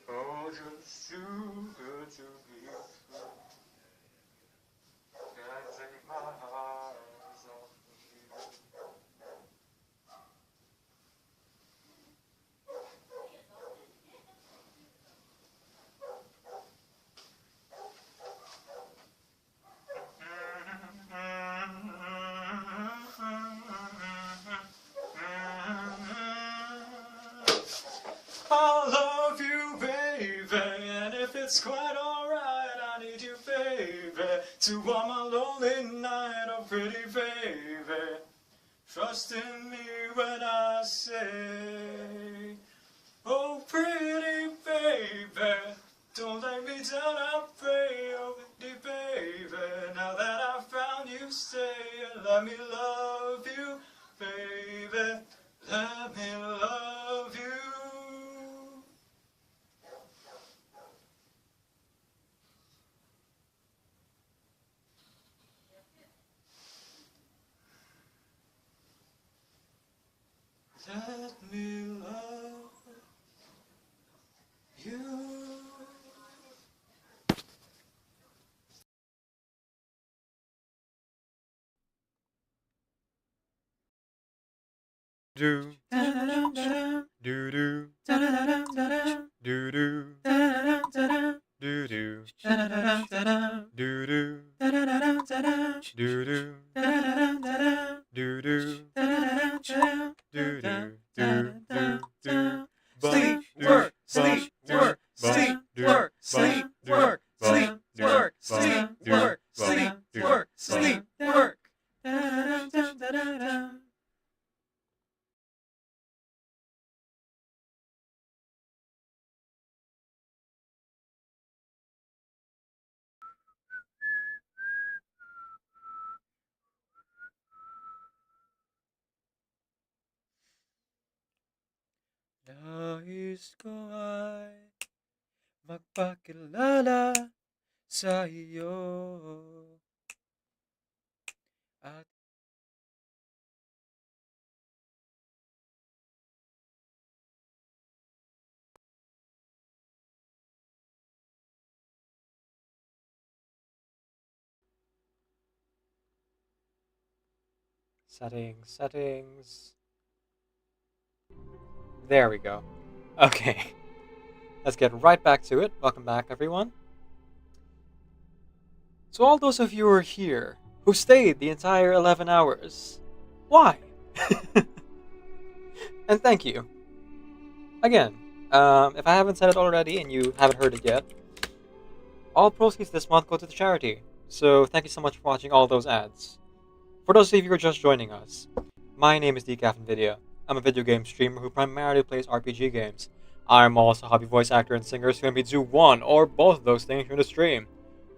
Oh, just too good to be true. Can't take my eyes off of you. I love you, baby, and if it's quite alright, I need you, baby, to warm my lonely night, oh pretty baby. Trust in me when I say, oh pretty baby, don't let me down, I pray, oh pretty baby. Now that I found you, stay and let me love you, baby. Let me love you. Let me love you. Do do do do do do do do do do Sleep, work, sleep, work, sleep, work, sleep, work, sleep, work, sleep, work, sleep, work, sleep, work. Nais ko ay magpakilala sa iyo. At settings. There we go. Okay. Let's get right back to it. Welcome back, everyone. So all those of you who are here, who stayed the entire 11 hours, why? And thank you. Again, if I haven't said it already and you haven't heard it yet, all proceeds this month go to the charity. So thank you so much for watching all those ads. For those of you who are just joining us, my name is DCAFNVIDIA. I'm a video game streamer who primarily plays RPG games. I'm also a hobby voice actor and singer, so maybe do one or both of those things during the stream.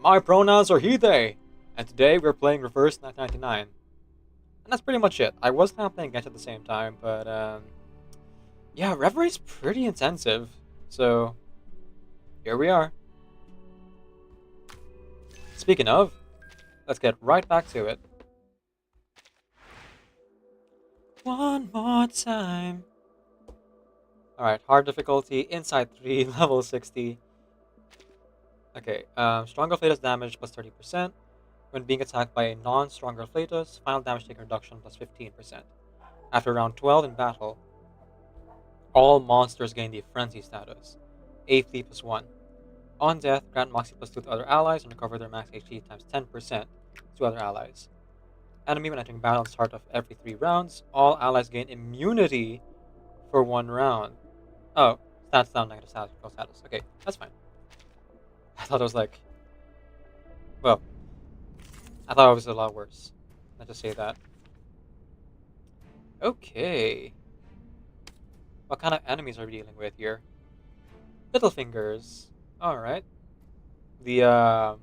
My pronouns are he, they, and today we're playing Reverse 1999. And that's pretty much it. I was kind of playing Genshin at the same time, but yeah, Reverie's pretty intensive, so here we are. Speaking of, let's get right back to it. One more time. Alright, hard difficulty, inside 3, level 60. Okay, stronger Flatus damage plus 30%. When being attacked by a non-stronger Flatus, final damage taken reduction plus 15%. After round 12 in battle, all monsters gain the Frenzy status. AP plus 1. On death, grant Moxie plus 2 to other allies and recover their max HP times 10% to other allies. Enemy when entering battle at the start of every 3 rounds, all allies gain immunity for 1 round. Oh, stats down, negative status, control status. Okay, that's fine. I thought it was like... Well, I thought it was a lot worse. Let's just say that. Okay. What kind of enemies are we dealing with here? Littlefingers. Alright. The,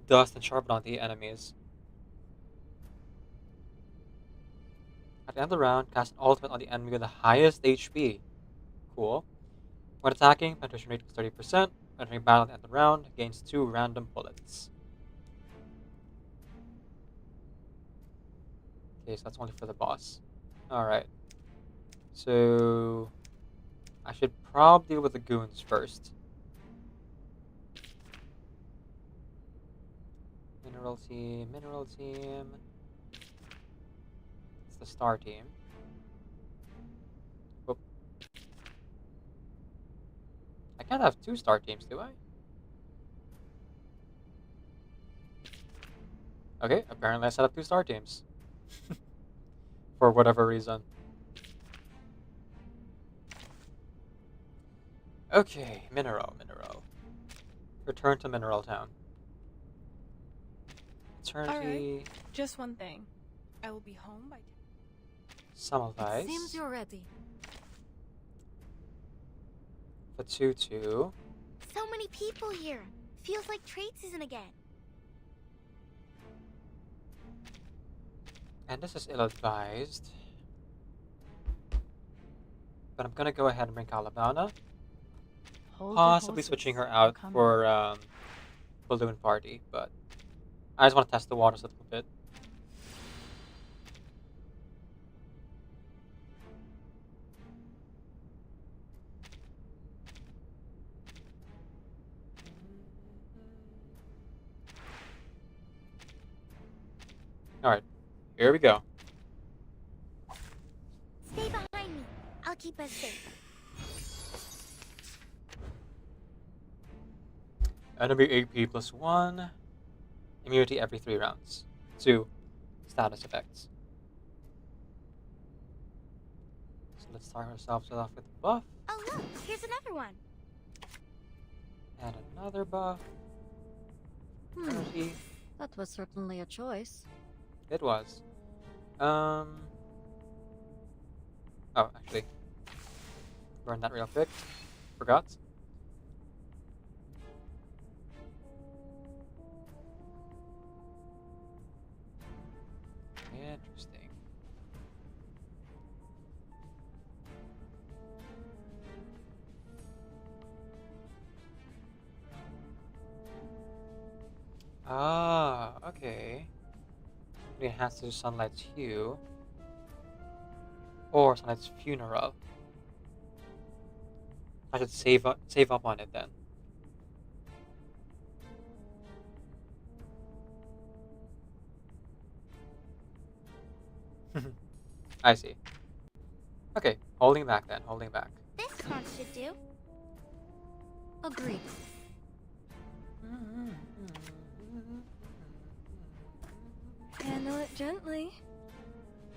dust and sharpen on the enemies. At the end of the round, cast an ultimate on the enemy with the highest HP. Cool. When attacking, penetration rate is 30%. Entering battle at the end of the round, gains 2 random bullets. Okay, so that's only for the boss. Alright. So... I should probably deal with the goons first. Mineral team, mineral team. It's the star team. Oop. I can't have 2 star teams, do I? Okay, apparently I set up 2 star teams. For whatever reason. Okay, mineral. Return to Mineral Town. Eternity. Alright, just one thing. I will be home by 10. Semmelweis. Seems you're ready. For 2-2. So many people here. Feels like trade season again. And this is ill-advised. But I'm gonna go ahead and bring Calabana. Possibly switching her out for Balloon Party, but I just want to test the waters a little bit. Alright, here we go. Stay behind me. I'll keep us safe. Enemy AP plus 1. Immunity every 3 rounds. 2 status effects. So let's start ourselves off with a buff. Oh look, here's another one. And another buff. Energy. That was certainly a choice. It was. Oh, actually. Burn that real quick. Forgot. Interesting. Ah, okay. It has to do Sunlight's hue. Or Sunlight's funeral. I should save up on it then. I see. Okay, holding back then, holding back. This card should do. Agreed. Handle it gently.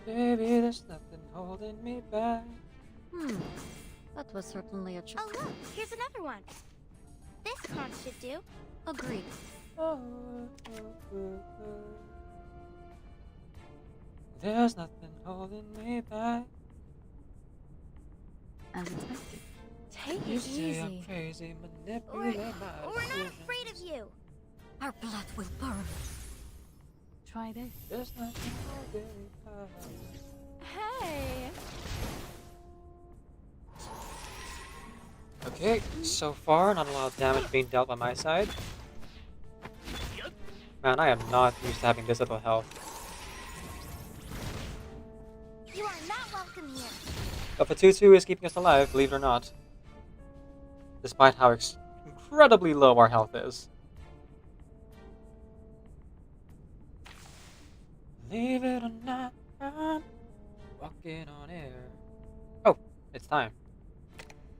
Baby, there's nothing holding me back. That was certainly a choice. Oh look, here's another one. This card should do. Agreed. There's nothing holding me back. As expected. Take You it say I'm easy. crazy, We're manipulate my not decisions. afraid of you. Our blood will burn. Try this. There's nothing holding me back. Hey! Okay, so far not a lot of damage being dealt by my side. Man, I am not used to having this little health. You are not welcome here. But the 2-2 is keeping us alive, believe it or not. Despite how incredibly low our health is. Believe it or not, I'm walking on air. Oh, it's time.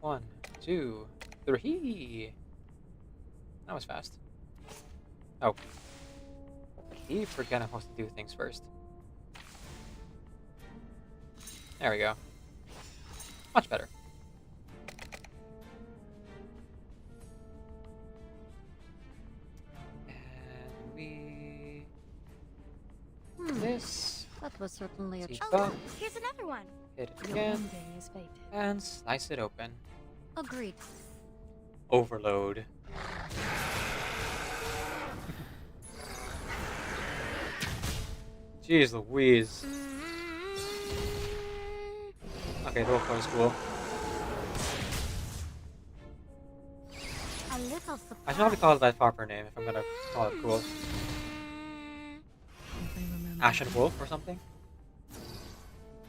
1, 2, 3. That was fast. Oh. Keep forgetting I'm supposed to do things first. There we go. Much better. And we... This. That was certainly a Keep choice. up. Oh look, here's another one. Hit it Your again. ending is fated. And slice it open. Agreed. Overload. Jeez Louise. Okay, the workflow is cool. A little I should surprise. probably call it by its proper name if I'm gonna call it cool. Ashen Wolf or something?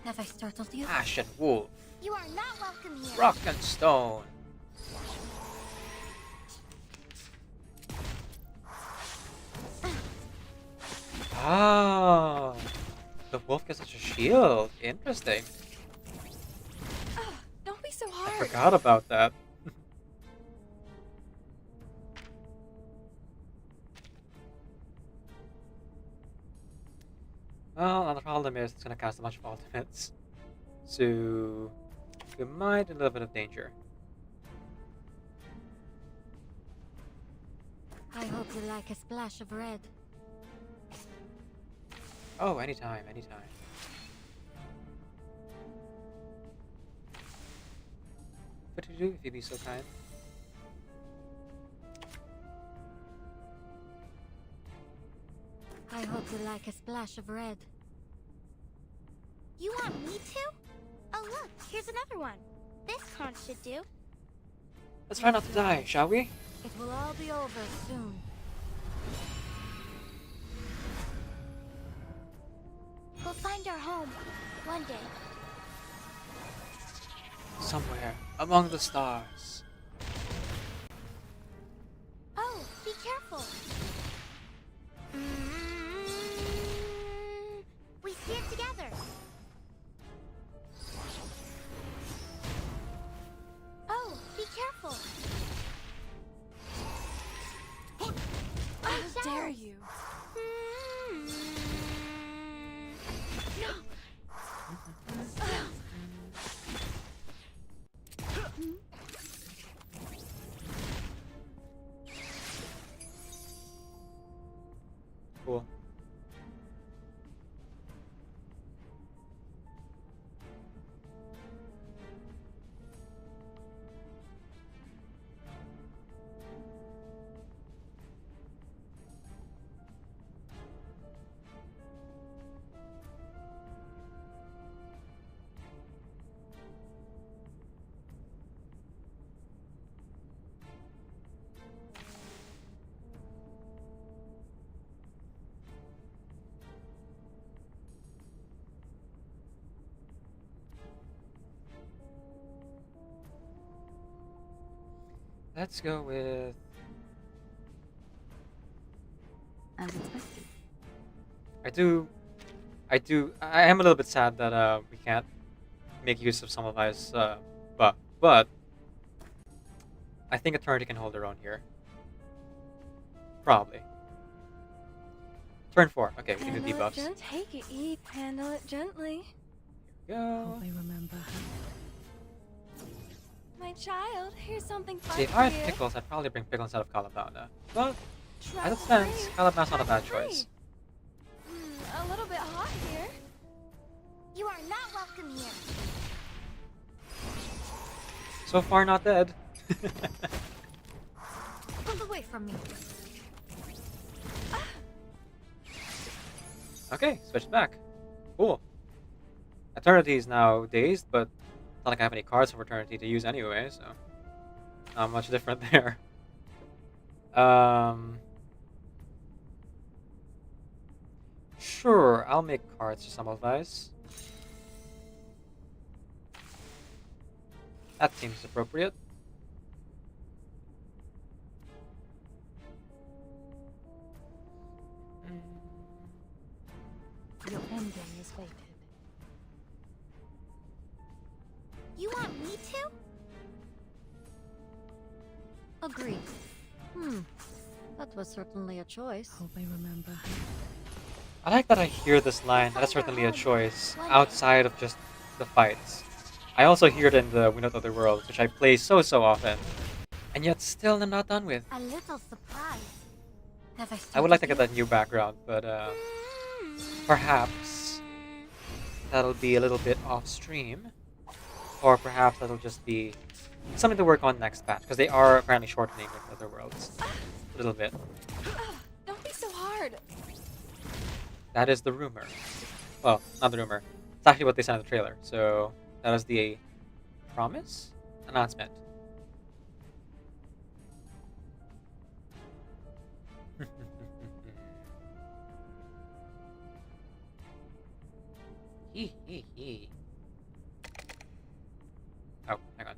Have I startled you? Ashen Wolf. You are not welcome here. Rock and Stone. Ah, the wolf gets such a shield. Interesting. Don't be so I hard. forgot about that. Well, now the problem is it's gonna cast a bunch of ultimates. So we might be in a little bit of danger. I hope you like a splash of red. Oh, anytime, anytime. What would you do if you'd be so kind? I hope you like a splash of red. You want me to? Oh look, here's another one. This card should do. Let's try not to die, shall we? It will all be over soon. We'll find our home one day. Somewhere among the stars. Oh, be careful. We see it together. Oh, be careful. How dare you? Let's go with. As expected. I am a little bit sad that we can't make use of some of I's but I think Eternity can hold their own here. Probably. Turn 4. Okay, we can do debuffs. Take it easy. Handle it gently. Go. Hope I remember My child, here's something fun See, if for I had you. pickles, I'd probably bring pickles out of Calabana. But Try as it stands, free. Calabana's not a bad choice. A little bit hot here. You are not welcome here. So far, not dead. Pull away from me. Okay, switch back. Cool. Eternity is now dazed, but it's not like I have any cards from Eternity to use anyway, so not much different there. Sure, I'll make cards for some advice. That seems appropriate. Your ending is fated. You want me to? Agreed. That was certainly a choice. Hope I remember. I like that I hear this line, that's certainly a choice, outside of just the fights. I also hear it in the We Know Other Worlds, which I play so often, and yet still I'm not done with. A little surprise. Have I would like to get that new background, but perhaps that'll be a little bit off stream, or perhaps that'll just be something to work on next patch, because they are apparently shortening with Other Worlds a little bit. Don't be so hard. That is the rumor. Well, not the rumor. It's actually what they said in the trailer. So that is the promise announcement. Hee hee hee. Oh, hang on.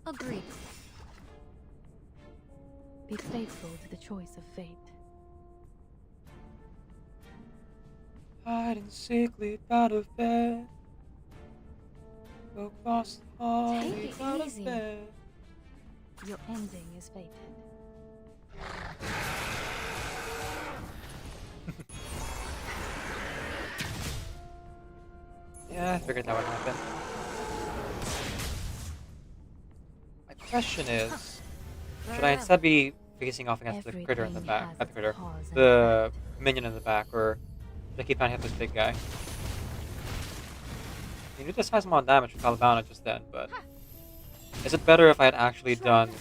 Agreed. Be faithful to the choice of fate. Hide and seek, leap out of bed. Go across the hall, Take leap it out easy. of bed. Your ending is fated. Yeah, I figured that would happen. My question is, should I instead be facing off against the critter in the back, not the critter, the minion in the back, or should I keep trying to hit this big guy? You did just have some on damage with Calabana just then, but is it better if I had actually done,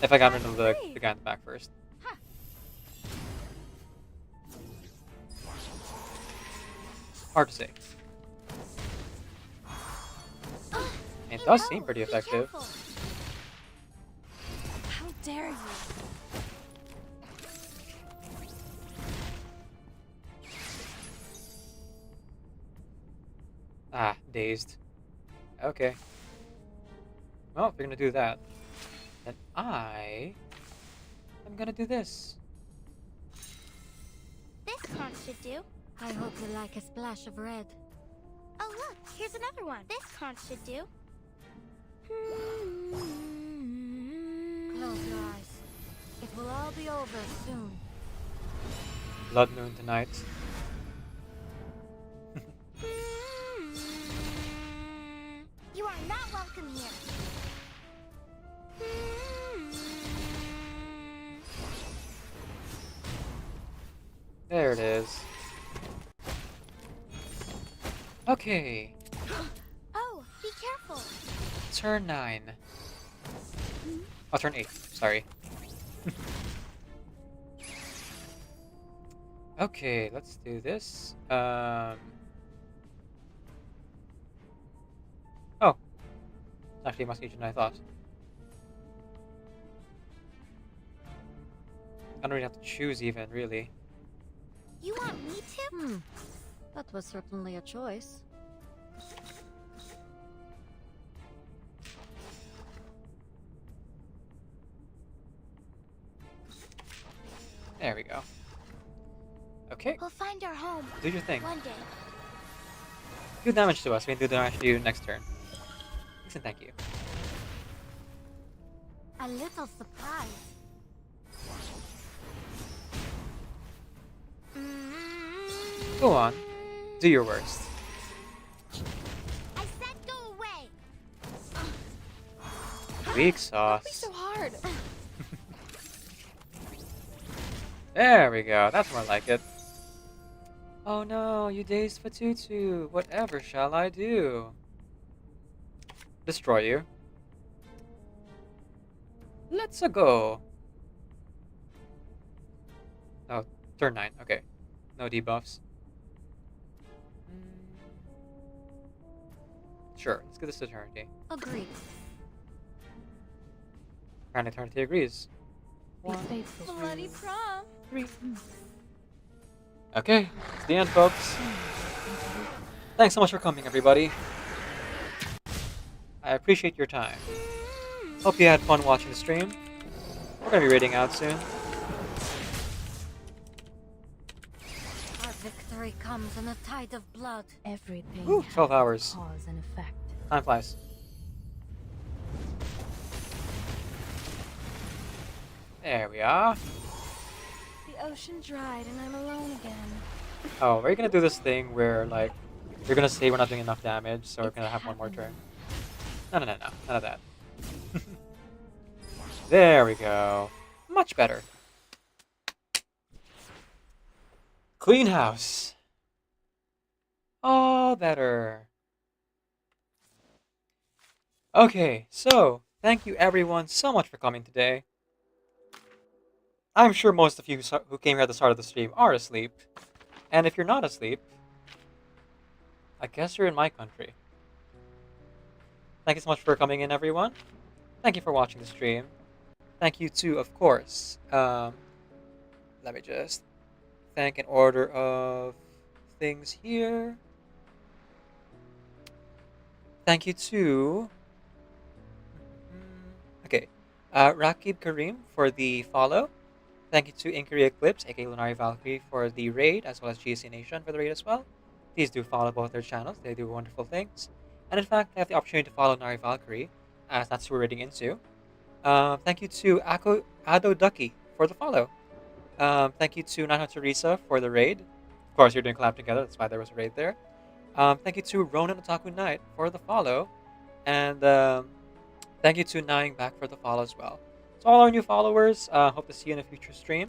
if I got rid of the guy in the back first? Hard to say. It does seem pretty effective. How dare you? Ah, dazed. Okay. Well, if you're gonna do that, then I'm gonna do this. This card should do. I hope you like a splash of red. Oh look, here's another one. This card should do. Close your eyes. It will all be over soon. Blood Moon tonight. You are not welcome here. There it is. Okay, Oh, be careful. turn 9. Oh, turn 8. Sorry. Okay, let's do this. Oh. It's actually much easier than I thought. I don't really have to choose even, really. You want me to? That was certainly a choice. There we go. Okay. We'll find our home. Do your thing. One day. Do damage to us. We can do damage to you next turn. Thanks and thank you. A little surprise. Go on. Do your worst. I said go away. Weak Don't be sauce. so hard. There we go. That's more like it. Oh no, you dazed Fatutu. Whatever shall I do? Destroy you. Let's go. Oh, turn 9. Okay. No debuffs. Sure, let's get this to Eternity. Agreed. And Eternity agrees. Be faithful. Bloody prom. 3. Okay, it's the end, folks. Thanks so much for coming, everybody. I appreciate your time. Hope you had fun watching the stream. We're gonna be raiding out soon. Our victory comes in a tide of blood. Everything Ooh, has 12 a hours. cause and effect. Time flies. There we are. The ocean dried and I'm alone again. Oh, we're gonna do this thing where, like, you're gonna say we're not doing enough damage, so we're gonna have one more turn. No. None of that. There we go. Much better. Clean house. All better. Okay, so thank you everyone so much for coming today. I'm sure most of you who came here at the start of the stream are asleep. And if you're not asleep, I guess you're in my country. Thank you so much for coming in, everyone. Thank you for watching the stream. Thank you too, of course. Let me just thank in order of things here. Thank you to... Okay. Rakib Karim for the follow. Thank you to Inquiry Eclipse, aka Lunari Valkyrie, for the raid, as well as GC Nation for the raid as well. Please do follow both their channels. They do wonderful things. And in fact, I have the opportunity to follow Nari Valkyrie, as that's who we're raiding into. Thank you to Ado Ducky for the follow. Thank you to Nana Teresa for the raid. Of course, you're doing collab together, that's why there was a raid there. Thank you to Ronan Otaku Knight for the follow. And thank you to Nying back for the follow as well. So all our new followers, hope to see you in a future stream.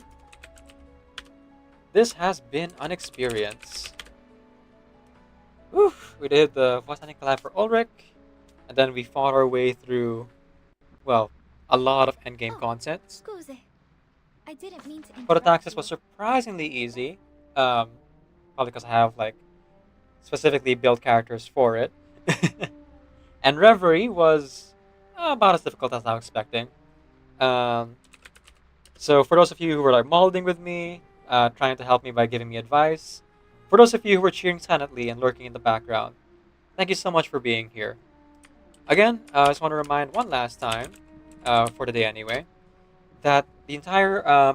This has been an experience. Whew, we did the voice acting collab for Ulrich, and then we fought our way through, well, a lot of endgame content. Scusi. I didn't mean to But interrupt Ataxis you. was surprisingly easy, probably because I have like specifically built characters for it. And Reverie was about as difficult as I was expecting. So for those of you who were like molding with me, trying to help me by giving me advice, for those of you who were cheering silently and lurking in the background, thank you so much for being here. Again, I just want to remind one last time, for today anyway, that the entire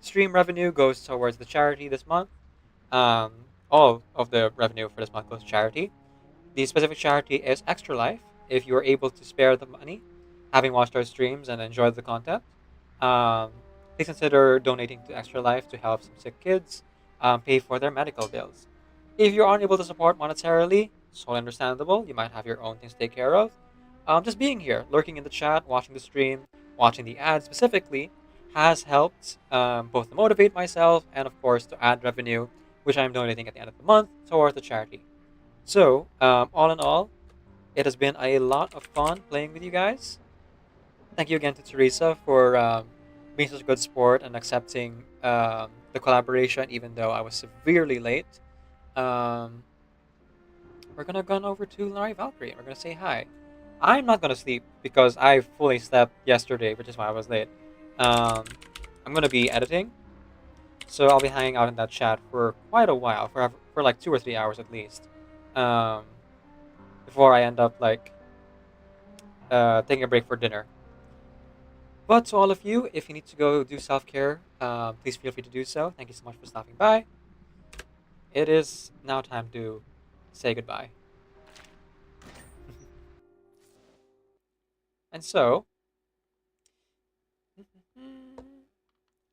stream revenue goes towards the charity this month. All of the revenue for this month goes to charity. The specific charity is Extra Life. If you are able to spare the money, having watched our streams and enjoyed the content, please consider donating to Extra Life to help some sick kids pay for their medical bills. If you're unable to support monetarily, it's totally understandable. You might have your own things to take care of. Just being here, lurking in the chat, watching the stream, watching the ads specifically, has helped both to motivate myself and, of course, to add revenue, which I'm donating at the end of the month towards the charity. So, all in all, it has been a lot of fun playing with you guys. Thank you again to Teresa for being such a good sport and accepting the collaboration, even though I was severely late. We're gonna go over to Larry Valkyrie and we're gonna say hi. I'm not gonna sleep because I fully slept yesterday, which is why I was late. I'm gonna be editing, so I'll be hanging out in that chat for quite a while, for for like 2 or 3 hours at least, before I end up like taking a break for dinner. But to all of you, if you need to go do self-care, please feel free to do so. Thank you so much for stopping by. It is now time to say goodbye. And so,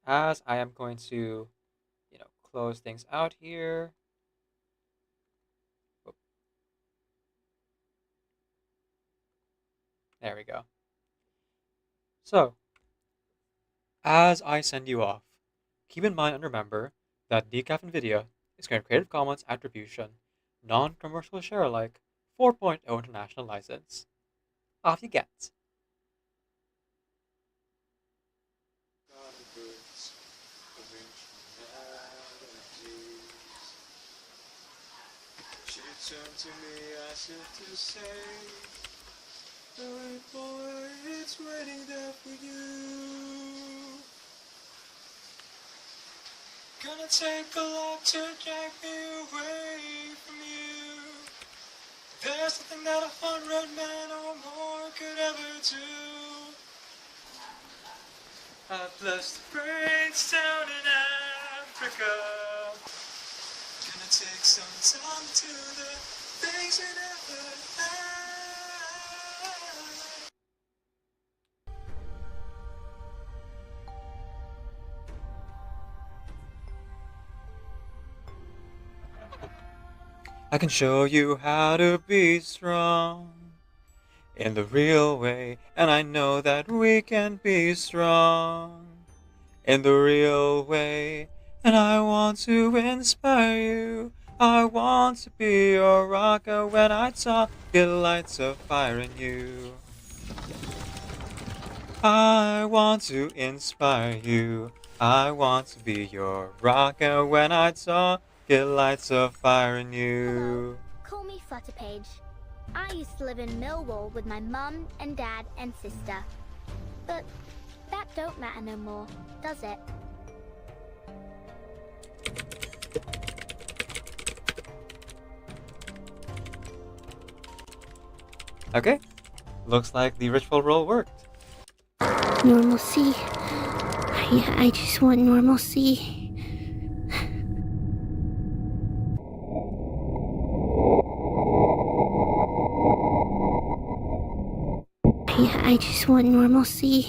as I am going to, close things out here. Whoop. There we go. So, as I send you off, keep in mind and remember that Decaf NVIDIA is going to Creative Commons Attribution, Non-Commercial Share Alike 4.0 International License. Off you get. She turned to me as if to say, "Hey boy, it's waiting there for you. Gonna take a lot to drag me away from you. There's nothing that 100 men or more could ever do. I blessed the brains down in Africa. Gonna take some time to the things we never had." I can show you how to be strong in the real way, and I know that we can be strong in the real way, and I want to inspire you. I want to be your rocker when I talk, it lights a fire in you. I want to inspire you. I want to be your rocker when I talk, it lights a fire in you. Call me Flutterpage. I used to live in Millwall with my mum and dad and sister. But that don't matter no more, does it? Okay, looks like the ritual roll worked. Normalcy. I just want normalcy. I just want normalcy.